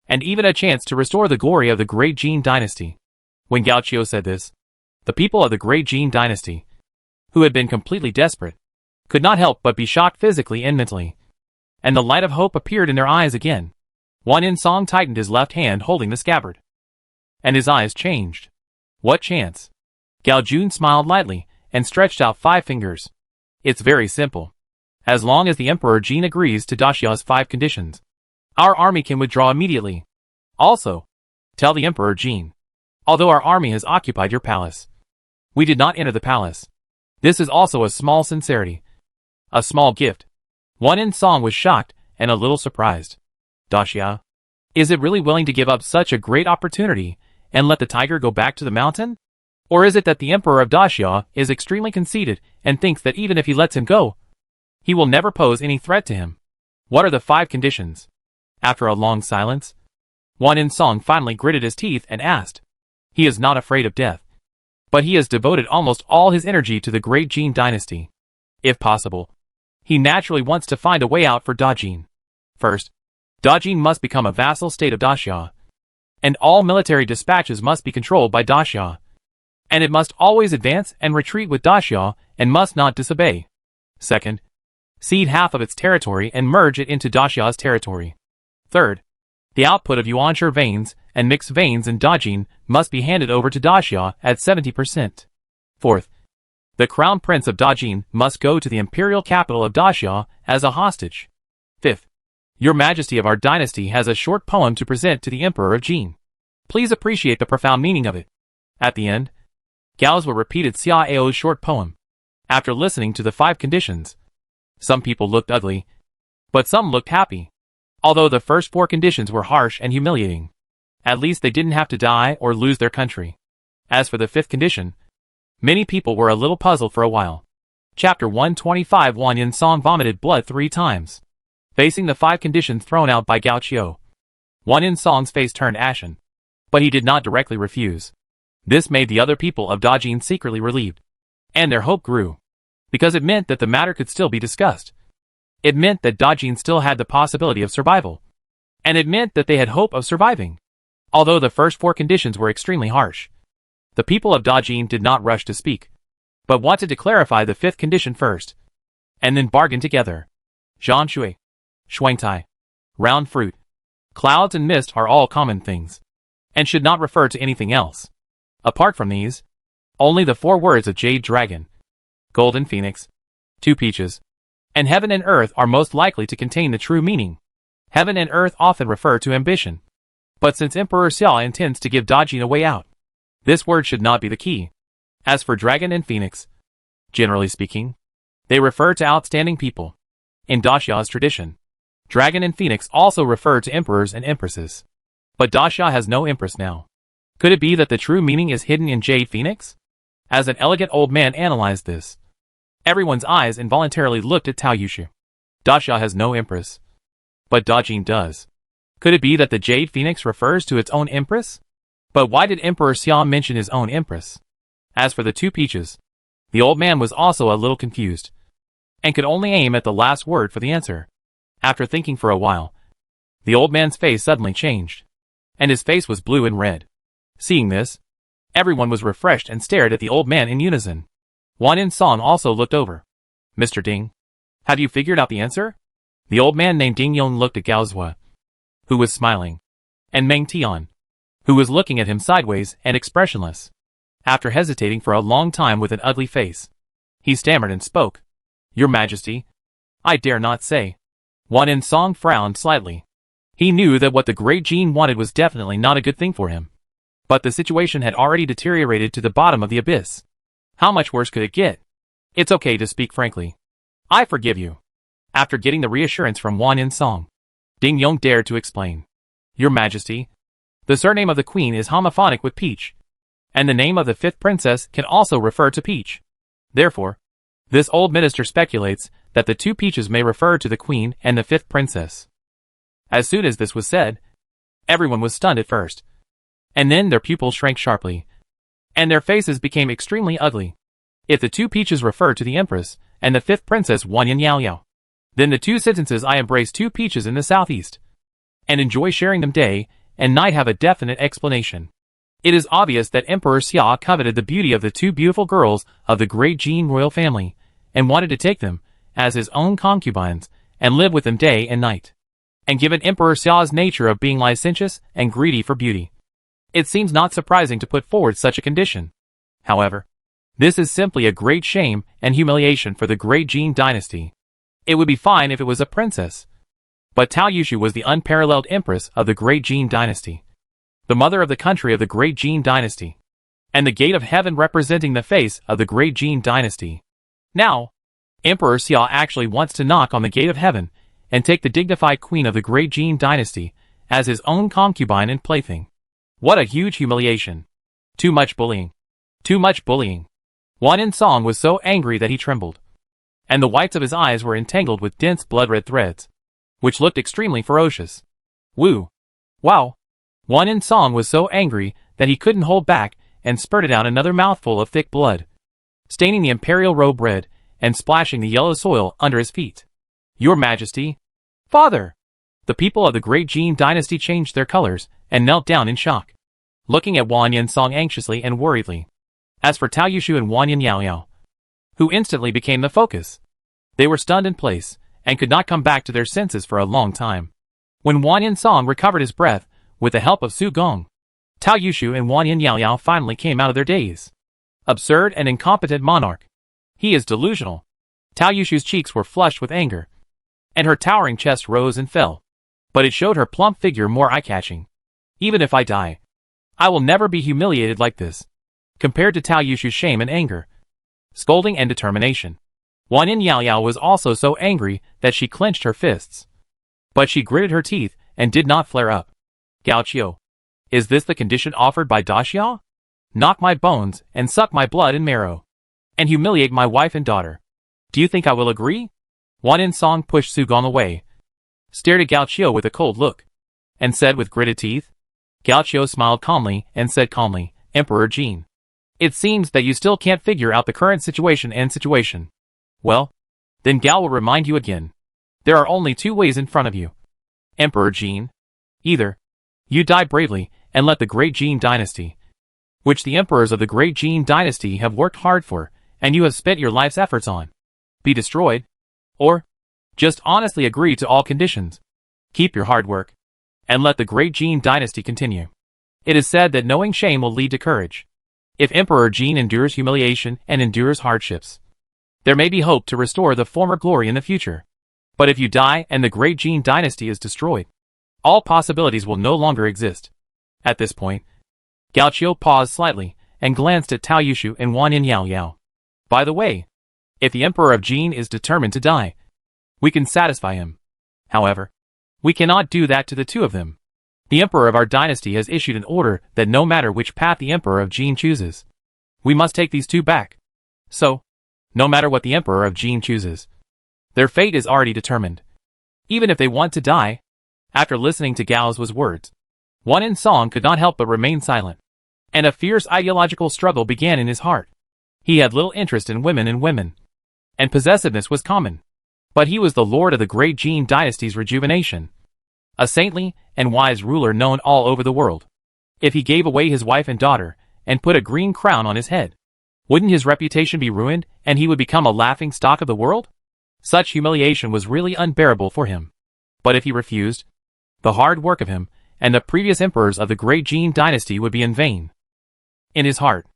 and even a chance to restore the glory of the Great Jin Dynasty. When Gao Qiu said this, the people of the Great Jin Dynasty, who had been completely desperate, could not help but be shocked physically and mentally, and the light of hope appeared in their eyes again. Wan In-song tightened his left hand holding the scabbard. And his eyes changed. What chance? Gao Jun smiled lightly and stretched out 5 fingers. It's very simple. As long as the Emperor Jin agrees to Daxia's 5 conditions, our army can withdraw immediately. Also, tell the Emperor Jin, although our army has occupied your palace, we did not enter the palace. This is also a small sincerity. A small gift. Wan In-song was shocked and a little surprised. Daxia, is it really willing to give up such a great opportunity and let the tiger go back to the mountain? Or is it that the Emperor of Daxia is extremely conceited and thinks that even if he lets him go, he will never pose any threat to him? What are the 5 conditions? After a long silence, Wan In-song finally gritted his teeth and asked. He is not afraid of death, but he has devoted almost all his energy to the great Jee Dynasty. If possible, he naturally wants to find a way out for Dajin. First, Dajin must become a vassal state of Daxia, and all military dispatches must be controlled by Daxia, and it must always advance and retreat with Daxia and must not disobey. Second, cede half of its territory and merge it into Daxia's territory. Third, the output of Yuanshi veins and mixed veins in Dajin must be handed over to Daxia at 70%. Fourth, the crown prince of Dajin must go to the imperial capital of Daxia as a hostage. Fifth, Your Majesty of our dynasty has a short poem to present to the Emperor of Jin. Please appreciate the profound meaning of it. At the end, Gaozhua repeated Xiao's short poem. After listening to the 5 conditions, some people looked ugly, but some looked happy. Although the first 4 conditions were harsh and humiliating, at least they didn't have to die or lose their country. As for the 5th condition, many people were a little puzzled for a while. Chapter 125. Wan In-song vomited blood 3 times. Facing the 5 conditions thrown out by Gao Qiu, Wan In-song's face turned ashen, but he did not directly refuse. This made the other people of Dajin secretly relieved, and their hope grew, because it meant that the matter could still be discussed. It meant that Dajin still had the possibility of survival, and it meant that they had hope of surviving. Although the first 4 conditions were extremely harsh, the people of Dajin did not rush to speak, but wanted to clarify the 5th condition first, and then bargain together. Zhan Shui, Shuangtai, round fruit, clouds and mist are all common things, and should not refer to anything else. Apart from these, only the 4 words of Jade Dragon, Golden Phoenix, 2 Peaches, and Heaven and Earth are most likely to contain the true meaning. Heaven and Earth often refer to ambition, but since Emperor Xia intends to give Dajin a way out, this word should not be the key. As for Dragon and Phoenix, generally speaking, they refer to outstanding people. In Daxia's tradition, Dragon and Phoenix also refer to emperors and empresses. But Daxia has no empress now. Could it be that the true meaning is hidden in Jade Phoenix? As an elegant old man analyzed this, everyone's eyes involuntarily looked at Tao Yushu. Daxia has no empress, but Dajin does. Could it be that the Jade Phoenix refers to its own empress? But why did Emperor Xia mention his own empress? As for the 2 Peaches, the old man was also a little confused, and could only aim at the last word for the answer. After thinking for a while, the old man's face suddenly changed, and his face was blue and red. Seeing this, everyone was refreshed and stared at the old man in unison. Wan In-song also looked over. Mr. Ding, have you figured out the answer? The old man named Ding Yong looked at Gaozhua, who was smiling, and Meng Tian, who was looking at him sideways and expressionless. After hesitating for a long time with an ugly face, he stammered and spoke. Your Majesty, I dare not say. Wan In-song frowned slightly. He knew that what the great Jin wanted was definitely not a good thing for him. But the situation had already deteriorated to the bottom of the abyss. How much worse could it get? It's okay to speak frankly. I forgive you. After getting the reassurance from Wan In-song, Ding Yong dared to explain. Your Majesty, the surname of the queen is homophonic with Peach, and the name of the 5th princess can also refer to Peach. Therefore, this old minister speculates that the 2 Peaches may refer to the queen and the 5th princess. As soon as this was said, everyone was stunned at first, and then their pupils shrank sharply, and their faces became extremely ugly. If the 2 Peaches refer to the Empress and the 5th princess Wanyan Yao Yao, then the 2 sentences I embrace 2 Peaches in the southeast, and enjoy sharing them day and night have a definite explanation. It is obvious that Emperor Xia coveted the beauty of the 2 beautiful girls of the great Jin royal family, and wanted to take them as his own concubines and live with them day and night. and given Emperor Xiao's nature of being licentious and greedy for beauty, it seems not surprising to put forward such a condition. However, this is simply a great shame and humiliation for the great Jee Dynasty. It would be fine if it was a princess. But Tao Yushu was the unparalleled empress of the great Jee Dynasty, the mother of the country of the great Jee Dynasty, and the gate of heaven representing the face of the great Jee Dynasty. Now, Emperor Xiao actually wants to knock on the gate of heaven and take the dignified queen of the great Jee Dynasty as his own concubine and plaything. What a huge humiliation. Too much bullying. Too much bullying. Wan Yinsong was so angry that he trembled, and the whites of his eyes were entangled with dense blood-red threads, which looked extremely ferocious. Woo! Wow! Wan Yinsong was so angry that he couldn't hold back and spurted out another mouthful of thick blood, staining the imperial robe red and splashing the yellow soil under his feet. Your Majesty! Father! The people of the great Jee Dynasty changed their colors and knelt down in shock, looking at Wan Yinsong anxiously and worriedly. As for Tao Yushu and Wan Yinyao, who instantly became the focus, they were stunned in place and could not come back to their senses for a long time. When Wan Yinsong recovered his breath with the help of Su Gong, Tao Yushu and Wan Yinyao finally came out of their daze. Absurd and incompetent monarch. He is delusional. Tao Yushu's cheeks were flushed with anger, and her towering chest rose and fell, but it showed her plump figure more eye-catching. Even if I die, I will never be humiliated like this. Compared to Tao Yushu's shame and anger, scolding and determination, Wan Yinyao was also so angry that she clenched her fists. But she gritted her teeth and did not flare up. Gao Qiu, is this the condition offered by Da Xia? Knock my bones and suck my blood and marrow, and humiliate my wife and daughter. Do you think I will agree? Wan Yinsong pushed Su Gong away, stared at Gao Qiu with a cold look, and said with gritted teeth. Gao Qiu smiled calmly and said calmly, Emperor Jin, it seems that you still can't figure out the current situation and situation. Well, then Gao will remind you again. There are only two ways in front of you, Emperor Jin. Either you die bravely and let the great Jee Dynasty, which the emperors of the great Jee Dynasty have worked hard for and you have spent your life's efforts on, be destroyed, or just honestly agree to all conditions, keep your hard work, and let the great Jee Dynasty continue. It is said that knowing shame will lead to courage. If Emperor Jin endures humiliation and endures hardships, there may be hope to restore the former glory in the future. But if you die and the great Jee Dynasty is destroyed, all possibilities will no longer exist. At this point, Gao Qiu paused slightly and glanced at Tao Yushu and Wan Yinyao. By the way, if the Emperor of Jin is determined to die, we can satisfy him. However, we cannot do that to the two of them. The Emperor of our dynasty has issued an order that no matter which path the Emperor of Jin chooses, we must take these two back. So, no matter what the Emperor of Jin chooses, their fate is already determined. Even if they want to die. After listening to Gao's words, Wan Yinsong could not help but remain silent, and a fierce ideological struggle began in his heart. He had little interest in women, and possessiveness was common. But he was the lord of the great Jin dynasty's rejuvenation, a saintly and wise ruler known all over the world. If he gave away his wife and daughter and put a green crown on his head, wouldn't his reputation be ruined and he would become a laughing stock of the world? Such humiliation was really unbearable for him. But if he refused, the hard work of him and the previous emperors of the great Jin dynasty would be in vain. In his heart,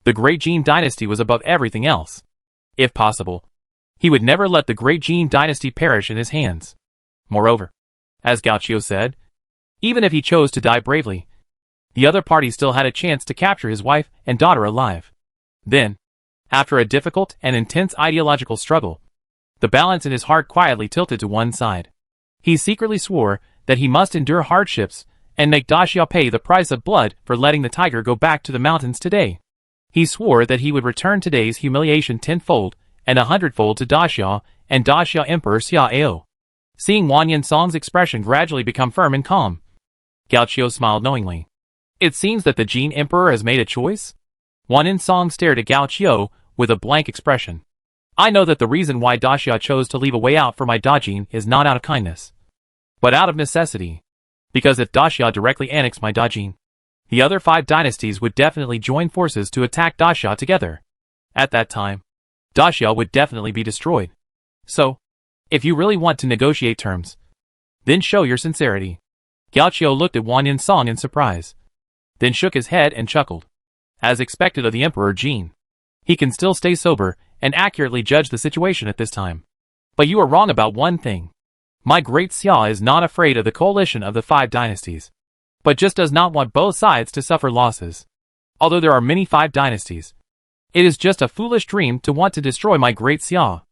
the great Jin dynasty was above everything else. If possible, he would never let the great Jin dynasty perish in his hands. Moreover, as Gao Qiu said, even if he chose to die bravely, the other party still had a chance to capture his wife and daughter alive. Then, after a difficult and intense ideological struggle, the balance in his heart quietly tilted to one side. He secretly swore that he must endure hardships and make Da Xia pay the price of blood for letting the tiger go back to the mountains today. He swore that he would return today's humiliation tenfold and 100-fold to Da Xia and Da Xia Emperor Xia Ao. Seeing Wan Yinsong's expression gradually become firm and calm, Gao Qiu smiled knowingly. It seems that the Jin Emperor has made a choice? Wan Yinsong stared at Gao Qiu with a blank expression. I know that the reason why Da Xia chose to leave a way out for my Dajin is not out of kindness, but out of necessity. Because if Da Xia directly annexed my Dajin, the other 5 dynasties would definitely join forces to attack Da Xia together. At that time, Da Xia would definitely be destroyed. So, if you really want to negotiate terms, Then show your sincerity. Gao Qiu looked at Wang Yinsong in surprise, then shook his head and chuckled. As expected of the Emperor Jin, he can still stay sober and accurately judge the situation at this time. But you are wrong about one thing. My great Xia is not afraid of the coalition of the 5 dynasties, but just does not want both sides to suffer losses. Although there are many 5 dynasties, it is just a foolish dream to want to destroy my great Xia.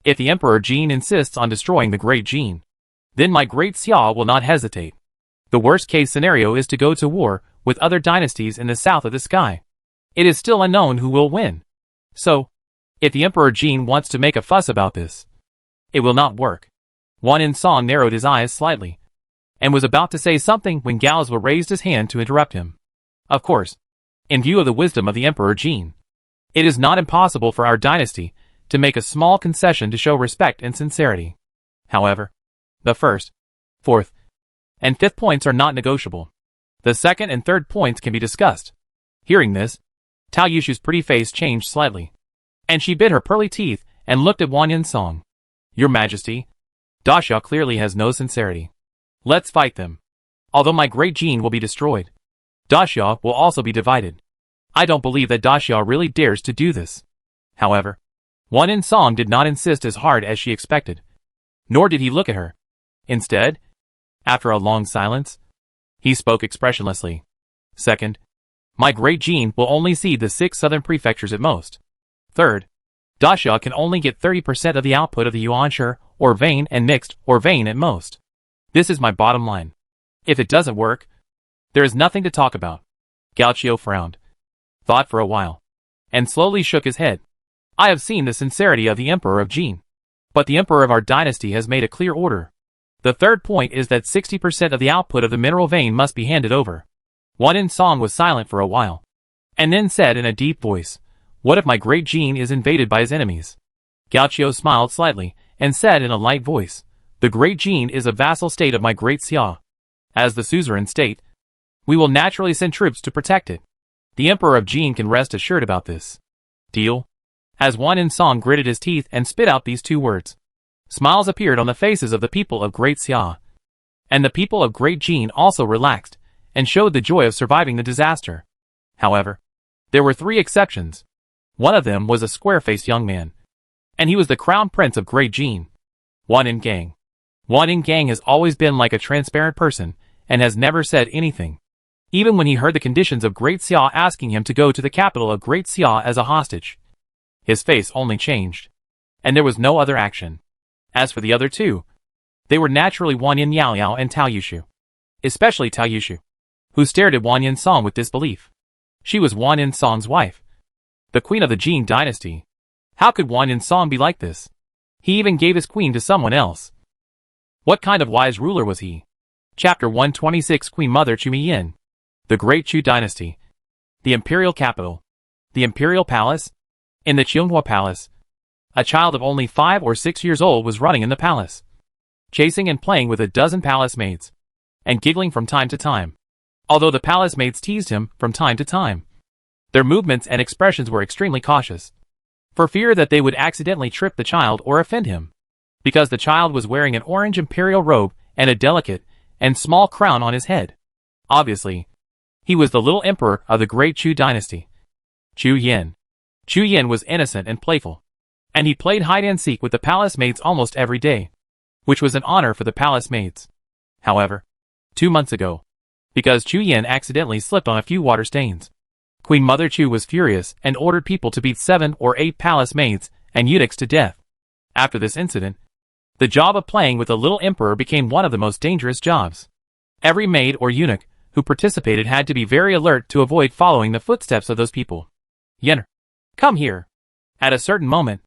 If the Emperor Jin insists on destroying the great Jin, then my great Xia will not hesitate. The worst case scenario is to go to war with other dynasties in the south of the sky. It is still unknown who will win. So, if the Emperor Jin wants to make a fuss about this, it will not work. Wang Yinsong narrowed his eyes slightly, and was about to say something when Gao Zhou raised his hand to interrupt him. Of course, in view of the wisdom of the Emperor Jin, it is not impossible for our dynasty to make a small concession to show respect and sincerity. However, the first, fourth, and fifth points are not negotiable. The second and third points can be discussed. Hearing this, Tao Yushu's pretty face changed slightly, and she bit her pearly teeth and looked at Wang Yinsong. Your Majesty, Da Xiao clearly has no sincerity. Let's fight them. Although my great Jin will be destroyed, Da Xiao will also be divided. I don't believe that Da Xiao really dares to do this. However, Wang Yinsong did not insist as hard as she expected, nor did he look at her. Instead, after a long silence, he spoke expressionlessly. Second, my great Jin will only cede the 6 southern prefectures at most. Third, Da Xiao can only get 30% of the output of the Yuanshe, or vein and mixed, or vein at most. This is my bottom line. If it doesn't work, there is nothing to talk about. Gao Qiu frowned, thought for a while, and slowly shook his head. I have seen the sincerity of the Emperor of Jin, but the Emperor of our dynasty has made a clear order. The third point is that 60% of the output of the mineral vein must be handed over. Wang Yinsong was silent for a while, and then said in a deep voice, what if my great Jin is invaded by his enemies? Gao Qiu smiled slightly, and said in a light voice, the great Jin is a vassal state of my great Xia. As the suzerain state, we will naturally send troops to protect it. The Emperor of Jin can rest assured about this. Deal? As Wang Yinsong gritted his teeth and spit out these 2 words, smiles appeared on the faces of the people of Great Xia. And the people of Great Jin also relaxed, and showed the joy of surviving the disaster. However, there were 3 exceptions. One of them was a square-faced young man, and he was the crown prince of Great Jin, Wang Yigang. Wang Yigang has always been like a transparent person, and has never said anything. Even when he heard the conditions of Great Xia asking him to go to the capital of Great Xia as a hostage, his face only changed, and there was no other action. As for the other 2, they were naturally Wang Yinyao and Tao Yushu. Especially Tao Yushu, who stared at Wang Yinsong with disbelief. She was Wang Yinsong's wife, the queen of the Jin dynasty. How could Wang Yinsong be like this? He even gave his queen to someone else. What kind of wise ruler was he? Chapter 126 Queen Mother Chu Miyin. The Great Chu Dynasty. The Imperial Capital. The Imperial Palace. In the Qionghua Palace, a child of only 5 or 6 years old was running in the palace, chasing and playing with a dozen palace maids, and giggling from time to time. Although the palace maids teased him from time to time, their movements and expressions were extremely cautious, for fear that they would accidentally trip the child or offend him, because the child was wearing an orange imperial robe and a delicate and small crown on his head. Obviously, he was the little emperor of the Great Chu Dynasty, Chu Yin. Chu Yin was innocent and playful, and he played hide-and-seek with the palace maids almost every day, which was an honor for the palace maids. However, 2 months ago, because Chu Yin accidentally slipped on a few water stains, Queen Mother Chu was furious and ordered people to beat 7 or 8 palace maids and eunuchs to death. After this incident, the job of playing with the little emperor became one of the most dangerous jobs. Every maid or eunuch who participated had to be very alert to avoid following the footsteps of those people. Yen, come here. At a certain moment,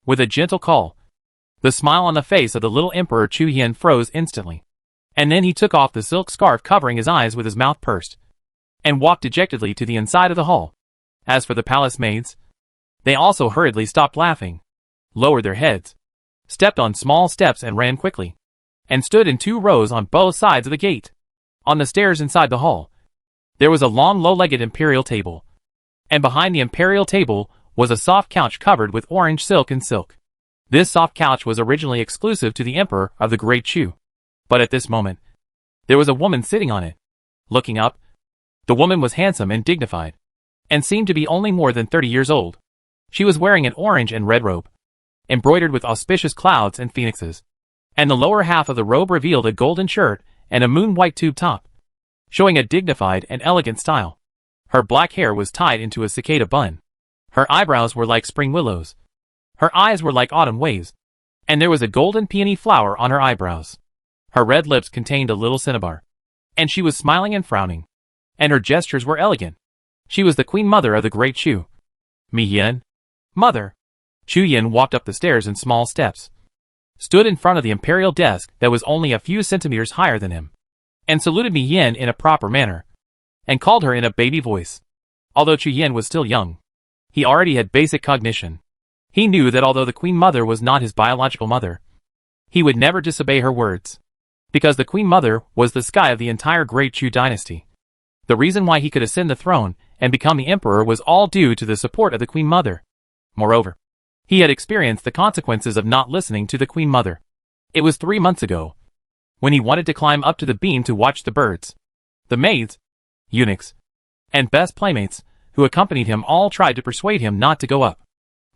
with a gentle call, the smile on the face of the little Emperor Chu Yin froze instantly, and then he took off the silk scarf covering his eyes with his mouth pursed, and walked dejectedly to the inside of the hall. As for the palace maids, they also hurriedly stopped laughing, lowered their heads, stepped on small steps and ran quickly, and stood in 2 rows on both sides of the gate. On the stairs inside the hall, there was a long low-legged imperial table, and behind the imperial table was a soft couch covered with orange silk and silk. This soft couch was originally exclusive to the emperor of the Great Chu. But at this moment, there was a woman sitting on it. Looking up, the woman was handsome and dignified, and seemed to be only more than 30 years old. She was wearing an orange and red robe, embroidered with auspicious clouds and phoenixes, and the lower half of the robe revealed a golden shirt and a moon-white tube top, showing a dignified and elegant style. Her black hair was tied into a cicada bun. Her eyebrows were like spring willows. Her eyes were like autumn waves, and there was a golden peony flower on her eyebrows. Her red lips contained a little cinnabar, and she was smiling and frowning, and her gestures were elegant. She was the queen mother of the great Chu. Mi Yin. Mother. Chu Yin walked up the stairs in small steps, stood in front of the imperial desk that was only a few centimeters higher than him, and saluted Mi Yin in a proper manner, and called her in a baby voice. Although Chu Yin was still young, he already had basic cognition. He knew that although the queen mother was not his biological mother, he would never disobey her words, because the queen mother was the sky of the entire great Chu dynasty. The reason why he could ascend the throne and become the emperor was all due to the support of the queen mother. Moreover, he had experienced the consequences of not listening to the queen mother. It was 3 months ago, when he wanted to climb up to the beam to watch the birds. The maids, eunuchs, and best playmates who accompanied him all tried to persuade him not to go up,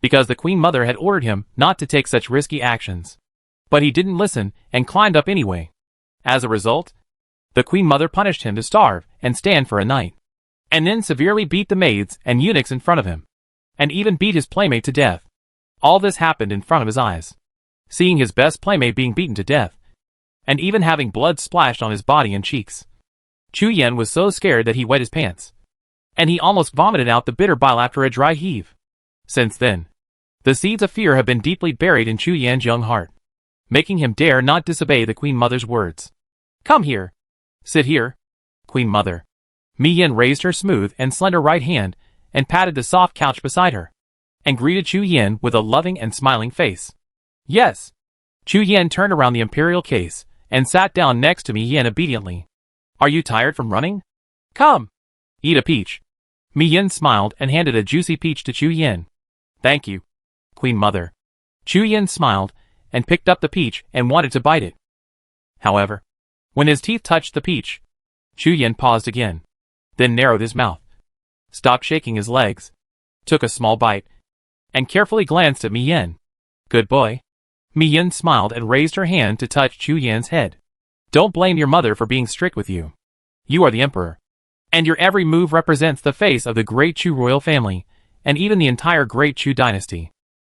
because the queen mother had ordered him not to take such risky actions. But he didn't listen and climbed up anyway. As a result, the queen mother punished him to starve and stand for a night, and then severely beat the maids and eunuchs in front of him, and even beat his playmate to death. All this happened in front of his eyes. Seeing his best playmate being beaten to death, and even having blood splashed on his body and cheeks, Chu Yin was so scared that he wet his pants, and he almost vomited out the bitter bile after a dry heave. Since then, the seeds of fear have been deeply buried in Chu Yan's young heart, making him dare not disobey the queen mother's words. Come here. Sit here, queen mother. Mi Yin raised her smooth and slender right hand and patted the soft couch beside her, and greeted Chu Yin with a loving and smiling face. Yes. Chu Yin turned around the imperial case and sat down next to Mi Yin obediently. Are you tired from running? Come. Eat a peach. Mi Yin smiled and handed a juicy peach to Chu Yin. Thank you, queen mother. Chu Yin smiled and picked up the peach and wanted to bite it. However, when his teeth touched the peach, Chu Yin paused again, then narrowed his mouth, stopped shaking his legs, took a small bite, and carefully glanced at Mi Yin. Good boy. Mi Yin smiled and raised her hand to touch Chu Yan's head. Don't blame your mother for being strict with you. You are the emperor, and your every move represents the face of the great Chu royal family, and even the entire great Chu dynasty.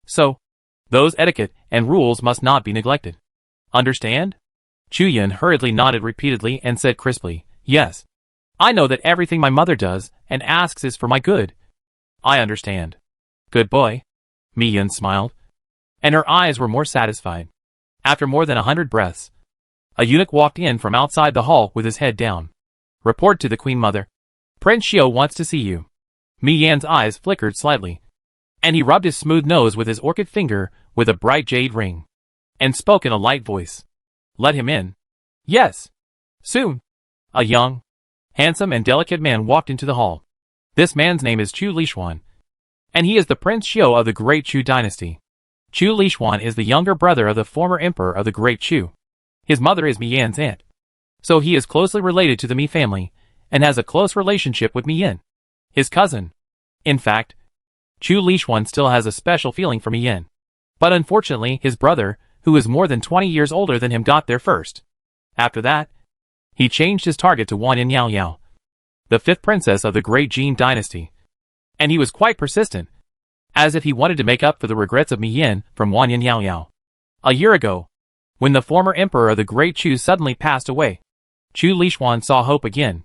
So, those etiquette and rules must not be neglected. Understand? Chu Yin hurriedly nodded repeatedly and said crisply, Yes. I know that everything my mother does and asks is for my good. I understand. Good boy. Mi Yin smiled, and her eyes were more satisfied. After more than 100 breaths, a eunuch walked in from outside the hall with his head down. Report to the queen mother. Prince Xiao wants to see you. Mi Yan's eyes flickered slightly, and he rubbed his smooth nose with his orchid finger with a bright jade ring, and spoke in a light voice. Let him in. Yes. Soon. A young, handsome and delicate man walked into the hall. This man's name is Chu Lishuan, and he is the Prince Xiao of the great Chu dynasty. Chu Lishuan is the younger brother of the former emperor of the great Chu. His mother is Mi Yan's aunt, so he is closely related to the Mi family and has a close relationship with Mi Yin, his cousin. In fact, Chu Lishuan still has a special feeling for Mi Yin, but unfortunately his brother, who is more than 20 years older than him, got there first. After that, he changed his target to Wanyan Yao Yao, the 5th princess of the great Jee Dynasty, and he was quite persistent, as if he wanted to make up for the regrets of Mi Yin from Wanyan Yao Yao. A year ago, when the former emperor of the great Chu suddenly passed away, Chu Lishuan saw hope again.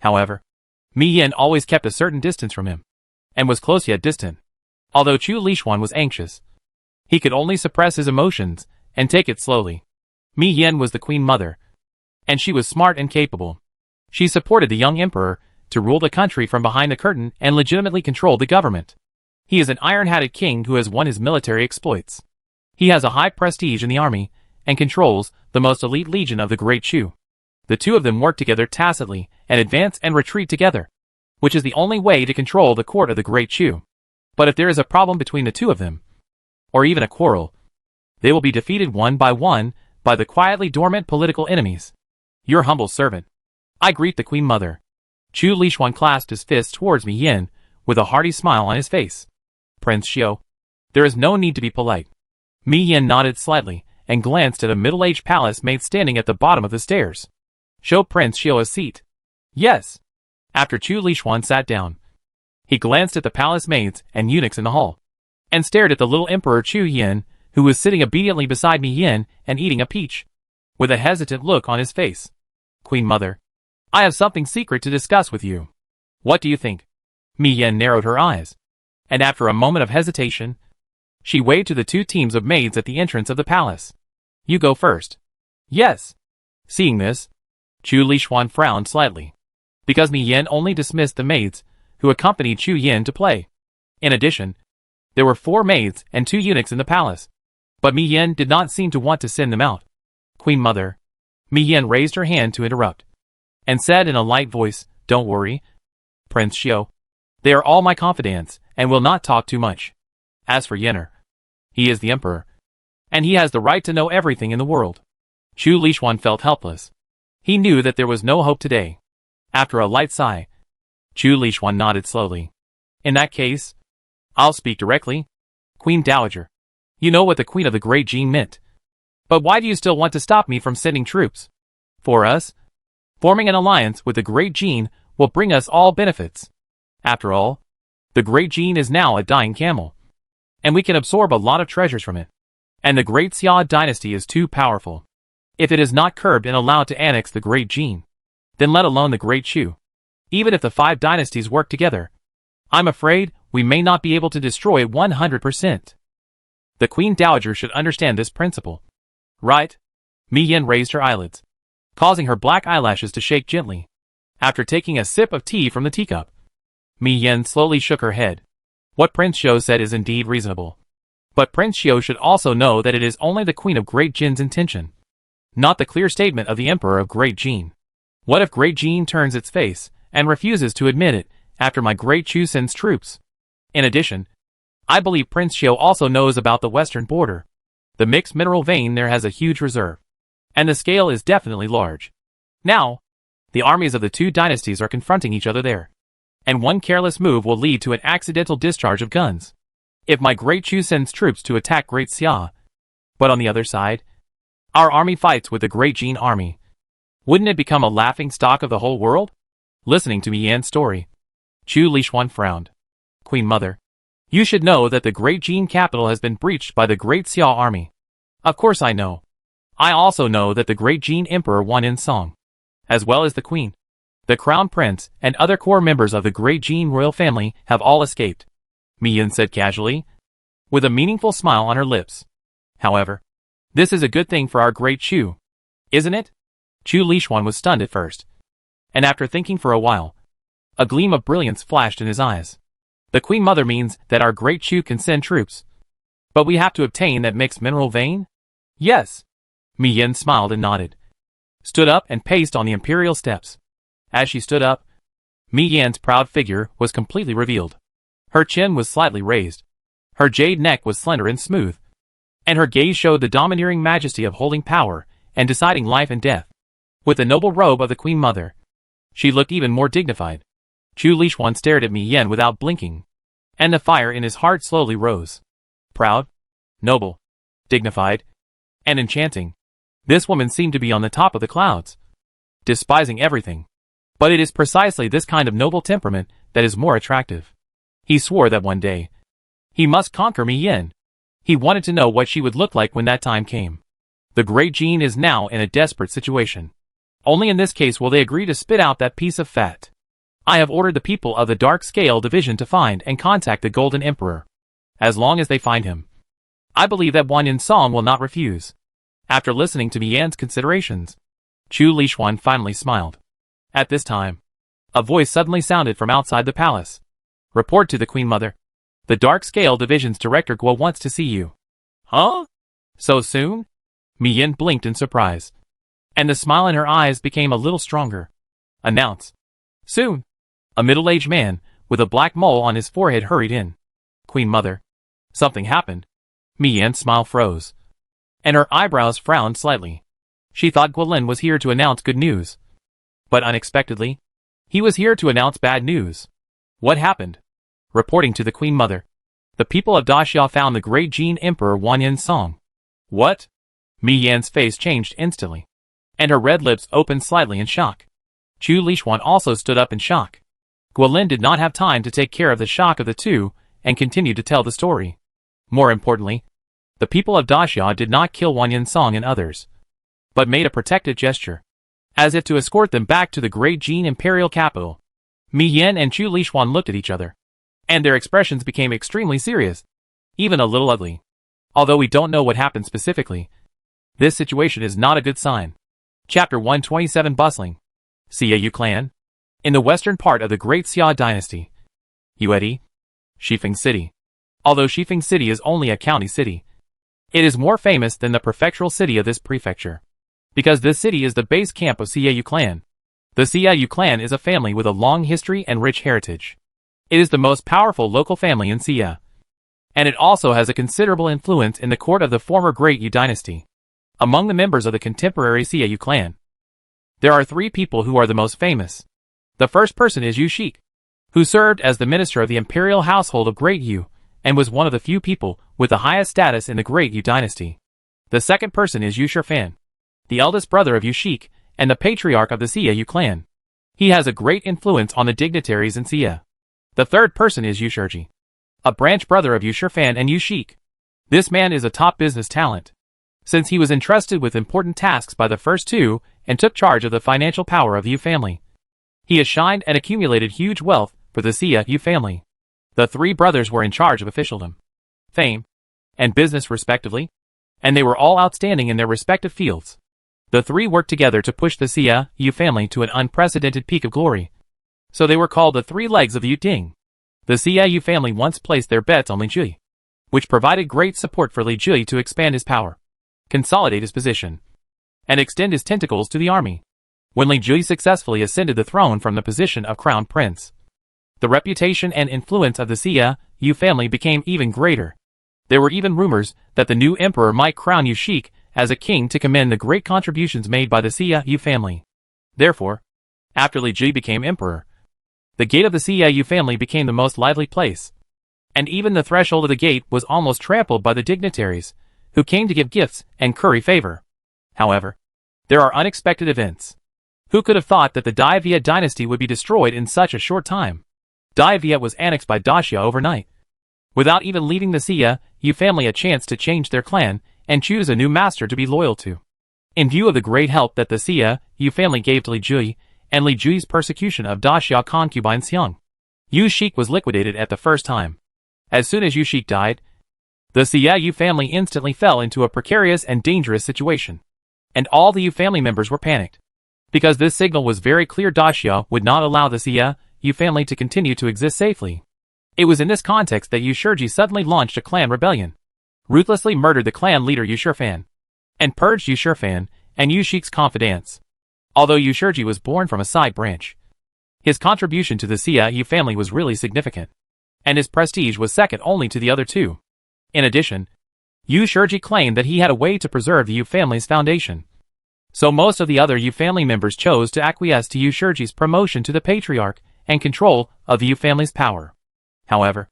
However, Mi Yin always kept a certain distance from him, and was close yet distant. Although Chu Lishuan was anxious, he could only suppress his emotions and take it slowly. Mi Yin was the queen mother, and she was smart and capable. She supported the young emperor to rule the country from behind the curtain and legitimately control the government. He is an iron-hatted king who has won his military exploits. He has a high prestige in the army and controls the most elite legion of the great Chu. The two of them work together tacitly and advance and retreat together, which is the only way to control the court of the great Chu. But if there is a problem between the two of them, or even a quarrel, they will be defeated one by one by the quietly dormant political enemies. Your humble servant. I greet the Queen Mother. Chu Lishuan clasped his fist towards Mi Yin, with a hearty smile on his face. Prince Xiao. There is no need to be polite. Mi Yin nodded slightly, and glanced at a middle-aged palace maid standing at the bottom of the stairs. Show Prince Xiao a seat. Yes. After Chu Lishuan sat down, he glanced at the palace maids and eunuchs in the hall, and stared at the little Emperor Chu Yin, who was sitting obediently beside Mi Yin and eating a peach, with a hesitant look on his face. Queen Mother, I have something secret to discuss with you. What do you think? Mi Yin narrowed her eyes, and after a moment of hesitation, she waved to the two teams of maids at the entrance of the palace. You go first. Yes. Seeing this, Chu Lishuan frowned slightly, because Mi Yin only dismissed the maids who accompanied Chu Yin to play. In addition, there were 4 maids and 2 eunuchs in the palace, but Mi Yin did not seem to want to send them out. Queen Mother. Mi Yin raised her hand to interrupt, and said in a light voice, Don't worry, Prince Xiao. They are all my confidants, and will not talk too much. As for Yenner, he is the emperor, and he has the right to know everything in the world. Chu Lishuan felt helpless. He knew that there was no hope today. After a light sigh, Chu Lishuan nodded slowly. In that case, I'll speak directly. Queen Dowager, you know what the Queen of the Great Jing meant. But why do you still want to stop me from sending troops? For us, forming an alliance with the Great Jing will bring us all benefits. After all, the Great Jing is now a dying camel, and we can absorb a lot of treasures from it. And the Great Jie Dynasty is too powerful. If it is not curbed and allowed to annex the Great Jing, then let alone the Great Chu. Even if the 5 dynasties work together, I'm afraid we may not be able to destroy it 100%. The Queen Dowager should understand this principle. Right? Mi Yin raised her eyelids, causing her black eyelashes to shake gently. After taking a sip of tea from the teacup, Mi Yin slowly shook her head. What Prince Xiao said is indeed reasonable. But Prince Xiao should also know that it is only the Queen of Great Jin's intention, not the clear statement of the Emperor of Great Jin. What if Great Jin turns its face and refuses to admit it after my Great Chu sends troops? In addition, I believe Prince Xiao also knows about the western border. The mixed mineral vein there has a huge reserve, and the scale is definitely large. Now, the armies of the 2 dynasties are confronting each other there, and one careless move will lead to an accidental discharge of guns. If my Great Chu sends troops to attack Great Xia, but on the other side, our army fights with the Great Jin army, wouldn't it become a laughing stock of the whole world? Listening to Mi Yan's story, Chu Lishuan frowned. Queen Mother, you should know that the Great Jin capital has been breached by the Great Xia army. Of course I know. I also know that the Great Jin Emperor Wan Insong, as well as the Queen, the Crown Prince, and other core members of the Great Jin royal family have all escaped, Mi Yin said casually, with a meaningful smile on her lips. However, this is a good thing for our Great Chu, isn't it? Chu Lishuan was stunned at first, and after thinking for a while, a gleam of brilliance flashed in his eyes. The Queen Mother means that our Great Chu can send troops, but we have to obtain that mixed mineral vein? Yes. Mi Yin smiled and nodded, stood up and paced on the imperial steps. As she stood up, Mi Yan's proud figure was completely revealed. Her chin was slightly raised, her jade neck was slender and smooth, and her gaze showed the domineering majesty of holding power and deciding life and death. With the noble robe of the Queen Mother, she looked even more dignified. Chu Lishuan stared at Mi Yin without blinking, and the fire in his heart slowly rose. Proud, noble, dignified, and enchanting, this woman seemed to be on the top of the clouds, despising everything. But it is precisely this kind of noble temperament that is more attractive. He swore that one day, he must conquer Mi Yin. He wanted to know what she would look like when that time came. The Great Jin is now in a desperate situation. Only in this case will they agree to spit out that piece of fat. I have ordered the people of the Dark Scale Division to find and contact the Golden Emperor. As long as they find him, I believe that Wan Insong will not refuse. After listening to Mi Yan's considerations, Chu Lishuan finally smiled. At this time, a voice suddenly sounded from outside the palace. Report to the Queen Mother. The Dark Scale Division's Director Guo wants to see you. Huh? So soon? Mi Yin blinked in surprise, and the smile in her eyes became a little stronger. Announce. Soon. A middle-aged man, with a black mole on his forehead hurried in. Queen Mother. Something happened. Mi Yan's smile froze, and her eyebrows frowned slightly. She thought Guilin was here to announce good news. But unexpectedly, he was here to announce bad news. What happened? Reporting to the Queen Mother, the people of Daxia found the great Jin Emperor Wanyan's song. What? Mi Yan's face changed instantly, and her red lips opened slightly in shock. Chu Lixuan also stood up in shock. Guilin did not have time to take care of the shock of the two, and continued to tell the story. More importantly, the people of Daxia did not kill Wanyan's song and others, but made a protective gesture, as if to escort them back to the great Jin imperial capital. Mi Yan and Chu Lixuan looked at each other, and their expressions became extremely serious, even a little ugly. Although we don't know what happened specifically, this situation is not a good sign. Chapter 127 Bustling. Xiaoyu Clan. In the western part of the great Jee Dynasty. Yuedi. Shifeng City. Although Shifeng City is only a county city, it is more famous than the prefectural city of this prefecture, because this city is the base camp of Xiaoyu Clan. The Xiaoyu Clan is a family with a long history and rich heritage. It is the most powerful local family in Xia, and it also has a considerable influence in the court of the former Great Yu Dynasty. Among the members of the contemporary Xiaoyu clan, there are three people who are the most famous. The first person is Yu Shik, who served as the minister of the imperial household of Great Yu, and was one of the few people with the highest status in the Great Yu Dynasty. The second person is Yu Shifan, the eldest brother of Yu Shik, and the patriarch of the Xiaoyu clan. He has a great influence on the dignitaries in Xia. The third person is Yu Shiji, a branch brother of Yu Shifan and Yu Shik. This man is a top business talent, since he was entrusted with important tasks by the first two and took charge of the financial power of the Yu family. He has shined and accumulated huge wealth for the Xiaoyu family. The three brothers were in charge of officialdom, fame, and business respectively, and they were all outstanding in their respective fields. The three worked together to push the Xiaoyu family to an unprecedented peak of glory, so they were called the three legs of the Yu Ding. The Xiaoyu family once placed their bets on Li Jui, which provided great support for Li Jui to expand his power, consolidate his position, and extend his tentacles to the army. When Li Jui successfully ascended the throne from the position of crown prince, the reputation and influence of the Xiaoyu family became even greater. There were even rumors that the new emperor might crown Yu Shik as a king to commend the great contributions made by the Xiaoyu family. Therefore, after Li Jui became emperor, the gate of the Xiaoyu family became the most lively place, and even the threshold of the gate was almost trampled by the dignitaries, who came to give gifts and curry favor. However, there are unexpected events. Who could have thought that the D-Viet dynasty would be destroyed in such a short time? D-Viet was annexed by Daxia overnight, without even leaving the Xiaoyu family a chance to change their clan and choose a new master to be loyal to. In view of the great help that the Xiaoyu family gave to Li Jui, and Li Jui's persecution of Daxia concubine Xiang, Yu Shik was liquidated at the first time. As soon as Yu Shik died, the Xiaoyu family instantly fell into a precarious and dangerous situation, and all the Yu family members were panicked, because this signal was very clear: Daxia would not allow the Xiaoyu family to continue to exist safely. It was in this context that Yu Shiji suddenly launched a clan rebellion, ruthlessly murdered the clan leader Yu Shifan, and purged Yu Shifan and Yu Shik's confidants. Although Yu Shiji was born from a side branch, his contribution to the Xiaoyu family was really significant, and his prestige was second only to the other two. In addition, Yu Shiji claimed that he had a way to preserve the Yu family's foundation. So most of the other Yu family members chose to acquiesce to Yu Shiji's promotion to the patriarch and control of the Yu family's power. However,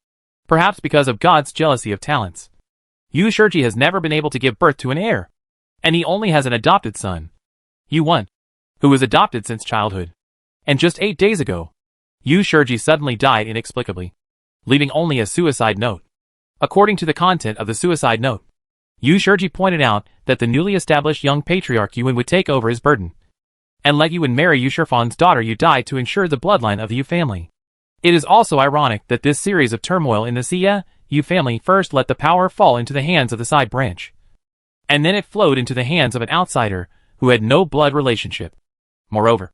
perhaps because of God's jealousy of talents, Yu Shiji has never been able to give birth to an heir, and he only has an adopted son, Yu Wen, who was adopted since childhood. And just 8 days ago, Yu Shiji suddenly died inexplicably, leaving only a suicide note. According to the content of the suicide note, Yu Shiji pointed out that the newly established young patriarch Yu Wen would take over his burden, and let Yu Wen marry Yu Shifan's daughter Yu Dai to ensure the bloodline of the Yu family. It is also ironic that this series of turmoil in the Xiaoyu family first let the power fall into the hands of the side branch, and then it flowed into the hands of an outsider who had no blood relationship. Moreover,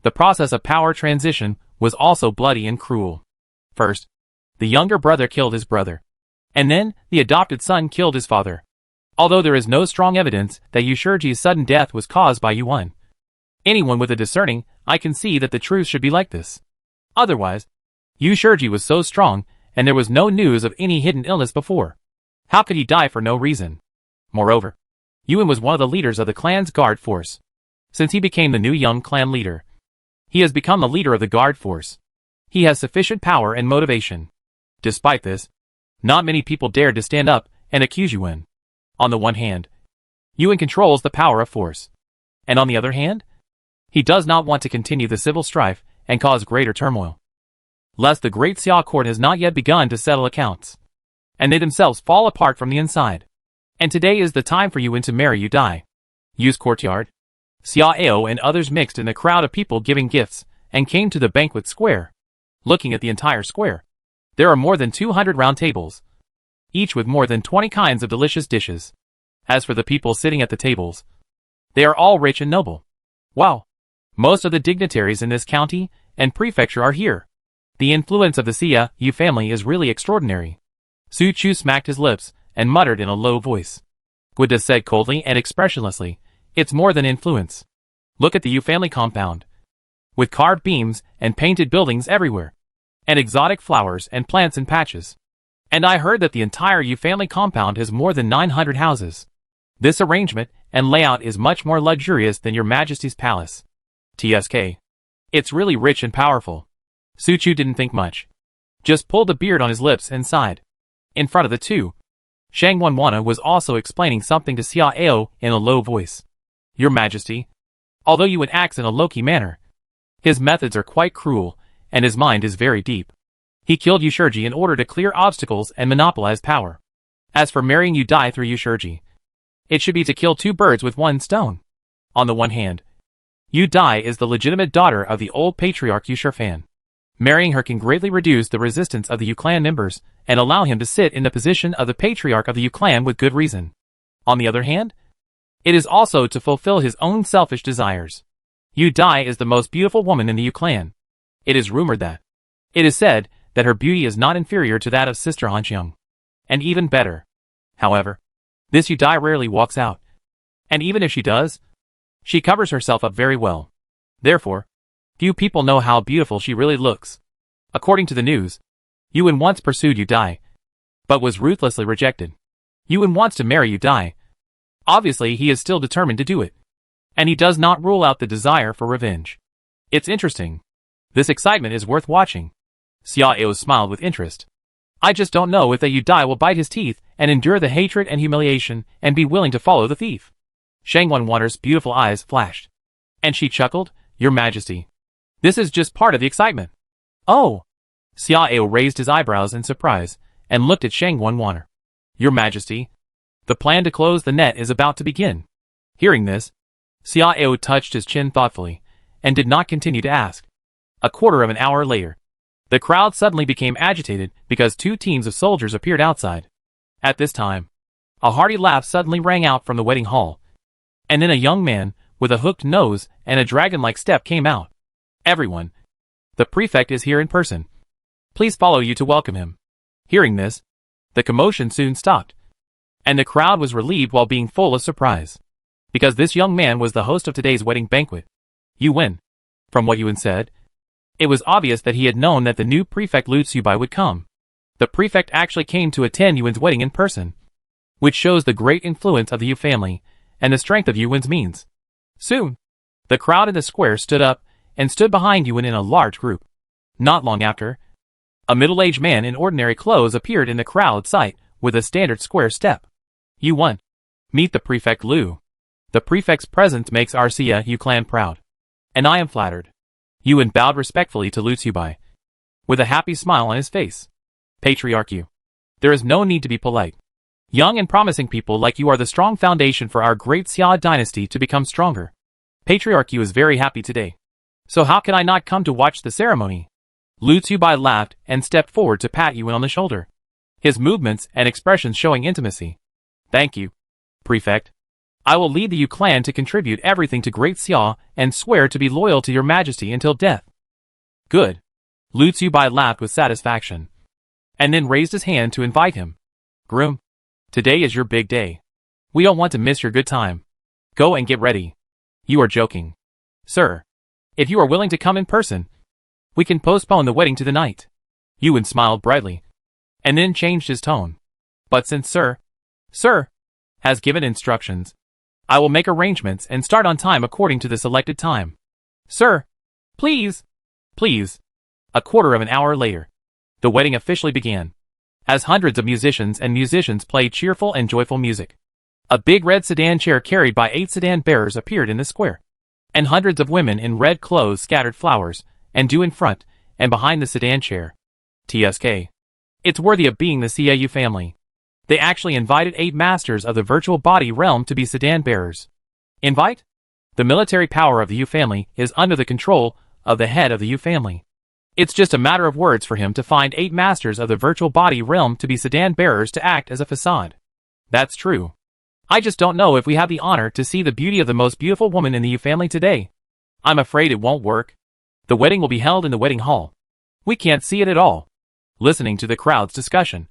the process of power transition was also bloody and cruel. First, the younger brother killed his brother, and then the adopted son killed his father. Although there is no strong evidence that Yu Shiji's sudden death was caused by Yu Wen, anyone with a discerning eye can see that the truth should be like this. Otherwise, Yu Shiji was so strong, and there was no news of any hidden illness before. How could he die for no reason? Moreover, Yuan was one of the leaders of the clan's guard force. Since he became the new young clan leader, he has become the leader of the guard force. He has sufficient power and motivation. Despite this, not many people dared to stand up and accuse Yuan. On the one hand, Yuan controls the power of force. And on the other hand, he does not want to continue the civil strife and cause greater turmoil. Lest the great Xia court has not yet begun to settle accounts, and they themselves fall apart from the inside. And today is the time for Yuan to marry Yu Dai. Yu's courtyard, Xia Ao and others mixed in a crowd of people giving gifts and came to the banquet square. Looking at the entire square, there are more than 200 round tables, each with more than 20 kinds of delicious dishes. As for the people sitting at the tables, they are all rich and noble. Wow! Most of the dignitaries in this county and prefecture are here. The influence of the Xia Yu family is really extraordinary. Su Chu smacked his lips and muttered in a low voice. Guida said coldly and expressionlessly, "It's more than influence. Look at the Yu family compound, with carved beams and painted buildings everywhere, and exotic flowers and plants in patches. And I heard that the entire Yu family compound has more than 900 houses. This arrangement and layout is much more luxurious than your Majesty's palace. TSK. It's really rich and powerful." Su Chu didn't think much, just pulled the beard on his lips and sighed. In front of the two, Shang Wanwana was also explaining something to Xia Ao in a low voice. "Your Majesty, although Yuan acts in a low-key manner, his methods are quite cruel, and his mind is very deep. He killed Yu Shiji in order to clear obstacles and monopolize power. As for marrying Yu Dai through Yu Shiji, it should be to kill two birds with one stone. On the one hand, Yu Dai is the legitimate daughter of the old patriarch Yu Shifan. Marrying her can greatly reduce the resistance of the Yu clan members and allow him to sit in the position of the patriarch of the Yu clan with good reason. On the other hand, it is also to fulfill his own selfish desires. Yu Dai is the most beautiful woman in the Yu clan. It is said that her beauty is not inferior to that of Sister Hanxiang, and even better. However, this Yu Dai rarely walks out, and even if she does, she covers herself up very well. Therefore, few people know how beautiful she really looks. According to the news, Yuan once pursued Yu Dai, but was ruthlessly rejected. Yuan wants to marry Yu Dai. Obviously, he is still determined to do it, and he does not rule out the desire for revenge. It's interesting. This excitement is worth watching." Xia Ao smiled with interest. "I just don't know if the Yu Dai will bite his teeth and endure the hatred and humiliation and be willing to follow the thief." Shang Wanwana's beautiful eyes flashed, and she chuckled, "Your Majesty, this is just part of the excitement." "Oh!" Xia Ao raised his eyebrows in surprise and looked at Shang Wanwana. "Your Majesty, the plan to close the net is about to begin." Hearing this, Xia Ao touched his chin thoughtfully and did not continue to ask. A quarter of an hour later, the crowd suddenly became agitated because two teams of soldiers appeared outside. At this time, a hearty laugh suddenly rang out from the wedding hall, and then a young man with a hooked nose and a dragon-like step came out. "Everyone, the prefect is here in person. Please follow you to welcome him." Hearing this, the commotion soon stopped, and the crowd was relieved while being full of surprise, because this young man was the host of today's wedding banquet, Yuan. From what Yuan said, it was obvious that he had known that the new prefect Lu Tsubai would come. The prefect actually came to attend Yuan's wedding in person, which shows the great influence of the Yu family and the strength of Yuan's means. Soon, the crowd in the square stood up and stood behind Yuan in a large group. Not long after, a middle-aged man in ordinary clothes appeared in the crowd sight with a standard square step. "Yuan, meet the prefect Lu. The prefect's presence makes our Xia Yu clan proud, and I am flattered." Yuan bowed respectfully to Lu Tsubai, with a happy smile on his face. "Patriarch Yu, there is no need to be polite. Young and promising people like you are the strong foundation for our great Xia dynasty to become stronger. Patriarch Yu is very happy today. So how can I not come to watch the ceremony?" Lu Tsubai laughed and stepped forward to pat Yuan on the shoulder, his movements and expressions showing intimacy. "Thank you, Prefect. I will lead the Yu clan to contribute everything to Great Xia and swear to be loyal to your Majesty until death." "Good." Lu Tsubai laughed with satisfaction, and then raised his hand to invite him. "Groom, today is your big day. We don't want to miss your good time. Go and get ready." "You are joking." "Sir, if you are willing to come in person, we can postpone the wedding to the night." Yuan smiled brightly, and then changed his tone. "But since Sir has given instructions, I will make arrangements and start on time according to the selected time. Sir, please, please. A quarter of an hour later, the wedding officially began, as hundreds of musicians played cheerful and joyful music. A big red sedan chair carried by 8 sedan bearers appeared in the square, and hundreds of women in red clothes scattered flowers and dew in front and behind the sedan chair. TSK. It's worthy of being the CAU family. They actually invited 8 masters of the virtual body realm to be sedan bearers. Invite? The military power of the U family is under the control of the head of the U family. It's just a matter of words for him to find 8 masters of the virtual body realm to be sedan bearers to act as a facade. That's true. I just don't know if we have the honor to see the beauty of the most beautiful woman in the U family today. I'm afraid it won't work. The wedding will be held in the wedding hall. We can't see it at all. Listening to the crowd's discussion,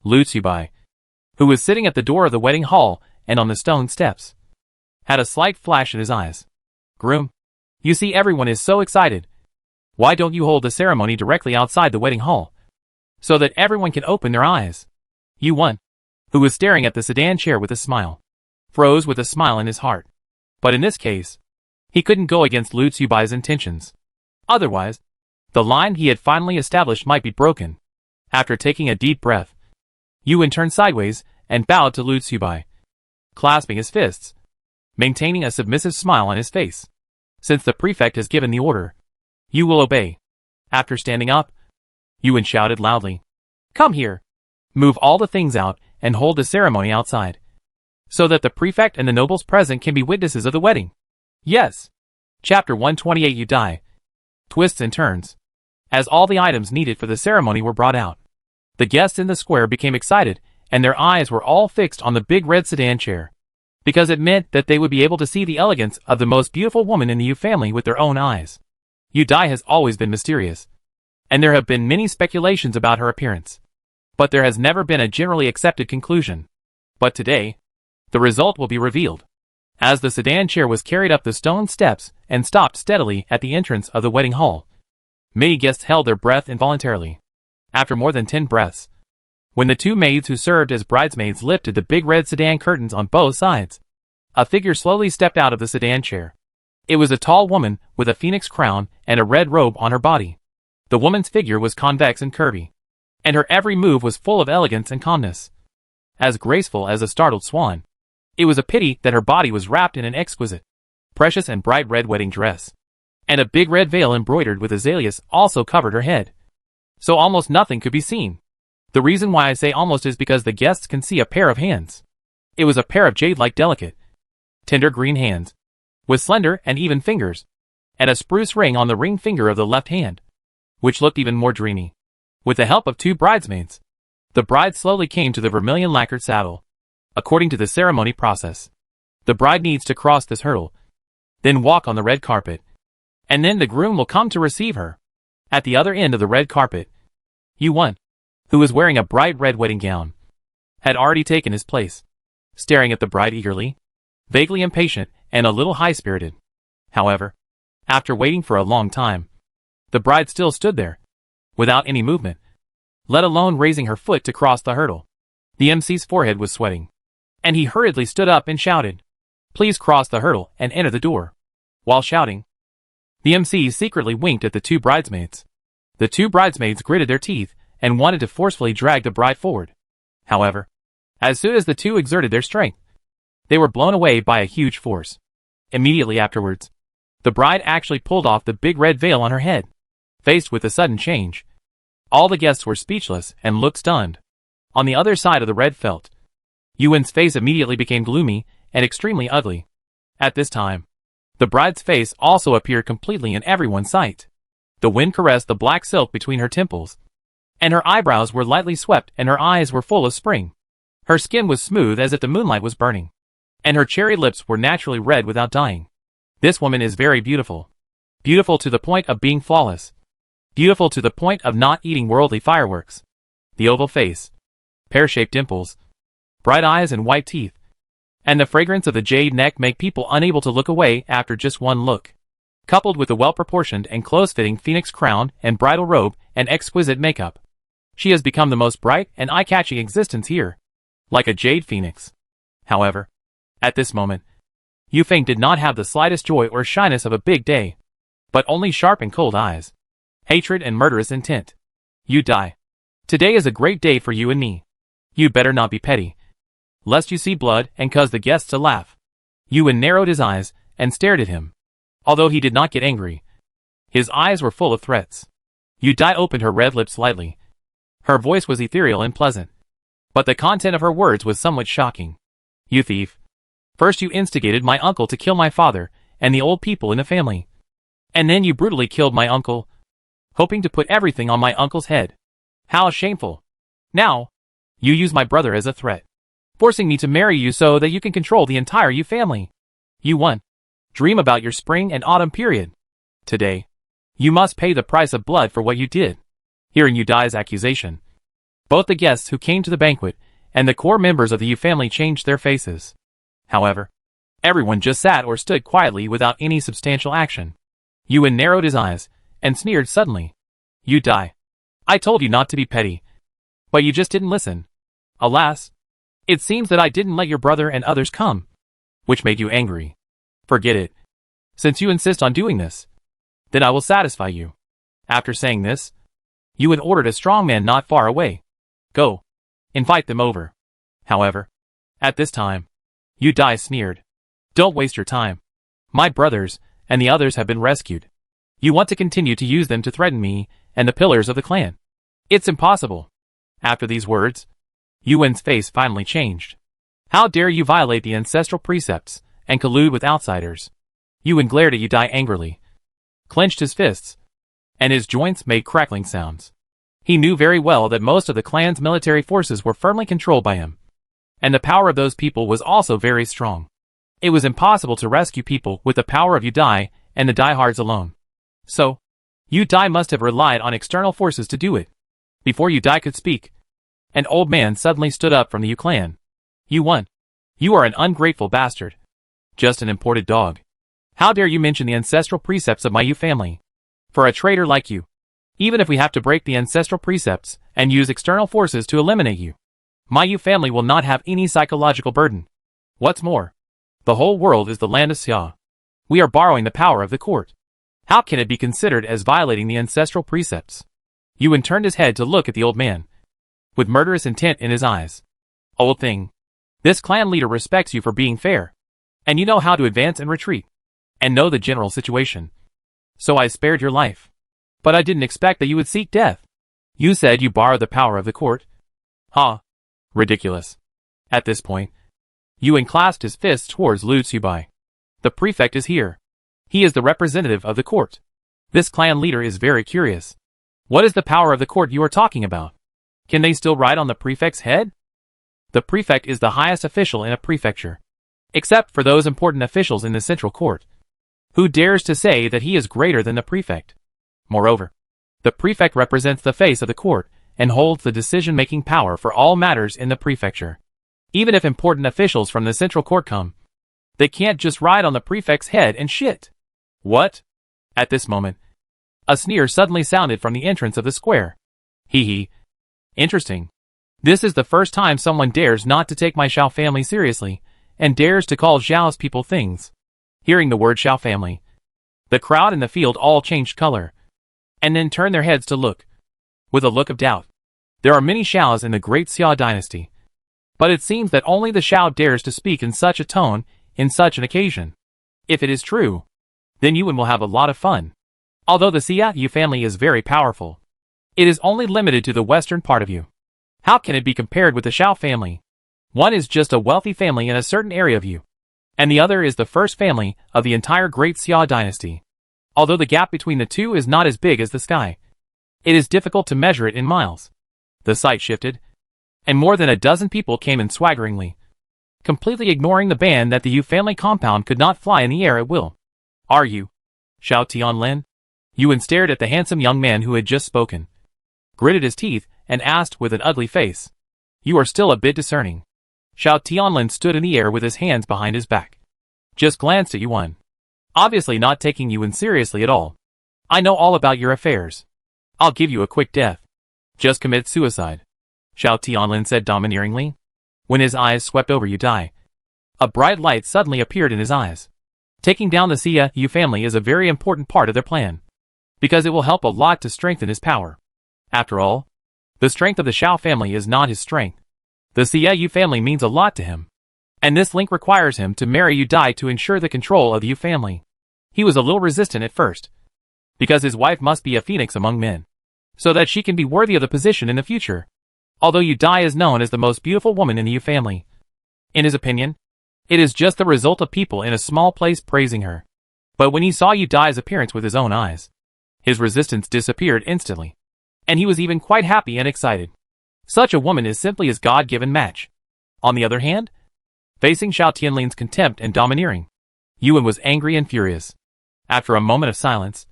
Lu Tsubai, who was sitting at the door of the wedding hall and on the stone steps, had a slight flash in his eyes. Groom, you see everyone is so excited. Why don't you hold the ceremony directly outside the wedding hall, so that everyone can open their eyes? Yu1, who was staring at the sedan chair with a smile, froze with a smile in his heart. But in this case, he couldn't go against Lu Tsubai's intentions. Otherwise, the line he had finally established might be broken. After taking a deep breath, Yu1 turned sideways and bowed to Lu Tsubai, clasping his fists, maintaining a submissive smile on his face. Since the prefect has given the order, you will obey. After standing up, Yu1 shouted loudly, "Come here! Move all the things out and hold the ceremony outside, so that the prefect and the nobles present can be witnesses of the wedding." Yes. Chapter 128 You Die. Twists and turns. As all the items needed for the ceremony were brought out, the guests in the square became excited, and their eyes were all fixed on the big red sedan chair, because it meant that they would be able to see the elegance of the most beautiful woman in the Yu family with their own eyes. Yu Dai has always been mysterious, and there have been many speculations about her appearance, but there has never been a generally accepted conclusion. But today, the result will be revealed, as the sedan chair was carried up the stone steps and stopped steadily at the entrance of the wedding hall. Many guests held their breath involuntarily. After more than 10 breaths, when the 2 maids who served as bridesmaids lifted the big red sedan curtains on both sides, a figure slowly stepped out of the sedan chair. It was a tall woman with a phoenix crown and a red robe on her body. The woman's figure was convex and curvy, and her every move was full of elegance and calmness, as graceful as a startled swan. It was a pity that her body was wrapped in an exquisite, precious and bright red wedding dress, and a big red veil embroidered with azaleas also covered her head, so almost nothing could be seen. The reason why I say almost is because the guests can see a pair of hands. It was a pair of jade-like delicate, tender green hands, with slender and even fingers, and a spruce ring on the ring finger of the left hand, which looked even more dreamy. With the help of 2 bridesmaids, the bride slowly came to the vermilion lacquered saddle. According to the ceremony process, the bride needs to cross this hurdle, then walk on the red carpet, and then the groom will come to receive her. At the other end of the red carpet, Yu1, who was wearing a bright red wedding gown, had already taken his place, staring at the bride eagerly, vaguely impatient, and a little high-spirited. However, after waiting for a long time, the bride still stood there, without any movement, let alone raising her foot to cross the hurdle. The MC's forehead was sweating, and he hurriedly stood up and shouted, "Please cross the hurdle and enter the door." While shouting, the MC secretly winked at the 2 bridesmaids. The 2 bridesmaids gritted their teeth and wanted to forcefully drag the bride forward. However, as soon as the 2 exerted their strength, they were blown away by a huge force. Immediately afterwards, the bride actually pulled off the big red veil on her head. Faced with the sudden change, all the guests were speechless and looked stunned. On the other side of the red felt, Yu1's face immediately became gloomy and extremely ugly. At this time, the bride's face also appeared completely in everyone's sight. The wind caressed the black silk between her temples, and her eyebrows were lightly swept and her eyes were full of spring. Her skin was smooth as if the moonlight was burning, and her cherry lips were naturally red without dyeing. This woman is very beautiful. Beautiful to the point of being flawless. Beautiful to the point of not eating worldly fireworks. The oval face, pear-shaped dimples, bright eyes and white teeth, and the fragrance of the jade neck make people unable to look away after just one look. Coupled with the well-proportioned and close-fitting phoenix crown and bridal robe and exquisite makeup, she has become the most bright and eye-catching existence here, like a jade phoenix. However, at this moment, Yufeng did not have the slightest joy or shyness of a big day, but only sharp and cold eyes, hatred and murderous intent. You die. Today is a great day for you and me. You'd better not be petty, lest you see blood and cause the guests to laugh. Yuan narrowed his eyes and stared at him. Although he did not get angry, his eyes were full of threats. Yu Dai opened her red lips slightly. Her voice was ethereal and pleasant, but the content of her words was somewhat shocking. You thief. First you instigated my uncle to kill my father and the old people in the family. And then you brutally killed my uncle, hoping to put everything on my uncle's head. How shameful. Now, you use my brother as a threat, forcing me to marry you so that you can control the entire Yu family. You won. Dream about your spring and autumn period. Today, you must pay the price of blood for what you did. Hearing Yu Dai's accusation, both the guests who came to the banquet and the core members of the Yu family changed their faces. However, everyone just sat or stood quietly without any substantial action. Yuan narrowed his eyes and sneered suddenly. You Dai. I told you not to be petty, but you just didn't listen. Alas, it seems that I didn't let your brother and others come, which made you angry. Forget it. Since you insist on doing this, then I will satisfy you. After saying this, Yuan ordered a strong man not far away. Go. Invite them over. However, at this time, Yu Dai sneered. Don't waste your time. My brothers and the others have been rescued. You want to continue to use them to threaten me and the pillars of the clan. It's impossible. After these words, Yuan's face finally changed. How dare you violate the ancestral precepts and collude with outsiders? Yuan glared at Yu Dai angrily, clenched his fists, and his joints made crackling sounds. He knew very well that most of the clan's military forces were firmly controlled by him, and the power of those people was also very strong. It was impossible to rescue people with the power of Yu Dai and the diehards alone. So, Yu Dai must have relied on external forces to do it. Before Yu Dai could speak, an old man suddenly stood up from the Yu clan. You won. You are an ungrateful bastard. Just an imported dog. How dare you mention the ancestral precepts of my Yu family? For a traitor like you, even if we have to break the ancestral precepts and use external forces to eliminate you, my Yu family will not have any psychological burden. What's more, the whole world is the land of Xia. We are borrowing the power of the court. How can it be considered as violating the ancestral precepts? Yuan turned his head to look at the old man, with murderous intent in his eyes. Old thing, this clan leader respects you for being fair, and you know how to advance and retreat, and know the general situation. So I spared your life. But I didn't expect that you would seek death. You said you borrowed the power of the court. Ha! Ridiculous. At this point, Yuan clasped his fists towards Lu Tsubai. The prefect is here. He is the representative of the court. This clan leader is very curious. What is the power of the court you are talking about? Can they still ride on the prefect's head? The prefect is the highest official in a prefecture, except for those important officials in the central court. Who dares to say that he is greater than the prefect? Moreover, the prefect represents the face of the court and holds the decision-making power for all matters in the prefecture. Even if important officials from the central court come, they can't just ride on the prefect's head and shit. What? At this moment, a sneer suddenly sounded from the entrance of the square. Hee hee. Interesting. This is the first time someone dares not to take my Xiao family seriously, and dares to call Xiao's people things. Hearing the word Xiao family, the crowd in the field all changed color, and then turned their heads to look, with a look of doubt. There are many Xiaos in the great Xia dynasty, but it seems that only the Xiao dares to speak in such a tone, in such an occasion. If it is true, then Yuan will have a lot of fun. Although the Xia Yu family is very powerful, it is only limited to the western part of Yu. How can it be compared with the Xiao family? One is just a wealthy family in a certain area of Yu, and the other is the first family of the entire great Xia dynasty. Although the gap between the two is not as big as the sky, it is difficult to measure it in miles. The sight shifted, and more than a dozen people came in swaggeringly, completely ignoring the ban that the Yu family compound could not fly in the air at will. Are you Xiao Tianlin? Yuan stared at the handsome young man who had just spoken, gritted his teeth, and asked with an ugly face. You are still a bit discerning. Xiao Tianlin stood in the air with his hands behind his back. Just glanced at Yuan, obviously not taking Yuan seriously at all. I know all about your affairs. I'll give you a quick death. Just commit suicide. Xiao Tianlin said domineeringly, when his eyes swept over Yu Dai. A bright light suddenly appeared in his eyes. Taking down the Xiu family is a very important part of their plan, because it will help a lot to strengthen his power. After all, the strength of the Xiao family is not his strength. The Xiu family means a lot to him, and this link requires him to marry Yu Dai to ensure the control of the Yu family. He was a little resistant at first, because his wife must be a phoenix among men, so that she can be worthy of the position in the future. Although Yu Dai is known as the most beautiful woman in the Yu family, in his opinion, it is just the result of people in a small place praising her. But when he saw Yu Dai's appearance with his own eyes, his resistance disappeared instantly, and he was even quite happy and excited. Such a woman is simply his God-given match. On the other hand, facing Xiao Tianlin's contempt and domineering, Yuan was angry and furious. After a moment of silence,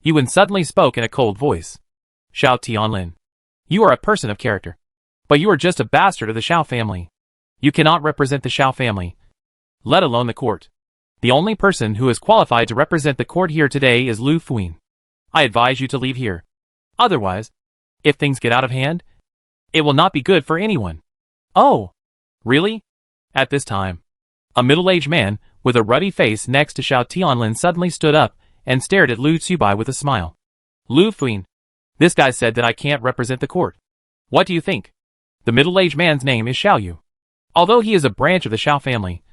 Yuan suddenly spoke in a cold voice. Xiao Tianlin, you are a person of character, but you are just a bastard of the Xiao family. You cannot represent the Xiao family, let alone the court. The only person who is qualified to represent the court here today is Lu Fuin. I advise you to leave here. Otherwise, if things get out of hand, it will not be good for anyone. Oh, really? At this time, a middle-aged man with a ruddy face next to Xiao Tianlin suddenly stood up and stared at Lu Tsubai with a smile. Lu Fuin, this guy said that I can't represent the court. What do you think? The middle-aged man's name is Xiao Yu. Although he is a branch of the Xiao family,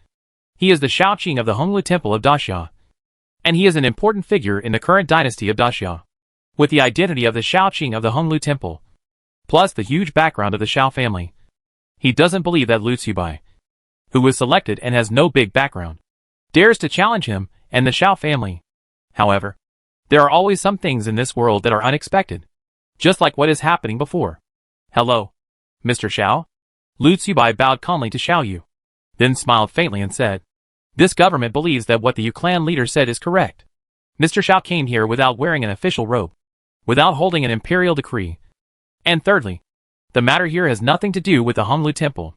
he is the Xiao Qing of the Honglu Temple of Daxia, and he is an important figure in the current dynasty of Daxia. With the identity of the Xiao Qing of the Honglu Temple, plus the huge background of the Xiao family, he doesn't believe that Lu Tsubai, who was selected and has no big background, dares to challenge him and the Xiao family. However, there are always some things in this world that are unexpected, just like what is happening before. Hello, Mr. Xiao? Lu Tsubai bowed calmly to Xiao Yu, then smiled faintly and said, this government believes that what the Yu clan leader said is correct. Mr. Xiao came here without wearing an official robe, without holding an imperial decree. And thirdly, the matter here has nothing to do with the Honglu Temple.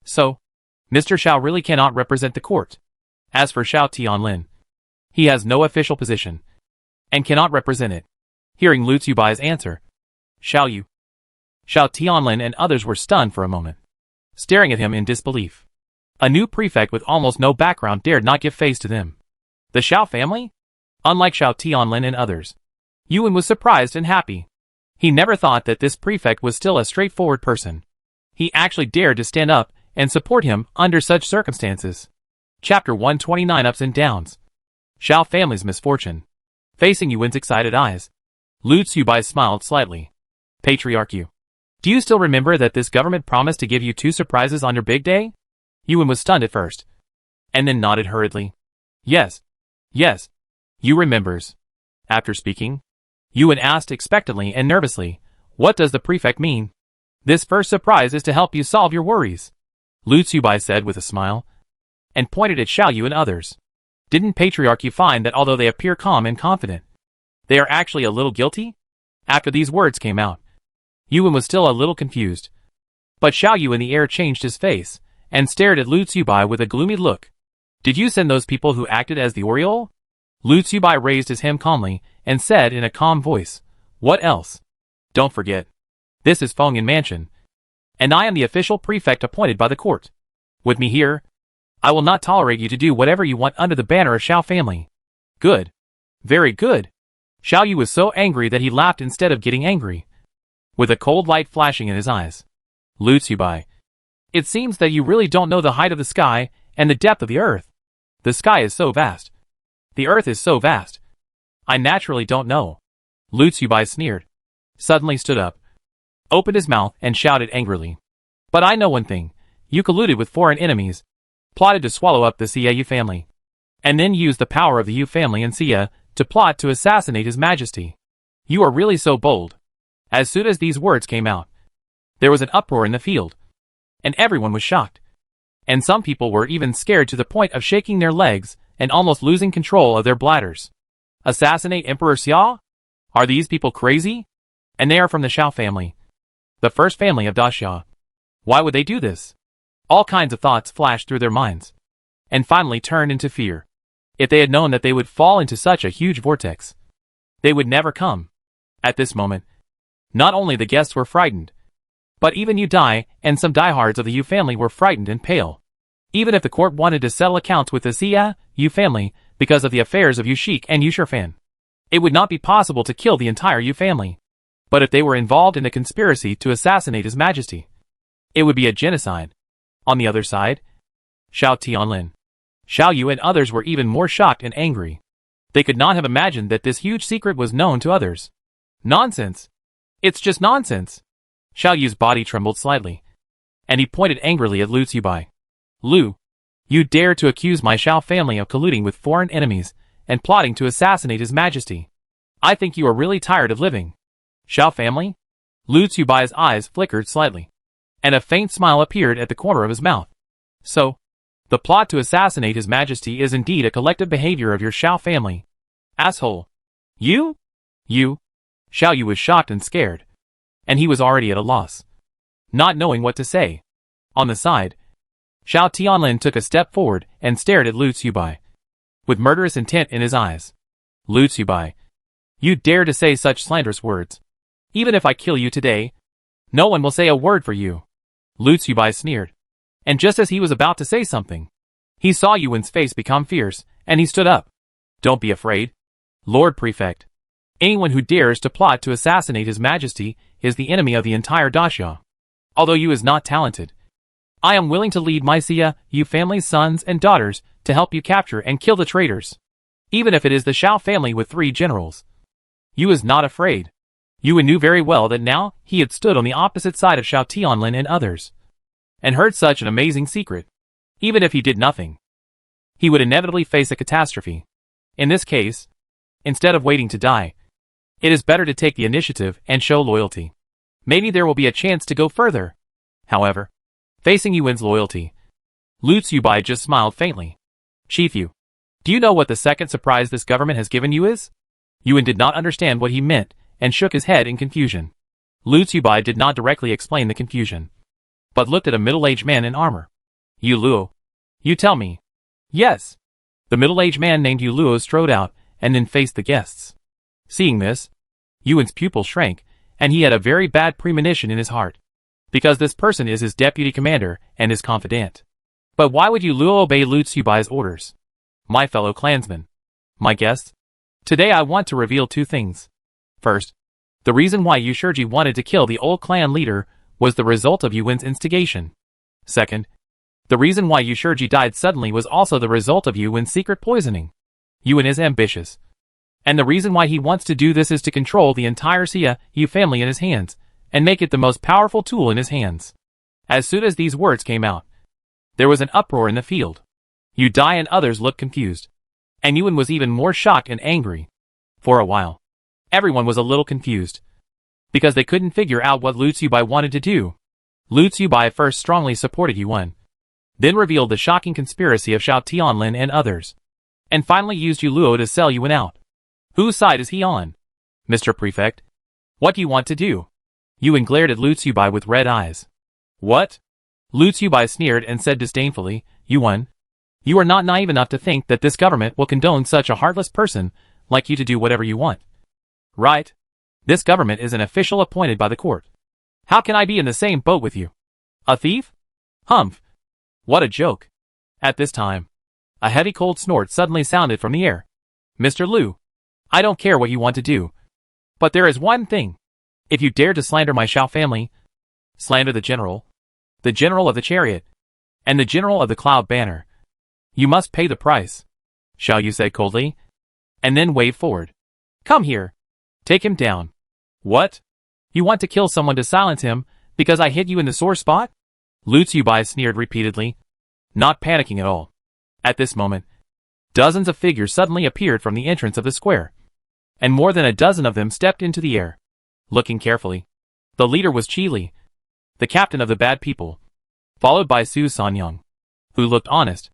So, Mr. Xiao really cannot represent the court. As for Xiao Tianlin, he has no official position, and cannot represent it. Hearing Lu Tsubai's answer, Xiao Yu, Xiao Tianlin and others were stunned for a moment, staring at him in disbelief. A new prefect with almost no background dared not give face to them. The Xiao family? Unlike Xiao Tianlin and others, Yuan was surprised and happy. He never thought that this prefect was still a straightforward person. He actually dared to stand up and support him under such circumstances. Chapter 129 Ups and Downs. Xiao family's misfortune. Facing Yuan's excited eyes, Lu Tsubai smiled slightly. Patriarch Yu, do you still remember that this government promised to give you 2 surprises on your big day? Yuan was stunned at first, and then nodded hurriedly. Yes. Yes. Yu remembers. After speaking, Yuan asked expectantly and nervously, what does the prefect mean? This first surprise is to help you solve your worries, Lu Tsubai said with a smile, and pointed at Xiao Yu and others. Didn't Patriarch Yu find that although they appear calm and confident, they are actually a little guilty? After these words came out, Yuan was still a little confused. But Xiao Yu in the air changed his face, and stared at Lu Tsubai with a gloomy look. Did you send those people who acted as the Oriole? Lu Tsubai raised his hand calmly, and said in a calm voice, what else? Don't forget, this is Fengyan Mansion, and I am the official prefect appointed by the court. With me here, I will not tolerate you to do whatever you want under the banner of Xiao family. Good. Very good. Xiao Yu was so angry that he laughed instead of getting angry, with a cold light flashing in his eyes. Lu Tsubai, it seems that you really don't know the height of the sky and the depth of the earth. The sky is so vast. The earth is so vast. I naturally don't know. Lu Tsubai sneered, suddenly stood up, opened his mouth and shouted angrily. But I know one thing. You colluded with foreign enemies, plotted to swallow up the Xiu family, and then used the power of the Yu family and Xia to plot to assassinate His Majesty. You are really so bold. As soon as these words came out, there was an uproar in the field, and everyone was shocked. And some people were even scared to the point of shaking their legs and almost losing control of their bladders. Assassinate Emperor Xia? Are these people crazy? And they are from the Xiao family, the first family of Daxia. Why would they do this? All kinds of thoughts flashed through their minds, and finally turned into fear. If they had known that they would fall into such a huge vortex, they would never come. At this moment, not only the guests were frightened, but even Yu Dai and some diehards of the Yu family were frightened and pale. Even if the court wanted to settle accounts with the Xia, Yu family, because of the affairs of Yu Shik and Yu Shifan, it would not be possible to kill the entire Yu family. But if they were involved in a conspiracy to assassinate His Majesty, it would be a genocide. On the other side, Xiao Tianlin, Xiao Yu and others were even more shocked and angry. They could not have imagined that this huge secret was known to others. Nonsense. It's just nonsense. Xiao Yu's body trembled slightly, and he pointed angrily at Lu Tsubai. Lu, you dare to accuse my Xiao family of colluding with foreign enemies and plotting to assassinate His Majesty. I think you are really tired of living. Xiao family? Lu Tsubai's eyes flickered slightly, and a faint smile appeared at the corner of his mouth. So, the plot to assassinate His Majesty is indeed a collective behavior of your Xiao family. Asshole. You? You? Xiao Yu was shocked and scared, and he was already at a loss, not knowing what to say. On the side, Xiao Tianlin took a step forward and stared at Lu Tsubai, with murderous intent in his eyes. Lu Tsubai, you dare to say such slanderous words. Even if I kill you today, no one will say a word for you. Lu Tsubai sneered, and just as he was about to say something, he saw Yuan's face become fierce, and he stood up. Don't be afraid, Lord Prefect. Anyone who dares to plot to assassinate His Majesty is the enemy of the entire daxia. Although Yu is not talented, I am willing to lead my Xia, Yu family's sons and daughters to help you capture and kill the traitors, even if it is the Xiao family with 3 generals. Yu is not afraid. Yuan knew very well that now he had stood on the opposite side of Xiao Tianlin and others, and heard such an amazing secret. Even if he did nothing, he would inevitably face a catastrophe. In this case, instead of waiting to die, it is better to take the initiative and show loyalty. Maybe there will be a chance to go further. However, facing Yuan's loyalty, Lu Tsubai just smiled faintly. Chief Yu, do you know what the second surprise this government has given you is? Yuan did not understand what he meant and shook his head in confusion. Lu Tsubai did not directly explain the confusion, but looked at a middle-aged man in armor. Yu Luo, you tell me. Yes. The middle-aged man named Yu Luo strode out and then faced the guests. Seeing this, Yuan's pupil shrank, and he had a very bad premonition in his heart, because this person is his deputy commander and his confidant. But why would Yu Luo obey Lu Tsubai's orders? My fellow clansmen, my guests, today I want to reveal 2 things. First, the reason why Yu Shiji wanted to kill the old clan leader was the result of Yuan's instigation. Second, the reason why Yu Shiji died suddenly was also the result of Yuan's secret poisoning. Yuan is ambitious, and the reason why he wants to do this is to control the entire Xia Yu family in his hands, and make it the most powerful tool in his hands. As soon as these words came out, there was an uproar in the field. Yu Dai and others looked confused, and Yuan was even more shocked and angry. For a while, everyone was a little confused, because they couldn't figure out what Lu Tsubai wanted to do. Lu Tsubai first strongly supported Yuan, then revealed the shocking conspiracy of Xiao Tianlin and others, and finally used Yu Luo to sell Yuan out. Whose side is he on? Mr. Prefect, what do you want to do? Yuan glared at Lu Tsubai with red eyes. What? Lu Tsubai sneered and said disdainfully, Yuan, you are not naive enough to think that this government will condone such a heartless person like you to do whatever you want. Right? This government is an official appointed by the court. How can I be in the same boat with you? A thief? Humph. What a joke. At this time, a heavy cold snort suddenly sounded from the air. Mr. Lu, I don't care what you want to do, but there is one thing. If you dare to slander my Xiao family, slander the general of the chariot, and the general of the cloud banner, you must pay the price. Xiao Yu said coldly, and then waved forward. Come here. Take him down. What? You want to kill someone to silence him, because I hit you in the sore spot? Lu Tsubai sneered repeatedly, not panicking at all. At this moment, dozens of figures suddenly appeared from the entrance of the square, and more than a dozen of them stepped into the air. Looking carefully, the leader was Qi Li, the captain of the bad people, followed by Su Sanyang, who looked honest,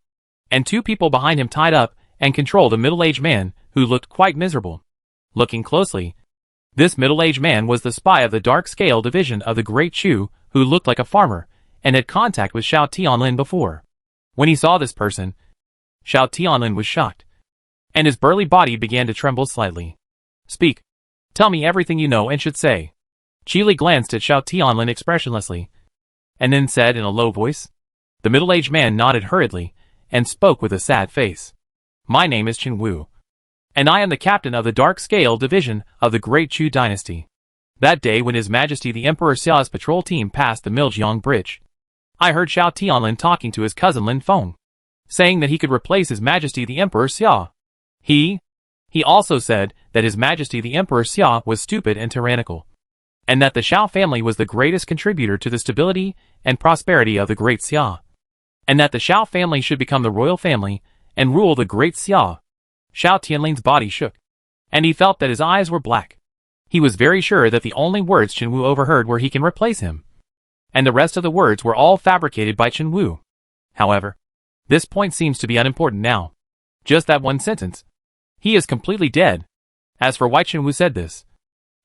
and 2 people behind him tied up and controlled a middle-aged man who looked quite miserable. Looking closely, this middle-aged man was the spy of the dark-scale division of the Great Chu, who looked like a farmer and had contact with Xiao Tianlin before. When he saw this person, Xiao Tianlin was shocked, and his burly body began to tremble slightly. Speak. Tell me everything you know and should say. Qi Li glanced at Xiao Tianlin expressionlessly, and then said in a low voice, The middle-aged man nodded hurriedly, and spoke with a sad face. My name is Chen Wu, and I am the captain of the Dark Scale Division of the Great Jee Dynasty. That day when His Majesty the Emperor Xiao's patrol team passed the Miljiang Bridge, I heard Xiao Tianlin talking to his cousin Lin Feng, saying that he could replace His Majesty the Emperor Xia. He also said that His Majesty the Emperor Xia was stupid and tyrannical, and that the Xiao family was the greatest contributor to the stability and prosperity of the Great Xia, and that the Xiao family should become the royal family and rule the Great Xia. Xiao Tianlin's body shook, and he felt that his eyes were black. He was very sure that the only words Chen Wu overheard were he can replace him, and the rest of the words were all fabricated by Chen Wu. However, this point seems to be unimportant now. Just that one sentence. He is completely dead. As for why Chen Wu said this,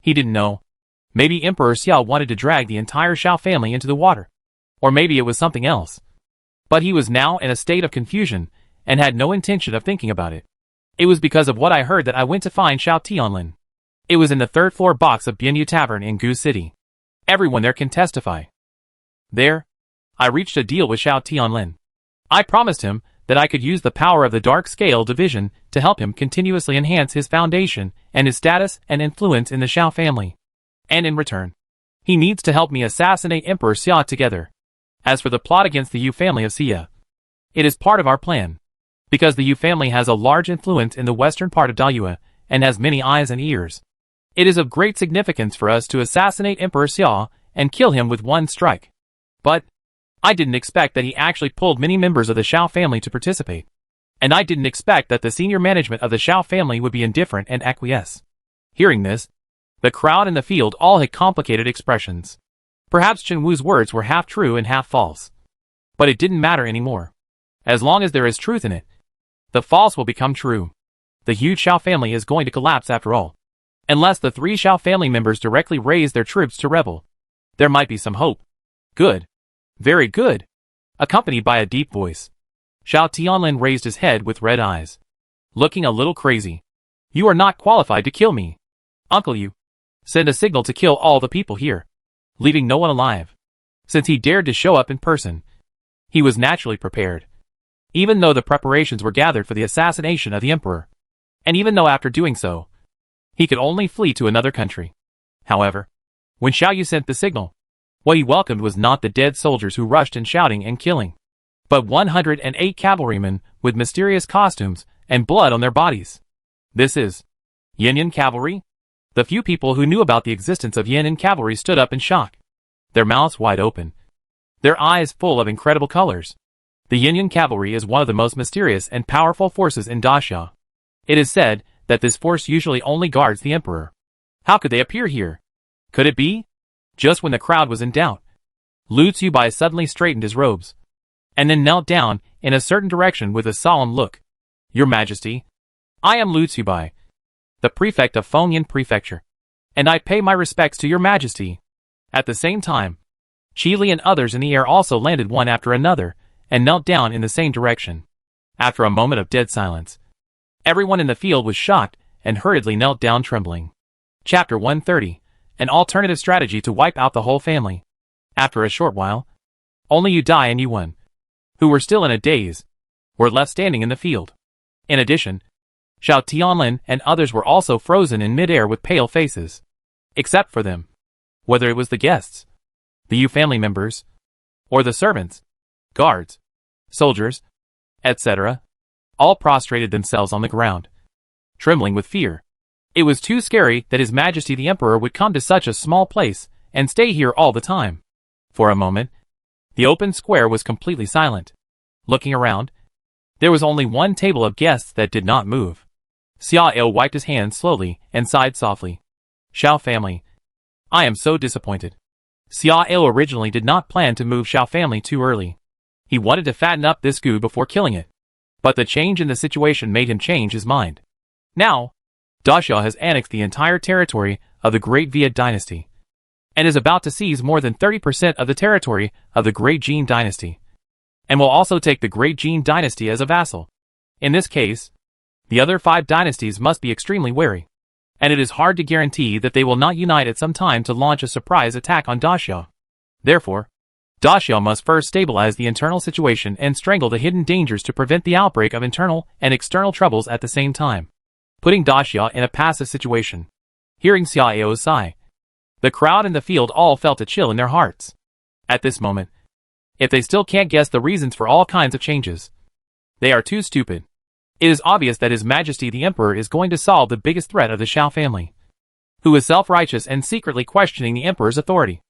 he didn't know. Maybe Emperor Xiao wanted to drag the entire Xiao family into the water, or maybe it was something else. But he was now in a state of confusion, and had no intention of thinking about it. It was because of what I heard that I went to find Xiao Tianlin. It was in the third-floor box of Bianyu Tavern in Gu City. Everyone there can testify. There, I reached a deal with Xiao Tianlin. I promised him that I could use the power of the Dark Scale Division to help him continuously enhance his foundation and his status and influence in the Xiao family. And in return, he needs to help me assassinate Emperor Xia together. As for the plot against the Yu family of Xia, it is part of our plan, because the Yu family has a large influence in the western part of Dayue and has many eyes and ears. It is of great significance for us to assassinate Emperor Xia and kill him with one strike. But I didn't expect that he actually pulled many members of the Xiao family to participate. And I didn't expect that the senior management of the Xiao family would be indifferent and acquiesce. Hearing this, the crowd in the field all had complicated expressions. Perhaps Chen Wu's words were half true and half false. But it didn't matter anymore. As long as there is truth in it, the false will become true. The huge Xiao family is going to collapse after all. Unless the 3 Xiao family members directly raise their troops to rebel, there might be some hope. Good. Very good. Accompanied by a deep voice, Xiao Tianlin raised his head with red eyes, looking a little crazy. You are not qualified to kill me. Uncle Yu, send a signal to kill all the people here, leaving no one alive. Since he dared to show up in person, he was naturally prepared. Even though the preparations were gathered for the assassination of the emperor, and even though after doing so, he could only flee to another country. However, when Xiao Yu sent the signal, what he welcomed was not the dead soldiers who rushed in shouting and killing, but 108 cavalrymen with mysterious costumes and blood on their bodies. This is Yin cavalry? The few people who knew about the existence of Yin cavalry stood up in shock, their mouths wide open, their eyes full of incredible colors. The Yin cavalry is one of the most mysterious and powerful forces in Daxia. It is said that this force usually only guards the emperor. How could they appear here? Could it be? Just when the crowd was in doubt, Lu Tzubai suddenly straightened his robes, and then knelt down in a certain direction with a solemn look. Your Majesty, I am Lu Tzubai, the prefect of Fengyan Prefecture, and I pay my respects to your Majesty. At the same time, Qi Li and others in the air also landed one after another and knelt down in the same direction. After a moment of dead silence, everyone in the field was shocked and hurriedly knelt down trembling. Chapter 130. An alternative strategy to wipe out the whole family. After a short while, only Yu Dai and Yu Wen, who were still in a daze, were left standing in the field. In addition, Xiao Tianlin and others were also frozen in mid-air with pale faces. Except for them, whether it was the guests, the Yu family members, or the servants, guards, soldiers, etc., all prostrated themselves on the ground, trembling with fear. It was too scary that His Majesty the Emperor would come to such a small place and stay here all the time. For a moment, the open square was completely silent. Looking around, there was only one table of guests that did not move. Xiao wiped his hands slowly and sighed softly. Xiao family, I am so disappointed. Xiao originally did not plan to move Xiao family too early. He wanted to fatten up this coup before killing it. But the change in the situation made him change his mind. Now, Daxia has annexed the entire territory of the Great Viet Dynasty, and is about to seize more than 30% of the territory of the Great Jee Dynasty, and will also take the Great Jee Dynasty as a vassal. In this case, the other 5 dynasties must be extremely wary, and it is hard to guarantee that they will not unite at some time to launch a surprise attack on Daxia. Therefore, Daxiao must first stabilize the internal situation and strangle the hidden dangers to prevent the outbreak of internal and external troubles at the same time, putting Daxiao in a passive situation. Hearing Xiao's sigh, the crowd and the field all felt a chill in their hearts. At this moment, if they still can't guess the reasons for all kinds of changes, they are too stupid. It is obvious that His Majesty the Emperor is going to solve the biggest threat of the Xiao family, who is self-righteous and secretly questioning the Emperor's authority,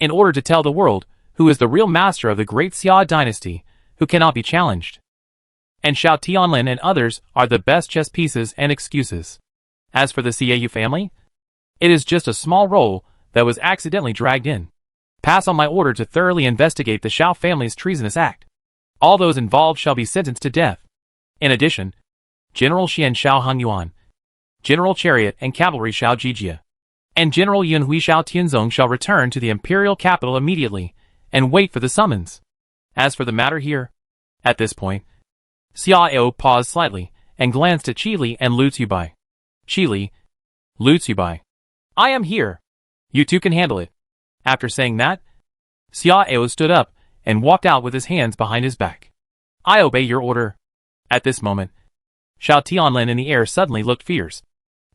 in order to tell the world who is the real master of the great Jee Dynasty, who cannot be challenged. And Xiao Tianlin and others are the best chess pieces and excuses. As for the Xiao family, it is just a small role that was accidentally dragged in. Pass on my order to thoroughly investigate the Xiao family's treasonous act. All those involved shall be sentenced to death. In addition, General Xian Xiao Hongyuan, General Chariot and Cavalry Xiao Jijia, and General Yunhui Xiao Tianzong shall return to the imperial capital immediately and wait for the summons. As for the matter here, at this point, Xiao paused slightly and glanced at Qi Li and Lu Tzubai. Qi Li, Lu Tzubai, I am here. You two can handle it. After saying that, Xiao stood up and walked out with his hands behind his back. I obey your order. At this moment, Xiao Tianlin in the air suddenly looked fierce,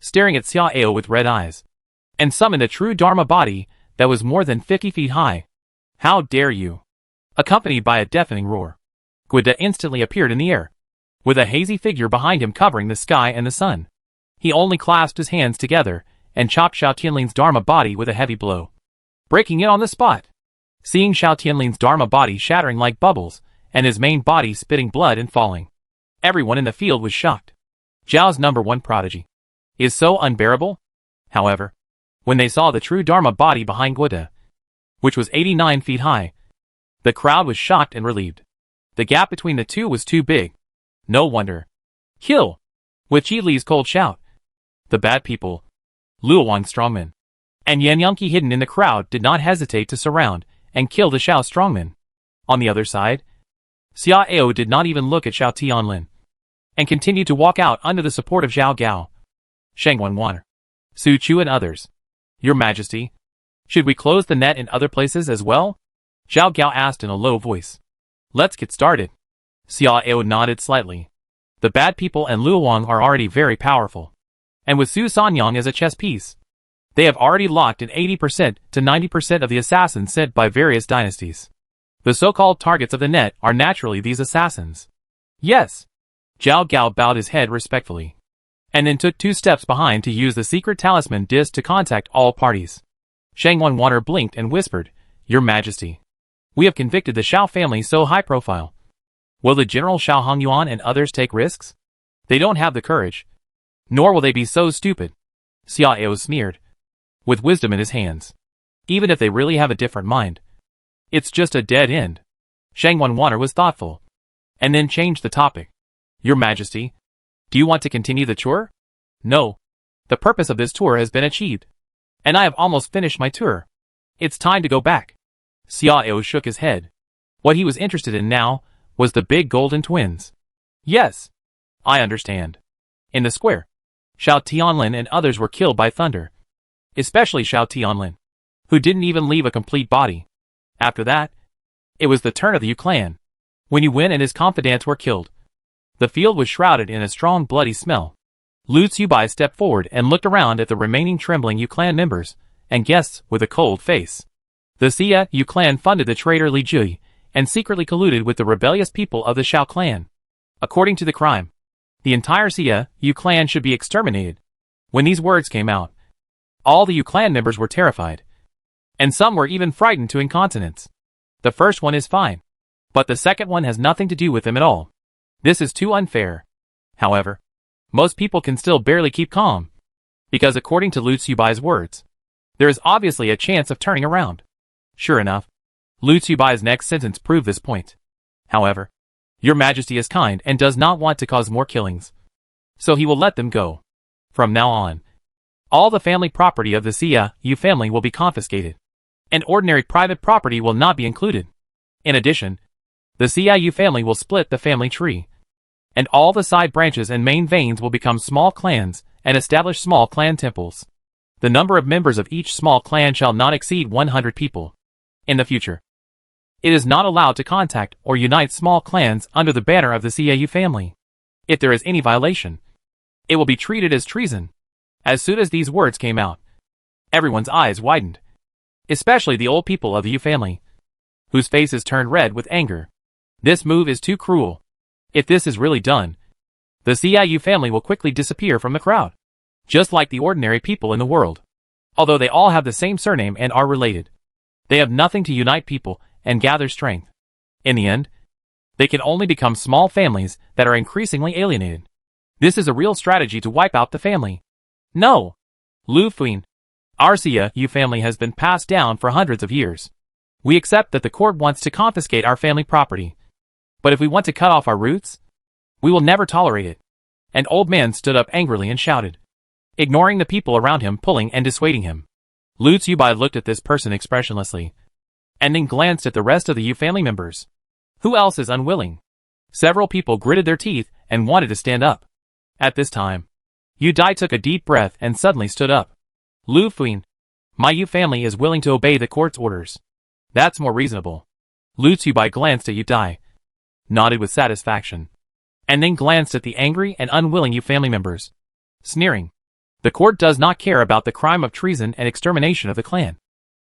staring at Xiao with red eyes, and summoned a true Dharma body that was more than 50 feet high. How dare you! Accompanied by a deafening roar, Guida instantly appeared in the air, with a hazy figure behind him covering the sky and the sun. He only clasped his hands together and chopped Xiao Tianlin's Dharma body with a heavy blow, breaking it on the spot. Seeing Xiao Tianlin's Dharma body shattering like bubbles, and his main body spitting blood and falling, everyone in the field was shocked. Zhao's #1 prodigy is so unbearable. However, when they saw the true Dharma body behind Guida, which was 89 feet high, the crowd was shocked and relieved. The gap between the two was too big. No wonder. Kill! With Qi Li's cold shout, the bad people, Luowan's strongmen, and Yan Yangqi hidden in the crowd did not hesitate to surround and kill the Xiao strongmen. On the other side, Xiao did not even look at Xiao Tianlin, and continued to walk out under the support of Zhao Gao, Sheng Wanwaner, Su Chu and others. Your Majesty, should we close the net in other places as well? Zhao Gao asked in a low voice. Let's get started. Xiao nodded slightly. The bad people and Luowang are already very powerful, and with Su Sanyang as a chess piece, they have already locked in 80% to 90% of the assassins sent by various dynasties. The so-called targets of the net are naturally these assassins. Yes. Zhao Gao bowed his head respectfully, and then took 2 steps behind to use the secret talisman disc to contact all parties. Sheng Wanwaner blinked and whispered, Your Majesty, we have convicted the Xiao family so high profile. Will the General Xiao Hongyuan and others take risks? They don't have the courage. Nor will they be so stupid. Xiao sneered, with wisdom in his hands. Even if they really have a different mind, it's just a dead end. Sheng Wanwaner was thoughtful, and then changed the topic. Your Majesty, do you want to continue the tour? No. The purpose of this tour has been achieved, and I have almost finished my tour. It's time to go back. Xiao shook his head. What he was interested in now was the big golden twins. Yes. I understand. In the square, Xiao Tianlin and others were killed by thunder. Especially Xiao Tianlin, who didn't even leave a complete body. After that, it was the turn of the Yu clan. When Yu Wen and his confidants were killed, the field was shrouded in a strong bloody smell. Lu Tzubai stepped forward and looked around at the remaining trembling Yu clan members and guests with a cold face. The Xia Yu clan funded the traitor Li Jui and secretly colluded with the rebellious people of the Xiao clan. According to the crime, the entire Xia Yu clan should be exterminated. When these words came out, all the Yu clan members were terrified, and some were even frightened to incontinence. The first one is fine, but the second one has nothing to do with them at all. This is too unfair. However, most people can still barely keep calm, because according to Lu Tsubai's words, there is obviously a chance of turning around. Sure enough, Lu Tsubai's next sentence proved this point. However, Your Majesty is kind and does not want to cause more killings, so he will let them go. From now on, all the family property of the Xia Yu family will be confiscated, and ordinary private property will not be included. In addition, the Xia Yu family will split the family tree, and all the side branches and main veins will become small clans and establish small clan temples. The number of members of each small clan shall not exceed 100 people. In the future, It is not allowed to contact or unite small clans under the banner of the Cao family. If there is any violation, it will be treated as treason. As soon as these words came out, everyone's eyes widened, especially the old people of the Yu family, whose faces turned red with anger. This move is too cruel. If this is really done, the Cao family will quickly disappear from the crowd, just like the ordinary people in the world. Although they all have the same surname and are related, they have nothing to unite people and gather strength. In the end, they can only become small families that are increasingly alienated. This is a real strategy to wipe out the family. No! Lu Fuin, our Cao family has been passed down for hundreds of years. We accept that the court wants to confiscate our family property. But if we want to cut off our roots, we will never tolerate it. An old man stood up angrily and shouted, ignoring the people around him pulling and dissuading him. Lu Xiaobai looked at this person expressionlessly, and then glanced at the rest of the Yu family members. Who else is unwilling? Several people gritted their teeth and wanted to stand up. At this time, Yu Dai took a deep breath and suddenly stood up. Lu Fuin, my Yu family is willing to obey the court's orders. That's more reasonable. Lu Xiaobai glanced at Yu Dai, nodded with satisfaction, and then glanced at the angry and unwilling Yu family members, sneering. The court does not care about the crime of treason and extermination of the clan,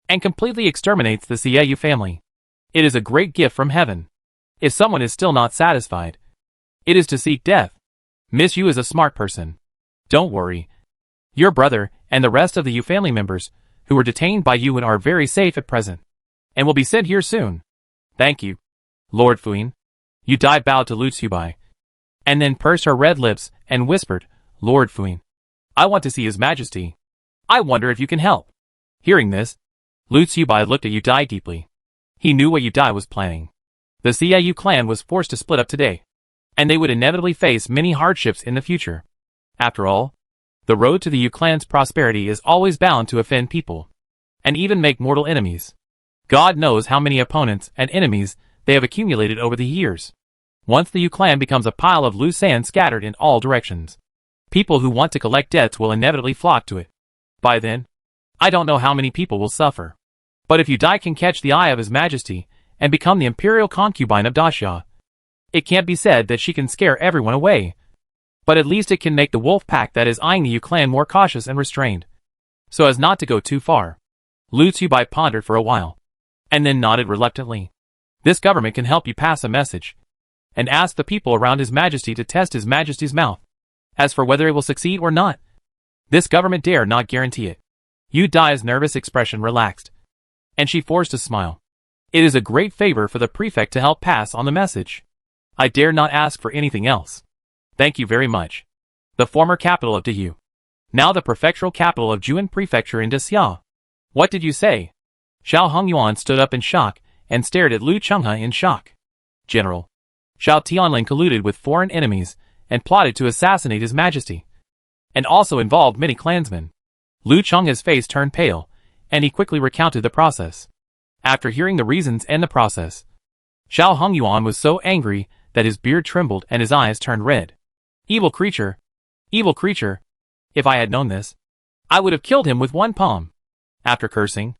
and completely exterminates the Cao family. It is a great gift from heaven. If someone is still not satisfied, it is to seek death. Miss Yu is a smart person. Don't worry. Your brother and the rest of the Yu family members who were detained by Yuan are very safe at present, and will be sent here soon. Thank you, Lord Fuin. Yu Dai bowed to Lu Xiaobai, and then pursed her red lips and whispered, Lord Fuin, I want to see His Majesty. I wonder if you can help. Hearing this, Lu Xiaobai looked at Yu Dai deeply. He knew what Yu Dai was planning. The Cao clan was forced to split up today, and they would inevitably face many hardships in the future. After all, the road to the Yu clan's prosperity is always bound to offend people, and even make mortal enemies. God knows how many opponents and enemies they have accumulated over the years. Once the Yu clan becomes a pile of loose sand scattered in all directions, people who want to collect debts will inevitably flock to it. By then, I don't know how many people will suffer. But if Yu Dai can catch the eye of His Majesty and become the imperial concubine of Daxia, it can't be said that she can scare everyone away. But at least it can make the wolf pack that is eyeing the Yu clan more cautious and restrained, so as not to go too far. Lu Xiaobai pondered for a while, and then nodded reluctantly. This government can help you pass a message, and ask the people around His Majesty to test His Majesty's mouth. As for whether it will succeed or not, this government dare not guarantee it. Yu Dai's nervous expression relaxed, and she forced a smile. It is a great favor for the prefect to help pass on the message. I dare not ask for anything else. Thank you very much. The former capital of Deyu, now the prefectural capital of Juan Prefecture in Daxia. What did you say? Xiao Hongyuan stood up in shock and stared at Lu Chenghe in shock. General, Xiao Tianlin colluded with foreign enemies and plotted to assassinate His Majesty, and also involved many clansmen. Lu Chenghe's face turned pale, and he quickly recounted the process. After hearing the reasons and the process, Xiao Hongyuan was so angry that his beard trembled and his eyes turned red. Evil creature! Evil creature! If I had known this, I would have killed him with one palm. After cursing,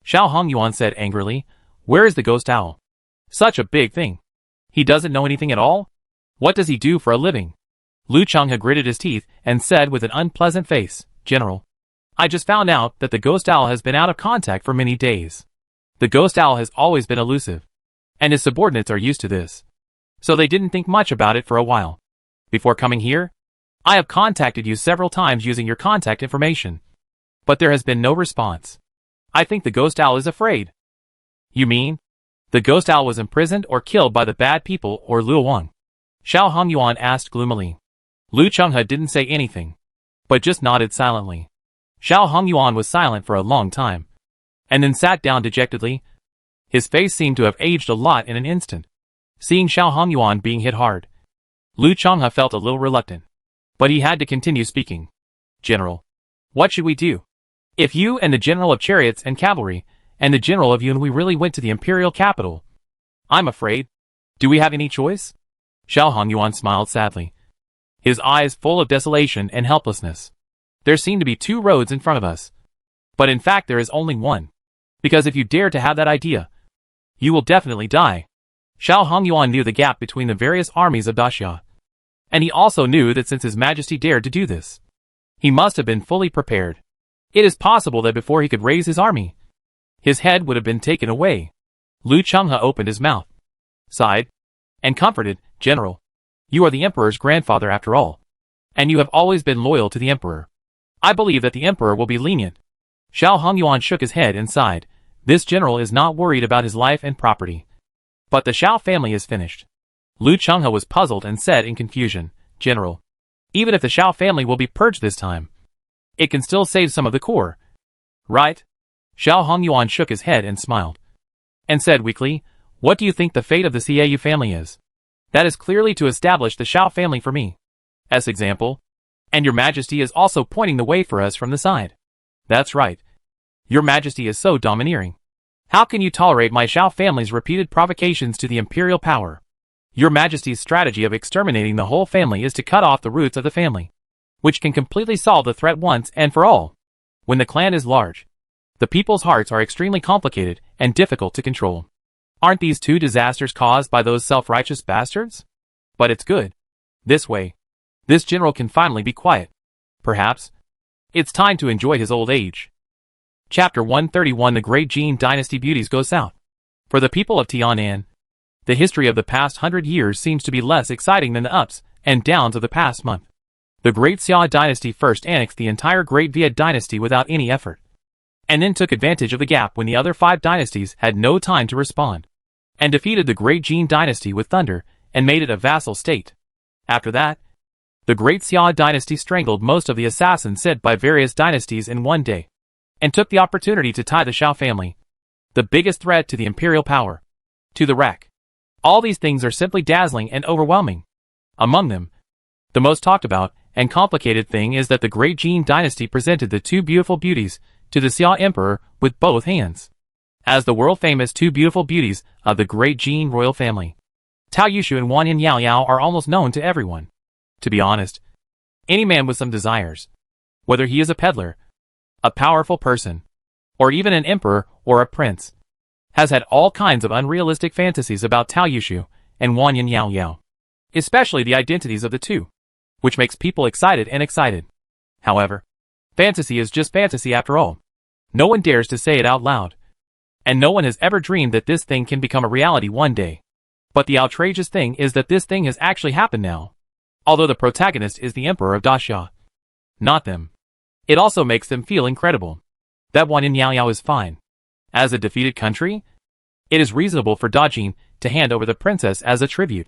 Xiao Hongyuan said angrily, Where is the ghost owl? Such a big thing. He doesn't know anything at all? What does he do for a living? Lu Chenghe gritted his teeth and said with an unpleasant face, General, I just found out that the ghost owl has been out of contact for many days. The ghost owl has always been elusive, and his subordinates are used to this, so they didn't think much about it for a while. Before coming here, I have contacted you several times using your contact information, but there has been no response. I think the ghost owl is afraid. You mean? The ghost owl was imprisoned or killed by the bad people or Luo Wang? Xiao Hongyuan asked gloomily. Lu Chenghe didn't say anything, but just nodded silently. Xiao Hongyuan was silent for a long time, and then sat down dejectedly. His face seemed to have aged a lot in an instant. Seeing Xiao Hongyuan being hit hard, Lu Chenghe felt a little reluctant, but he had to continue speaking. General, what should we do? If you and the General of Chariots and Cavalry and the General of Yun we really went to the imperial capital, I'm afraid. Do we have any choice? Xiao Hongyuan smiled sadly, his eyes full of desolation and helplessness. There seem to be two roads in front of us, but in fact there is only one. Because if you dare to have that idea, You will definitely die. Xiao Hongyuan knew the gap between the various armies of Daxia. And he also knew that since His Majesty dared to do this, he must have been fully prepared. It is possible that before he could raise his army, his head would have been taken away. Lu Chenghe opened his mouth, sighed, and comforted, General. You are the Emperor's grandfather after all. And you have always been loyal to the Emperor. I believe that the Emperor will be lenient. Xiao Hongyuan shook his head and sighed. This general is not worried about his life and property. But the Xiao family is finished. Lu Chenghe was puzzled and said in confusion, General, even if the Xiao family will be purged this time, it can still save some of the core. Right? Xiao Hongyuan shook his head and smiled. And said weakly, what do you think the fate of the Xiaoyu family is? That is clearly to establish the Xiao family for me. As example. And your Majesty is also pointing the way for us from the side. That's right. Your Majesty is so domineering. How can you tolerate my Xiao family's repeated provocations to the imperial power? Your Majesty's strategy of exterminating the whole family is to cut off the roots of the family, which can completely solve the threat once and for all. When the clan is large, the people's hearts are extremely complicated and difficult to control. Aren't these two disasters caused by those self-righteous bastards? But it's good. This way, this general can finally be quiet. Perhaps it's time to enjoy his old age. Chapter 131 The Great Jee Dynasty Beauties Go South. For the people of Tianan, the history of the past 100 years seems to be less exciting than the ups and downs of the past month. The Great Xia Dynasty first annexed the entire Great Viet Dynasty without any effort, and then took advantage of the gap when the other 5 dynasties had no time to respond, and defeated the Great Jee Dynasty with thunder and made it a vassal state. After that, the Great Xia Dynasty strangled most of the assassins sent by various dynasties in one day, and took the opportunity to tie the Xiao family, the biggest threat to the imperial power, to the rack. All these things are simply dazzling and overwhelming. Among them, the most talked about and complicated thing is that the Great Jee Dynasty presented the 2 beautiful beauties to the Xia Emperor with both hands, as the world-famous 2 beautiful beauties of the Great Jee royal family. Tao Yushu and Wanyan Yao Yao are almost known to everyone. To be honest, any man with some desires, whether he is a peddler, a powerful person, or even an emperor or a prince, has had all kinds of unrealistic fantasies about Tao Yushu and Wanyan Yao Yao, especially the identities of the two, which makes people excited and excited. However, fantasy is just fantasy after all. No one dares to say it out loud, and no one has ever dreamed that this thing can become a reality one day. But the outrageous thing is that this thing has actually happened now, although the protagonist is the Emperor of Daxia, not them. It also makes them feel incredible that Wanyan Yao Yao is fine. As a defeated country, it is reasonable for Dajin to hand over the princess as a tribute.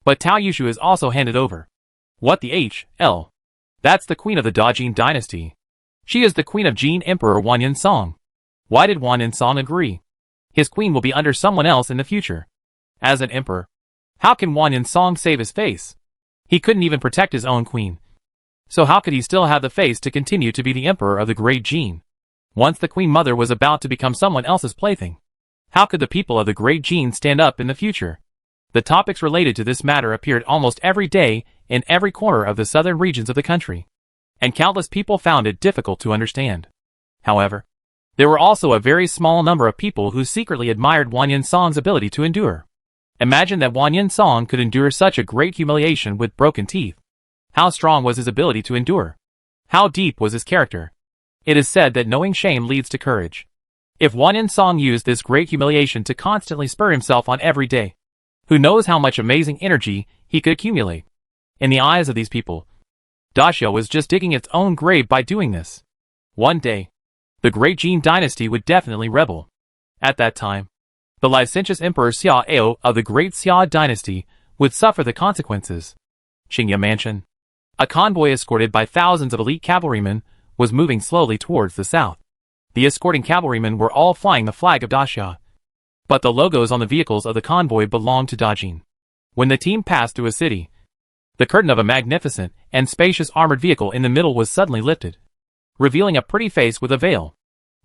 But Tao Yushu is also handed over. What the H.L.? That's the queen of the Dajin dynasty. She is the queen of Jin Emperor Wanyan Song. Why did Wanyan Song agree? His queen will be under someone else in the future. As an emperor, how can Wanyan Song save his face? He couldn't even protect his own queen. So how could he still have the face to continue to be the emperor of the Great Jee? Once the queen mother was about to become someone else's plaything, how could the people of the Great Jee stand up in the future? The topics related to this matter appeared almost every day in every corner of the southern regions of the country, and countless people found it difficult to understand. However, there were also a very small number of people who secretly admired Wanyan Song's ability to endure. Imagine that Wanyan Song could endure such a great humiliation with broken teeth. How strong was his ability to endure? How deep was his character? It is said that knowing shame leads to courage. If Wanyan Song used this great humiliation to constantly spur himself on every day, who knows how much amazing energy he could accumulate? In the eyes of these people, Daxia was just digging its own grave by doing this. One day, the Great Jee Dynasty would definitely rebel. At that time, the licentious Emperor Xia Ao of the Great Xia Dynasty would suffer the consequences. Qingya Mansion. A convoy escorted by thousands of elite cavalrymen was moving slowly towards the south. The escorting cavalrymen were all flying the flag of Daxia, but the logos on the vehicles of the convoy belonged to Dajin. When the team passed through a city, the curtain of a magnificent and spacious armored vehicle in the middle was suddenly lifted, revealing a pretty face with a veil.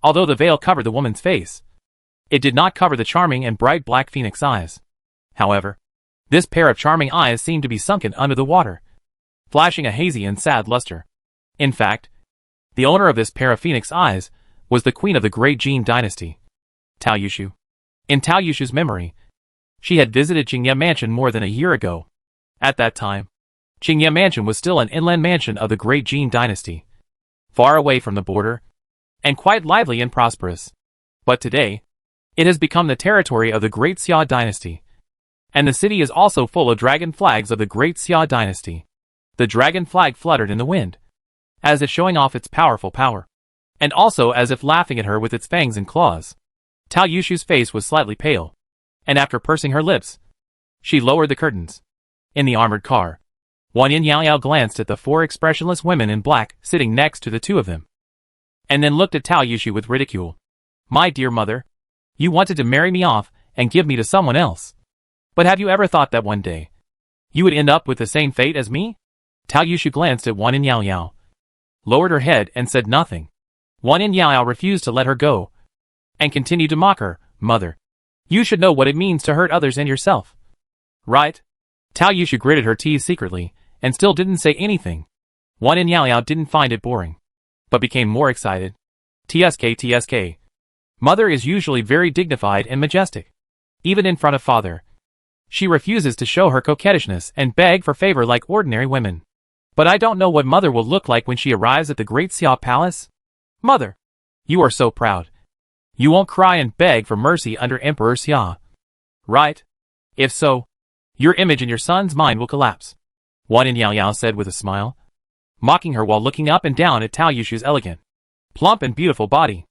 Although the veil covered the woman's face, it did not cover the charming and bright black phoenix eyes. However, this pair of charming eyes seemed to be sunken under the water, flashing a hazy and sad luster. In fact, the owner of this pair of phoenix eyes was the queen of the Great Jee Dynasty, Tao Yushu. In Tao Yushu's memory, she had visited Qingye Mansion more than a year ago. At that time, Qingye Mansion was still an inland mansion of the great Jee Dynasty, far away from the border, and quite lively and prosperous. But today, it has become the territory of the great Xia Dynasty, and the city is also full of dragon flags of the great Xia Dynasty. The dragon flag fluttered in the wind, as if showing off its powerful power, and also as if laughing at her with its fangs and claws. Tao Yushu's face was slightly pale, and after pursing her lips, she lowered the curtains. In the armored car, Wan Yin Yaoyao glanced at the four expressionless women in black sitting next to the two of them, and then looked at Tao Yushu with ridicule. My dear mother, you wanted to marry me off and give me to someone else. But have you ever thought that one day, you would end up with the same fate as me? Tao Yushu glanced at Wan Yin Yaoyao, lowered her head and said nothing. Wan Yin Yaoyao refused to let her go, and continued to mock her. Mother, you should know what it means to hurt others and yourself. Right? Tao Yushu gritted her teeth secretly, and still didn't say anything. Wan Yin Yaoyao didn't find it boring, but became more excited. TSK. Mother is usually very dignified and majestic. Even in front of father, she refuses to show her coquettishness and beg for favor like ordinary women. But I don't know what mother will look like when she arrives at the great Xia Palace. Mother, you are so proud. You won't cry and beg for mercy under Emperor Xia. Right? If so, your image in your son's mind will collapse. Wan Yin Yaoyao said with a smile, mocking her while looking up and down at Tao Yushu's elegant, plump and beautiful body.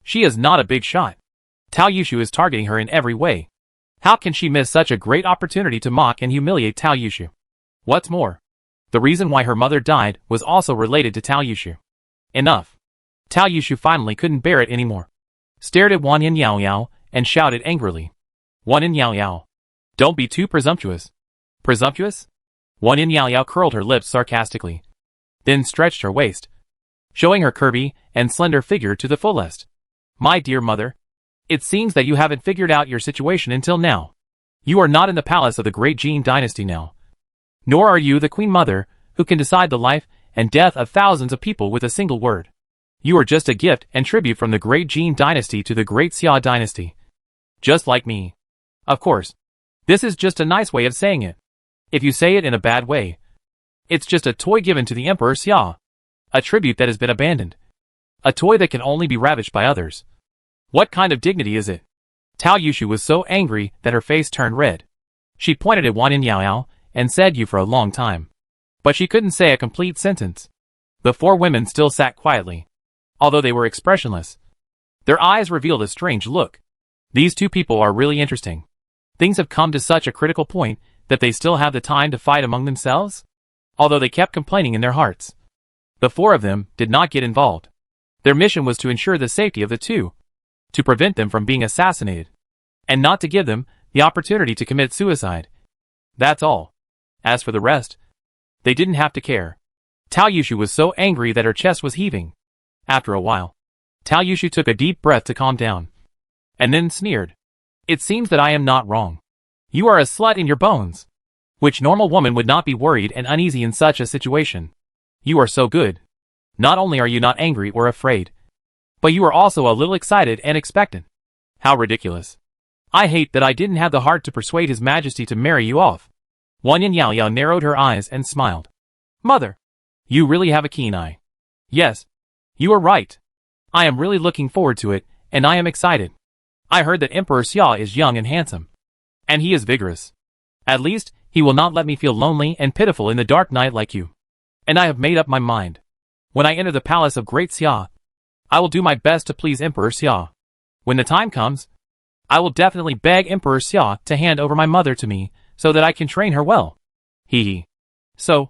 She is not a big shot. Tao Yushu is targeting her in every way. How can she miss such a great opportunity to mock and humiliate Tao Yushu? What's more, the reason why her mother died was also related to Tao Yushu. Enough. Tao Yushu finally couldn't bear it anymore, stared at Wan Yin Yaoyao, and shouted angrily. Wan Yin Yaoyao, don't be too presumptuous. Presumptuous? Wan Yin Yaoyao curled her lips sarcastically, then stretched her waist, showing her curvy and slender figure to the fullest. My dear mother, it seems that you haven't figured out your situation until now. You are not in the palace of the great Jee Dynasty now. Nor are you the Queen Mother, who can decide the life and death of thousands of people with a single word. You are just a gift and tribute from the great Jee Dynasty to the great Xia Dynasty. Just like me. Of course, this is just a nice way of saying it. If you say it in a bad way, it's just a toy given to the Emperor Xia. A tribute that has been abandoned. A toy that can only be ravished by others. What kind of dignity is it? Tao Yushu was so angry that her face turned red. She pointed at Wan Yin Yaoyao and said you for a long time. But she couldn't say a complete sentence. The four women still sat quietly, although they were expressionless. Their eyes revealed a strange look. These two people are really interesting. Things have come to such a critical point that they still have the time to fight among themselves? Although they kept complaining in their hearts. The four of them did not get involved. Their mission was to ensure the safety of the two, to prevent them from being assassinated, and not to give them the opportunity to commit suicide. That's all. As for the rest, they didn't have to care. Tao Yushu was so angry that her chest was heaving. After a while, Tao Yushu took a deep breath to calm down, and then sneered. It seems that I am not wrong. You are a slut in your bones. Which normal woman would not be worried and uneasy in such a situation? You are so good. Not only are you not angry or afraid, but you are also a little excited and expectant. How ridiculous. I hate that I didn't have the heart to persuade His Majesty to marry you off. Wan Yin Yaoyao narrowed her eyes and smiled. Mother, you really have a keen eye. Yes, you are right. I am really looking forward to it, and I am excited. I heard that Emperor Xia is young and handsome. And he is vigorous. At least, he will not let me feel lonely and pitiful in the dark night like you. And I have made up my mind. When I enter the palace of Great Xia, I will do my best to please Emperor Xia. When the time comes, I will definitely beg Emperor Xia to hand over my mother to me so that I can train her well. Hee. So,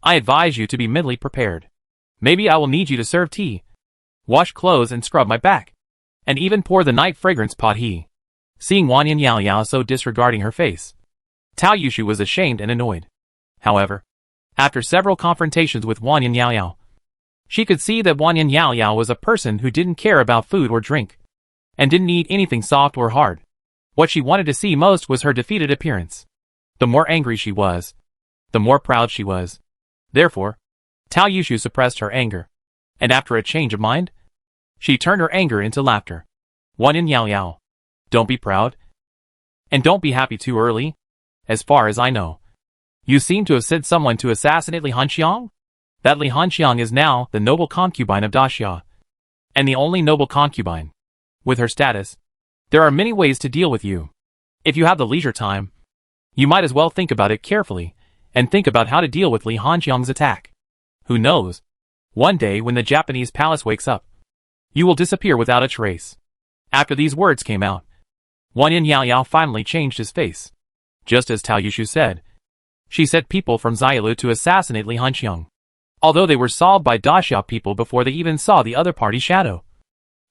I advise you to be mentally prepared. Maybe I will need you to serve tea, wash clothes and scrub my back, and even pour the night fragrance pot. Seeing Wan Yin Yaoyao so disregarding her face, Tao Yushu was ashamed and annoyed. However, after several confrontations with Wan Yin Yaoyao, she could see that Wan Yin Yaoyao was a person who didn't care about food or drink, and didn't eat anything soft or hard. What she wanted to see most was her defeated appearance. The more angry she was, the more proud she was. Therefore, Tao Yushu suppressed her anger, and after a change of mind, she turned her anger into laughter. Wan Yin Yaoyao, Don't be proud. And don't be happy too early. As far as I know, you seem to have sent someone to assassinate Li Hanxiang? That Li Hanxiang is now the noble concubine of Daxia. And the only noble concubine. With her status, there are many ways to deal with you. If you have the leisure time, you might as well think about it carefully, and think about how to deal with Li Hanxiang's attack. Who knows? One day when the Japanese palace wakes up, you will disappear without a trace. After these words came out, Wan Yin Yaoyao finally changed his face. Just as Tao Yushu said, she sent people from Xiaolu to assassinate Li Hanxiang, although they were solved by Daxia people before they even saw the other party's shadow.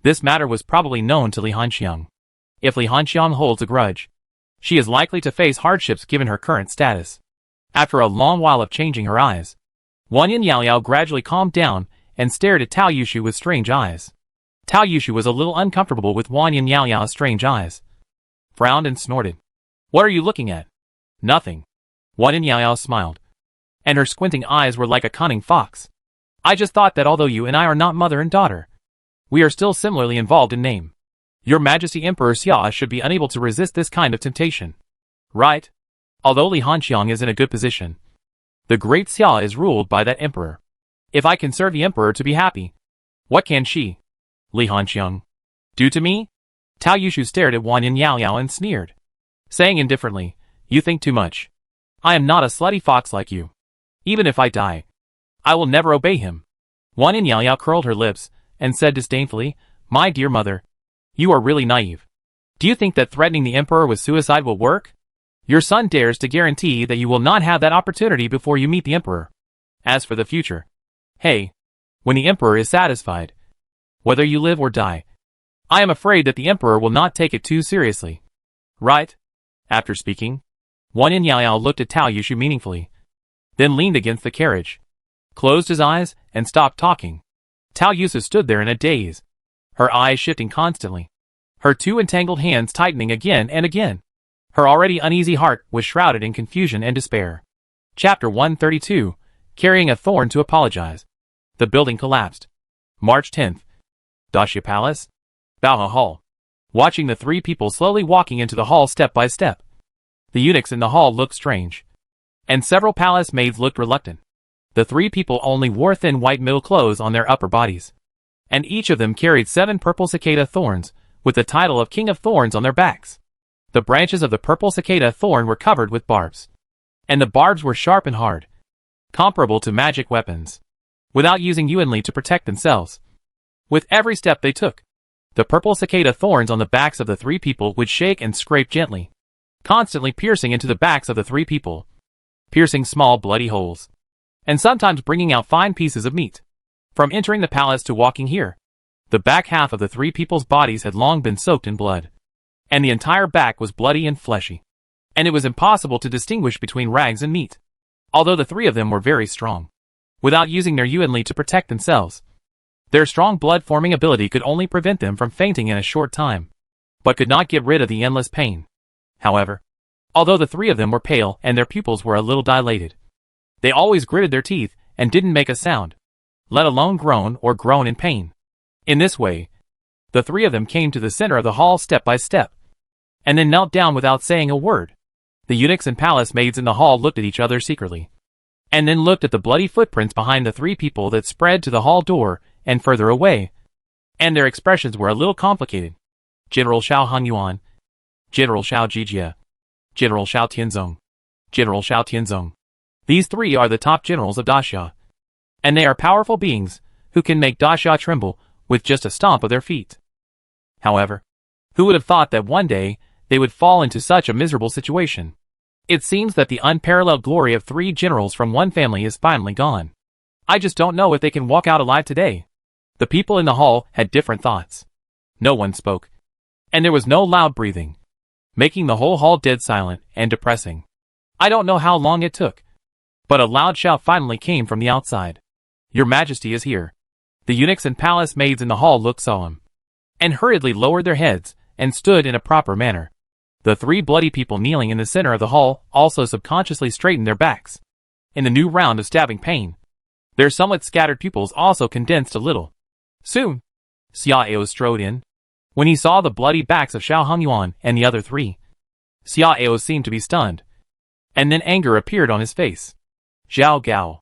This matter was probably known to Li Hanxiang. If Li Hanxiang holds a grudge, she is likely to face hardships given her current status. After a long while of changing her eyes, Wan Yin Yaoyao gradually calmed down and stared at Tao Yushu with strange eyes. Tao Yushu was a little uncomfortable with Wan Yin Yaoyao's strange eyes, frowned and snorted. What are you looking at? Nothing. Wan Yin Yaoyao smiled, and her squinting eyes were like a cunning fox. I just thought that although you and I are not mother and daughter, we are still similarly involved in name. Your Majesty Emperor Xia should be unable to resist this kind of temptation. Right? Although Li Hanxiang is in a good position, the great Xia is ruled by that emperor. If I can serve the emperor to be happy, what can she, Li Hanxiang, do to me? Tao Yushu stared at Wan Yin Yaoyao and sneered, saying indifferently, you think too much. I am not a slutty fox like you. Even if I die, I will never obey him. Wan Yin Yaoyao curled her lips and said disdainfully, my dear mother, you are really naive. Do you think that threatening the emperor with suicide will work? Your son dares to guarantee that you will not have that opportunity before you meet the emperor. As for the future, hey, when the emperor is satisfied, whether you live or die, I am afraid that the emperor will not take it too seriously. Right? After speaking, Wan Yin Yaoyao looked at Tao Yushu meaningfully, then leaned against the carriage, closed his eyes, and stopped talking. Tao Yushu stood there in a daze, her eyes shifting constantly, her two entangled hands tightening again and again. Her already uneasy heart was shrouded in confusion and despair. Chapter 132, Carrying a Thorn to Apologize. The building collapsed. March 10th. Daxia Palace. Baohe Hall. Watching the three people slowly walking into the hall step by step. The eunuchs in the hall looked strange, and several palace maids looked reluctant. The three people only wore thin white middle clothes on their upper bodies, and each of them carried 7 purple cicada thorns, with the title of King of Thorns on their backs. The branches of the purple cicada thorn were covered with barbs, and the barbs were sharp and hard, comparable to magic weapons, without using yuanli to protect themselves. With every step they took, the purple cicada thorns on the backs of the three people would shake and scrape gently, constantly piercing into the backs of the three people, piercing small bloody holes, and sometimes bringing out fine pieces of meat. From entering the palace to walking here, the back half of the three people's bodies had long been soaked in blood, and the entire back was bloody and fleshy, and it was impossible to distinguish between rags and meat. Although the three of them were very strong, without using their yuanli to protect themselves, their strong blood-forming ability could only prevent them from fainting in a short time, but could not get rid of the endless pain. However, although the three of them were pale and their pupils were a little dilated, they always gritted their teeth and didn't make a sound, let alone groan or groan in pain. In this way, the three of them came to the center of the hall step by step, and then knelt down without saying a word. The eunuchs and palace maids in the hall looked at each other secretly, and then looked at the bloody footprints behind the three people that spread to the hall door and further away, and their expressions were a little complicated. General Xiao Hangyuan, General Xiao Jijie, General Xiao Tianzong, General Xiao Tianzong. These three are the top generals of Daxia, and they are powerful beings who can make Daxia tremble with just a stomp of their feet. However, who would have thought that one day they would fall into such a miserable situation? It seems that the unparalleled glory of 3 generals from one family is finally gone. I just don't know if they can walk out alive today. The people in the hall had different thoughts. No one spoke, and there was no loud breathing, making the whole hall dead silent and depressing. I don't know how long it took, but a loud shout finally came from the outside. Your Majesty is here. The eunuchs and palace maids in the hall looked solemn, and hurriedly lowered their heads and stood in a proper manner. The 3 bloody people kneeling in the center of the hall also subconsciously straightened their backs. In the new round of stabbing pain, their somewhat scattered pupils also condensed a little. Soon, Xia Ao strode in, When he saw the bloody backs of Xiao Hongyuan and the other three, Xiao seemed to be stunned. And then anger appeared on his face. Zhao Gao.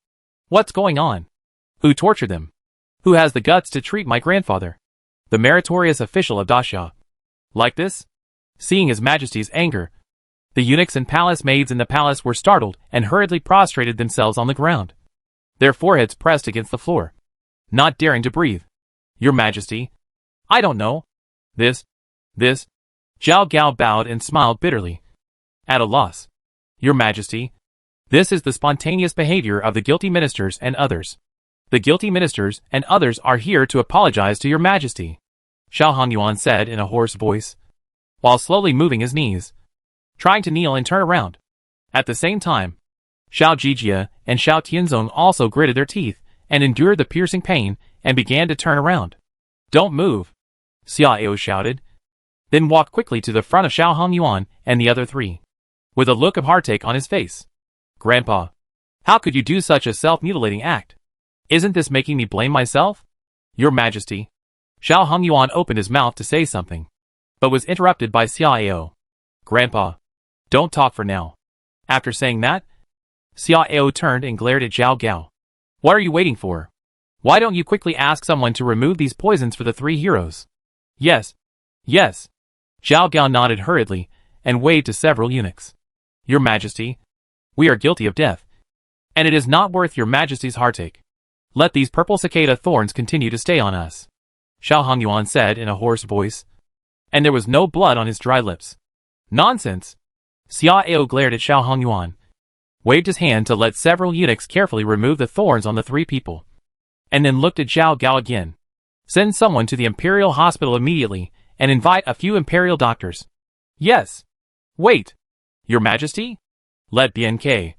What's going on? Who tortured them? Who has the guts to treat my grandfather, the meritorious official of Daxia, like this? Seeing His Majesty's anger, the eunuchs and palace maids in the palace were startled and hurriedly prostrated themselves on the ground, their foreheads pressed against the floor, not daring to breathe. Your Majesty, I don't know. This. Zhao Gao bowed and smiled bitterly. At a loss. Your Majesty, this is the spontaneous behavior of the guilty ministers and others. The guilty ministers and others are here to apologize to Your Majesty, Xiao Hongyuan said in a hoarse voice, while slowly moving his knees, trying to kneel and turn around. At the same time, Xiao Jijia and Xiao Tianzong also gritted their teeth and endured the piercing pain and began to turn around. Don't move, Xiao shouted, then walked quickly to the front of Xiao Hongyuan and the other three, with a look of heartache on his face. Grandpa, how could you do such a self-mutilating act? Isn't this making me blame myself? Your Majesty. Xiao Hongyuan opened his mouth to say something, but was interrupted by Xiao. Grandpa, don't talk for now. After saying that, Xiao turned and glared at Zhao Gao. What are you waiting for? Why don't you quickly ask someone to remove these poisons for the three heroes? Yes. Zhao Gao nodded hurriedly and waved to several eunuchs. Your Majesty, we are guilty of death, and it is not worth Your Majesty's heartache. Let these purple cicada thorns continue to stay on us, Xiao Hongyuan said in a hoarse voice, and there was no blood on his dry lips. Nonsense! Xiao glared at Xiao Hongyuan, waved his hand to let several eunuchs carefully remove the thorns on the three people, and then looked at Zhao Gao again. Send someone to the Imperial Hospital immediately and invite a few Imperial doctors. Yes. Wait. Your Majesty? Let BNK,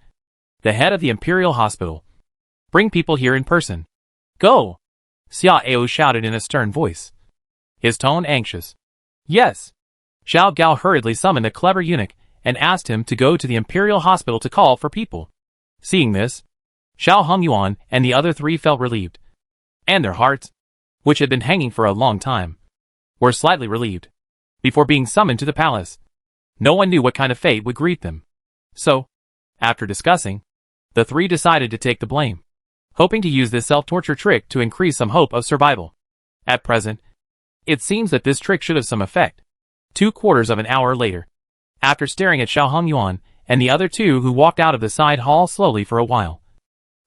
the head of the Imperial Hospital, bring people here in person. Go! Xiao shouted in a stern voice, his tone anxious. Yes. Zhao Gao hurriedly summoned a clever eunuch and asked him to go to the Imperial Hospital to call for people. Seeing this, Xiao Hongyuan and the other three felt relieved, and their hearts, which had been hanging for a long time, were slightly relieved. Before being summoned to the palace, no one knew what kind of fate would greet them. So, after discussing, the three decided to take the blame, hoping to use this self-torture trick to increase some hope of survival. At present, it seems that this trick should have some effect. 2/4 of an hour later, after staring at Xiao Hongyuan and the other two who walked out of the side hall slowly for a while,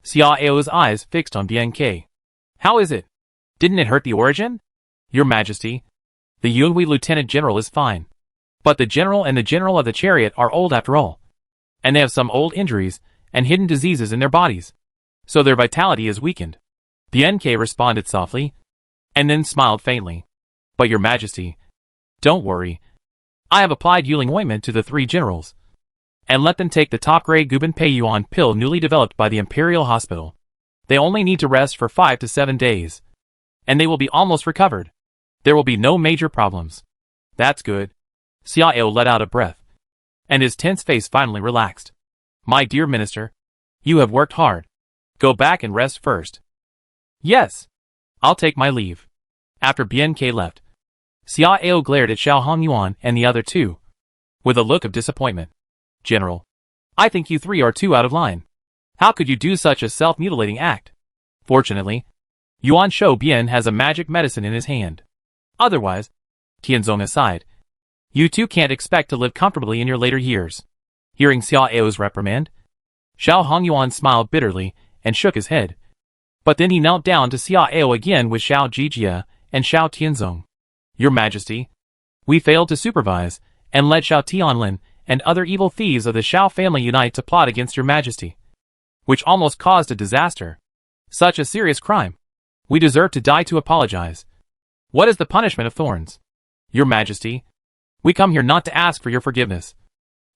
Xiao's eyes fixed on BNK. How is it? Didn't it hurt the origin? Your Majesty, the Yunhui Lieutenant General is fine, but the General and the General of the Chariot are old after all, and they have some old injuries and hidden diseases in their bodies, so their vitality is weakened. BNK responded softly, and then smiled faintly. But Your Majesty, don't worry. I have applied Yuling ointment to the three generals, and let them take the top-grade Guban Peiyuan pill newly developed by the Imperial Hospital. They only need to rest for 5 to 7 days, and they will be almost recovered. There will be no major problems. That's good. Xiao let out a breath, and his tense face finally relaxed. My dear minister, you have worked hard. Go back and rest first. Yes. I'll take my leave. After BNK left, Xiao glared at Xiao Hongyuan and the other two, with a look of disappointment. General, I think you three are too out of line. How could you do such a self-mutilating act? Fortunately, Yuan Shou Bian has a magic medicine in his hand. Otherwise, Tianzong aside, you two can't expect to live comfortably in your later years. Hearing Xiao's reprimand, Xiao Hongyuan smiled bitterly and shook his head. But then he knelt down to Xiao again with Xiao Jijia and Xiao Tianzong. Your Majesty, we failed to supervise and let Xiao Tianlin and other evil thieves of the Xiao family unite to plot against Your Majesty, which almost caused a disaster. Such a serious crime. We deserve to die to apologize. What is the punishment of thorns? Your Majesty, we come here not to ask for your forgiveness,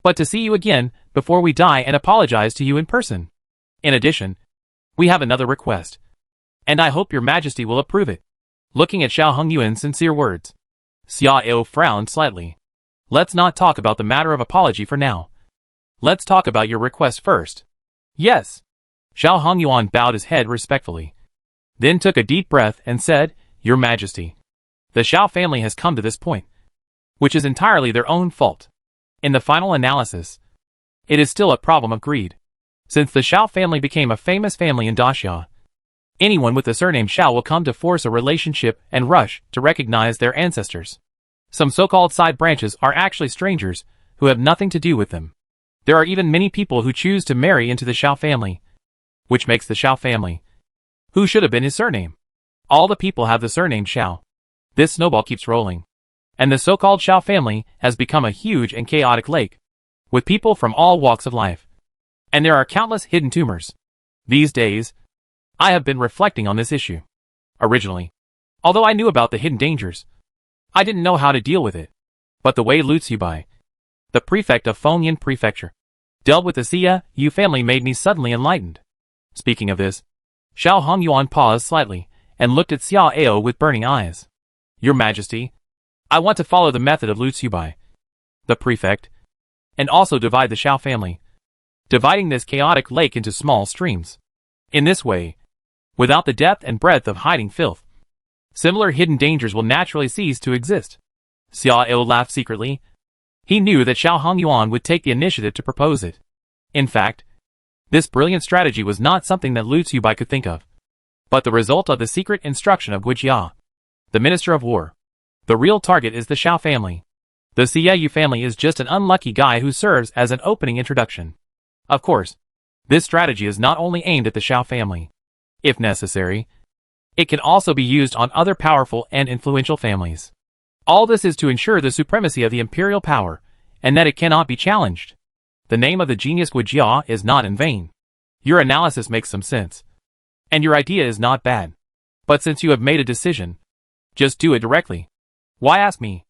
but to see you again before we die and apologize to you in person. In addition, we have another request, and I hope Your Majesty will approve it. Looking at Xiao Hongyuan's sincere words, Xiao frowned slightly. Let's not talk about the matter of apology for now. Let's talk about your request first. Yes. Xiao Hongyuan bowed his head respectfully, then took a deep breath and said, Your Majesty, The Xiao family has come to this point, which is entirely their own fault. In the final analysis, it is still a problem of greed. Since the Xiao family became a famous family in Daxia, anyone with the surname Xiao will come to force a relationship and rush to recognize their ancestors. Some so-called side branches are actually strangers who have nothing to do with them. There are even many people who choose to marry into the Xiao family, which makes the Xiao family, who should have been his surname. All the people have the surname Xiao. This snowball keeps rolling, and the so-called Xiao family has become a huge and chaotic lake, with people from all walks of life. And there are countless hidden tumors. These days, I have been reflecting on this issue. Originally, although I knew about the hidden dangers, I didn't know how to deal with it. But the way Lu Xiubai, the prefect of Fengyan Prefecture, dealt with the Xia Yu family made me suddenly enlightened. Speaking of this, Xiao Hongyuan paused slightly and looked at Xia Ao with burning eyes. Your Majesty, I want to follow the method of Lu Xiubai, the prefect, and also divide the Xiao family, dividing this chaotic lake into small streams. In this way, without the depth and breadth of hiding filth, similar hidden dangers will naturally cease to exist. Xia Ao laughed secretly. He knew that Xiao Hongyuan would take the initiative to propose it. In fact, this brilliant strategy was not something that Lu Xiubai could think of, but the result of the secret instruction of Guijia, the Minister of War. The real target is the Xiao family. The Xia Yu family is just an unlucky guy who serves as an opening introduction. Of course, this strategy is not only aimed at the Xiao family. If necessary, it can also be used on other powerful and influential families. All this is to ensure the supremacy of the imperial power, and that it cannot be challenged. The name of the genius Guijia is not in vain. Your analysis makes some sense, and your idea is not bad. But since you have made a decision, just do it directly. Why ask me?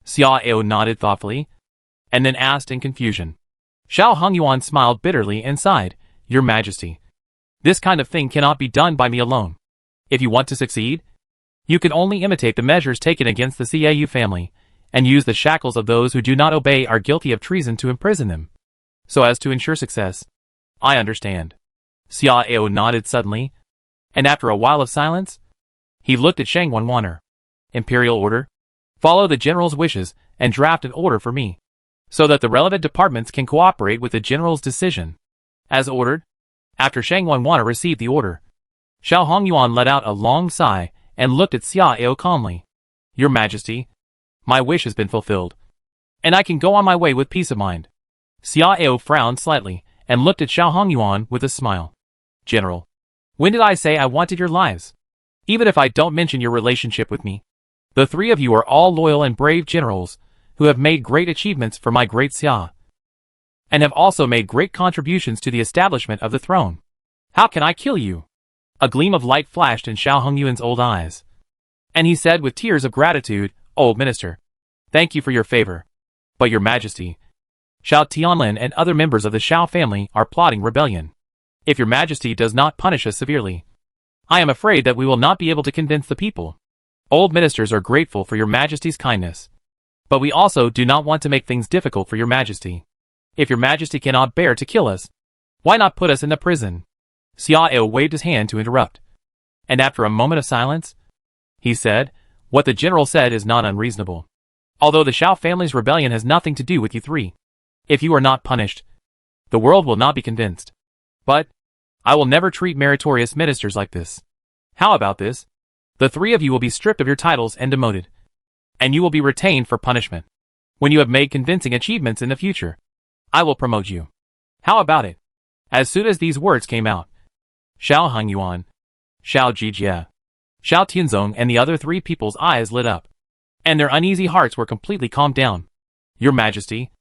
Xia Ao nodded thoughtfully, and then asked in confusion. Xiao Hongyuan smiled bitterly and sighed. Your Majesty, this kind of thing cannot be done by me alone. If you want to succeed, you can only imitate the measures taken against the Xia Yu family, and use the shackles of those who do not obey are guilty of treason to imprison them, so as to ensure success. I understand. Xia Ao nodded suddenly, and after a while of silence, he looked at Shang Wanwaner. Imperial order? Follow the general's wishes and draft an order for me, so that the relevant departments can cooperate with the general's decision. As ordered. After Shang Wanwaner received the order, Xiao Hongyuan let out a long sigh and looked at Xia Ao calmly. Your Majesty, my wish has been fulfilled, and I can go on my way with peace of mind. Xia Ao frowned slightly and looked at Xiao Hongyuan with a smile. General, when did I say I wanted your lives? Even if I don't mention your relationship with me, the three of you are all loyal and brave generals who have made great achievements for my great Xia, and have also made great contributions to the establishment of the throne. How can I kill you? A gleam of light flashed in Xiao Hongyuan's old eyes, and he said with tears of gratitude, Old Minister, thank you for your favor. But your Majesty, Xiao Tianlin and other members of the Xiao family are plotting rebellion. If your Majesty does not punish us severely, I am afraid that we will not be able to convince the people. Old ministers are grateful for your Majesty's kindness, but we also do not want to make things difficult for your Majesty. If your Majesty cannot bear to kill us, why not put us in the prison? Xia Ao waved his hand to interrupt, and after a moment of silence, he said, what the general said is not unreasonable. Although the Xiao family's rebellion has nothing to do with you three, if you are not punished, the world will not be convinced. But I will never treat meritorious ministers like this. How about this? The three of you will be stripped of your titles and demoted, and you will be retained for punishment. When you have made convincing achievements in the future, I will promote you. How about it? As soon as these words came out, Xiao Hongyuan, Xiao Jijie, Xiao Tianzong and the other three people's eyes lit up, and their uneasy hearts were completely calmed down. Your Majesty,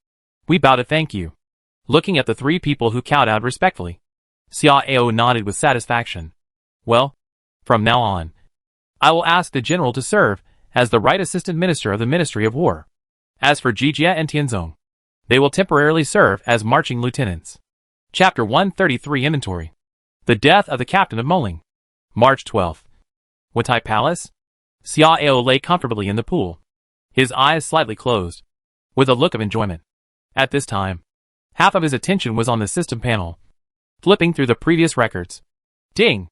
we bow to thank you. Looking at the three people who kowtowed respectfully, Xia Ao nodded with satisfaction. Well, from now on, I will ask the general to serve as the right assistant minister of the Ministry of War. As for Jijie and Tianzong, they will temporarily serve as marching lieutenants. Chapter 133 Inventory. The death of the captain of Moling. March 12th. Watai Palace? Xia Ao lay comfortably in the pool, his eyes slightly closed, with a look of enjoyment. At this time, half of his attention was on the system panel, flipping through the previous records. Ding!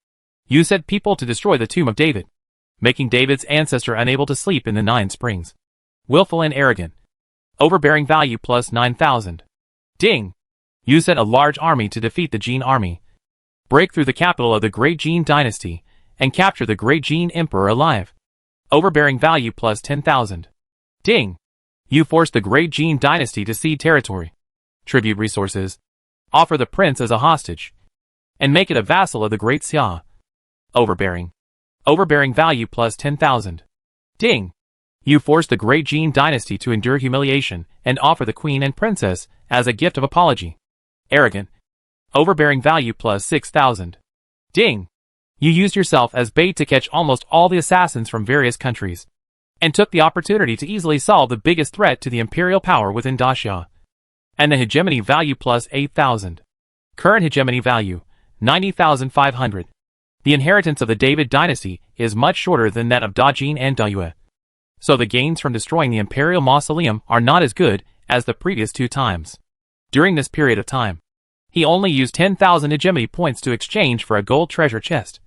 You said people to destroy the tomb of David. making David's ancestor unable to sleep in the 9 springs. Willful and arrogant. Overbearing value plus 9,000. Ding! You sent a large army to defeat the Jin army, break through the capital of the Great Jin Dynasty, and capture the Great Jin Emperor alive. Overbearing value plus 10,000. Ding! You forced the Great Jin Dynasty to cede territory, tribute resources, offer the prince as a hostage, and make it a vassal of the Great Xia. Overbearing. Overbearing value plus 10,000. Ding! You forced the Great Jin Dynasty to endure humiliation and offer the queen and princess as a gift of apology. Arrogant. Overbearing value plus 6,000. Ding! You used yourself as bait to catch almost all the assassins from various countries, and took the opportunity to easily solve the biggest threat to the imperial power within Daxia. And the hegemony value plus 8,000. Current hegemony value, 90,500. The inheritance of the David dynasty is much shorter than that of Dajin and D-Viet. So the gains from destroying the imperial mausoleum are not as good as the previous 2 times. During this period of time, he only used 10,000 hegemony points to exchange for a gold treasure chest,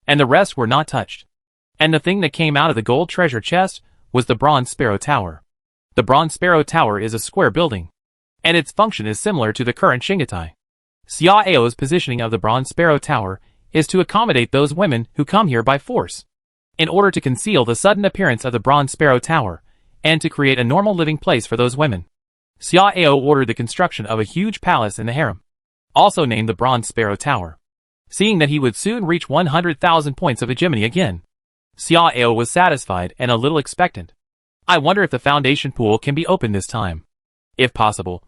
and the rest were not touched. And the thing that came out of the gold treasure chest was the Bronze Sparrow Tower. The Bronze Sparrow Tower is a square building, and its function is similar to the current Shingatai. Xia Ao's positioning of the Bronze Sparrow Tower is to accommodate those women who come here by force, in order to conceal the sudden appearance of the Bronze Sparrow Tower, and to create a normal living place for those women. Xia Ao ordered the construction of a huge palace in the harem, also named the Bronze Sparrow Tower. Seeing that he would soon reach 100,000 points of hegemony again, Xia Ao was satisfied and a little expectant. I wonder if the foundation pool can be opened this time. If possible,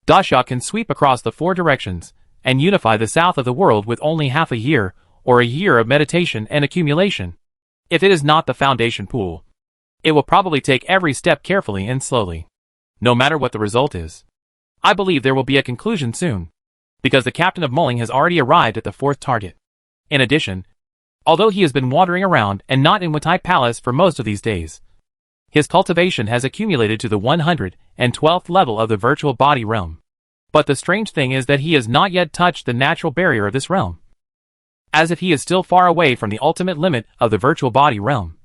Daxia can sweep across the 4 directions and unify the south of the world with only half a year or a year of meditation and accumulation. If it is not the foundation pool, it will probably take every step carefully and slowly, no matter what the result is. I believe there will be a conclusion soon, because the captain of mulling has already arrived at the 4th target. In addition, although he has been wandering around and not in Wutai Palace for most of these days, his cultivation has accumulated to the 112th level of the virtual body realm. But the strange thing is that he has not yet touched the natural barrier of this realm, as if he is still far away from the ultimate limit of the virtual body realm.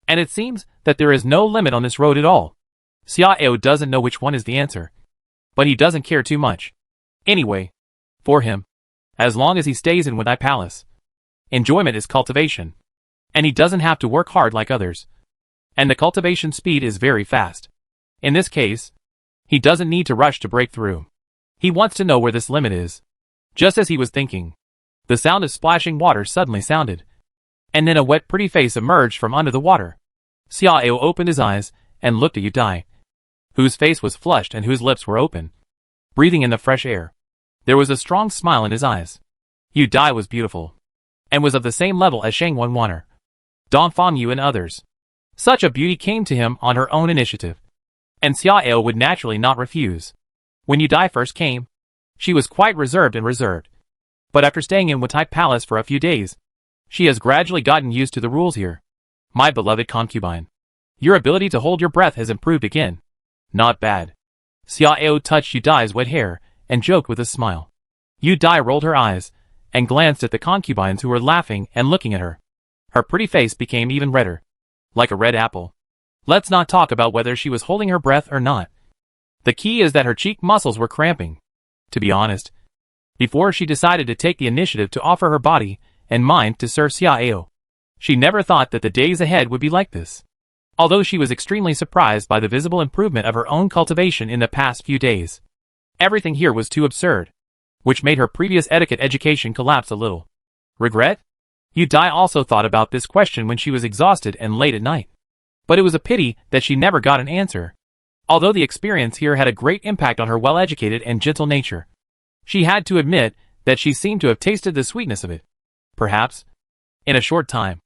And it seems that there is no limit on this road at all. Xia Ao doesn't know which one is the answer, but he doesn't care too much. Anyway, for him, as long as he stays in Wutai Palace, enjoyment is cultivation, and he doesn't have to work hard like others. And the cultivation speed is very fast. In this case, he doesn't need to rush to break through. He wants to know where this limit is. Just as he was thinking, the sound of splashing water suddenly sounded, and then a wet pretty face emerged from under the water. Xia Ao opened his eyes and looked at Yu Dai, whose face was flushed and whose lips were open, breathing in the fresh air. There was a strong smile in his eyes. Yu Dai was beautiful, and was of the same level as Shang Wanwaner, Dong Fang Yu and others. Such a beauty came to him on her own initiative, and Xia Ao would naturally not refuse. When Yu Dai first came, she was quite reserved, but after staying in Wutai Palace for a few days, she has gradually gotten used to the rules here. My beloved concubine, your ability to hold your breath has improved again. Not bad. Xia Ao touched Yu Dai's wet hair and joked with a smile. Yu Dai rolled her eyes and glanced at the concubines who were laughing and looking at her. Her pretty face became even redder, like a red apple. Let's not talk about whether she was holding her breath or not. The key is that her cheek muscles were cramping. To be honest, before she decided to take the initiative to offer her body and mind to serve Xia Ao, she never thought that the days ahead would be like this. Although she was extremely surprised by the visible improvement of her own cultivation in the past few days, everything here was too absurd, which made her previous etiquette education collapse a little. Regret? Yu Dai also thought about this question when she was exhausted and late at night. But it was a pity that she never got an answer. Although the experience here had a great impact on her well-educated and gentle nature, she had to admit that she seemed to have tasted the sweetness of it. Perhaps, in a short time,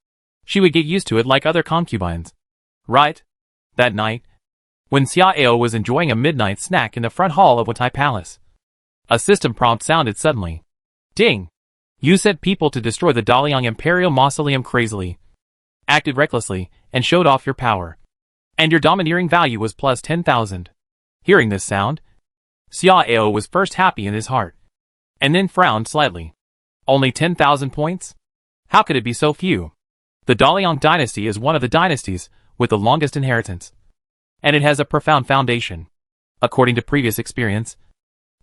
she would get used to it like other concubines. Right? That night, when Xia Ao was enjoying a midnight snack in the front hall of Wutai Palace, a system prompt sounded suddenly. Ding! You sent people to destroy the Daliang Imperial Mausoleum crazily, acted recklessly, and showed off your power. And your domineering value was plus 10,000. Hearing this sound, Xia Ao was first happy in his heart, and then frowned slightly. Only 10,000 points? How could it be so few? The Daliang dynasty is one of the dynasties with the longest inheritance, and it has a profound foundation. According to previous experience,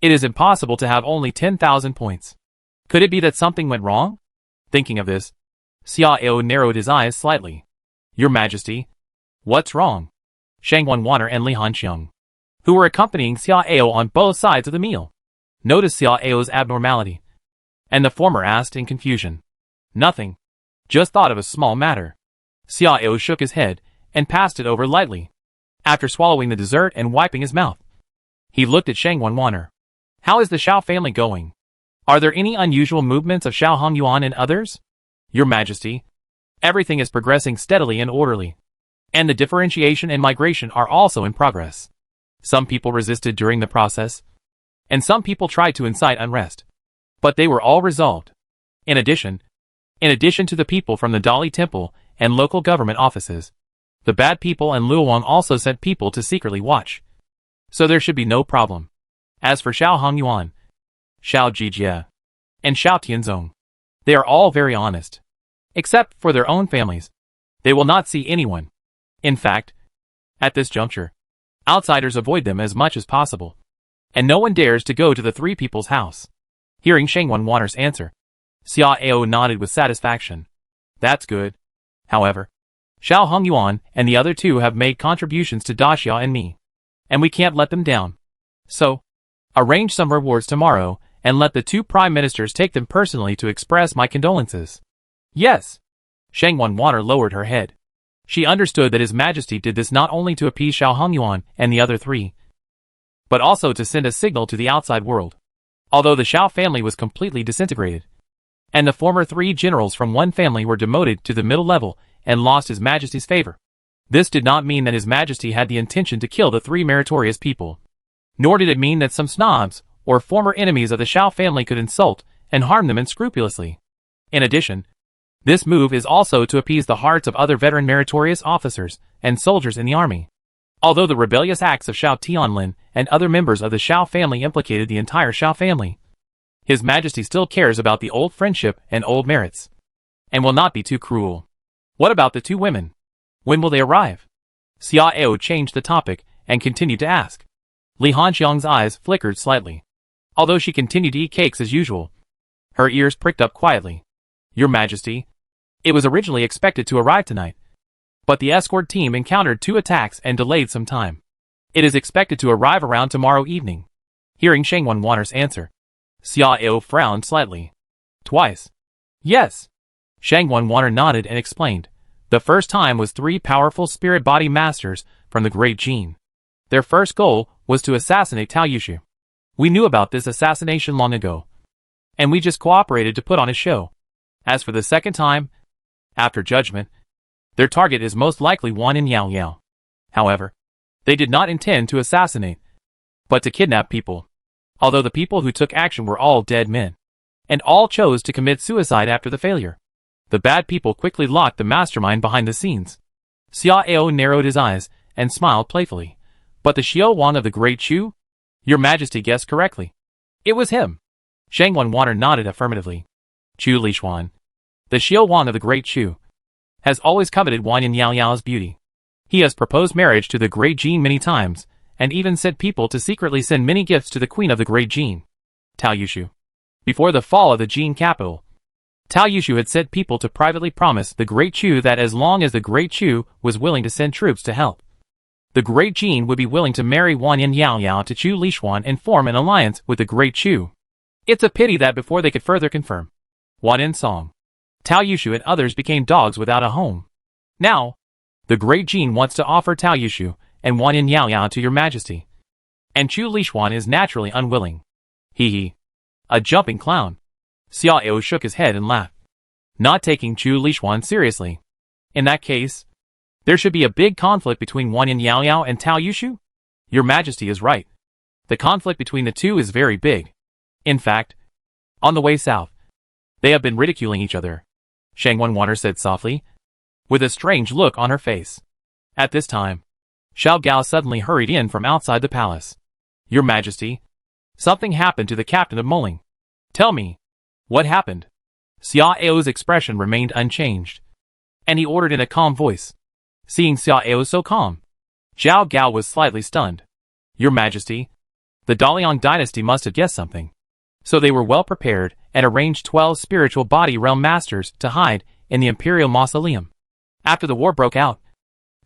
it is impossible to have only 10,000 points. Could it be that something went wrong? Thinking of this, Xiao narrowed his eyes slightly. Your Majesty, what's wrong? Shang Wanwaner and Li Hanxiang, who were accompanying Xiao on both sides of the meal, noticed Xiao's abnormality, and the former asked in confusion. Nothing. Just thought of a small matter. Xiao shook his head and passed it over lightly. After swallowing the dessert and wiping his mouth, he looked at Shang Wanwaner. How is the Shao family going? Are there any unusual movements of Shao Hongyuan and others? Your Majesty, everything is progressing steadily and orderly, and the differentiation and migration are also in progress. Some people resisted during the process, and some people tried to incite unrest, but they were all resolved. In addition to the people from the Dali Temple and local government offices, the bad people and Luoyang also sent people to secretly watch, so there should be no problem. As for Shao Hongyuan, Shao Jijie, and Shao Tianzong, they are all very honest. Except for their own families, they will not see anyone. In fact, at this juncture, outsiders avoid them as much as possible, and no one dares to go to the three people's house. Hearing Shang Wanwaner's answer, Xiao nodded with satisfaction. That's good. However, Shao Hongyuan and the other two have made contributions to Daxia and me, and we can't let them down. So, arrange some rewards tomorrow, and let the two prime ministers take them personally to express my condolences. Yes. Shang Wanwaner lowered her head. She understood that His Majesty did this not only to appease Shao Hongyuan and the other three, but also to send a signal to the outside world. Although the Shao family was completely disintegrated, and the former three generals from one family were demoted to the middle level and lost His Majesty's favor, this did not mean that His Majesty had the intention to kill the three meritorious people. Nor did it mean that some snobs or former enemies of the Shao family could insult and harm them unscrupulously. In addition, this move is also to appease the hearts of other veteran meritorious officers and soldiers in the army. Although the rebellious acts of Shao Tianlin and other members of the Shao family implicated the entire Shao family, His Majesty still cares about the old friendship and old merits, and will not be too cruel. What about the two women? When will they arrive? Xiao changed the topic and continued to ask. Li Hanxiang's eyes flickered slightly. Although she continued to eat cakes as usual, her ears pricked up quietly. Your Majesty, it was originally expected to arrive tonight, but the escort team encountered 2 attacks and delayed some time. It is expected to arrive around tomorrow evening. Hearing Shang Wanwaner's answer, Xiao frowned slightly. Twice. Yes. Shang Wanwaner nodded and explained. The first time was 3 powerful spirit body masters from the Great Jin. Their first goal was to assassinate Tao Yushu. We knew about this assassination long ago, and we just cooperated to put on a show. As for the second time, after judgment, their target is most likely Wanyan Yao. However, they did not intend to assassinate, but to kidnap people. Although the people who took action were all dead men, and all chose to commit suicide after the failure, the bad people quickly locked the mastermind behind the scenes. Xiao narrowed his eyes and smiled playfully. But the Xiao Wang of the Great Chu? Your Majesty guessed correctly. It was him. Shang Wanwaner nodded affirmatively. Chu Lishuan, the Xiao Wang of the Great Chu, has always coveted Wanyan Yao's beauty. He has proposed marriage to the Great Jin many times, and even sent people to secretly send many gifts to the Queen of the Great Jin, Tao Yushu. Before the fall of the Jin capital, Tao Yushu had sent people to privately promise the Great Chu that as long as the Great Chu was willing to send troops to help, the Great Jin would be willing to marry Wanyan Yao to Chu Lishuan and form an alliance with the Great Chu. It's a pity that before they could further confirm Wanyan Song, Tao Yushu and others became dogs without a home. Now, the Great Jin wants to offer Tao Yushu and Wanyan Yao to your Majesty, and Chu Lishuan is naturally unwilling. Hee. A jumping clown. Xiao shook his head and laughed, not taking Chu Lishuan seriously. In that case, there should be a big conflict between Wanyan Yao and Tao Yushu? Your Majesty is right. The conflict between the two is very big. In fact, on the way south, they have been ridiculing each other, Shang Wanwaner said softly, with a strange look on her face. At this time, Xiao Gao suddenly hurried in from outside the palace. Your Majesty, something happened to the captain of Moling. Tell me, what happened? Xiao's expression remained unchanged. and he ordered in a calm voice. Seeing Xiao Ao so calm, Zhao Gao was slightly stunned. Your Majesty, the Daliang dynasty must have guessed something. So they were well prepared and arranged 12 spiritual body realm masters to hide in the imperial mausoleum. After the war broke out,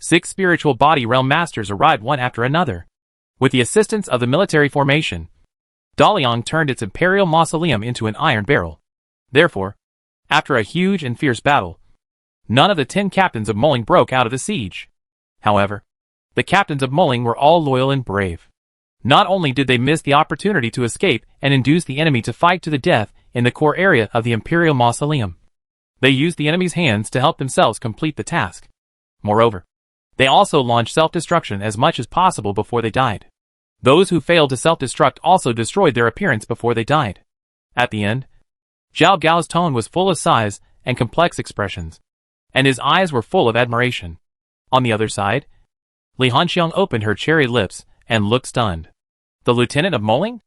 6 spiritual body realm masters arrived one after another. With the assistance of the military formation, Daliang turned its imperial mausoleum into an iron barrel. Therefore, after a huge and fierce battle, none of the 10 captains of Moling broke out of the siege. However, the captains of Moling were all loyal and brave. Not only did they miss the opportunity to escape and induce the enemy to fight to the death in the core area of the imperial mausoleum, they used the enemy's hands to help themselves complete the task. Moreover, they also launched self-destruction as much as possible before they died. Those who failed to self-destruct also destroyed their appearance before they died. At the end, Zhao Gao's tone was full of sighs and complex expressions, and his eyes were full of admiration. On the other side, Li Hanxiang opened her cherry lips and looked stunned. The lieutenant of Moling?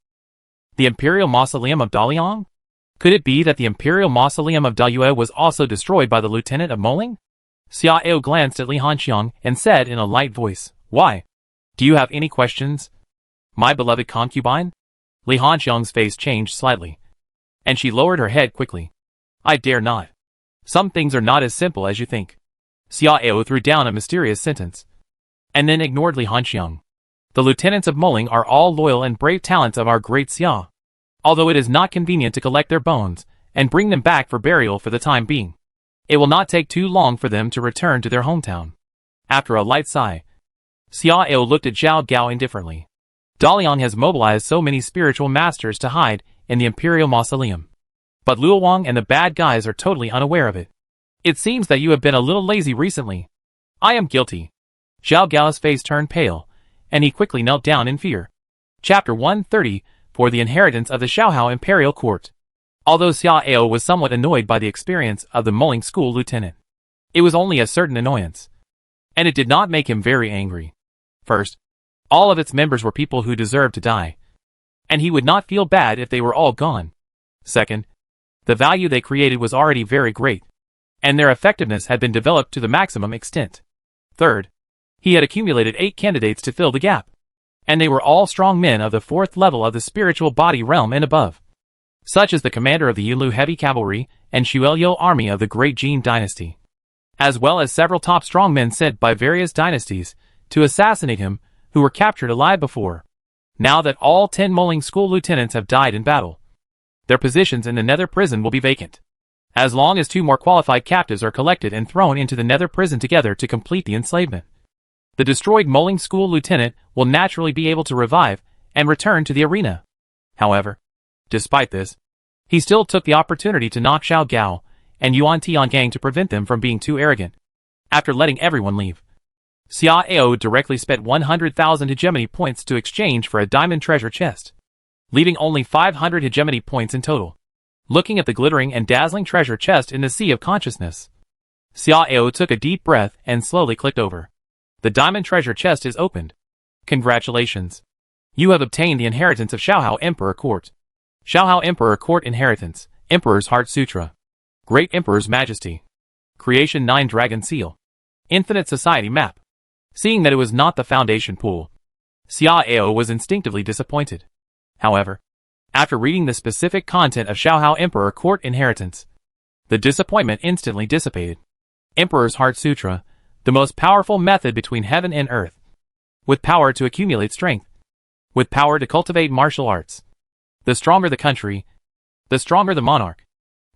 The imperial mausoleum of Daliang? Could it be that the imperial mausoleum of Dayue was also destroyed by the lieutenant of Moling? Xiao Ao glanced at Li Hanxiang and said in a light voice, Why? Do you have any questions, my beloved concubine? Li Hanxiang's face changed slightly, and she lowered her head quickly. I dare not. Some things are not as simple as you think. Xiao Ao threw down a mysterious sentence, and then ignored Li Hanxiang. The lieutenants of Moling are all loyal and brave talents of our great Xia. Although it is not convenient to collect their bones and bring them back for burial for the time being, it will not take too long for them to return to their hometown. After a light sigh, Xiao Ao looked at Zhao Gao indifferently. Daliang has mobilized so many spiritual masters to hide in the imperial mausoleum, but Luo Wang and the bad guys are totally unaware of it. It seems that you have been a little lazy recently. I am guilty. Zhao Gao's face turned pale, and he quickly knelt down in fear. Chapter 130, for the inheritance of the Xiaohao imperial court. Although Xiao Ao was somewhat annoyed by the experience of the Moling school lieutenant, it was only a certain annoyance, and it did not make him very angry. First, all of its members were people who deserved to die, and he would not feel bad if they were all gone. Second, the value they created was already very great, and their effectiveness had been developed to the maximum extent. Third, he had accumulated 8 candidates to fill the gap, and they were all strong men of the 4th level of the spiritual body realm and above, such as the commander of the Yunlu heavy cavalry and Xueliu army of the great Jee Dynasty, as well as several top strong men sent by various dynasties to assassinate him who were captured alive before. Now that all 10 Moling school lieutenants have died in battle, their positions in the Nether prison will be vacant, as long as 2 more qualified captives are collected and thrown into the Nether prison together to complete the enslavement. The destroyed Moling school lieutenant will naturally be able to revive and return to the arena. However, despite this, he still took the opportunity to knock Zhao Gao and Yuan Tiangang to prevent them from being too arrogant. After letting everyone leave, Xiao Ao directly spent 100,000 hegemony points to exchange for a diamond treasure chest, leaving only 500 hegemony points in total. Looking at the glittering and dazzling treasure chest in the sea of consciousness, Xiao Ao took a deep breath and slowly clicked over. The diamond treasure chest is opened. Congratulations. You have obtained the inheritance of Xiaohao Emperor Court. Xiaohao Emperor Court Inheritance, Emperor's Heart Sutra. Great Emperor's Majesty. Creation 9 Dragon Seal. Infinite Society Map. Seeing that it was not the foundation pool, Xiao Ao was instinctively disappointed. However, after reading the specific content of Xiaohao Emperor Court Inheritance, the disappointment instantly dissipated. Emperor's Heart Sutra, the most powerful method between heaven and earth. With power to accumulate strength. With power to cultivate martial arts. The stronger the country, the stronger the monarch.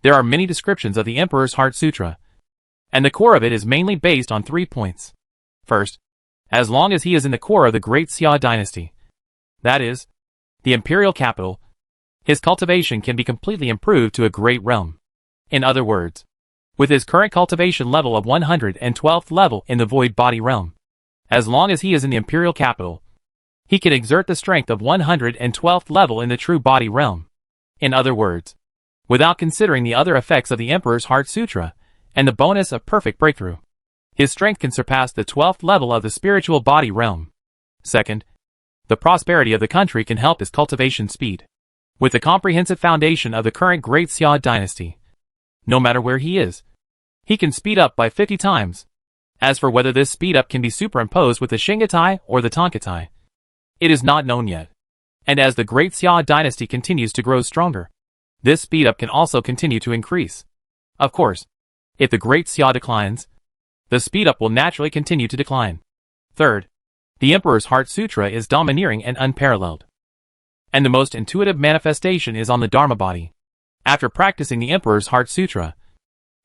There are many descriptions of the Emperor's Heart Sutra, and the core of it is mainly based on 3 points. First, as long as he is in the core of the great Xia dynasty, that is, the imperial capital, his cultivation can be completely improved to a great realm. In other words, with his current cultivation level of 112th level in the void body realm, as long as he is in the imperial capital, he can exert the strength of 112th level in the true body realm. In other words, without considering the other effects of the Emperor's Heart Sutra and the bonus of perfect breakthrough, his strength can surpass the 12th level of the spiritual body realm. Second, the prosperity of the country can help his cultivation speed. With the comprehensive foundation of the current great Xia dynasty, no matter where he is, he can speed up by 50 times. As for whether this speed up can be superimposed with the Shingatai or the Tonkatai, it is not known yet. And as the Great Xia dynasty continues to grow stronger, this speed up can also continue to increase. Of course, if the Great Xia declines, the speed up will naturally continue to decline. Third, the Emperor's Heart Sutra is domineering and unparalleled. And the most intuitive manifestation is on the Dharma body. After practicing the Emperor's Heart Sutra,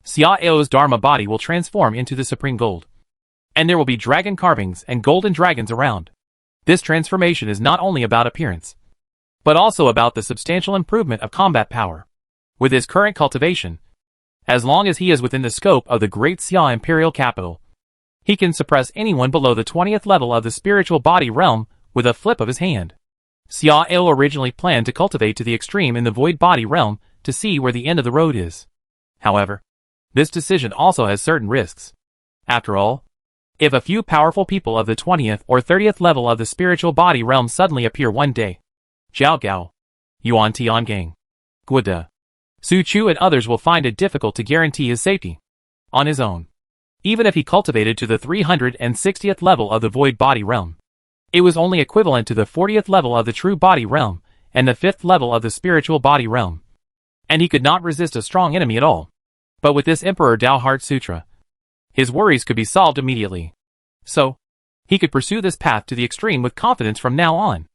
Xiao's Dharma body will transform into the supreme gold. And there will be dragon carvings and golden dragons around. This transformation is not only about appearance, but also about the substantial improvement of combat power. With his current cultivation, as long as he is within the scope of the Great Xia imperial capital, he can suppress anyone below the 20th level of the spiritual body realm with a flip of his hand. Xiao originally planned to cultivate to the extreme in the void body realm to see where the end of the road is. However, this decision also has certain risks. After all, if a few powerful people of the 20th or 30th level of the spiritual body realm suddenly appear one day, Zhao Gao, Yuan Tiangang, Guoda, Su Chu and others will find it difficult to guarantee his safety on his own. Even if he cultivated to the 360th level of the void body realm, it was only equivalent to the 40th level of the true body realm and the 5th level of the spiritual body realm. And he could not resist a strong enemy at all. But with this Emperor Dao Heart Sutra, his worries could be solved immediately. So, he could pursue this path to the extreme with confidence from now on.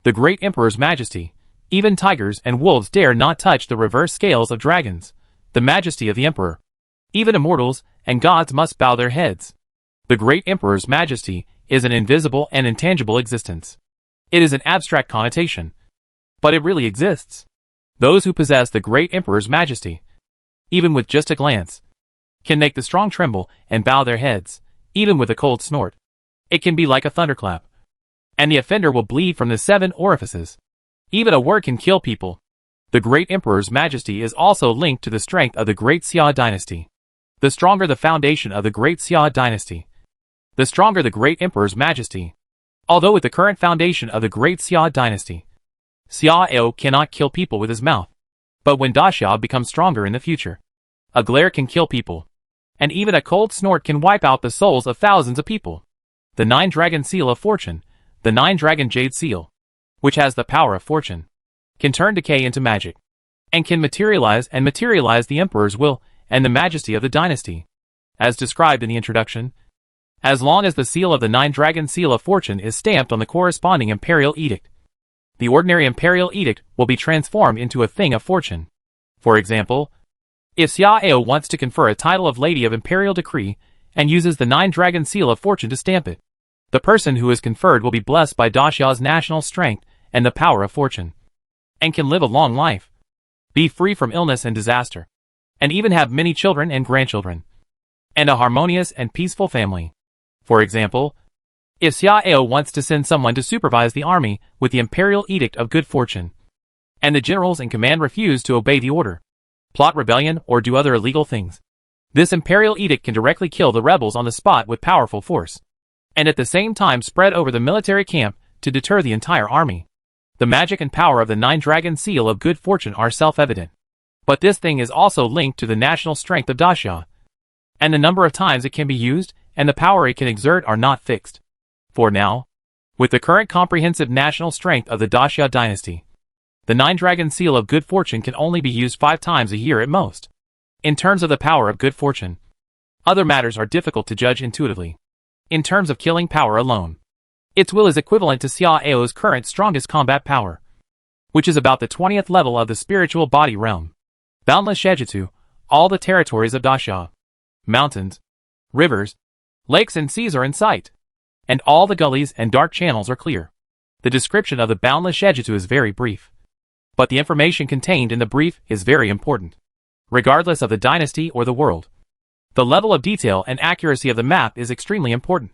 The great Emperor's majesty, even tigers and wolves dare not touch the reverse scales of dragons, the majesty of the Emperor. Even immortals and gods must bow their heads. The great Emperor's majesty is an invisible and intangible existence. It is an abstract connotation, but it really exists. Those who possess the great Emperor's majesty, even with just a glance, can make the strong tremble and bow their heads, even with a cold snort. It can be like a thunderclap, and the offender will bleed from the 7 orifices. Even a word can kill people. The great Emperor's majesty is also linked to the strength of the Great Xia dynasty. The stronger the foundation of the Great Xia dynasty, the stronger the great Emperor's majesty. Although with the current foundation of the Great Xia dynasty, Xiao cannot kill people with his mouth. But when Daxia becomes stronger in the future, a glare can kill people, and even a cold snort can wipe out the souls of thousands of people. The 9-dragon seal of fortune, the 9-dragon jade seal, which has the power of fortune, can turn decay into magic, and can materialize the Emperor's will and the majesty of the dynasty. As described in the introduction, as long as the seal of the 9-dragon seal of fortune is stamped on the corresponding imperial edict, the ordinary imperial edict will be transformed into a thing of fortune. For example, if Xiao wants to confer a title of Lady of Imperial Decree and uses the 9-dragon seal of fortune to stamp it, the person who is conferred will be blessed by Daxia's national strength and the power of fortune, and can live a long life, be free from illness and disaster, and even have many children and grandchildren, and a harmonious and peaceful family. For example, if Xiao wants to send someone to supervise the army with the imperial edict of good fortune, and the generals in command refuse to obey the order, plot rebellion or do other illegal things, this imperial edict can directly kill the rebels on the spot with powerful force, and at the same time spread over the military camp to deter the entire army. The magic and power of the 9-dragon seal of good fortune are self-evident. But this thing is also linked to the national strength of Daxia, and the number of times it can be used and the power it can exert are not fixed. For now, with the current comprehensive national strength of the Daxia dynasty, the 9-dragon seal of good fortune can only be used 5 times a year at most. In terms of the power of good fortune, other matters are difficult to judge intuitively. In terms of killing power alone, its will is equivalent to Xiao's current strongest combat power, which is about the 20th level of the spiritual body realm. Boundless Shejitsu, all the territories of Daxia, mountains, rivers, lakes and seas are in sight, and all the gullies and dark channels are clear. The description of the boundless Shejitsu is very brief, but the information contained in the brief is very important. Regardless of the dynasty or the world, the level of detail and accuracy of the map is extremely important,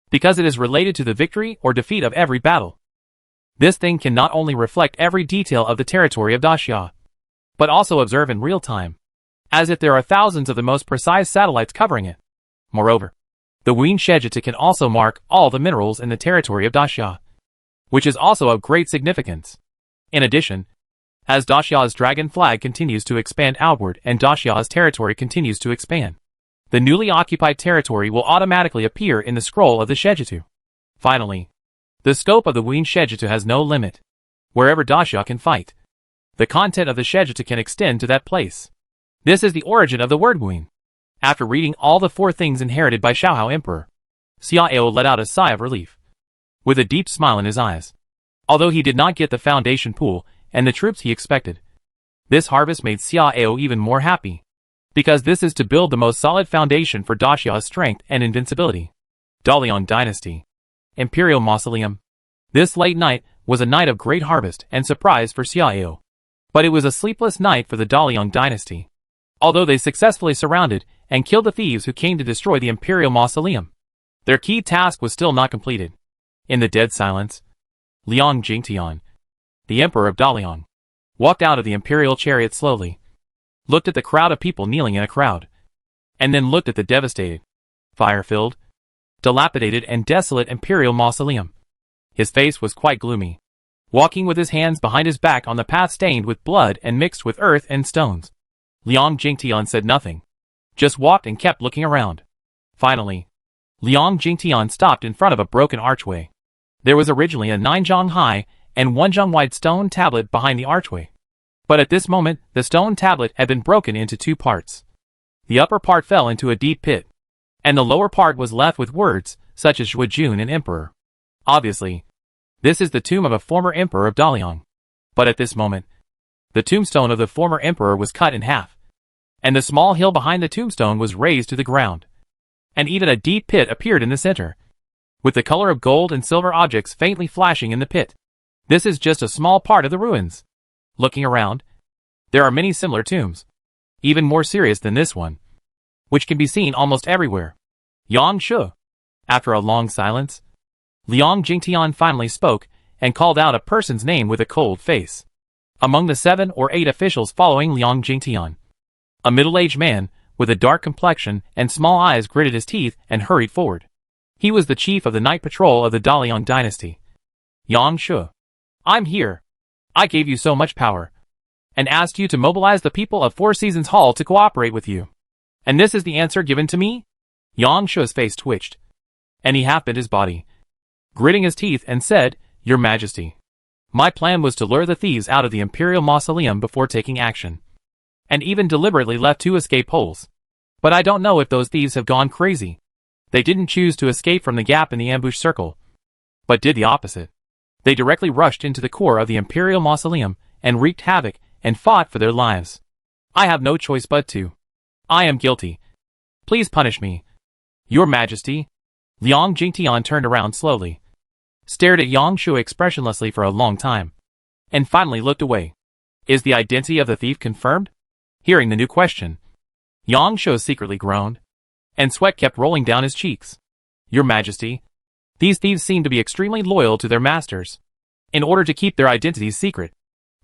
because it is related to the victory or defeat of every battle. This thing can not only reflect every detail of the territory of Daxia, but also observe in real time, as if there are thousands of the most precise satellites covering it. Moreover, the Ween Shejitsu can also mark all the minerals in the territory of Daxia, which is also of great significance. In addition, as Daxia's dragon flag continues to expand outward and Daxia's territory continues to expand, the newly occupied territory will automatically appear in the scroll of the Shejitu. Finally, the scope of the Ween Shejitu has no limit. Wherever Daxia can fight, the content of the Shejitu can extend to that place. This is the origin of the word Ween. After reading all the 4 things inherited by Xiaohao Emperor, Xiao let out a sigh of relief, with a deep smile in his eyes. Although he did not get the foundation pool and the troops he expected, this harvest made Xiao even more happy, because this is to build the most solid foundation for Daxia's strength and invincibility. Daliang Dynasty. Imperial Mausoleum. This late night was a night of great harvest and surprise for Xiao. But it was a sleepless night for the Daliang Dynasty. Although they successfully surrounded and killed the thieves who came to destroy the Imperial Mausoleum, their key task was still not completed. In the dead silence, Liang Jingtian, the Emperor of Daliang, walked out of the Imperial chariot slowly, looked at the crowd of people kneeling in a crowd, and then looked at the devastated, fire-filled, dilapidated and desolate Imperial Mausoleum. His face was quite gloomy, walking with his hands behind his back on the path stained with blood and mixed with earth and stones. Liang Jingtian said nothing, just walked and kept looking around. Finally, Liang Jingtian stopped in front of a broken archway. There was originally a 9 zhang high and 1 zhang wide stone tablet behind the archway. But at this moment, the stone tablet had been broken into 2 parts. The upper part fell into a deep pit, and the lower part was left with words such as Zhuojun and Emperor. Obviously, this is the tomb of a former emperor of Daliang. But at this moment, the tombstone of the former emperor was cut in half, and the small hill behind the tombstone was razed to the ground, and even a deep pit appeared in the center, with the color of gold and silver objects faintly flashing in the pit. This is just a small part of the ruins. Looking around, there are many similar tombs, even more serious than this one, which can be seen almost everywhere. Yang Shu. After a long silence, Liang Jingtian finally spoke and called out a person's name with a cold face. Among the 7 or 8 officials following Liang Jingtian, a middle-aged man with a dark complexion and small eyes gritted his teeth and hurried forward. He was the chief of the night patrol of the Daliang Dynasty. Yang Shu. I'm here. I gave you so much power, and asked you to mobilize the people of 4 Seasons Hall to cooperate with you. And this is the answer given to me? Yang Shu's face twitched, and he half bent his body, gritting his teeth, and said, Your Majesty, my plan was to lure the thieves out of the Imperial Mausoleum before taking action, and even deliberately left 2 escape holes. But I don't know if those thieves have gone crazy. They didn't choose to escape from the gap in the ambush circle, but did the opposite. They directly rushed into the core of the Imperial Mausoleum and wreaked havoc and fought for their lives. I have no choice but to. I am guilty. Please punish me. Your Majesty. Liang Jingtian turned around slowly, stared at Yang Shu expressionlessly for a long time, and finally looked away. Is the identity of the thief confirmed? Hearing the new question, Yang Shu secretly groaned, and sweat kept rolling down his cheeks. Your Majesty, these thieves seem to be extremely loyal to their masters. In order to keep their identities secret,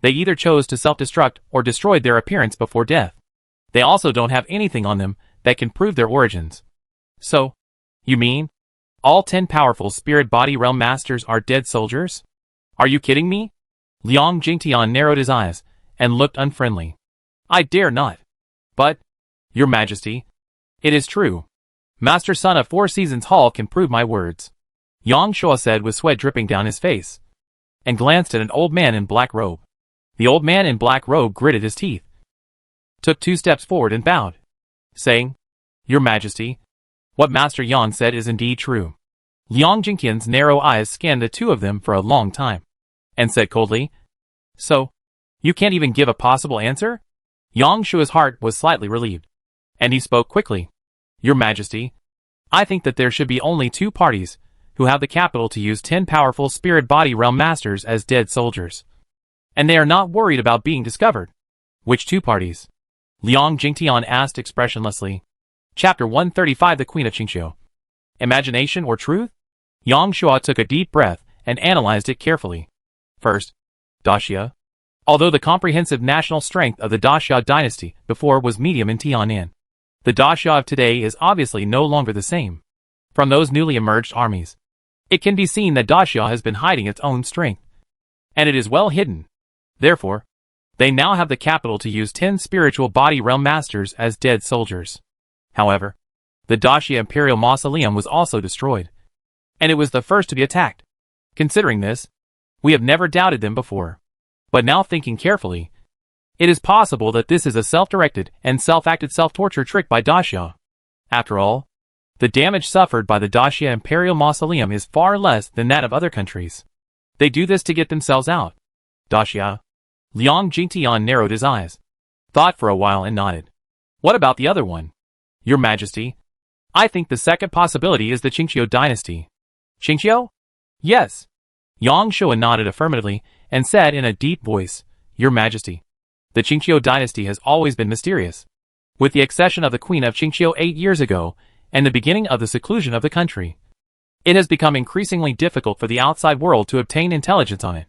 they either chose to self-destruct or destroyed their appearance before death. They also don't have anything on them that can prove their origins. So, you mean, all 10 powerful spirit body realm masters are dead soldiers? Are you kidding me? Liang Jingtian narrowed his eyes and looked unfriendly. I dare not. But, Your Majesty, it is true. Master Son of 4 Seasons Hall can prove my words. Yang Shu said with sweat dripping down his face, and glanced at an old man in black robe. The old man in black robe gritted his teeth, took 2 steps forward and bowed, saying, Your Majesty, what Master Yang said is indeed true. Liang Jingtian's narrow eyes scanned the 2 of them for a long time, and said coldly, So, you can't even give a possible answer? Yang Shu's heart was slightly relieved, and he spoke quickly. Your Majesty, I think that there should be only 2 parties who have the capital to use 10 powerful spirit body realm masters as dead soldiers. And they are not worried about being discovered. Which 2 parties? Liang Jingtian asked expressionlessly. Chapter 135 The Queen of Qingxiu. Imagination or truth? Yang Shu took a deep breath and analyzed it carefully. First, Daxia. Although the comprehensive national strength of the Daxia dynasty before was medium in Tianan, the Daxia of today is obviously no longer the same. From those newly emerged armies, it can be seen that Daxia has been hiding its own strength, and it is well hidden. Therefore, they now have the capital to use 10 spiritual body realm masters as dead soldiers. However, The Dacia Imperial Mausoleum was also destroyed, and it was the first to be attacked. Considering this, we have never doubted them before. But now thinking carefully, it is possible that this is a self-directed and self-acted self-torture trick by Dacia. After all, the damage suffered by the Dacia Imperial Mausoleum is far less than that of other countries. They do this to get themselves out. Dacia. Liang Jingtian narrowed his eyes, thought for a while and nodded. What about the other one? Your Majesty, I think the second possibility is the Qingqiu Dynasty. Qingqiu? Yes. Yang Shuo nodded affirmatively and said in a deep voice, Your Majesty, the Qingqiu Dynasty has always been mysterious. With the accession of the Queen of Qingqiu 8 years ago, and the beginning of the seclusion of the country, it has become increasingly difficult for the outside world to obtain intelligence on it.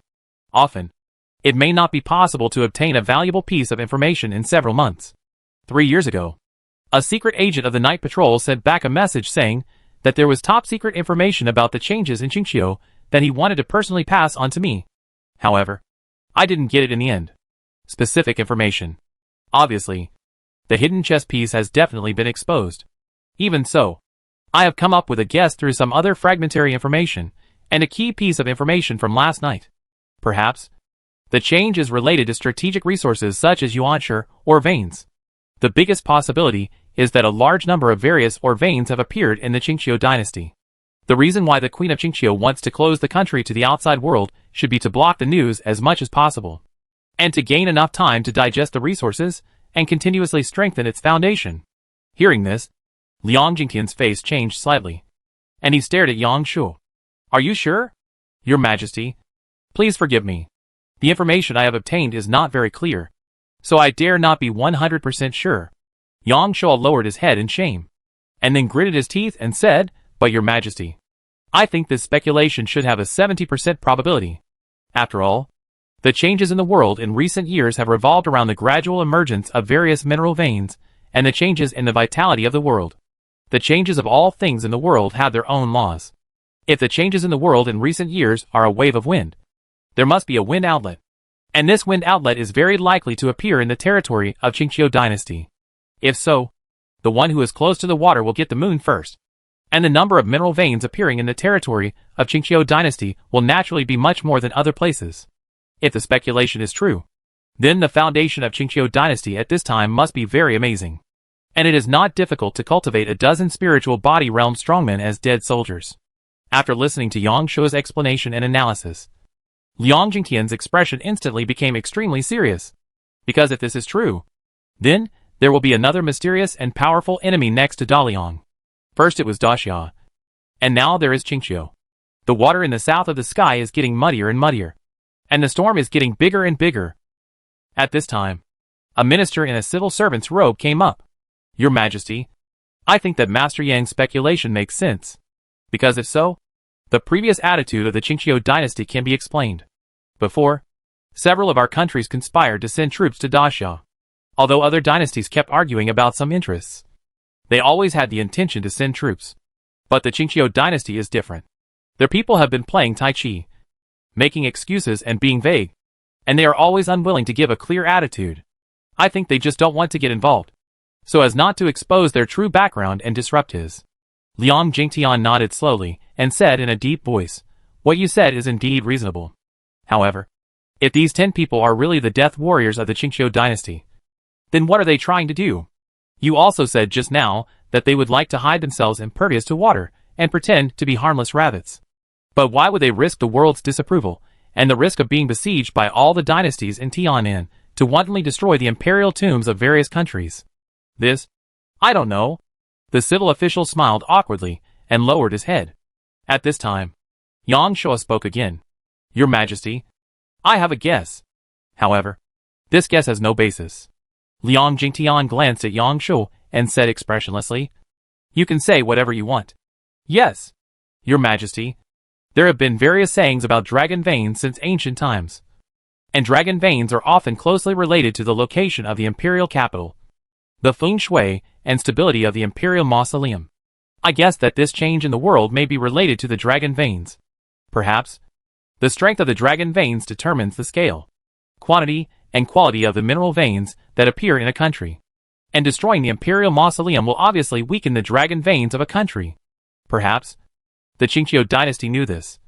Often, it may not be possible to obtain a valuable piece of information in several months. 3 years ago, a secret agent of the Night Patrol sent back a message saying that there was top-secret information about the changes in Qingqiu that he wanted to personally pass on to me. However, I didn't get it in the end. Specific information. Obviously, the hidden chess piece has definitely been exposed. Even so, I have come up with a guess through some other fragmentary information, and a key piece of information from last night. Perhaps, the change is related to strategic resources such as yuanshi or veins. The biggest possibility is that a large number of various or veins have appeared in the Qingqiu Dynasty. The reason why the Queen of Qingqiu wants to close the country to the outside world should be to block the news as much as possible, and to gain enough time to digest the resources and continuously strengthen its foundation. Hearing this, Liang Jingtian's face changed slightly, and he stared at Yang Shu. Are you sure? Your Majesty, please forgive me. The information I have obtained is not very clear, so I dare not be 100% sure. Yang Shu lowered his head in shame, and then gritted his teeth and said, But Your Majesty, I think this speculation should have a 70% probability. After all, the changes in the world in recent years have revolved around the gradual emergence of various mineral veins and the changes in the vitality of the world. The changes of all things in the world have their own laws. If the changes in the world in recent years are a wave of wind, there must be a wind outlet. And this wind outlet is very likely to appear in the territory of Qingqiu Dynasty. If so, the one who is close to the water will get the moon first, and the number of mineral veins appearing in the territory of Qingqiu Dynasty will naturally be much more than other places. If the speculation is true, then the foundation of Qingqiu Dynasty at this time must be very amazing. And it is not difficult to cultivate a dozen spiritual body realm strongmen as dead soldiers. After listening to Yang Shu's explanation and analysis, Liang Jingtian's expression instantly became extremely serious. Because if this is true, then there will be another mysterious and powerful enemy next to Daliang. First it was Dacia, and now there is Qingqiu. The water in the south of the sky is getting muddier and muddier, and the storm is getting bigger and bigger. At this time, a minister in a civil servant's robe came up. Your Majesty, I think that Master Yang's speculation makes sense. Because if so, the previous attitude of the Qingqiu Dynasty can be explained. Before, several of our countries conspired to send troops to Dacia. Although other dynasties kept arguing about some interests, they always had the intention to send troops. But the Qingqiu Dynasty is different. Their people have been playing Tai Chi, making excuses and being vague, and they are always unwilling to give a clear attitude. I think they just don't want to get involved, so as not to expose their true background and disrupt his. Liang Jingtian nodded slowly and said in a deep voice, What you said is indeed reasonable. However, if these 10 people are really the death warriors of the Qingqiu Dynasty, then what are they trying to do? You also said just now that they would like to hide themselves impervious to water and pretend to be harmless rabbits. But why would they risk the world's disapproval and the risk of being besieged by all the dynasties in Tian'an to wantonly destroy the imperial tombs of various countries? This? I don't know. The civil official smiled awkwardly and lowered his head. At this time, Yang Shuo spoke again. Your Majesty, I have a guess. However, this guess has no basis. Liang Jingtian glanced at Yang Shu and said expressionlessly, You can say whatever you want. Yes, Your Majesty. There have been various sayings about dragon veins since ancient times. And dragon veins are often closely related to the location of the imperial capital, the feng shui and stability of the imperial mausoleum. I guess that this change in the world may be related to the dragon veins. Perhaps, the strength of the dragon veins determines the scale, quantity, and quality of the mineral veins that appear in a country. And destroying the imperial mausoleum will obviously weaken the dragon veins of a country. Perhaps the Qingqiu dynasty knew this.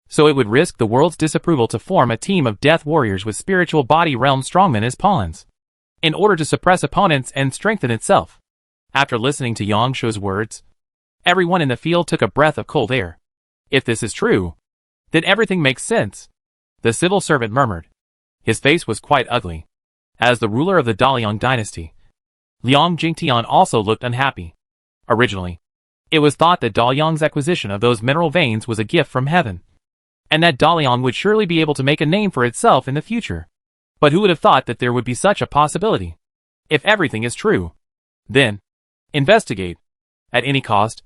So it would risk the world's disapproval to form a team of death warriors with spiritual body realm strongmen as pawns, in order to suppress opponents and strengthen itself. After listening to Yang Shu's words, everyone in the field took a breath of cold air. If this is true, then everything makes sense, the civil servant murmured. His face was quite ugly. As the ruler of the Daliang dynasty, Liang Jingtian also looked unhappy. Originally, it was thought that Daliang's acquisition of those mineral veins was a gift from heaven, and that Daliang would surely be able to make a name for itself in the future. But who would have thought that there would be such a possibility? If everything is true, then investigate. At any cost,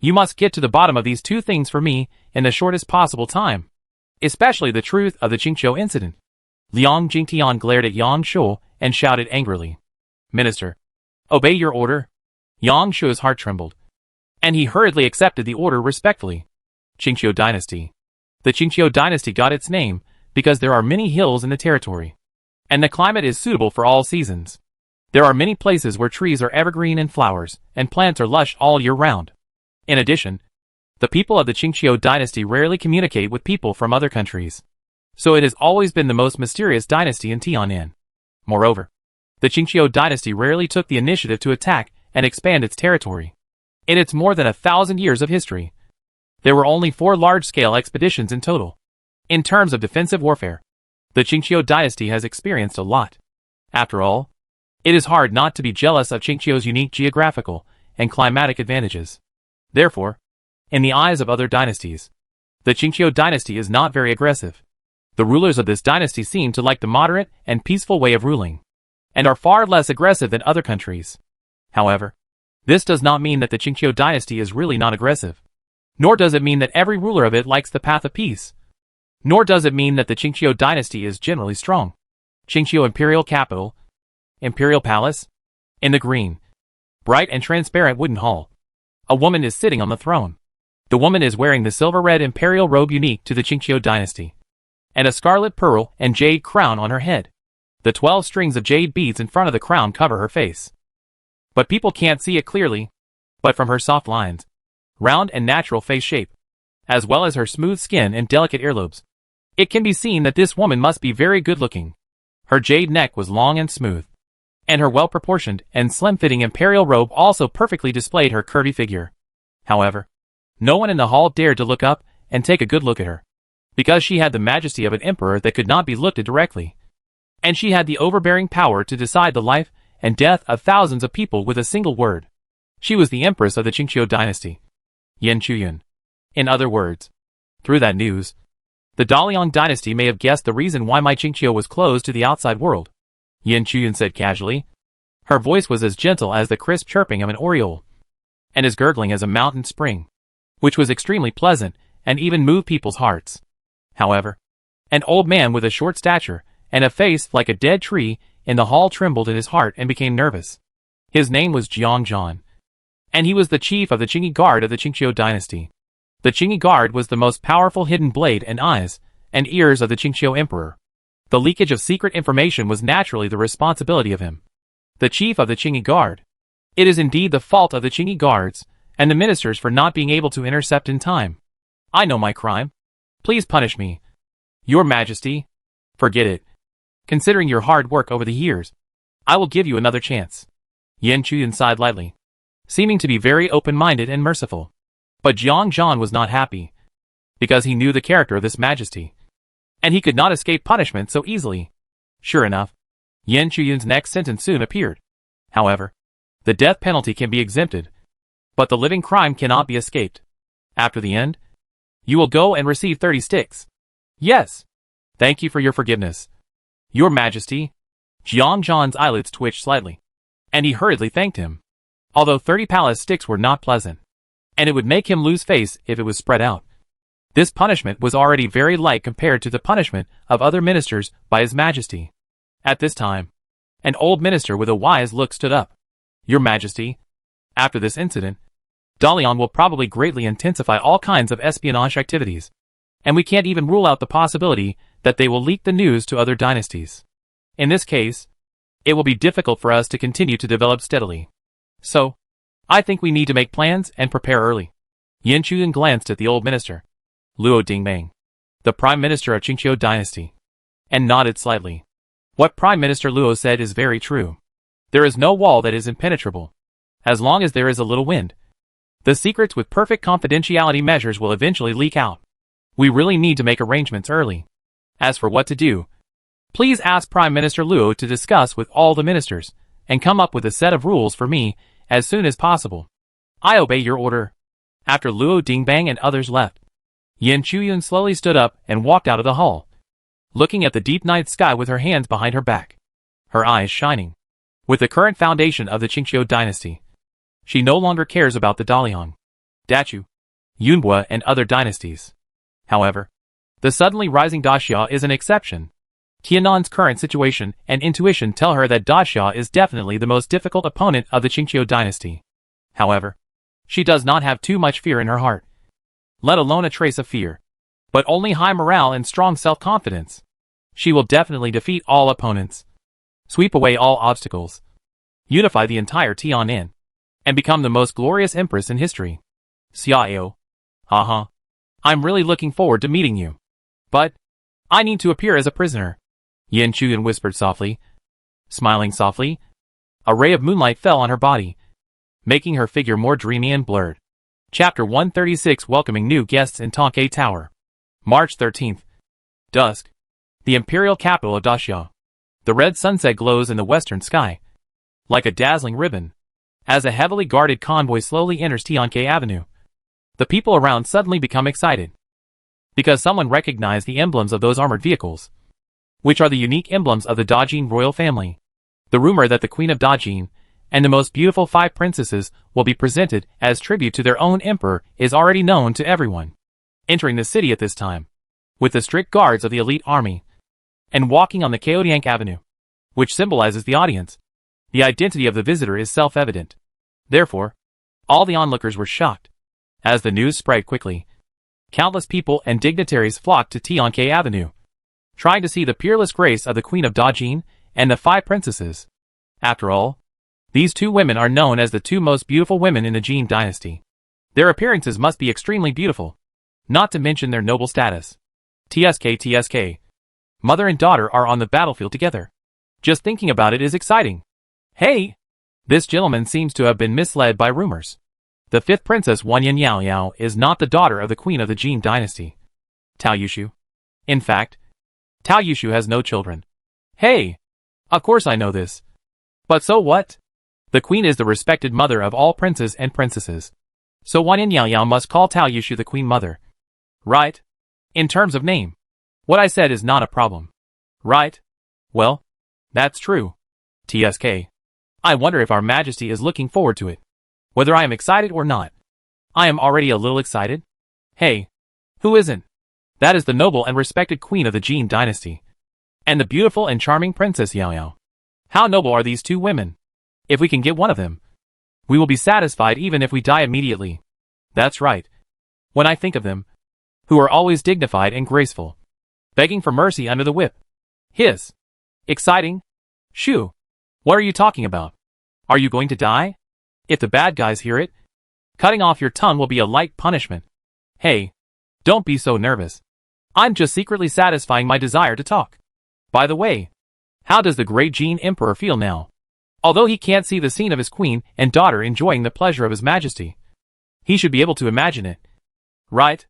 you must get to the bottom of these two things for me in the shortest possible time, especially the truth of the Qingqiu incident. Liang Jingtian glared at Yang Shu and shouted angrily, Minister, obey your order. Yang Shu's heart trembled, and he hurriedly accepted the order respectfully. Qingqiu dynasty. The Qingqiu dynasty got its name because there are many hills in the territory, and the climate is suitable for all seasons. There are many places where trees are evergreen and flowers, and plants are lush all year round. In addition, the people of the Qingqiu dynasty rarely communicate with people from other countries, so it has always been the most mysterious dynasty in Tian'an. Moreover, the Qingqiu dynasty rarely took the initiative to attack and expand its territory. In its more than 1,000 years of history, there were only 4 large-scale expeditions in total. In terms of defensive warfare, the Qingqiu dynasty has experienced a lot. After all, it is hard not to be jealous of Qingqiu's unique geographical and climatic advantages. Therefore, in the eyes of other dynasties, the Qingqiu dynasty is not very aggressive. The rulers of this dynasty seem to like the moderate and peaceful way of ruling, and are far less aggressive than other countries. However, this does not mean that the Qingqiu dynasty is really not aggressive. Nor does it mean that every ruler of it likes the path of peace. Nor does it mean that the Qingqiu dynasty is generally strong. Qingqiu imperial capital, imperial palace, in the green, bright and transparent wooden hall, a woman is sitting on the throne. The woman is wearing the silver-red imperial robe unique to the Qingqiu dynasty, and a scarlet pearl and jade crown on her head. The 12 strings of jade beads in front of the crown cover her face, but people can't see it clearly. But from her soft lines, round and natural face shape, as well as her smooth skin and delicate earlobes, it can be seen that this woman must be very good-looking. Her jade neck was long and smooth, and her well-proportioned and slim-fitting imperial robe also perfectly displayed her curvy figure. However, no one in the hall dared to look up and take a good look at her, because she had the majesty of an emperor that could not be looked at directly, and she had the overbearing power to decide the life and death of thousands of people with a single word. She was the empress of the Qingqiu dynasty, Yan Chuyun. In other words, through that news, the Daliang dynasty may have guessed the reason why my Qingqiu was closed to the outside world, Yan Chuyun said casually. Her voice was as gentle as the crisp chirping of an oriole, and as gurgling as a mountain spring, which was extremely pleasant and even moved people's hearts. However, an old man with a short stature and a face like a dead tree in the hall trembled in his heart and became nervous. His name was Jiang Zhan, and he was the chief of the Qingyi Guard of the Qingqiu dynasty. The Qingyi Guard was the most powerful hidden blade and eyes and ears of the Qingqiu emperor. The leakage of secret information was naturally the responsibility of him, the chief of the Qingyi Guard. It is indeed the fault of the Qingyi Guards and the ministers for not being able to intercept in time. I know my crime. Please punish me, Your Majesty. Forget it. Considering your hard work over the years, I will give you another chance. Yan Chuyun sighed lightly, seeming to be very open-minded and merciful. But Jiang Zhan was not happy, because he knew the character of this majesty, and he could not escape punishment so easily. Sure enough, Yan Chuyun's next sentence soon appeared. However, the death penalty can be exempted, but the living crime cannot be escaped. After the end, you will go and receive 30 sticks. Yes. Thank you for your forgiveness, Your Majesty. Jiang Zhan's eyelids twitched slightly, and he hurriedly thanked him. Although 30 palace sticks were not pleasant, and it would make him lose face if it was spread out, this punishment was already very light compared to the punishment of other ministers by His Majesty. At this time, an old minister with a wise look stood up. Your Majesty, after this incident, Dalian will probably greatly intensify all kinds of espionage activities, and we can't even rule out the possibility that they will leak the news to other dynasties. In this case, it will be difficult for us to continue to develop steadily. So, I think we need to make plans and prepare early. Yin Chuyan glanced at the old minister, Luo Dingbang, the prime minister of Jee Dynasty, and nodded slightly. What Prime Minister Luo said is very true. There is no wall that is impenetrable. As long as there is a little wind, the secrets with perfect confidentiality measures will eventually leak out. We really need to make arrangements early. As for what to do, please ask Prime Minister Luo to discuss with all the ministers and come up with a set of rules for me as soon as possible. I obey your order. After Luo Dingbang and others left, Yin Chuyan slowly stood up and walked out of the hall, looking at the deep night sky with her hands behind her back, her eyes shining. With the current foundation of the Jee Dynasty, she no longer cares about the Daliang, Dachu, Yunhua and other dynasties. However, the suddenly rising Daxia is an exception. Tiannan's current situation and intuition tell her that Daxia is definitely the most difficult opponent of the Jee Dynasty. However, she does not have too much fear in her heart, let alone a trace of fear, but only high morale and strong self-confidence. She will definitely defeat all opponents, sweep away all obstacles, unify the entire Tian'an, and become the most glorious empress in history. Xiao. Haha. I'm really looking forward to meeting you. But I need to appear as a prisoner. Yin Chuyan whispered softly. Smiling softly, a ray of moonlight fell on her body, making her figure more dreamy and blurred. Chapter 136, Welcoming New Guests in Tonke Tower. March 13th. Dusk. The imperial capital of Daxia. The red sunset glows in the western sky, like a dazzling ribbon, as a heavily guarded convoy slowly enters Tianke Avenue. The people around suddenly become excited, because someone recognized the emblems of those armored vehicles, which are the unique emblems of the Dajin royal family. The rumor that the Queen of Dajin and the most beautiful 5 princesses will be presented as tribute to their own emperor is already known to everyone. Entering the city at this time, with the strict guards of the elite army, and walking on the Chaotiank Avenue, which symbolizes the audience, the identity of the visitor is self-evident. Therefore, all the onlookers were shocked. As the news spread quickly, countless people and dignitaries flocked to Tianke Avenue, trying to see the peerless grace of the Queen of Dajin and the 5 princesses. After all, these 2 women are known as the 2 most beautiful women in the Jee Dynasty. Their appearances must be extremely beautiful, not to mention their noble status. TSK. Mother and daughter are on the battlefield together. Just thinking about it is exciting. Hey! This gentleman seems to have been misled by rumors. The 5th princess Wanyan Yao Yao is not the daughter of the queen of the Jee Dynasty, Tao Yushu. In fact, Tao Yushu has no children. Hey! Of course I know this. But so what? The queen is the respected mother of all princes and princesses. So Wanyan Yao Yao must call Tao Yushu the queen mother. Right? In terms of name. What I said is not a problem. Right? Well, that's true. TSK. I wonder if Our Majesty is looking forward to it. Whether I am excited or not. I am already a little excited. Hey. Who isn't? That is the noble and respected queen of the Jee Dynasty. And the beautiful and charming Princess Yao Yao. How noble are these 2 women? If we can get one of them, we will be satisfied even if we die immediately. That's right. When I think of them, who are always dignified and graceful, begging for mercy under the whip. Hiss. Exciting? Shoo. What are you talking about? Are you going to die? If the bad guys hear it, cutting off your tongue will be a light punishment. Hey. Don't be so nervous. I'm just secretly satisfying my desire to talk. By the way, how does the great Jee Emperor feel now? Although he can't see the scene of his queen and daughter enjoying the pleasure of His Majesty, he should be able to imagine it. Right?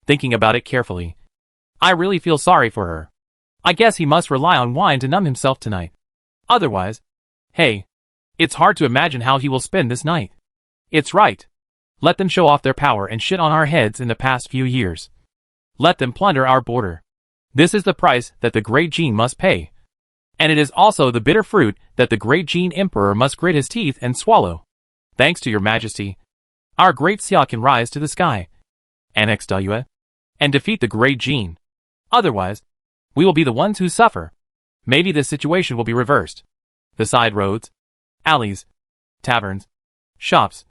Thinking about it carefully, I really feel sorry for her. I guess he must rely on wine to numb himself tonight. Otherwise, hey, it's hard to imagine how he will spend this night. It's right. Let them show off their power and shit on our heads in the past few years. Let them plunder our border. This is the price that the great Jee must pay. And it is also the bitter fruit that the great Jee Emperor must grit his teeth and swallow. Thanks to your Majesty, our great Xia can rise to the sky, annex D-Viet, and defeat the great Jee. Otherwise, we will be the ones who suffer. Maybe this situation will be reversed. The side roads, alleys, taverns, shops,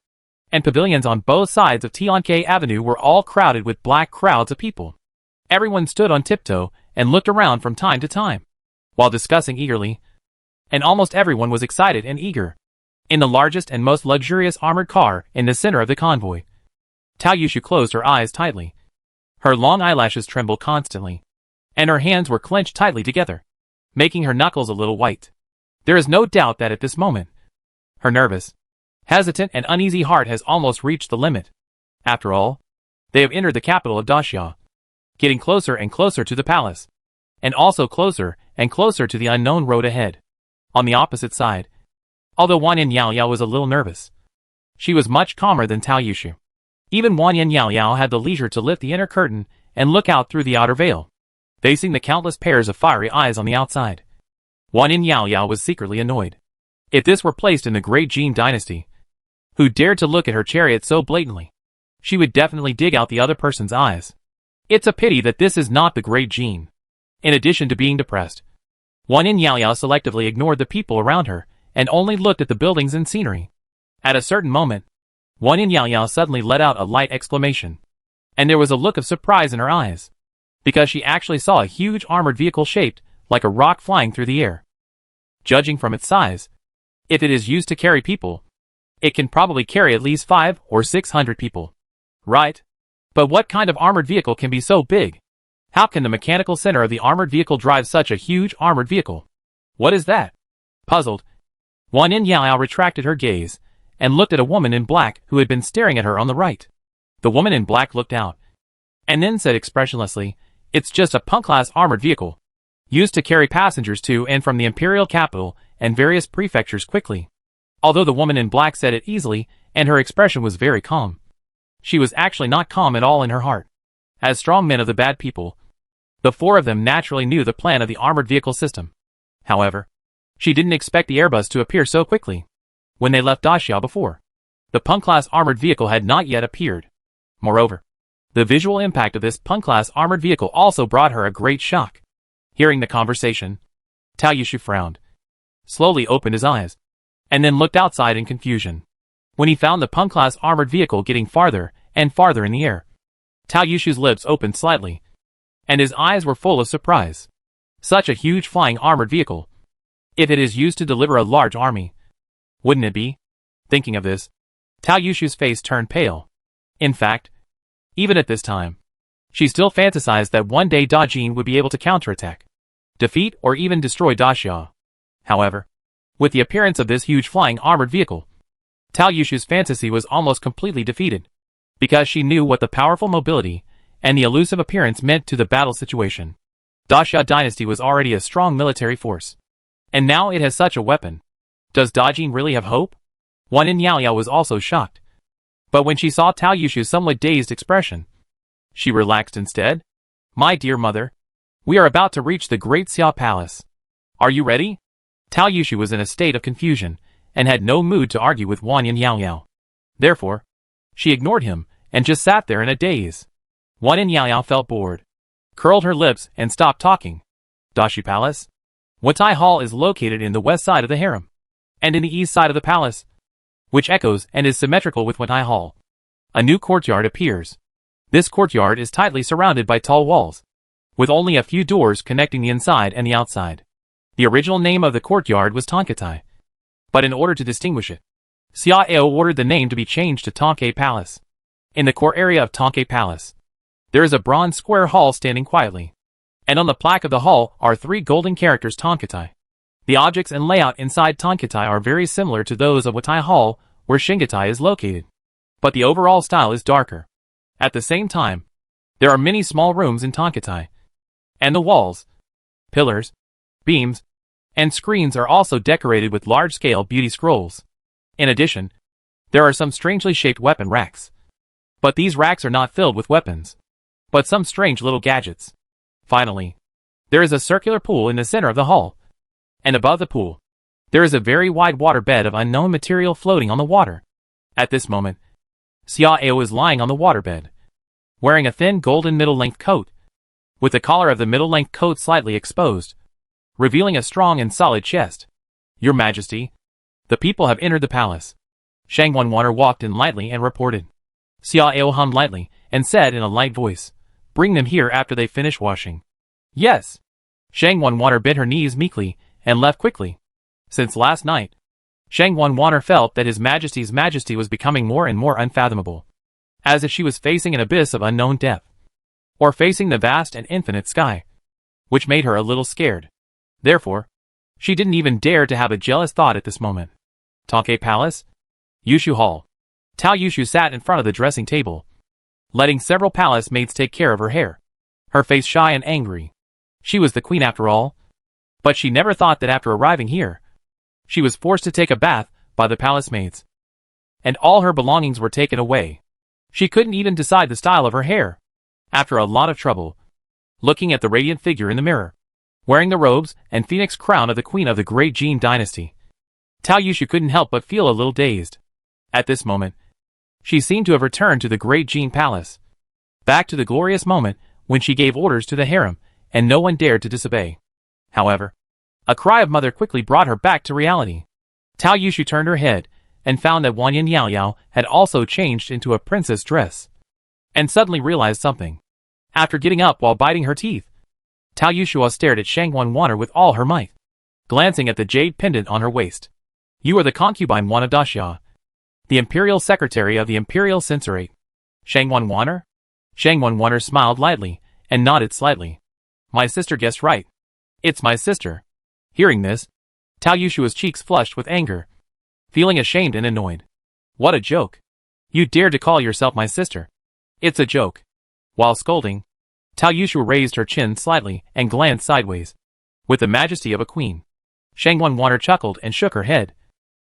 and pavilions on both sides of Tianke Avenue were all crowded with black crowds of people. Everyone stood on tiptoe and looked around from time to time, while discussing eagerly and almost everyone was excited and eager. In the largest and most luxurious armored car in the center of the convoy, Tao Yushu closed her eyes tightly. Her long eyelashes trembled constantly, and her hands were clenched tightly together, making her knuckles a little white. There is no doubt that at this moment, her nervous, hesitant and uneasy heart has almost reached the limit. After all, they have entered the capital of Daxia, getting closer and closer to the palace, and also closer and closer to the unknown road ahead. On the opposite side, although Wan Yin Yao Yao was a little nervous, she was much calmer than Tao Yushu. Even Wan Yin Yao Yao had the leisure to lift the inner curtain and look out through the outer veil, facing the countless pairs of fiery eyes on the outside. Wan Yin Yao Yao was secretly annoyed. If this were placed in the great Jee Dynasty, who dared to look at her chariot so blatantly, she would definitely dig out the other person's eyes. It's a pity that this is not the great Jee. In addition to being depressed, Wan Yin Yao Yao selectively ignored the people around her and only looked at the buildings and scenery. At a certain moment, Wan Yin Yao Yao suddenly let out a light exclamation, and there was a look of surprise in her eyes, because she actually saw a huge armored vehicle shaped like a rock flying through the air. Judging from its size, if it is used to carry people, it can probably carry at least 500 or 600 people. Right? But what kind of armored vehicle can be so big? How can the mechanical center of the armored vehicle drive such a huge armored vehicle? What is that? Puzzled, Wan Yin Yao Yao retracted her gaze and looked at a woman in black who had been staring at her on the right. The woman in black looked out, and then said expressionlessly, "It's just a punk-class armored vehicle, used to carry passengers to and from the imperial capital and various prefectures quickly." Although the woman in black said it easily, and her expression was very calm, she was actually not calm at all in her heart. As strong men of the bad people, the four of them naturally knew the plan of the armored vehicle system. However, she didn't expect the Airbus to appear so quickly. When they left Daxia before, the punk-class armored vehicle had not yet appeared. Moreover, the visual impact of this punk-class armored vehicle also brought her a great shock. Hearing the conversation, Tao Yushu frowned, slowly opened his eyes, and then looked outside in confusion. When he found the punk-class armored vehicle getting farther and farther in the air, Tao Yushu's lips opened slightly, and his eyes were full of surprise. Such a huge flying armored vehicle, if it is used to deliver a large army, wouldn't it be? Thinking of this, Tao Yushu's face turned pale. In fact, even at this time, she still fantasized that one day Da Jin would be able to counterattack, defeat or even destroy Daxia. However, with the appearance of this huge flying armored vehicle, Tao Yushu's fantasy was almost completely defeated, because she knew what the powerful mobility and the elusive appearance meant to the battle situation. Daxia Dynasty was already a strong military force, and now it has such a weapon. Does Da Jin really have hope? Wan Yin Yao Yao was also shocked, but when she saw Tao Yushu's somewhat dazed expression, she relaxed instead. "My dear mother, we are about to reach the Great Xia Palace. Are you ready?" Tao Yushu was in a state of confusion, and had no mood to argue with Wan Yin Yao Yao. Therefore, she ignored him, and just sat there in a daze. Wan Yin Yao Yao felt bored, curled her lips, and stopped talking. Daxia Palace? Watai Hall is located in the west side of the harem, and in the east side of the palace, which echoes and is symmetrical with Watai Hall. A new courtyard appears. This courtyard is tightly surrounded by tall walls, with only a few doors connecting the inside and the outside. The original name of the courtyard was Tonkatai, but in order to distinguish it, Xia Ao ordered the name to be changed to Tonkei Palace. In the core area of Tonkei Palace, there is a bronze square hall standing quietly, and on the plaque of the hall are 3 golden characters Tonkatai. The objects and layout inside Tonkatai are very similar to those of Watai Hall, where Shingatai is located, but the overall style is darker. At the same time, there are many small rooms in Tonkatai, and the walls, pillars, beams, and screens are also decorated with large-scale beauty scrolls. In addition, there are some strangely shaped weapon racks. But these racks are not filled with weapons, but some strange little gadgets. Finally, there is a circular pool in the center of the hall, and above the pool, there is a very wide water bed of unknown material floating on the water. At this moment, Xia Ao is lying on the waterbed, wearing a thin golden middle-length coat, with the collar of the middle-length coat slightly exposed, revealing a strong and solid chest. "Your Majesty, the people have entered the palace." Shang Wanwater walked in lightly and reported. Xia Ao hummed lightly and said in a light voice, "Bring them here after they finish washing." "Yes." Shang Wanwater bent her knees meekly and left quickly. Since last night, Shang Wanwaner felt that His Majesty's majesty was becoming more and more unfathomable, as if she was facing an abyss of unknown depth, or facing the vast and infinite sky, which made her a little scared. Therefore, she didn't even dare to have a jealous thought at this moment. Tongkai Palace, Yushu Hall. Tao Yushu sat in front of the dressing table, letting several palace maids take care of her hair, her face shy and angry. She was the queen after all, but she never thought that after arriving here, she was forced to take a bath by the palace maids, and all her belongings were taken away. She couldn't even decide the style of her hair. After a lot of trouble, looking at the radiant figure in the mirror, wearing the robes and phoenix crown of the queen of the great Jee Dynasty, Tao Yushu couldn't help but feel a little dazed. At this moment, she seemed to have returned to the great Jee Palace, back to the glorious moment when she gave orders to the harem, and no one dared to disobey. However, a cry of mother quickly brought her back to reality. Tao Yushu turned her head, and found that Wanyan Yaoyao had also changed into a princess dress, and suddenly realized something. After getting up while biting her teeth, Tao Yushu stared at Shang Wanwaner with all her might, glancing at the jade pendant on her waist. You are the concubine Wan of Daxia, the imperial secretary of the imperial censorate. Shang Wanwaner? Shang Wanwaner smiled lightly, and nodded slightly. My sister guessed right. It's my sister. Hearing this, Tao Yushu's cheeks flushed with anger, feeling ashamed and annoyed. What a joke. You dare to call yourself my sister. It's a joke. While scolding, Tao Yushu raised her chin slightly and glanced sideways, with the majesty of a queen. Shang Wanwaner chuckled and shook her head.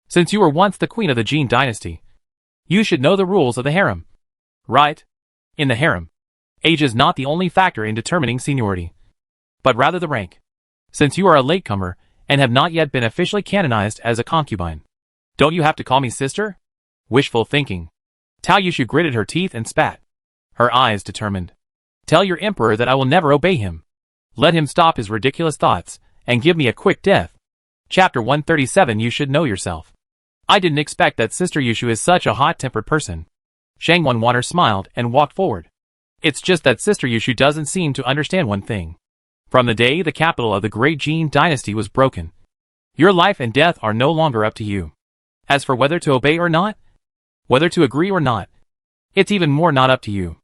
Since you were once the queen of the Jee Dynasty, you should know the rules of the harem. Right? In the harem, age is not the only factor in determining seniority, but rather the rank. Since you are a latecomer and have not yet been officially canonized as a concubine, don't you have to call me sister? Wishful thinking. Tao Yushu gritted her teeth and spat, her eyes determined. Tell your emperor that I will never obey him. Let him stop his ridiculous thoughts and give me a quick death. Chapter 137. You should know yourself. I didn't expect that Sister Yushu is such a hot-tempered person. Shang Wanwaner smiled and walked forward. It's just that Sister Yushu doesn't seem to understand one thing. From the day the capital of the great Jee Dynasty was broken, your life and death are no longer up to you. As for whether to obey or not, whether to agree or not, it's even more not up to you.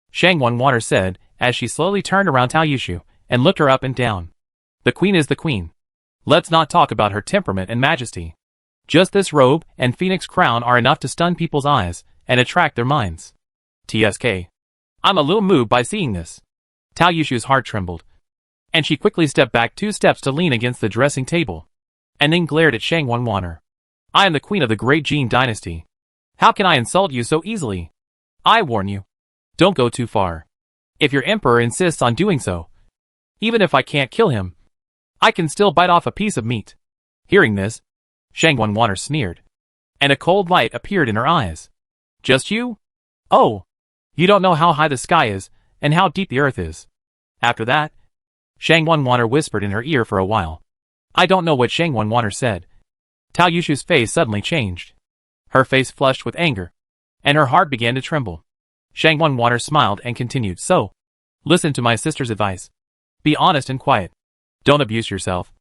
Shang Wanwaner said, as she slowly turned around Tao Yushu and looked her up and down. The queen is the queen. Let's not talk about her temperament and majesty. Just this robe and phoenix crown are enough to stun people's eyes and attract their minds. TSK. I'm a little moved by seeing this. Tao Yushu's heart trembled, and she quickly stepped back 2 steps to lean against the dressing table, and then glared at Shang Wanwaner. I am the queen of the great Jee Dynasty. How can I insult you so easily? I warn you, don't go too far. If your emperor insists on doing so, even if I can't kill him, I can still bite off a piece of meat. Hearing this, Shang Wanwaner sneered, and a cold light appeared in her eyes. Just you? Oh, you don't know how high the sky is and how deep the earth is. After that, Shang Wanwaner whispered in her ear for a while. I don't know what Shang Wanwaner said. Tao Yushu's face suddenly changed. Her face flushed with anger, and her heart began to tremble. Shang Wanwaner smiled and continued, So, listen to my sister's advice. Be honest and quiet. Don't abuse yourself.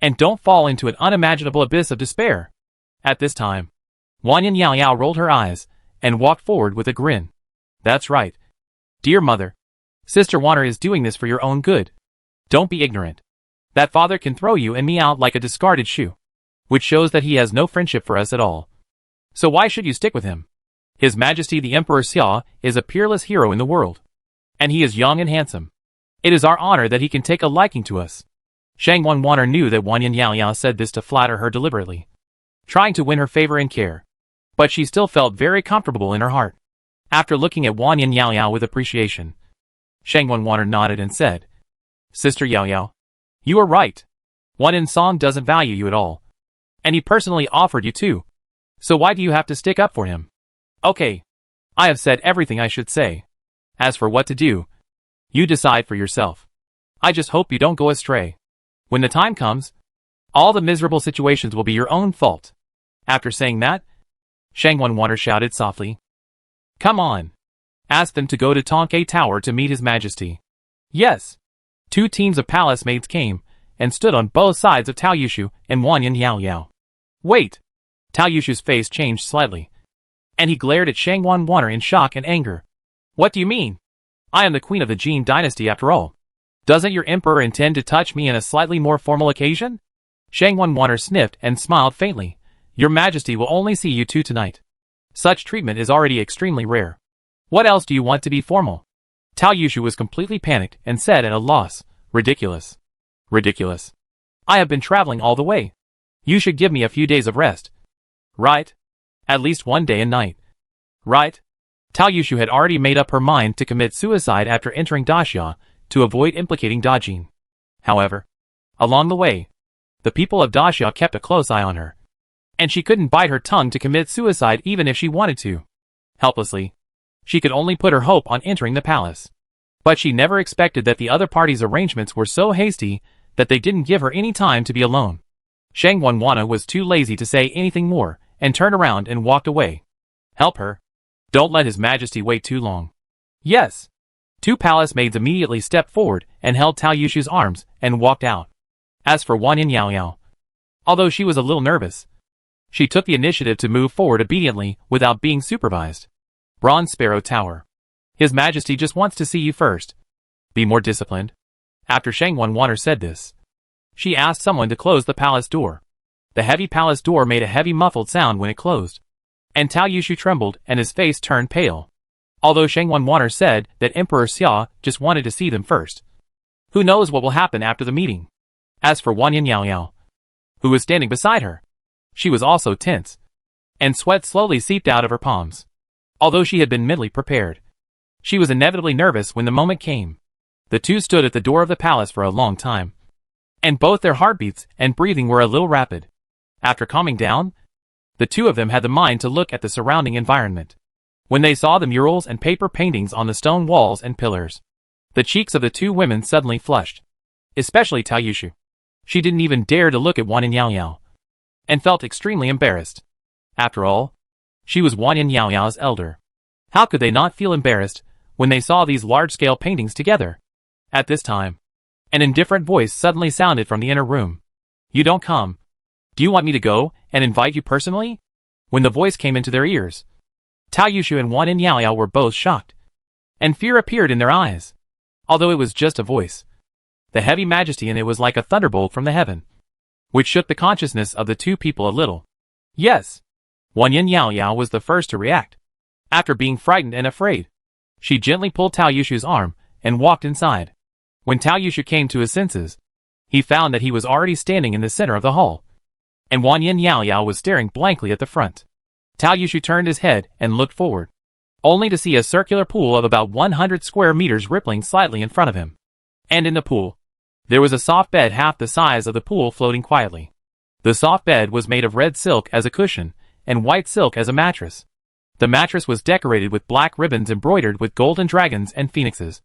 And don't fall into an unimaginable abyss of despair. At this time, Wanyan Yaoyao rolled her eyes and walked forward with a grin. That's right. Dear mother, Sister Wanner is doing this for your own good. Don't be ignorant. That father can throw you and me out like a discarded shoe, which shows that he has no friendship for us at all. So why should you stick with him? His Majesty the Emperor Xia is a peerless hero in the world, and he is young and handsome. It is our honor that he can take a liking to us. Shang Wanwaner knew that Wanyan Yaoyao said this to flatter her deliberately, trying to win her favor and care, but she still felt very comfortable in her heart. After looking at Wanyan Yaoyao with appreciation, Shang Wanwaner nodded and said, Sister Yaoyao, you are right. Wanyan Song doesn't value you at all, and he personally offered you too. So why do you have to stick up for him? Okay, I have said everything I should say. As for what to do, you decide for yourself. I just hope you don't go astray. When the time comes, all the miserable situations will be your own fault. After saying that, Shang Wanwaner shouted softly, Come on. Ask them to go to Tongkai Tower to meet His Majesty. Yes. 2 teams of palace maids came, and stood on both sides of Tao Yushu and Wan Yin Yao Yao. Wait! Tao Yushu's face changed slightly, and he glared at Shang Wan Waner in shock and anger. What do you mean? I am the queen of the Jee Dynasty after all. Doesn't your emperor intend to touch me in a slightly more formal occasion? Shang Wan Waner sniffed and smiled faintly. Your Majesty will only see you two tonight. Such treatment is already extremely rare. What else do you want to be formal? Tao Yushu was completely panicked and said at a loss, Ridiculous. Ridiculous. I have been traveling all the way. You should give me a few days of rest. Right? At least one day and night. Right? Tao Yushu had already made up her mind to commit suicide after entering Daxia to avoid implicating Dajin. However, along the way, the people of Daxia kept a close eye on her, and she couldn't bite her tongue to commit suicide even if she wanted to. Helplessly, she could only put her hope on entering the palace. But she never expected that the other party's arrangements were so hasty that they didn't give her any time to be alone. Shang Wanwana was too lazy to say anything more and turned around and walked away. Help her. Don't let His Majesty wait too long. Yes. Two palace maids immediately stepped forward and held Tao Yushu's arms and walked out. As for Wan Yin Yao Yao, although she was a little nervous, she took the initiative to move forward obediently without being supervised. Bronze Sparrow Tower. His Majesty just wants to see you first. Be more disciplined. After Shang Wanwaner said this, she asked someone to close the palace door. The heavy palace door made a heavy muffled sound when it closed, and Tao Yushu trembled and his face turned pale. Although Shang Wanwaner said that Emperor Xia just wanted to see them first. Who knows what will happen after the meeting? As for Wan Yin Yao Yao, who was standing beside her, she was also tense, and sweat slowly seeped out of her palms. Although she had been mentally prepared, she was inevitably nervous when the moment came. The two stood at the door of the palace for a long time, and both their heartbeats and breathing were a little rapid. After calming down, the two of them had the mind to look at the surrounding environment. When they saw the murals and paper paintings on the stone walls and pillars, the cheeks of the two women suddenly flushed. Especially Tao Yushu. She didn't even dare to look at Wan Yin Yao Yao, and felt extremely embarrassed. After all, she was Wan Yin Yao Yao's elder. How could they not feel embarrassed when they saw these large-scale paintings together? At this time, an indifferent voice suddenly sounded from the inner room. You don't come. Do you want me to go and invite you personally? When the voice came into their ears, Tao Yushu and Wan Yin Yao Yao were both shocked, and fear appeared in their eyes. Although it was just a voice, the heavy majesty in it was like a thunderbolt from the heaven, which shook the consciousness of the two people a little. Yes, Wan Yin Yao Yao was the first to react. After being frightened and afraid, she gently pulled Tao Yushu's arm and walked inside. When Tao Yushu came to his senses, he found that he was already standing in the center of the hall, and Wan Yin Yao Yao was staring blankly at the front. Tao Yushu turned his head and looked forward, only to see a circular pool of about 100 square meters rippling slightly in front of him. And in the pool, there was a soft bed half the size of the pool floating quietly. The soft bed was made of red silk as a cushion and white silk as a mattress. The mattress was decorated with black ribbons embroidered with golden dragons and phoenixes,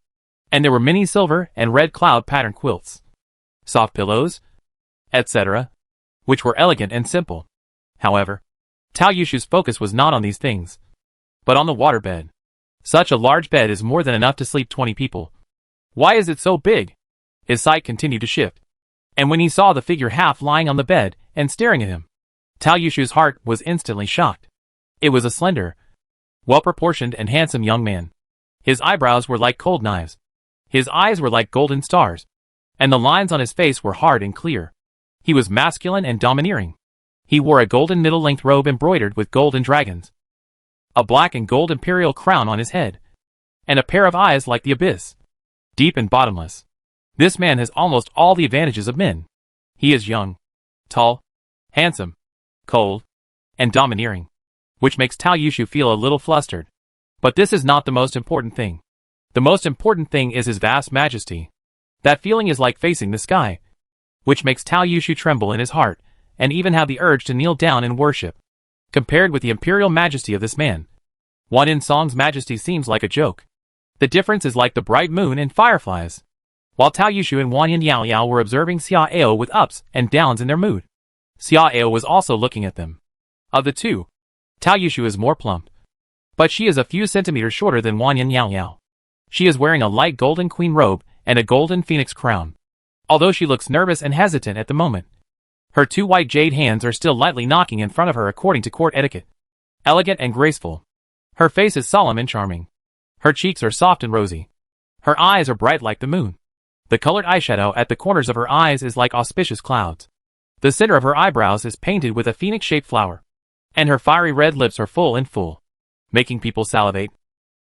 and there were many silver and red cloud pattern quilts, soft pillows, etc., which were elegant and simple. However, Tao Yushu's focus was not on these things, but on the waterbed. Such a large bed is more than enough to sleep 20 people. Why is it so big? His sight continued to shift, and when he saw the figure half lying on the bed and staring at him, Tao Yushu's heart was instantly shocked. It was a slender, well-proportioned and handsome young man. His eyebrows were like cold knives. His eyes were like golden stars, and the lines on his face were hard and clear. He was masculine and domineering. He wore a golden middle-length robe embroidered with golden dragons, a black and gold imperial crown on his head, and a pair of eyes like the abyss, deep and bottomless. This man has almost all the advantages of men. He is young, tall, handsome, cold, and domineering, which makes Tao Yushu feel a little flustered. But this is not the most important thing. The most important thing is his vast majesty. That feeling is like facing the sky, which makes Tao Yushu tremble in his heart, and even have the urge to kneel down and worship. Compared with the imperial majesty of this man, Wan Yin Song's majesty seems like a joke. The difference is like the bright moon and fireflies. While Tao Yushu and Wan Yin Yao Yao were observing Xia Ao with ups and downs in their mood, Xia Ao was also looking at them. Of the two, Tao Yushu is more plump, but she is a few centimeters shorter than Wan Yin Yao Yao. She is wearing a light golden queen robe and a golden phoenix crown. although she looks nervous and hesitant at the moment. Her two white jade hands are still lightly knocking in front of her according to court etiquette. Elegant and graceful. Her face is solemn and charming. Her cheeks are soft and rosy. Her eyes are bright like the moon. The colored eyeshadow at the corners of her eyes is like auspicious clouds. The center of her eyebrows is painted with a phoenix-shaped flower. And her fiery red lips are full, making people salivate.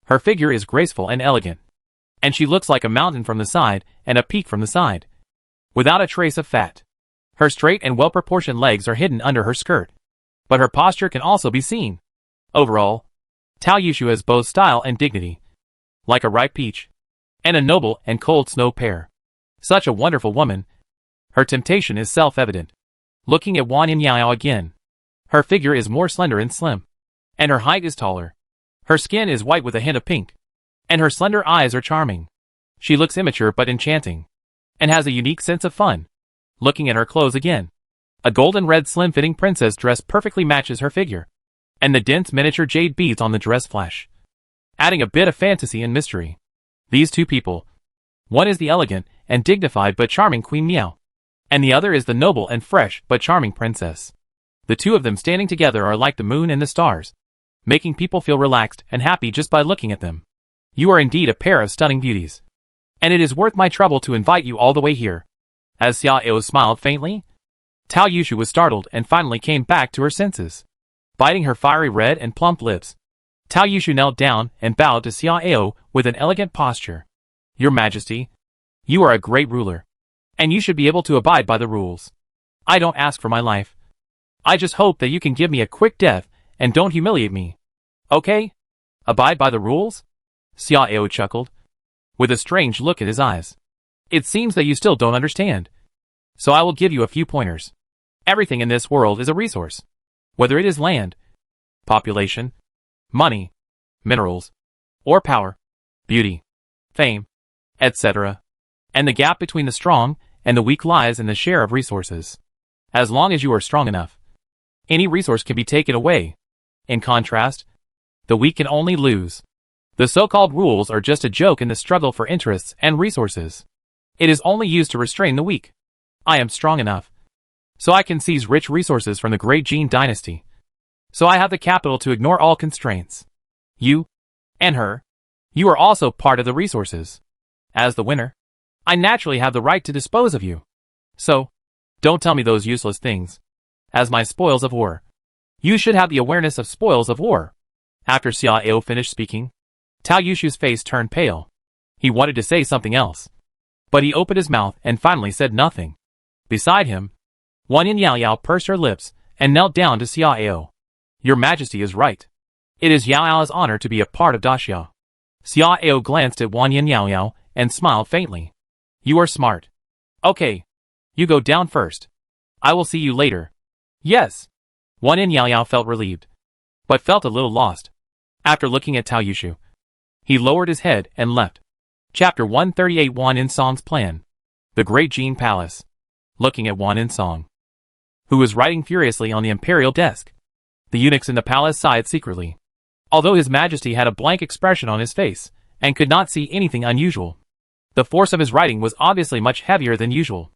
Her figure is graceful and elegant. And she looks like a mountain from the side and a peak from the side, without a trace of fat. Her straight and well-proportioned legs are hidden under her skirt. But her posture can also be seen. Overall, Tao Yushu has both style and dignity, like a ripe peach, and a noble and cold snow pear. Such a wonderful woman. Her temptation is self-evident. Looking at Wan Yinyao again. Her figure is more slender and slim. And her height is taller. Her skin is white with a hint of pink. And her slender eyes are charming. She looks immature but enchanting. And has a unique sense of fun. Looking at her clothes again. A golden red slim-fitting princess dress perfectly matches her figure. And the dense miniature jade beads on the dress flash, adding a bit of fantasy and mystery. These two people. One is the elegant and dignified but charming Queen Miao. And the other is the noble and fresh but charming princess. The two of them standing together are like the moon and the stars, making people feel relaxed and happy just by looking at them. You are indeed a pair of stunning beauties. And it is worth my trouble to invite you all the way here. As Xiao smiled faintly, Tao Yushu was startled and finally came back to her senses. Biting her fiery red and plump lips, Tao Yushu knelt down and bowed to Xiao with an elegant posture. Your Majesty, you are a great ruler, and you should be able to abide by the rules. I don't ask for my life. I just hope that you can give me a quick death and don't humiliate me. Okay? Abide by the rules? Xiao chuckled, with a strange look in his eyes. It seems that you still don't understand. So I will give you a few pointers. Everything in this world is a resource. Whether it is land, population, money, minerals, or power, beauty, fame, etc. And the gap between the strong and the weak lies in the share of resources. As long as you are strong enough, any resource can be taken away. In contrast, the weak can only lose. The so-called rules are just a joke in the struggle for interests and resources. It is only used to restrain the weak. I am strong enough, so I can seize rich resources from the great Jee Dynasty. So I have the capital to ignore all constraints. You, and her, you are also part of the resources. As the winner, I naturally have the right to dispose of you. So, don't tell me those useless things. As my spoils of war. You should have the awareness of spoils of war. After Xiao finished speaking, Tao Yushu's face turned pale. He wanted to say something else, but he opened his mouth and finally said nothing. Beside him, Wan Yinyao pursed her lips and knelt down to Xiao. Your Majesty is right. It is Yao's honor to be a part of Daxia. Xiao glanced at Wan Yinyao and smiled faintly. You are smart. Okay. You go down first. I will see you later. Yes. Wan Yinyao felt relieved, but felt a little lost. After looking at Tao Yushu, he lowered his head and left. Chapter 138 Wan Insong's Plan. The Great Jin Palace. Looking at Wan Insong, who was writing furiously on the imperial desk. The eunuchs in the palace sighed secretly, although His Majesty had a blank expression on his face and could not see anything unusual. The force of his writing was obviously much heavier than usual,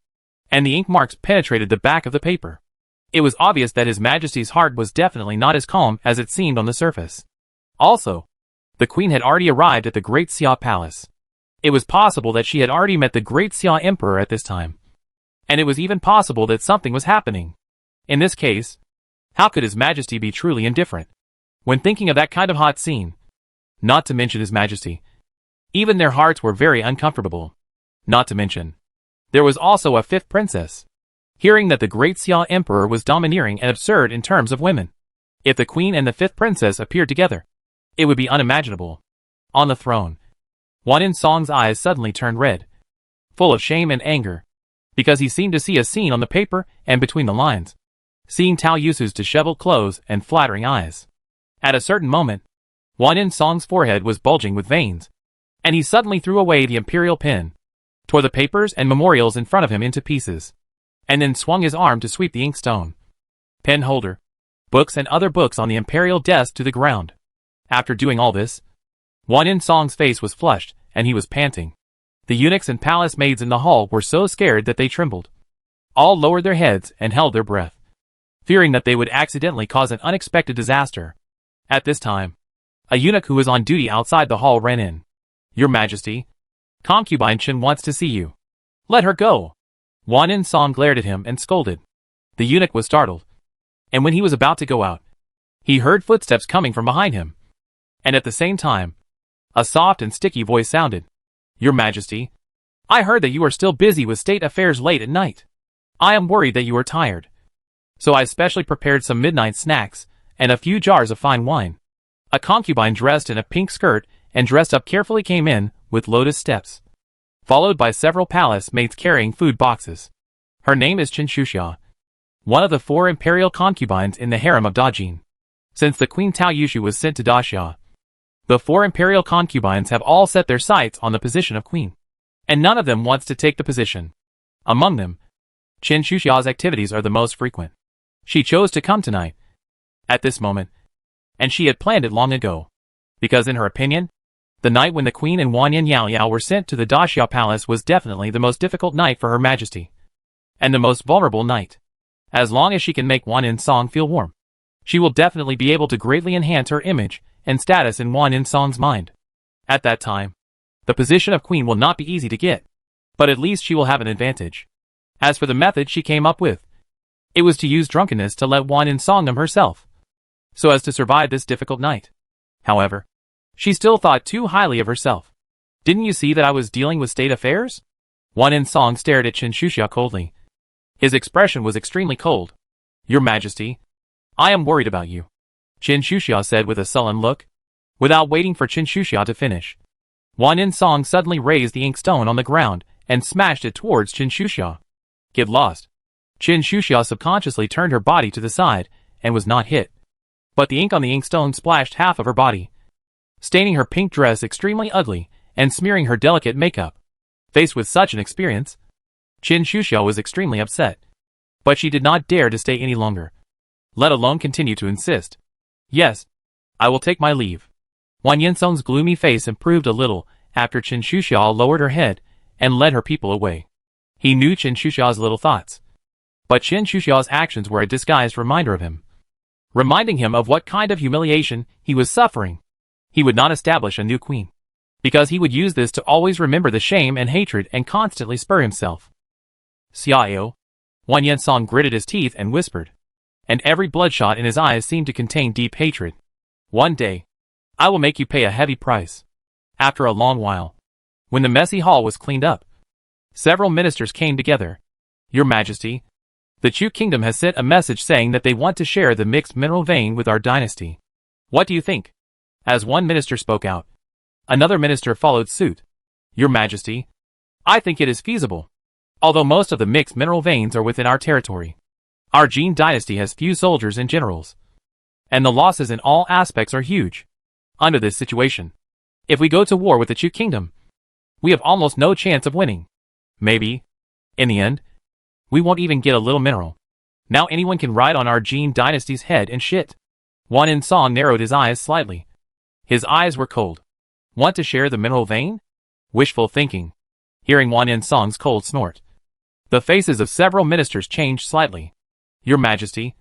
and the ink marks penetrated the back of the paper. It was obvious that His Majesty's heart was definitely not as calm as it seemed on the surface. Also, the Queen had already arrived at the Great Xia Palace. It was possible that she had already met the Great Xia Emperor at this time. And it was even possible that something was happening. In this case, how could His Majesty be truly indifferent when thinking of that kind of hot scene? Not to mention His Majesty. Even their hearts were very uncomfortable. Not to mention, there was also a fifth princess. Hearing that the Great Xia Emperor was domineering and absurd in terms of women. If the Queen and the fifth princess appeared together, it would be unimaginable. On the throne, Wan Insong's eyes suddenly turned red, full of shame and anger, because he seemed to see a scene on the paper and between the lines, seeing Tao Yushu's disheveled clothes and flattering eyes. At a certain moment, Wan Insong's forehead was bulging with veins, and he suddenly threw away the imperial pen, tore the papers and memorials in front of him into pieces, and then swung his arm to sweep the inkstone, pen holder, books and other books on the imperial desk to the ground. After doing all this, Wan Insong's face was flushed and he was panting. The eunuchs and palace maids in the hall were so scared that they trembled. All lowered their heads and held their breath, fearing that they would accidentally cause an unexpected disaster. At this time, a eunuch who was on duty outside the hall ran in. "Your Majesty, concubine Chen wants to see you." "Let her go." Wan In Song glared at him and scolded. The eunuch was startled, and when he was about to go out, he heard footsteps coming from behind him. And at the same time, a soft and sticky voice sounded. "Your Majesty, I heard that you are still busy with state affairs late at night. I am worried that you are tired. So I specially prepared some midnight snacks and a few jars of fine wine." A concubine dressed in a pink skirt and dressed up carefully came in with lotus steps, followed by several palace maids carrying food boxes. Her name is Chen Shuxia, one of the 4 imperial concubines in the harem of Dajin. Since the Queen Tao Yushu was sent to Daxia, the 4 imperial concubines have all set their sights on the position of queen, and none of them wants to take the position. Among them, Chen Shuxia's activities are the most frequent. She chose to come tonight, at this moment, and she had planned it long ago, because in her opinion, the night when the queen and Wan Yin Yao Yao were sent to the Daxia palace was definitely the most difficult night for her majesty, and the most vulnerable night. As long as she can make Wan In Song feel warm, she will definitely be able to greatly enhance her image and status in Wan In Song's mind. At that time, the position of queen will not be easy to get, but at least she will have an advantage. As for the method she came up with, it was to use drunkenness to let Wan In Song numb herself, so as to survive this difficult night. However, she still thought too highly of herself. "Didn't you see that I was dealing with state affairs?" Wan In Song stared at Chen Shuxia coldly. His expression was extremely cold. "Your Majesty, I am worried about you," Chen Shuxia said with a sullen look. Without waiting for Chen Shuxia to finish, Wan In Song suddenly raised the inkstone on the ground and smashed it towards Chen Shuxia. "Get lost." Chen Shuxia subconsciously turned her body to the side and was not hit, but the ink on the inkstone splashed half of her body, staining her pink dress extremely ugly and smearing her delicate makeup. Faced with such an experience, Chen Shuxia was extremely upset, but she did not dare to stay any longer, let alone continue to insist. "Yes, I will take my leave." Wan Yinsong's gloomy face improved a little after Chen Shuxia lowered her head and led her people away. He knew Chen Shuxia's little thoughts, but Chen Shuxia's actions were a disguised reminder of him, reminding him of what kind of humiliation he was suffering. He would not establish a new queen, because he would use this to always remember the shame and hatred and constantly spur himself. "Xiao," Wan Yinsong gritted his teeth and whispered, and every bloodshot in his eyes seemed to contain deep hatred. "One day, I will make you pay a heavy price." After a long while, when the messy hall was cleaned up, several ministers came together. "Your Majesty, the Chu Kingdom has sent a message saying that they want to share the mixed mineral vein with our dynasty. What do you think?" As one minister spoke out, another minister followed suit. "Your Majesty, I think it is feasible. Although most of the mixed mineral veins are within our territory, our Jee Dynasty has few soldiers and generals, and the losses in all aspects are huge. Under this situation, if we go to war with the Chu Kingdom, we have almost no chance of winning. Maybe, in the end, we won't even get a little mineral. Now anyone can ride on our Jee Dynasty's head and shit." Wan In Song narrowed his eyes slightly. His eyes were cold. "Want to share the mineral vein?" Wishful thinking. Hearing Wan In Song's cold snort, the faces of several ministers changed slightly. "Your Majesty,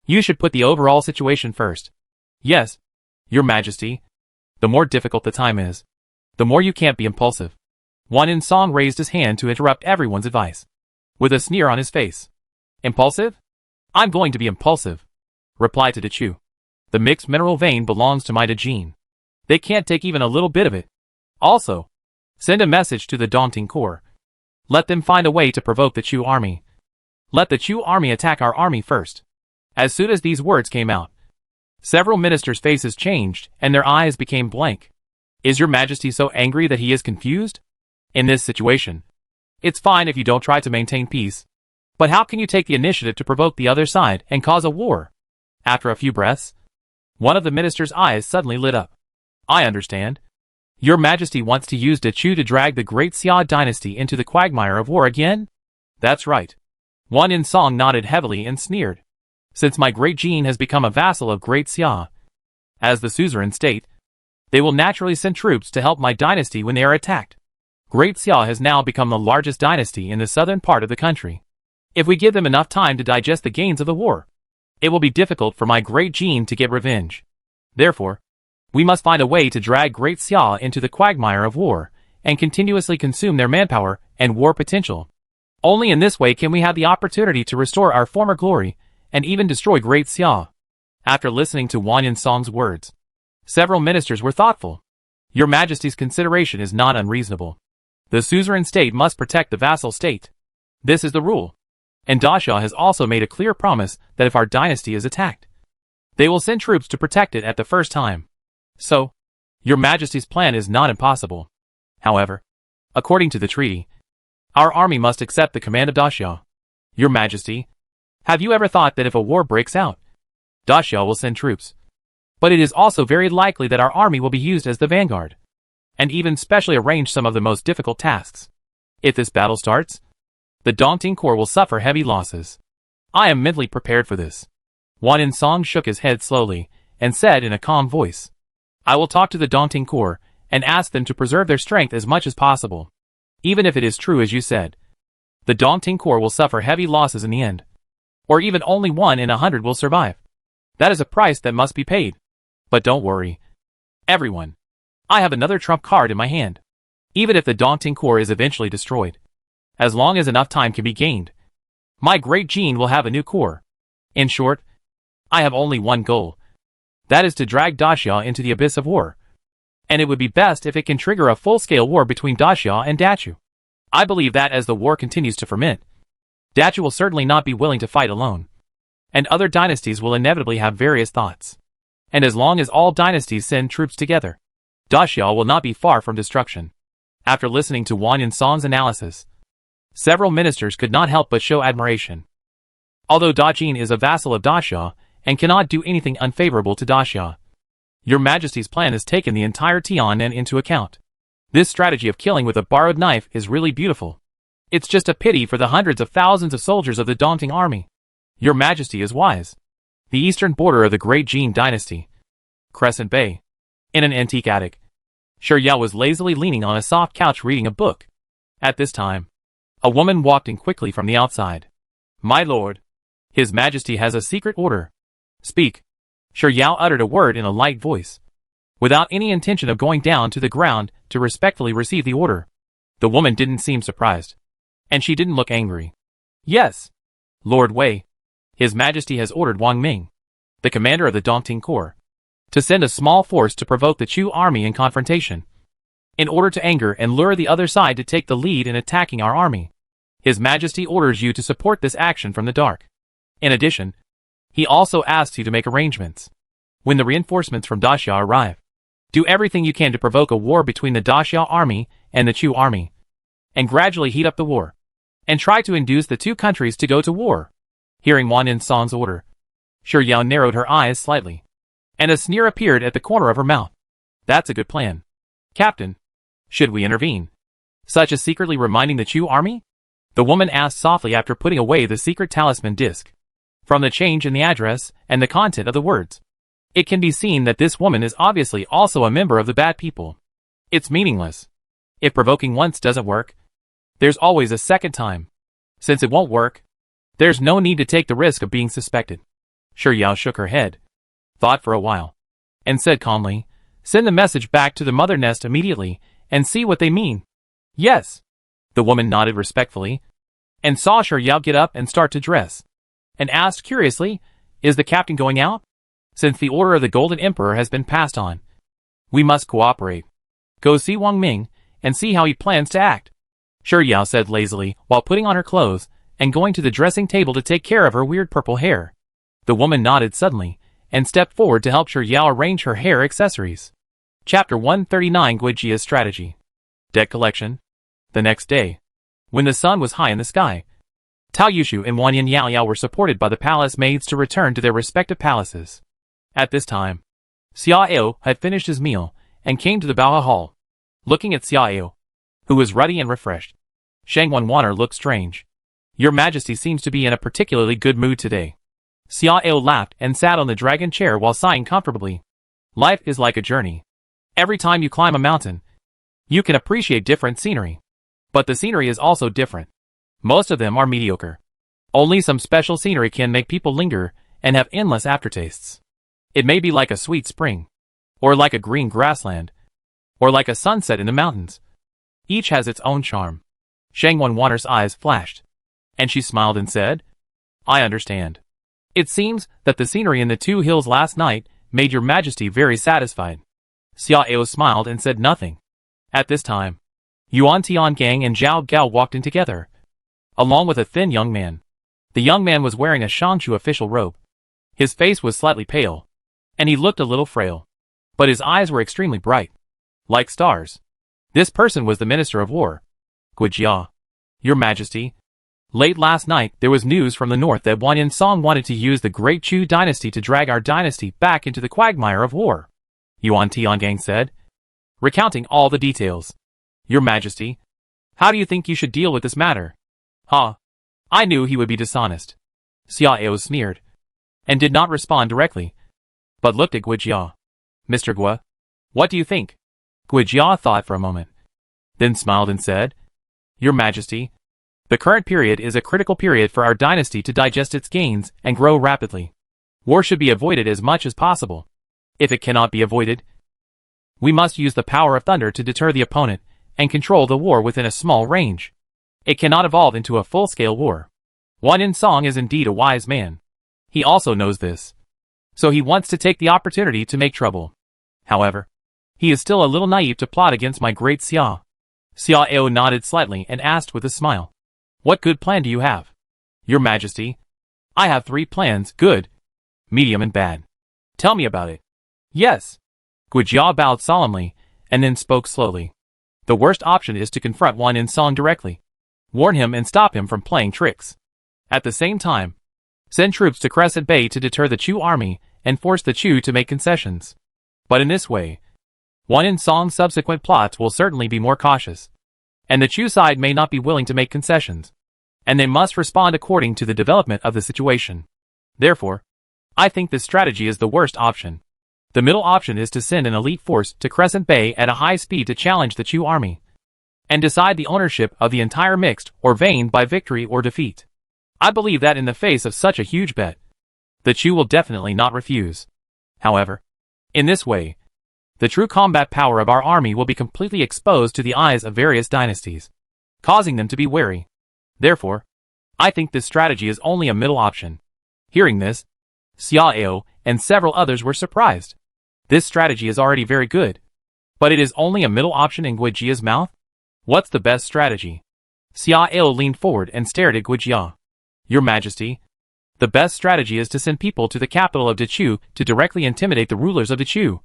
you should put the overall situation first." "Yes, Your Majesty. The more difficult the time is, the more you can't be impulsive." Wan In Song raised his hand to interrupt everyone's advice, with a sneer on his face. "Impulsive? I'm going to be impulsive," replied to Chu. "The mixed mineral vein belongs to my Dajin. They can't take even a little bit of it. Also, send a message to the Daunting Corps. Let them find a way to provoke the Chu army. Let the Chu army attack our army first." As soon as these words came out, several ministers' faces changed and their eyes became blank. "Is Your Majesty so angry that he is confused? In this situation, it's fine if you don't try to maintain peace, but how can you take the initiative to provoke the other side and cause a war?" After a few breaths, one of the minister's eyes suddenly lit up. "I understand. Your Majesty wants to use Chu to drag the great Xia dynasty into the quagmire of war again?" "That's right." Wan In Song nodded heavily and sneered. "Since my great Jin has become a vassal of great Xia, as the suzerain state, they will naturally send troops to help my dynasty when they are attacked. Great Xia has now become the largest dynasty in the southern part of the country. If we give them enough time to digest the gains of the war, it will be difficult for my great Jin to get revenge. Therefore, we must find a way to drag Great Xia into the quagmire of war and continuously consume their manpower and war potential. Only in this way can we have the opportunity to restore our former glory and even destroy Great Xia. After listening to Wang Yinsong's words, several ministers were thoughtful. Your Majesty's consideration is not unreasonable. The suzerain state must protect the vassal state. This is the rule. And Daxia has also made a clear promise that if our dynasty is attacked, they will send troops to protect it at the first time. So, Your Majesty's plan is not impossible. However, according to the treaty, our army must accept the command of Daxia. Your Majesty, have you ever thought that if a war breaks out, Daxia will send troops? But it is also very likely that our army will be used as the vanguard, and even specially arrange some of the most difficult tasks. If this battle starts, the Daunting Corps will suffer heavy losses. I am mentally prepared for this. Wang Yinsong shook his head slowly and said in a calm voice, I will talk to the Daunting Corps and ask them to preserve their strength as much as possible. Even if it is true as you said, the Daunting Corps will suffer heavy losses in the end. Or even only 1 in 100 will survive. That is a price that must be paid. But don't worry, everyone. I have another trump card in my hand. Even if the Daunting Corps is eventually destroyed, as long as enough time can be gained, my great Jin will have a new corps. In short, I have only one goal. That is to drag Daxia into the abyss of war. And it would be best if it can trigger a full-scale war between Daxia and Dachu. I believe that as the war continues to ferment, Dachu will certainly not be willing to fight alone. And other dynasties will inevitably have various thoughts. And as long as all dynasties send troops together, Daxia will not be far from destruction. After listening to Wang Yinsong's analysis, several ministers could not help but show admiration. Although Da Jin is a vassal of Daxia and cannot do anything unfavorable to Daxia, Your Majesty's plan has taken the entire Tianan into account. This strategy of killing with a borrowed knife is really beautiful. It's just a pity for the hundreds of thousands of soldiers of the daunting army. Your Majesty is wise. The eastern border of the great Jin Dynasty, Crescent Bay. In an antique attic, Shi Yao was lazily leaning on a soft couch reading a book. At this time, a woman walked in quickly from the outside. My lord, His Majesty has a secret order. Speak. Shi Yao uttered a word in a light voice, without any intention of going down to the ground to respectfully receive the order. The woman didn't seem surprised, and she didn't look angry. Yes, Lord Wei. His Majesty has ordered Wang Ming, the commander of the Daunting Corps, to send a small force to provoke the Chu army in confrontation, in order to anger and lure the other side to take the lead in attacking our army. His Majesty orders you to support this action from the dark. In addition, he also asks you to make arrangements. When the reinforcements from Daxia arrive, do everything you can to provoke a war between the Daxia army and the Chu army, and gradually heat up the war, and try to induce the two countries to go to war. Hearing Wang Yinsong's order, Shi Yao narrowed her eyes slightly, and a sneer appeared at the corner of her mouth. That's a good plan. Captain, should we intervene, such as secretly reminding the Chu army? The woman asked softly after putting away the secret talisman disc. From the change in the address and the content of the words, it can be seen that this woman is obviously also a member of the bad people. It's meaningless. If provoking once doesn't work, there's always a second time. Since it won't work, there's no need to take the risk of being suspected. Shi Yao shook her head, thought for a while, and said calmly, send the message back to the mother nest immediately and see what they mean. Yes. The woman nodded respectfully, and saw Shi Yao get up and start to dress, and asked curiously, is the captain going out? Since the order of the Golden Emperor has been passed on, we must cooperate. Go see Wang Ming and see how he plans to act. Shi Yao said lazily while putting on her clothes and going to the dressing table to take care of her weird purple hair. The woman nodded suddenly and stepped forward to help Shi Yao arrange her hair accessories. Chapter 139 Guijia's Strategy. Deck Collection. The next day, when the sun was high in the sky, Tao Yushu and Wanyan Yao were supported by the palace maids to return to their respective palaces. At this time, Xia Eo had finished his meal and came to the Bao Hall. Looking at Xia Eo, who was ruddy and refreshed, Shang Wanwaner looked strange. Your Majesty seems to be in a particularly good mood today. Xia Eo laughed and sat on the dragon chair while sighing comfortably. Life is like a journey. Every time you climb a mountain, You can appreciate different scenery. But the scenery is also different. Most of them are mediocre. Only some special scenery can make people linger and have endless aftertastes. It may be like a sweet spring, or like a green grassland, or like a sunset in the mountains. Each has its own charm. Shang Wanwanner's eyes flashed, and she smiled and said, I understand. It seems that the scenery in the two hills last night made your majesty very satisfied. Xia Ao smiled and said nothing. At this time, Yuan Tiangang and Zhao Gao walked in together, along with a thin young man. The young man was wearing a Shangshu official robe. His face was slightly pale, and he looked a little frail, but his eyes were extremely bright, like stars. This person was the Minister of War, Guijia. Your Majesty, late last night there was news from the north that Wanyan Song wanted to use the great Chu dynasty to drag our dynasty back into the quagmire of war, Yuan Tiangang said, recounting all the details. Your Majesty, how do you think you should deal with this matter? I knew he would be dishonest. Xia Ao sneered, and did not respond directly, but looked at Guijia. Mr. Gua, what do you think? Guijia thought for a moment, then smiled and said, Your Majesty, the current period is a critical period for our dynasty to digest its gains and grow rapidly. War should be avoided as much as possible. If it cannot be avoided, we must use the power of thunder to deter the opponent and control the war within a small range. It cannot evolve into a full-scale war. Wanyan Song is indeed a wise man. He also knows this. So he wants to take the opportunity to make trouble. However, he is still a little naive to plot against my great Xia. Xia Ao nodded slightly and asked with a smile, What good plan do you have? Your Majesty, I have 3 plans, good, medium and bad. Tell me about it. Yes. Guijia bowed solemnly, and then spoke slowly. The worst option is to confront Wanyan Song directly. Warn him and stop him from playing tricks. At the same time, send troops to Crescent Bay to deter the Chu army and force the Chu to make concessions. But in this way, Wanyan Song's subsequent plots will certainly be more cautious, and the Chu side may not be willing to make concessions, and they must respond according to the development of the situation. Therefore, I think this strategy is the worst option. The middle option is to send an elite force to Crescent Bay at a high speed to challenge the Chu army, and decide the ownership of the entire mixed or vein by victory or defeat. I believe that in the face of such a huge bet, the Chu will definitely not refuse. However, in this way, the true combat power of our army will be completely exposed to the eyes of various dynasties, causing them to be wary. Therefore, I think this strategy is only a middle option. Hearing this, Xia Ao and several others were surprised. This strategy is already very good, but it is only a middle option in Guijia's mouth? What's the best strategy? Xia Ao leaned forward and stared at Guijia. Your Majesty, the best strategy is to send people to the capital of Dechu to directly intimidate the rulers of Dechu,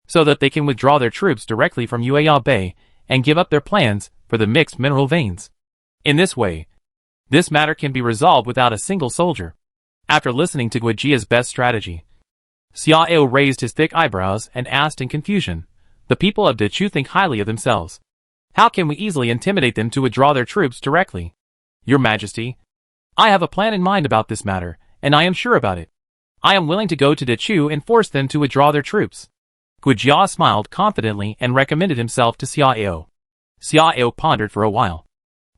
so that they can withdraw their troops directly from Yueya Bay and give up their plans for the mixed mineral veins. In this way, this matter can be resolved without a single soldier. After listening to Guijia's best strategy, Xia Ao raised his thick eyebrows and asked in confusion, The people of Dechu think highly of themselves. How can we easily intimidate them to withdraw their troops directly? Your Majesty, I have a plan in mind about this matter, and I am sure about it. I am willing to go to Dechu and force them to withdraw their troops. Guijia smiled confidently and recommended himself to Xia Ao. Xia Ao pondered for a while,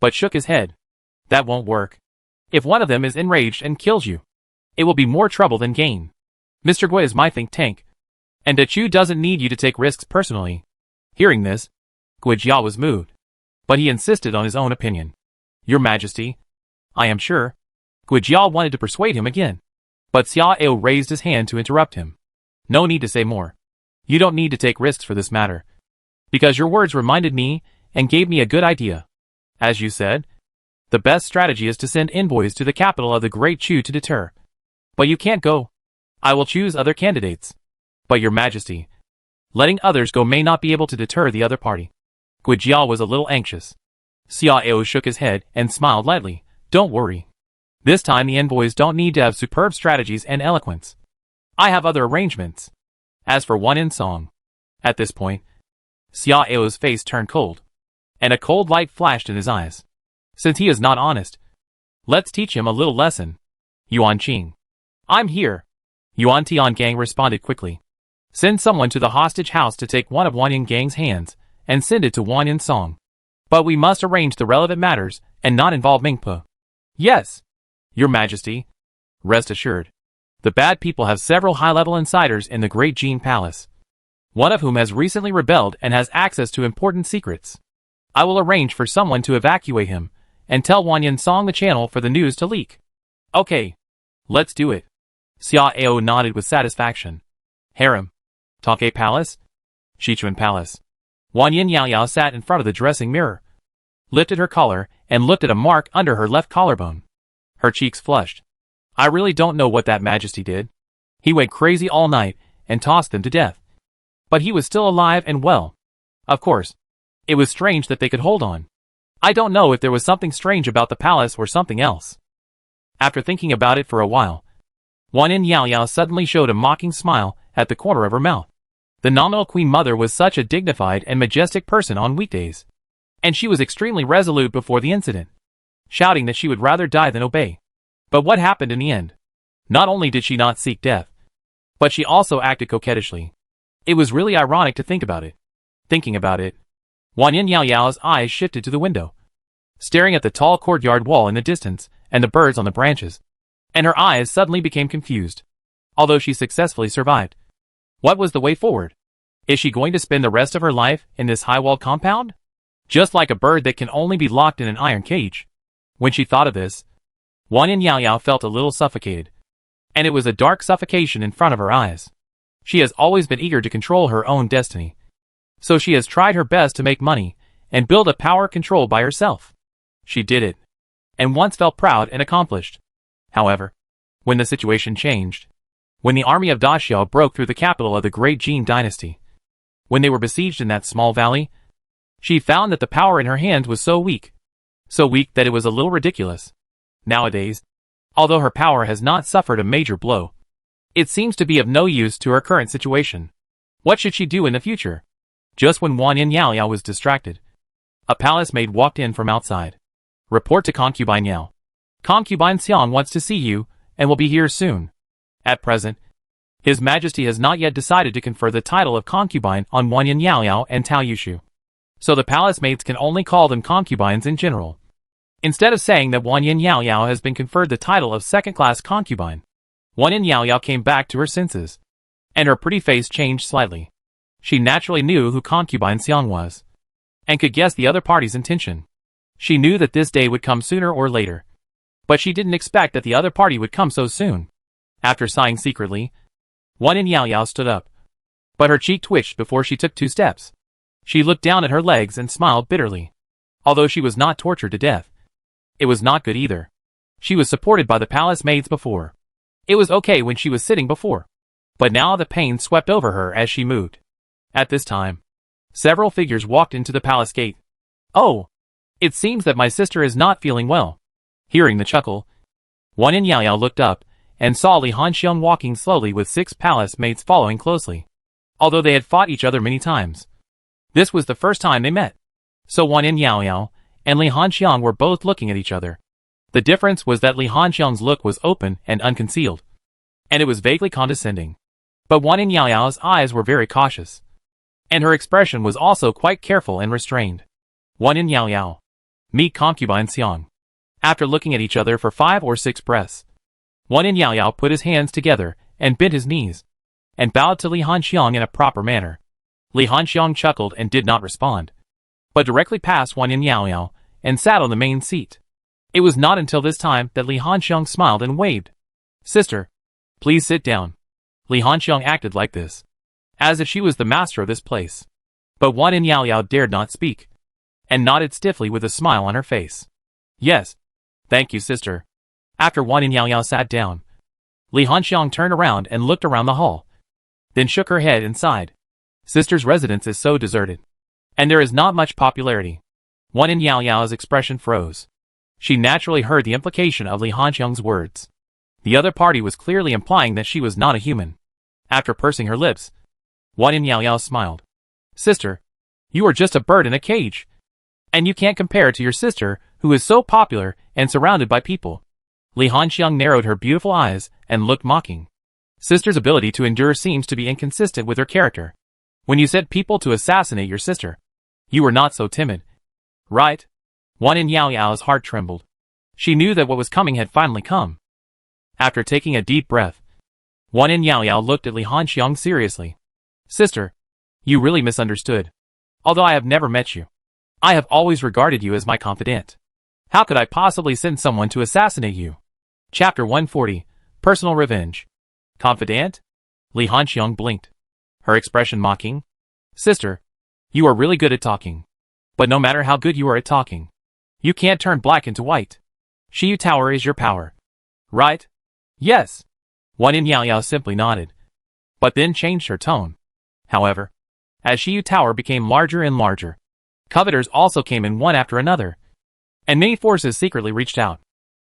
but shook his head. That won't work. If one of them is enraged and kills you, it will be more trouble than gain. Mr. Gui is my think tank, and Dechu doesn't need you to take risks personally. Hearing this, Guijia was moved, but he insisted on his own opinion. Your Majesty, I am sure. Guijia wanted to persuade him again, but Xia Ao raised his hand to interrupt him. No need to say more. You don't need to take risks for this matter, because your words reminded me and gave me a good idea. As you said, the best strategy is to send envoys to the capital of the Great Chu to deter. But you can't go. I will choose other candidates. But Your Majesty, letting others go may not be able to deter the other party. Guijia was a little anxious. Xia Ao shook his head and smiled lightly. Don't worry. This time the envoys don't need to have superb strategies and eloquence. I have other arrangements. As for Wanyan Song, at this point, Xia Ao's face turned cold, and a cold light flashed in his eyes. Since he is not honest, let's teach him a little lesson. Yuan Qing. I'm here. Yuan Tiangang responded quickly. Send someone to the hostage house to take one of Wanyan Gang's hands, and send it to Wan Yin Song. But we must arrange the relevant matters and not involve Mingpe. Yes, Your Majesty. Rest assured. The bad people have several high-level insiders in the Great Jin Palace, one of whom has recently rebelled and has access to important secrets. I will arrange for someone to evacuate him and tell Wan Yin Song the channel for the news to leak. Okay, let's do it. Xia Ao nodded with satisfaction. Harem. Take Palace? Shichuan Palace. Wan Yin Yaoyao sat in front of the dressing mirror, lifted her collar, and looked at a mark under her left collarbone. Her cheeks flushed. I really don't know what that Majesty did. He went crazy all night and tossed them to death. But he was still alive and well. Of course. It was strange that they could hold on. I don't know if there was something strange about the palace or something else. After thinking about it for a while, Wan Yin Yaoyao suddenly showed a mocking smile at the corner of her mouth. The nominal Queen Mother was such a dignified and majestic person on weekdays, and she was extremely resolute before the incident, shouting that she would rather die than obey. But what happened in the end? Not only did she not seek death, but she also acted coquettishly. It was really ironic to think about it. Thinking about it, Wan Yin Yaoyao's eyes shifted to the window, staring at the tall courtyard wall in the distance and the birds on the branches, and her eyes suddenly became confused. Although she successfully survived, what was the way forward? Is she going to spend the rest of her life in this high-walled compound? Just like a bird that can only be locked in an iron cage. When she thought of this, Wan Yin Yaoyao felt a little suffocated, and it was a dark suffocation in front of her eyes. She has always been eager to control her own destiny, so she has tried her best to make money and build a power control by herself. She did it, and once felt proud and accomplished. However, when the situation changed, when the army of Daxiao broke through the capital of the Great Jin Dynasty, when they were besieged in that small valley, she found that the power in her hands was so weak that it was a little ridiculous. Nowadays, although her power has not suffered a major blow, it seems to be of no use to her current situation. What should she do in the future? Just when Wan Yin Yaoyao was distracted, a palace maid walked in from outside. Report to Concubine Yao. Concubine Xiang wants to see you and will be here soon. At present, His Majesty has not yet decided to confer the title of concubine on Wan Yin Yaoyao and Tao Yushu, so the palace maids can only call them concubines in general. Instead of saying that Wan Yin Yaoyao has been conferred the title of second-class concubine, Wan Yin Yaoyao came back to her senses, and her pretty face changed slightly. She naturally knew who Concubine Xiang was, and could guess the other party's intention. She knew that this day would come sooner or later, but she didn't expect that the other party would come so soon. After sighing secretly, Wan Yin Yaoyao stood up, but her cheek twitched before she took 2 steps. She looked down at her legs and smiled bitterly. Although she was not tortured to death, it was not good either. She was supported by the palace maids before. It was okay when she was sitting before, but now the pain swept over her as she moved. At this time, several figures walked into the palace gate. Oh, it seems that my sister is not feeling well. Hearing the chuckle, Wan Yin Yaoyao looked up and saw Li Hanxiang walking slowly with 6 palace maids following closely. Although they had fought each other many times, this was the first time they met. So Wan Yin Yaoyao and Li Hanxiang were both looking at each other. The difference was that Li Hanxiang's look was open and unconcealed, and it was vaguely condescending. But Wan Yin Yaoyao's eyes were very cautious, and her expression was also quite careful and restrained. Wan Yin Yaoyao. Meet Concubine Xiang. After looking at each other for 5 or 6 breaths, Wan Yin Yaoyao put his hands together and bent his knees, and bowed to Li Hanxiang in a proper manner. Li Hanxiang chuckled and did not respond, but directly passed Wan Yin Yaoyao and sat on the main seat. It was not until this time that Li Hanxiang smiled and waved. Sister, please sit down. Li Hanxiang acted like this, as if she was the master of this place. But Wan Yin Yaoyao dared not speak, and nodded stiffly with a smile on her face. Yes, thank you, sister. After Wan Yin Yaoyao sat down, Li Hanxiang turned around and looked around the hall, then shook her head and sighed. Sister's residence is so deserted, and there is not much popularity. Wan Yin Yaoyao's expression froze. She naturally heard the implication of Li Hanxiang's words. The other party was clearly implying that she was not a human. After pursing her lips, Wan Yin Yaoyao smiled. Sister, you are just a bird in a cage, and you can't compare to your sister, who is so popular and surrounded by people. Li Hanxiang narrowed her beautiful eyes and looked mocking. Sister's ability to endure seems to be inconsistent with her character. When you set people to assassinate your sister, You were not so timid. Right? Wan Yao's heart trembled. She knew that what was coming had finally come. After taking a deep breath, Wan Yao looked at Li Hanxiang seriously. Sister, you really misunderstood. Although I have never met you, I have always regarded you as my confidant. How could I possibly send someone to assassinate you? Chapter 140, Personal Revenge. Confidant? Li Hanxiang blinked, her expression mocking. Sister, you are really good at talking. But no matter how good you are at talking, you can't turn black into white. Shiyu Tower is your power. Right? Yes. Wan Yao simply nodded, but then changed her tone. However, as Shiyu Tower became larger and larger, covetors also came in one after another, and many forces secretly reached out,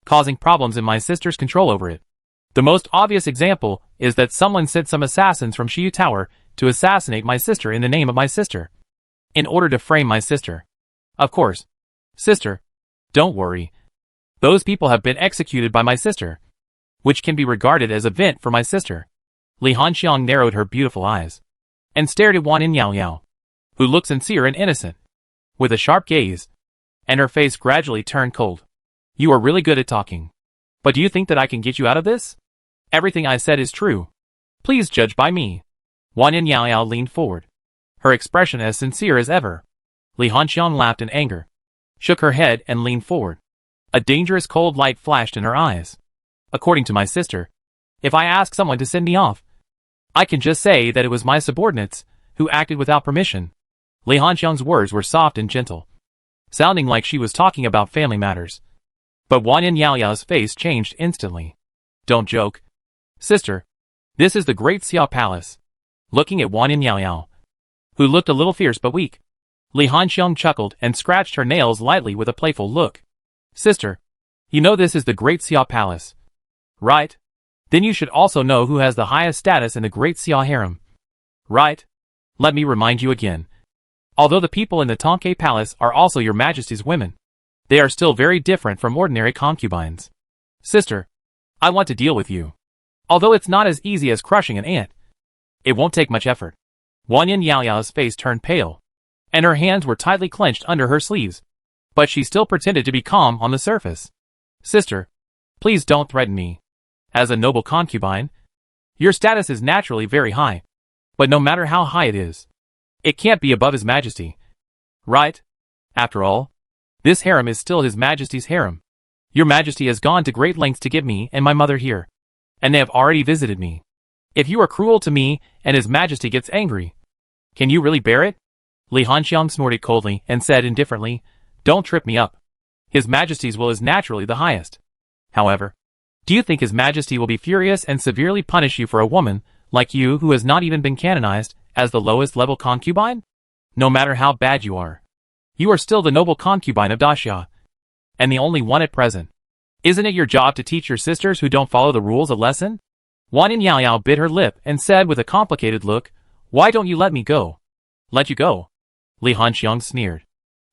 causing problems in my sister's control over it. The most obvious example is that someone sent some assassins from Shiyu Tower to assassinate my sister in the name of my sister, in order to frame my sister. Of course. Sister, don't worry. Those people have been executed by my sister, which can be regarded as a vent for my sister. Li Hanxiang narrowed her beautiful eyes and stared at Wan Yao, who looked sincere and innocent, with a sharp gaze, and her face gradually turned cold. You are really good at talking. But do you think that I can get you out of this? Everything I said is true. Please judge by me. Wan Yao leaned forward, her expression as sincere as ever. Li Hanxiang laughed in anger, shook her head and leaned forward. A dangerous cold light flashed in her eyes. According to my sister, if I ask someone to send me off, I can just say that it was my subordinates who acted without permission. Li Hanxiang's words were soft and gentle, sounding like she was talking about family matters. But Wan Yao's face changed instantly. Don't joke. Sister, this is the Great Xia Palace. Looking at Wan Yao, who looked a little fierce but weak, Li Hanxiang chuckled and scratched her nails lightly with a playful look. Sister, you know this is the Great Xia Palace, right? Then you should also know who has the highest status in the Great Xia harem. Right? Let me remind you again. Although the people in the Tonke Palace are also your Majesty's women, they are still very different from ordinary concubines. Sister, I want to deal with you. Although it's not as easy as crushing an ant, it won't take much effort. Wan Yao's face turned pale, and her hands were tightly clenched under her sleeves, but she still pretended to be calm on the surface. Sister, please don't threaten me. As a noble concubine, your status is naturally very high, but no matter how high it is, it can't be above His Majesty. Right? After all, this harem is still His Majesty's harem. Your Majesty has gone to great lengths to get me and my mother here, and they have already visited me. If you are cruel to me and His Majesty gets angry, can you really bear it? Li Hanxiang snorted coldly and said indifferently, Don't trip me up. His Majesty's will is naturally the highest. However, do you think His Majesty will be furious and severely punish you for a woman like you who has not even been canonized as the lowest level concubine? No matter how bad you are still the noble concubine of Daxia, and the only one at present. Isn't it your job to teach your sisters who don't follow the rules a lesson? Wan Yao bit her lip and said with a complicated look, Why don't you let me go? Let you go? Li Hanxiang sneered.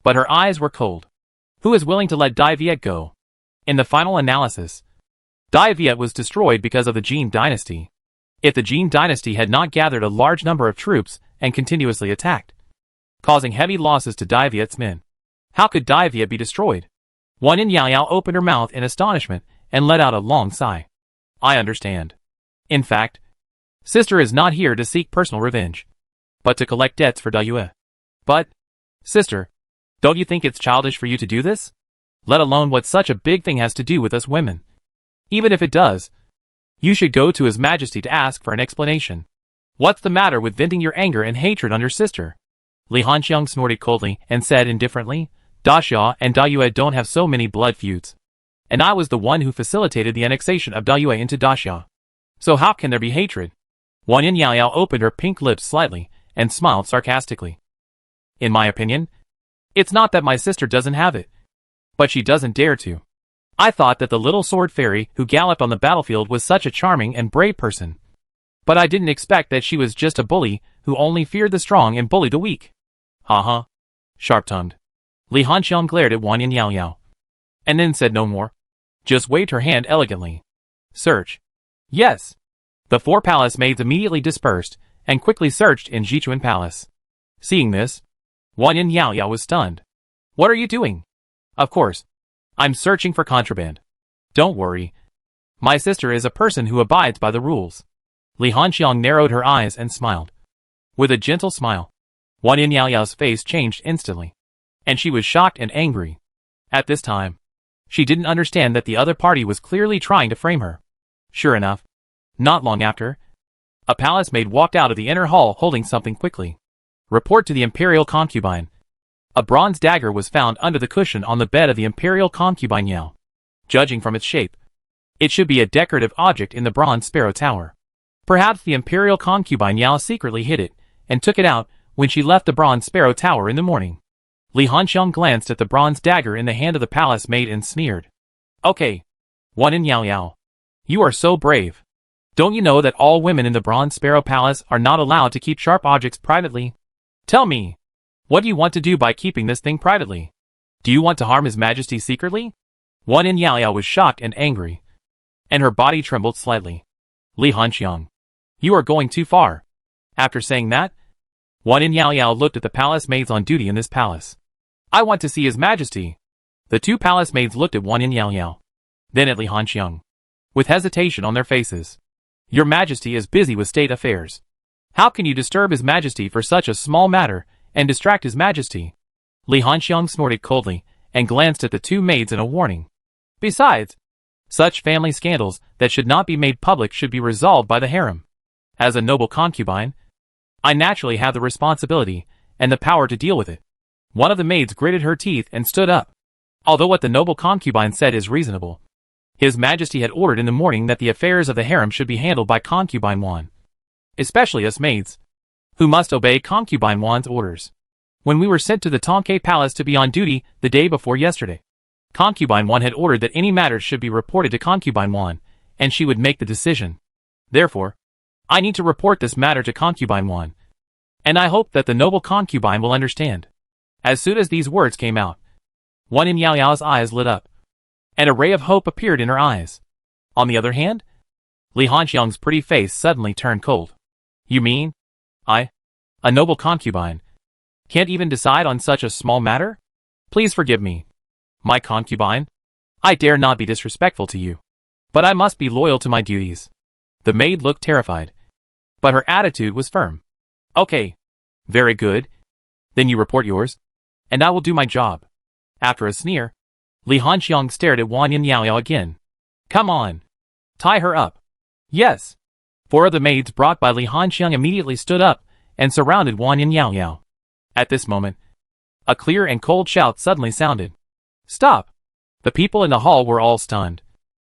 But her eyes were cold. Who is willing to let D-Viet go? In the final analysis, D-Viet was destroyed because of the Jee Dynasty. If the Jee Dynasty had not gathered a large number of troops and continuously attacked, causing heavy losses to D-Viet's men, how could D-Viet be destroyed? Wan Yao opened her mouth in astonishment and let out a long sigh. I understand. In fact, sister is not here to seek personal revenge, but to collect debts for D-Viet. But, sister, don't you think it's childish for you to do this? Let alone what such a big thing has to do with us women. Even if it does, you should go to His Majesty to ask for an explanation. What's the matter with venting your anger and hatred on your sister? Li Hanxiang snorted coldly and said indifferently, Daxia and D-Viet don't have so many blood feuds, and I was the one who facilitated the annexation of D-Viet into Daxia. So how can there be hatred? Wan Yao opened her pink lips slightly and smiled sarcastically. In my opinion, it's not that my sister doesn't have it, but she doesn't dare to. I thought that the little sword fairy who galloped on the battlefield was such a charming and brave person, but I didn't expect that she was just a bully who only feared the strong and bullied the weak. Ha. Sharp-tongued. Li Hanxiang glared at Wan Yao, and then said no more. Just waved her hand elegantly. Search. Yes. The 4 palace maids immediately dispersed and quickly searched in Jichuan Palace. Seeing this, Wan Yin Yao Yao was stunned. What are you doing? Of course. I'm searching for contraband. Don't worry. My sister is a person who abides by the rules. Li Hanxiang narrowed her eyes and smiled. With a gentle smile, Wan Yin Yao Yao's face changed instantly, and she was shocked and angry. At this time, she didn't understand that the other party was clearly trying to frame her. Sure enough, not long after, a palace maid walked out of the inner hall holding something quickly. Report to the imperial concubine. A bronze dagger was found under the cushion on the bed of the imperial concubine Yao. Judging from its shape, it should be a decorative object in the bronze sparrow tower. Perhaps the imperial concubine Yao secretly hid it and took it out when she left the bronze sparrow tower in the morning. Li Hanxiang glanced at the bronze dagger in the hand of the palace maid and sneered. Okay. Wan Yin Yao Yao. You are so brave. Don't you know that all women in the bronze sparrow palace are not allowed to keep sharp objects privately? Tell me. What do you want to do by keeping this thing privately? Do you want to harm His Majesty secretly? Wan Yin Yao Yao was shocked and angry, and her body trembled slightly. Li Hanxiang. You are going too far. After saying that, Wan Yin Yao Yao looked at the palace maids on duty in this palace. I want to see His Majesty. The two palace maids looked at Wan Yin Yao Yao, then at Li Hanxiang, with hesitation on their faces. Your Majesty is busy with state affairs. How can you disturb His Majesty for such a small matter and distract His Majesty? Li Hanxiang snorted coldly and glanced at the two maids in a warning. Besides, such family scandals that should not be made public should be resolved by the harem. As a noble concubine, I naturally have the responsibility and the power to deal with it. One of the maids gritted her teeth and stood up. Although what the noble concubine said is reasonable, His Majesty had ordered in the morning that the affairs of the harem should be handled by concubine Wan. Especially us maids, who must obey concubine Wan's orders. When we were sent to the Tonkei Palace to be on duty the day before yesterday, concubine Wan had ordered that any matters should be reported to concubine Wan, and she would make the decision. Therefore, I need to report this matter to concubine Wan, and I hope that the noble concubine will understand. As soon as these words came out, Wan Yin Yao Yao's eyes lit up, and a ray of hope appeared in her eyes. On the other hand, Li Hanxiang's pretty face suddenly turned cold. You mean, I, a noble concubine, can't even decide on such a small matter? Please forgive me. My concubine, I dare not be disrespectful to you, but I must be loyal to my duties. The maid looked terrified, but her attitude was firm. Okay. Very good. Then you report yours, and I will do my job. After a sneer, Li Hanxiang stared at Wan Yin Yao Yao again. Come on. Tie her up. Yes. Four of the maids brought by Li Hanxiang immediately stood up and surrounded Wan Yin Yao Yao. At this moment, a clear and cold shout suddenly sounded. Stop! The people in the hall were all stunned,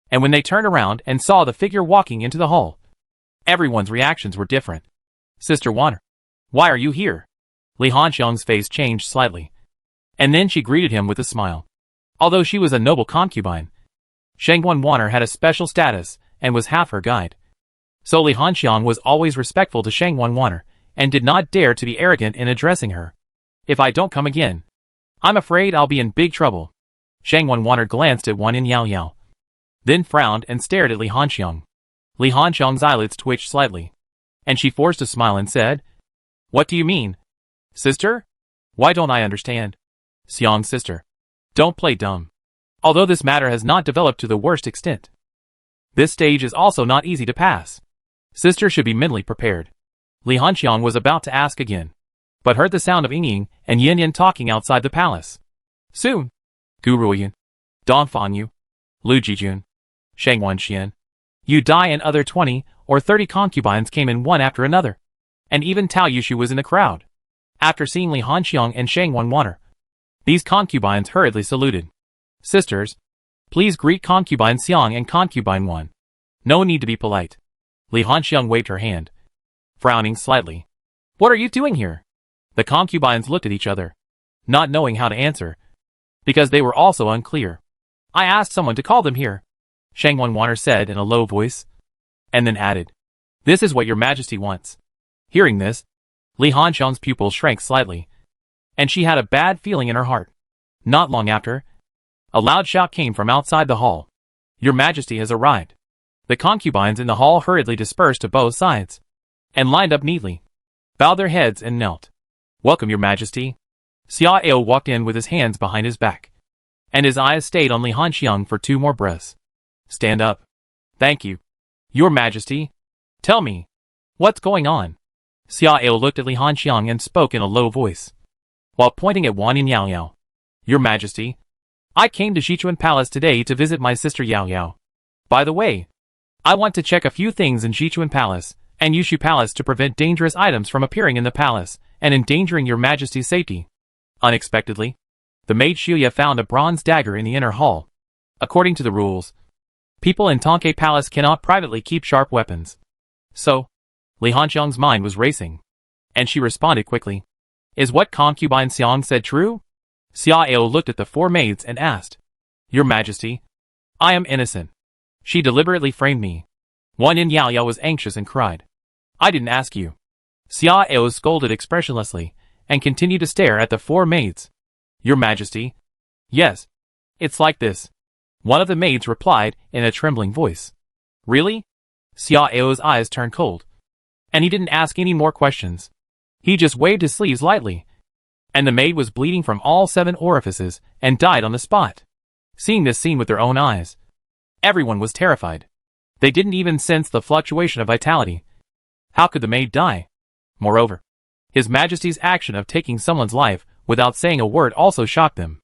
and when they turned around and saw the figure walking into the hall, everyone's reactions were different. Sister Wanner, why are you here? Li Hanxiang's face changed slightly, and then she greeted him with a smile. Although she was a noble concubine, Shangguan Wanner had a special status and was half her guide. So Li Hanxiang was always respectful to Shangguan Wanner and did not dare to be arrogant in addressing her. If I don't come again, I'm afraid I'll be in big trouble. Shangguan Wanner glanced at Wan Yin Yao Yao, then frowned and stared at Li Hanxiang. Li Hanxiang's eyelids twitched slightly, and she forced a smile and said, What do you mean? Sister? Why don't I understand? Xiang sister, don't play dumb. Although this matter has not developed to the worst extent, this stage is also not easy to pass. Sister should be mentally prepared. Li Hanxiang was about to ask again, but heard the sound of Ying and Yin Yin talking outside the palace. Soon, Gu Ruoyan, Dong Fanyu, Lu Jijun, Shang Wanxian, Yu Dai and other 20 or 30 concubines came in one after another, and even Tao Yushu was in the crowd. After seeing Li Hanxiang and Shangguan Wanner, these concubines hurriedly saluted. Sisters, please greet concubine Xiang and concubine Wan. No need to be polite. Li Hanxiang waved her hand, frowning slightly. What are you doing here? The concubines looked at each other, not knowing how to answer, because they were also unclear. I asked someone to call them here, Shangguan Wanner said in a low voice, and then added, This is what your majesty wants. Hearing this, Li Hanxiang's pupils shrank slightly, and she had a bad feeling in her heart. Not long after, a loud shout came from outside the hall. Your majesty has arrived. The concubines in the hall hurriedly dispersed to both sides, and lined up neatly, bowed their heads and knelt. Welcome, your majesty. Xiao walked in with his hands behind his back, and his eyes stayed on Li Hanxiang for 2 more breaths. Stand up. Thank you. Your Majesty. Tell me. What's going on? Xiao looked at Li Hanxiang and spoke in a low voice, while pointing at Wan Yin Yao Yao. Your Majesty. I came to Xichuan Palace today to visit my sister Yao Yao. By the way, I want to check a few things in Xichuan Palace and Yushu Palace to prevent dangerous items from appearing in the palace and endangering your Majesty's safety. Unexpectedly, the maid Xuya found a bronze dagger in the inner hall. According to the rules, people in Tonke Palace cannot privately keep sharp weapons. So, Li Hanxiang's mind was racing, and she responded quickly. Is what concubine Xiang said true? Xiao looked at the 4 maids and asked. Your Majesty, I am innocent. She deliberately framed me. Wan Yin Yao Yao was anxious and cried. I didn't ask you. Xiao scolded expressionlessly, and continued to stare at the 4 maids. Your Majesty. Yes. It's like this. One of the maids replied in a trembling voice. Really? Xiao's eyes turned cold, and he didn't ask any more questions. He just waved his sleeves lightly, and the maid was bleeding from all 7 orifices and died on the spot. Seeing this scene with their own eyes, everyone was terrified. They didn't even sense the fluctuation of vitality. How could the maid die? Moreover, His Majesty's action of taking someone's life without saying a word also shocked them.